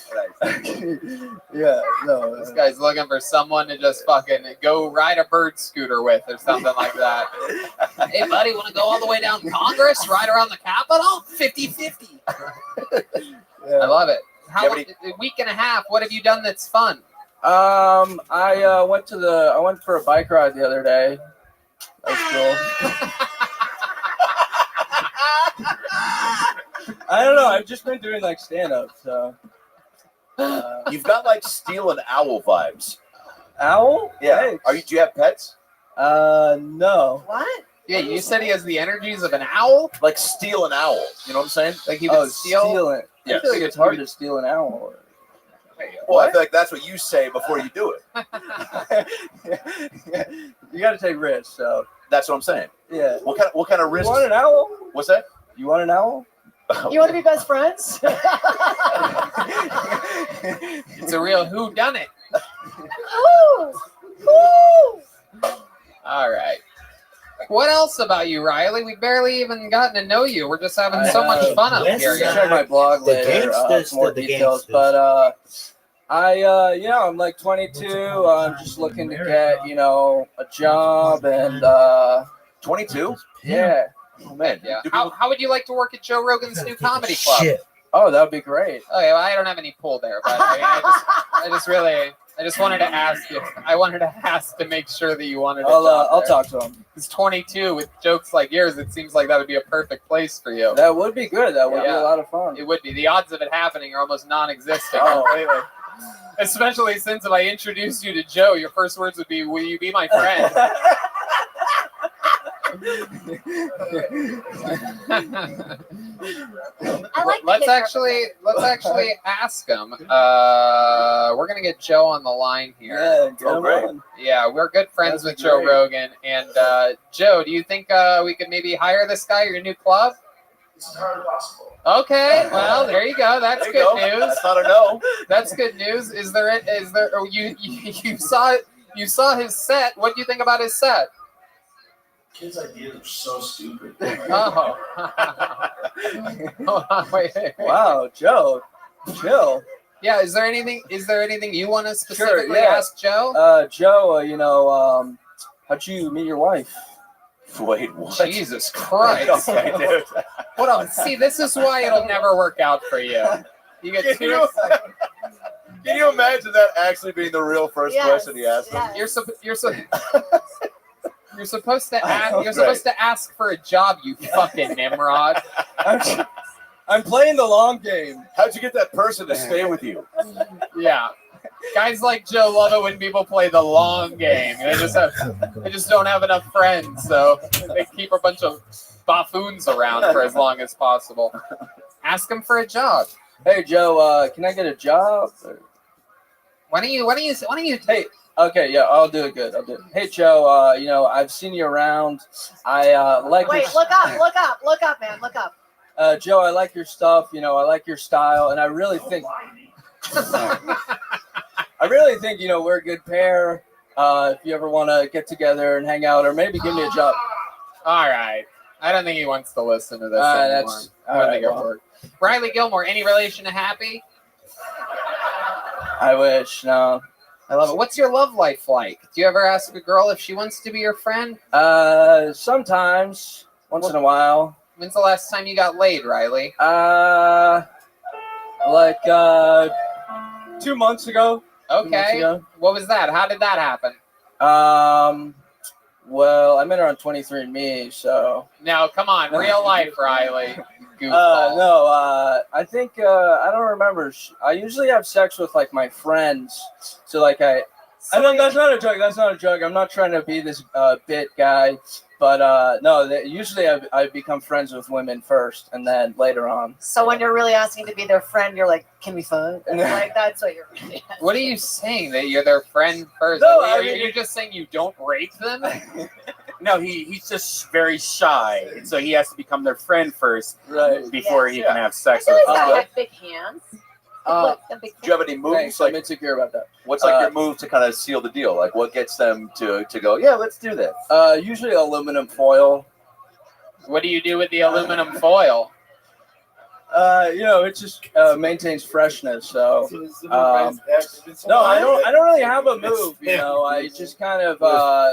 Yeah, no. This guy's looking for someone to just fucking go ride a bird scooter with or something like that. Hey, buddy, want to go all the way down Congress, ride around the Capitol? 50-50. I love it. How long, a week and a half, what have you done that's fun? I went for a bike ride the other day. That was cool. I don't know. I've just been doing like stand-up, so. You've got like Steel and Owl vibes. Owl? Yeah. Thanks. Do you have pets? No. What? Yeah, you said he has the energies of an owl? Like Steel and Owl. You know what I'm saying? Like he would steal? it. Yes. I feel like it's hard to steal an owl. Well, I feel like that's what you say before you do it. You got to take risks, so. That's what I'm saying. Yeah. What kind of risks? You want an owl? What's that? You want an owl? You want to be best friends? It's a real whodunit. Ooh. Ooh. All right. What else about you, Riley? We've barely even gotten to know you. We're just having so much fun up here. Check my blog later for more details. But I'm like 22. I'm just looking to get, a job and 22. Yeah. Oh man. Yeah. How would you like to work at Joe Rogan's new comedy club? Shit. Oh, that would be gregreat. Oh yeah, well, I don't have any pull there, but I just wanted to ask you. I wanted to ask to make sure that you wanted. I'll talk to him. He's 22 with jokes like yours. It seems like that would be a perfect place for you. That would be good. That would be a lot of fun. It would be. The odds of it happening are almost non-existent. Oh. Completely. Especially since if I introduced you to Joe, your first words would be, "Will you be my friend?" Let's actually ask him. We're gonna get Joe on the line here. Yeah, great. Yeah, we're good friends with Joe Rogan. And Joe, do you think we could maybe hire this guy at your new club? It's entirely possible. Okay, well there you go. That's good news. That's not a no. That's good news. Is there? Oh, you saw his set? What do you think about his set? Kids' ideas are so stupid. Oh. Hold on, wait. Wow, Joe, chill. Yeah, is there anything you want to specifically ask Joe? Joe, how'd you meet your wife? Wait, what? Jesus Christ. Okay, dude. Hold on. See, this is why it'll never work out for you. You get too excited. Can you imagine that actually being the real first question he asked? Yes. You're supposed to ask. You're supposed to ask for a job, you fucking Nimrod. I'm playing the long game. How'd you get that person to stay with you? Yeah, guys like Joe love it when people play the long game. They just don't have enough friends, so they keep a bunch of buffoons around for as long as possible. Ask them for a job. Hey Joe, can I get a job? Why don't you? Hey. Okay, yeah, I'll do it good. I'll do it. Hey, Joe, I've seen you around. I like. Wait, look up, man, look up. Joe, I like your stuff. I like your style, and I really think. We're a good pair. If you ever want to get together and hang out, or maybe give me a job. All right. I don't think he wants to listen to this anymore. I don't think it'll work. Riley Gilmore, any relation to Happy? I wish. No. I love it. What's your love life like? Do you ever ask a girl if she wants to be your friend? Sometimes. Once in a while. When's the last time you got laid, Riley? 2 months ago. Okay. What was that? How did that happen? Well, I met her on 23andMe, so. No, come on, real life, Riley. I think I don't remember. I usually have sex with like my friends, so like I don't. That's not a joke. That's not a joke. I'm not trying to be this bit guy, but usually I become friends with women first, and then later on. So when you're really asking to be their friend, you're like, "Can we fuck?" Like that's what you're really asking. What are you saying? That you're their friend first? No, you're just saying you don't rape them. No, he's just very shy, and so he has to become their friend first, before he can have sex with them. them. Have big hands. Do you have any moves? Thanks, I'm insecure about that. What's your move to kind of seal the deal? Like, what gets them to go? Yeah, let's do this. Usually aluminum foil. What do you do with the aluminum foil? It just maintains freshness. So, no, I don't really have a move. I just kind of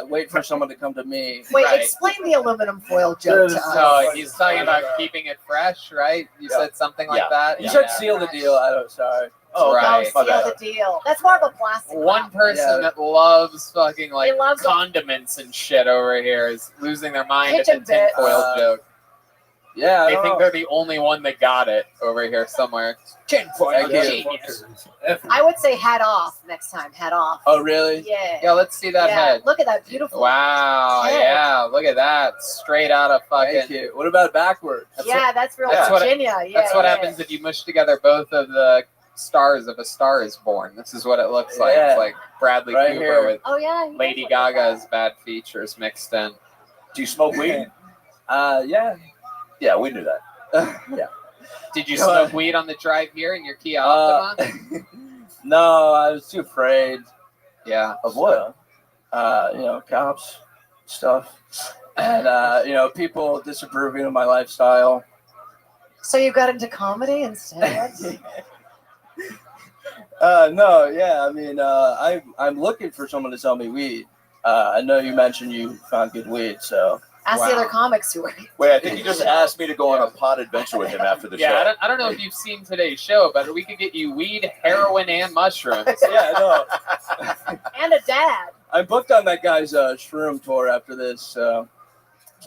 wait for someone to come to me. Wait, explain the aluminum foil joke to us. So he's talking about keeping it fresh, right? You said something like that. You said seal the deal. Sorry. Oh, right. my Seal bad. the deal. That's more of a plastic. One wrap. person that loves fucking like He loves condiments and shit over here is losing their mind at Kitchen the bit. tinfoil joke. Yeah, I They don't think know. they're the only one that got it over here somewhere. Tinfoil Thank you. genius. I would say hat off next time. Hat off. Oh, really? Yeah. Yeah, let's see that Yeah, head. look at that beautiful. Wow, head. yeah, look at that. Straight out of fucking. Thank you. What about backwards? Yeah, that's real that's what- Virginia. Yeah, That's what yeah. happens if you mush together both of the stars of A Star Is Born. This is what it looks like. Yeah. It's like Bradley Right Cooper here. with Oh yeah. he Lady does look like Gaga's bad features mixed in. Do you smoke weed? Yeah. Yeah, we knew that. Yeah. Did you Go smoke ahead. weed on the drive here in your Kia Optima? No, I was too afraid Yeah. Of what? cops, stuff, and people disapproving of my lifestyle. that. So you got into comedy instead? No, yeah, I mean, I'm looking for someone to sell me weed. I know you mentioned you found good weed, so. Ask the other comics who were. Wait, I think he just asked me to go on a pod adventure with him after the Yeah, show. I don't know if you've seen today's show, but we could get you weed, heroin, and mushrooms. Yeah, no, And a dad. I'm booked on that guy's shroom tour after this, so.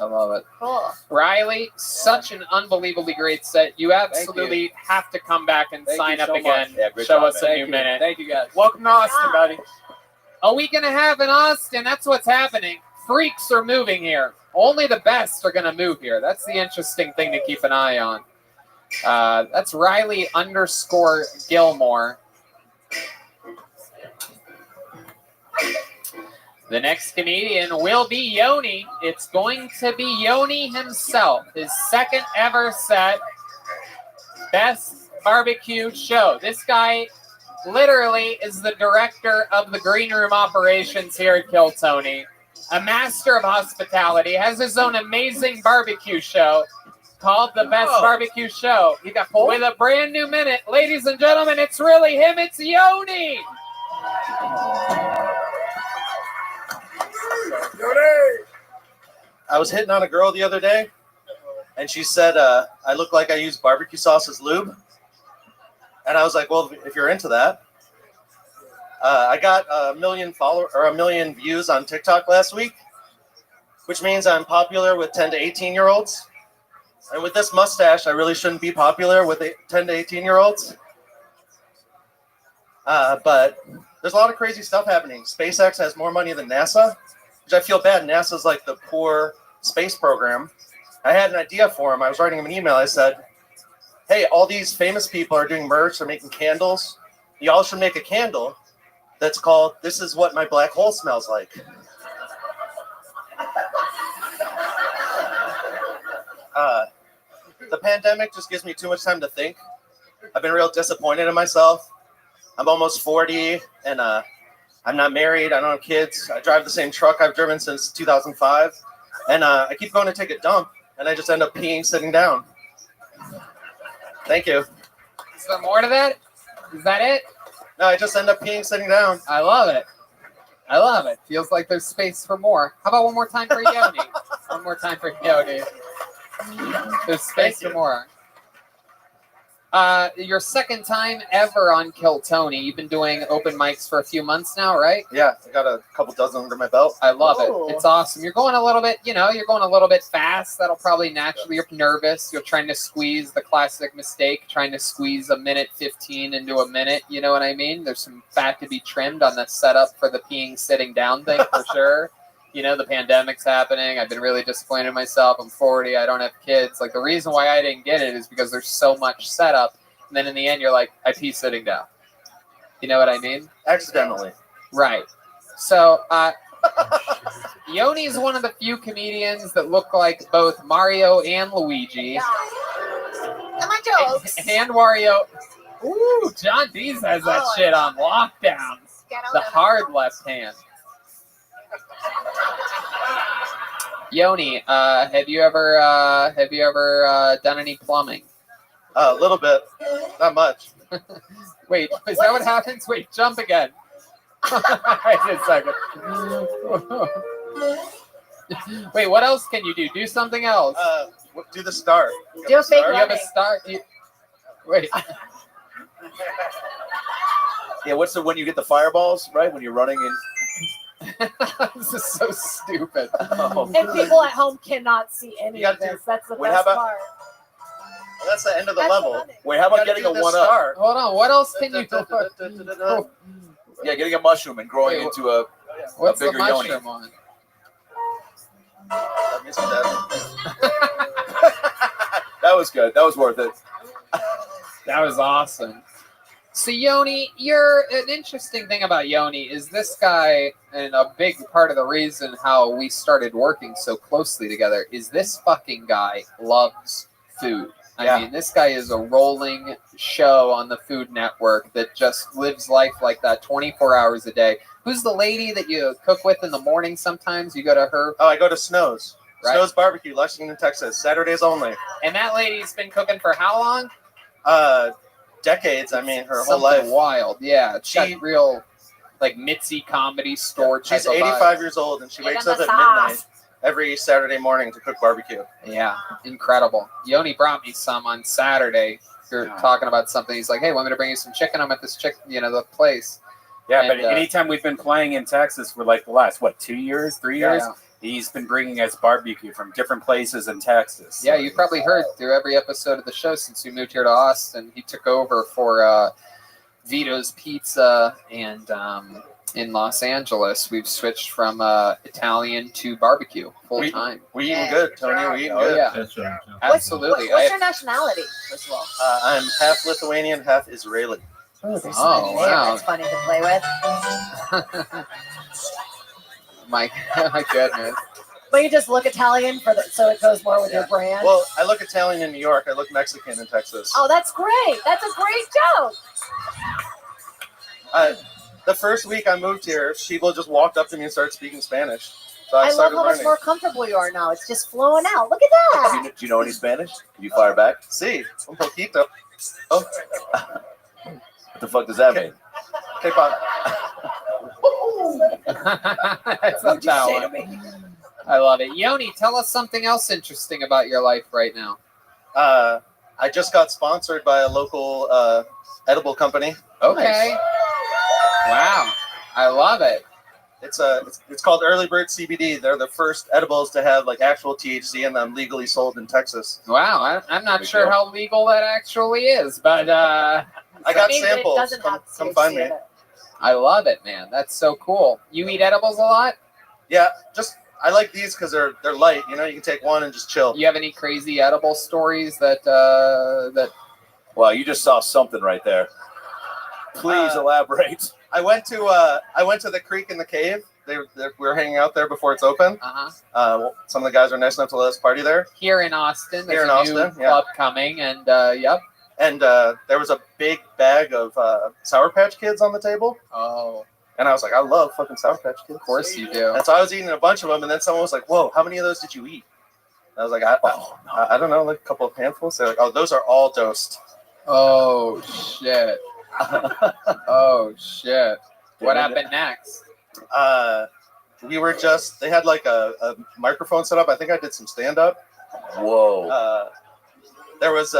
I love it. Cool. Riley, such an unbelievably great set. You absolutely have to come back and Thank sign you up so again. much. Yeah, great Show job, us man. a new minute. Thank you, guys. Welcome to Austin, buddy. A week and a half in Austin. That's what's happening. Freaks are moving here. Only the best are going to move here. That's the interesting thing to keep an eye on. That's Riley _ Gilmore. The next comedian will be Yoni. It's going to be Yoni himself. His second ever set. Best barbecue show. This guy literally is the director of the green room operations here at Kill Tony. A master of hospitality, has his own amazing barbecue show called The Best Barbecue Show. With a brand new minute. Ladies and gentlemen, it's really him. It's Yoni. I was hitting on a girl the other day, and she said I look like I use barbecue sauce as lube. And I was like, well, if you're into that. I got a million views on TikTok last week, which means I'm popular with 10 to 18-year-olds. And with this mustache, I really shouldn't be popular with 10 to 18-year-olds. But there's a lot of crazy stuff happening. SpaceX has more money than NASA, which I feel bad. NASA's like the poor space program. I had an idea for him. I was writing him an email. I said, hey, all these famous people are doing merch. They're making candles. Y'all should make a candle that's called "This Is What My Black Hole Smells Like." The pandemic just gives me too much time to think. I've been real disappointed in myself. I'm almost 40, and I'm not married. I don't have kids. I drive the same truck I've driven since 2005, and I keep going to take a dump, and I just end up peeing sitting down. Thank you. Is there more to that? Is that it? No, I just end up peeing sitting down. I love it. I love it. Feels like there's space for more. How about one more time for Yoni? One more time for Yoni. There's space for more. Your second time ever on Kill Tony. You've been doing open mics for a few months now, right? Yeah, I got a couple dozen under my belt. I love Ooh. it. It's awesome. You're going a little bit, you're going a little bit fast. That'll probably naturally, you're nervous. You're trying to squeeze the classic mistake, trying to squeeze a minute 15 into a minute. You know what I mean? There's some fat to be trimmed on the setup for the peeing sitting down thing for sure. The pandemic's happening. I've been really disappointed in myself. I'm 40. I don't have kids. Like, the reason why I didn't get it is because there's so much setup. And then in the end, you're like, I pee sitting down. You know what I mean? Accidentally. Right. So, Yoni is one of the few comedians that look like both Mario and Luigi. And my jokes. And Wario. Ooh, John Dees has that shit on lockdown. The hard left hand. Yoni, have you ever done any plumbing? A little bit, not much. Wait, is that what happens? Wait, jump again. Wait a second. Wait, what else can you do? Do something else. Do the star. Do a fake You have a wedding. star. Wait. Yeah, what's the when you get the fireballs, right? When you're running in. This is so stupid. And people at home cannot see any of this. That's the Wait, best how about- part. Well, that's the end of the That's level. funny. Wait, how about getting a one-up? Hold on. What else can you do? Yeah, getting a mushroom and growing Wait, into a What's the bigger yoni. mushroom on? That was good. That was worth it. That was awesome. So Yoni, an interesting thing about Yoni is this guy, and a big part of the reason how we started working so closely together is this fucking guy loves food. I mean, this guy is a rolling show on the Food Network that just lives life like that 24 hours a day. Who's the lady that you cook with in the morning sometimes? You go to her? Oh, I go to Snow's. Right. Snow's Barbecue, Lexington, Texas. Saturdays only. And that lady's been cooking for how long? Decades. I mean, her whole Something life. wild. Yeah, she real like Mitzi Comedy Store. She's type of 85 vibe. years old, and she Give wakes him up the at sauce. midnight every Saturday morning to cook barbecue. Yeah, incredible. Yoni brought me some on Saturday. You're talking about something. He's like, "Hey, want me to bring you some chicken? I'm at this the place." Yeah, And, but anytime we've been playing in Texas for like the last 2 years, 3 years, Yeah. he's been bringing us barbecue from different places in Texas. Yeah, you probably heard through every episode of the show since we moved here to Austin. He took over for Vito's Pizza, and in Los Angeles, we've switched from Italian to barbecue full time. We eating good, Tony. We eating Oh, good. yeah. That's right. Absolutely. What's your nationality, first of all? I'm half Lithuanian, half Israeli. Oh, there's Oh, so many wow. names. That's funny to play with. my goodness. But you just look Italian so it goes more with your brand. Well, I look Italian in New York. I look Mexican in Texas. Oh, that's great. That's a great joke. The first week I moved here, people just walked up to me and started speaking Spanish. So I I love started how much learning. more comfortable you are now. It's just flowing out. Look at that. Do you know any Spanish? Can you fire back? Sí, un poquito. Oh. What the fuck does that mean? That's not that one. I love it. Yoni, tell us something else interesting about your life right now. I just got sponsored by a local edible company. Okay. Wow. I love it. It's called Early Bird CBD. They're the first edibles to have like actual THC in them legally sold in Texas. Wow. I'm not sure how legal that actually is, but I got samples. Come find me. I love it, man. That's so cool. You eat edibles a lot? Yeah, I like these because they're light. You know, you can take one and just chill. You have any crazy edible stories that? Well, you just saw something right there. Please elaborate. I went to the creek in the cave. We were hanging out there before it's open. Some of the guys are nice enough to let us party there. Here in Austin, Here there's in a new Austin, yeah. club coming, and yep. And there was a big bag of Sour Patch Kids on the table. Oh. And I was like, I love fucking Sour Patch Kids. Of course you do. And so I was eating a bunch of them, and then someone was like, "Whoa, how many of those did you eat?" And I was like, I don't know, like a couple of handfuls. They're like, "Oh, those are all dosed." Oh shit. Oh shit. What happened next? We were they had like a microphone set up. I think I did some stand up. Whoa. There was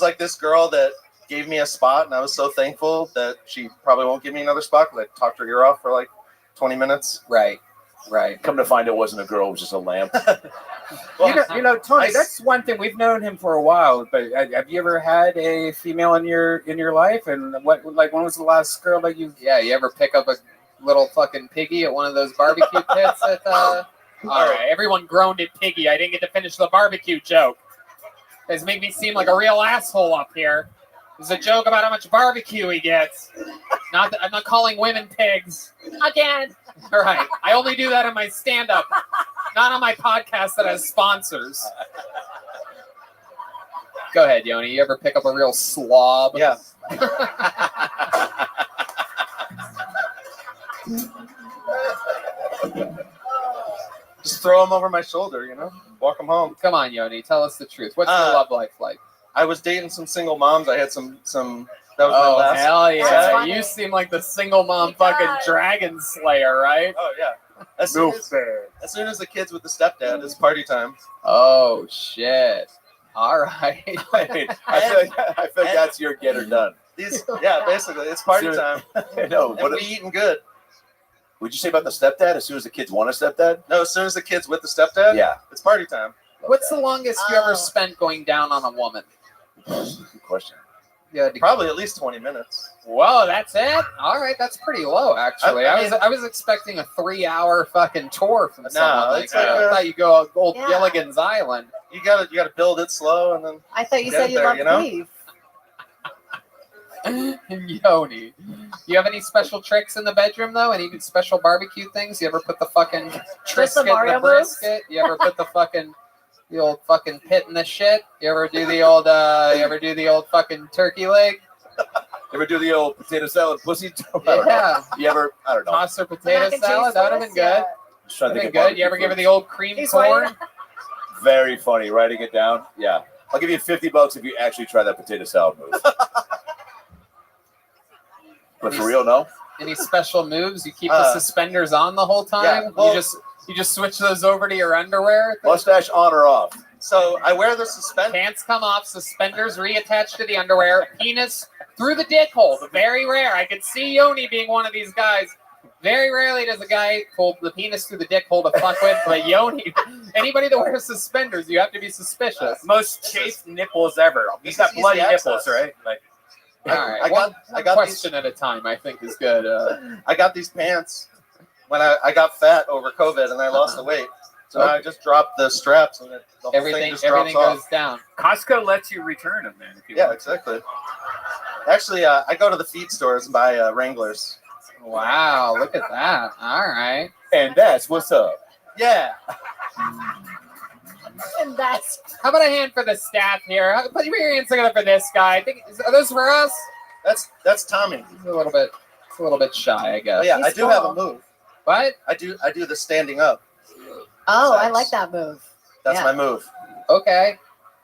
like this girl that gave me a spot, and I was so thankful that she probably won't give me another spot because I talked her ear off for like 20 minutes. Right. Come to find it wasn't a girl, it was just a lamp. You know, Tony, that's one thing. We've known him for a while, but have you ever had a female in your life? And when was the last girl that you? Yeah, you ever pick up a little fucking piggy at one of those barbecue pits? All right, everyone groaned at piggy. I didn't get to finish the barbecue joke. It's made me seem like a real asshole up here. It's a joke about how much barbecue he gets. I'm not calling women pigs. Again. All right. I only do that in my stand-up, not on my podcast that has sponsors. Go ahead, Yoni. You ever pick up a real slob? Yeah. Just throw them over my shoulder, walk them home. Come on, Yoni. Tell us the truth. What's your love life like? I was dating some single moms. I had some. That was my Oh, last. hell yeah. You seem like the single mom fucking dragon slayer, right? Oh, yeah. As soon as the kids with the stepdad, it's party time. Oh, shit. All right. I feel like that's your get or done. Yeah, basically, it's party Dude, time. No, And what we eating good. would you say about the stepdad? As soon as the kids want a stepdad? No, as soon as the kid's with the stepdad, Yeah. it's party time. What's the longest you ever spent going down on a woman? Good question. Yeah, Probably at least 20 minutes. Whoa, that's it? All right, that's pretty low, actually. I mean- I was expecting a 3-hour fucking tour from someone like it's that. like I thought you go old Yeah. Gilligan's Island. You gotta build it slow, and then I thought you get said you there, loved you know? beef. Yoni. You have any special tricks in the bedroom though? Any special barbecue things? You ever put the fucking Trisket in Mario the moves? brisket? You ever put the old fucking pit in the shit? You ever do the old fucking turkey leg? You ever do the old potato salad pussy? Yeah. You ever? I don't know. Toss her Mac potato and cheese salad? That would have been slice? good. Yeah. Just trying to Been think of good. You ever barbecue give her foods. the old cream He's corn? right. Very funny. Writing it down. Yeah. I'll give you $50 if you actually try that potato salad move. But for real, no. Any special moves? You keep the suspenders on the whole time? yeah, well- you just switch those over to your underwear? Mustache on or off? So I wear the suspenders. Pants come off, suspenders reattached to the underwear, penis through the dick hole. Very rare. I could see Yoni being one of these guys. Very rarely does a guy pull the penis through the dick hole to fuck with, but Yoni, anybody that wears suspenders, you have to be suspicious. Most chafed nipples ever. He's got easy bloody access. nipples, right? Like, All right, I got one question at a time, I think, is good. I got these pants when I got fat over COVID and I lost the weight. So now I just dropped the straps and the whole thing Everything just drops goes off. down. Costco lets you return them, man. If you Yeah, want. exactly. Actually, I go to the feed stores and buy Wranglers. Wow, look at that. All right. And that's what's up. Yeah. And that's How about a hand for the staff here? Put your hands together for this guy. Are those for us? That's Tommy. It's a little bit shy, I guess. Oh yeah, He's I do have a small. move. What? I do the standing up. oh, I Sex. like that move. That's Yeah. my move. Okay.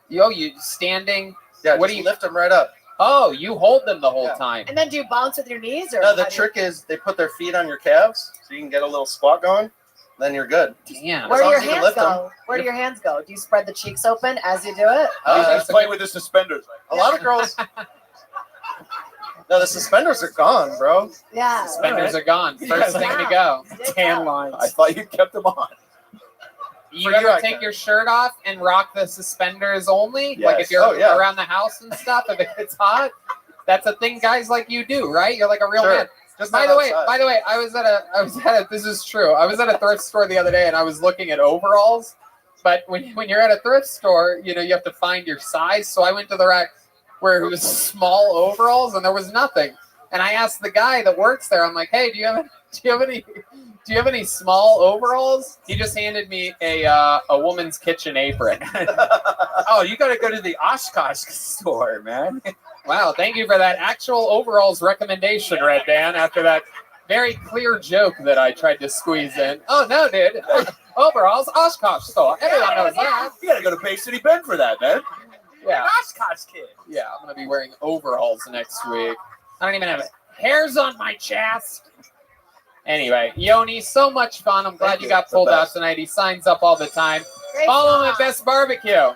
You standing? Yeah, What just do you? lift them right up. Oh, you hold them the whole Yeah. time. And then do you bounce with your knees or? No, the how do you- trick is they put their feet on your calves so you can get a little squat going. Then you're good. Damn. Where As do long your as you can hands lift go? them. Where do your hands go? Do you spread the cheeks open as you do it? He's playing with the suspenders. A lot of girls. No, the suspenders are gone, bro. Yeah. Suspenders are gone. First thing to go. Tan lines. I thought you kept them on. You For you, ever I take can. your shirt off and rock the suspenders only? Like Yes. if you're Oh, yeah. around the house and stuff, if it's hot? That's a thing guys like you do, right? You're like a real Sure. man. Just By not the way, outside. I was at a this is true. I was at a thrift store the other day and I was looking at overalls. But when you're at a thrift store, you have to find your size. So I went to the rack where it was small overalls and there was nothing. And I asked the guy that works there, I'm like, hey, do you have any small overalls? He just handed me a woman's kitchen apron. Oh, you got to go to the Oshkosh store, man. Wow, thank you for that actual overalls recommendation, Red Dan, after that very clear joke that I tried to squeeze in. Oh, no, dude. Overalls, Oshkosh store. Everyone knows that. You gotta go to Bay City Bend for that, man. Yeah, Oshkosh kid. yeah, I'm going to be wearing overalls next week. I don't even have hairs on my chest. Anyway, Yoni, so much fun. I'm glad Thank you you. got The pulled out best. tonight. He signs up all the time. Great Follow him job. at Best Barbecue.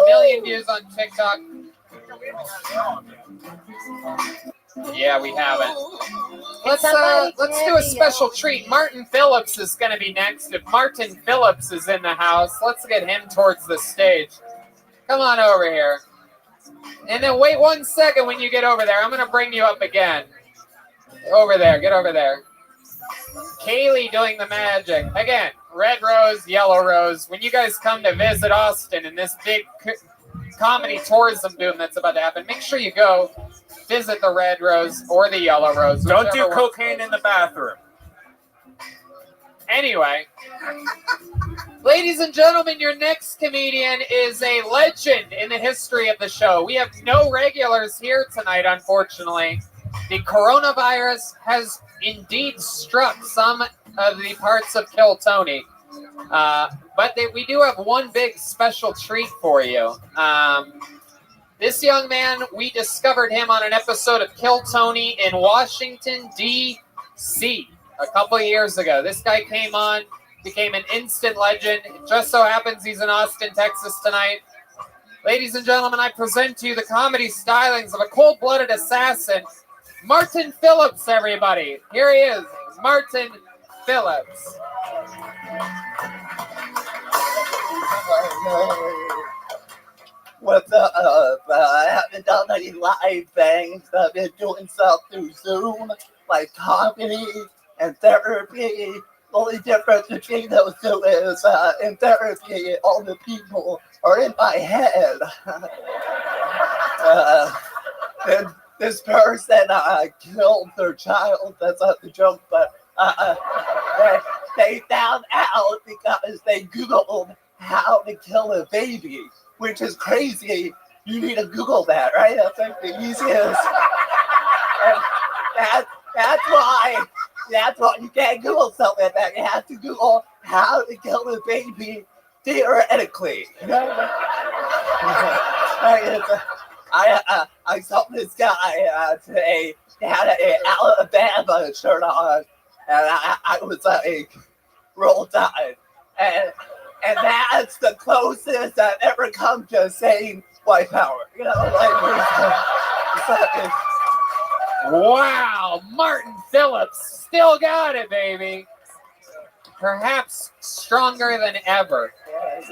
Million views on TikTok. Yeah, we haven't. Let's do a special treat. Martin Phillips is going to be next. If Martin Phillips is in the house, let's get him towards the stage. Come on over here. And then wait 1 second when you get over there. I'm going to bring you up again. Over there. Get over there. Kaylee doing the magic. Again, red rose, yellow rose. When you guys come to visit Austin in this big comedy tourism boom that's about to happen, make sure you go visit the red rose or the yellow rose. Don't do whichever one. cocaine in the bathroom. Anyway, ladies and gentlemen, your next comedian is a legend in the history of the show. We have no regulars here tonight, unfortunately. The coronavirus has indeed struck some of the parts of Kill Tony. But we do have one big special treat for you. This young man, we discovered him on an episode of Kill Tony in Washington, D.C. a couple of years ago. This guy came on, became an instant legend. It just so happens he's in Austin, Texas tonight. Ladies and gentlemen, I present to you the comedy stylings of a cold-blooded assassin, Martin Phillips, everybody. Here he is, Martin Phillips. What's up? I haven't done any live things. I've been doing stuff through Zoom, like comedy and therapy. The only difference between those two is in therapy, all the people are in my head. This person killed their child. That's not the joke, but they found out because they Googled how to kill a baby, which is crazy. You need to Google that, right? That's like the easiest. And that's why you can't Google something like that. You have to Google how to kill a baby theoretically. You know? I saw this guy today. He had an Alabama shirt on, and I was like, roll tide. And that's the closest I've ever come to saying white power. You know, like, Wow, Martin Phillips still got it, baby. Perhaps stronger than ever.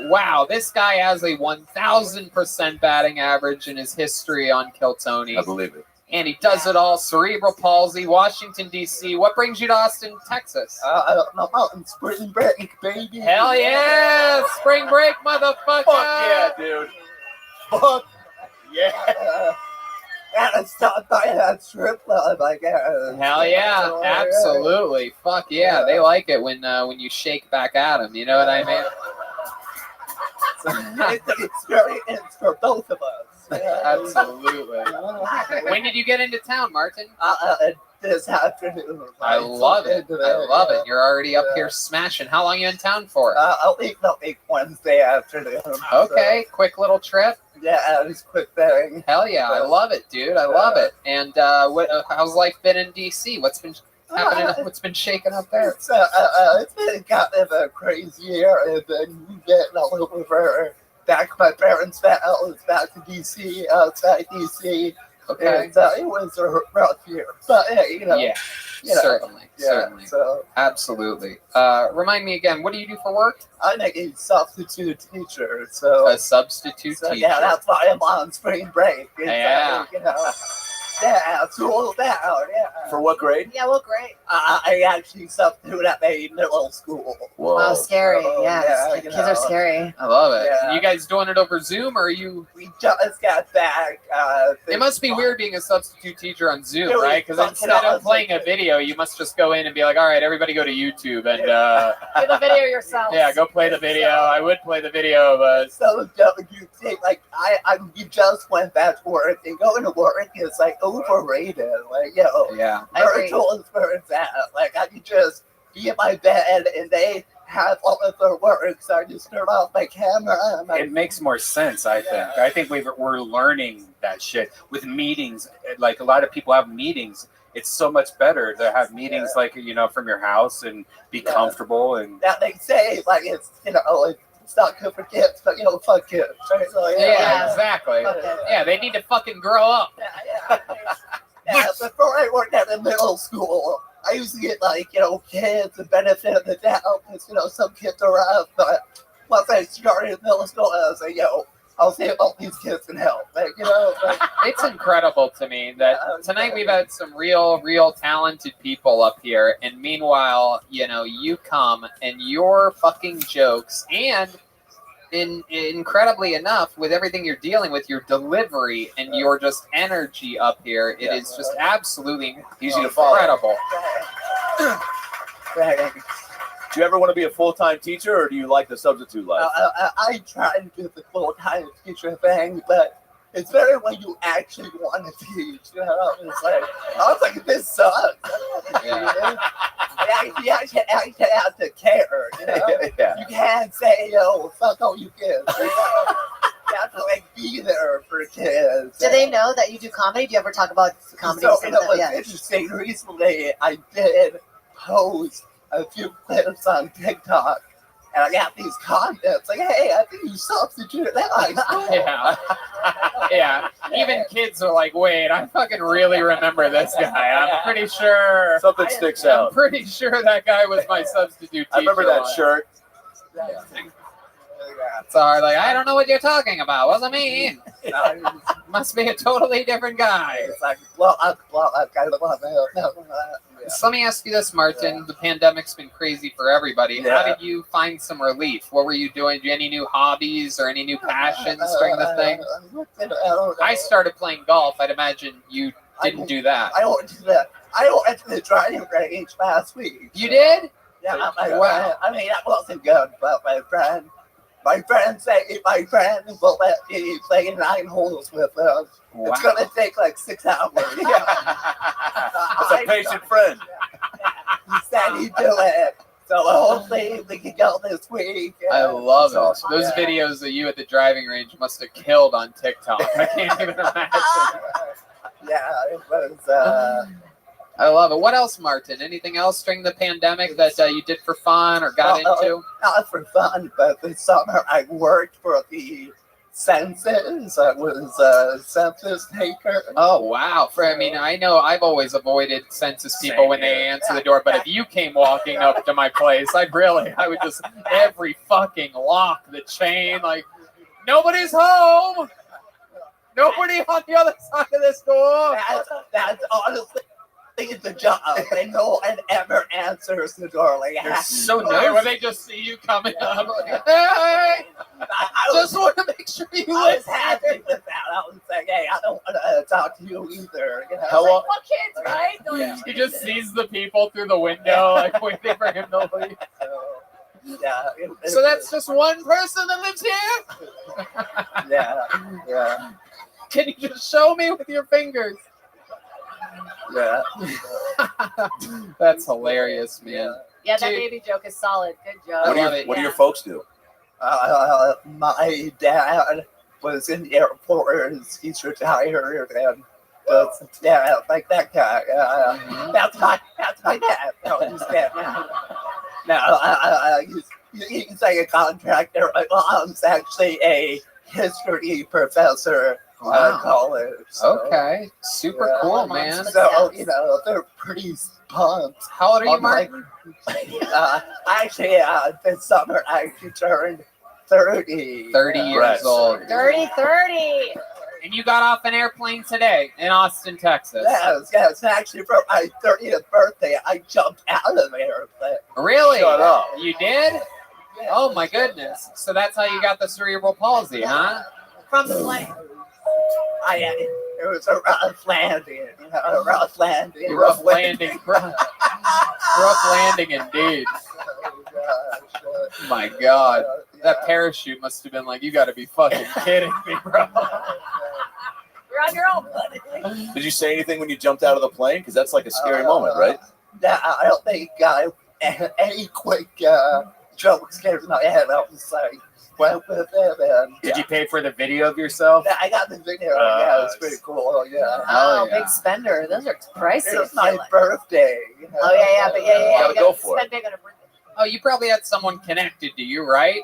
Wow, this guy has a 1,000% batting average in his history on Kill Tony. I believe it. And he does it all. Cerebral palsy, Washington, D.C. What brings you to Austin, Texas? I'm out in spring break, baby. Hell yeah! Spring break, motherfucker! Fuck yeah, dude. Fuck yeah. And stop by that strip club, I guess. Hell yeah, absolutely. Fuck yeah, they like it when you shake back at them. You know what I mean? It's an experience for both of us. Absolutely. When did you get into town, Martin? This afternoon. I love it. I love it. You're already up here smashing. How long you in town for? I'll leave Wednesday afternoon. Okay, So. quick little trip. Yeah, just quick thing. Hell yeah, I love it, dude. I love it. And how's life been in DC? What's been happening? What's been shaking up there? It's been kind of a crazy year. I've been getting all over. Back my parents' house, back to DC, outside DC. Okay. And, it was a rough year, but you know. Yeah, certainly. So Absolutely. Remind me again, what do you do for work? I'm a substitute teacher. So a substitute teacher. Yeah, that's why I'm on spring break. It's, Yeah. You know. Yeah, school down. Yeah. For what grade? Yeah, well, great. I actually substitute at a middle school. Whoa. Wow, scary. Yeah, you kids know. are scary. I love it. Yeah. You guys doing it over Zoom, or are you? We just got back. It must be weird being a substitute teacher on Zoom, It was right? Because fucking instead of awesome. playing a video, you must just go in and be like, all right, everybody go to YouTube and Do the video yourself. yeah, go play the video. I would play the video, but So you think like you just went back to work and going to work is like overrated. Like yeah, virtual is where it's at. Like I could just be in my bed and they have all of their work, so I just turn off my camera. And It makes more sense, I think. I think we're learning that shit with meetings. Like a lot of people have meetings. It's so much better to have meetings like from your house and be comfortable and. that they say like it's it's not good for kids, but fuck kids. Right? So, yeah, exactly. Yeah, they need to fucking grow up. Yeah, before I worked at a middle school, I used to get kids the benefit of the doubt because some kids are rough. But once I started middle school, I was like, I'll see if all these kids can help. Like, It's incredible to me that tonight we've had some real talented people up here, and meanwhile, you come and your fucking jokes and. Incredibly enough, with everything you're dealing with, your delivery and your just energy up here, it is just absolutely Easy to follow. incredible. Do you ever want to be a full-time teacher, or do you like the substitute life? I try to do the full-time teacher thing, but it's better when you actually want to teach. It's like, I was like, this sucks. You actually have to care. Yeah. You can't say, fuck all you kids. You have to be there for kids. Do they know that you do comedy? Do you ever talk about comedy? So, and stuff? what's interesting, recently I did post a few clips on TikTok, and I got these comments like, "Hey, I think you substituted that." Yeah. Yeah. Even kids are like, wait, I fucking really remember this guy. I'm pretty sure. Something sticks I'm out. pretty sure that guy was my substitute teacher. I remember that once. shirt. So I was like, I don't know what you're talking about. Wasn't me. Must be a totally different guy. It's like, well, kind of So let me ask you this, Martin. The pandemic's been crazy for everybody. How did you find some relief? What were you doing? Do you have any new hobbies or any new passions during the thing? I started playing golf. I'd imagine you didn't do that. I went to the driving range last week. You did? Yeah, Wow. I mean, that wasn't good, but my friend said if my friend will let me play 9 holes with him, it's going to take like 6 hours. That's a patient friend. He said he'd do it. So hopefully we can go this week. I love it. awesome. Those videos of you at the driving range must have killed on TikTok. I can't even imagine. Yeah, it was. I love it. What else, Martin? Anything else during the pandemic that you did for fun or got into? Not for fun, but this summer I worked for the census. I was a census taker. Oh wow! I know I've always avoided census people when they answer the door, but if you came walking up to my place, I would just every fucking lock, the chain, like nobody's home, nobody on the other side of this door. That's honestly the job, and no one ever answers the door. Like, They're so nosy. When they just see you coming up, like, hey, I just want to make sure you I was listen. happy with that. I was like, hey, I don't want to talk to you either. You know? How long? What kids, right? Yeah. He just sees the people through the window, like waiting for him to leave. Yeah. So that's just one person that lives here? Yeah. Can you just show me with your fingers? Yeah. That's hilarious, man. Yeah, that Dude. baby joke is solid. Good joke. What do your folks do? My dad was in the Air Force. He's retired, and like that guy. That's my dad. No, he's dead now. No, he's like a contractor. My mom's actually a history professor. College. So, Okay. Super cool, man. So, they're pretty pumped. How old are you, Martin? Actually, this summer I actually turned 30. 30 years old. 30. And you got off an airplane today in Austin, Texas. Yes. Actually, for my 30th birthday, I jumped out of the airplane. Really? Shut up. You did? Oh, my goodness. So that's how you got the cerebral palsy, huh? From the plane. It was a rough landing. Rough landing. Rough landing. Rough landing indeed. My God. That parachute must have been like, you got to be fucking kidding me, bro. You're on your own, buddy. Did you say anything when you jumped out of the plane? Because that's like a scary moment, right? I don't think any quick jokes came to my head. I was like, went with it. And, Did you pay for the video of yourself? I got the video. Yeah, it was pretty cool. Yeah. Oh, big spender. Those are pricey. It was my birthday. Oh, yeah. But yeah. Gotta go for spend big on a birthday. Oh, you probably had someone connected to you, right?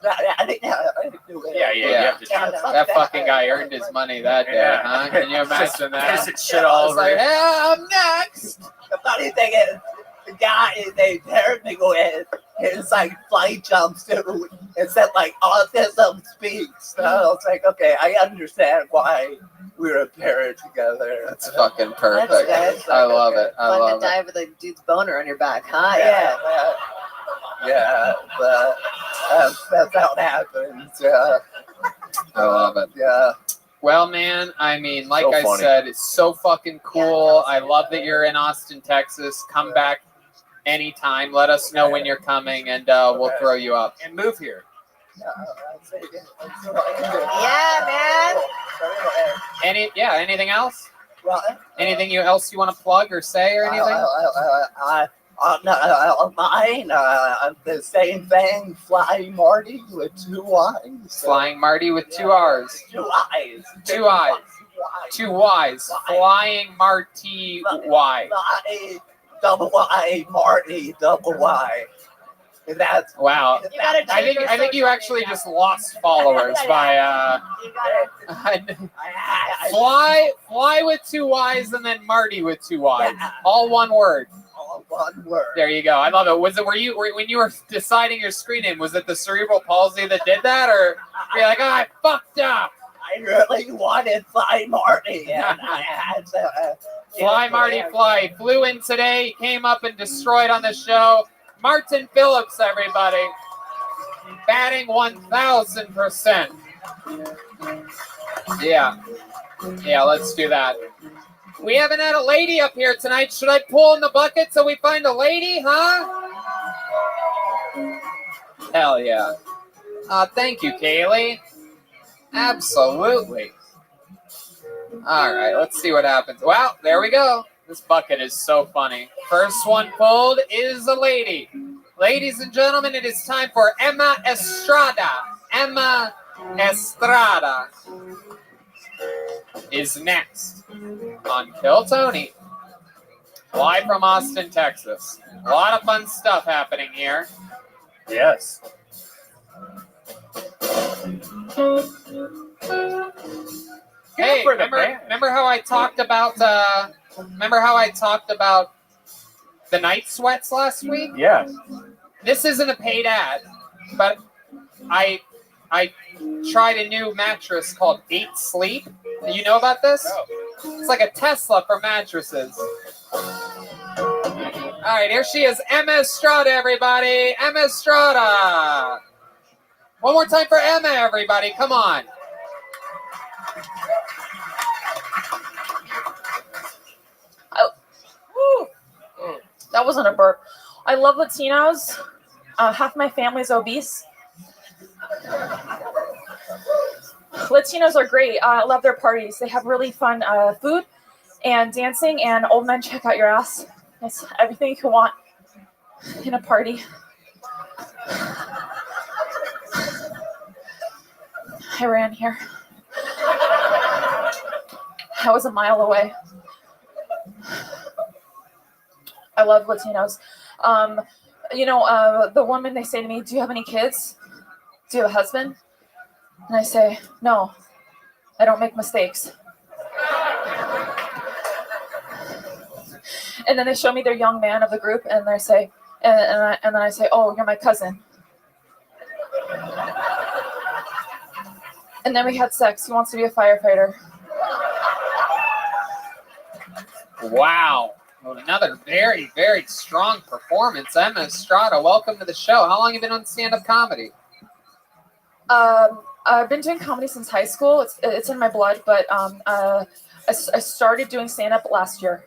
I didn't do it. Yeah, you have to do it. That fucking guy earned his money that day, huh? Can you imagine that? Pissing shit all over like, it. hey, I'm next. The funny thing is, the guy they paired me with his like flight jumpsuit and said like autism speaks. So I was like, okay, I understand why we were paired together. That's fucking perfect. That's I love it. I Fun love to it. dive with a dude's boner on your back, huh? Yeah, but that's how it happens. Yeah. I love it. Yeah. Well, man, I mean, like So I funny. said, it's so fucking cool. I love that you're in Austin, Texas. Come back anytime. Let us know when you're coming, and we'll throw you up. And move here. Yeah, man. Anything else? What? Anything else you want to plug or say or anything? Mine, the same thing. Flying Marty with 2 eyes. Flying Marty with 2 R's. 2 eyes. 2 eyes. 2 Y's. Flying Marty Y. Double Y, Marty, double Y. That's Wow. You gotta I change think your you social actually media. just lost followers by You gotta. fly with two Y's and then Marty with two Y's. All one word. All one word. There you go. I love it. Was it when you were deciding your screen name? Was it the cerebral palsy that did that, or were you like, oh, I fucked up? I really wanted Fly Marty, and I had to. Fly Marty Fly flew in today, came up and destroyed on the show. Martin Phillips, everybody, batting 1,000%. Yeah, let's do that. We haven't had a lady up here tonight. Should I pull in the bucket till we find a lady, huh? Hell yeah. Thank you, Kaylee. Absolutely. All right, let's see what happens. Well, there we go. This bucket is so funny. First one pulled is a lady. Ladies and gentlemen, it is time for Emma Estrada. Emma Estrada is next on Kill Tony. Live from Austin, Texas. A lot of fun stuff happening here. Yes. Hey, remember how I talked about the night sweats last week? Yeah. This isn't a paid ad, but I tried a new mattress called 8 Sleep. Do you know about this? No. It's like a Tesla for mattresses. All right, here she is, Emma Estrada, everybody. Emma Estrada. One more time for Emma, everybody. Come on. That wasn't a burp. I love Latinos. Half my family's obese. Latinos are great. I love their parties. They have really fun food and dancing, and old men check out your ass. It's everything you can want in a party. I ran here. I was a mile away. I love Latinos. The woman, they say to me, do you have any kids? Do you have a husband? And I say, no, I don't make mistakes. And then they show me their young man of the group, and they say, and then I say, oh, you're my cousin. And then we had sex. He wants to be a firefighter. Wow. Well, another very, very strong performance. Emma Estrada, welcome to the show. How long have you been on stand-up comedy? I've been doing comedy since high school. It's in my blood, but I started doing stand-up last year.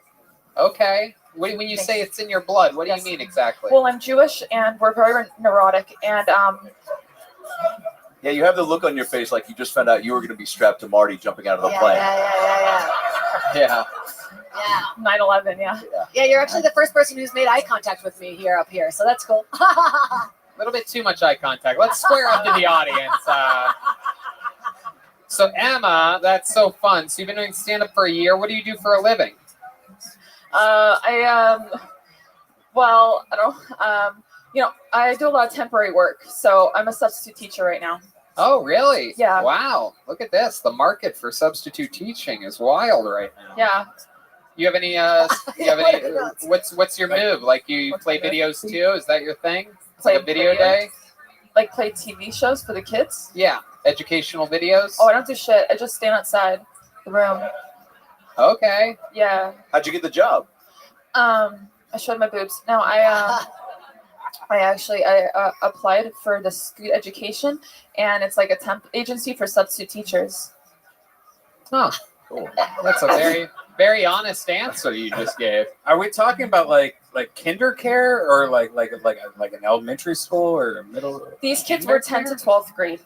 Okay. When you say it's in your blood, what do you mean exactly? Well, I'm Jewish, and we're very neurotic, and Yeah, you have the look on your face like you just found out you were going to be strapped to Marty jumping out of the plane. Yeah. 9/11, yeah. Yeah, you're actually the first person who's made eye contact with me up here, so that's cool. A little bit too much eye contact. Let's square up to the audience. So Emma, that's so fun. So you've been doing stand-up for a year. What do you do for a living? I do a lot of temporary work, so I'm a substitute teacher right now. Oh, really? Yeah. Wow. Look at this. The market for substitute teaching is wild right now. Yeah. You have any? What's your move? Like you play videos too? Is that your thing? It's like a video day. Like play TV shows for the kids? Yeah. Educational videos. Oh, I don't do shit. I just stand outside the room. Okay. Yeah. How'd you get the job? I showed my boobs. No, I applied for the Scoot Education, and it's like a temp agency for substitute teachers. Oh, cool. That's a very, very honest answer you just gave. Are we talking about like kinder care or like an elementary school or middle? These kids were 10 to 12th grade.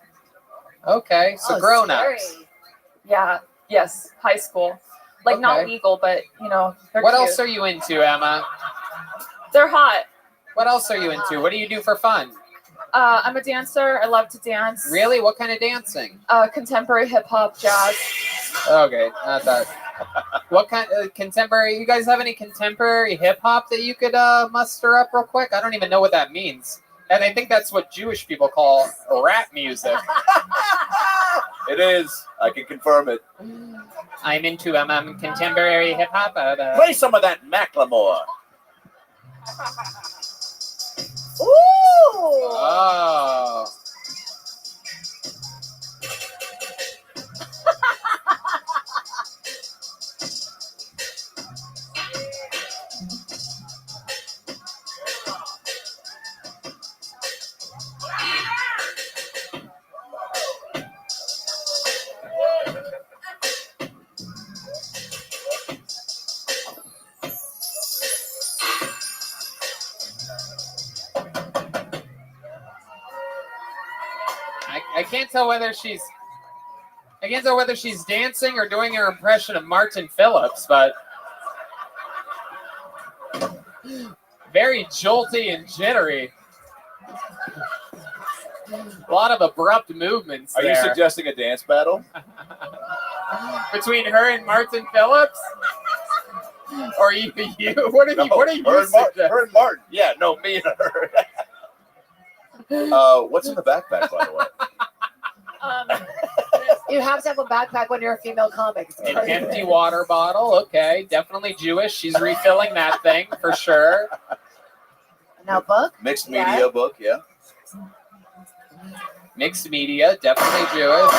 Okay, so grown-ups. Yeah. Yes. High school. Like not legal, but they're What cute. else are you into, Emma? They're hot. What else are you into? What do you do for fun? I'm a dancer. I love to dance. Really? What kind of dancing? Contemporary hip hop, jazz. Okay, not that. What kind of contemporary? You guys have any contemporary hip hop that you could muster up real quick? I don't even know what that means. And I think that's what Jewish people call rap music. It is. I can confirm it. I'm into contemporary hip hop. Play some of that Macklemore. Ooh. Oh. I can't tell whether she's dancing or doing her impression of Martin Phillips, but very jolty and jittery. A lot of abrupt movements. Are you suggesting a dance battle? Between her and Martin Phillips? Or you? What are you suggesting? Her and Martin. Yeah, no, me and her. What's in the backpack, by the way? You have to have a backpack when you're a female comic. An empty water bottle. Okay, definitely Jewish. She's refilling that thing for sure. Now, book? Mixed media book, yeah. Mixed media, definitely Jewish.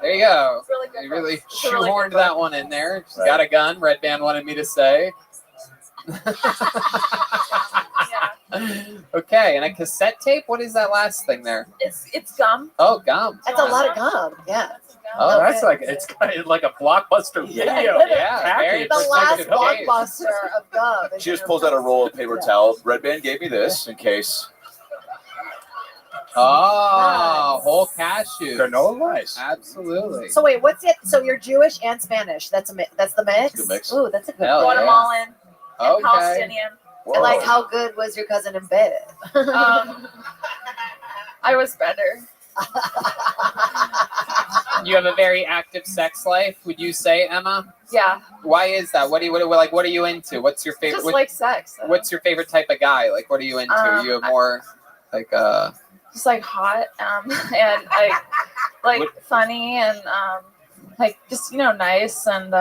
There you go. It's really good. You really It's a really shoehorned good that book. one in there. She's got a gun. Red Band wanted me to say. Okay, and a cassette tape. What is that last thing there? It's gum. Oh, gum. That's a lot of gum. Yeah. Oh, that's like it's kind of like a blockbuster video. Yeah, very The last protected case. blockbuster of gum. She just pulls out a roll of paper towel. Red Band gave me this in case. Oh, whole cashew. Granola? Nice. Absolutely. So wait, what's it? So you're Jewish and Spanish. That's the mix. Good mix. Ooh, that's a good Hell one. yeah. Guatemalan and Okay. Palestinian. And like, how good was your cousin in bed? I was better. You have a very active sex life, would you say, Emma? Yeah. Why is that? What are you into? What's your favorite? Just like sex. What's your favorite type of guy? Like, what are you into? Are you more like Just like hot, and I like funny and like just nice and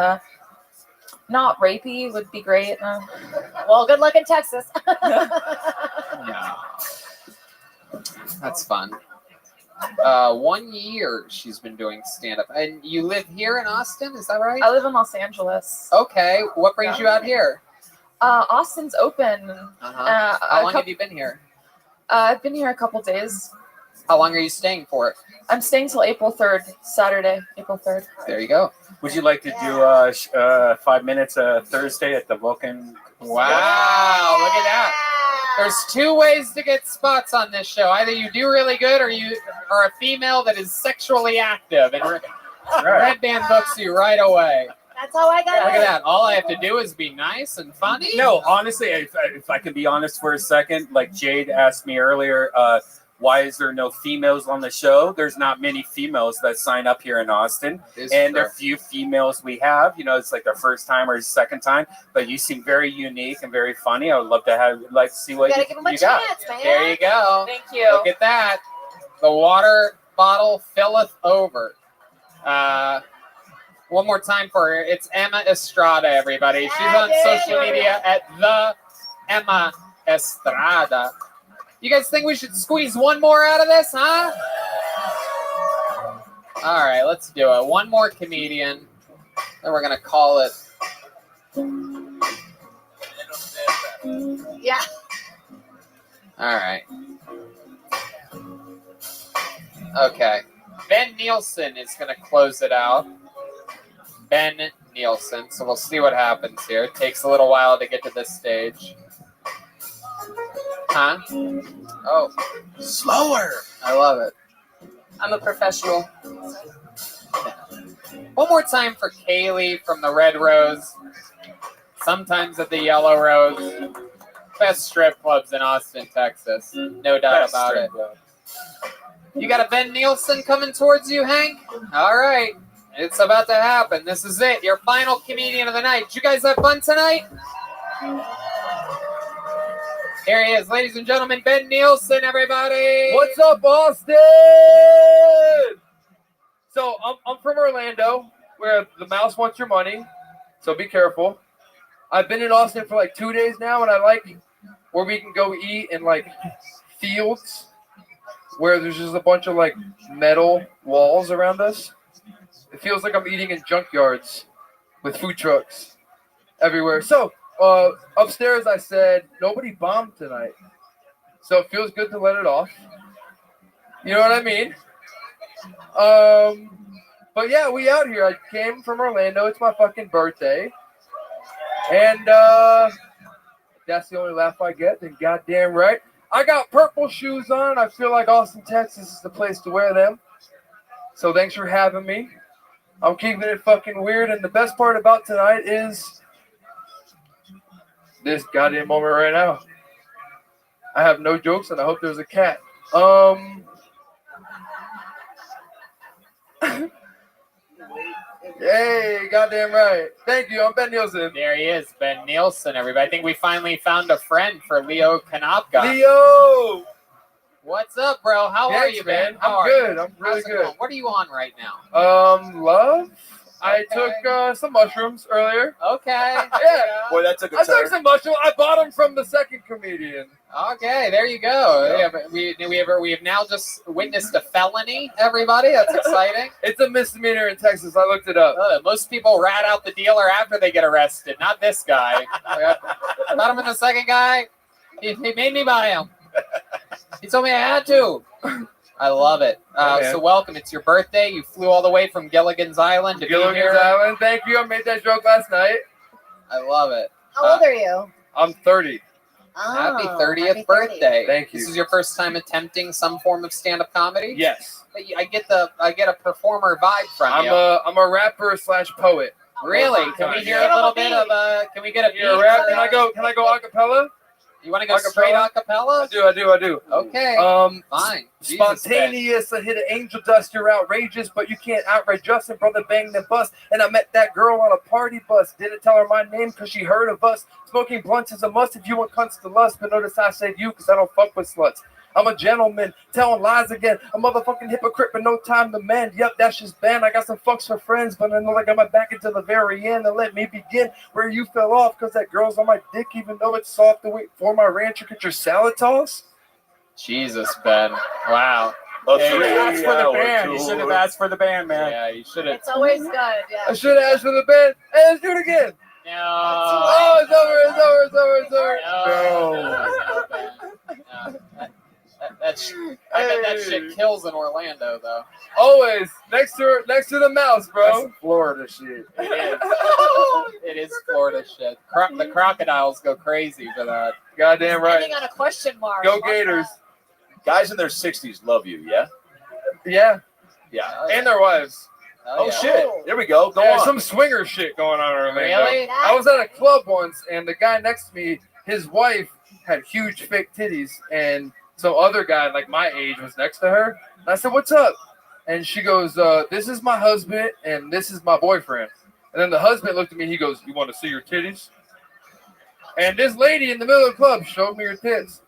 not rapey would be great. Well, good luck in Texas. Yeah. That's fun. 1 year she's been doing stand-up. And you live here in Austin, is that right? I live in Los Angeles. Okay. What brings you out here? Austin's open. How long have you been here? I've been here a couple days. How long are you staying for? I'm staying till April 3rd, Saturday, April 3rd. There you go. Would you like to do 5 minutes Thursday at the Vulcan? Wow, look at that. There's two ways to get spots on this show. Either you do really good or you are a female that is sexually active. And Red Band books you right away. That's how I got Look it. at that. All I have to do is be nice and funny. No, honestly, if I can be honest for a second, like Jade asked me earlier, why is there no females on the show? There's not many females that sign up here in Austin. And the few females we have, it's like their first time or second time. But you seem very unique and very funny. I would love to see what Gotta you give him a got. chance, man. There you go. Thank you. Look at that. The water bottle filleth over. One more time for her. It's Emma Estrada, everybody. She's on social media at the Emma Estrada. You guys think we should squeeze one more out of this, huh? All right, let's do it. One more comedian. Then we're going to call it. Yeah. All right. Okay. Ben Nielsen is going to close it out. Ben Nielsen. So we'll see what happens here. It takes a little while to get to this stage. Huh? Oh. Slower. I love it. I'm a professional. One more time for Kaylee from the Red Rose. Sometimes at the Yellow Rose. Best strip clubs in Austin, Texas. No doubt about it. You got a Ben Nielsen coming towards you, Hank? All right. It's about to happen. This is it. Your final comedian of the night. Did you guys have fun tonight? Here he is, ladies and gentlemen, Ben Nielsen, everybody. What's up, Austin? So I'm from Orlando, where the mouse wants your money. So be careful. I've been in Austin for like 2 days now, and I like where we can go eat in like fields where there's just a bunch of like metal walls around us. It feels like I'm eating in junkyards with food trucks everywhere. So upstairs I said, nobody bombed tonight. So it feels good to let it off. You know what I mean? But yeah, we out here. I came from Orlando. It's my fucking birthday. And that's the only laugh I get, then goddamn right. I got purple shoes on. I feel like Austin, Texas is the place to wear them. So thanks for having me. I'm keeping it fucking weird. And the best part about tonight is this goddamn moment right now. I have no jokes, and I hope there's a cat. Hey, goddamn right. Thank you. I'm Ben Nielsen. There he is, Ben Nielsen, everybody. I think we finally found a friend for Leo Kanopka. Leo! What's up, bro? How are you, man? I'm good. I'm really good. Going? What are you on right now? Love. I took some mushrooms earlier. Okay. Yeah. Boy, that took a I turn. took some mushrooms. I bought them from the second comedian. Okay, there you go. Yeah, but we have now just witnessed a felony, everybody. That's exciting. It's a misdemeanor in Texas. I looked it up. Most people rat out the dealer after they get arrested. Not this guy. Bought him in the second guy. He made me buy him. He told me I had to. I love it. So welcome. It's your birthday. You flew all the way from Gilligan's Island to be here. Gilligan's Island. Thank you. I made that joke last night. I love it. How old are you? I'm 30. Happy 30th birthday. Thank you. This is your first time attempting some form of stand-up comedy? Yes. But I get a performer vibe from you. I'm a rapper / poet. Really? Can we hear a little bit of can we get a beat? You're a rap? Can I go a cappella? You want to go straight a cappella? I do. Okay. Fine. Spontaneous. I hit an angel dust. You're outrageous, but you can't outrage Justin. Brother bang the bus. And I met that girl on a party bus. Didn't tell her my name because she heard of us. Smoking blunts is a must if you want cunts to lust. But notice I said you because I don't fuck with sluts. I'm a gentleman, telling lies again. A motherfucking hypocrite, but no time to mend. Yep, that's just banned. I got some fucks for friends, but I know I got my back until the very end. And let me begin where you fell off, because that girl's on my dick, even though it's soft to wait for my rancher. Get your salad toss. Jesus, Ben. Wow. You should have asked for the band. You should have asked for the band, man. Yeah, you should have. It's always good. Yeah. I should have asked for the band. Hey, let's do it again. No. Oh, it's over. No. I bet that shit kills in Orlando, though. Always next to the mouse, bro. That's Florida shit. It is Florida shit. The crocodiles go crazy for that. Goddamn right. Standing on a question mark. Go Gators. Guys in their 60s love you, yeah? Yeah. Yeah. And their wives. Oh, yeah. shit. Here we go. Go There's on. some swinger shit going on in Orlando. Really? I was at a club once, and the guy next to me, his wife had huge fake titties, and some other guy like my age was next to her. And I said, "What's up?" And she goes, "This is my husband, and this is my boyfriend." And then the husband looked at me. He goes, "You want to see your titties?" And this lady in the middle of the club showed me her tits.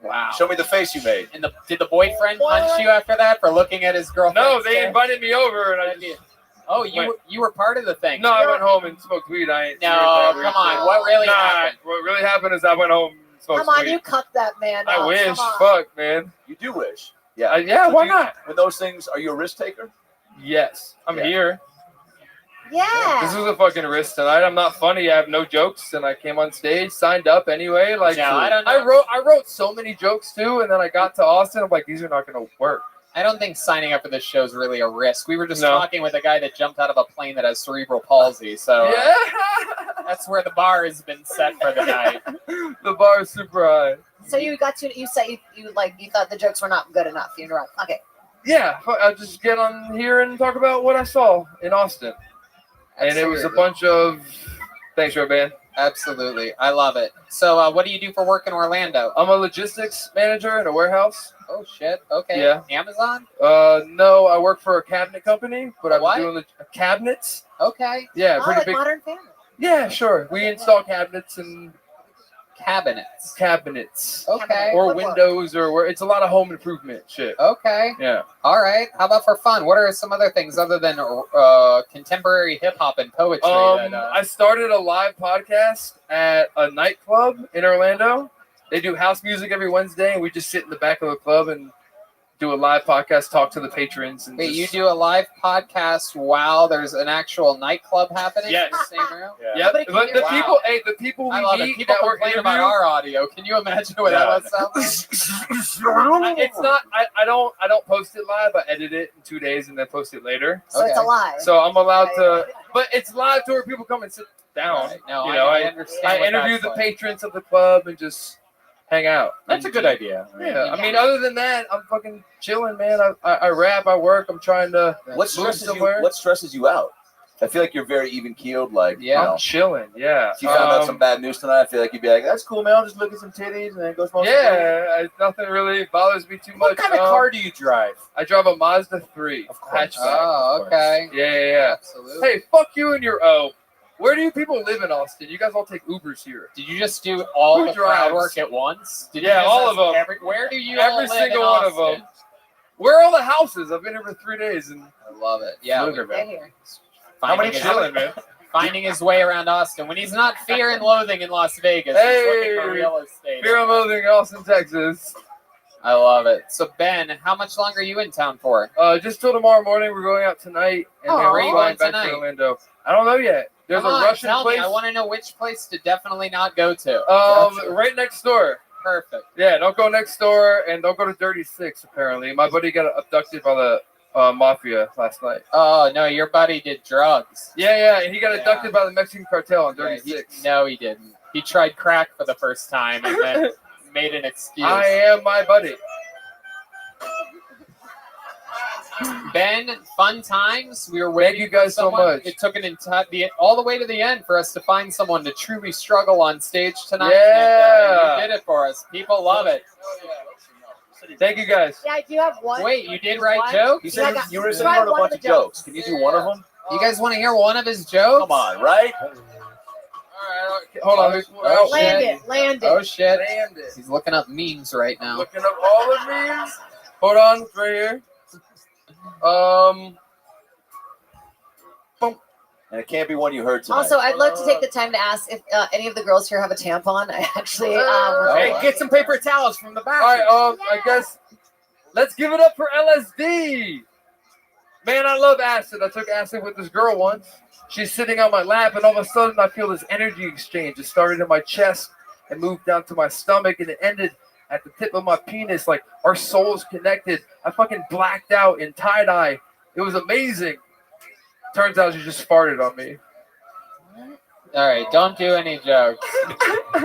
Wow. Show me the face you made. And did the boyfriend punch you after that for looking at his girlfriend? No, they invited me over, and I just Oh, you were part of the thing. No, I went home and smoked weed. I ain't. No, come on. What really happened? What really happened is I went home and smoked Come on, weed. you cut that man. I off. wish. Come on. Fuck, man. You do wish. Yeah. Yeah, why not? When those things, are you a risk taker? Yes. I'm here. Yeah. This was a fucking risk tonight. I'm not funny. I have no jokes, and I came on stage, signed up anyway. Like, No, I don't know. I wrote so many jokes too, and then I got to Austin. I'm like, these are not going to work. I don't think signing up for this show is really a risk. We were just talking with a guy that jumped out of a plane that has cerebral palsy, so Yeah. that's where the bar has been set for the night. The bar is super high. So you said you thought the jokes were not good enough. You interrupt. Okay. Yeah, I'll just get on here and talk about what I saw in Austin. And it was a bunch of... Thanks, Rabbi. Absolutely. I love it. So what do you do for work in Orlando? I'm a logistics manager in a warehouse. Oh, shit. Okay. Yeah. Amazon? No, I work for a cabinet company, but I've what? been doing the cabinets. Okay. Yeah, Oh, pretty like big. Modern Family. Yeah, sure. We install cabinets and Cabinets. Okay. Or windows, or where it's a lot of home improvement shit. Okay. Yeah. All right. How about for fun? What are some other things other than contemporary hip hop and poetry? I started a live podcast at a nightclub in Orlando. They do house music every Wednesday, and we just sit in the back of the club and do a live podcast, talk to the patrons. And Wait, you do a live podcast while there's an actual nightclub happening in the same room? Yeah. But the people I we love it. meet People that we're complain about interviewing- our audio. Can you imagine what that would sound like? It's not. I don't post it live. I edit it in 2 days and then post it later. So it's a lie. So I'm allowed to, but it's live to where people come and sit down. Right. No, I understand. I what interview that's the like. patrons of the club and just hang out. That's a good idea. Yeah, I mean, other than that, I'm fucking chilling, man. I rap, I work. I'm trying to What move stresses somewhere. you? What stresses you out? I feel like you're very even keeled. Like, I'm chilling. Yeah. If you found out some bad news tonight, I feel like you'd be like, "That's cool, man. I'll just look at some titties and then go smoke." Yeah, nothing really bothers me too much. What kind of car do you drive? I drive a Mazda 3. Of course. Oh, okay. Yeah. Absolutely. Hey, fuck you and your O. Where do you people live in Austin? You guys all take Ubers here. Did you just do all Who the crowd drives? work at once? Did you Yeah, just all ask of them. where do you all Every live single in one of Austin? them. Where are all the houses? I've been here for 3 days and I love it. Yeah, Luger, man. Here. How many Finding his- chilling, man? Finding his way around Austin when he's not fear and loathing in Las Vegas. Hey, he's looking for real estate. Fear and Loathing, Austin, Texas. I love it. So Ben, how much longer are you in town for? Just till tomorrow morning. We're going out tonight, and then Where are we're you flying going back tonight? to Orlando. I don't know yet. There's Come a on, Russian tell place. me. I want to know which place to definitely not go to. Right next door. Perfect. Yeah, don't go next door, and don't go to Dirty Six. Apparently, my buddy got abducted by the mafia last night. Oh no, your buddy did drugs. Yeah, and he got abducted by the Mexican cartel on Dirty Yeah, Six. No, he didn't. He tried crack for the first time and then made an excuse. I am my buddy. Ben, fun times. We were waiting. you guys for so someone. much. It took all the way to the end for us to find someone to truly struggle on stage tonight. Yeah. And, you did it for us. People love it. Thank you guys. Yeah, I do have one. Wait, you did write One? jokes? You said got- you were try saying you wrote a one of bunch the of jokes. Can you do one of them? You guys want to hear one of his jokes? Come on, right? Hold on. Oh, Land shit. it, land it. Oh shit. Land it. He's looking up memes right now. Looking up all of these. Hold on, it's right here. And it can't be one you heard tonight. Also, I'd love to take the time to ask if any of the girls here have a tampon. I actually. Hey, get some paper towels from the back. All right, I guess let's give it up for LSD. Man, I love acid. I took acid with this girl once. She's sitting on my lap, and all of a sudden I feel this energy exchange. It started in my chest and moved down to my stomach, and it ended at the tip of my penis. Like our souls connected. I fucking blacked out in tie-dye. It was amazing. Turns out she just farted on me. All right, don't do any jokes.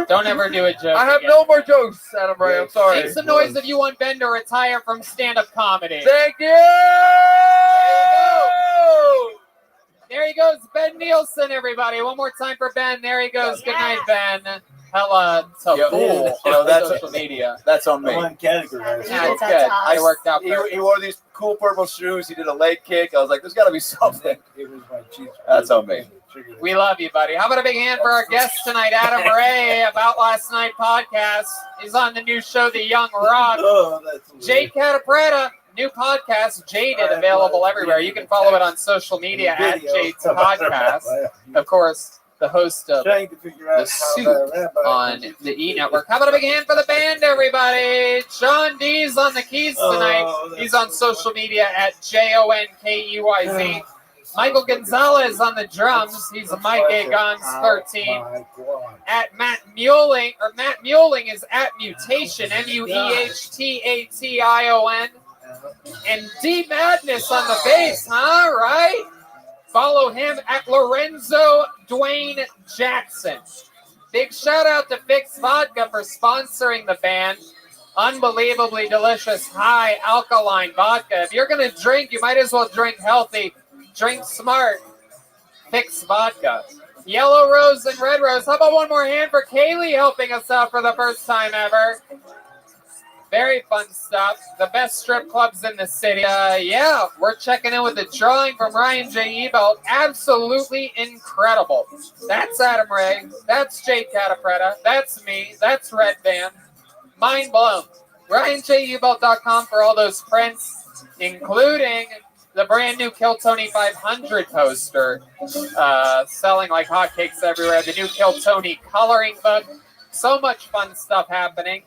Don't ever do a joke. I have again. no more jokes, Adam Ray. I'm sorry. Make some noise if you want Ben to retire from stand-up comedy. Thank you. There he goes, Ben Nielsen, everybody. One more time for Ben. There he goes. Good night, Ben. Hella so cool on social media. That's on me. Yeah, it's good. I worked out. He wore these cool purple shoes. He did a leg kick. I was like, there's got to be something. That's on me. We love you, buddy. How about a big hand for our guest tonight, Adam Ray, About Last Night podcast. He's on the new show, The Young Rock. Jade Catapretta, new podcast, Jaded, available everywhere. You can follow it on social media at Jade's Podcast. Of course, the host of The Soup on the E! Network. How about a big hand for the band, everybody? Sean D's on the keys tonight. He's on social media at JONKEYZ. Michael Gonzalez on the drums. He's Mike A. Guns 13. At Matt Mueling, or Matt Mueling is at Mutation, MUEHTATION. And D Madness on the bass, huh? Right? Follow him at Lorenzo Dwayne Jackson. Big shout out to Fix Vodka for sponsoring the band. Unbelievably delicious, high alkaline vodka. If you're going to drink, you might as well drink healthy. Drink smart. Fix Vodka. Yellow Rose and Red Rose. How about one more hand for Kaylee helping us out for the first time ever? Very fun stuff. The best strip clubs in the city. Yeah, we're checking in with a drawing from Ryan J. Ebelt. Absolutely incredible. That's Adam Ray. That's Jay Catapretta. That's me. That's Red Band. Mind blown. RyanJEbelt.com for all those prints, including the brand new Kill Tony 500 poster, selling like hotcakes everywhere. The new Kill Tony coloring book. So much fun stuff happening.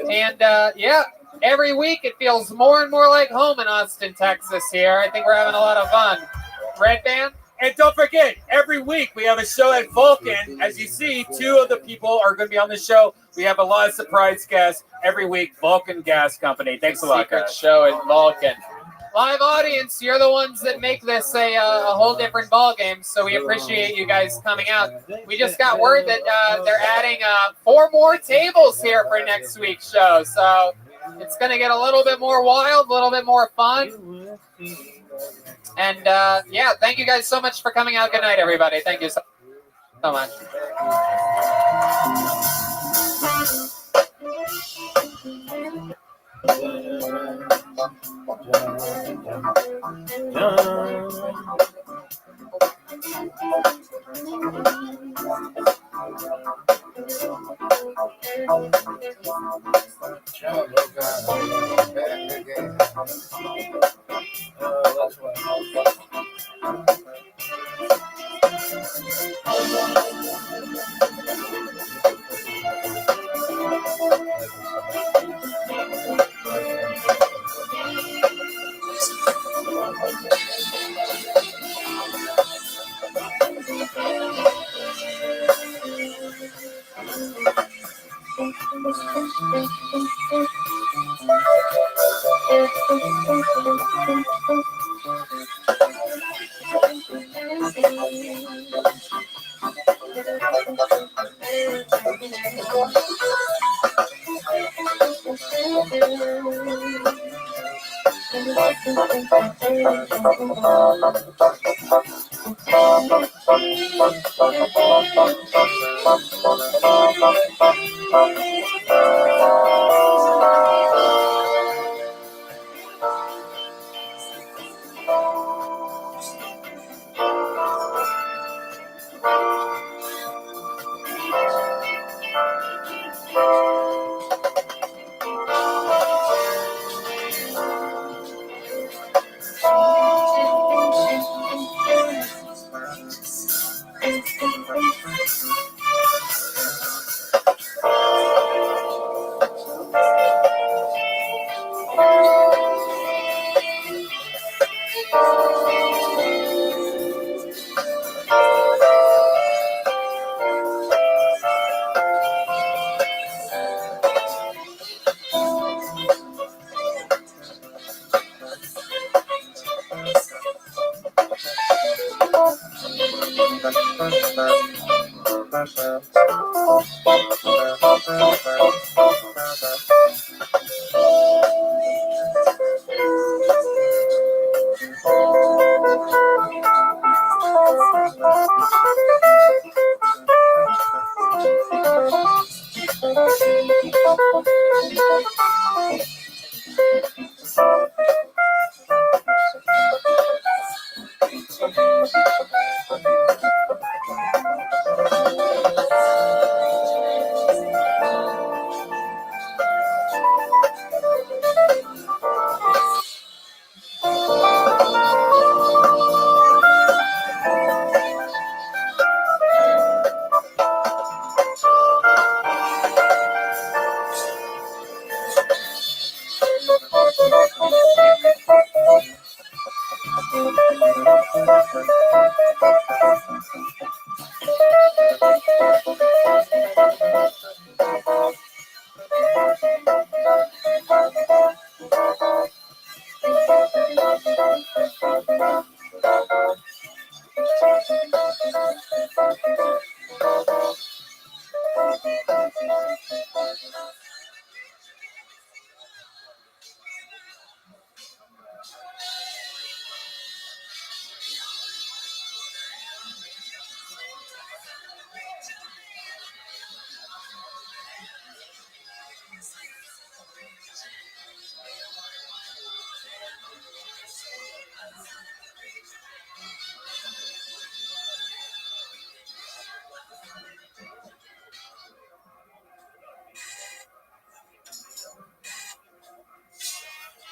And yeah, every week it feels more and more like home in Austin, Texas here. I think we're having a lot of fun. Red Band? And don't forget, every week we have a show at Vulcan. As you see, 2 of the people are going to be on the show. We have a lot of surprise guests every week. Vulcan Gas Company. Thanks a lot, Secret guys. show at Vulcan. Live audience, you're the ones that make this a whole different ball game, so we appreciate you guys coming out. We just got word that they're adding 4 more tables here for next week's show, so it's going to get a little bit more wild, a little bit more fun. And yeah, thank you guys so much for coming out. Good night, everybody. Thank you so much.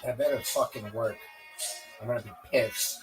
That better fucking work. I'm gonna be pissed.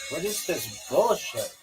What is this bullshit?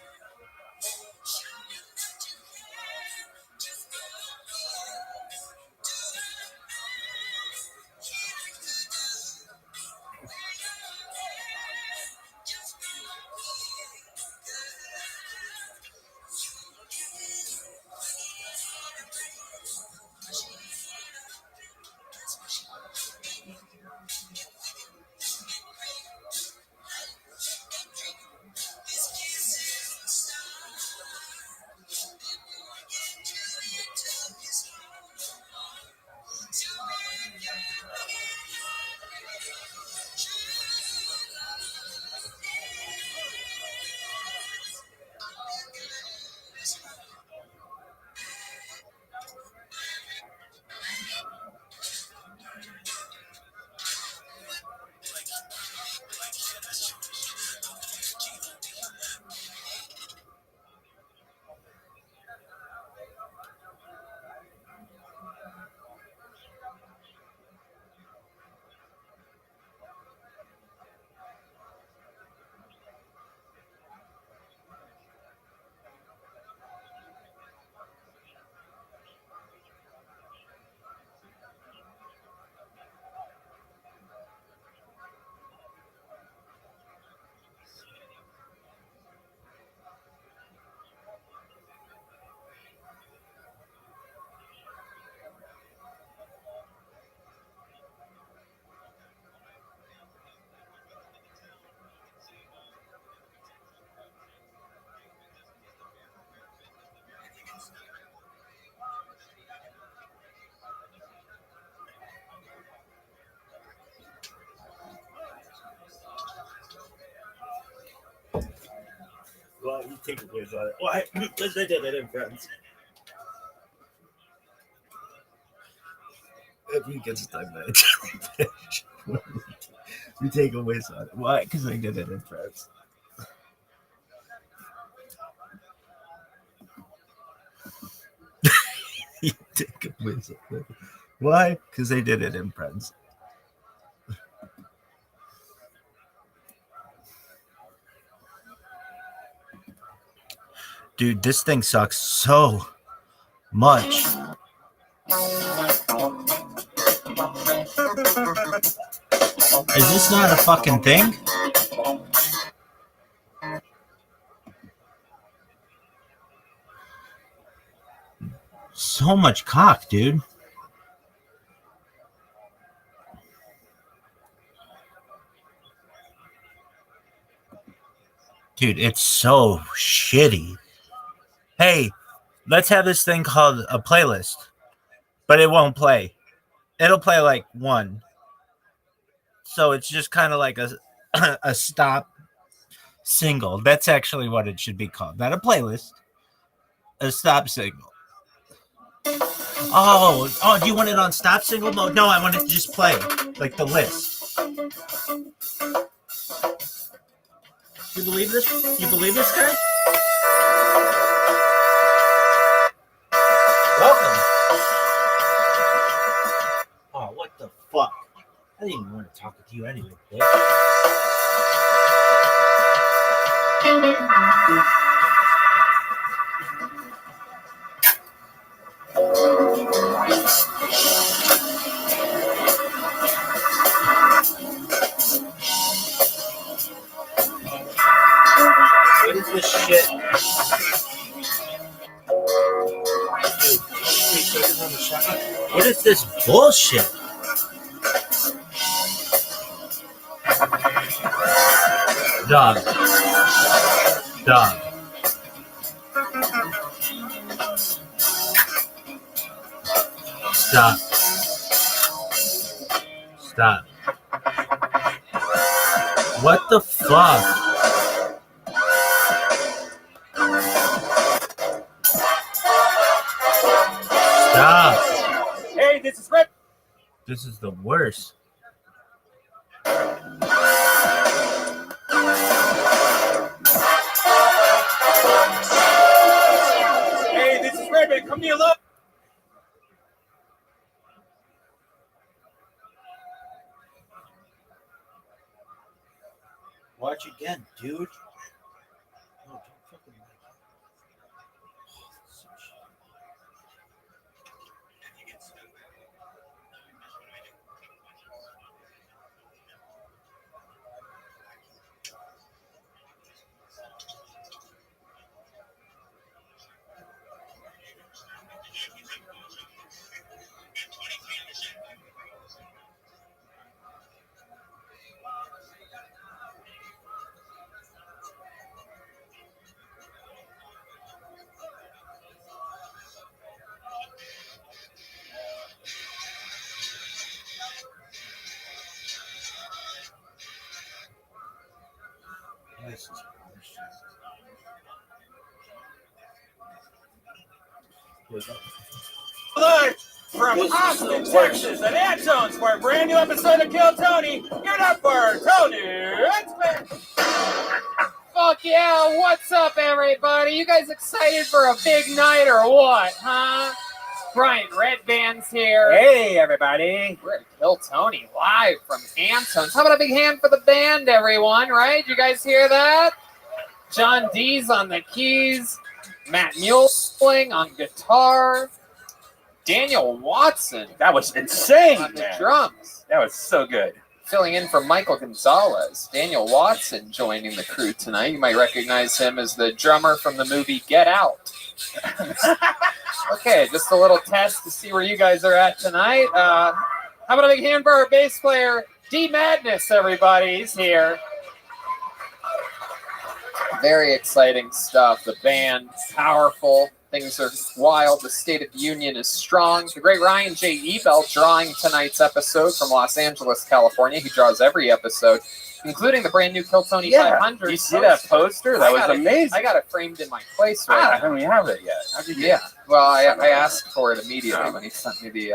Well, you take a quiz on it. Why? Because I did it in France. If he gets stuck by a jellyfish, we take a whiz on it. Why? Because I did it in France. You take a whiz on it. Why? Because they did it in France. Dude, this thing sucks so much. Is this not a fucking thing? So much cock, dude. Dude, it's so shitty. Hey, let's have this thing called a playlist, but it won't play. It'll play like one. So it's just kind of like a stop single. That's actually what it should be called. Not a playlist, a stop single. Oh, do you want it on stop single mode? No, I want it to just play, like the list. You believe this? You believe this guy? Welcome. Oh, what the fuck? I didn't even want to talk to you anyway, bitch. What is this shit? Dude, 3 seconds on the shotgun? What is this bullshit? Dog. Stop. Stop. What the fuck? Stop. Hey, this is Rip. This is the worst. Hey, this is Rabbi. Come here, look. Watch again, dude. No, don't fucking like it. Oh, that's so shit. This is bullshit. Live from Austin, Texas, at Antone's for a brand new episode of Kill Tony. Give it up for Tony X-Men. Fuck yeah, what's up, everybody? You guys excited for a big night or what, huh? Brian Redband's here. Hey, everybody. We're at Kill Tony live from Antone's. How about a big hand for the band, everyone, right? You guys hear that? John D's on the keys. Matt Muling on guitar. Daniel Watson. That was insane, on the man. drums. That was so good. Filling in for Michael Gonzalez. Daniel Watson joining the crew tonight. You might recognize him as the drummer from the movie Get Out. Okay, just a little test to see where you guys are at tonight. How about a big hand for our bass player, D Madness, everybody. He's here. Very exciting stuff. The band, powerful. Things are wild. The State of the Union is strong. The great Ryan J. Ebel drawing tonight's episode from Los Angeles, California. He draws every episode, including the brand new Kill Tony 500. You see that poster? That was amazing. I got it framed in my place right now. I don't even have it yet. How'd you get it? Well, I asked for it immediately when he sent me the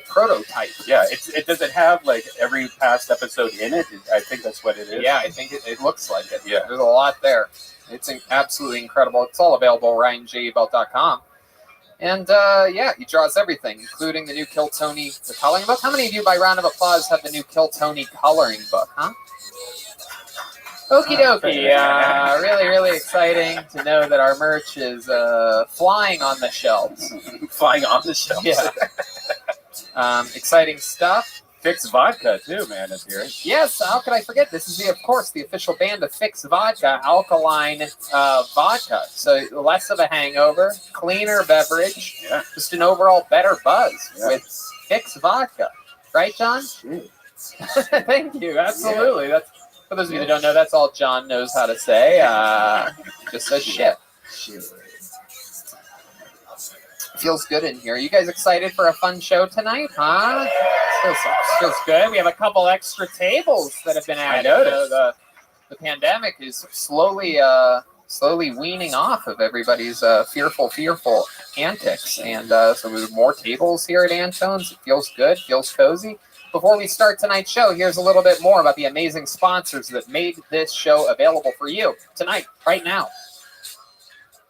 prototype. Yeah, does it have like every past episode in it? I think that's what it is. Yeah, I think it looks like it. Yeah. There's a lot there. It's absolutely incredible. It's all available at RyanJebelt.com. And yeah, he draws everything, including the new Kill Tony, the coloring book. How many of you, by round of applause, have the new Kill Tony coloring book, huh? Okie dokie. Really, really exciting to know that our merch is flying on the shelves. Flying on the shelves. Yeah. Exciting stuff. Fix Vodka, too, man, is here. Yes, how could I forget? This is, of course, the official band of Fix Vodka, alkaline vodka. So less of a hangover, cleaner beverage, just an overall better buzz with Fix Vodka. Right, John? Thank you. Absolutely. That's, for those of you that don't know, that's all John knows how to say. Just says shit. Feels good in here. You guys excited for a fun show tonight, huh? Feels good. We have a couple extra tables that have been added. I noticed. The pandemic is slowly weaning off of everybody's fearful antics. And so there's more tables here at Antone's. It feels good, feels cozy. Before we start tonight's show, here's a little bit more about the amazing sponsors that made this show available for you tonight, right now.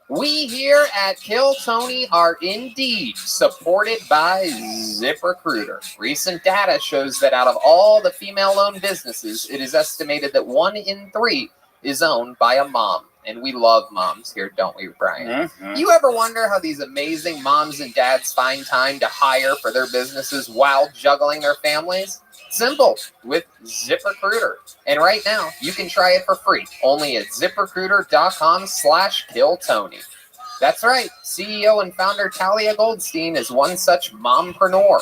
We here at Kill Tony are indeed supported by ZipRecruiter. Recent data shows that out of all the female-owned businesses, it is estimated that 1 in 3 is owned by a mom. And we love moms here, don't we, Brian? Mm-hmm. You ever wonder how these amazing moms and dads find time to hire for their businesses while juggling their families? Simple, with ZipRecruiter. And right now, you can try it for free, only at ZipRecruiter.com/KillTony. That's right, CEO and founder Talia Goldstein is one such mompreneur.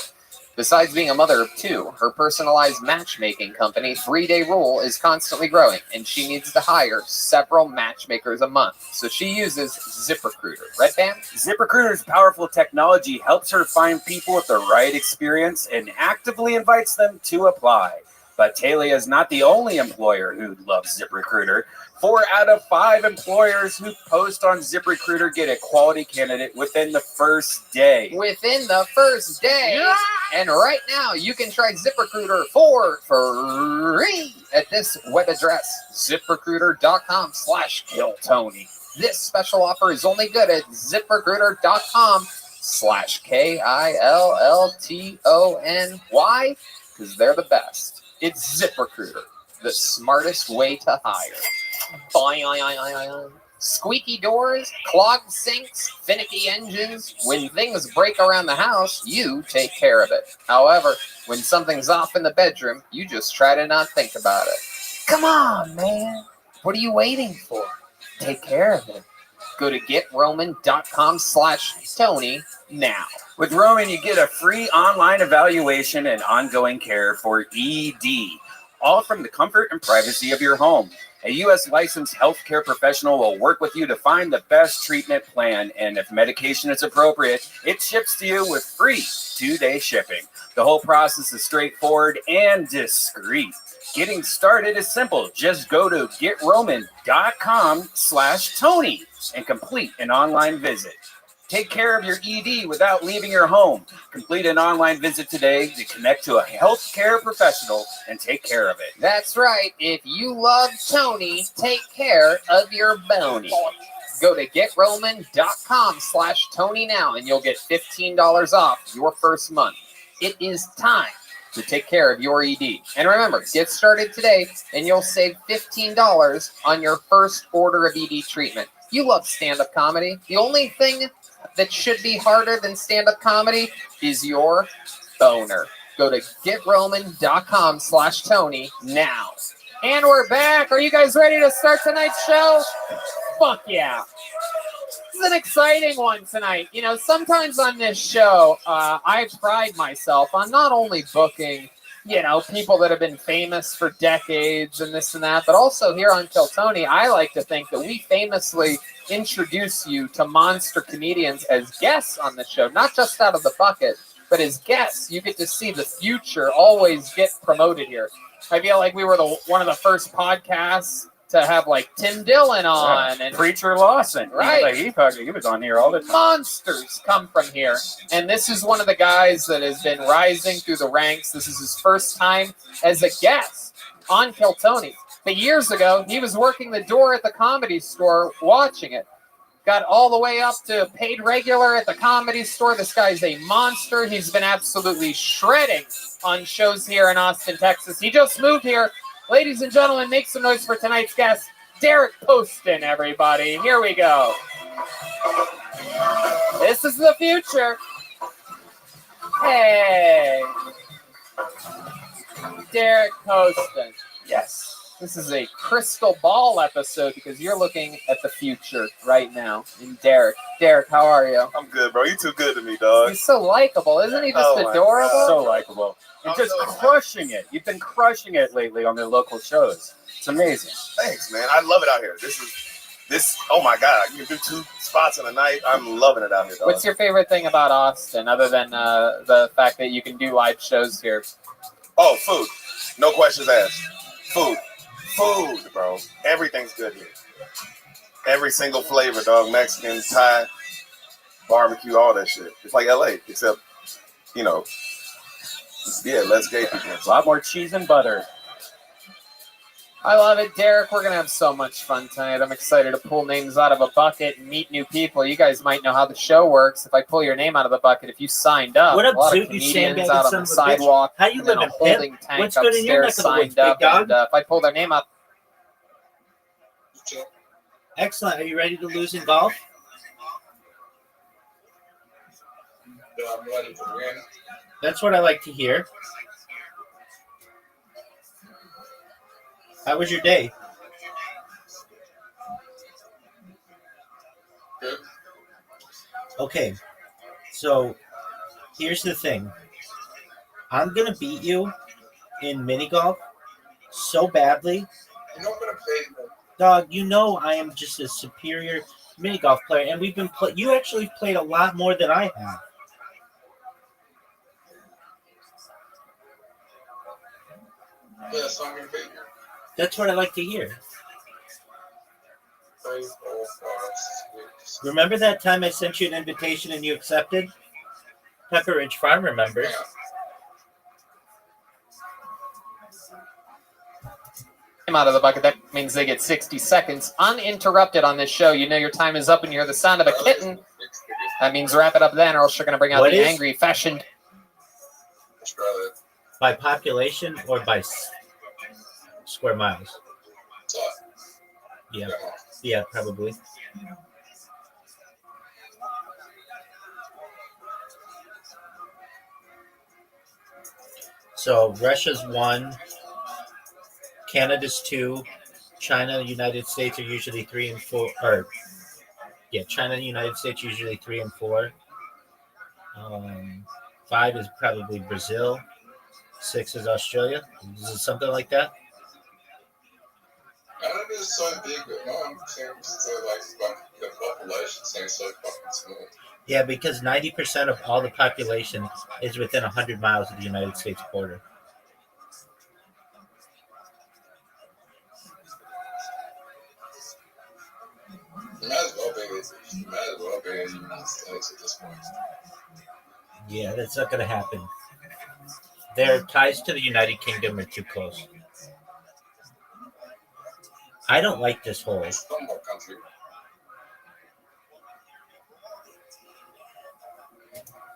Besides being a mother of 2, her personalized matchmaking company, 3-Day Rule, is constantly growing, and she needs to hire several matchmakers a month. So she uses ZipRecruiter. Right, Bam? ZipRecruiter's powerful technology helps her find people with the right experience and actively invites them to apply. But Talia is not the only employer who loves ZipRecruiter. 4 out of 5 employers who post on ZipRecruiter get a quality candidate within the first day. Within the first day. Yeah. And right now, you can try ZipRecruiter for free at this web address, ZipRecruiter.com/KillTony. This special offer is only good at ZipRecruiter.com/KILLTONY, because they're the best. It's ZipRecruiter, the smartest way to hire. Boing. Squeaky doors, clogged sinks, finicky engines. When things break around the house, you take care of it. However, when something's off in the bedroom, you just try to not think about it. Come on, man. What are you waiting for? Take care of it. Go to GetRoman.com/Tony now. With Roman, you get a free online evaluation and ongoing care for ED, all from the comfort and privacy of your home. A U.S. licensed healthcare professional will work with you to find the best treatment plan, and if medication is appropriate, it ships to you with free 2-day shipping. The whole process is straightforward and discreet. Getting started is simple. Just go to GetRoman.com/Tony and complete an online visit. Take care of your ED without leaving your home. Complete an online visit today to connect to a healthcare professional and take care of it. That's right. If you love Tony, take care of your bony. Go to GetRoman.com/Tony now and you'll get $15 off your first month. It is time to take care of your ED. And remember, get started today and you'll save $15 on your first order of ED treatment. You love stand-up comedy. The only thing that should be harder than stand-up comedy is your boner. Go to GetRoman.com/Tony now. And we're back. Are you guys ready to start tonight's show? Fuck yeah. This is an exciting one tonight. You know, sometimes on this show, I pride myself on not only booking, you know, people that have been famous for decades and this and that, but also here on Kill Tony, I like to think that we famously introduce you to monster comedians as guests on the show, not just out of the bucket, but as guests. You get to see the future always get promoted here. I feel like we were one of the first podcasts to have like Tim Dillon on and Preacher Lawson. Right. He was on here all the time. Monsters come from here. And this is one of the guys that has been rising through the ranks. This is his first time as a guest on Kill Tony. But years ago, he was working the door at the Comedy Store watching it. Got all the way up to paid regular at the Comedy Store. This guy's a monster. He's been absolutely shredding on shows here in Austin, Texas. He just moved here. Ladies and gentlemen, make some noise for tonight's guest, Derek Poston, everybody. Here we go. This is the future. Hey. Derek Poston. Yes. This is a crystal ball episode because you're looking at the future right now. And Derek, how are you? I'm good, bro. You too good to me, dog. He's so likable. Isn't he just adorable? So likable. And just crushing it. You've been crushing it lately on their local shows. It's amazing. Thanks, man. I love it out here. This. Oh my God! You can do 2 spots in a night. I'm loving it out here, dog. What's your favorite thing about Austin, other than the fact that you can do live shows here? Oh, food. No questions asked. Food, bro. Everything's good here. Every single flavor, dog. Mexican, Thai, barbecue, all that shit. It's like LA, except, you know, yeah, less gay people. A lot more cheese and butter. I love it, Derek. We're going to have so much fun tonight. I'm excited to pull names out of a bucket and meet new people. You guys might know how the show works. If I pull your name out of the bucket, if you signed up, What up, a lot Zoot, of you comedians sandbagging out on son the of a bitch? sidewalk, How you and then a living, holding pimp? tank What's good in your upstairs neck of the woods, signed up. big dog? And if I pull their name up, Excellent. Are you ready to lose in golf? I'm ready to win. That's what I like to hear. How was your day? Good. Okay, so here's the thing. I'm gonna beat you in mini golf so badly. You're not gonna beat me. Dog, you know I am just a superior mini golf player, and we've been you actually played a lot more than I have. Yes, I'm gonna beat you. That's what I like to hear. 3, 4, 5, 6. Remember that time I sent you an invitation and you accepted? Pepper Ridge Farm remembers. Out of the bucket. That means they get 60 seconds uninterrupted on this show. You know your time is up and you hear the sound of a kitten. That means wrap it up then, or else you're going to bring out the angry fashion. By population or by square miles? Yeah. Yeah, probably. So Russia's 1, Canada's 2, China and the United States are usually 3 and 4. Or yeah, China and the United States usually 3 and 4. 5 is probably Brazil. 6 is Australia. Is it something like that? Canada is so big, but no one seems to like the population seems so fucking small. Yeah, because 90% of all the population is within 100 miles of the United States border. You might as well be in the United States at this point. Yeah, that's not going to happen. Their ties to the United Kingdom are too close. I don't like this whole.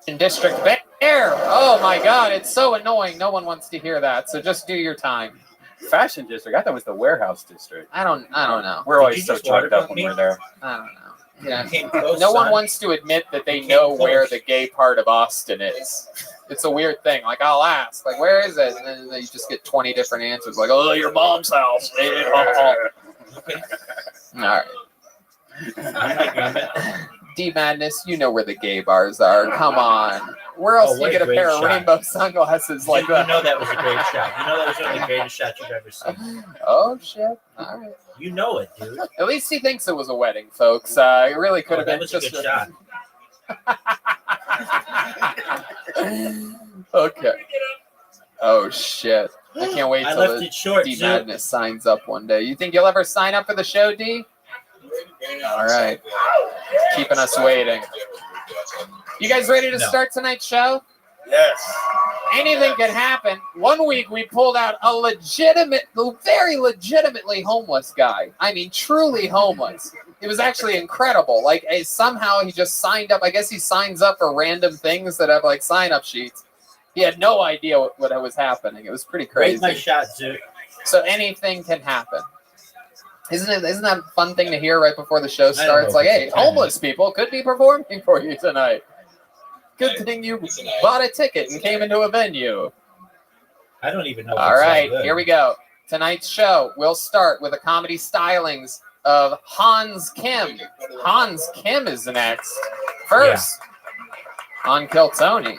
In District Bear. Oh my God, it's so annoying. No one wants to hear that. So just do your time. Fashion district. I thought it was the warehouse district. I don't know. We're always so charged up when we're there. I don't know. Yeah. No one wants to admit that they know where the gay part of Austin is. It's a weird thing. Like, I'll ask, like, where is it? And then they just get 20 different answers. Like, oh, your mom's house. All right. D Madness, you know where the gay bars are. Come on. Where else do you get a pair of rainbow sunglasses like that? You know that was a great shot. You know that was one of the greatest shots you've ever seen. Oh, shit. All right. You know it, dude. At least he thinks it was a wedding, folks. It really could have been just a good shot. Okay. Oh, shit. I can't wait I till left the it short, D so- Madness signs up one day. You think you'll ever sign up for the show, D? All right. Keeping us waiting. You guys ready to start tonight's show? Yes. Anything can happen. 1 week we pulled out a very legitimately homeless guy. I mean, truly homeless. It was actually incredible. Like, somehow he just signed up. I guess he signs up for random things that have like sign-up sheets. He had no idea what was happening. It was pretty crazy. Rate my shot, Zoot. So anything can happen. Isn't that a fun thing to hear right before the show starts? Like, hey, homeless people could be performing for you tonight. Good thing you bought a ticket and came into a venue. I don't even know. All right, here we go. Tonight's show will start with the comedy stylings of Hans Kim. Hans Kim is next. First, on Kill Tony.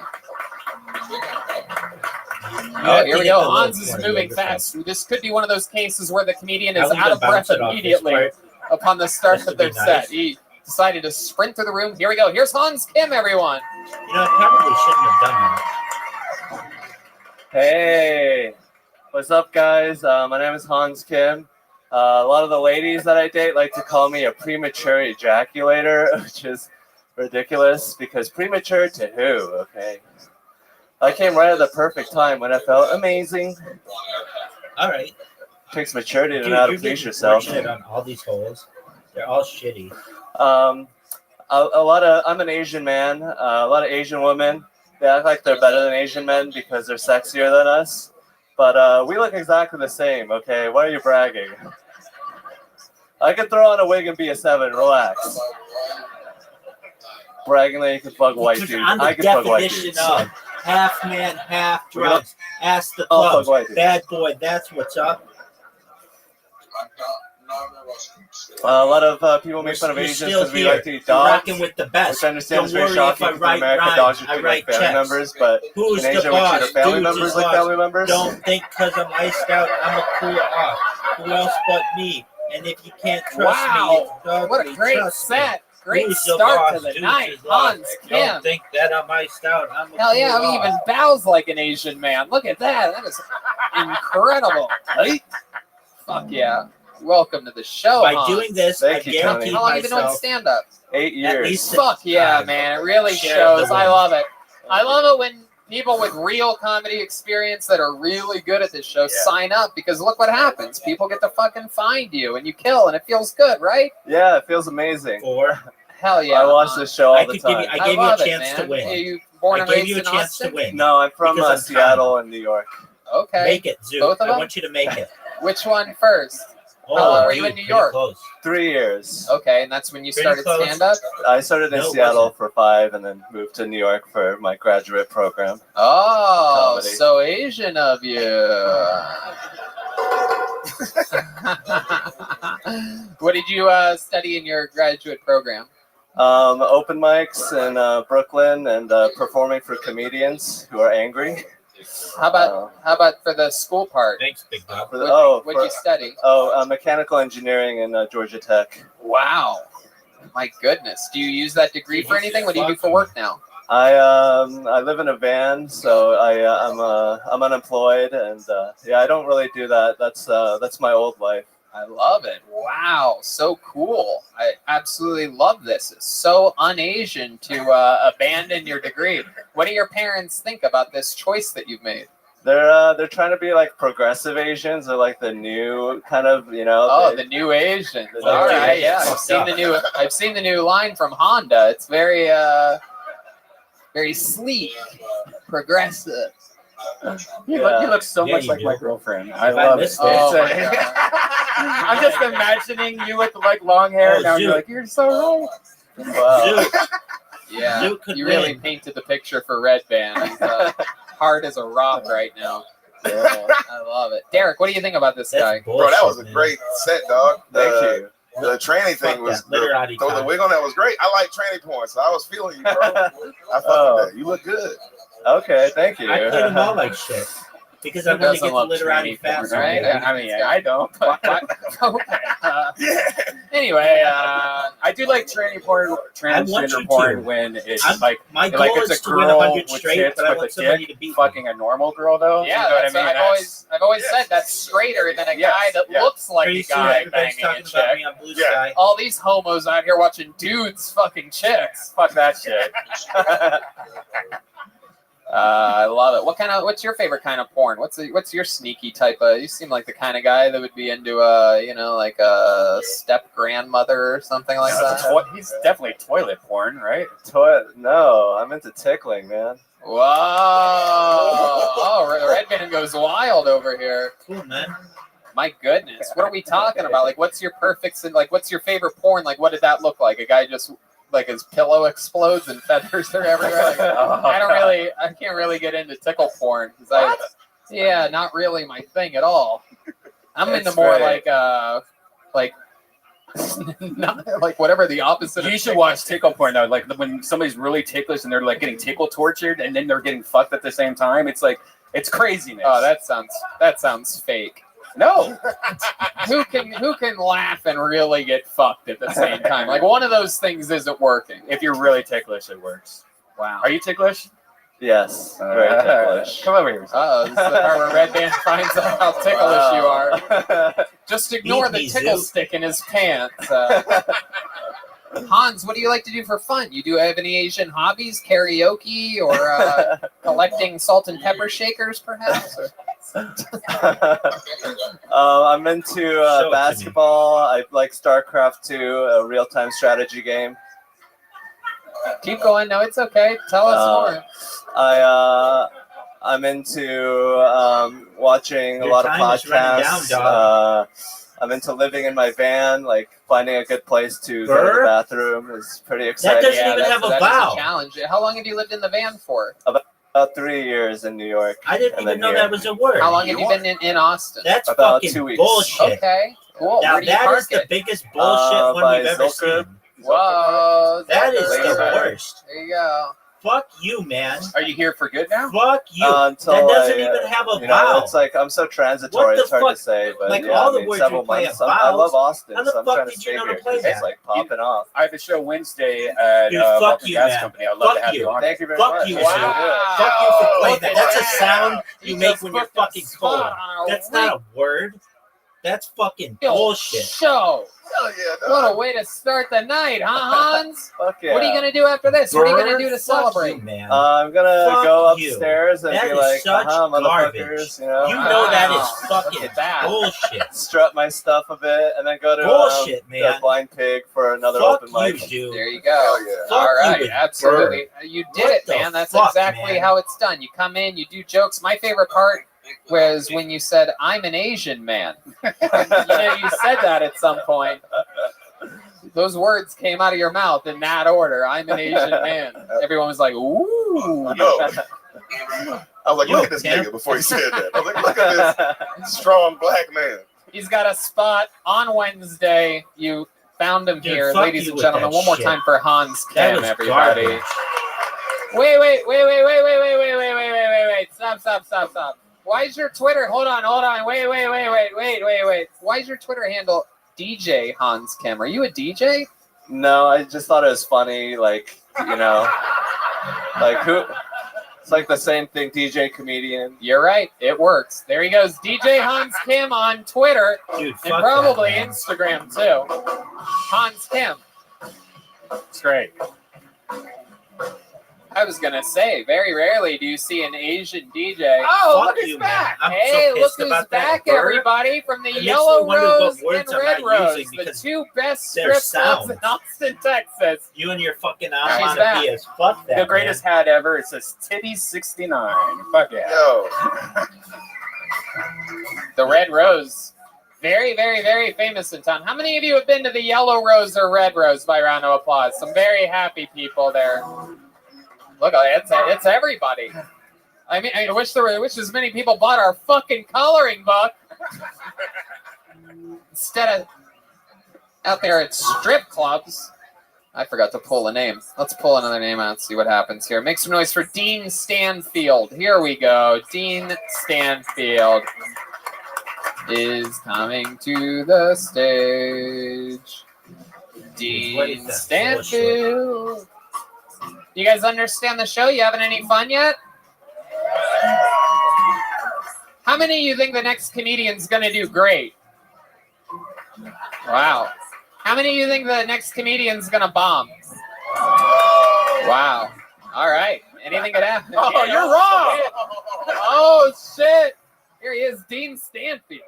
Oh, here we go. Hans is moving fast. This could be one of those cases where the comedian is out of breath immediately upon the start of their set. He decided to sprint through the room. Here we go. Here's Hans Kim, everyone. You know, I probably shouldn't have done that. Hey, what's up, guys? My name is Hans Kim. A lot of the ladies that I date like to call me a premature ejaculator, which is ridiculous because premature to who, okay? I came right at the perfect time when I felt amazing. All right. Takes maturity to Dude, know how to you're please getting yourself. fortunate on all these holes. They're all shitty. I'm an Asian man. A lot of Asian women, they act like they're better than Asian men because they're sexier than us. But we look exactly the same, okay? Why are you bragging? I could throw on a wig and be a 7. Relax. Bragging that you can fuck white dudes. I can fuck white dudes. Of half man, half drugs. Ask the I'll fuck clubs. white dudes. Bad boy, that's what's up. I got no more A lot of people make fun of You're Asians still because we here. like to eat You're dogs. rocking with the best. Which I understand Don't is very worry shocking if I because in write America, rhymes, dogs are I treated write like family checks. members, but Who's in the Asia, we boss? treat our family Dudes members is like boss. family members. Don't think because I'm iced out, I'm a cool off. Who else but me? And if you can't trust Wow, me, dog, what a great trust me. set. Great Who's the start boss? to the Dudes night. is boss. Hans Don't Kim. think that I'm iced out. I'm a Hell yeah, cool he off. even bows like an Asian man. Look at that. That is incredible. Right? Fuck yeah. Welcome to the show, By Hans. doing this, I guarantee How long have you been doing myself stand-up? 8 at years. least Fuck yeah, man. It really Share the shows. I win. love it. I love it when people with real comedy experience that are really good at this show sign up, because look what happens. People get to fucking find you and you kill and it feels good, right? Yeah, it feels amazing. Hell yeah. I watch this show all I the could give you- time. I gave you a love it, chance to man. win. Are you born I and gave raised you a in chance to Austin? win. No, I'm from Because I'm Seattle and New York. Okay. Make it, Zoo. Both of I them? want you to make it. Which one first? Oh, How long were you dude, in New pretty York? close. 3 years. Okay, and that's when you Pretty started close. stand-up? I started in No, it Seattle wasn't. for 5 and then moved to New York for my graduate program. Oh, Comedy. so Asian of you. What did you study in your graduate program? Open mics in Brooklyn and performing for comedians who are angry. How about for the school part? Thanks, Big Bob. What'd you study? Mechanical engineering in Georgia Tech. Wow. My goodness. Do you use that degree for anything? What do you do for work now? I live in a van, so I'm unemployed, and I don't really do that. That's my old life. I love it. Wow, so cool. I absolutely love this. It's so un-Asian to abandon your degree. What do your parents think about this choice that you've made? They're trying to be like progressive Asians, or like the new kind of, you know. Oh, the new Asians. All right, yeah. I've seen the new line from Honda. It's very very sleek, progressive. You look so much like my girlfriend. I love it. Oh my God. I'm just imagining you with like long hair. Now you're like, you're so right. Wow. Yeah, you really painted the picture for Red Band. He's hard as a rock right now. Yeah, I love it. Derek, what do you think about this guy? Bro, that was a great set, dog. Thank you. The tranny thing was throw the wig on. That was great. I like tranny porn, so I was feeling you, bro. I fuck with that. You look good. Okay, thank you. I play them all like shit. Because I want to get the literati fast. Right? I mean, I don't. But Okay. Anyway, I do like transgender porn when it's like my like goal it's is a to win girl 100 with straight, tits but I with want a somebody dick to beat fucking a normal girl, though. yeah, You know what I that's mean? I've always said that's straighter than a guy that looks like Pretty a soon guy everybody's banging a talking about chick. me on Blue Sky. All these homos out here watching dudes fucking chicks. Fuck that shit. I love it. What's your favorite kind of porn? What's your sneaky type of? You seem like the kind of guy that would be into like a step grandmother or something like that. He's definitely toilet porn, right? No, I'm into tickling, man. Whoa! Oh, the Red Band goes wild over here. Cool, man. My goodness, what are we talking about? Like, what's your perfect? Like, what's your favorite porn? Like, what did that look like? A guy just like his pillow explodes and feathers are everywhere. Like, I can't really get into tickle porn because yeah, not really my thing at all. I'm into more like not like whatever the opposite. You should watch tickle porn though. Like when somebody's really ticklish and they're like getting tickle tortured and then they're getting fucked at the same time. It's like it's craziness. Oh, that sounds fake. No. Who can laugh and really get fucked at the same time? Like one of those things isn't working. If you're really ticklish, it works. Wow. Are you ticklish? Yes. Very ticklish. Come over here. This is the part where Red Band finds out how ticklish you are. Just ignore the tickle stick in his pants. Hans, what do you like to do for fun? You have any Asian hobbies? Karaoke or collecting salt and pepper shakers, perhaps? I'm into basketball. I like StarCraft 2, a real-time strategy game. Keep going. No, it's okay. Tell us more. I'm into watching a lot of podcasts. I'm into living in my van, like finding a good place to go to the bathroom is pretty exciting. That doesn't even have a bow. Is a challenge. How long have you lived in the van for? About 3 years in New York. I didn't even know that was a word. How long have you been in Austin? That's about fucking 2 weeks. bullshit. Okay. Cool. Now Where do you that park is the it? biggest bullshit one by we've ever Zilker. seen. Whoa. That is Zilker. the worst. There you go. Fuck you, man. Are you here for good now? Fuck you. Until That doesn't I, even have a you know, vowel. it's like I'm so transitory. What the It's hard fuck? to say, but Like, yeah, all I the mean, words several you play months. have I love vowels. Austin, How the so I'm fuck trying to did stay you know here to play 'cause it's that? like popping off. I have a show Wednesday at Dude, fuck Vulcan you, Gas man. Company. I'd love Fuck to have you. you on. Thank you very Fuck much. you, Wow. man. Fuck you for playing that. That's a sound you make just when you're booked a fucking cold. spot on a That's not a word. That's fucking bullshit. Show. Hell yeah, What a dog. way to start the night, huh, Hans? Fuck yeah. What are you gonna do after this? What are you gonna do to Fuck celebrate? you, man. I'm gonna Fuck go you. upstairs and That be is like, such motherfuckers, garbage. you know. You know that Wow. is fucking that. bullshit. Strut my stuff a bit and then go to Bullshit, the man. Blind Pig for another Fuck open you, mic. dude. There you go. Hell yeah. Fuck All you right, with absolutely. You did What it, the man. That's fuck, exactly man? how it's done. You come in, you do jokes. My favorite part was when you said, "I'm an Asian man." You said that at some point. Those words came out of your mouth in that order. I'm an Asian man. Everyone was like, "Ooh." I know. I was like, look at this Tim. nigga before he said that. I was like, look at this strong black man. He's got a spot on Wednesday. You found him Dude, here, fuck ladies you and with gentlemen. that One more shit. time for Hans That Kim, was everybody. garbage. Wait. Stop. Why is your Twitter? Hold on. Wait. Why is your Twitter handle DJ Hans Kim? Are you a DJ? No, I just thought it was funny, like, you know, like who? It's like the same thing, DJ comedian. You're right. It works. There he goes. DJ Hans Kim on Twitter. Dude, and fuck probably that, man. Instagram too. Hans Kim. It's great. I was gonna say, very rarely do you see an Asian DJ. Oh, Fuck look who's you, man. back! I'm Hey, so look pissed who's about that back, word. everybody, from the It makes me Yellow wonder what Rose words and I'm Red not Rose, using the because two best their strip clubs in sound. Austin, Texas. You and your fucking back. onomatopoeias. Fuck that. The greatest hat ever. It says Titty 69. Fuck yeah. Yo. The Red Rose. Very, very, very famous in town. How many of you have been to the Yellow Rose or Red Rose by round of applause? Some very happy people there. Look, it's everybody. I mean, I wish as many people bought our fucking coloring book instead of out there at strip clubs. I forgot to pull a name. Let's pull another name out and see what happens here. Make some noise for Dean Stanfield. Here we go. Dean Stanfield is coming to the stage. Dean Stanfield. You guys understand the show? You having any fun yet? How many of you think the next comedian's going to do great? Wow. How many of you think the next comedian's going to bomb? Wow. All right. Anything could happen. Oh, you're wrong. Oh, shit. Here he is, Dean Stanfield.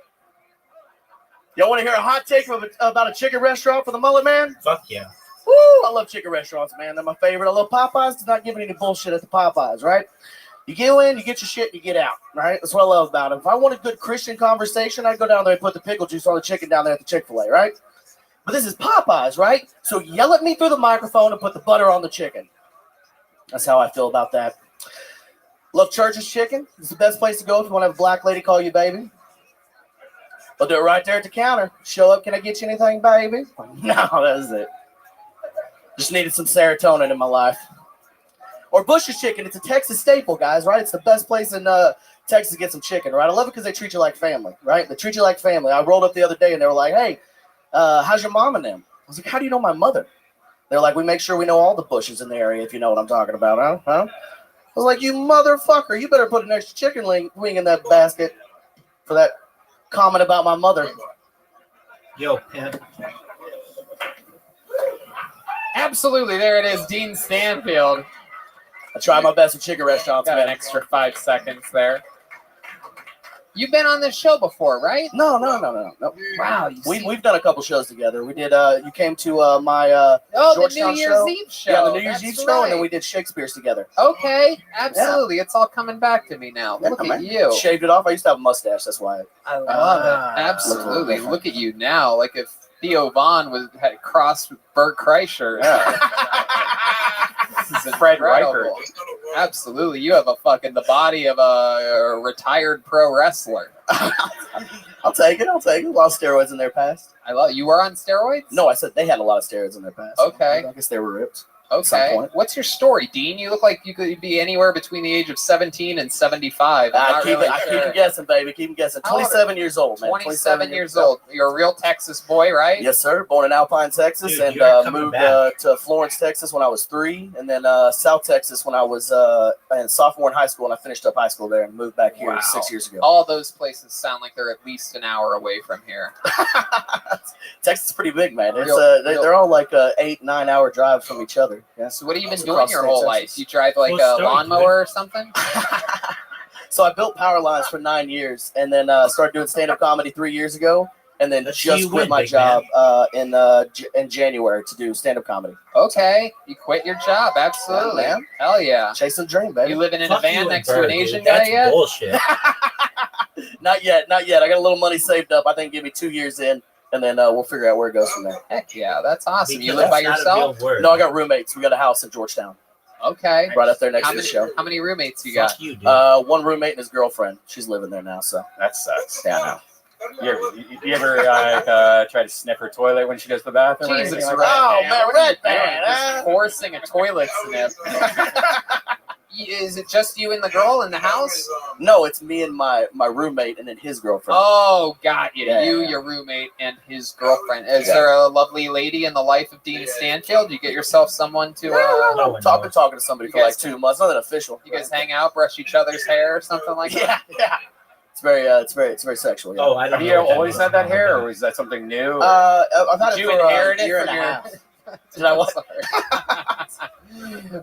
Y'all want to hear a hot take about a chicken restaurant for the Mullet Man? Fuck yeah. Woo! I love chicken restaurants, man. They're my favorite. I love Popeyes. It's not giving any bullshit at the Popeyes, right? You go in, you get your shit, you get out, right? That's what I love about it. If I want a good Christian conversation, I'd go down there and put the pickle juice on the chicken down there at the Chick-fil-A, right? But this is Popeyes, right? So yell at me through the microphone and put the butter on the chicken. That's how I feel about that. Love Church's Chicken. It's the best place to go if you want to have a black lady call you baby. They'll do it right there at the counter. Show up, can I get you anything, baby? No, that is it. Just needed some serotonin in my life. Or Bush's Chicken. It's a Texas staple, guys, right? It's the best place in Texas to get some chicken, right? I love it because they treat you like family, right? They treat you like family. I rolled up the other day and they were like, hey, how's your mom and them? I was like, how do you know my mother? They're like, we make sure we know all the Bushes in the area, if you know what I'm talking about, huh? I was like, you motherfucker, you better put an extra chicken wing in that basket for that comment about my mother. Yo, pimp. Absolutely, there it is, Dean Stanfield. I try my best with chicken restaurants. Got an extra 5 seconds there. You've been on this show before, right? No. Wow, we've done a couple shows together. We did. You came to my the Georgetown New Year's show. Eve show. Yeah, the New Year's That's Eve show, and then right. we did Shakespeare's together. Okay, absolutely. It's all coming back to me now. Yeah, Look at man. you. Shaved it off. I used to have a mustache. That's why. I love it. Absolutely. Look at you now. Like if Theo Vaughn had crossed with Bert Kreischer. This is Fred incredible. Reichert. Absolutely. You have the body of a retired pro wrestler. I'll take it. A lot of steroids in their past. I love. You were on steroids? No, I said they had a lot of steroids in their past. Okay. I guess they were ripped. At some Okay. point. What's your story, Dean? You look like you could be anywhere between the age of 17 and 75. I keep them guessing, baby. Keep them guessing. How old are 27 years old, man. 27 years old. You're a real Texas boy, right? Yes, sir. Born in Alpine, Texas, Dude, and you're coming moved back. to Florence, Texas when I was 3, and then South Texas when I was in sophomore in high school, and I finished up high school there and moved back here 6 years ago. All those places sound like they're at least an hour away from here. Texas is pretty big, man. It's, Real- they're all like 8-9 hour drives from each other. Yeah. So what have you been Across doing your state whole Texas. life? You drive like Cool a story, lawnmower or something? So I built power lines for 9 years, and then started doing stand-up comedy 3 years ago, and then Let's see just you quit win, my big job in January to do stand-up comedy. Okay, you quit your job, absolutely. Yeah, man. Hell yeah. Chasing the dream, baby. You living in a Fuck van you next and to an Bird, Asian dude. guy That's yet? bullshit. Not yet. I got a little money saved up. I think give me 2 years in, and then we'll figure out where it goes from there. Heck yeah, that's awesome. You live by yourself? No, I got roommates. We got a house in Georgetown. Okay. Right up there next How to the many- show. How many roommates you got? One roommate and his girlfriend. She's living there now, so That sucks. yeah, I know. You ever try to sniff her toilet when she goes to the bathroom? or Jesus, anything like Red that? Man, what are you doing? Just forcing a toilet sniff. Is it just you and the girl in the house? No, it's me and my roommate and then his girlfriend. Oh, got you. Yeah, You, yeah. your roommate, and his girlfriend. Is Yeah. there a lovely lady in the life of Dean Stanfield? You get yourself someone to. I've been talking to somebody for like 2 months. Nothing official. You guys hang out, brush each other's hair, or something like that. Yeah. It's very sexual. Yeah. Have you always had that hair, or was that something new? I've had Did it you for inherit a it year from and a your? half. Did I what?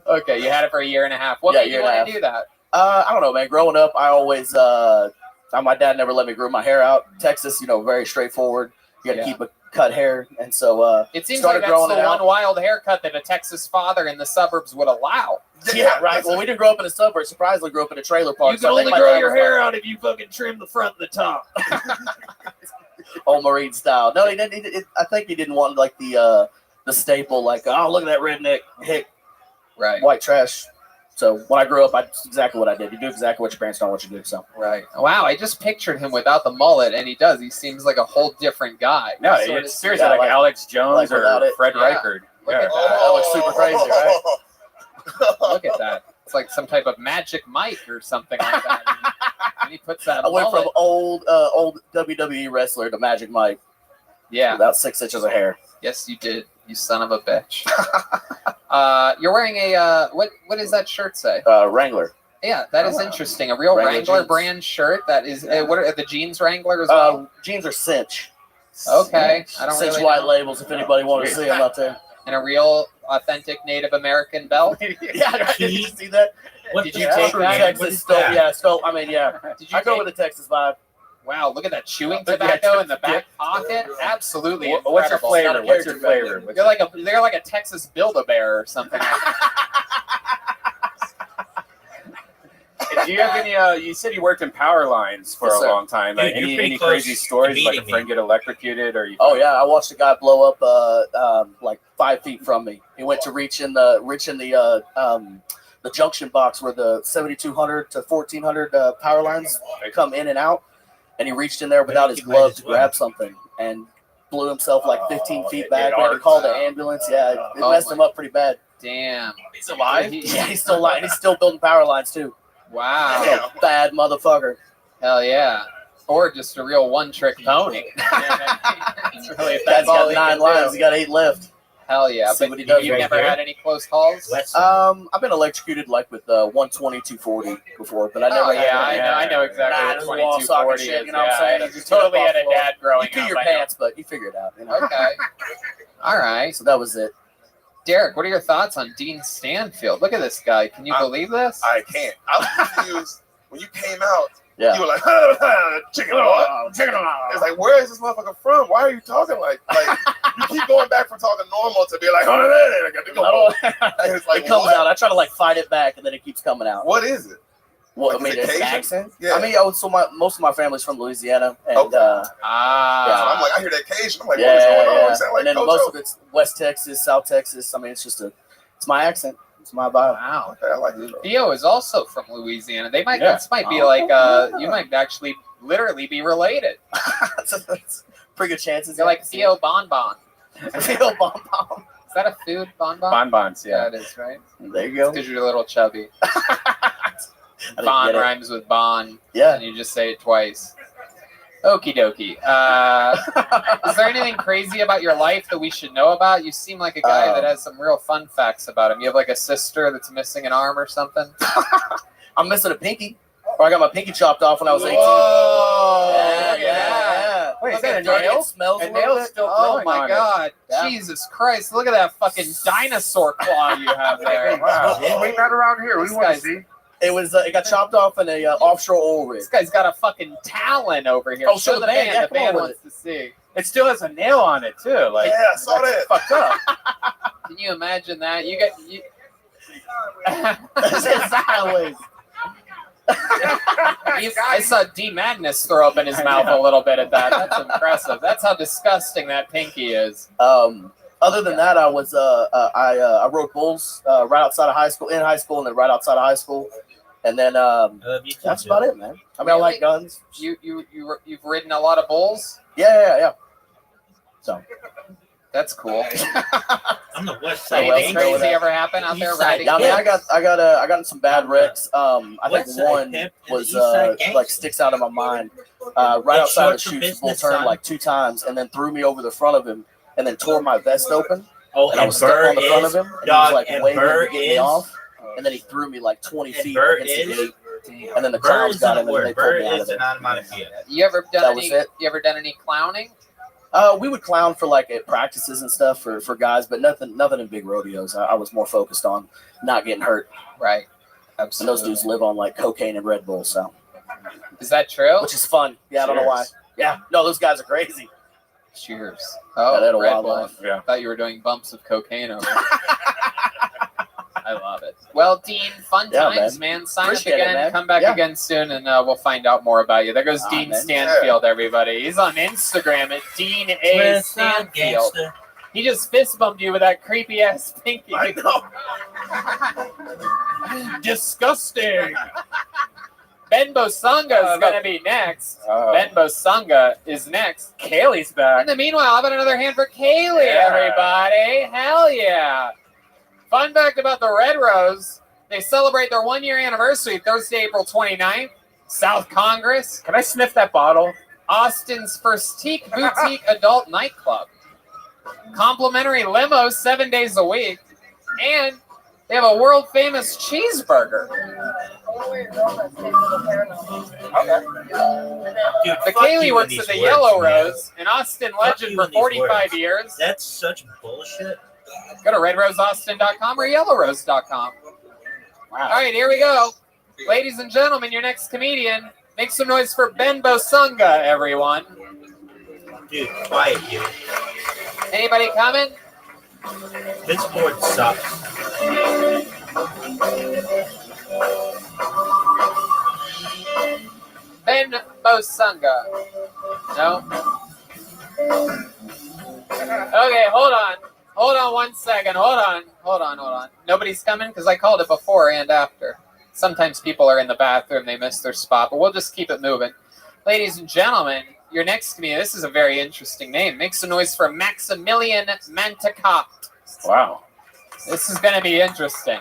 Okay, you had it for a year and a half. What Yeah, made you year and a want to half. do that? I don't know, man. Growing up, I always my dad never let me grow my hair out. Texas, very straightforward. You got to Yeah. keep a cut hair, and so It seems started like that's growing the it one out. wild haircut that a Texas father in the suburbs would allow. Yeah, right. Well, we didn't grow up in a suburb. Surprisingly, grew up in a trailer park. You can only grow your hair out if you fucking trim the front and the top. Old Marine style. No, he didn't. I think he didn't want like the staple, like, oh, look at that redneck hick, right? White trash. So when I grew up, that's exactly what I did. You do exactly what your parents don't want you to do. So Right. Wow, I just pictured him without the mullet, and he does. He seems like a whole different guy. No, Sort of- it's seriously like Alex Jones or without it. Fred Yeah. Reichard. Look Yeah. at that. that looks super crazy, right? Look at that. It's like some type of magic Mike or something like that. And he puts that I went mullet. from old WWE wrestler to Magic Mike. Yeah. About 6 inches of hair. Yes, you did. You son of a bitch. You're wearing a what does that shirt say? Wrangler. Yeah, that is interesting. A real Wrangler Wrangler jeans. brand shirt. That is. What are the jeans Wrangler as well? Jeans are cinch. Okay, I don't Cinch really white know. labels. If anybody wanted to see them out there. And a real authentic Native American belt. Yeah, right. Did you see that? Did you take that? Texas stole? Yeah, stole. I mean, yeah. Did you I go take- with the Texas vibe. Wow, look at that chewing Yeah, tobacco in the back pocket. Absolutely. What's your incredible. flavor? What's your flavor? They're like a Texas Build-A-Bear or something. Do you have any? You said you worked in power lines for Yes, a sir. long time. Like, Dude, you're any pretty crazy close stories? to Like a beating friend get electrocuted, or you? Oh yeah, I watched a guy blow up like 5 feet from me. He went to reach in the junction box where the 7200 to 1400 power lines come in and out, and he reached in there without his glove to grab something and blew himself like 15 feet back. We had to call the ambulance. Yeah, it messed him up pretty bad. Damn. He's alive? Yeah, he's still alive. He's still building power lines too. Wow. He's a bad motherfucker. Hell yeah. Or just a real one-trick pony. It's really, if Guy's that's all got he 9 can lines. do. He got 8 left. Hell yeah. See But what he does you've right never there. had any close calls? I've been electrocuted like with 120, 240 before, but I never. Oh, had yeah, any- I know exactly what this wall 2240 socket is. shit, you know what I'm Yeah, saying? I You just totally get had a off the dad growing You pee up, your I know. pants, but you figure it out. You know? Okay. All right. So that was it. Derek, what are your thoughts on Dean Stanfield? Look at this guy. Can you believe this? I can't. I was confused when you came out. Yeah. You were like, chicken what? Chicken. It's like, where is this motherfucker from? Why are you talking like you keep going back from talking normal to be like, I got to go. And it's like, It comes what? out. I try to like fight it back, and then it keeps coming out. What is it? Well, Like, I mean, is it it's Cajun? accent. Yeah. I mean, so most of my family's from Louisiana, and Okay. yeah. So I'm like, I hear that Cajun. I'm like, Yeah, what is going on? yeah. You sound like And then Coach most O. of it's West Texas, South Texas. I mean, it's my accent. It's my vibe. Wow. Okay, I like it. Theo is also from Louisiana. They might. Yeah. This might be Oh, like. yeah. You might actually literally be related. That's pretty good chances. You're like Theo Bonbon. Theo Bonbon. Is that a food, Bonbon? Bonbons, yeah. Yeah, it is, right? There you go. Because you're a little chubby. didn't Bon get it. rhymes with bon. Yeah. And you just say it twice. Okie dokie. Is there anything crazy about your life that we should know about? You seem like a guy that has some real fun facts about him. You have like a sister that's missing an arm or something? I'm missing a pinky. Or I got my pinky chopped off when I was 18. Whoa! Yeah. Wait, is Look that a at that. nail? It smells A a little nail's bit. still Oh growing my on it. god. Yeah. Jesus Christ. Look at that fucking dinosaur claw you have there. Wow. Ain't that around here. We This want to guy's- see. It was. It got chopped off in a offshore oil rig. This guy's got a fucking talon over here. Oh, show the band. Yeah, The come on band with wants to see. It still has a nail on it too. Like, Yeah, I saw that's that. fucked up. Can you imagine that? You get you. Sideways. I saw D Magnus throw up in his mouth a little bit at that. That's impressive. That's how disgusting that pinky is. Other than that, I was I rode bulls right outside of high school, in high school, and then right outside of high school, and then that's about it, man. I mean, I like guns. You've ridden a lot of bulls. Yeah. So that's cool. I'm the west side. Anything crazy ever happen out there riding? Yeah, I mean, I got in some bad wrecks. I think West side one pimp and was east side gangster. like sticks out of my mind. Right It's outside of the short for chute, bull business, turned son. like 2 times, and then threw me over the front of him, and then tore my vest open. Oh, and I and was stepping on Bird the front is, of him, and dog, he was like and waving to Bird get me is, off, and then he threw me like 20 and feet Bird against the is, gate, and then the Bird clowns isn't got a him, and word. they pulled Bird me out is of an there. onomatopoeia. You ever That done was any? it. You ever done any clowning? We would clown for like at practices and stuff for guys, but nothing in big rodeos. I was more focused on not getting hurt. Right. And those dudes live on like cocaine and Red Bull, so Is that true? which is fun. Yeah, I don't know why. Yeah, no, those guys are crazy. Cheers. Yeah, Oh, they had a Red wild Bull. life. Yeah. I thought you were doing bumps of cocaine over. I love it. Well, Dean, fun Yeah, times, man. Sign Appreciate up it, again. man. Come back Yeah. again soon, and we'll find out more about you. There goes Dean man. Stanfield, everybody. He's on Instagram at Dean A. West side Stanfield. gangster. He just fist bumped you with that creepy ass pinky. I know. Disgusting. Ben Bosunga is going to be next. Ben Bosunga is next. Kaylee's In back. the meanwhile, how about another hand for Kaylee, Yeah. everybody? Hell yeah. Fun fact about the Red Rose, they celebrate their 1-year anniversary Thursday, April 29th. South Congress, Can I sniff that bottle? Austin's first boutique adult nightclub. Complimentary limos 7 days a week. And they have a world-famous cheeseburger. Dude, The fuck Kaylee you works and at these the words, Yellow man. Rose, an Austin Fuck legend you for and these 45 words. years. That's such bullshit. Go to redroseaustin.com or yellowrose.com. All right, here we go. Ladies and gentlemen, your next comedian. Make some noise for Ben Bosunga, everyone. Dude, quiet you. Anybody coming? This board sucks. Ben Bosunga. No? Okay, hold on. Hold on 1 second. Hold on. Nobody's coming? Because I called it before and after. Sometimes people are in the bathroom, they miss their spot, but we'll just keep it moving. Ladies and gentlemen, your next comedian, this is a very interesting name. Make some noise for Maximilian Mantecopt. Wow. This is going to be interesting.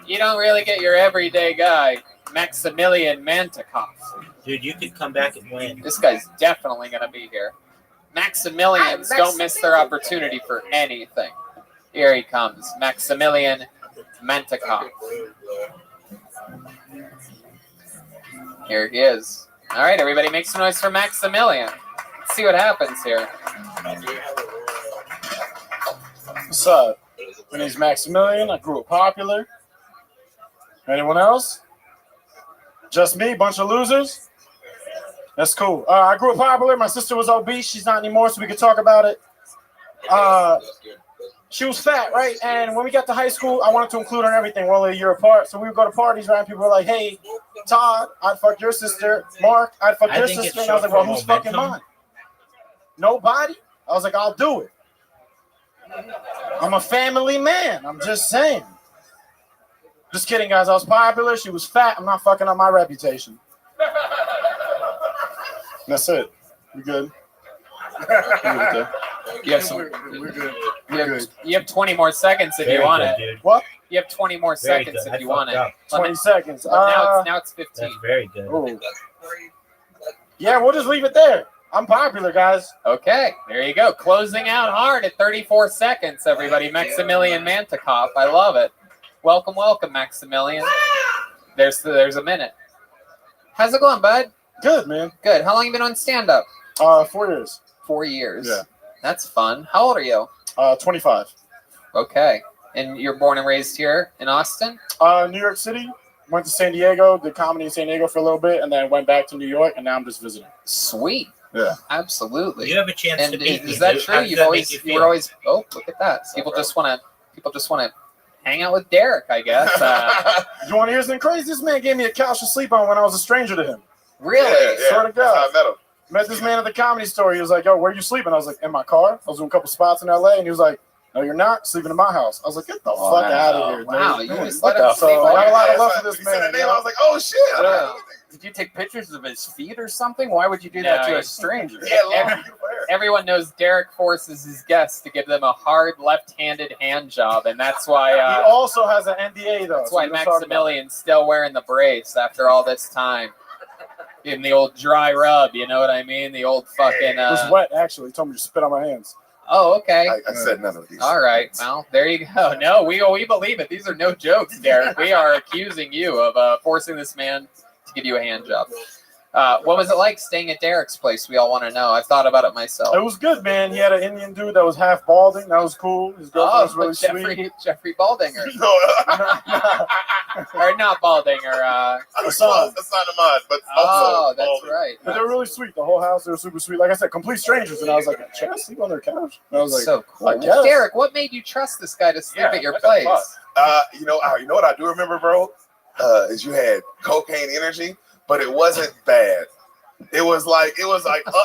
You don't really get your everyday guy, Maximilian Mantecopt. Dude, you could come back and win. This guy's definitely going to be here. Maximilians don't miss their opportunity for anything. Here he comes, Maximilian Mantecopt. Here he is. All right, everybody, make some noise for Maximilian. Let's see what happens here. What's up? My name's Maximilian. I grew up popular. Anyone else? Just me? Bunch of losers? That's cool. I grew up popular. My sister was obese. She's not anymore, so we could talk about it. She was fat, right? And when we got to high school, I wanted to include her in everything. We're only a year apart, so we would go to parties, right? And people were like, hey, Todd, I'd fuck your sister. Mark, I'd fuck your sister. And I was like, well, who's fucking mine? Nobody? I was like, I'll do it. I'm a family man. I'm just saying. Just kidding, guys. I was popular. She was fat. I'm not fucking up my reputation. That's it. We good. You have some. We're good. You have 20 more seconds if Very you want good, it. dude. What? You have 20 more Very seconds good. if I you want it. fucked up. 20 seconds. Well, now it's 15. That's very good. Ooh. Yeah, we'll just leave it there. I'm popular, guys. Okay, there you go. Closing out hard at 34 seconds, everybody. Maximilian Mantikov. I love it. Welcome, Maximilian. There's a minute. How's it going, bud? Good, man. Good. How long you been on stand-up? 4 years. 4 years. Yeah. That's fun. How old are you? 25. Okay. And you're born and raised here in Austin? New York City. Went to San Diego, did comedy in San Diego for a little bit, and then went back to New York, and now I'm just visiting. Sweet. Yeah. Absolutely. You have a chance and to meet me. is that dude. true? How does You that were make you always feel? oh, look at that. People just want to hang out with Derek, I guess. You want to hear something crazy? This man gave me a couch to sleep on when I was a stranger to him. Really? Yeah. Swear to That's how God. I met him. Met this man at the Comedy Store. He was like, yo, where you sleeping? I was like, in my car. I was doing a couple spots in LA, and he was like, no, you're not sleeping in my house. I was like, get the fuck out of here, dude. Wow, you just What let him the sleep fuck? on I got a lot of your love house. for this He said man. the name. I was like, oh shit. Yeah. Did you take pictures of his feet or something? Why would you do that No, to a he- stranger? Everyone knows Derek forces his guests to give them a hard left-handed hand job, and that's why He also has an NDA, though. that's so why we just talked about it. Maximilian's still wearing the brace after all this time. In the old dry rub, you know what I mean? The old fucking. It was wet, actually. He told me to spit on my hands. Oh, okay. I said none of these. All right. Well, there you go. No, we believe it. These are no jokes, Derek. We are accusing you of forcing this man to give you a hand job. What was it like staying at Derek's place? We all want to know. I've thought about it myself. It was good, man. He had an Indian dude that was half balding. That was cool. His girlfriend was really sweet. Jeffrey Baldinger. Or not Baldinger. Hassan Ahmad, but Oh, that's right. But they were really sweet. The whole house, they were super sweet. Like I said, complete strangers. And I was like, should I sleep on their couch? And I was like, So cool. I guess. Derek, what made you trust this guy to sleep at your place? You know what I do remember, bro? Is you had cocaine energy, but it wasn't bad. It was like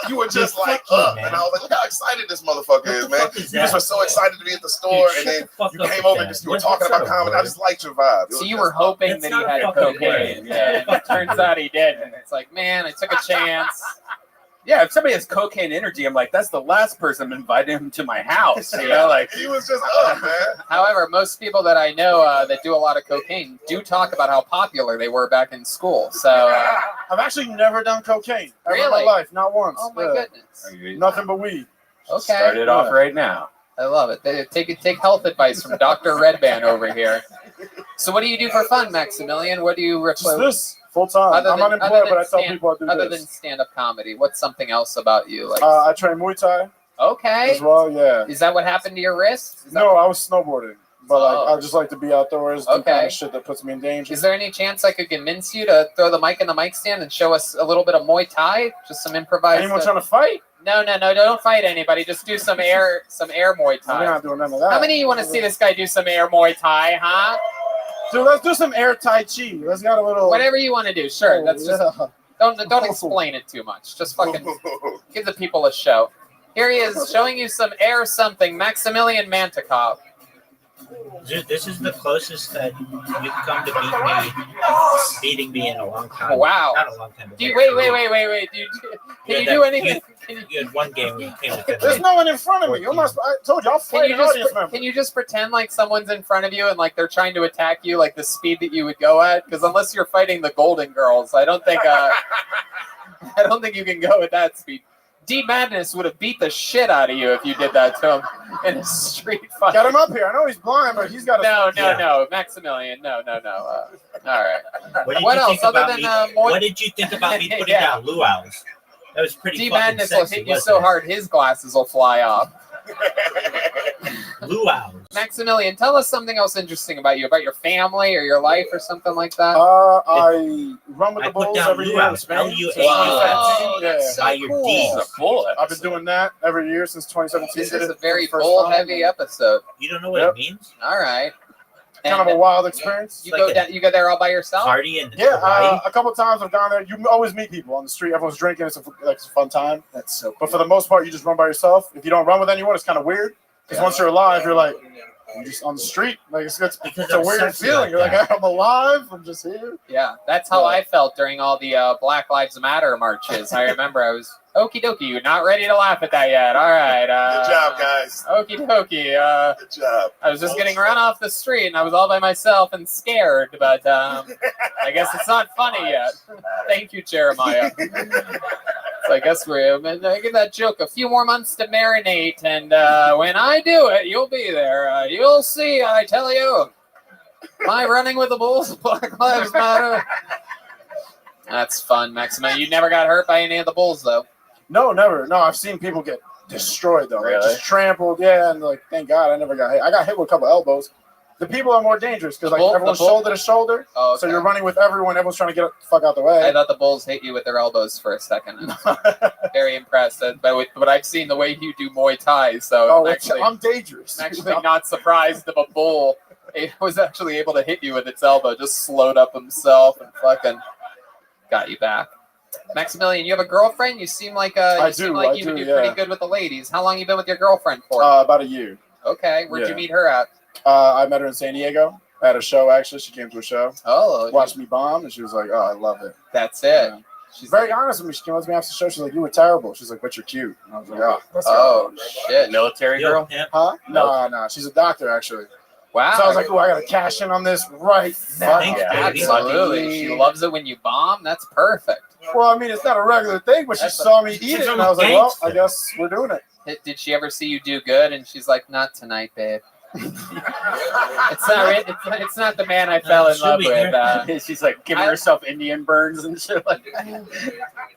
you were just like and I was like, look how excited this motherfucker is, man. You just were so excited to be at the store, and then you came over and you were talking about comedy. I just liked your vibe. So you were hoping that he had cocaine. Yeah, and it turns out he didn't. It's like, man, I took a chance. Yeah, if somebody has cocaine energy, I'm like, that's the last person I'm inviting him to my house. You know, like he was just up, man. However, most people that I know that do a lot of cocaine do talk about how popular they were back in school. So I've actually never done cocaine ever in my Really? life, not once. Oh my Yeah. goodness. Nothing but weed. Okay. start it off right now. I love it. Take health advice from Dr. Redban over here. So what do you do for fun, Maximilian? What do you Just replace? this full time. I'm unemployed, but I tell people I do Other than this. stand-up comedy, what's something else about you? Like, I train Muay Thai okay. as well. Yeah. Is that what happened to your wrist? Is that- No, I was snowboarding, but like Oh. I just like to be outdoors. Do Okay. kind of shit that puts me in danger. Is there any chance I could convince you to throw the mic in the mic stand and show us a little bit of Muay Thai? Just some improvised. Anyone trying to fight? No, don't fight anybody. Just do some air Muay Thai. We're not doing none of that. How many of you want to see this guy do some air Muay Thai, huh? Dude, let's do some air Tai Chi. Let's got a little. Whatever you want to do, sure. Oh, That's just don't explain it too much. Just fucking give the people a show. Here he is showing you some air something. Maximilian Mantikov. Dude, this is the closest that you've come to beating me in a long time. Wow. Not a long time. Do you, wait. Dude, can you do anything? You had one game where you came within. There's no one in front of me. I told you, I'll fight an audience member. Can you just pretend like someone's in front of you and like they're trying to attack you like the speed that you would go at? Because unless you're fighting the Golden Girls, I don't think you can go at that speed. D Madness would have beat the shit out of you if you did that to him in a street fight. Got him up here. I know he's blind, but he's got a. No, Maximilian, no. All right. What else think other about than me? What did you think about me putting Yeah. down luau's? That was pretty D fucking Madness will sexy, hit you wasn't so it? hard his glasses will fly off. Luau's. Maximilian, tell us something else interesting about you, about your family or your life or something like that. I run with the put Bulls down every year. in luau's, Spain. L-U-A-U-S. Whoa, Yeah. that's so By your cool. D. I've been doing that every year since 2017. This Did is it a very for the first bull time. heavy episode. You don't know what Yep. it means? All right. Kind of a wild experience. You go there all by yourself? Party in Yeah, Hawaii? a couple times I've gone there. You always meet people on the street. Everyone's drinking. It's a fun time. That's so cool. But for the most part, you just run by yourself. If you don't run with anyone, it's kind of weird. Because once you're alive, you're like, I'm just on the street. Like it's a I'm weird sexy feeling. like You're like, that. I'm alive. I'm just here. Yeah, that's how I felt during all the Black Lives Matter marches. I remember I was, okie dokie, you're not ready to laugh at that yet. All right. Good job, guys. Okie dokie. Good job. I was just getting run off the street and I was all by myself and scared, but I guess it's not funny yet. Thank you, Jeremiah. So I guess we're going to give that joke a few more months to marinate, and when I do it, you'll be there. You'll see, I tell you. Am I running with the Bulls? Black Lives Matter. That's fun, Maximo. You never got hurt by any of the Bulls, though. No, never. No, I've seen people get destroyed though. Like, Really? just trampled. Yeah, and like, thank God I never got hit. I got hit with a couple elbows. The people are more dangerous because like everyone's shoulder to shoulder. Oh, So you're running with everyone. Everyone's trying to get the fuck out the way. I thought the Bulls hit you with their elbows for a second. Very impressed. But I've seen the way you do Muay Thai, so I'm dangerous. I'm actually not surprised if a bull was actually able to hit you with its elbow, just slowed up himself and fucking got you back. Maximilian, you have a girlfriend? You seem like you do pretty good with the ladies. How long you been with your girlfriend for? About a year. Okay, where'd you Yeah. meet her at? I met her in San Diego at a show. Actually, she came to a show. Oh, watched me bomb, and she was like, "Oh, I love it." That's it. Yeah. She's very honest with me. She came up to me after the show. She's like, "You were terrible." She's like, "But you're cute." And I was like, "Oh, let's Oh, go." shit. Military girl? Huh? No, she's a doctor actually. Wow. So I was like, "Oh, I gotta cash in on this right now." Absolutely. She loves it when you bomb. That's perfect. Well, I mean, it's not a regular thing, but she saw me eat it, and I was like, "Well, I guess we're doing it." Did she ever see you do good? And she's like, "Not tonight, babe." It's not the man I fell in love with. She's like giving herself Indian burns and shit like that.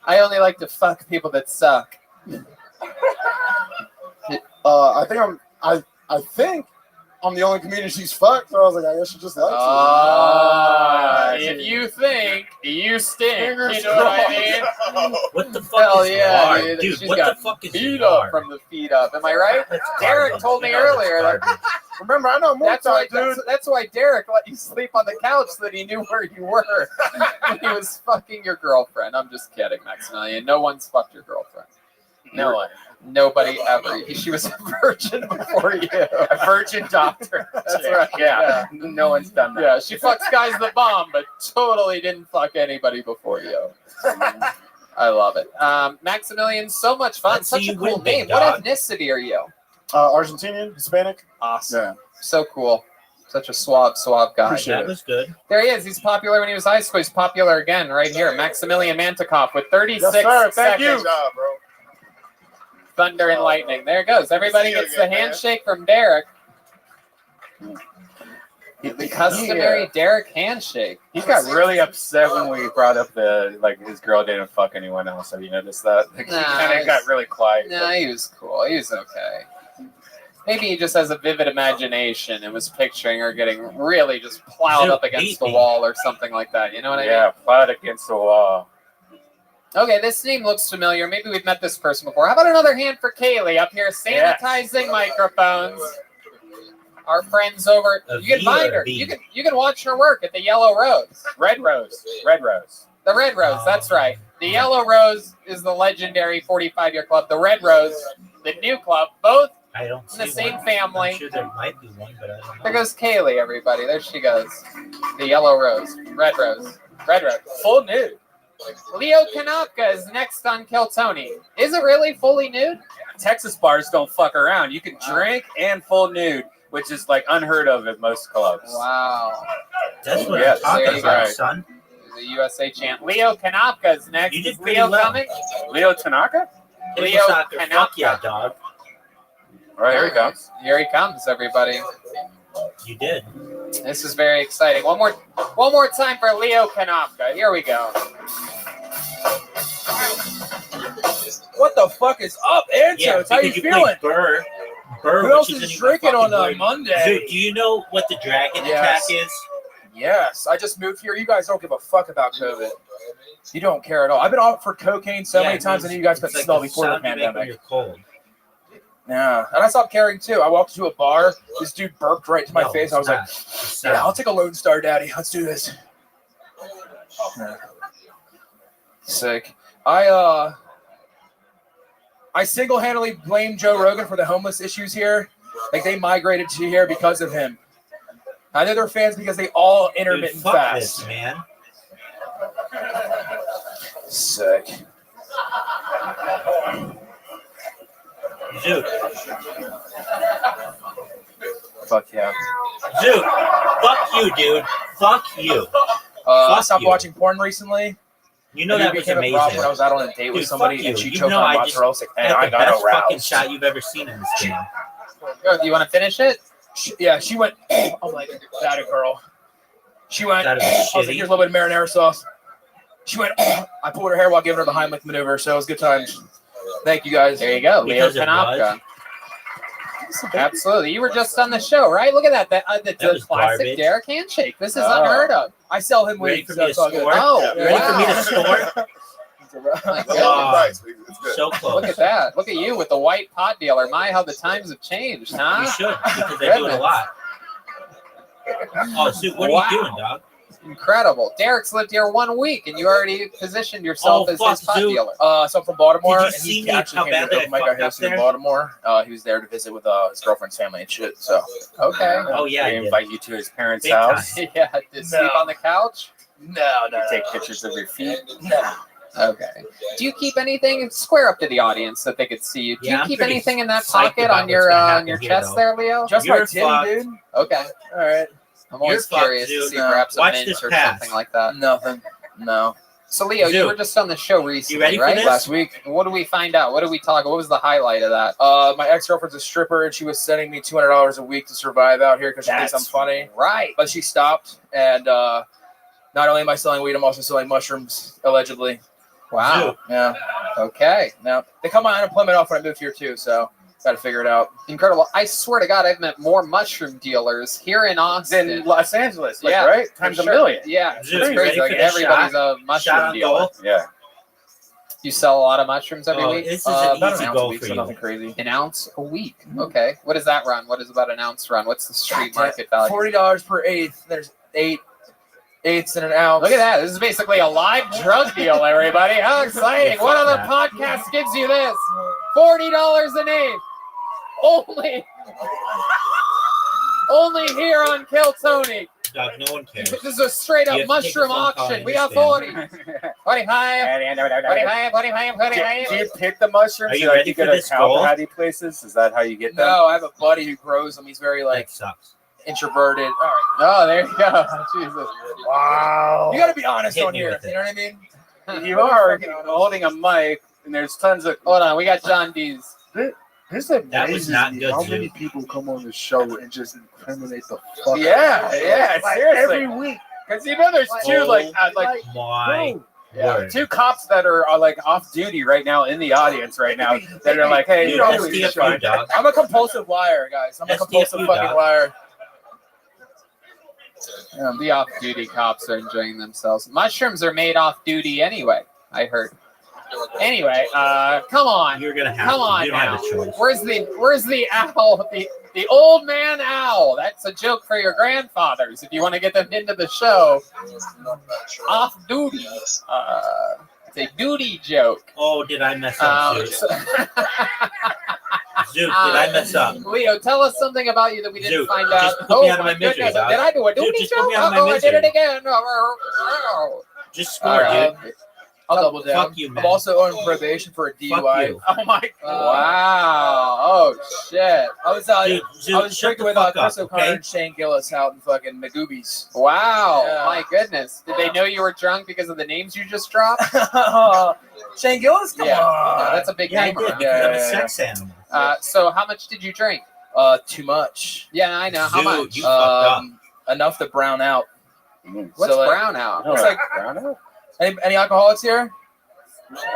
I only like to fuck people that suck. I think I'm the only comedian she's fucked, so I was like, I guess she just likes If you think, you stink. You know what I mean? What the fuck Hell is yeah, hard? dude. Dude, what the fuck is feet hard? up from the feet up. Am I right? Derek told me earlier that. Remember, I know more that's why Derek let you sleep on the couch so that he knew where you were when he was fucking your girlfriend. I'm just kidding, Maximilian. No one's fucked your girlfriend. No one. Nobody ever. She was a virgin before you. A virgin doctor. That's right. Yeah. No one's done that. Yeah, she fucks guys that bomb, but totally didn't fuck anybody before you. I love it. Maximilian, so much fun. Let's see Such a you cool win, big name. What dog. ethnicity are you? Argentinian, Hispanic. Awesome. Yeah. So cool. Such a suave guy. That was good. There he is. He's popular when he was high school. He's popular again right here. Maximilian Mantikov with 36 Yes, sir. Thank seconds. you. Good job, bro. Thunder and lightning. There it goes. Everybody See you gets the again, man. handshake from Derek. The customary Derek handshake. He got really upset when we brought up his girl didn't fuck anyone else. Have you noticed that? Like, he Nah, kind of got really quiet. Nah, he was cool. He was okay. Maybe he just has a vivid imagination and was picturing her getting really just plowed up against the wall or something like that. You know what I mean? Yeah, plowed against the wall. Okay, this name looks familiar. Maybe we've met this person before. How about another hand for Kaylee up here sanitizing microphones? Our friends over. You can find her. You can watch her work at the Yellow Rose. Red Rose. Red Rose. The Red Rose. That's right. The Yellow Rose is the legendary 45-year club. The Red Rose, the new club. Both I don't in the see same one. family. I'm sure there might be one, but I don't know. There goes Kaylee, everybody. There she goes. The Yellow Rose. Red Rose. Red Rose. Full nude. Leo Kanopka is next on Kill Tony. Is it really fully nude? Texas bars don't fuck around. You can drink and full nude, which is like unheard of at most clubs. Wow. That's what Yes, I'm there talking you about, go. son. The USA champ. Leo Kanopka is next. You did Is pretty Leo well. coming? Leo Tanaka? Leo Soccer, fuck yeah, Kanopka. dog. All right, here he comes. Here he comes, everybody. You did. This is very exciting. One more time for Leo Kanopka. Here we go. What the fuck is up, Antos? Yeah, How you because feeling? played Burr, Who which else isn't is even drinking fucking on a word. Monday? Dude, do you know what the dragon attack is? Yes, I just moved here. You guys don't give a fuck about COVID. You don't care at all. I've been off for cocaine so many times. I knew you guys couldn't It's smell like before the sound you make when pandemic. you're cold. Yeah, and I stopped caring too. I walked into a bar. This dude burped right to my No, face. I was like, it's "Yeah, not. I'll take a Lone Star, Daddy. Let's do this." Yeah. Sick. I single-handedly blame Joe Rogan for the homeless issues here. Like they migrated to here because of him. I know they're fans because they all intermittent fuck fast. this, man. Sick. Dude. Fuck yeah. Dude, fuck you, dude. Fuck you. I Fuck stopped you. watching porn recently. You know And it that was became a amazing. problem when I was out on a date with Dude, somebody fuck and you. she You choked know on I mozzarella. just I was like, man, had I the got best fucking aroused. shot you've ever seen in this game. Do you want to finish it? Yeah, she went. I'm like, that a girl. She went. That is I was like, shitty. here's a little bit of marinara sauce. She went. I pulled her hair while giving her the Heimlich maneuver, so it was good times. Thank you guys. There you go, Leo Kanopka. Absolutely. You were just on the show, right? Look at that. The was classic garbage. Derek handshake. This is unheard of. I sell him Ready weed. for So me to it's all good. score? Oh, You ready for me to wow. score? My Oh, goodness. so close. Look at that. Look at you with the white pot dealer. My, how the times have changed, huh? You should, because I do it a lot. Oh, Sue, what are you doing, dog? Incredible. Derek's lived here 1 week, and you already positioned yourself as his pot dealer. So I'm from Baltimore. Did you and see he me actually how came to badly the open mic I I fucked up hosted in there? Baltimore. He was there to visit with his girlfriend's family and shit. So Okay. Oh, yeah, I They did. invite you to his parents' Big house. time. Yeah, to sleep on the couch? No. You take pictures of your feet. No. Okay. Do you keep anything square up to the audience so that they could see you? Do Yeah, you I'm keep pretty anything in that psyched pocket about on your what's gonna happen here, chest though. there, Leo? Just You're my titty, fucked. dude. Okay. All right. I'm always You're curious fucked, to dude. see perhaps a Watch mint this or pass. something like that. Nothing. No. So Leo, you Dude. were just on the show recently, ready for right? this? Last week. What did we find out? What did we talk? What was the highlight of that? My ex-girlfriend's a stripper, and she was sending me $200 a week to survive out here because she thinks I'm funny. Right. But she stopped, and not only am I selling weed, I'm also selling mushrooms, allegedly. Wow. Yeah. Okay. Now they cut my unemployment off when I moved here too, so got to figure it out. Incredible. I swear to God, I've met more mushroom dealers here in Austin. In Los Angeles, like, Yeah, right? for Times a sure. million. Yeah. Dude, It's you crazy. ready Like for this everybody's shot? a mushroom Shot on dealer. goal? Yeah. You sell a lot of mushrooms every Oh, week? this is an About easy an ounce a goal week, for so you. nothing crazy. An ounce a week. Okay. What does that run? What is about an ounce run? What's the street market value? $40 per eighth. There's 8 eighths in an ounce. Look at that. This is basically a live drug deal, everybody. How exciting. What other podcast gives you this? $40 an eighth. Only here on Kill Tony. Dog, no one cares. This is a straight up You have to take a mushroom phone call, auction. I We got understand. 40. 45. Do you pick the mushrooms? Are you Like, ready you for go to this goal? Kalahari places? Is that how you get them? No, I have a buddy who grows them. He's very like That sucks. introverted. All right. Oh, there you go. Jesus. Wow. You got to be honest Hit on me here. with it. You know what I mean? You are holding a mic, and there's tons of. Hold on. We got John D's. This That was amazes not me good, how Zoo. many people come on the show and just incriminate the fuck. Yeah, yeah, Like, seriously. every week. Because you know, there's two My yeah, word. two cops that are like off duty right now in the audience right now that are like, hey, Dude, you know, that's it's DFU, fine. dog. I'm a compulsive liar, guys. I'm a SDFU, compulsive fucking dog. liar. The off-duty cops are enjoying themselves. Mushrooms are made off-duty anyway, I heard. Anyway, come on. You're gonna have Come to. on You don't now. have a choice. Where's the owl? The old man owl. That's a joke for your grandfathers if you want to get them into the show. Off duty. It's a duty joke. Oh, did I mess up, Zoot? Zoot, did I mess up? Leo, tell us something about you that we didn't Zoot, find out. just put me out of my misery, goodness, dog. did I do a Zoot, duty just joke? put me out of my I did it misery. again. Just score, dude. I'll double down. Fuck you, man. I'm also on probation for a DUI. you. Oh my god! Wow! Oh shit! I was Dude, Zoot, I was shut drinking the with fuck Chris up, O'Connor okay? and Shane Gillis out in fucking Magoobies. Wow! Yeah. My goodness! Did they know you were drunk because of the names you just dropped? Shane Gillis, come Yeah, on. that's a big Yeah, I name did around. because I'm a Yeah. sex animal. So how much did you drink? Too much. Yeah, I know. How Dude, much? you fucked up. Enough to brown out. What's so, like, brown out? It's like any alcoholics here?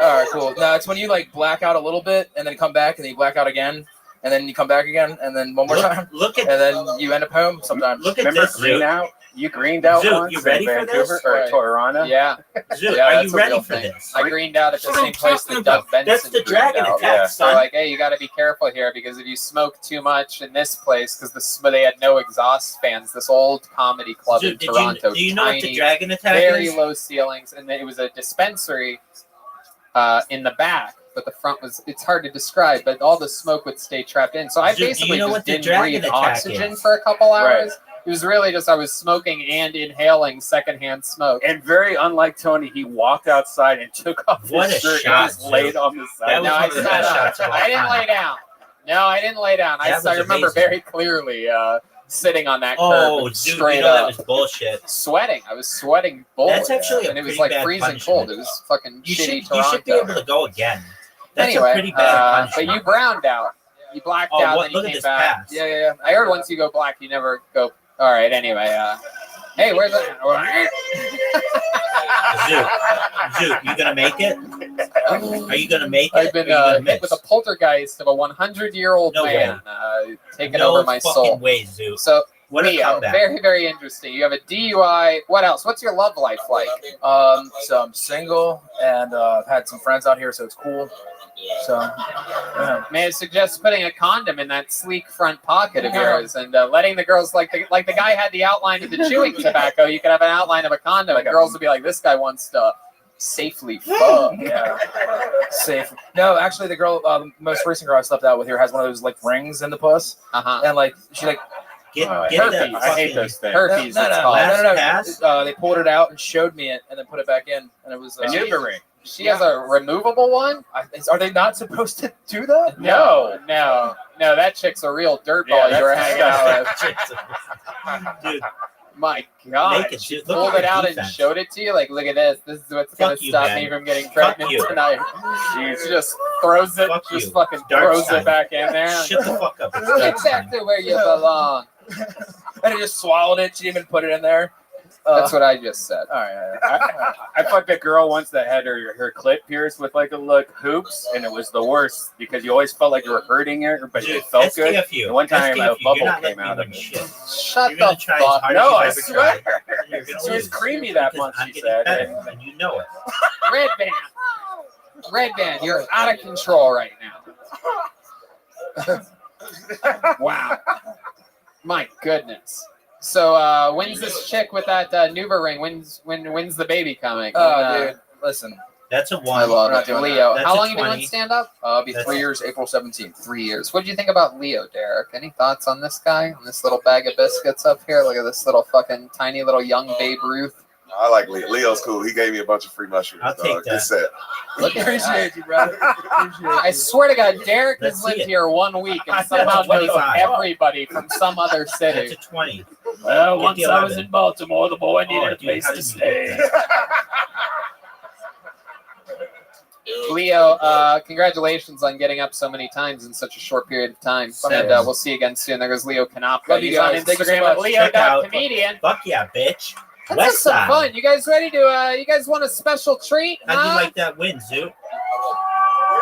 All right, cool. No, it's when you like black out a little bit and then come back and then you black out again and then you come back again and then one more time Look at and then you end up home sometimes. Look at Remember this, green Zoot. out? You greened out Zoot, once you ready in for Vancouver this? or Right. Toronto? Yeah. Zoot, Yeah, are that's you a ready real for thing. this? I greened out at the same place that Doug Benson That's the greened dragon out. attack, They're son. like, hey, you got to be careful here because if you smoke too much in this place, because they had no exhaust fans, this old comedy club in Zoot, Toronto, do you know what the tiny, dragon attack very is? low ceilings, and it was a dispensary in the back. but the front was, it's hard to describe, but all the smoke would stay trapped in. So I Do you basically know just what the didn't dragon breathe attack oxygen is? for a couple Right. hours. It was really just I was smoking and inhaling secondhand smoke. And very unlike Tony, he walked outside and took off What his a shirt shot, and just laid Zoo. on the side. That was No, one I of the sat best up. shots of all I didn't time. lay down. No, I didn't lay down. That I was remember amazing. very clearly sitting on that curb Oh, and dude, straight you know up that was bullshit. sweating. I was sweating bullets. That's actually a and it was pretty like bad freezing punishment. cold. It was fucking You shitty should Toronto. be able to go again. That's Anyway, a pretty bad but punishment. you browned out. You blacked Oh, out, what- then you look at came this back. pass. Yeah. I heard once you go black, you never go. All right. Anyway, hey, where's that? Zoo, you gonna make it? Are you gonna make it? I've been or are you gonna hit miss? with a poltergeist of a 100-year-old No man taking No over my fucking soul. way, Zoo. So, What a Leo, comeback. very, very interesting. You have a DUI. What else? What's your love life like? So I'm single and I've had some friends out here, so it's cool. So yeah. May I suggest putting a condom in that sleek front pocket of yours and letting the girls, like the guy had the outline of the chewing tobacco, you could have an outline of a condom, and girls would be like, this guy wants to safely fuck. Yeah, safe. No, actually, the girl, the most recent girl I slept out with here has one of those like rings in the puss, and like she like Get herpes. that I hate fucking- those things. Herpes. No, it's no, called. no, no, pass? no. They pulled it out and showed me it, and then put it back in, and it was A Nuva ring. She has a removable one? Are they not supposed to do that? No. That chick's a real dirtball you were hanging out with. Dude, My God, Naked, she dude. Look pulled at it your out defense. and showed it to you. Like, look at this. This is what's gonna Fuck you, stop Ben. me from getting Fuck pregnant you. tonight. She just throws it, Fuck just you. fucking Dark throws side. it back in there. Shut the fuck up. It's Get dark back side. to where you belong. And it just swallowed it. She didn't even put it in there. That's what I just said. All right. I fucked a girl once that had her clit pierced with like hoops, and it was the worst because you always felt like you were hurting her, but it felt good. STFU. And one time a STFU. bubble You're not came letting me out of win it. shit. Shut You're gonna the try as fuck hard No, I as you've ever tried. swear. You're gonna She was lose. creamy that Because month, I'm she getting said. better, and you know it. Red band, you're out of control right now. Wow. My goodness. So when's this chick with that Nuva ring? When's the baby coming? Dude, listen. That's a I one. love it. Leo. That's How a long have you been 20. on stand up? It'll be That's- 3 years, April 17th. 3 years. What do you think about Leo, Derek? Any thoughts on this guy? On this little bag of biscuits up here? Look at this little fucking tiny little young Babe Ruth. I like Leo. Leo's cool. He gave me a bunch of free mushrooms. I'll take dog. that. Good set. Look at Appreciate you, brother. I swear to God, Derek Let's has see lived it. here 1 week and somehow knows 25. everybody from some other That's city. a 20. Well, Get once the I was 11. in Baltimore, the boy Oh, needed a dude, place how to did you get stay. that? Leo, congratulations on getting up so many times in such a short period of time. And we'll see you again soon. There goes Leo Kanopka. Love you He's on guys. Thank you so Instagram at much. Check out- leo.comedian. Fuck yeah, bitch. That's West just some Side. fun. You guys ready to, you guys want a special treat? How'd you Huh? like that win, Zoo? You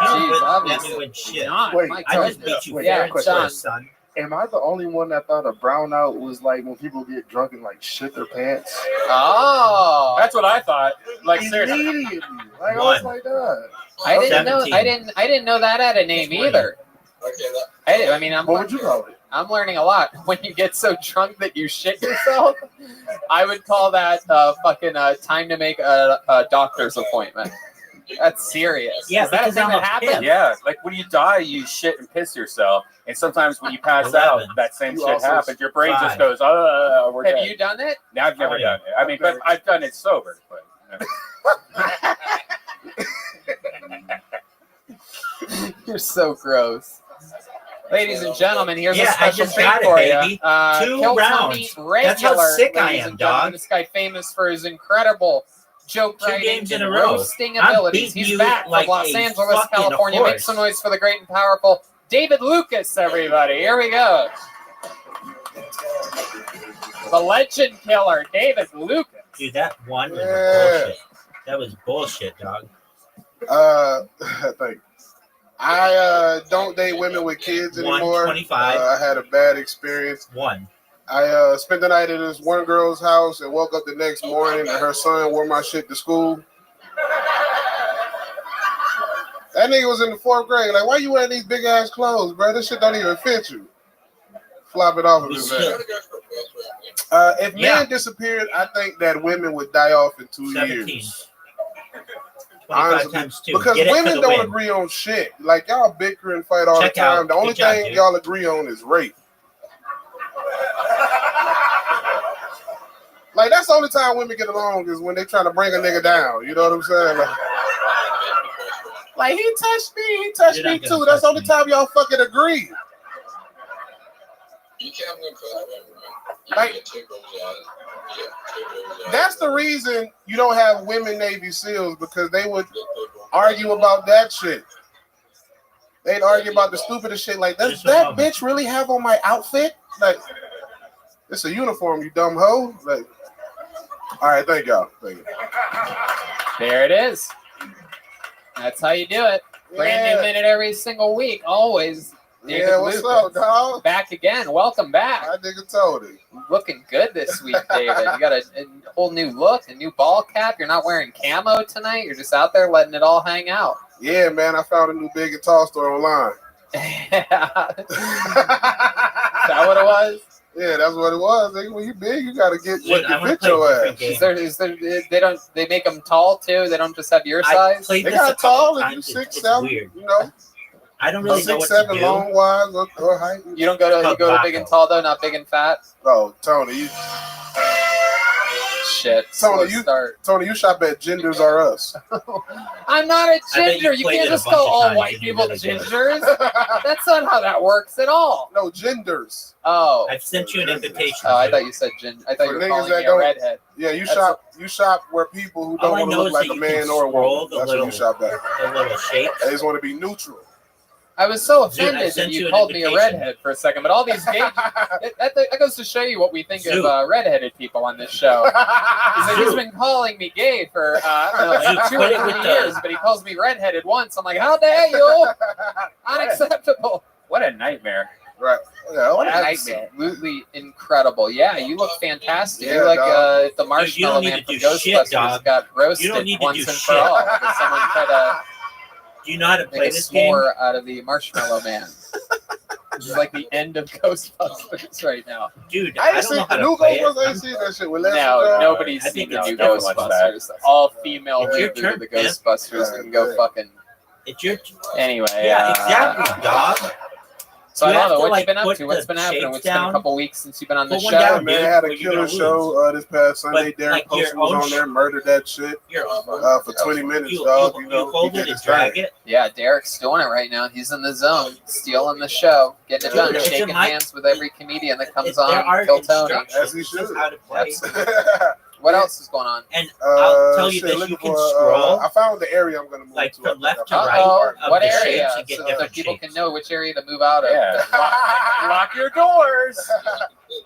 Jeez, didn't let obviously me win shit. not. Wait, My I just goodness. beat you Yeah, fair and John. square, son. Am I the only one that thought a brownout was like when people get drunk and like shit their pants? Oh. That's what I thought. Like seriously. Immediately. Like I was like that. I didn't know. 17. I didn't know that had a name either. I mean, What would you call it? I'm learning a lot. When you get so drunk that you shit yourself, I would call that fucking time to make a doctor's appointment. That's serious. Yeah, Is that a because thing I'm that a happens? pimp. Yeah, like when you die, you shit and piss yourself, and sometimes when you pass 11. out, that same You shit also- happens. Your brain 5. just goes, we're Have dead." you done it? No, I've never Oh, yeah. done it. I mean, but I've done it sober. But You're so gross. Ladies and gentlemen, here's a Yeah, I special just treat got it, for baby. you. 2 Kill rounds. Tony regular, That's how sick I ladies am, and gentlemen. dog. This guy famous for his incredible joke 2 writing games in and a row. roasting I'm abilities. beating He's you back like from Los a Angeles, fucking California. Make horse. some noise for the great and powerful David Lucas, everybody. Here we go. The legend killer, David Lucas. Dude, that one was Yeah. bullshit. That was bullshit, dog. Thank you. I don't date women with kids anymore. 125. I had a bad experience. 1. I spent the night at this one girl's house and woke up the next morning and her son wore my shit to school. That nigga was in the 4th grade. Like, why you wearing these big ass clothes, bro? This shit don't even fit you. Flop it off of his back. If men disappeared, I think that women would die off in 2 17. years. Honestly, times 2. because Get it for women the don't win. agree on shit. Like y'all bicker and fight all Check the time. out. The only Good job, thing dude. y'all agree on is rape. Like that's the only time women get along is when they trying to bring a nigga down. You know what I'm saying? Like he touched me, he touched You're me not gonna too. That's the touch only me. time y'all fucking agree. You can't win for everyone. You Like- get take those out. Yeah, take those out. That's the reason you don't have women Navy SEALs because they would argue about that shit. They'd argue about the stupidest shit. Like, does that bitch really have on my outfit? Like, it's a uniform, you dumb hoe. Like, all right, thank y'all. Thank you. There it is. That's how you do it. Brand new Yeah. minute every single week. Always. David Yeah, what's Lucas. up, dog? Back again. Welcome back. I nigga told it. Looking good this week, David. You got a whole new look, a new ball cap. You're not wearing camo tonight. You're just out there letting it all hang out. Yeah, man, I found a new big and tall store online. Is that what it was? Yeah, that's what it was. Nigga, when you big, you gotta get Dude, what I can wanna fit play your a different ass. game. They make them tall too? They don't just have your I size? played They this a got couple tall if you times. 6'7", weird. you know. I don't really know what 6'7", to do. long wise or height. You don't go to big and tall though, not big and fat? Oh, Tony, you Shit. Tony, slow you shop at Genders R Us. I'm not a I bet ginger. you You played can't it a just bunch go of all times white and you're people really good. gingers. That's not how that works at all. No, Genders. Oh. I've sent you an invitation. Oh, I thought you said ginger. I thought For you were niggas calling that me a don't- redhead. Yeah, you That's shop where people who All don't I want to know look is like that a you man can or a scroll woman. the That's little- what you shop at. The little shape. They just want to be neutral. I was so Dude, I offended that sent you you an called me a invitation. redhead for a second, but all these gays, that goes to show you what we think Zoo. of redheaded people on this show. Is that he's Zoo. been calling me gay for, I don't know, like Zoo, 2 or quit it 3 with the- years, but he calls me redheaded once. I'm like, how dare you? Unacceptable. What a nightmare. Right. Yeah, what a nightmare. Absolutely incredible. Yeah, you look fantastic. Yeah, You're like dog. if the Marshmallow need Man to from do shit, Ghostbusters dog. got You don't roasted need to once do and for shit. all. Because someone tried to Do you know how to play make a this game? s'more out of the Marshmallow Man. Which is like the end of Ghostbusters right now. Dude, I I ain't don't seen know how the to new play Ghostbusters. I it. ain't seen that shit with Leslie No, Jones. nobody's I seen think the it's new definitely Ghostbusters. All female It's your reboot turn, of the man. Ghostbusters that can go Yeah. fucking. It's your Anyway. yeah, exactly, dog. So I You don't have know to, what like, you've been up put to. What's the been happening? shapes It's been a down. couple weeks since you've been on the Put one show. down, Yeah, man, dude, had or a you're killer gonna show this past Sunday. But, Derek like, your Poston was own on there, murdered that shit You're for 20 minutes, you, dog. you, You know, you hold he it did and his drag thing. it. Yeah, Derek's doing it right now. He's in the zone, stealing the show, getting it Dude, done, it's shaking in my- hands with every comedian that comes There on. are Kill Tony. instructions. As he This is should. how to play. What else is going on? And I'll tell you shit, this: looking you can for, scroll I found the area I'm gonna move like to. from left to I right. Uh-oh. of What the area? shapes, you get So different people shapes. can know which area to move out of. Yeah. Lock your doors.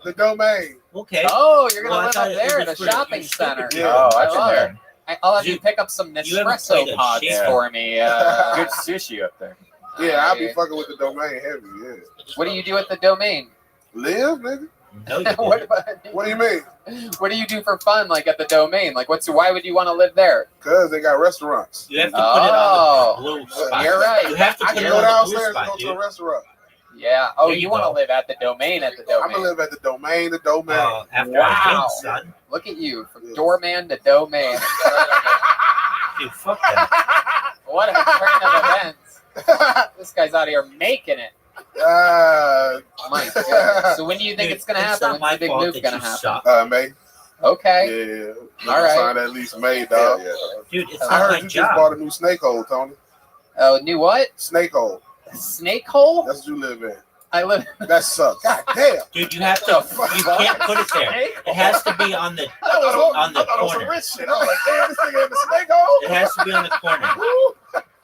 The domain. Okay. Oh, you're gonna Well, I live thought up it there, was the for shopping you center. stupid Oh, I I've been love there. it. I'll have you Dude, pick up some you haven't played Nespresso a pods shape. for me. Good sushi up there. Yeah, I'll be fucking with the domain heavy. Yeah. What do you do at the domain? Live, nigga. No, you what, didn't. What do you mean? what do you do for fun, like at the domain? Like, why would you want to live there? Cause they got restaurants. You have to put it on the blue spot. You're right. You have to I put can it go on the blue downstairs and spot, go to dude. a restaurant. Yeah. Oh, There you you want to go. live at the domain at the I'm domain. gonna live at the domain. The domain. After Wow. I win, son. Look at you, from Yeah. doorman to domain. Dude, fuck that. What a turn of events. This guy's out here making it. My goodness. So when do you think Dude, it's gonna it's happen? not When's my the big fault move that gonna you happen? suck. May. Okay. Yeah. All right. Sign at least May, dog. Dude, it's I not heard my you just job. bought a new snake hole, Tony. Oh, new what? Snake hole. Snake hole? That's what you live in. I live. That sucks. God damn. Dude, you have to. You can't put it there. It has to be on the on the corner. Rich shit. I was like, damn, this nigga in the snake hole. It has to be on the corner.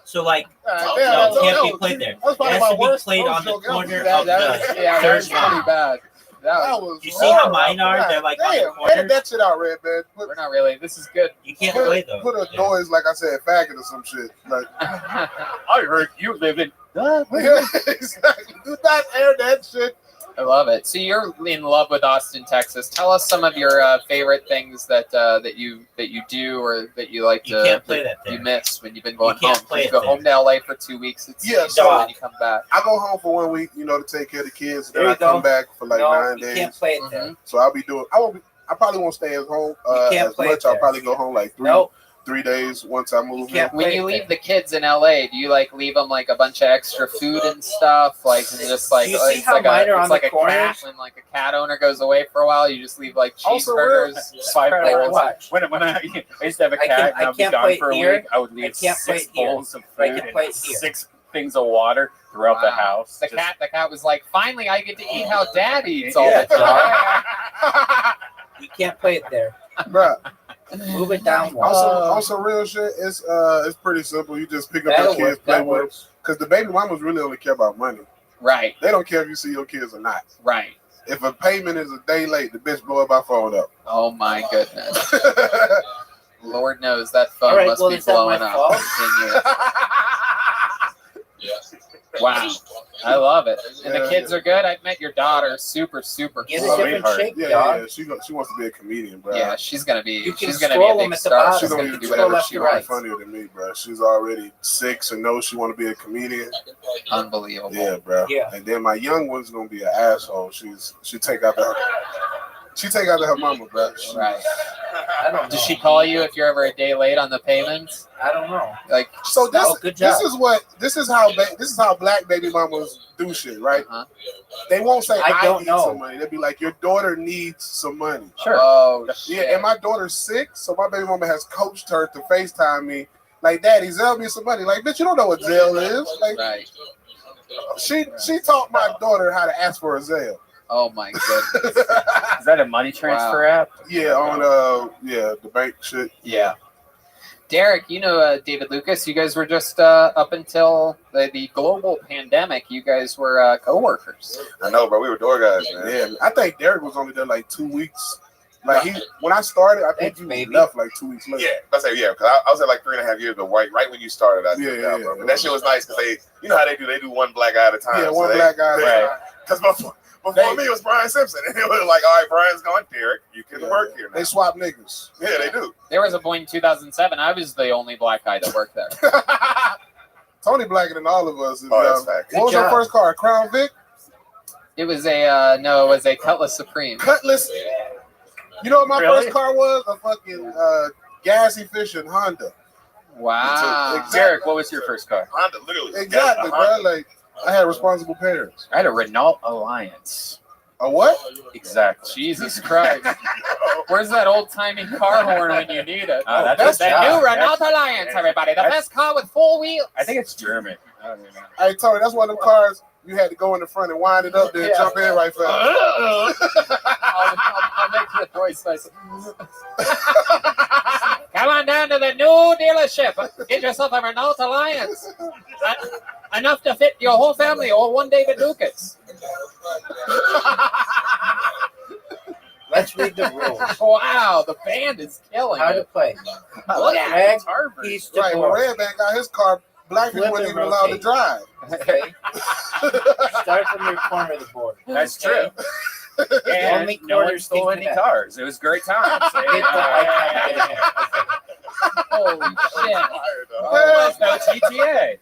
So like, Damn, no, it can't that be was- played there. that was It probably has my to be worst played on the joke ever. corner That of the was, yeah, that third was pretty one. bad. That was, was You see how horrible. mine are? God They're like on the damn, corner. edit that shit out, Red Man. Put, we're not really. This is good. You can't play those. put a noise like I said, faggot or some shit. Like, I heard you live in. exactly. Do not air that shit. I love it. So you're in love with Austin, Texas. Tell us some of your favorite things that you do or that you like You to can't play that there. you miss when you've been going You can't home. play You it go there. home to LA for 2 weeks. It's Yeah, so so- when you come back. I go home for 1 week, to take care of the kids. Then There I you come go. back for like No, 9 you days. can't play it there. So I'll be doing. I probably won't stay at home You can't as play much. it I'll there. probably go home like Nope. 3 days once I move in. When you leave the kids in LA, do you like leave them like a bunch of extra food and stuff? Like and just like Do you see it's how like mine a are it's on like the a cat corners? when like a cat owner goes away for a while, you just leave like Also, cheeseburgers. five Like bowls. what? When I used to have a I cat can- and I I'd be can't gone play for a here. week, I would I leave can't 6 play here. bowls of I food can play and here. 6 things of water throughout the house. The Just- cat was like, finally I get to eat how Dad eats all the Yeah. time. You can't play it there. Bruh. Move it down one. On some real shit, it's pretty simple. You just pick up That'll your kids, work. play That with them. works. Because the baby mamas really only care about money. Right. They don't care if you see your kids or not. Right. If a payment is a day late, the bitch blow up my phone up. Oh my goodness. Lord knows that phone All right, must well, be is that my blowing up. fault? Wow. I love it. And the Yeah, kids are good. I've met your daughter. Super, super Get cool. a different shape, Yeah, dog. yeah. She wants to be a comedian, bro. Yeah, she's gonna be. You can She's gonna be scroll a them big at the star. bottom. She's She's gonna gonna do be whatever left she to way wants. funnier than me, bro. She's already 6 and knows she want to be a comedian. Unbelievable. Yeah, bro. Yeah. And then my young one's gonna be an asshole. She take out her mama, bro. Right. I don't know. Does she call you if you're ever a day late on the payments? I don't know. Like, So this, Oh, good job. this is how black baby mamas do shit, right? uh-huh. They won't say I don't need know. some money. They'll be like, your daughter needs some money. Sure. Oh shit. Yeah, and my daughter's sick, so my baby mama has coached her to FaceTime me. Like, Daddy, Zell me some money. Like, bitch, you don't know what Zell is. Like, Right. she taught my daughter how to ask for a Zell. Oh my goodness. Is that a money transfer app? Yeah, on the bank shit. Yeah. Derek, you know David Lucas. You guys were just up until the global pandemic. You guys were co-workers. I know, bro. We were door guys, man. Yeah, I think Derek was only there like 2 weeks. Like when I started, I think he left like 2 weeks later. Yeah, I say yeah, because I was there like 3.5 years, but right when you started, I did Yeah, bro. But that shit was nice because you know how they do one black guy at a time. Yeah, so one they- black guy. Right. Because before me it was Brian Simpson, and it was like, all right, Brian's going, Derek, you can work here now. They swap niggas. Yeah, they do. There was a point in 2007. I was the only black guy that worked there. Tony blacker than all of us. Oh, that's fact. What was your first car? A Crown Vic? It was a no. It was a Cutlass Supreme. Cutlass. You know what my Really? first car was? A fucking gas efficient Honda. Wow. Exactly. Derek, what was your first car? Honda, literally. Exactly, bro. Like I had responsible parents. I had a Renault Alliance. A what? Exactly. Jesus Christ. Where's that old-timey car horn when you need it? That's the John. new Renault Alliance, everybody. The best car with 4 wheels. I think it's German. I don't even know. Hey Tony, that's one of them cars you had to go in the front and wind it up, then Yeah. jump in right fast. I'll make the voice nice. Come on down to the new dealership. Get yourself a Renault Alliance. Enough to fit your whole family or one David Lucas. Let's read the rules. Wow, the band is killing How to it. play. Look at Red it. piece to Right, when board. Redback got his car, black people Flip weren't and even allowed to rotate. drive. Okay. Start from your corner of the board. That's Okay. true. And Only no one quarters stole can any connect. cars. It was a great time. Hit the icon in there. Holy shit. Oh, it's no GTA.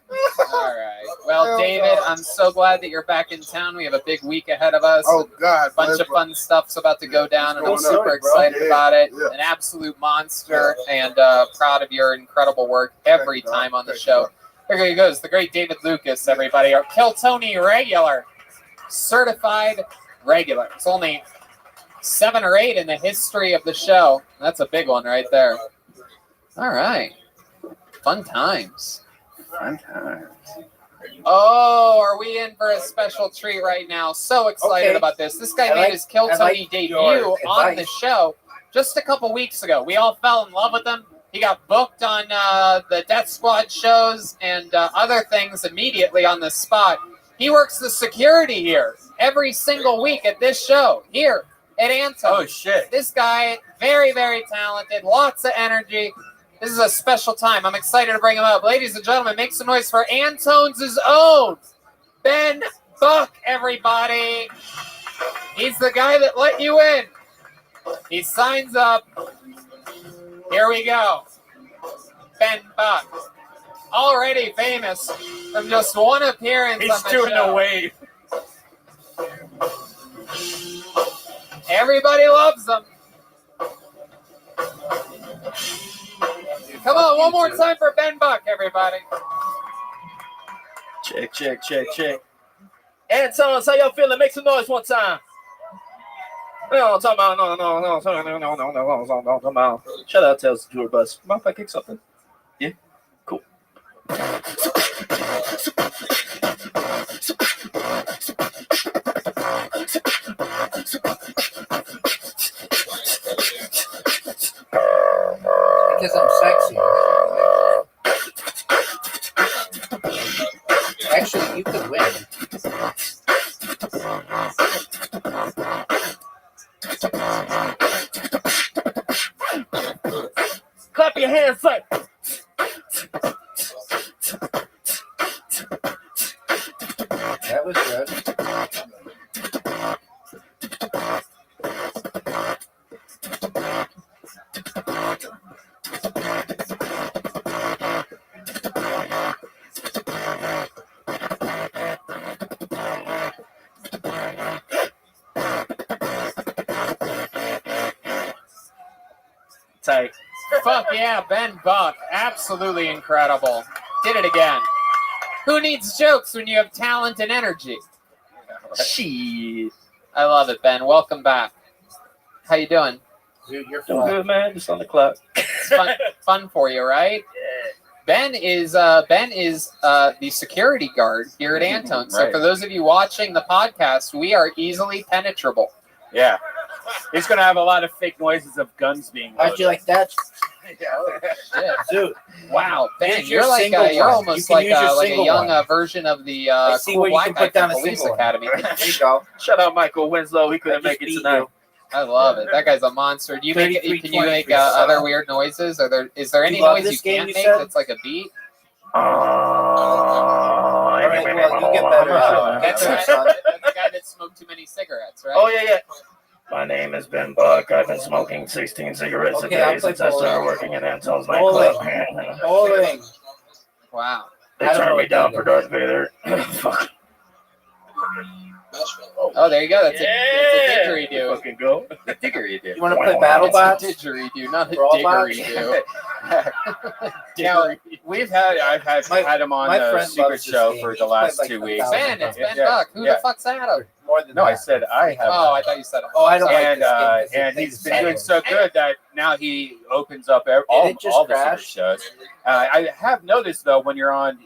All right. Well, David, I'm so glad that you're back in town. We have a big week ahead of us. Oh God, A bunch of fun stuff's about to go down, and I'm What's going super on, bro? excited Yeah, about it. yeah. An absolute monster, and proud of your incredible work every Thank you, time on the Thank show. Here he goes, the great David Lucas, everybody. Our Kill Tony regular, certified regular. It's only 7 or 8 in the history of the show. That's a big one right there. All right. Fun times. Fun times. Oh, are we in for a special treat right now? So excited Okay. about this. This guy I made like- his Kill I Tony like debut your on the advice. show just a couple weeks ago. We all fell in love with him. He got booked on the Death Squad shows and other things immediately on the spot. He works the security here every single week at this show here at Anton. Oh, shit. This guy, very, very talented, lots of energy. This is a special time. I'm excited to bring him up. Ladies and gentlemen, make some noise for Anton's own Ben Buck, everybody. He's the guy that let you in. He signs up. Here we go. Ben Buck. Already famous from just one appearance He's on the doing show. a wave. Everybody loves him. Come on, one more time for Ben Buck, everybody. Check, check, check, check. Antons, how y'all feeling? Make some noise one time. No, talk about no. Shout out to Tour Bus. Mind if I kick something? Yeah, cool. Because I'm sexy. Actually, you could win. Clap your hands like. That was good. Tight. Fuck yeah, Ben Buck. Absolutely incredible. Did it again. Who needs jokes when you have talent and energy? Shit. I love it, Ben. Welcome back. How you doing? Dude, you're Doing good, man. Just on the clock. It's fun for you, right? Ben is the security guard here at Antone. So Right. for those of you watching the podcast, we are easily penetrable. Yeah. He's going to have a lot of fake noises of guns being How'd you like that? Shit. Dude. Wow, Ben, Use your you're like single you're one. almost You can like use your like a single young one. version of the Let's see cool where you black can guy put down from a Police single one. Academy. There you go. Shout out Michael Winslow. He couldn't make it tonight. I love it. That guy's a monster. Do you make it? Can you make other weird noises? Is there any You love noise you this game, can't you make said? that's like a beat? All right, well, you get better. That's the guy that smoked too many cigarettes, right? Oh, yeah. My name is Ben Buck. I've been smoking 16 cigarettes Okay, a I'll day play since I started bowling. working in Antel's Bowling. nightclub. Bowling. Wow. They turned me down for Darth Vader. Fuck. Oh, there you go. That's a didgeridoo. Fucking go. The didgeridoo. You want to play BattleBots? It's a didgeridoo, not a Robots? didgeridoo. Now, I've had him on my the friend Secret loves this Show game. for He's the last played like 2 a weeks. thousand Ben, it's Yeah, Ben Buck. Who yeah. the fuck's Adam? More than No, that. I said I have. Oh, I thought you said it. Oh, I don't like and this game 'cause and it he's takes been doing seconds. so good that now he opens up all it just the Secret crash? shows. I have noticed though when you're on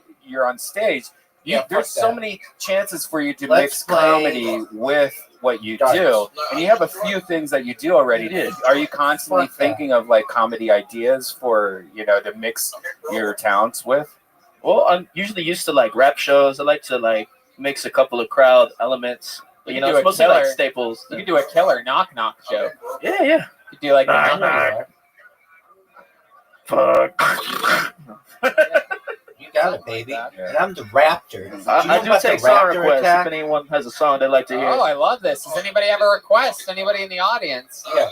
stage, Yeah, there's fuck so that. many chances for you to Let's mix play comedy with what you darts. do, and you have a few things that you do already. Are you constantly Fuck that. thinking of like comedy ideas for to mix your talents with? Well, I'm usually used to like rap shows. I like to like mix a couple of crowd elements. But, You you know, can do it's a mostly like killer. staples. You could do a killer knock joke. Yeah, yeah. You could do like Knock, a knock. Fuck. You got it, baby. And I'm the Raptor. I do take song requests if anyone has a song they'd like to hear. Oh, I love this. Does anybody have a request? Anybody in the audience? Yeah.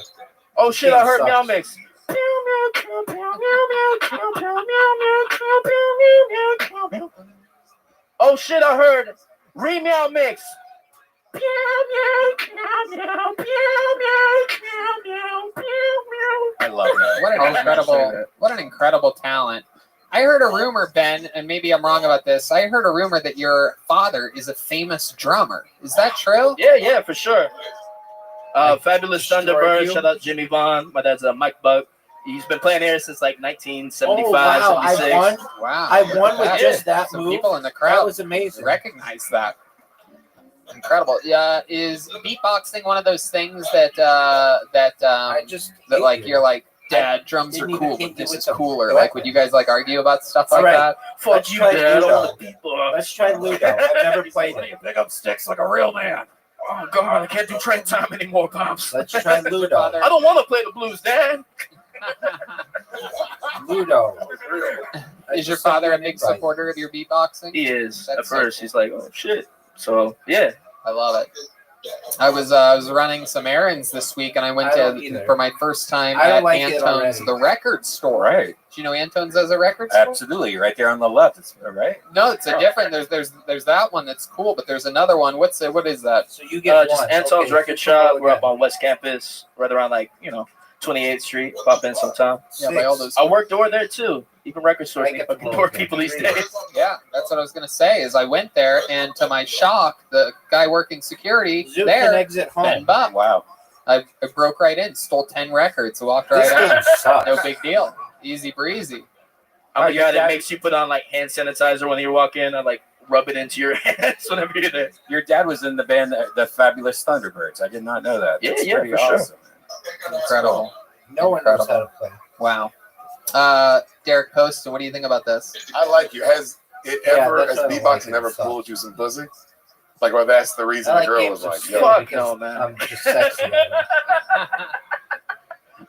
Oh shit, I heard Meow sucks. Mix. Oh shit, I heard Re-Meow Mix. I love that. What an incredible talent. I heard a rumor, Ben, and maybe I'm wrong about this. I heard a rumor that your father is a famous drummer. Is that true? Yeah, for sure. Fabulous destroyed Thunderbird. you? Shout out Jimmy Vaughn. My dad's Mike Buck. He's been playing here since like 1975, Oh, wow. 76. I won. Wow. I won with That- just that some move. people in the crowd That was amazing. recognize that. Incredible. Is beatboxing one of those things that like you're like, Dad, drums are didn't cool, even hit but you this with is the cooler. weapon. Like, would you guys like argue about stuff All like right. that? Let's try Ludo. People. Let's try Ludo. I've never played it. Pick up sticks like a real man. Oh God, I can't do train time anymore, pops. Let's try Ludo. I don't want to play the blues, Dad. Ludo. Is your father a big supporter of your beatboxing? He is. That's At so first, cool. he's like, "Oh shit." So yeah, I love it. I was running some errands this week, and I went I don't either. for my first time I don't at like it Antone's, already. the record store. Right. Do you know Antone's has a record store? Absolutely, right there on the left. It's right. No, it's a different. There's that one that's cool, but there's another one. What is that? So you get just one. Antone's Okay, Record football Shop. We're up again. on West Campus, right around like 28th Street. Pop in sometime. Yeah, by all those. I work door there too. Even record stores need fucking door people these days. Yeah, that's what I was gonna say. Is I went there, and to my shock, the guy working security Zoom there, can exit home. Ben Buck. Wow. I broke right in, stole 10 records, walked right This game out. sucks. No big deal. Easy breezy. I'm the guy that makes you put on like hand sanitizer when you walk in. I like rub it into your hands whenever you're there. Your dad was in the band, the Fabulous Thunderbirds. I did not know that. Yeah, That's yeah, pretty for sure. awesome. Incredible. No one knows how to play. Wow. Derek Poston, what do you think about this? I like you. Has it Yeah, ever, that's has what I beatboxing like, ever it's tough. pulled you some pussy? Like, well, that's the reason I the girl games was of like, skill yo. because no, man. I'm just sexy.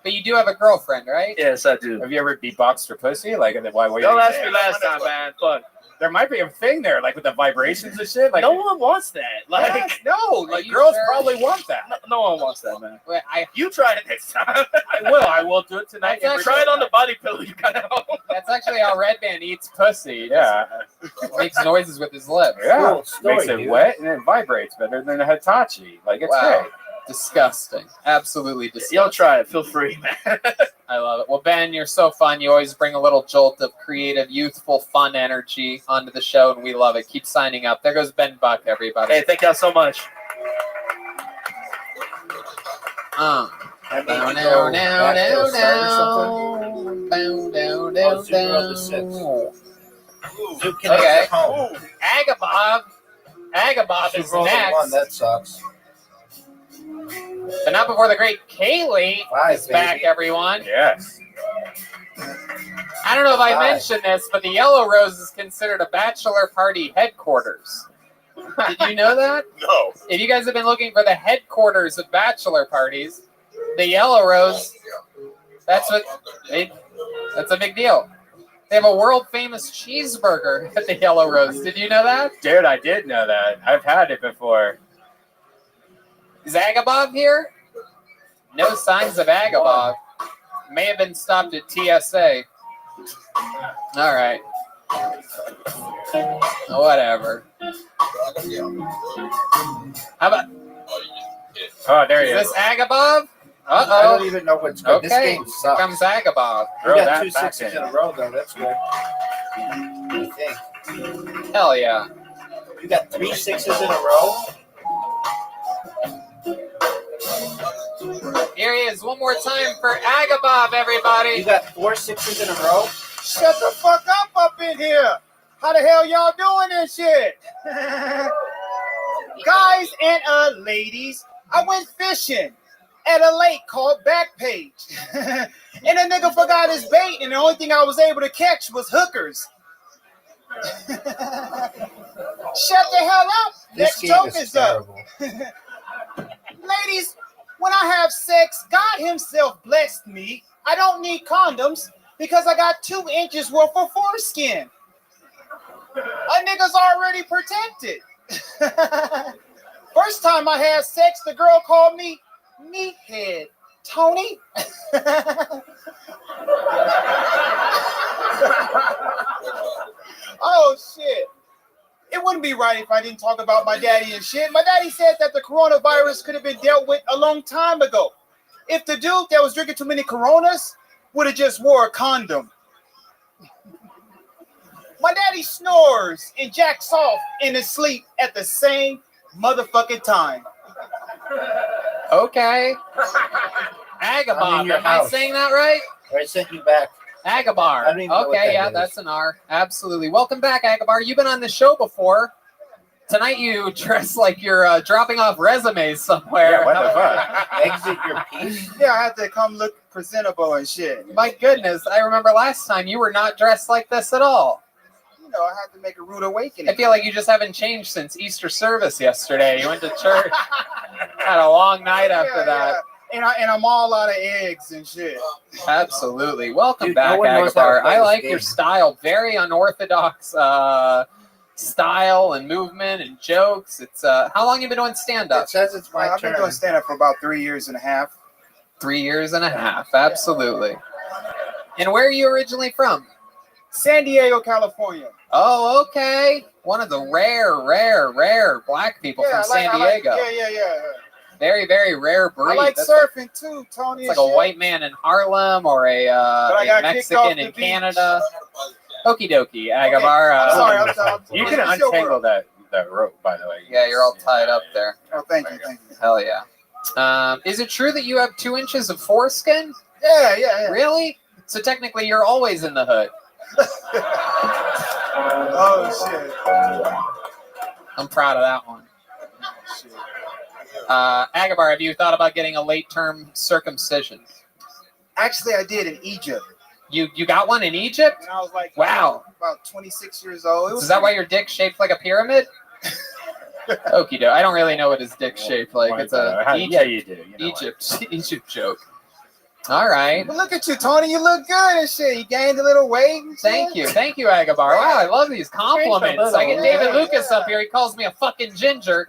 But you do have a girlfriend, right? Yes, I do. Have you ever beatboxed for pussy? Like, why were you? Don't ask me last time, man. Fuck. There might be a thing there, like with the vibrations and shit. Like, No one wants that. Like, no, Are like you girls sure? probably want that. no one wants that, man. Wait, You try it next time. I will. I will do it tonight. That's Try it on the body pillow you got at home. That's actually how Red Band eats pussy. He Yeah, just makes noises with his lips. yeah. Cool story, Makes it dude. wet and it vibrates better than a Hitachi. Like it's Wow. great. Disgusting. Absolutely disgusting. You'll try it. Feel free, man. I love it. Well, Ben, you're so fun. You always bring a little jolt of creative, youthful, fun energy onto the show, and we love it. Keep signing up. There goes Ben Buck, everybody. Hey, thank y'all so much. Bow, I mean, down, you down, go down, back to a down, start or something. down, down, Oh, down, Zoom rolled the six. down. Zoom can Okay. exit home. Agabob Zoom is rolled a one. next. That sucks. But not before the great Kaylee Five, is back, baby. everyone. Yes. I don't know if I Five. mentioned this, but the Yellow Rose is considered a bachelor party headquarters. Did you know that? No. If you guys have been looking for the headquarters of bachelor parties, the Yellow Rose, that's a big deal. They have a world famous cheeseburger at the Yellow Rose. Did you know that? Dude, I did know that. I've had it before. Is Agabob here? No signs of Agabob. May have been stopped at TSA. All right. Whatever. How about? Oh, there he Is is. this Agabob? I Uh-oh. don't even know what's good. This Okay. game Here sucks. comes Agabob. You Throw got that two back sixes in. in a row, though. That's good. I think. Hell yeah. You got 3 6s in a row. Here he is one more time for Agabob, everybody. You got 4 6s in a row. Shut the fuck up in here. How the hell y'all doing this shit? Guys and ladies, I went fishing at a lake called Backpage. And a nigga forgot his bait, and the only thing I was able to catch was hookers. Shut the hell up. This Next game joke is is up. terrible. Ladies, when I have sex, God himself blessed me. I don't need condoms because I got 2 inches worth of foreskin. A nigga's already protected. First time I had sex, the girl called me meathead. Tony? Oh, shit. It wouldn't be right if I didn't talk about my daddy and shit. My daddy said that the coronavirus could have been dealt with a long time ago. If the dude that was drinking too many Coronas would have just wore a condom. My daddy snores and jacks off in his sleep at the same motherfucking time. Okay. I'm Agabob, in your am I house. saying that right? I sent you back. Agabar. I don't even know what Okay, that yeah, is. that's an R. Absolutely. Welcome back, Agabar. You've been on the show before. Tonight you dress like you're dropping off resumes somewhere. Yeah, what the fuck? Exit your piece. Yeah, I had to come look presentable and shit. My goodness, I remember last time you were not dressed like this at all. You know, I had to make a rude awakening. I feel like you just haven't changed since Easter service yesterday. You went to church, had a long night after that. Yeah. And I'm all out of eggs and shit. Absolutely. Welcome Dude, no back, one knows how to Agabar. play I this like game. your style. Very unorthodox style and movement and jokes. It's how long you been doing stand-up? It says it's my I've been turn. doing stand-up for about 3 years and a half. 3 years and a half. Absolutely. And where are you originally from? San Diego, California. Oh, okay. One of the rare black people from San Diego. Yeah. Very, very rare breed. I like That's surfing too, Tony. It's like a white man in Harlem or a got kicked off Mexican the in beach. Canada. Okie dokie, Agabar. I'm sorry. You can It's your untangle world. that rope, by the way. Yeah, you're all tied up there. Oh, thank you. Hell yeah. Is it true that you have 2 inches of foreskin? Yeah. Really? So technically, you're always in the hood. Oh shit. I'm proud of that one. Agabar, have you thought about getting a late-term circumcision? Actually, I did in Egypt. You got one in Egypt? When I was like, Wow. about 26 years old. Is that why your dick's shaped like a pyramid? Okie doke. I don't really know what his dick's shaped like. It's a yeah, you do. You know Egypt joke. All right. But look at you, Tony. You look good and shit. You gained a little weight. And Thank you, Agabar. Wow, I love these compliments. I get David Lucas up here. He calls me a fucking ginger.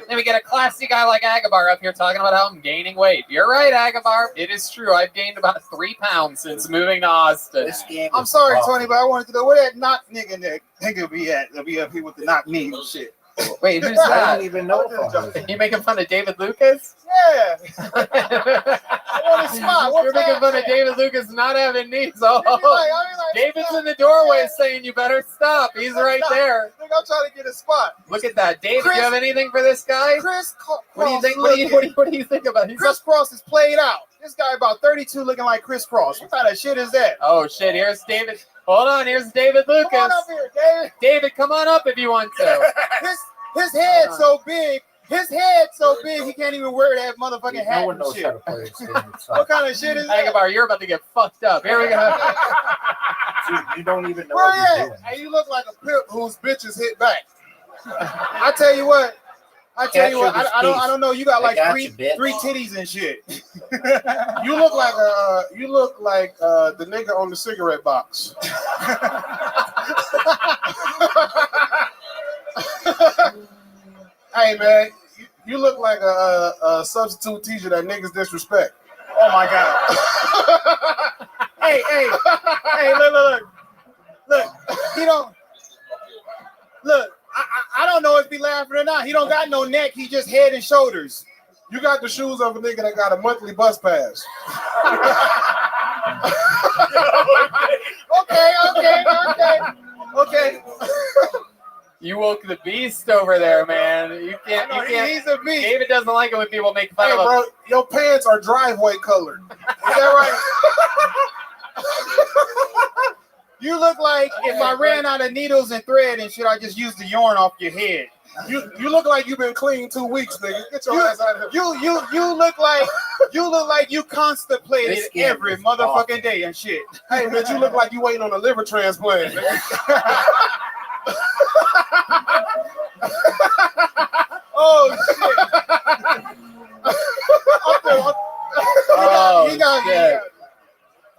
Then we get a classy guy like Agabar up here talking about how I'm gaining weight. You're right, Agabar. It is true. I've gained about 3 pounds since moving to Austin. I'm sorry, Tony, but I wanted to know where that knock nigga be at. They'll be up here with the knock knee and shit. Wait, who's I that? don't even know. You making fun of David Lucas? Yeah. I want a spot. What's You're making that? fun of David Lucas not having knees. Oh, like, David's in the doorway saying you better stop. He's right there. Look, I'm trying to get a spot. Look at that. David, Chris- you have anything for this guy? Chris Cross. What do you think? What do you think about him? Chris Cross is played out. This guy about 32 looking like Chris Cross. What kind of shit is that? Oh shit, here's David. Hold on, here's David Lucas. Come on up here, David. David, come on up if you want to. His head so big. His head so big he can't even wear that motherfucking hat and shit. What kind of shit is that? Agabar, you're about to get fucked up. Here we go. Dude, you don't even know Where what you you're at? doing. Hey, you look like a pimp whose bitches hit back. I tell you what. I don't know. You got like three titties and shit. You look like the nigga on the cigarette box. Hey man, you look like a substitute teacher that niggas disrespect. Oh my god. hey, look. He don't look. I don't know if he laughing or not. He don't got no neck. He just head and shoulders. You got the shoes of a nigga that got a monthly bus pass. Okay. You woke the beast over there, man. You can't. He's a beast. David doesn't like it when people make fun Hey, of him. bro, your pants are driveway colored. Is that right? You look like if I ran out of needles and thread and shit, I just used the yarn off your head. You look like you've been clean 2 weeks, nigga. Get your ass out of here. You look like you constipated every motherfucking day and shit. Hey, man, you look like you waiting on a liver transplant, nigga. Oh shit!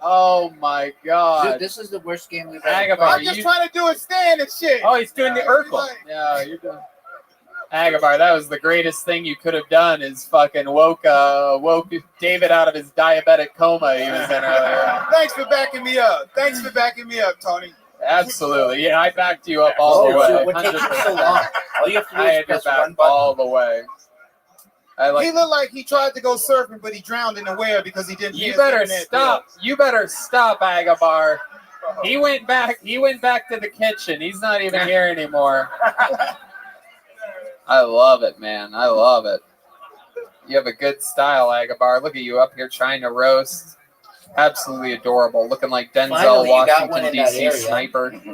Oh my god! Dude, this is the worst game we've ever ever played. I'm just trying to do a stand and shit. Oh, he's doing the Urkel. Yeah, you're doing. Agabar, that was the greatest thing you could have done. Is fucking woke David out of his diabetic coma he was in earlier. Thanks for backing me up, Tony. Absolutely, yeah, I backed you up all the way. What takes you so long? All you have to do I is had your press back one button. all the way. He looked like he tried to go surfing, but he drowned in the web because he didn't. You better stop. You better stop, Agabar. He went back to the kitchen. He's not even here anymore. I love it, man. I love it. You have a good style, Agabar. Look at you up here trying to roast. Absolutely adorable. Looking like Denzel Finally, you got one Washington, in that DC area. sniper. Finally,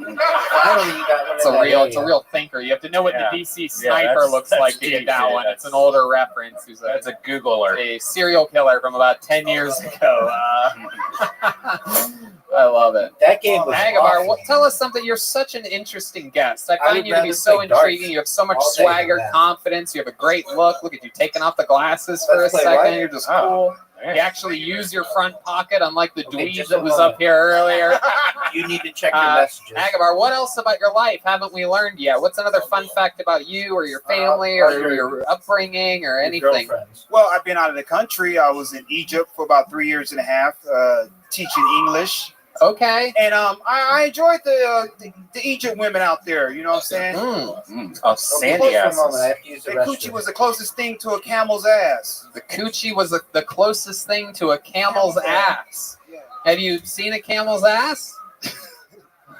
you got one It's in that it's a area. real thinker. You have to know what the DC sniper that's- looks that's like to deep get that shit. one. It's an older reference. That's a Googler. A serial killer from about 10 years ago. I love it. That game was Agabar, awesome. tell us something. You're such an interesting guest. I I would find you to be rather so play darts intriguing. You have so much all day than swagger, that. confidence. You have a great look. Look at you taking off the glasses for Let's a play, second. right? You're just Oh, cool. man. You actually use your front pocket, unlike the Okay, dweeb just that a was moment. up here earlier. You need to check your messages. Agabar, what else about your life haven't we learned yet? What's another fun fact about you or your family or your upbringing or anything? Girlfriends. Well, I've been out of the country. I was in Egypt for about 3 years and a half, teaching English. Okay. And I enjoyed the Egypt women out there. You know what I'm saying? Oh, sandy asses. The coochie was the closest thing to a camel's ass. The coochie was the closest thing to a camel's ass. Yeah. Have you seen a camel's ass?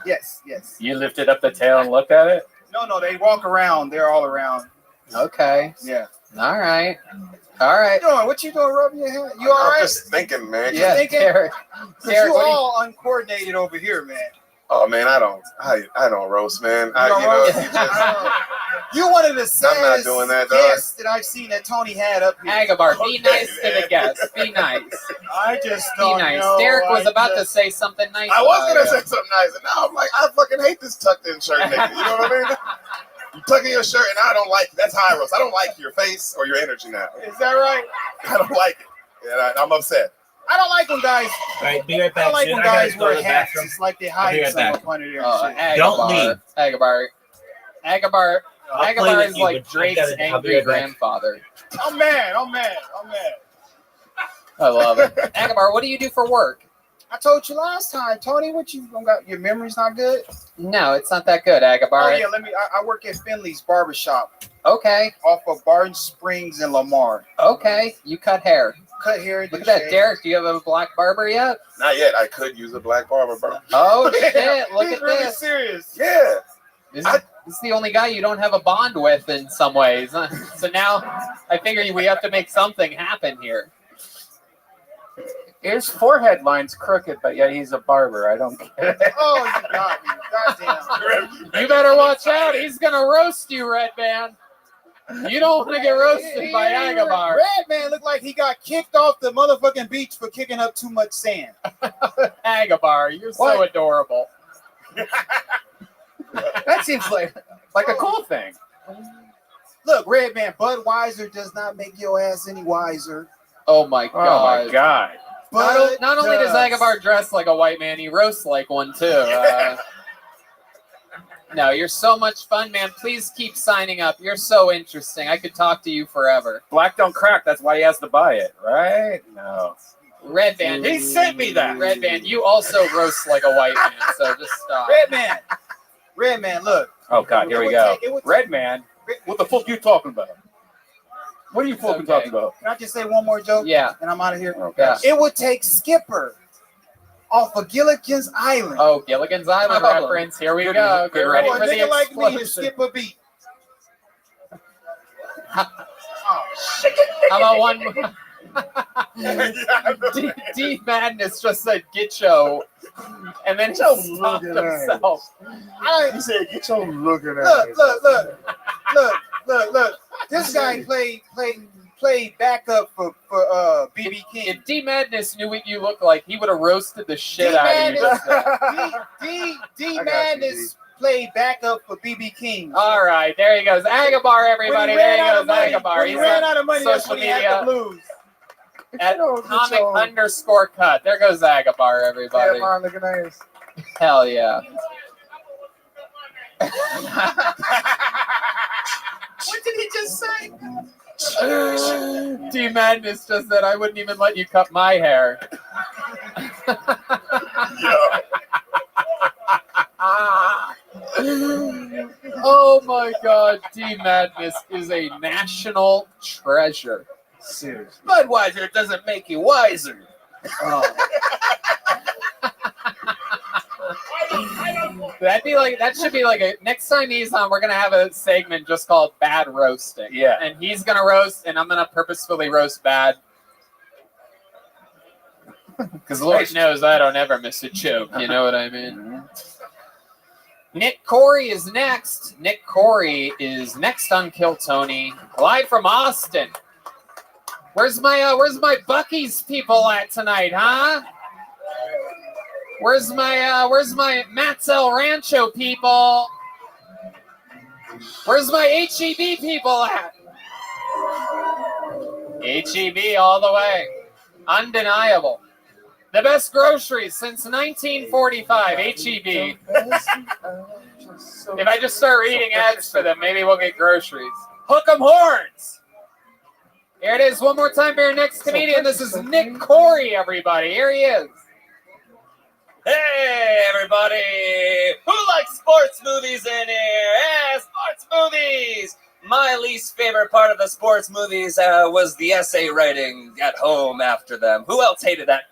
Yes, yes. You lifted up the tail and looked at it? No, they walk around. They're all around. Okay. Yeah. All right. All right. What you doing? Rubbing your head? You all I'm right? just thinking, man. Yeah, thinking? Derek. Because you all uncoordinated over here, man. Oh man, I don't roast, man. You one of the saddest I'm not doing that, dog. guests that I've seen that Tony had up here. Agabar, be nice to the guests. Be nice. I just Be don't nice. know. Derek was about to say something nice. I was about gonna you. say something nice, and now I'm like, I fucking hate this tucked in shirt, nigga. You know what I mean? You tuck in your shirt, and I don't like. That's how I roast. I don't like your face or your energy now. Is that right? I don't like it, and I'm upset. I don't like when guys. All right, be right I back. don't like dude. when I gotta guys go to wear the hats. bathroom. It's like they I'll be hide right something back. up under there. Oh, and shit. Don't leave. Agabar. I'll play Agabar with is you, like but Drake's I'll be angry right back. grandfather. I'm mad. I love it. Agabar, what do you do for work? I told you last time, Tony. What you got? Your memory's not good. No, it's not that good, Agabar. Oh yeah, I work at Finley's Barbershop Okay. off of Barton Springs and Lamar. Okay. You cut hair. Cut hair. Look at that, Derek. Do you have a black barber yet? Not yet. I could use a black barber, bro. Oh shit! Look He's at really this. serious. Yeah. This is the only guy you don't have a bond with in some ways. So now I figure we have to make something happen here. His forehead line's crooked, but yet he's a barber. I don't get it. Oh, you got me. Goddamn. You better watch out. He's gonna roast you, Red Man. You don't want to get roasted by Agabar. Red Man looked like he got kicked off the motherfucking beach for kicking up too much sand. Agabar, you're so adorable. That seems like a cool thing. Look, Red Man, Budweiser does not make your ass any wiser. Oh my god. Oh my god. Not only does Agabar dress like a white man, he roasts like one too. No, you're so much fun, man. Please keep signing up. You're so interesting. I could talk to you forever. Black don't crack. That's why he has to buy it, right? No. Red Band. He sent me that. Red Band, you also roast like a white man, so just stop. Red Man, look. Oh god, here we go. Red Man. What the fuck you talking about? What are you fucking talking about? Can I just say one more joke? Yeah. And I'm out of here. Okay. Yeah. It would take Skipper off of Gilligan's Island. Oh, Gilligan's Island reference. Here we go. Get ready Oh, for a the nigga like me to explosion. skip a beat. How about one more? D Madness just said "get yo," and then he stopped himself. He said, "Get your looking at Look. This guy played backup for BB King. If D Madness knew what you looked like, he would have roasted the shit out of you. D Madness played backup for BB King. All right, there he goes. Agabar, everybody. There he goes. Agabar. He ran out of money. That's Social when he had the media blues. at comic_cut. There goes Agabar, everybody. man, looking ass. Hell yeah. What did he just say? D Madness just said I wouldn't even let you cut my hair. Oh my god, D Madness is a national treasure. Seriously. Budweiser doesn't make you wiser. That should be like a next time he's on, we're gonna have a segment just called Bad Roasting. Yeah. And he's gonna roast and I'm gonna purposefully roast bad. Because Lord knows I don't ever miss a joke, you know what I mean? Nick Corey is next. Nick Corey is next on Kill Tony, live from Austin. Where's Bucky's people at tonight, huh? Where's my Matt's El Rancho people? Where's my HEB people at? HEB all the way. Undeniable. The best groceries since 1945, HEB. If I just start reading ads for them, maybe we'll get groceries. Hook 'em horns! Here it is, one more time for your next comedian. This is Nick Corey, everybody. Here he is. Hey, everybody! Who likes sports movies in here? Yeah, sports movies! My least favorite part of the sports movies was the essay writing at home after them. Who else hated that,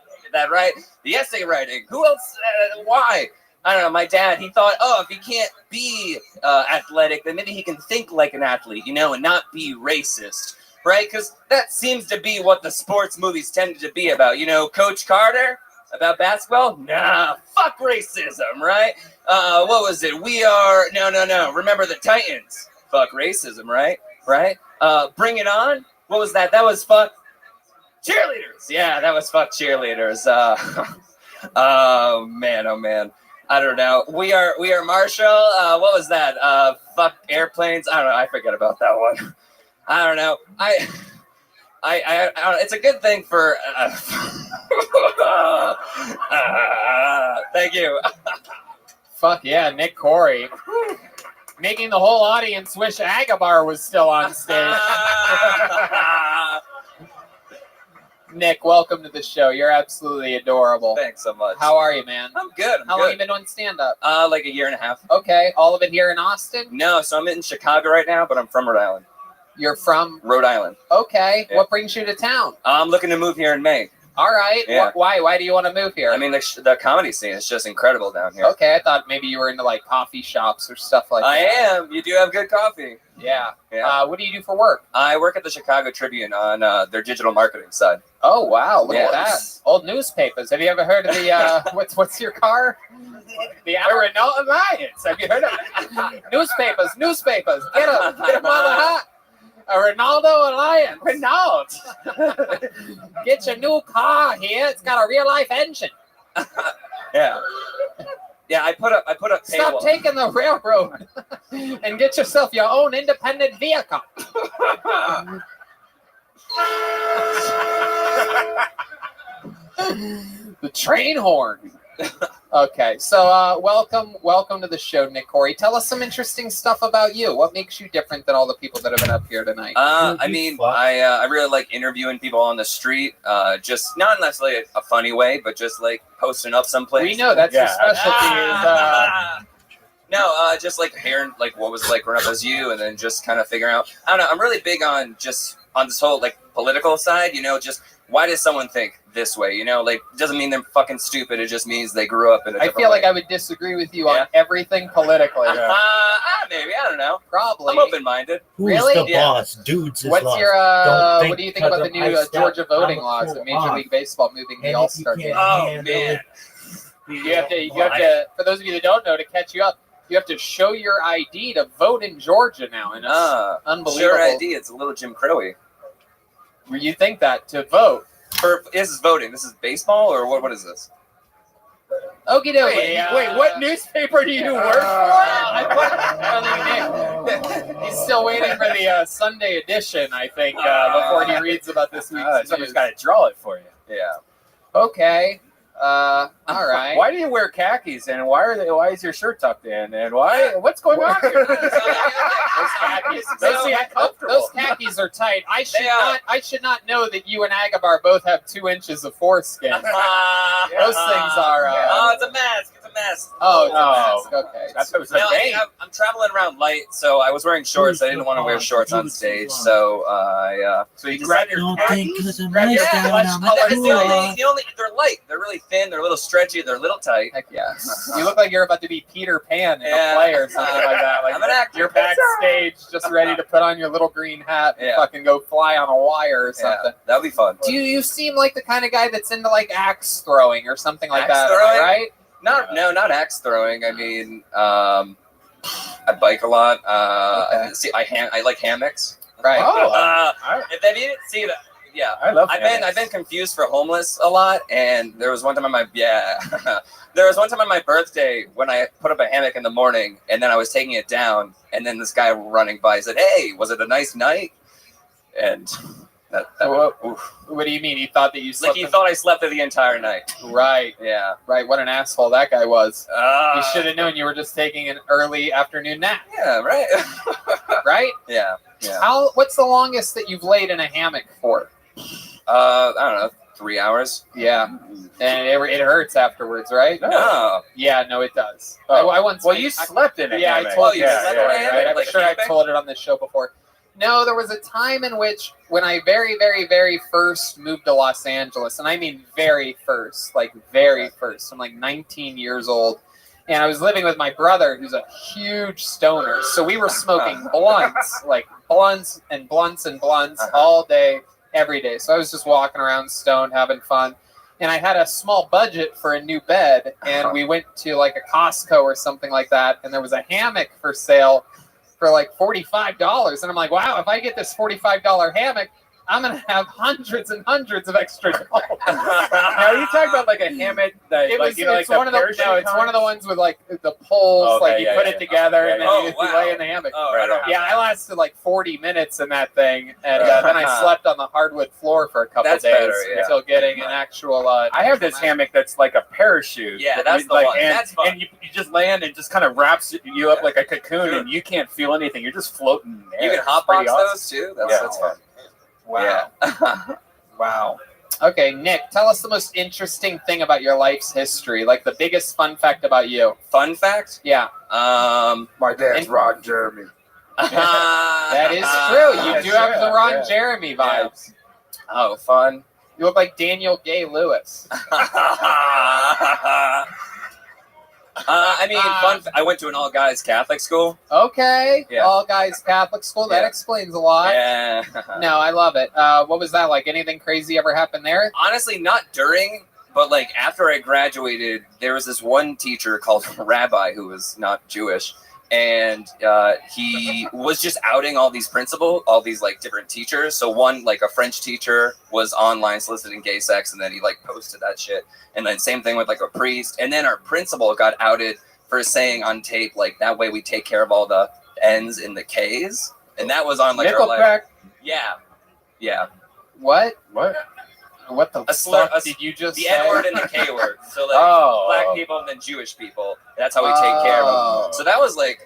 right? The essay writing. Who else? Why? I don't know. My dad, he thought, oh, if he can't be athletic, then maybe he can think like an athlete, you know, and not be racist, right? Because that seems to be what the sports movies tended to be about. You know, Coach Carter? About basketball? Nah, fuck racism, right? What was it? No. Remember the Titans? Fuck racism, right? Right? Bring It On? What was that? That was fuck cheerleaders. Yeah, that was fuck cheerleaders. Oh man. I don't know. We are Marshall. What was that? Fuck airplanes. I don't know. I forget about that one. I don't know. I it's a good thing for. Thank you. Fuck yeah, Nick Corey. Making the whole audience wish Agabar was still on stage. Nick, welcome to the show. You're absolutely adorable. Thanks so much. How are you, man? I'm good. How long you been doing stand-up? Like a year and a half. Okay, all of it here in Austin? No, so I'm in Chicago right now, but I'm from Rhode Island. You're from? Rhode Island. Okay, Yeah. What brings you to town? I'm looking to move here in May. All right, Yeah. Why? Why do you want to move here? I mean, the comedy scene is just incredible down here. Okay, I thought maybe you were into like coffee shops or stuff like I that. am. You do have good coffee. Yeah. Yeah. What do you do for work? I work at the Chicago Tribune on their digital marketing side. Oh wow, look Yeah. at that. Old newspapers. Have you ever heard of the what's your car? The Renault Alliance. Have you heard of it? Newspapers. Get them on the hot. A Ronaldo Alliance. Renault. Get your new car here. It's got a real life engine. Yeah. Yeah, I put up Stop paywall. taking the railroad and get yourself your own independent vehicle. The train horn. Okay, so welcome to the show, Nick Corey. Tell us some interesting stuff about you. What makes you different than all the people that have been up here tonight? I mean, I really like interviewing people on the street. Just not necessarily a funny way, but just like posting up someplace. We know that's your specialty. No, just like hearing like what was it like growing up as you, and then just kind of figuring out. I don't know. I'm really big on just on this whole like political side. You know, just why does someone think this way? You know, like it doesn't mean they're fucking stupid. It just means they grew up in a different feel way. like I would disagree with you on everything politically. Maybe I don't know. Probably. I'm open-minded. Who's Really? the boss? Dudes is What's lost. your Don't think what do you think about the because new I stepped, Georgia voting I'm a laws cool of Major League Baseball moving the And if All-Star you game? can't handle You have to for those of you that don't know, to catch you up, you have to show your ID to vote in Georgia now, and it's unbelievable. Sure ID. It's a little Jim Crowy. You think that to vote? This is voting. This is baseball, or what? What is this? Okie dokie. Wait, what newspaper do you work for? He's still waiting for the Sunday edition, I think, before he reads about this week's news. Somebody's got to draw it for you. Yeah. Okay. All right. Why do you wear khakis, and why is your shirt tucked in, and what's going on here? Those khakis. Those khakis are tight. I should not know that you and Agabar both have 2 inches of foreskin. Those things are. Oh, it's a mask. It's a mask. Oh, it's a mask. Okay. That's what I'm traveling around light, so I was wearing shorts. I didn't want to wear shorts on stage, so So you grab your khakis, grab your flesh colored they're light. They're really thin. They're a little stretchy. They're a little tight. Heck yeah. You look like you're about to be Peter Pan in a play or something like that. Like I'm an actor. You're backstage, just ready to put on your little green hat and fucking go fly on a wire or something. That'd be fun. Do you seem like the kind of guy that's into like axe throwing or something like Axe that? throwing? Right? Not axe throwing. I mean, I bike a lot. See, I like hammocks. Right. If you didn't see that. Yeah, I love I've been confused for homeless a lot, and there was one time on my birthday when I put up a hammock in the morning, and then I was taking it down, and then this guy running by said, "Hey, was it a nice night?" And what do you mean? He thought that you slept? Like he thought I slept there the entire night. Right. Yeah. Right. What an asshole that guy was. He should have known you were just taking an early afternoon nap. Yeah. Right. Right. Yeah. Yeah. What's the longest that you've laid in a hammock for? I don't know, 3 hours. Yeah, and it hurts afterwards, right? No. Yeah, no, it does. Oh. I once. Well, you slept in it. Yeah, I hammock. told you. you that, slept in a right, hammock, right. I'm like sure I camping? told it on the show before. No, there was a time in which when I very, very, very first moved to Los Angeles, and I mean very first, like very first. I'm like 19 years old, and I was living with my brother, who's a huge stoner. So we were smoking blunts, like blunts and blunts and blunts all day, every day. So I was just walking around stoned, having fun. And I had a small budget for a new bed, and we went to like a Costco or something like that, and there was a hammock for sale for like $45. And I'm like, wow, if I get this $45 hammock, I'm going to have hundreds and hundreds of extra dollars. Now, you talk about like a hammock that, It like, was, you know, like it's one of the, parachute no, it's one of the kinds? ones with like the poles, Okay, like you yeah, put yeah, it together yeah, and then yeah. you Oh, lay in the hammock. Oh, I don't have Yeah, I lasted like 40 minutes in that thing, and then I slept on the hardwood floor for a couple That's days better, yeah. until getting an actual. I have this hammock that's like a parachute. Yeah, that that's you, the like, one. And, That's fun. and you just land and just kind of wraps you up like a cocoon, and you can't feel anything. You're just floating in the You air. can It's pretty hotbox awesome. those too. Yeah. That's fun. Wow. Yeah. Wow. Okay, Nick, tell us the most interesting thing about your life's history, like the biggest fun fact about you. Fun fact? Yeah. My dad's Ron Jeremy. That is true. You do have the Ron Jeremy vibes. Oh, fun. You look like Daniel Gay Lewis. I mean, I went to an all-guys Catholic school. Okay. Yeah. All guys Catholic school. That Yeah. explains a lot. Yeah. No, I love it. What was that like? Anything crazy ever happen there? Honestly, not during, but like after I graduated, there was this one teacher called Rabbi who was not Jewish, and he was just outing all these all these like different teachers. So one, like a French teacher, was online soliciting gay sex, and then he like posted that shit. And then same thing with like a priest, and then our principal got outed for saying on tape like that way we take care of all the N's in the K's, and that was on like our Nickelback. yeah. What? What? What the fuck did you just the say? N word and the K word. So like Oh. black people and then Jewish people. That's how we take care of them. So that was like.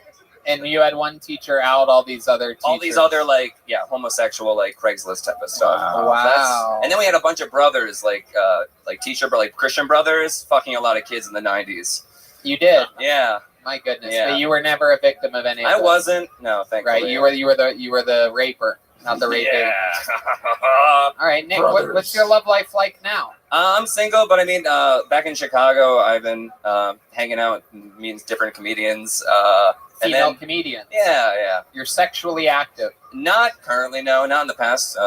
And you had one teacher out all these other teachers. All these other like homosexual like Craigslist type of stuff. Wow. And then we had a bunch of brothers like Christian brothers fucking a lot of kids in the 90s. You did. Yeah. My goodness. Yeah. But you were never a victim of any of I this. wasn't. No, thankfully. Right. You were the raper, not the raping. Yeah. All right, Nick. What's your love life like now? I'm single, but I mean, back in Chicago, I've been hanging out, meeting different comedians. Female comedians. Yeah. You're sexually active. Not currently, no. Not in the past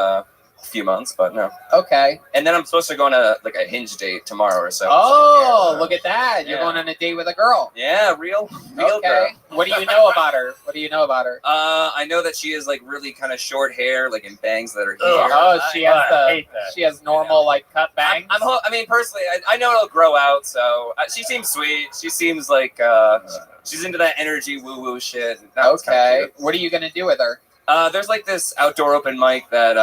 few months, but no. Okay. And then I'm supposed to go on a Hinge date tomorrow or so. Oh, look at that! You're Yeah. going on a date with a girl. Yeah, real Okay. girl. What do you know about her? I know that she has like really kind of short hair, like in bangs that are here. Oh, she has normal like cut bangs. I mean, personally, I know it'll grow out. So she seems sweet. She seems like she's into that energy woo woo shit. That's Okay. kinda cute. What are you gonna do with her? There's like this outdoor open mic that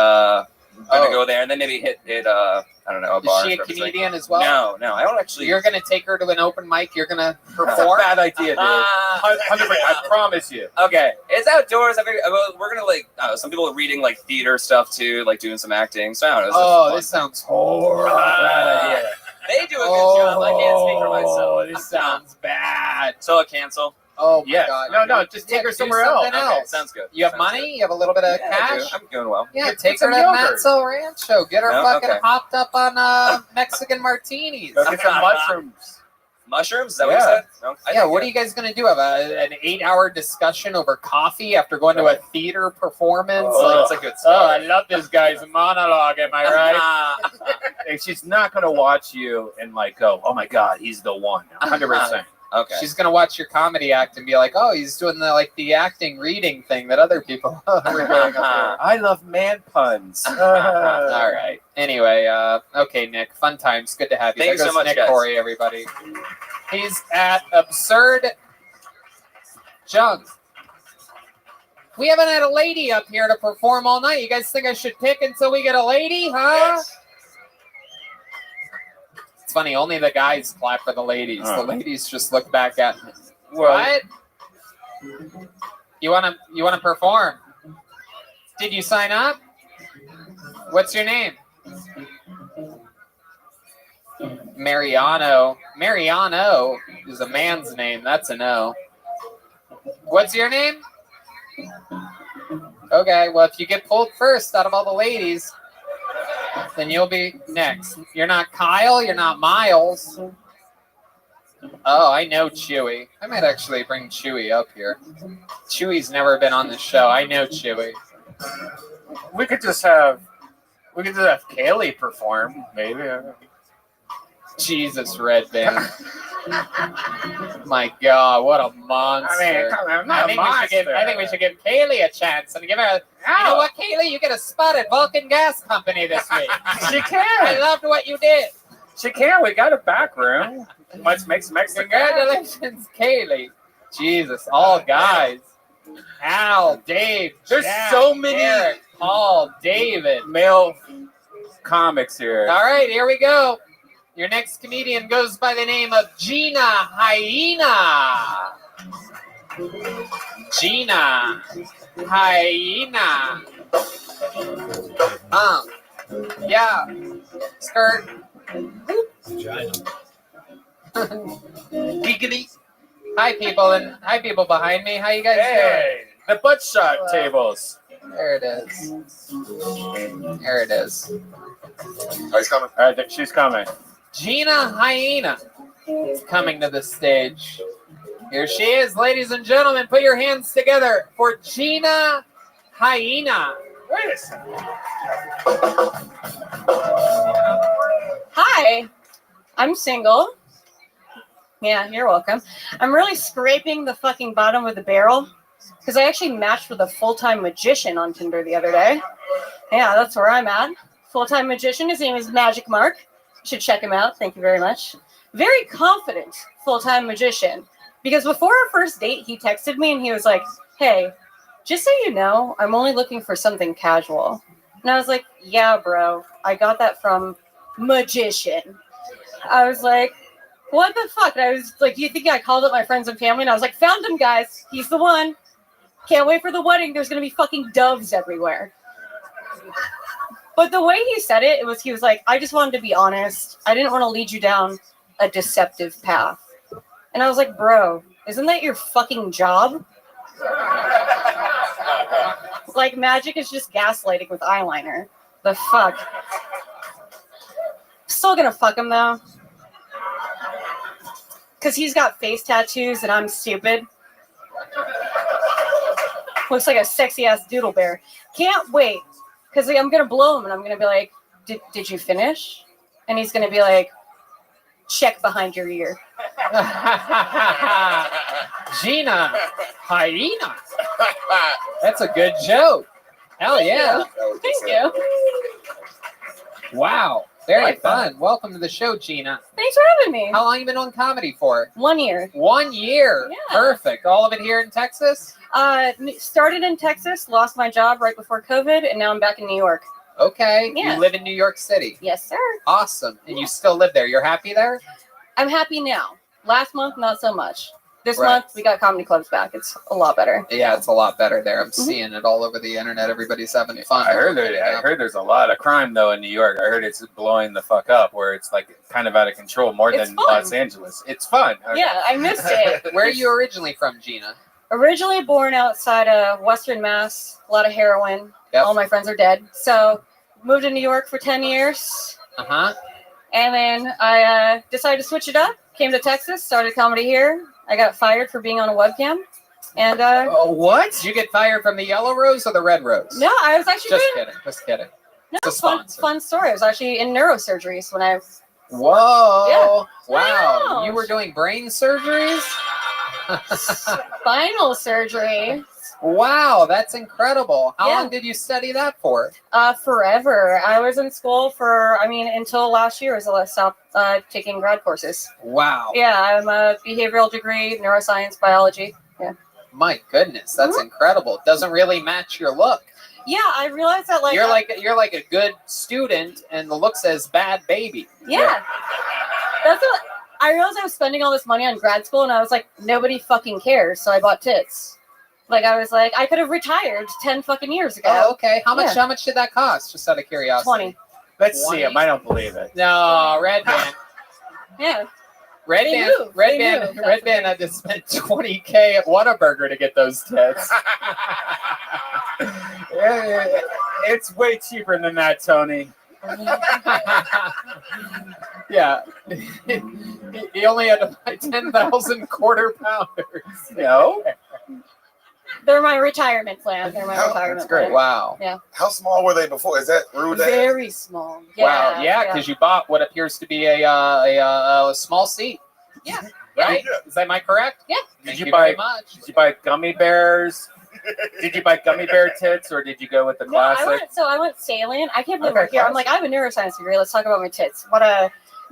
I'm gonna go there and then maybe hit I don't know, a bar. Is she a for everything. comedian as well? No, I don't actually. You're gonna take her to an open mic. You're gonna perform. That's a bad idea, dude. 100%, I promise you. Okay, it's outdoors. I figured we're gonna like some people are reading like theater stuff too, like doing some acting. So I don't know. Oh, this sounds horrible. Bad idea. They do a good job. I can't speak for myself. Oh, this sounds bad. So I'll cancel. Oh my Yes. god. No, just take her do somewhere something else. Okay, sounds good. You have Sounds money? You have a little bit of Yeah, I do. cash? I'm doing well. Yeah, Get take her some to yogurt. Matzo Rancho. Get her No? fucking Okay. hopped up on Mexican martinis. Go get some mushrooms. Mushrooms? Is that what you Yeah. said? No? Yeah, what are you guys gonna do? Have an 8-hour discussion over coffee after going to a theater performance? Oh, that's a good Oh, start. I love this guy's monologue. Am I right? And she's not gonna watch you and like go, "Oh my god, he's the one." 100%. Okay. She's gonna watch your comedy act and be like, "Oh, he's doing the acting reading thing that other people are doing up I love man puns. here." All right. Anyway, okay, Nick. Fun times. Good to have you. Thank There you so goes much, Nick guys. Corey, everybody. He's at Absurd Junk. We haven't had a lady up here to perform all night. You guys think I should pick until we get a lady, huh? Yes. It's funny. Only the guys clap for the ladies. The ladies just look back at me. Well, What? You wanna perform? Did you sign up? What's your name? Mariano. Mariano is a man's name. That's a no. What's your name? Okay, well, if you get pulled first out of all the ladies, then you'll be next. You're not Kyle. You're not Miles. Oh, I know Chewy. I might actually bring Chewy up here. Chewy's never been on the show. I know Chewy. We could just have Kaylee perform, maybe. Jesus, Red Band. My God, what a monster! I mean, come on, I'm not a monster. I think we should give Kaylee a chance and give her. You know what, Kaylee? You get a spot at Vulcan Gas Company this week. She can. I loved what you did. She can. We got a back room. Let's make some extra. Congratulations, Kaylee. Jesus, all guys. Al, Dave, There's Jack, so many Eric, Paul, David. male comics here. All right, here we go. Your next comedian goes by the name of Gina Hyena. Gina Hyena. Yeah. Skirt. Giggity. Hi people behind me. How you guys Hey, the butt shot tables. doing? There it is. There it is. Oh, he's coming. All right, she's coming. Gina Hyena is coming to the stage. Here she is, ladies and gentlemen. Put your hands together for Gina Hyena. Wait a second. Hi, I'm single. Yeah, you're welcome. I'm really scraping the fucking bottom of the barrel because I actually matched with a full-time magician on Tinder the other day. Yeah, that's where I'm at. Full-time magician. His name is Magic Mark. You should check him out. Thank you very much. Very confident full-time magician. Because before our first date, he texted me and he was like, hey, just so you know, I'm only looking for something casual. And I was like, yeah, bro. I got that from magician. I was like, what the fuck? And I was like, you think I called up my friends and family? And I was like, found him, guys. He's the one. Can't wait for the wedding. There's going to be fucking doves everywhere. But the way he said it, he was like, I just wanted to be honest. I didn't want to lead you down a deceptive path. And I was like, bro, isn't that your fucking job? Like, magic is just gaslighting with eyeliner. The fuck? Still gonna fuck him, though. Because he's got face tattoos and I'm stupid. Looks like a sexy-ass doodle bear. Can't wait. Because I'm going to blow him and I'm going to be like, did you finish? And he's going to be like, check behind your ear. Gina Hyena. That's a good joke. Hell yeah. Thank you. Wow. Very fun. Welcome to the show, Gina. Thanks for having me. How long you been on comedy for? 1 year. 1 year. Yeah. Perfect. All of it here in Texas? Started in Texas, lost my job right before COVID, and now I'm back in New York. Okay. Yeah. You live in New York City? Yes, sir. Awesome. And you still live there. You're happy there? I'm happy now. Last month, not so much. This Right. month, we got comedy clubs back. It's a lot better. Yeah, it's a lot better there. I'm seeing it all over the internet. Everybody's having fun. I heard there's a lot of crime though in New York. I heard it's blowing the fuck up, where it's like kind of out of control more It's than fun. Los Angeles. It's fun. Yeah, I missed it. Where are you originally from, Gina? Originally born outside of Western Mass, a lot of heroin. Yep. All my friends are dead. So moved to New York for 10 years. Uh-huh. And then I decided to switch it up. Came to Texas, started comedy here. I got fired for being on a webcam. And what? Did you get fired from the Yellow Rose or the Red Rose? no, I was actually Just kidding. No, It's a fun, sponsor. fun story. I was actually in neurosurgeries when I Whoa. Yeah. Wow. Wow. You were doing brain surgeries? spinal surgery. Wow, that's incredible. How Yeah. long did you study that for? Forever. I was in school until last year I stopped taking grad courses. Wow. Yeah, I'm a behavioral degree, neuroscience, biology. Yeah. My goodness, that's incredible. It doesn't really match your look. Yeah, I realized that You're like a good student and the look says bad baby. Yeah. That's what I realized. I was spending all this money on grad school and I was like, nobody fucking cares, so I bought tits. Like, I was like, I could have retired 10 fucking years ago. Oh, okay. How much Yeah. did that cost? Just out of curiosity. 20. Let's see him. I don't believe it. No, Red Man. Yeah. Red They Band, move. Red They Band, move. Red Band had to spend $20K at Whataburger to get those tits. It's way cheaper than that, Tony. Yeah. He only had to buy 10,000 quarter pounders. No. They're my retirement plan. They're my How- retirement that's great. plan. Wow. Yeah. How small were they before? Is that rude? to ask? Very small. Yeah. Wow. Yeah, because you bought what appears to be a small seat. Yeah. Right? Is that, am I correct? Yeah. Thank Did you you buy? very much. Did you buy gummy bears? Did you buy gummy bear tits, or did you go with the No, classic? I went saline. I can't believe Okay, we're here. I'm classic. like, I have a neuroscience degree. Let's talk about my tits.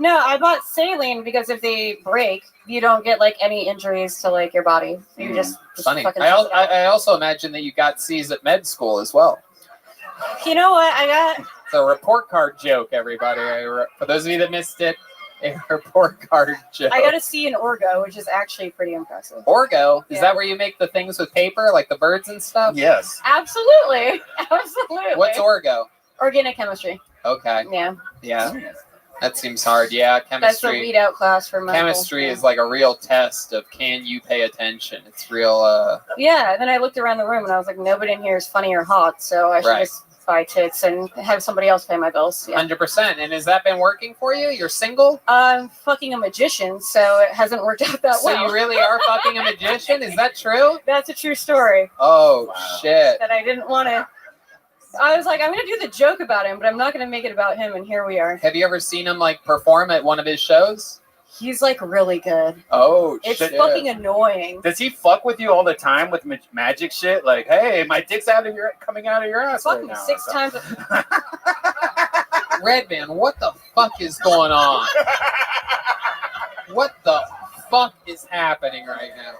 No, I bought saline because if they break, you don't get like any injuries to like your body. You just Funny. fucking. I also imagine that you got C's at med school as well. You know what? I got. It's a report card joke, everybody. For those of you that missed it, a report card joke. I got a C in Orgo, which is actually pretty impressive. Orgo? Is Yeah. that where you make the things with paper, like the birds and stuff? Yes. Absolutely. Absolutely. What's Orgo? Organic chemistry. Okay. Yeah. Yeah. That seems hard. Yeah, That's the chemistry. weed out class for medical. Chemistry is like a real test of can you pay attention. It's real. Yeah, and then I looked around the room and I was like, nobody in here is funny or hot, so I should Right. just buy tits and have somebody else pay my bills. Yeah. 100%. And has that been working for you? You're single? I'm fucking a magician, so it hasn't worked out that So well. you really are fucking a magician? Is that true? That's a true story. Oh, shit. That I didn't want to. I was like, I'm going to do the joke about him, but I'm not going to make it about him, and here we are. Have you ever seen him like perform at one of his shows? He's like really good. Oh, It's shit. fucking annoying. Does he fuck with you all the time with magic shit? Like, hey, my dick's coming out of your ass right Fucking now. 6 times. Redman, what the fuck is going on? What the fuck is happening right now?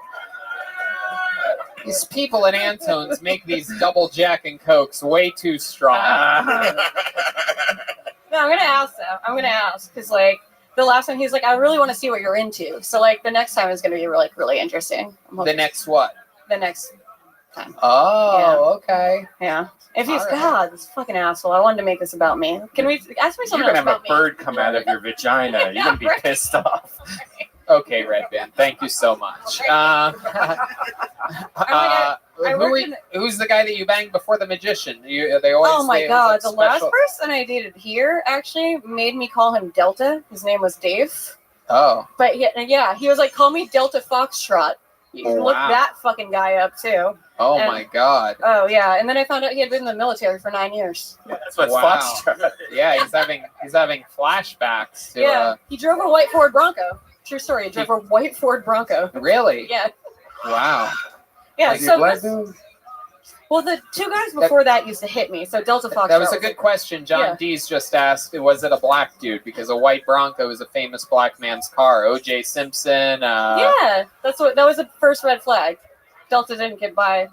These people at Antone's make these double Jack and Cokes way too strong. No, I'm going to ask, though. I'm going to ask, because, like, the last time he was like, I really want to see what you're into. So, like, the next time is going to be, like, really interesting. The next what? The next time. Oh, okay. Yeah. If he's, All right. God, this fucking asshole. I wanted to make this about me. Can we ask me You're something gonna else have a about me? bird come out of your vagina. You're gonna be right. pissed off. Okay, Redman, thank you so much. Who's the guy that you banged before the magician? They always Oh my say it was, God, like, the last special- person I dated here actually made me call him Delta. His name was Dave. Oh. But yeah, he was like, call me Delta Foxtrot. You can look Wow. that fucking guy up too. Oh And- my God. Oh yeah, and then I found out he had been in the military for 9 years. That's what Wow. Foxtrot. Yeah, he's having flashbacks to Yeah, he drove a white Ford Bronco. True story. He drove a white Ford Bronco. Really? Yeah. Wow. Yeah. Is he So black, well, the 2 guys before that used to hit me. So Delta Foxtrot. That was a good question. John Yeah. Dees just asked, was it a black dude? Because a white Bronco is a famous black man's car. O.J. Simpson. Yeah, that was the first red flag. Delta didn't get by,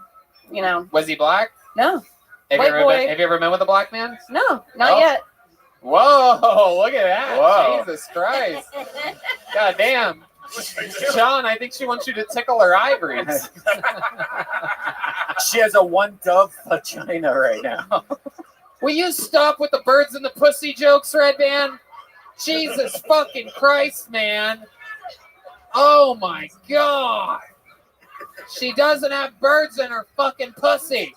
you know. Was he black? No. Have White boy. you ever been with a black man? No, not Oh. yet. Whoa, look at that. Whoa. Jesus Christ. God damn. John, I think she wants you to tickle her ivories. She has a one dove vagina right now. Will you stop with the birds and the pussy jokes, Redman? Jesus fucking Christ, man. Oh my God. She doesn't have birds in her fucking pussy.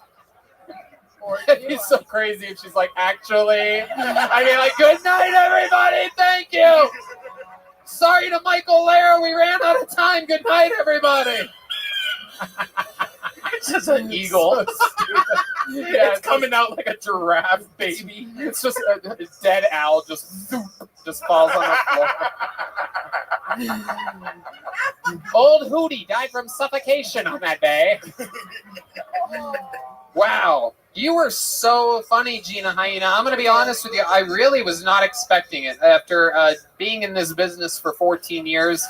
It'd be so crazy if she's like, actually. I mean, like, good night, everybody. Thank you. Sorry to Michael Lehrer. We ran out of time. Good night, everybody. It's just an eagle. Yeah, it's coming out like a giraffe, baby. It's just a dead owl just falls on the floor. Old Hootie died from suffocation on that day. Wow. You were so funny, Gina Hyena. I'm going to be honest with you. I really was not expecting it. After being in this business for 14 years,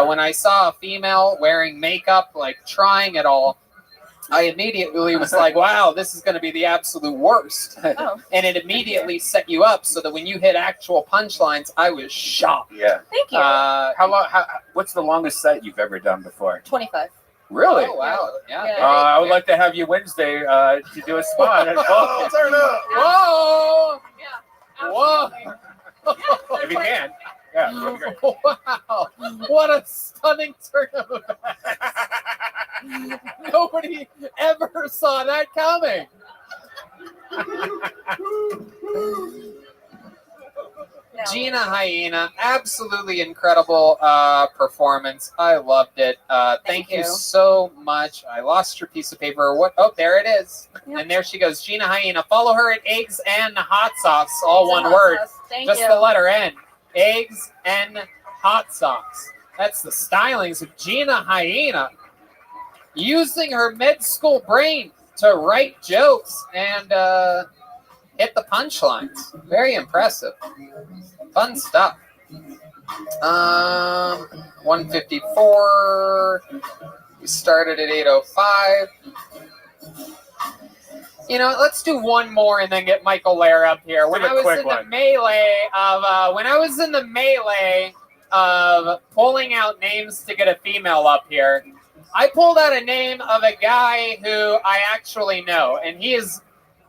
when I saw a female wearing makeup, like trying it all, I immediately was like, wow, this is going to be the absolute worst. Oh. And it immediately set you up so that when you hit actual punchlines, I was shocked. Yeah. Thank you. How long? What's the longest set you've ever done before? 25. Really? Oh, wow. Yeah. I would like to have you Wednesday to do a spot. At Oh, turn up. Whoa! Yeah. Whoa! If you can. Yeah, that'd be great. Wow, what a stunning turn of events. Nobody ever saw that coming. Gina Hyena, absolutely incredible performance. I loved it. Thank you you. so much. I lost your piece of paper. What? Oh, there it is. Yep. And there she goes. Gina Hyena. Follow her at Eggs and Hot Sauce, all Eggs and one hot word. sauce. Thank Just you. the letter N. Eggs and Hot Sauce. That's the stylings of Gina Hyena. Using her med school brain to write jokes and hit the punchlines. Very impressive. Fun stuff. 154. We started at 8:05. You know, let's do one more and then get Michael Lair up here. When I was in the melee of pulling out names to get a female up here, I pulled out a name of a guy who I actually know, and he is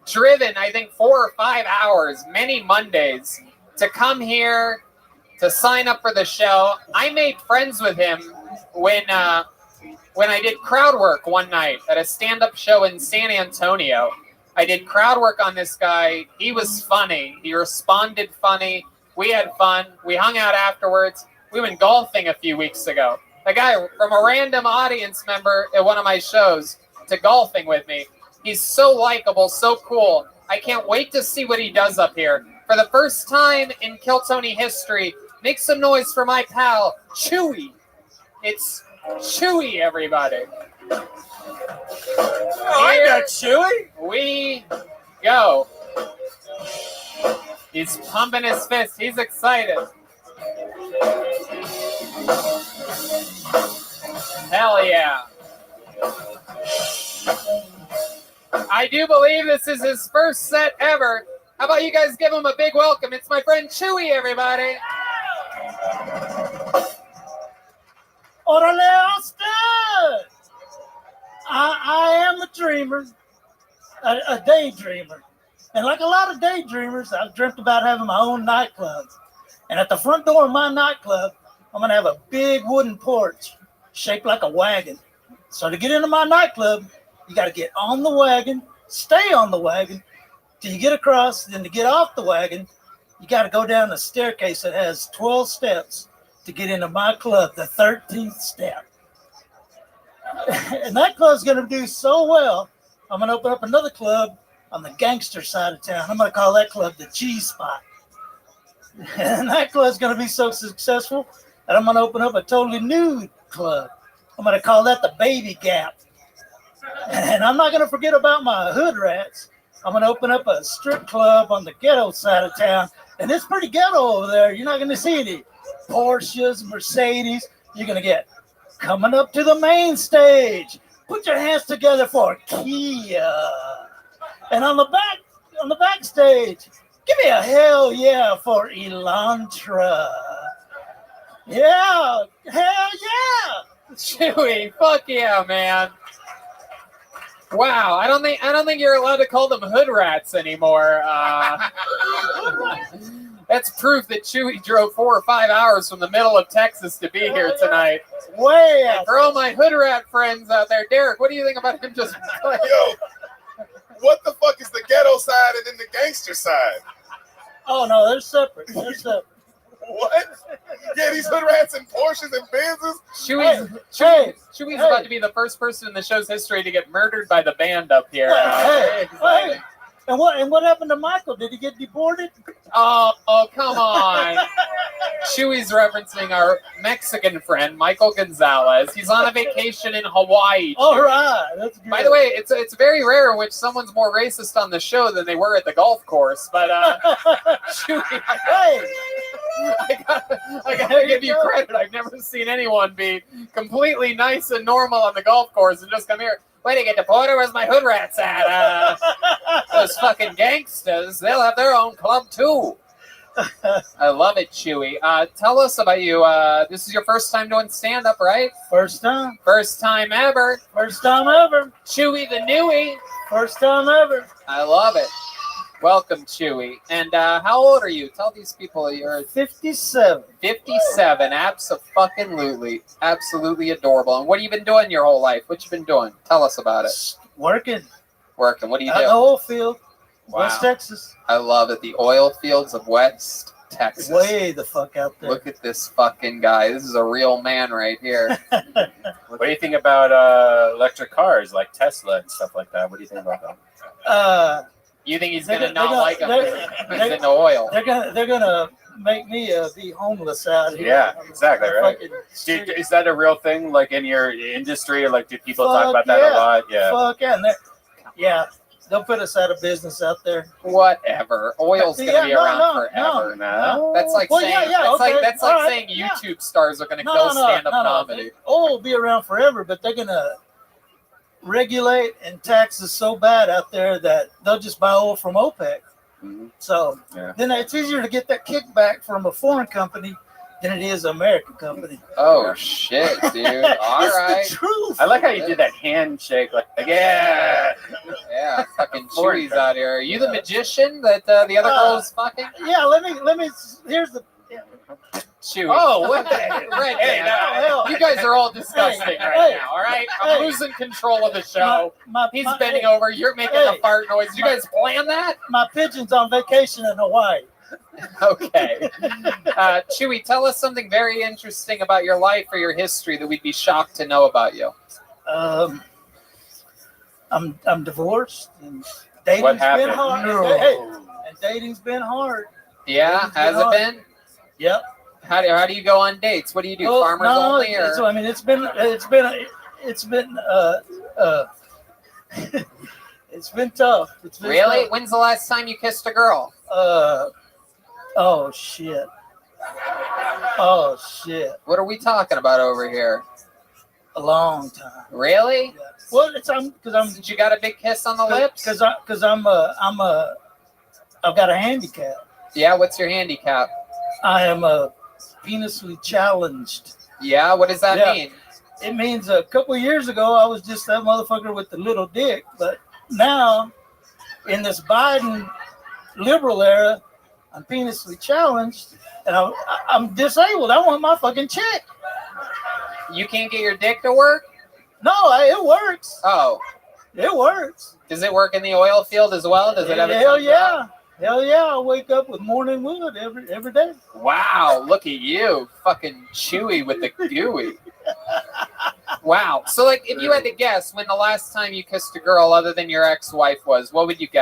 driven, I think, 4 or 5 hours, many Mondays, to come here to sign up for the show. I made friends with him when I did crowd work one night at a stand-up show in San Antonio. I did crowd work on this guy. He was funny. He responded funny. We had fun. We hung out afterwards. We went golfing a few weeks ago. A guy from a random audience member at one of my shows to golfing with me. He's so likable, so cool. I can't wait to see what he does up here. For the first time in Kill Tony history, make some noise for my pal, Chewy. It's Chewy, everybody. Oh, I got Chewy. We go. He's pumping his fist. He's excited. Hell yeah. I do believe this is his first set ever. How about you guys give him a big welcome? It's my friend Chewy, everybody. Orale, Austin! I am a dreamer, a daydreamer. And like a lot of daydreamers, I've dreamt about having my own nightclub. And at the front door of my nightclub, I'm going to have a big wooden porch shaped like a wagon. So to get into my nightclub, you got to get on the wagon, stay on the wagon till you get across. Then to get off the wagon, you got to go down a staircase that has 12 steps to get into my club, the 13th step. And that club's going to do so well, I'm going to open up another club on the gangster side of town. I'm going to call that club the G-Spot. And that club's going to be so successful that I'm going to open up a totally nude club. I'm going to call that the Baby Gap. And I'm not going to forget about my hood rats. I'm going to open up a strip club on the ghetto side of town. And it's pretty ghetto over there. You're not going to see any Porsches, Mercedes. You're going to get coming up to the main stage. Put your hands together for Kia. And on the backstage, give me a hell yeah for Elantra. Yeah, hell yeah. Chewy, fuck yeah, man. Wow, I don't think you're allowed to call them hood rats anymore. That's proof that Chewy drove 4 or 5 hours from the middle of Texas to be here tonight. Way out. And for all my hood rat friends out there, Derek, what do you think about him just playing? Yo, what the fuck is the ghetto side and then the gangster side? Oh no, they're separate. They're separate. What? Yeah, these hood rats and Porsches and Benzes. Chewy's about to be the first person in the show's history to get murdered by the band up here. Hey. And what happened to Michael? Did he get deported? Oh, come on. Chewy's referencing our Mexican friend, Michael Gonzalez. He's on a vacation in Hawaii. All right. That's good. By the way, it's very rare in which someone's more racist on the show than they were at the golf course. But Chewy, hey, I gotta give you credit. I've never seen anyone be completely nice and normal on the golf course and just come here. Wait to get deported? Where's my hood rats at? Those fucking gangsters, they'll have their own club too. I love it, Chewy. Tell us about you. This is your first time doing stand-up, right? First time. First time ever. First time ever. Chewy the Newie. First time ever. I love it. Welcome, Chewy. And how old are you? Tell these people you're 57. 57. 57. Absolutely. Absolutely adorable. And what have you been doing your whole life? What you been doing? Tell us about it. Working. Working. What do you do? At the oil field, Wow. West Texas. I love it. The oil fields of West Texas. Way the fuck out there. Look at this fucking guy. This is a real man right here. What do you think about electric cars like Tesla and stuff like that? What do you think about that? You think he's gonna not like him? He's in the oil. They're gonna make me be homeless out here. Yeah, exactly, right? Fucking Is that a real thing, like in your industry, or like do people talk Fuck about that a yeah. lot? Yeah. Fuck yeah. Yeah, they'll put us out of business out there. Whatever. Oil's gonna be around forever. No. That's like Well, saying yeah, okay. that's like All right. saying YouTube stars are gonna kill stand-up comedy. Oil will be around forever, but they're gonna regulate and tax us so bad out there that they'll just buy oil from OPEC. Mm-hmm. So then it's easier to get that kickback from a foreign company than it is an American company. Oh shit, dude! All right. The truth. I like how you did that handshake, like yeah, yeah. Fucking Chewy's out here. Are you the magician that the other girl is fucking? Yeah. Let me. Here's the. Chewy. Oh, what the Red Hey, man. no, You guys are all disgusting Hey, right hey, now. All right, I'm hey. losing control of the show. He's my- bending hey, over. You're making hey, a fart noise. You my- guys plan that? My pigeon's on vacation in Hawaii. Okay. Chewy, tell us something very interesting about your life or your history that we'd be shocked to know about you. I'm divorced and dating's What been happened? hard. No. Hey, and dating's been hard. Yeah, has it been? Yep. How do you go on dates? What do you do? Well, Farmers no, only, or I mean, it's been it's been tough. It's been really? tough. When's the last time you kissed a girl? Oh shit. Oh shit. What are we talking about over here? A long time. Really? Well, because Did you got a big kiss on the lips? Because I've got a handicap. Yeah. What's your handicap? I am penisly challenged. Yeah. What does that Yeah. mean? It means a couple of years ago I was just that motherfucker with the little dick, but now in this Biden liberal era, I'm penisly challenged, and I'm disabled. I want my fucking check. You can't get your dick to work? No, it works. Oh. It works. Does it work in the oil field as well? Does it have its Hell own yeah. job? Hell yeah. I wake up with morning wood every day. Wow, look at you. Fucking Chewy with the gooey. Wow. So, like, if you had to guess when the last time you kissed a girl other than your ex-wife was, what would you guess?